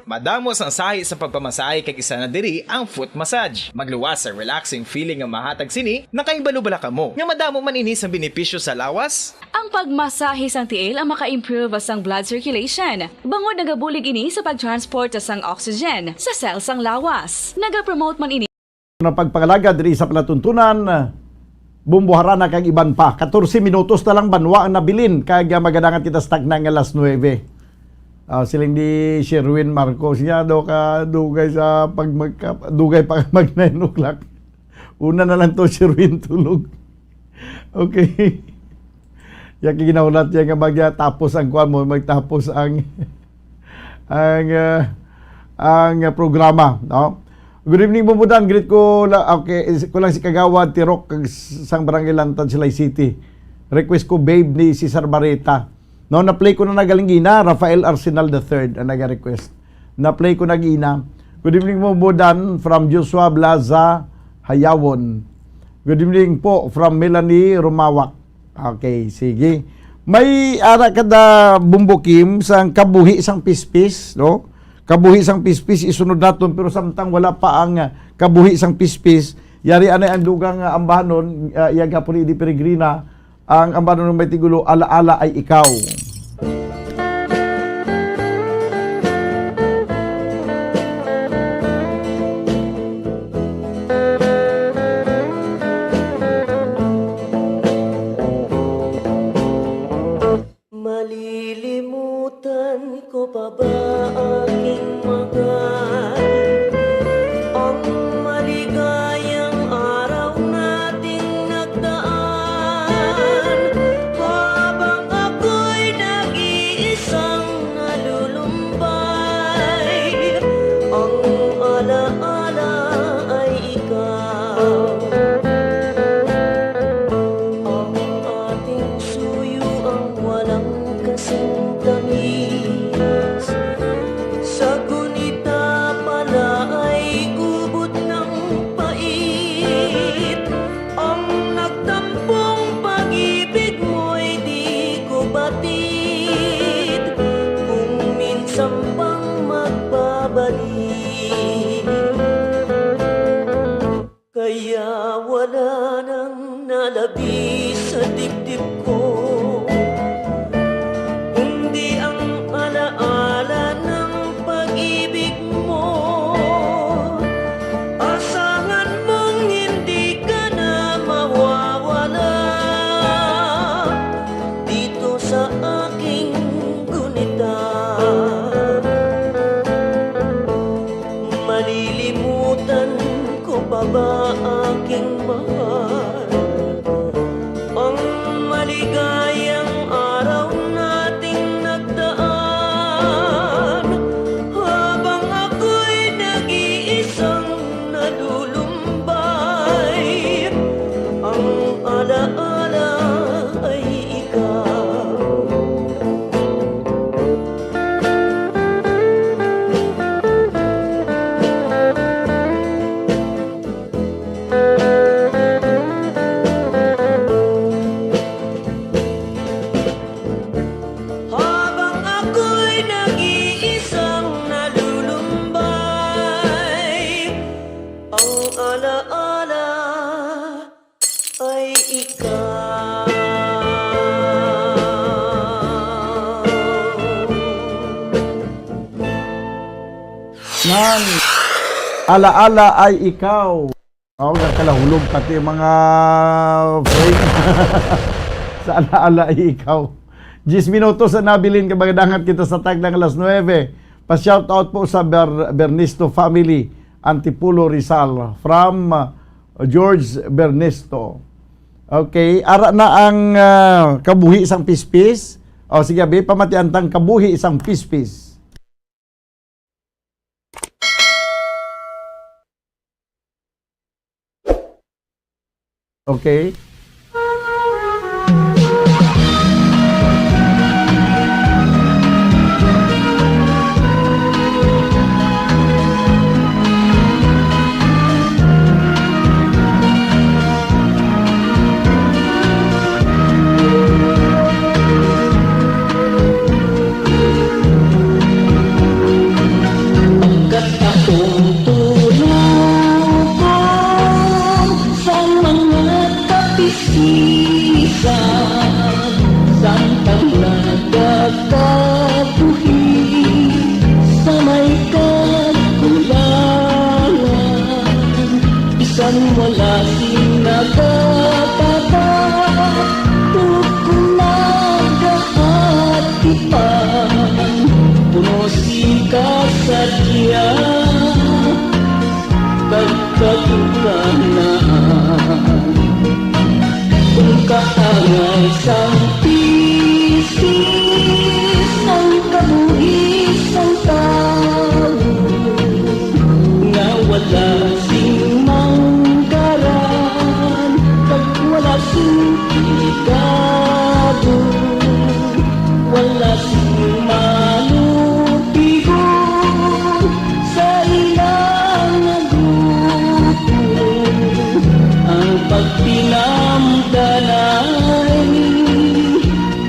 Madamos ang sahi sa pagpamasahe kay isa na diri ang foot massage. Magluwas sa relaxing feeling nga mahatag sini, nakaibalo-bala ka mo. Nga madamo man ini sa benepisyo sa lawas. Ang pagmasahe sang tiil ang maka-improve sang blood circulation. Bangod nagabulig ini sa pag-transport sang oxygen sa cells sang lawas. Naga-promote man ini na pagpangalaga diri sa palatuntunan, bumbuharana kag iban pa. 14 minutos na lang banwa ang nabilin kag magadangan kita stag na nga alas 9. Siling di Sherwin Marcos niya do ka dugay sa dugay pa mag 9 o'clock. Una na lang to Sherwin tulog. Okay. Ya ginaulat ya nga magtapos ang kuan mo, magtapos ang ang programa, no? Good evening Bumbudan, greet ko lang si Kagawad Tirok kag sang Barangay Lantad Silay City. Request ko babe ni Cesar Barreta. No, na-play ko na nagalingina, Rafael Arsenal III ang naga-request. Na-play ko na gina. Good evening Bumbudan from Joshua Blaza, Hayawon. Good evening po from Melanie Rumawak. Okay, sige. May ara kada bumbukim sang kabuhi sang pispis, no? Kabuhi sang pispis isunod naton pero samtang wala pa ang kabuhi sang pispis, yari anay ang dugang ambahanon, yaga po ni Di Peregrina, ang ambahanon ng may tigulo, alaala ay ikaw. Malilimutan ko pa ba aking mahal? Ang maligayang araw nating nagdaan, habang ako'y nag-iisang nalulumbay. Ang alaala ay ikaw. Ang ating suyo ang walang kasing tamis. Sa gunita pala ay ubod ng pait. Ang nagtampong pag-ibig mo'y di ko batid. Kung minsan pang magbabalik, kaya wala nang nalabi sa dibdib ko, kundi ang alaala ng pag-ibig mo. Asahan mong hindi ka na mawawala dito sa aking gunita. Malilimutan ko pa ba aking mahal? Ang maligayang araw nating nagdaan, habang ako'y nag-iisang nalulumbay. Ang alaala ay ikaw. Habang ako'y nag-iisang nalulumbay, ang alaala ay ikaw. Nang alaala ay ikaw. Oh, kalahulog pati mga friend. Sa alaala ay ikaw. 10 minutos na nabilin kabagadangat kita sa taglang alas 9. Pa-shoutout po sa Bernisto family, Antipulo Rizal, from George Bernisto. Okay, ara na ang kabuhi isang pispis. O sige, be, pamatiantang kabuhi isang pispis. Okay. Sa mga tabi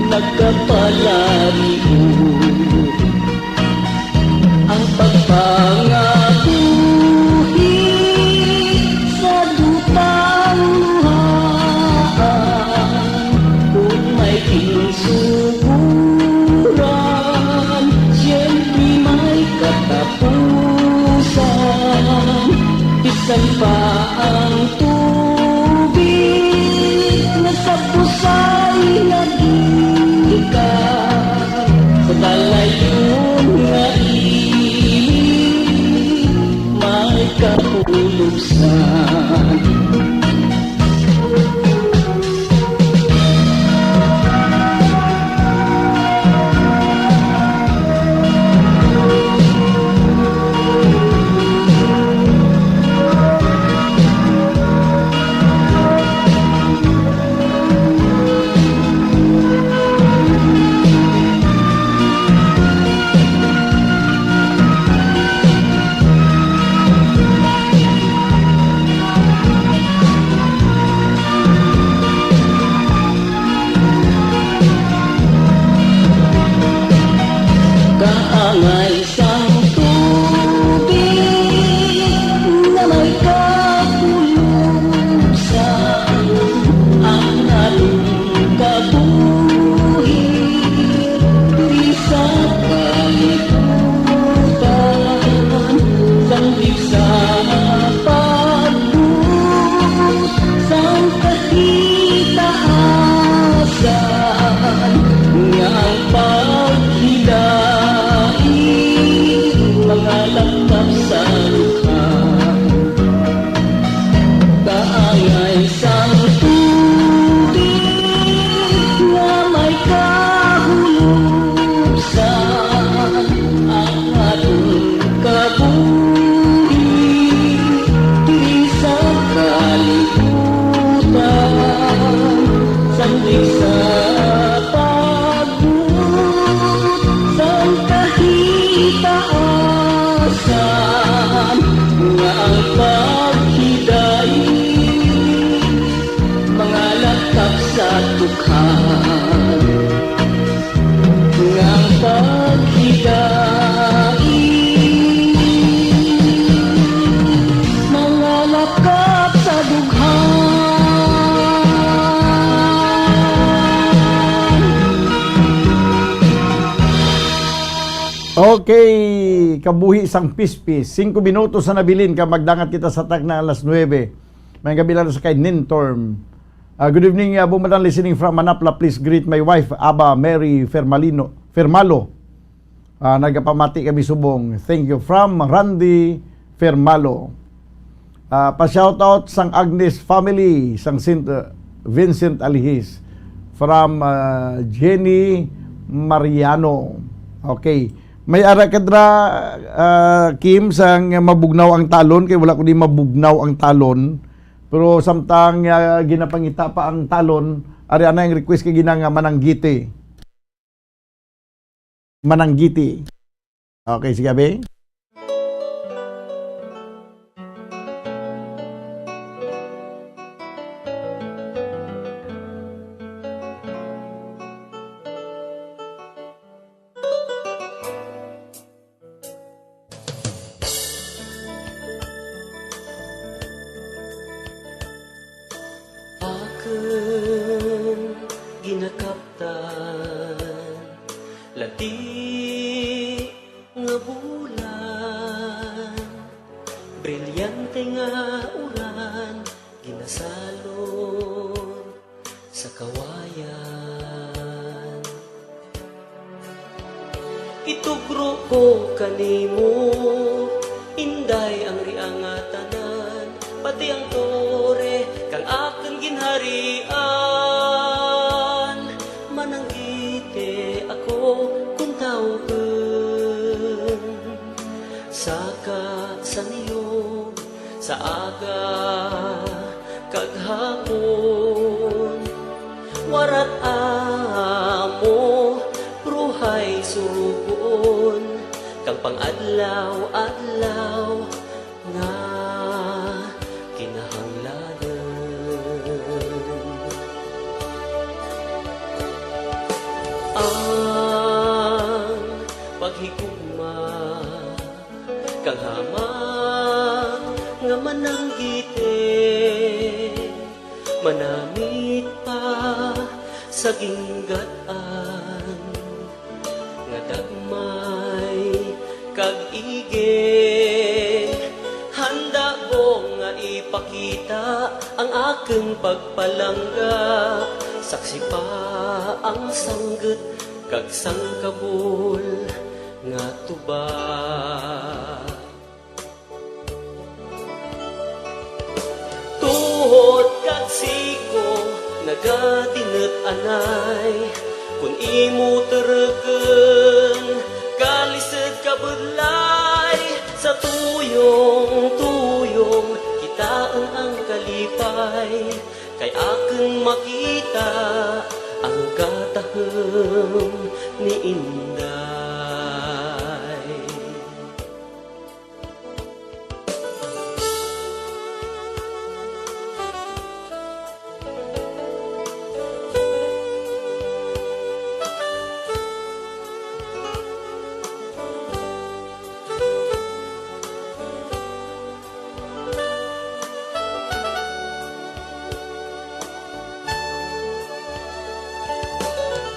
nagkapalayo. Ang pagpangabuhi sa lupang luhaan, kung may kinsuguran, siyempre may katapusan. Bisan pa ang tubig na sa pusay nagikan, sa dalayon nga ilig may kapulubsan. Kaangay sang tubig na may kapulubsan, ang ating kabuhi diri sa kalibutan, sandig sa pagbuot sang kahitaasan, nga ang mga langkap sa luhan. Kaangay sang tubig na may kahulubsan, ang atong kabuhi diri sa kalibutan, sandig sa pagbuot sang kahitaasan, nga ang paghidaig mga lakap sa dukhan, nga ang paghidaig mga lakap sa dukhan. Okay, kabuhi isang pispis. 5 minutos na nabilin ka magdangat kita sa tak na alas 9. May gabi lang sa kay Nintorm. Good evening, bumadang listening from Manapla. Please greet my wife, Aba Mary Fermalo. Nagapamati kami subong. Thank you from Randy Fermalo. Pa-shoutout sang Agnes family, sang Vincent Alihis. From Jenny Mariano. Okay. May ara kadra Kim sang mabugnaw ang talon, kay wala ko di mabugnaw ang talon, pero samtang ginapangita pa ang talon, ari ana ang request kay ginang mananggiti. Okay, sige be. Ginakaptan lati nga bulan, brilyante nga uran, ginasalon sa kawayan. Itugro ko kanimo, inday ang riangatanan, pati ang tore kang aking ginharian. Mananggite ako kung tawgen, saka sa niyo sa aga kaghapon. Warat amo pruhay surugon, kang pang-adlaw-adlaw nga kinahanglanan. ang paghigugma kang hama nga mananggite manamit pa sa ginggat-an nga dagmay kag ige handa ko nga ipakita ang aking pagpalangga saksi pa ang sangget kag sangkabul nga tuba tuhod kag siko nagadinet anay kun imo tereken kalised kabudlay sa tuyong kitaan ang kalipay kay aking makita ang katahem ni Inday.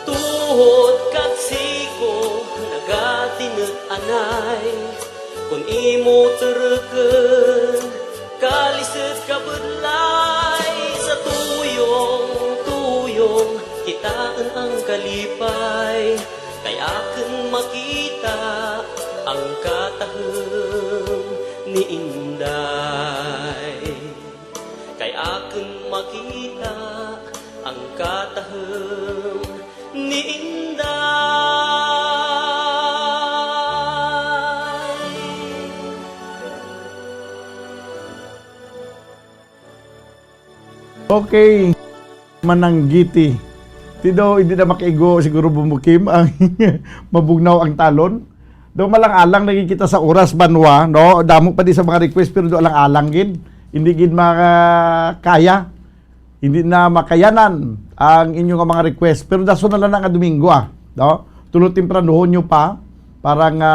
Tuhod kag siko nagatinet anay kun imo tereken kalised kabudlay sa tuyong kitaan ang kalipay kay aking makita ang katahem ni Inday kay aking makita ang katahem ni Inday. Okay, mananggiti. Tido, hindi na makaigo siguro bumukim ang mabugnaw ang talon. Do malang-alang nakikita sa oras banwa, no? Damo pa di sa mga request pero do alang-alang gid. Hindi gid makaya. Hindi na makayanan ang inyong mga request. Pero daso na lang nga Domingo no? Tulo tempranohon nyo pa para nga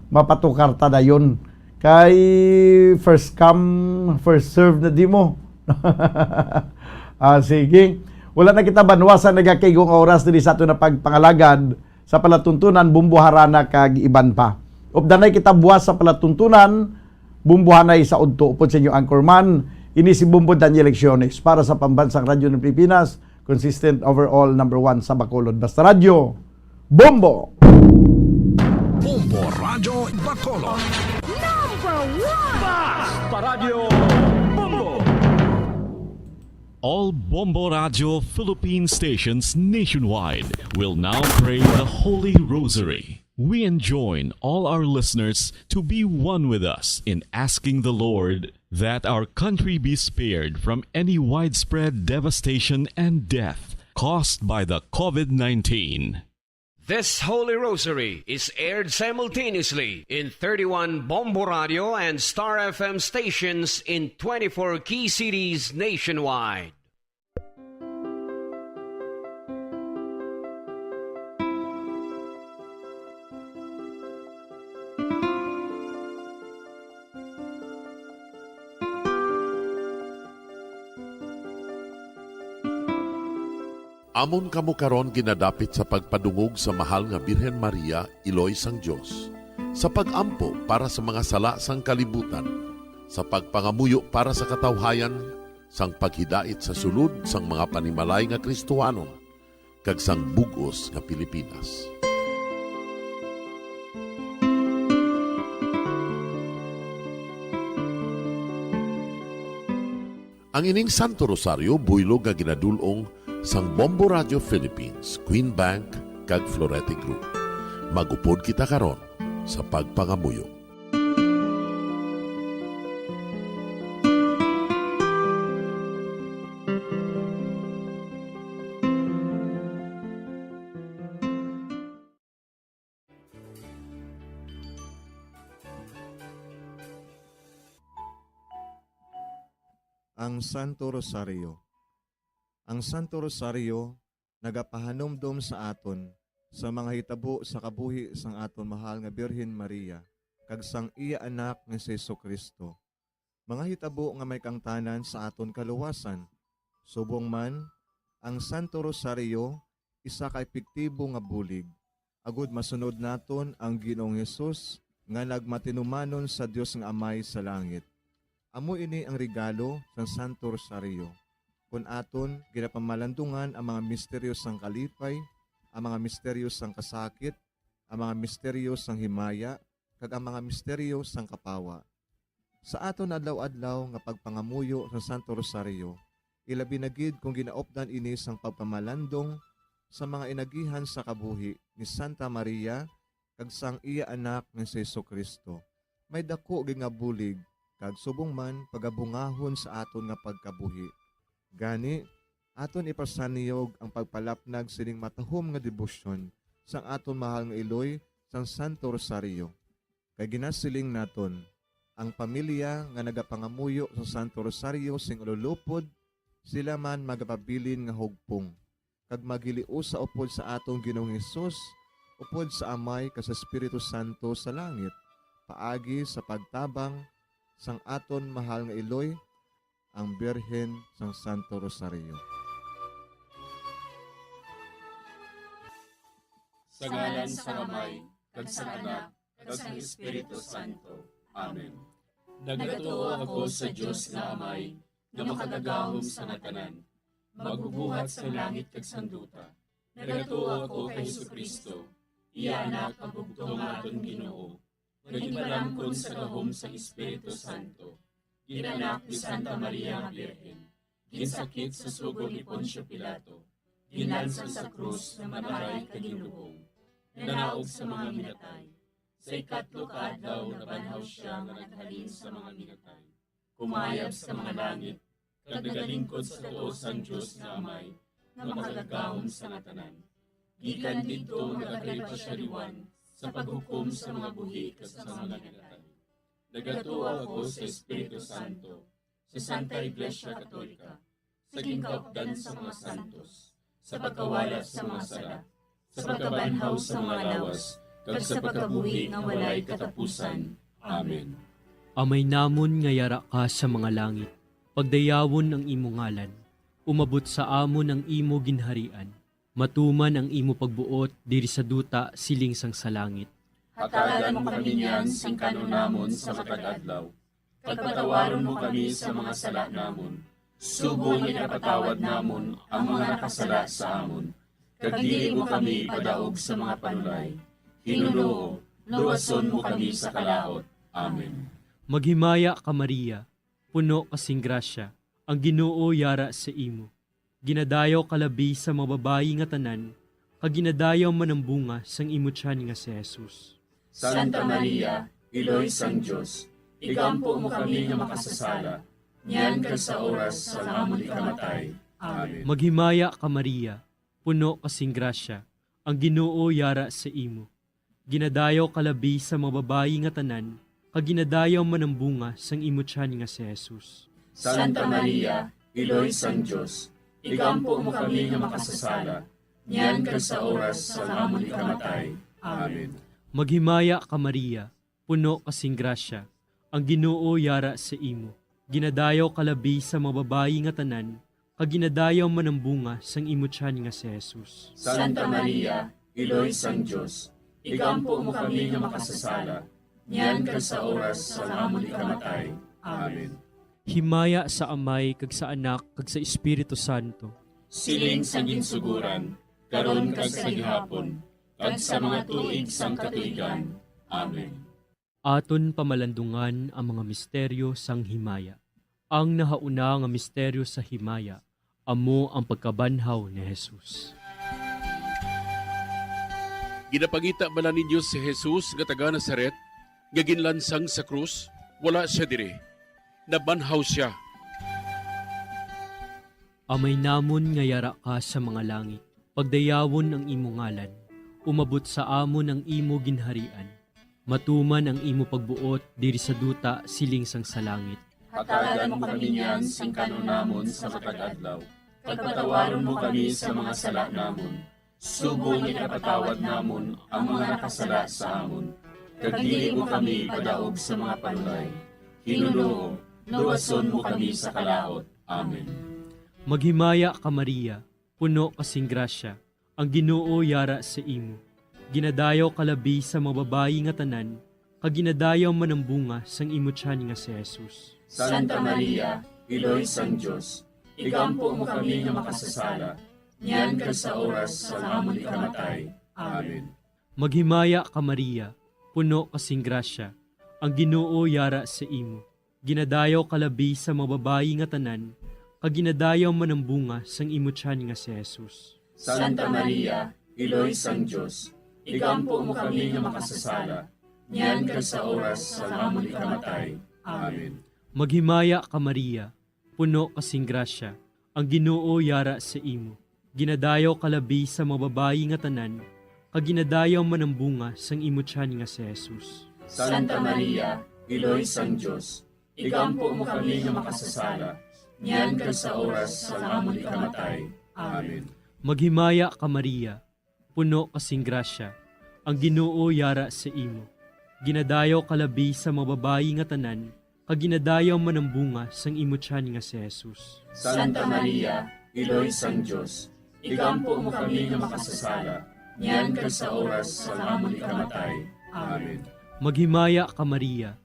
mapatukar ta dayon. Kay first come, first serve na di mo. Sige. Wala na kita banwasan nagakaigong oras diri sa ato na pagpangalagad sa palatuntunan bumbuharana kag iban pa. Updanay kita buwas sa palatuntunan bumbuhanay sa udto upod sa inyo anchorman ini si Bumbo Daniel Lecciones para sa Pambansang Radyo ng Pilipinas, consistent overall number 1 sa Bacolod. Basta Radyo, Bumbo! Bumbo Radyo Bacolod. Number 1! Basta Radio Bumbo! All Bombo Radio Philippine stations nationwide will now pray the Holy Rosary. We enjoin all our listeners to be one with us in asking the Lord that our country be spared from any widespread devastation and death caused by the COVID-19. This Holy Rosary is aired simultaneously in 31 Bombo Radio and Star FM stations in 24 key cities nationwide. Amon kamo karon ginadapit sa pagpadungog sa mahal nga Birhen Maria, Iloy sang Dios, sa pagampo para sa mga sala sang kalibutan, sa pagpangamuyo para sa katawhayan, sang paghidait sa sulod sang mga panimalay nga Kristohanon, kag sang bugos nga Pilipinas. Ang ining Santo Rosario buylog nga ginadulong sang Bombo Radio Philippines, Queen Bank, kag Florete Group. Magupod kita karon sa pagpangamuyo. Ang Santo Rosario. Ang Santo Rosario nagapahanumdum sa aton sa mga hitabo sa kabuhi sang aton mahal nga Birhen Maria kag sang iya anak nga si Jesucristo. Mga hitabo nga may kangtanan sa aton kaluwasan. Subong man ang Santo Rosario isa ka epektibo nga bulig. Agud masunod naton ang Ginoong Hesus nga nagmatinumanon sa Dios nga Amay sa langit. Amo ini ang regalo sa Santo Rosario. Kung aton ginapamalandungan ang mga misteryo sang kalipay, ang mga misteryo sang kasakit, ang mga misteryo sang himaya, kag ang mga misteryo sang kapawa. Sa aton adlaw-adlaw nga pagpangamuyo sa Santo Rosario, ilabi na gid kung ginaopdan ini sang pagpamalandong sa mga inagihan sa kabuhi ni Santa Maria kag sang iya anak nga si Jesucristo. May dako gid nga bulig kag subong man pagabungahon sa aton nga pagkabuhi. Gani, aton ipasaniyog ang pagpalapnag sining matahom nga debosyon sang aton mahal nga iloy sang Santo Rosario. Kay ginasiling naton, ang pamilya nga nagapangamuyo sa Santo Rosario sing ululupod, sila man magapabilin nga hugpong. Kag magiliusa upod sa atong Ginoong Hesus, upod sa Amay kas Espiritu Santo sa langit, paagi sa pagtabang sang aton mahal nga iloy, ang Birhen sang Santo Rosario. Sa ngalan sa Amay, kag sa Anak, kag sa Espiritu Santo. Amen. Nagatuo ako sa Dios nga Amay, nga makagagahom sa natanan, magbubuhat sa langit kag sanduta. Nagatuo ako kay Jesucristo, iya anak pagugtong aton Ginoo. Nagibaramkon sa gahom sa Espiritu Santo. Ginanak ni Santa Maria nga Birhen. Ginsakit sa sugod ni Poncio Pilato. Ginansang sa krus na mataray kag ginlubong. Nanaog sa mga minatay. Sa ikatlo ka adlaw nabanhaw siya nga naghalin sa mga minatay. Kumayab sa mga langit, kag nagalingkod sa tuo sang Dios nga Amay, nga makagagahom sa natanan. Gikan didto nagakalipasyariwan sa paghukom sa mga buhi kas sa mga minatay. Nagatuo ako sa Espiritu Santo, sa Santa Iglesia Katolika, sa gingkaupdan sa mga santos, sa pagkawalat sa mga sala, sa pagkabanhaw sa mga lawas, kag sa pagkabuhi nga walay katapusan. Amen. Amay namon nga yara ka sa mga langit, pagdayawon ang imo ngalan, umabot sa amon ang imo ginharian, matuman ang imo pagbuot diri sa duta siling sang sa langit. Hatagan mo kami niyan sing kanon namon sa matag adlaw. Pagpatawaron mo kami sa mga sala namon. Subong ipatawad namon ang mga nakasala sa amon. Kag dili mo kami padaog sa mga panulay. Hinunoo, luwason mo kami sa kalaot. Amen. Maghimaya ka Maria, puno kasing grasya, ang Ginoo yara sa imo. Ginadayaw kalabi sa mga babayi nga tanan, kag ginadayaw man ang bunga sang imo tiyan nga si Jesus. Santa Maria, Iloy sang Dios, igampo mo kami nga makasasala, niyan kag sa oras sa amon ikamatay. Amen. Maghimaya ka Maria, puno kasing grasya, ang Ginoo yara sa imo. Ginadayaw kalabi sa mga babayi nga tanan, kag ginadayaw man ang bunga sang imo tiyan nga si Jesus. Santa Maria, Iloy sang Dios, igampo mo kami nga makasasala, niyan kag sa oras sa amon ikamatay. Amen. Maghimaya ka Maria, puno kasing grasya, ang Ginoo yara sa imo. Ginadayaw kalabi sa mga babayi nga tanan, kag ginadayaw man ang bunga sang imo tiyan nga si Jesus. Santa Maria, Iloy sang Dios, igampo mo kami nga makasasala, niyan kag sa oras sa amon ikamatay. Amen. Himaya sa Amay kag sa Anak kag sa Espiritu Santo. Siling sa ginsuguran, karon kag sa gihapon, kag sa mga tuig sang katuigan. Amen. Aton pamalandungan ang mga misteryo sang himaya. Ang nahauna nga misteryo sa himaya, amo ang pagkabanhaw ni Jesus. Ginapangita bala ninyo si Jesus nga taga Nazaret, nga ginlansang sa krus, wala siya dire. Nabanhaw siya. Amay namon nga yara ka sa mga langit, pagdayawon ang imo ngalan, umabot sa amon ang imo ginharian, matuman ang imo pagbuot diri sa duta siling sang sa langit. Hatagan mo kami niyan sing kanon namon sa matag adlaw. pagpatawaron mo kami sa mga sala namon. Subong ipatawad namon ang mga nakasala sa amon. Kag dili mo kami padaog sa mga panulay. Hinunoo, luwason mo kami sa kalaot. Amen. Maghimaya ka Maria, puno kasing grasya, ang Ginoo yara sa imo. Ginadayaw kalabi sa mga babayi nga tanan, kag ginadayaw man ang bunga sang imo tiyan nga si Jesus. Santa Maria, Iloy sang Diyos, igampo mo kami nga makasasala, niyan ka sa oras sa amon ikamatay. Amen. Maghimaya ka Maria, puno kasing grasya, ang Ginoo yara sa imo. Ginadayaw kalabi sa mga babayi nga tanan, kag ginadayaw man ang bunga sang imo tiyan nga si Jesus. Santa Maria, Iloy sang Diyos, igampo mo kami nga makasasala, niyan ka sa oras sa amon ikamatay. Amen. Maghimaya ka Maria, puno kasing grasya, ang Ginoo yara sa imo. Ginadayaw kalabi sa mga babayi nga tanan, kag ginadayaw man ang bunga sang imo tiyan nga si Jesus. Santa Maria, Iloy sang Diyos, igampo mo kami nga makasasala, niyan ka sa oras sa amon ikamatay. Amen. Maghimaya ka Maria, puno kasing grasya, ang Ginoo yara sa imo. Ginadayaw kalabi sa mga babayi nga tanan, kag ginadayaw man ang bunga sang imo tiyan nga si Jesus. Santa Maria, Iloy sang Diyos, igampo mo kami nga makasasala, niyan ka sa oras sa amon ikamatay. Amen. Maghimaya ka Maria,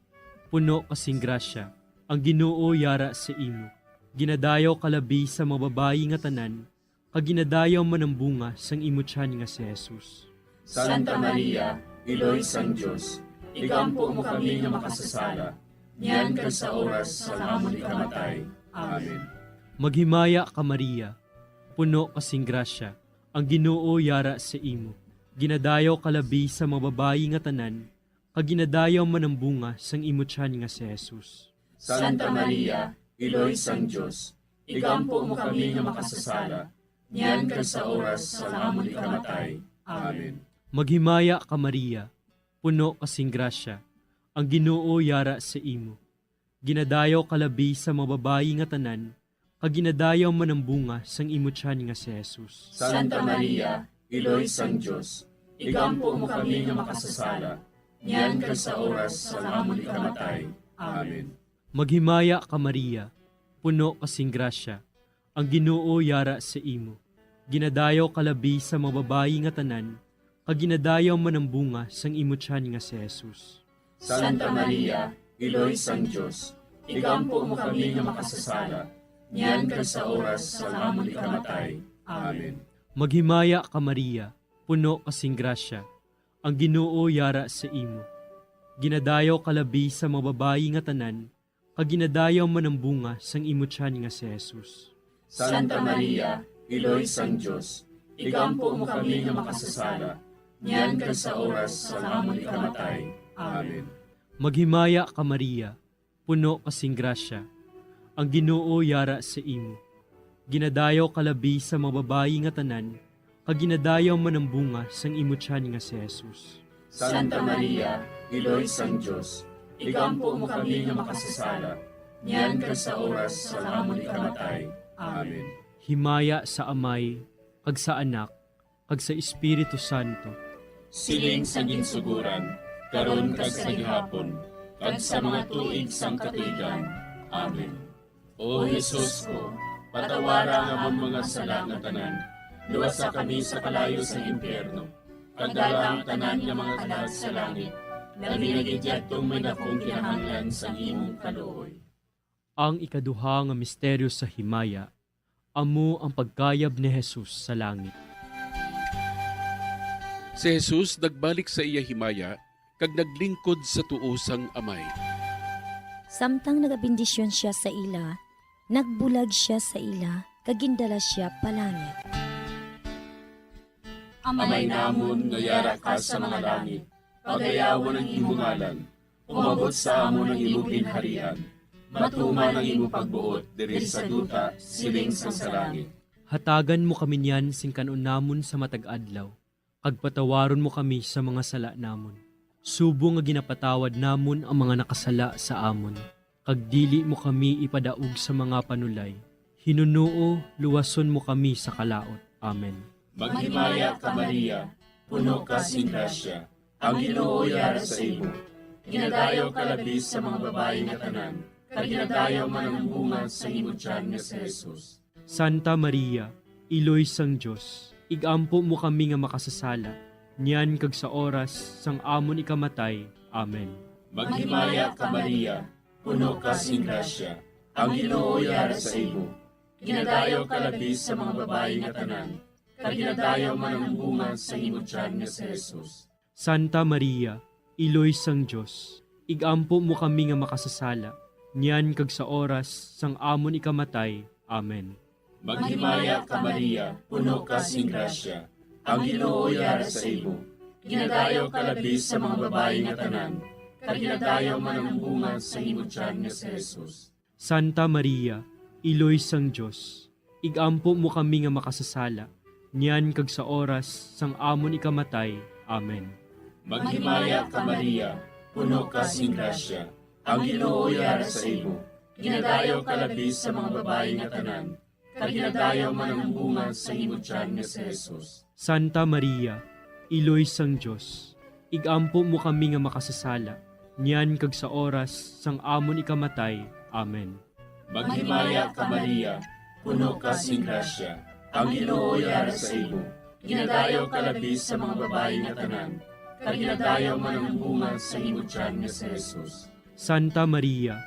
puno kasing grasya, ang Ginoo yara sa imo. Ginadayaw kalabi sa mga babayi nga tanan, kag ginadayaw man ang bunga sang imo tiyan nga si Jesus. Santa Maria, Iloy sang Diyos, igampo mo kami nga makasasala, niyan ka sa oras sa amon ikamatay. Amen. Maghimaya ka Maria, puno kasing grasya, ang Ginoo yara sa imo. Ginadayaw kalabi sa mga babayi nga tanan, kag ginadayaw man ang bunga sang imo tiyan nga si Jesus. Santa Maria, Iloy sang Diyos, igampo mo kami nga makasasala, niyan ka sa oras sa amon ikamatay. Amen. Maghimaya ka Maria, puno kasing grasya, ang Ginoo yara sa imo. Ginadayaw kalabi sa mga babayi nga tanan, kag ginadayaw man ang bunga sang imo tiyan nga si Jesus. Santa Maria, Iloy sang Diyos, igampo mo kami nga makasasala, niyan ka sa oras sa amon ikamatay. Amen. Maghimaya ka Maria, puno kasing grasya, ang Ginoo yara sa imo. Ginadayaw kalabi sa mga babayi nga tanan, kag ginadayaw man ang bunga sang imo tiyan nga si Jesus. Santa Maria, Iloy sang Diyos, igampo mo kami nga makasasala, niyan ka sa oras sa amon ikamatay. Amen. Maghimaya ka Maria, puno kasing grasya, ang Ginoo yara sa imo. Ginadayaw kalabi sa mga babayi nga tanan, kag ginadayaw man ang bunga sang imo tiyan nga si Jesus. Santa Maria, Iloy sang Diyos, igampo mo kami nga makasasala, niyan ka sa oras sa amon ikamatay. Amen. Maghimaya ka Maria, puno kasing grasya, ang Ginoo yara sa imo. Ginadayaw kalabi sa mga babayi nga tanan, kag ginadayaw man ang bunga sang imo tiyan nga si Jesus. Santa Maria, Iloy sang Diyos, igampo mo kami nga makasasala, niyan ka sa oras sa amon ikamatay. Amen. Himaya sa Amay, kag sa Anak, kag sa Espiritu Santo. Siling sa ginsuguran, karon kag sa gihapon, kag sa mga tuig sang katuigan. Amen. O Jesus ko, patawara nga among mga sala nga tanan, luwasa kami sa kalayo sa impyerno, kagdala ang tanan nga mga kalag sa langit, nabinagidyatong may dakong kinahanglan sa imong kaluoy. Ang ikaduha nga misteryo sa himaya, amo ang pagkayab ni Jesus sa langit. Si Jesus nagbalik sa iya himaya, kag naglingkod sa tuosang Amay. Samtang nagabindisyon siya sa ila, nagbulag siya sa ila, kagindala siya palangit. Amay namon nga yara ka sa mga langit, pagayawan ang imong ngalan, umabot sa amon ang imong ginharian, matuman ang imong pagbuot diri sa duta siling sa langit. Hatagan mo kami niyan sing kanon namon sa matag adlaw, kag patawaron mo kami sa mga sala namon. Subo nga ginapatawad namon ang mga nakasala sa amon, kag dili mo kami ipadaog sa mga panulay. Hinunuo, luwason mo kami sa kalaot. Amen. Maghimaya ka Maria, puno ka sing grasya, ang Ginoo yara sa imo. Ginadayaw ka labi sa mga babae nga tanan, kag ginadayaw man ang bunga sa imo tiyan nga si Jesus. Santa Maria, iloy sang Diyos, igampo mo kami nga makasasala, niyan kag sa oras sang amon ikamatay. Amen. Maghimaya ka Maria, puno ka sing grasya, ang Ginoo yara sa imo. Ginadayaw ka labi sa mga babae nga tanan, kag ginadayaw man ang bunga sa imo tiyan nga si Jesus. Santa Maria, iloy sang Diyos, igampo mo kami nga makasasala, niyan kag sa oras sang amon ikamatay. Amen. Maghimaya ka Maria, puno ka sing grasya, ang Ginoo yara sa imo. Ginadayaw ka labi sa mga babae nga tanan, kag ginadayaw man ang bunga sa imo tiyan nga si Jesus. Santa Maria, iloy sang Diyos, igampo mo kami nga makasasala, niyan kag sa oras sang amon ikamatay. Amen. Maghimaya ka Maria, puno ka sing grasya, ang Ginoo yara sa imo. Ginadayaw ka labi sa mga babae nga tanan, kag ginadayaw man ang bunga sa imo tiyan nga si Jesus. Santa Maria, iloy sang Diyos, igampo mo kami nga makasasala, niyan kag sa oras sang amon ikamatay. Amen. Maghimaya ka Maria, puno ka sing grasya, ang Ginoo yara sa imo. Ginadayaw ka labi sa mga babae nga tanan, kag ginadayaw man ang bunga sa imo tiyan nga si Jesus. Santa Maria,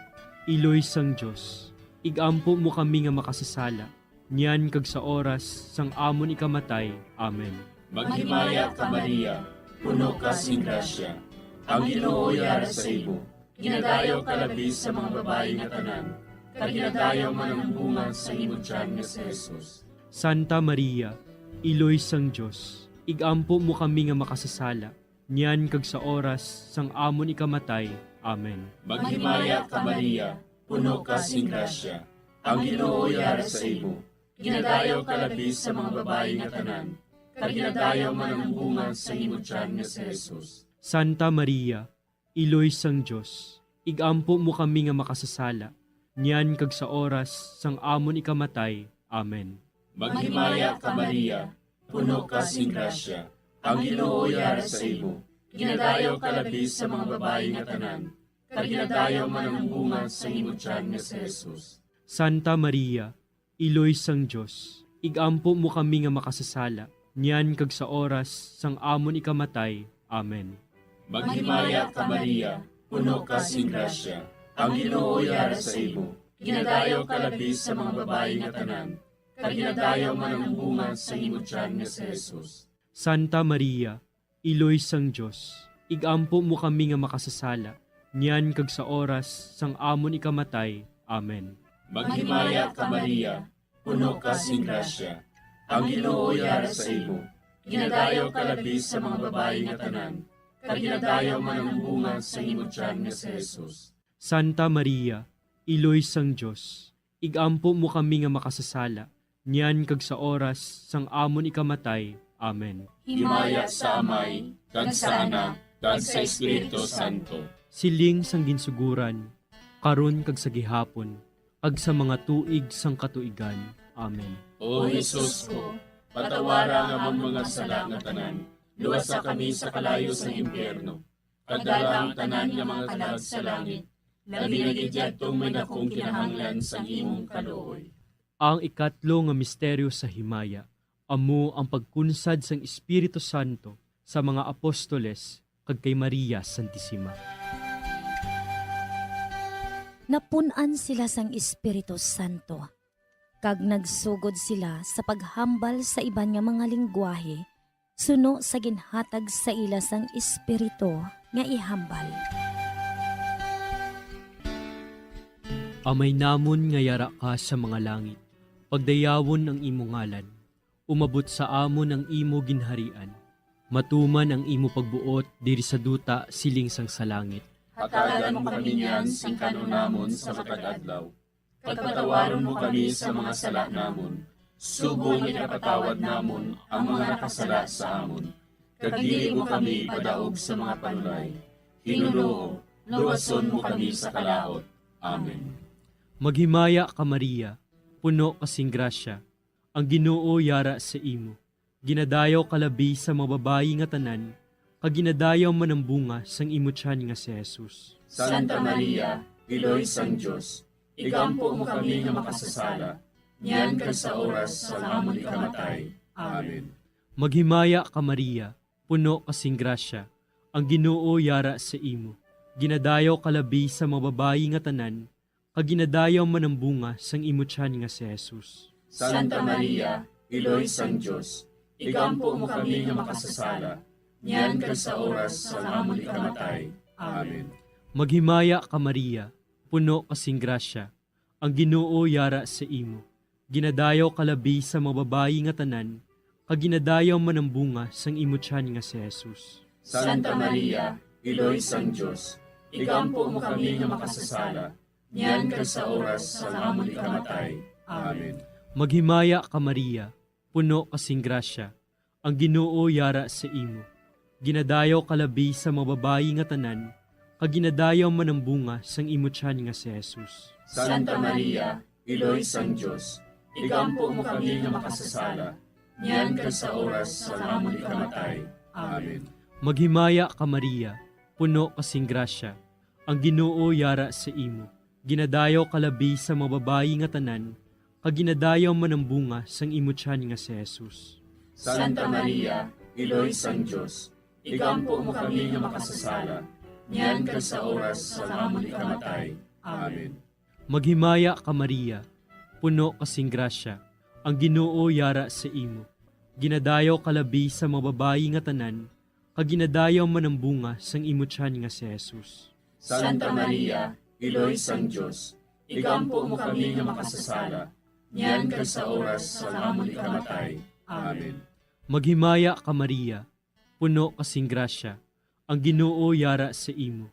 iloy sang Diyos, igampo mo kami nga makasasala, niyan kag sa oras sang amon ikamatay. Amen. Maghimaya ka Maria, puno ka sing grasya, ang Ginoo yara sa imo. Ginadayaw ka labi sa mga babae nga tanan, kag ginadayaw man ang bunga sa imo tiyan nga si Jesus. Santa Maria, iloy sang Diyos, igampo mo kami nga makasasala, niyan kag sa oras sang amon ikamatay. Amen. Maghimaya ka Maria, puno ka sing grasya, ang Ginoo yara sa imo. Ginadayaw ka labi sa mga babae nga tanan, kag ginadayaw man ang bunga sa imo tiyan nga si Jesus. Santa Maria, iloy sang Diyos, igampo mo kami nga makasasala, niyan kag sa oras sang amon ikamatay. Amen. Maghimaya ka Maria, puno ka sing grasya, ang Ginoo yara sa imo. Ginadayaw ka labi sa mga babae nga tanan, kag ginadayaw man ang bunga sa imo tiyan nga si Jesus. Santa Maria, iloy sang Diyos, igampo mo kami nga makasasala, niyan kag sa oras sang amon ikamatay. Amen. Maghimaya ka Maria, puno ka sing grasya, ang Ginoo yara sa imo. Ginadayaw ka labi sa mga babae nga tanan, kag ginadayaw man ang bunga sa imo tiyan nga si Jesus. Santa Maria, iloy sang Diyos, igampo mo kami nga makasasala, niyan kag sa oras sang amon ikamatay. Amen. Maghimaya ka Maria, puno ka sing grasya, ang Ginoo yara sa imo. Ginadayaw ka labi sa mga babae nga tanan, kag ginadayaw man ang bunga sa imo tiyan nga si Jesus. Santa Maria, iloy sang Diyos, igampo mo kami nga makasasala, niyan kag sa oras sang amon ikamatay. Amen. Himaya sa Amay, kag sa Anak, kag sa Espiritu Santo. Siling sang ginsuguran, karon kag sa gihapon, kag sa mga tuig sang katuigan. Amen. O Jesus ko, patawara nga mong mga sala nga tanan, luwasa kami sa kalayo sa impyerno, kag dala ang tanan nga mga kalag sa langit, labi na gidyadtong may dakong kinahanglan sa imong kaluoy. Ang ikatlo nga misteryo sa himaya, amo ang pagkunsad sang Espiritu Santo sa mga apostoles kag kay Maria Santissima. Napunan sila sang Espiritu Santo, kag nagsugod sila sa paghambal sa iban nga mga lingwahe, suno sa ginhatag sa ila sang Espiritu nga ihambal. Amay namon nga yara ka sa mga langit, pagdayawon ang imo ngalan, umabot sa amon ang imo ginharian, matuman ang imo pagbuot diri sa duta siling sang sa langit. Hatagan mo kami niyan sing kanunamon sa matag adlaw. Pagpatawaron mo kami sa mga sala namon, subong ikapatawad namon ang mga nakasala sa amon. Kag dili mo kami padaog sa mga panulay. Hinunoo, luwason mo kami sa kalaot. Amen. Maghimaya ka Maria, puno kasing grasya. Ang Ginoo yara sa imo. Ginadayaw kalabi sa mga babayi nga tanan, kag ginadayaw man ang bunga sang imo tiyan nga si Jesus. Santa Maria, Iloy sang Diyos, igampo mo kami nga makasasala, niyan ka sa oras sa amon ikamatay. Amen. Maghimaya ka Maria, puno kasing grasya. Ang Ginoo yara sa imo. Ginadayaw kalabi sa mga babayi nga tanan, kag ginadayaw man ang bunga sang imo tiyan nga si Jesus. Santa Maria, Iloy sang Diyos, igampo mo kami nga makasasala, niyan ka sa oras sa amon ikamatay. Amen. Maghimaya ka Maria, puno kasing grasya. Ang Ginoo yara sa imo. Ginadayaw kalabi sa mga babayi nga tanan, kag ginadayaw man ang bunga sang imo tiyan nga si Jesus. Santa Maria, Iloy sang Diyos, igampo mo kami nga makasasala, niyan ka sa oras sa amon ikamatay. Amen. Maghimaya ka Maria, puno kasing grasya. Ang Ginoo yara sa imo. Ginadayaw kalabi sa mga babayi nga tanan, kag ginadayaw man ang bunga sang imo tiyan nga si Jesus. Santa Maria, Iloy sang Diyos, igampo mo kami nga makasasala, niyan ka sa oras sa amon ikamatay. Amen. Maghimaya ka Maria, puno kasing grasya. Ang Ginoo yara sa imo. Ginadayaw kalabi sa mga babayi nga tanan, kag ginadayaw man ang bunga sang imo tiyan nga si Jesus. Santa Maria, Iloy sang Diyos, igampo mo kami nga makasasala, niyan ka sa oras sa amon ikamatay. Amen. Maghimaya ka Maria, puno kasing grasya. Ang Ginoo yara sa imo. Ginadayaw kalabi sa mga babayi nga tanan, kag ginadayaw man ang bunga sang imo tiyan nga si Jesus. Santa Maria, Iloy sang Diyos, igampo mo kami nga makasasala, niyan ka sa oras sa amon ikamatay. Amen. Maghimaya ka Maria, puno kasing grasya. Ang Ginoo yara sa imo.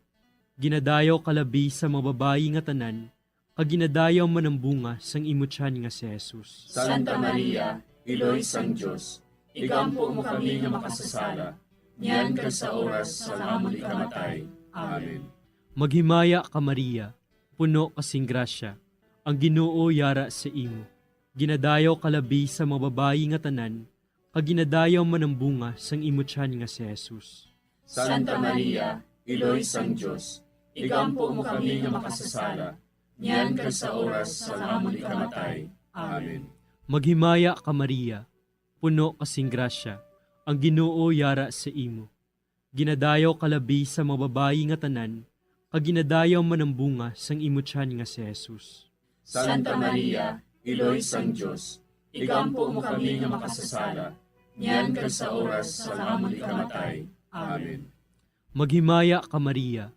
Ginadayaw kalabi sa mga babayi nga tanan, kag ginadayaw man ang bunga sang imo tiyan nga si Jesus. Santa Maria, Iloy sang Diyos, igampo mo kami nga makasasala, niyan ka sa oras sa amon ikamatay. Amen. Maghimaya ka Maria, puno kasing grasya. Ang Ginoo yara sa imo. Ginadayaw kalabi sa mga babayi nga tanan, kag ginadayaw man ang bunga sang imo tiyan nga si Jesus. Santa Maria, Iloy sang Diyos, igampo mo kami nga makasasala, niyan ka sa oras sa amon ikamatay. Amen. Maghimaya ka Maria, puno kasing grasya. Ang Ginoo yara sa imo. Ginadayaw kalabi sa mga babayi nga tanan, kag ginadayaw man ang bunga sang imo tiyan nga si Jesus. Santa Maria, Iloy sang Diyos, igampo mo kami nga makasasala, niyan ka sa oras sa amon ikamatay. Amen. Maghimaya ka Maria,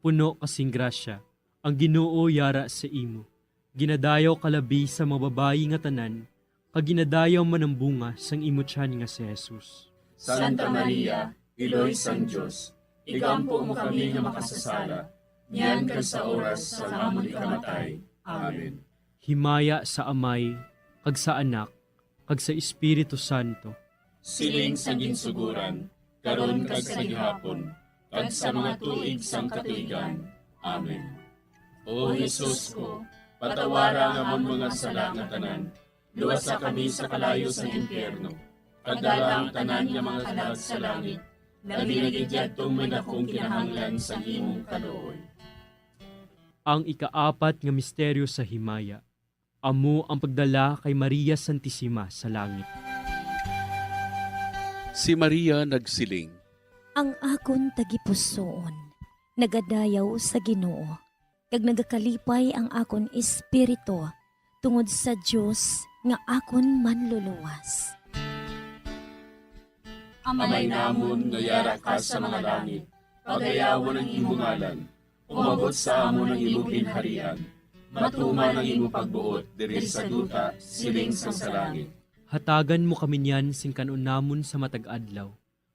puno kasing grasya. Ang Ginoo yara sa imo. Ginadayaw kalabi sa mga babayi nga tanan, kag ginadayaw man ang bunga sang imo tiyan nga si Jesus. Santa Maria, Iloy sang Diyos, igampo mo kami nga makasasala, niyan ka sa oras sa amon ikamatay. Amen. Himaya sa Amay, kag sa Anak, kag sa Espiritu Santo. Siling sa ginsuguran, karon kag sa gihapon, kag sa mga tuig sang katuigan. Amen. O Jesus ko, patawara nga mong mga sala nga tanan, luwasa kami sa kalayo sa impyerno, kagdala ang tanan nga mga kalag sa langit, labi na gidyadtong may dakong kinahanglan sa imong kaluoy. Ang ikaapat nga misteryo sa himaya, amo ang pagdala kay Maria Santissima sa langit. Si Maria nagsiling, Ang akon tagipusoon, nagadayaw sa Ginoo, kag nagakalipay ang akon espiritu tungod sa Dios nga akon manluluwas. Amay namon nga yara ka sa mga langit, pagayawan ang imong ngalan, umabot sa amon ang imong ginharian, matuman ang imong pagbuot diri sa duta siling sa langit. Hatagan mo kami niyan sing kanon namon sa matag adlaw,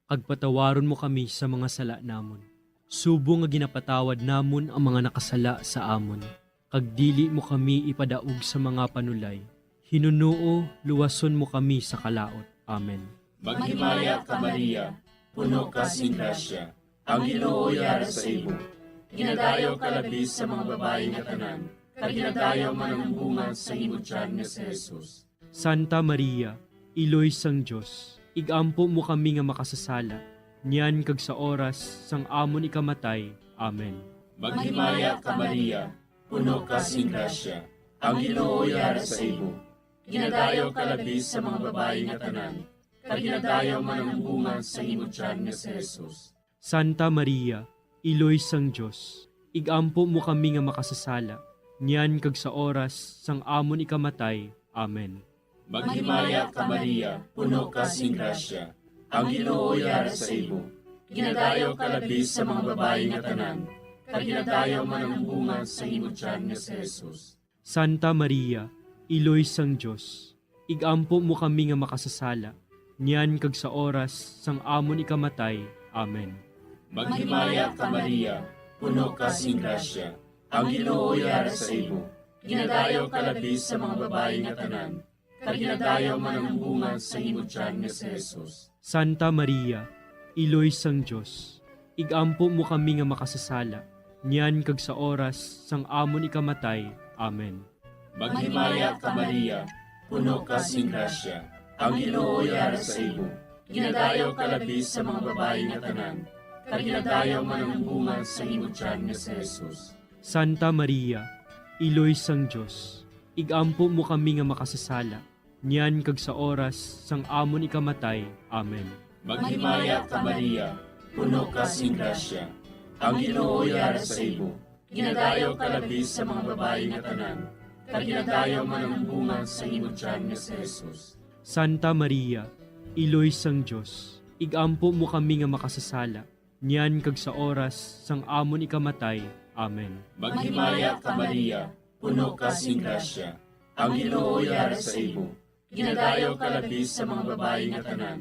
kag patawaron mo kami sa mga sala namon. Subo nga ginapatawad namon ang mga nakasala sa amon, kag dili mo kami ipadaog sa mga panulay. Hinunuo, luwason mo kami sa kalaot. Amen. Maghimaya ka Maria, puno ka sing grasya, ang Ginoo yara sa imo. Ginadayaw ka labis sa mga babae nga tanan, kag ginadayaw man ang bunga sa imong tiyan nga si Jesus. Santa Maria, Iloy sang Dios, igampo mo kami nga makasasala, niyan kag sa oras sang amon ikamatay. Amen. Maghimaya ka Maria, puno ka sing grasya, ang Ginoo yara sa imo. Ginadayaw ka labis sa mga babae nga tanan, kag ginadayaw man ang bunga sa imong tiyan nga si Jesus. Santa Maria, Iloy sang Dios, igampo mo kami nga makasasala, niyan kag sa oras sang amon ikamatay. Amen. Maghimaya ka Maria, puno ka sing grasya, ang Ginoo yara sa imo. Ginadayaw ka labis sa mga babae nga tanan, kag ginadayaw man ang bunga sa imong tiyan nga si Jesus. Santa Maria, Iloy sang Dios, igampo mo kami nga makasasala, niyan kag sa oras sang amon ikamatay. Amen. Maghimaya ka Maria, puno ka sing grasya, ang Ginoo yara sa imo. Ginadayaw ka labis sa mga babae nga tanan, kag ginadayaw man ang bunga sa imong tiyan nga si Jesus. Santa Maria, Iloy sang Dios, igampo mo kami nga makasasala, niyan kag sa oras sang amon ikamatay. Amen. Maghimaya ka Maria, puno ka sing grasya, ang Ginoo yara sa imo. Ginadayaw ka labis sa mga babae nga tanan, kag ginadayaw man ang bunga sa imong tiyan nga si Jesus. Santa Maria, Iloy sang Dios, igampo mo kami nga makasasala, niyan kag sa oras sang amon ikamatay. Amen. Maghimaya ka Maria, puno ka sing grasya, ang Ginoo yara sa imo. Ginadayaw ka labis sa mga babae nga tanan, kag ginadayaw man ang bunga sa imong tiyan nga si Jesus. Santa Maria, Iloy sang Dios, igampo mo kami nga makasasala, niyan kag sa oras sang amon ikamatay. Amen. Maghimaya ka Maria, puno ka sing grasya, ang Ginoo yara sa imo. Ginadayaw ka labis sa mga babae nga tanan,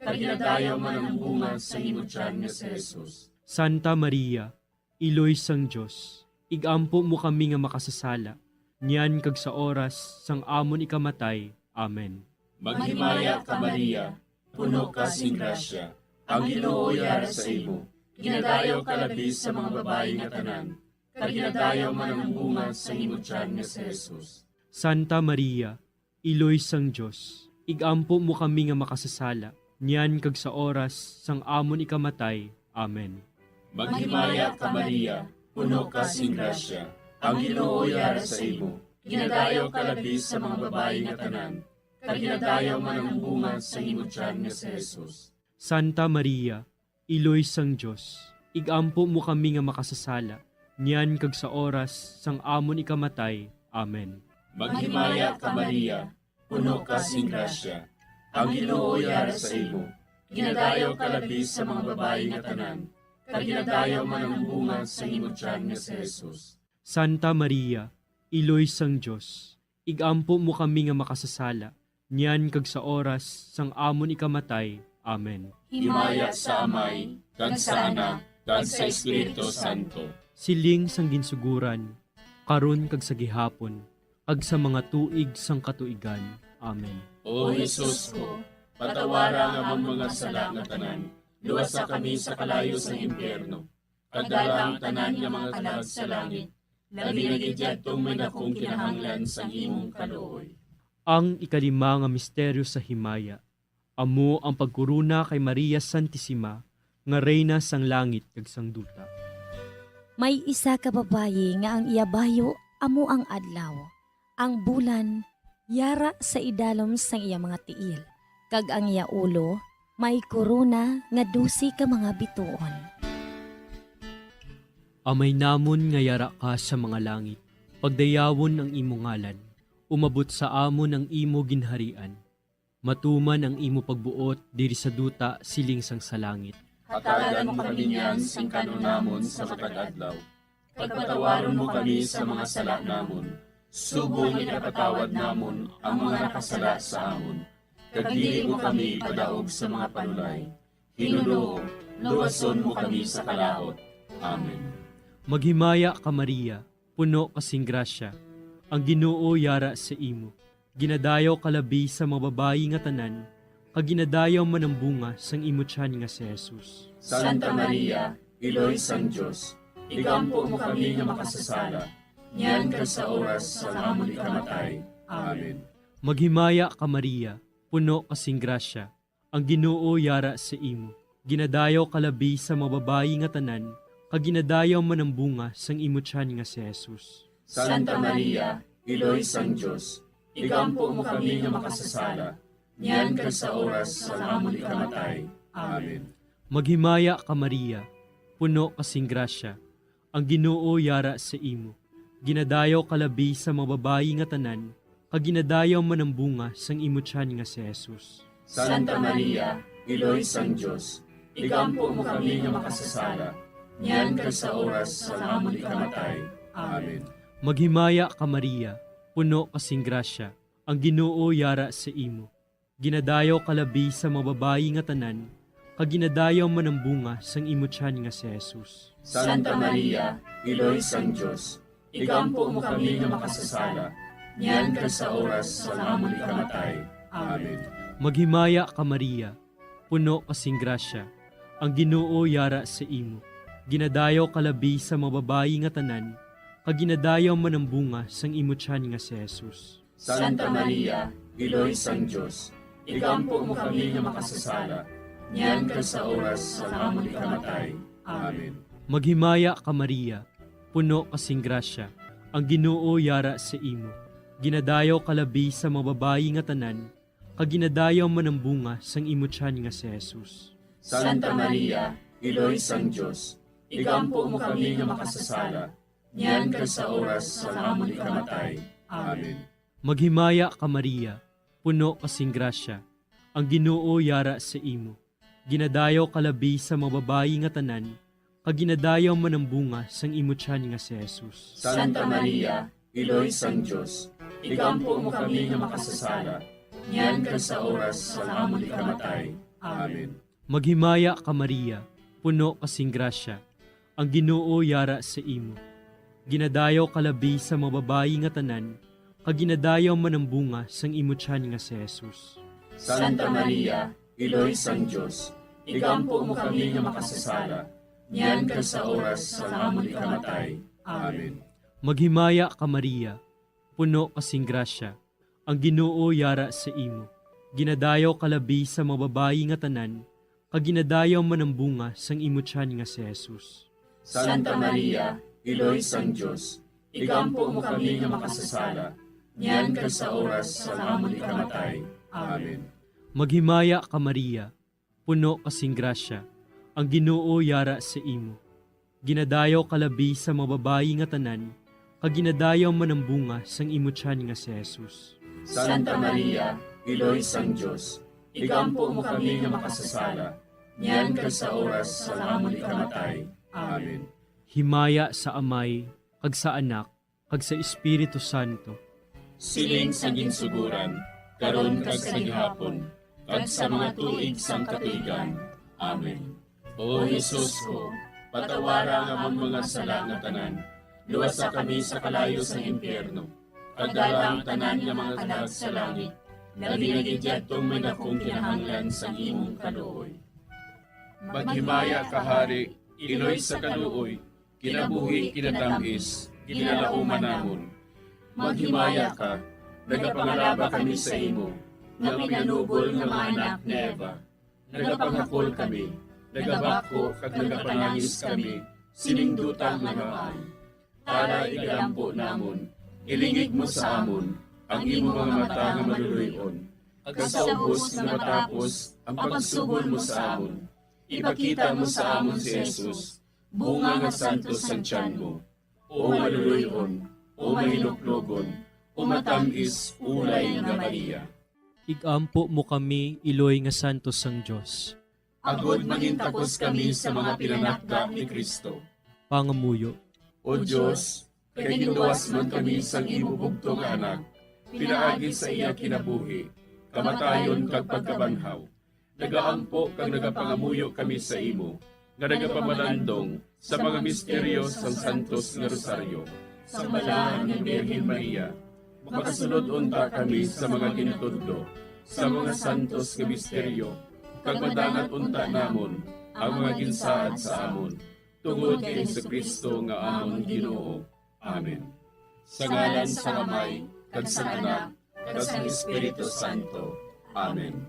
kag ginadayaw man ang bunga sa imong tiyan nga si Jesus. Santa Maria, Iloy sang Dios, igampo mo kami nga makasasala, niyan kag sa oras sang amon ikamatay. Amen. Maghimaya ka Maria, puno ka sing grasya, ang Ginoo yara sa imo. Ginadayaw ka labis sa mga babae nga tanan, kag ginadayaw man ang bunga sa imong tiyan nga si Jesus. Santa Maria, Iloy sang Dios, igampo mo kami nga makasasala, niyan kag sa oras sang amon ikamatay. Amen. Maghimaya ka Maria, puno ka sing grasya, ang Ginoo yara sa imo. Ginadayaw ka labis sa mga babae nga tanan, kag ginadayaw man ang bunga sa imong tiyan nga si Jesus. Santa Maria, Iloy sang Dios, igampo mo kami nga makasasala, niyan kag sa oras sang amon ikamatay. Amen. Maghimaya ka Maria, puno ka sing grasya, ang Ginoo yara sa imo. Ginadayaw ka labis sa mga babae nga tanan, kag ginadayaw man ang bunga sa imong tiyan nga si Jesus. Santa Maria, Iloy sang Dios, igampo mo kami nga makasasala, niyan kag sa oras sang amon ikamatay. Amen. Himaya sa Amay, kag sa Anak, kag sa Espiritu Santo. Siling sang ginsuguran, karon kag sa gihapon, kag sa mga tuig sang katuigan. Amen. O Jesus ko, patawara nga among mga sala nga tanan, luwasa kami sa kalayo sa impyerno, kag dala ang tanan nga mga kalag sa langit, labi na gidyadtong may dakong kinahanglan sa imong kaluoy. Ang ikalima nga misteryo sa himaya, amo ang pagkuruna kay Maria Santissima, nga reyna sang langit kag sang duta. May isa ka babayi nga ang iyabayo amo ang adlaw. Ang bulan yara sa idalom sang iya mga tiil. Kag ang iya ulo may korona nga 12 ka mga bituon. Amay namon nga yara ka sa mga langit, pagdayawon ang imo ngalan, umabot sa amon ang imo ginharian. Matuman ang imo pagbuot diri sa duta siling sang sa langit. Hatagan mo kami niyan sing kanunamon sa matag adlaw. Pagpatawaron mo kami sa mga sala namon. Subong ikapatawad namon ang mga nakasala sa amon. Kag dili mo kami padaog sa mga panulay. Hinunoo, luwason mo kami sa kalaot. Amen. Maghimaya ka Maria, puno kasing grasya, ang Ginoo yara sa imo. Ginadayaw kalabi sa mga babayi nga tanan, kag ginadayaw man ang bunga sang imo tiyan nga si Jesus. Santa Maria, Iloy sang Dios, igampo mo kami nga makasasala, Nyan ka sa oras sa amon ikamatay. Amen. Maghimaya ka Maria, puno kasing grasya, ang Ginoo yara sa imo. Ginadayaw kalabi sa mababayi nga tanan, kag ginadayaw man ang bunga sang imo tiyan nga si Jesus. Santa Maria, Iloy sang Diyos, ikampo mo kami nga makasasala, nyan ka sa oras sa amon ikamatay. Amen. Maghimaya ka Maria, puno kasing grasya, ang Ginoo yara sa imo. Ginadayaw kalabi sa mababayi nga tanan, kag ginadayaw man ang bunga sang imo tiyan nga si Jesus. Santa Maria, Iloy sang Diyos, ikampo mo kami nga makasasala, nyan ka sa oras sa amon ikamatay. Amen. Maghimaya ka Maria, puno kasing grasya, ang Ginoo yara sa imo. Ginadayaw kalabi sa mababayi nga tanan, kag ginadayaw man ang bunga sang imo tiyan nga si Jesus. Santa Maria, Iloy sang Diyos, ikampo mo kami nga makasasala, nyan ka sa oras sa amon ikamatay. Amen. Maghimaya ka Maria, puno kasing grasya, ang Ginoo yara sa imo. Ginadayaw kalabi sa mababayi nga tanan, kag ginadayaw man ang bunga sang imo tiyan nga si Jesus. Santa Maria, Iloy sang Diyos, ikampo mo kami nga makasasala, nyan ka sa oras sa amon ikamatay. Amen. Maghimaya ka Maria, puno kasing grasya, ang Ginoo yara sa imo. Ginadayaw kalabi sa mababayi nga tanan, kag ginadayaw man ang bunga sang imo tiyan nga si Jesus. Santa Maria, Iloy sang Diyos, ikampo mo kami nga makasasala, nyan ka sa oras sa amon ikamatay. Amen. Maghimaya ka Maria, puno kasing grasya, ang Ginoo yara sa imo. Ginadayaw kalabi sa mababayi nga tanan, kag ginadayaw man ang bunga sang imo tiyan nga si Jesus. Santa Maria, Iloy sang Diyos, ikampo mo kami nga makasasala, nyan ka sa oras sa amon ikamatay. Amen. Maghimaya ka Maria, puno kasing grasya, ang Ginoo yara sa imo. Ginadayaw kalabi sa mababayi nga tanan, kag ginadayaw man ang bunga sang imo tiyan nga si Jesus. Santa Maria, Iloy sang Diyos, ikampo mo kami nga makasasala, nyan ka sa oras sa amon ikamatay. Amen. Maghimaya ka Maria, puno kasing grasya, ang Ginoo yara sa imo. Ginadayaw kalabi sa mababayi nga tanan, kag ginadayaw man ang bunga sang imo tiyan nga si Jesus. Santa Maria, Iloy sang Diyos, ikampo mo kami nga makasasala, nyan ka sa oras sa amon ikamatay. Amen. Maghimaya ka Maria, puno kasing grasya, ang Ginoo yara sa imo. Ginadayaw kalabi sa mababayi nga tanan, kag ginadayaw man ang bunga sang imo tiyan nga si Jesus. Santa Maria, Iloy sang Diyos, ikampo mo kami nga makasasala, nyan ka sa oras sa amon ikamatay. Amen. Himaya sa Amay, kag sa Anak, kag sa Espiritu Santo. Siling sa ginsuguran, karon kag sa gihapon, kag sa mga tuig sang katuigan. Amen. O Jesus ko, patawara nga among mga sala nga tanan, luwasa kami sa kalayo sa impyerno, kag dalang tanan nga mga kalag sa langit, naginagidyatong may dakong kinahanglan sa imong kaluoy. Maghimaya ka Hari, Iloy sa kaluoy, kinabuhi kinatamis, kinalauman namon. Maghimaya ka, nagapangalaba kami sa imo, nga pinanubol nga mga anak ni Eva. Nagapanghakol kami, nagabako kag nagapanangis kami, siningdutang nagaan. Para igalampo namon, ilingig mo sa amon, ang imo mga mata nga maluluyon. Kag sa ubos nga matapos, ang pagsugod mo sa amon. Ipakita mo sa amon si Jesus, bunga nga santos ang tiyan mo. O maluluyon, o mahiluklogon, o matamis, ulay nga Maria. Igampo mo kami, Iloy nga santos sang Dios. Agod mangintakos kami sa mga pinanakda ni Kristo. Pangamuyo. O Diyos, kay ginuwas man kami sang imo bugto nga anak, pinaagi sa iya kinabuhi, kamatayon kag pagkabanhaw. Nagaampo kag nagapangamuyo kami sa imo, nga nagapamalandong sa mga misteryo sang Santos nga Rosaryo. Sa balahan ni Birhen Maria, makasunod unta kami sa mga ginutudlo, sa mga santos nga misteryo, kag madangat unta namon ang mga ginsaad sa amon, tungod kay Jesucristo nga amon Ginoo. Amen. sa ngalan sa Amay, kag sa Anak, kag sa Espiritu Santo. Amen.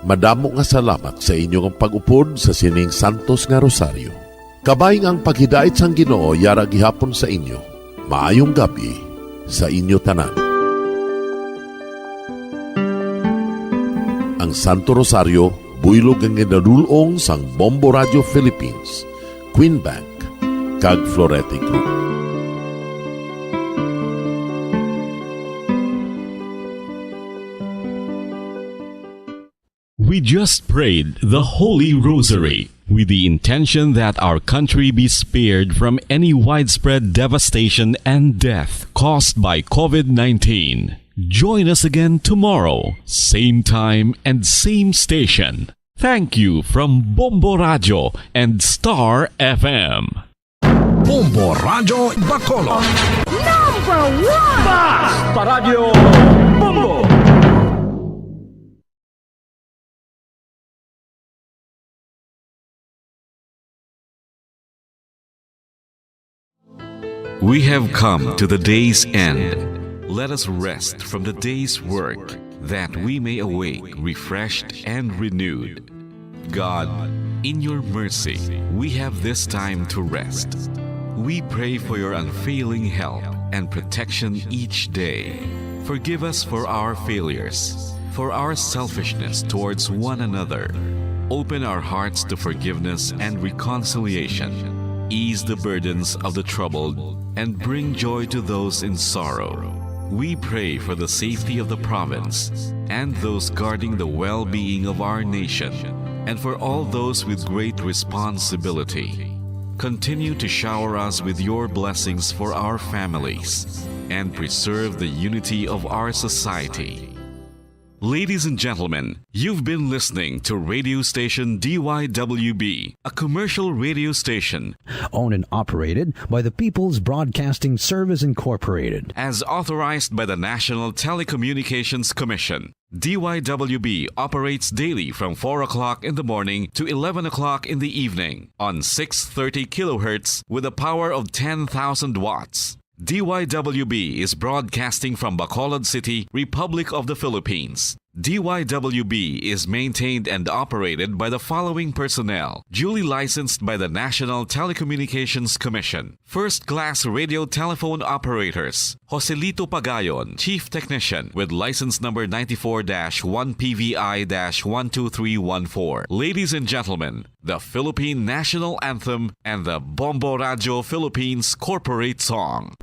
Madamo nga salamat sa inyong pag-upod sa sining Santos nga Rosario. Kabayng ang paghidait sang Ginoo yara gihapon sa inyo. Maayong gabi sa inyo tanan. Ang Santo Rosario buylog ang ginadulong sang Bombo Radio Philippines, Queen Bank, kag Florete Group. We just prayed the Holy Rosary with the intention that our country be spared from any widespread devastation and death caused by COVID-19. Join us again tomorrow, same time and same station. Thank you from Bombo Radio and Star FM. Bombo Radio Bacolod. Number 1! Basta Radio Bombo! We have come to the day's end. Let us rest from the day's work, that we may awake refreshed and renewed. God, in your mercy, we have this time to rest. We pray for your unfailing help and protection each day. Forgive us for our failures, for our selfishness towards one another. Open our hearts to forgiveness and reconciliation. Ease the burdens of the troubled and bring joy to those in sorrow. We pray for the safety of the province and those guarding the well-being of our nation, and for all those with great responsibility. Continue to shower us with your blessings for our families and preserve the unity of our society. Ladies and gentlemen, you've been listening to radio station DYWB, a commercial radio station owned and operated by the People's Broadcasting Service Incorporated, as authorized by the National Telecommunications Commission. DYWB operates daily from 4 o'clock in the morning to 11 o'clock in the evening on 630 kilohertz with a power of 10,000 watts. DYWB is broadcasting from Bacolod City, Republic of the Philippines. DYWB is maintained and operated by the following personnel, duly licensed by the National Telecommunications Commission. First-class radio telephone operators, Joselito Pagayon, Chief Technician with license number 94-1PVI-12314. Ladies and gentlemen, the Philippine National Anthem and the Bombo Radio Philippines Corporate Song.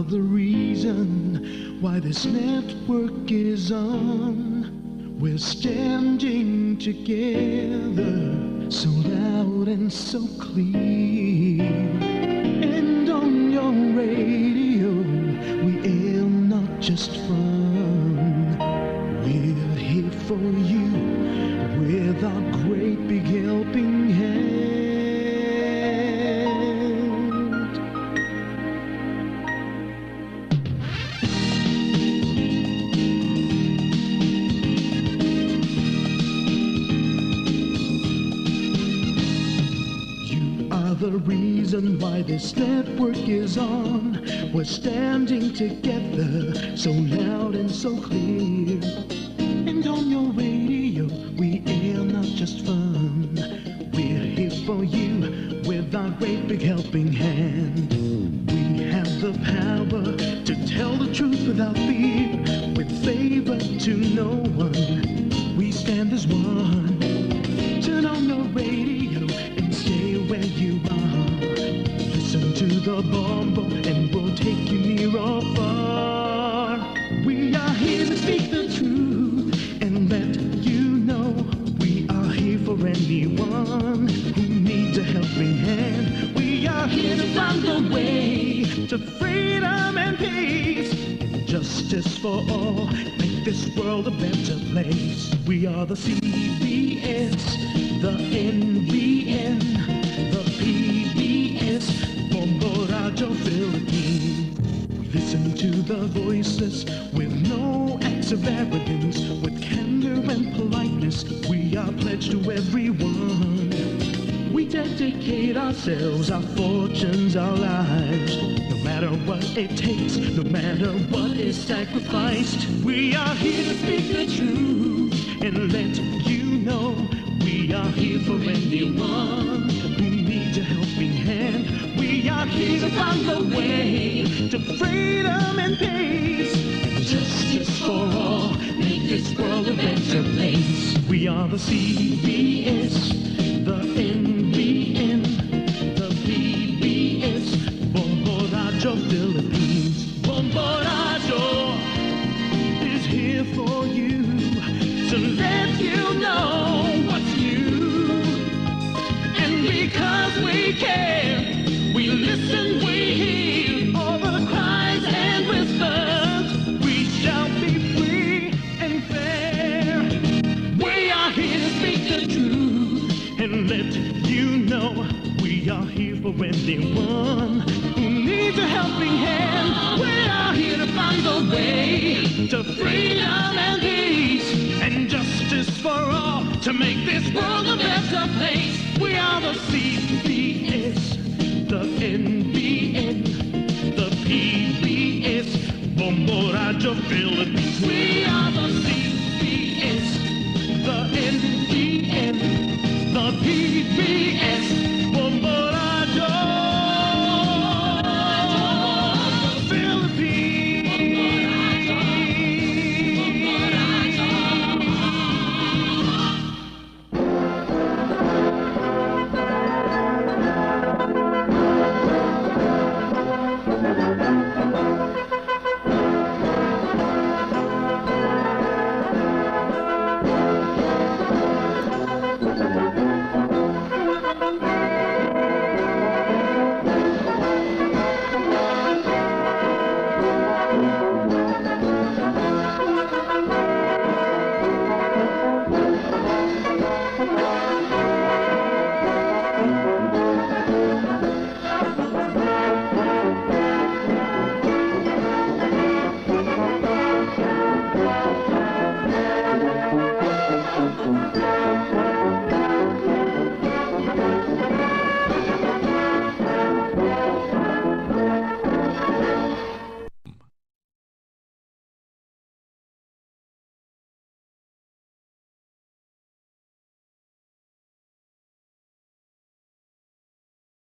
The reason why this network is on, we're standing together so loud and so clear, and on your radio we aim not just fun, we're here for you with our great big helping hand. The reason why this network is on, we're standing together so loud and so clear, and on your radio we air not just fun, we're here for you with our great big helping hand. We have the power to tell the truth without fear, with favor to no one, we stand as one. Turn on your radio and stay where you are. Listen to the Bombo and we'll take you near or far. We are here to speak the truth and let you know we are here for anyone who needs to freedom and peace. Justice for all, make this world a better place. We are the CBS, the NBN, the PBS, Bombo Radio Philippines. We listen to the voices with no acts of arrogance, with candor and politeness. We are pledged to everyone. We dedicate ourselves, our fortunes, our lives. No matter what it takes, no matter what is sacrificed, we are here to speak the truth and let you know. We are here for anyone who needs a helping hand. We are here to find the way to freedom and peace. Justice for all, make this world a better place. We are the CBS, the NBN, the PBS, Bombo Radio Philippines. Bombo Radio is here for you, to let you know what's new. And because we care, we listen, we hear all the cries and whispers. We shall be free and fair. We are here to speak the truth and let you know. We are here for anyone who needs a helping hand. We are here to find the way to freedom and peace and justice for all, to make this world a better place. We are the CBS, the NBN, the PBS, Bombo Radio Philippines. We are the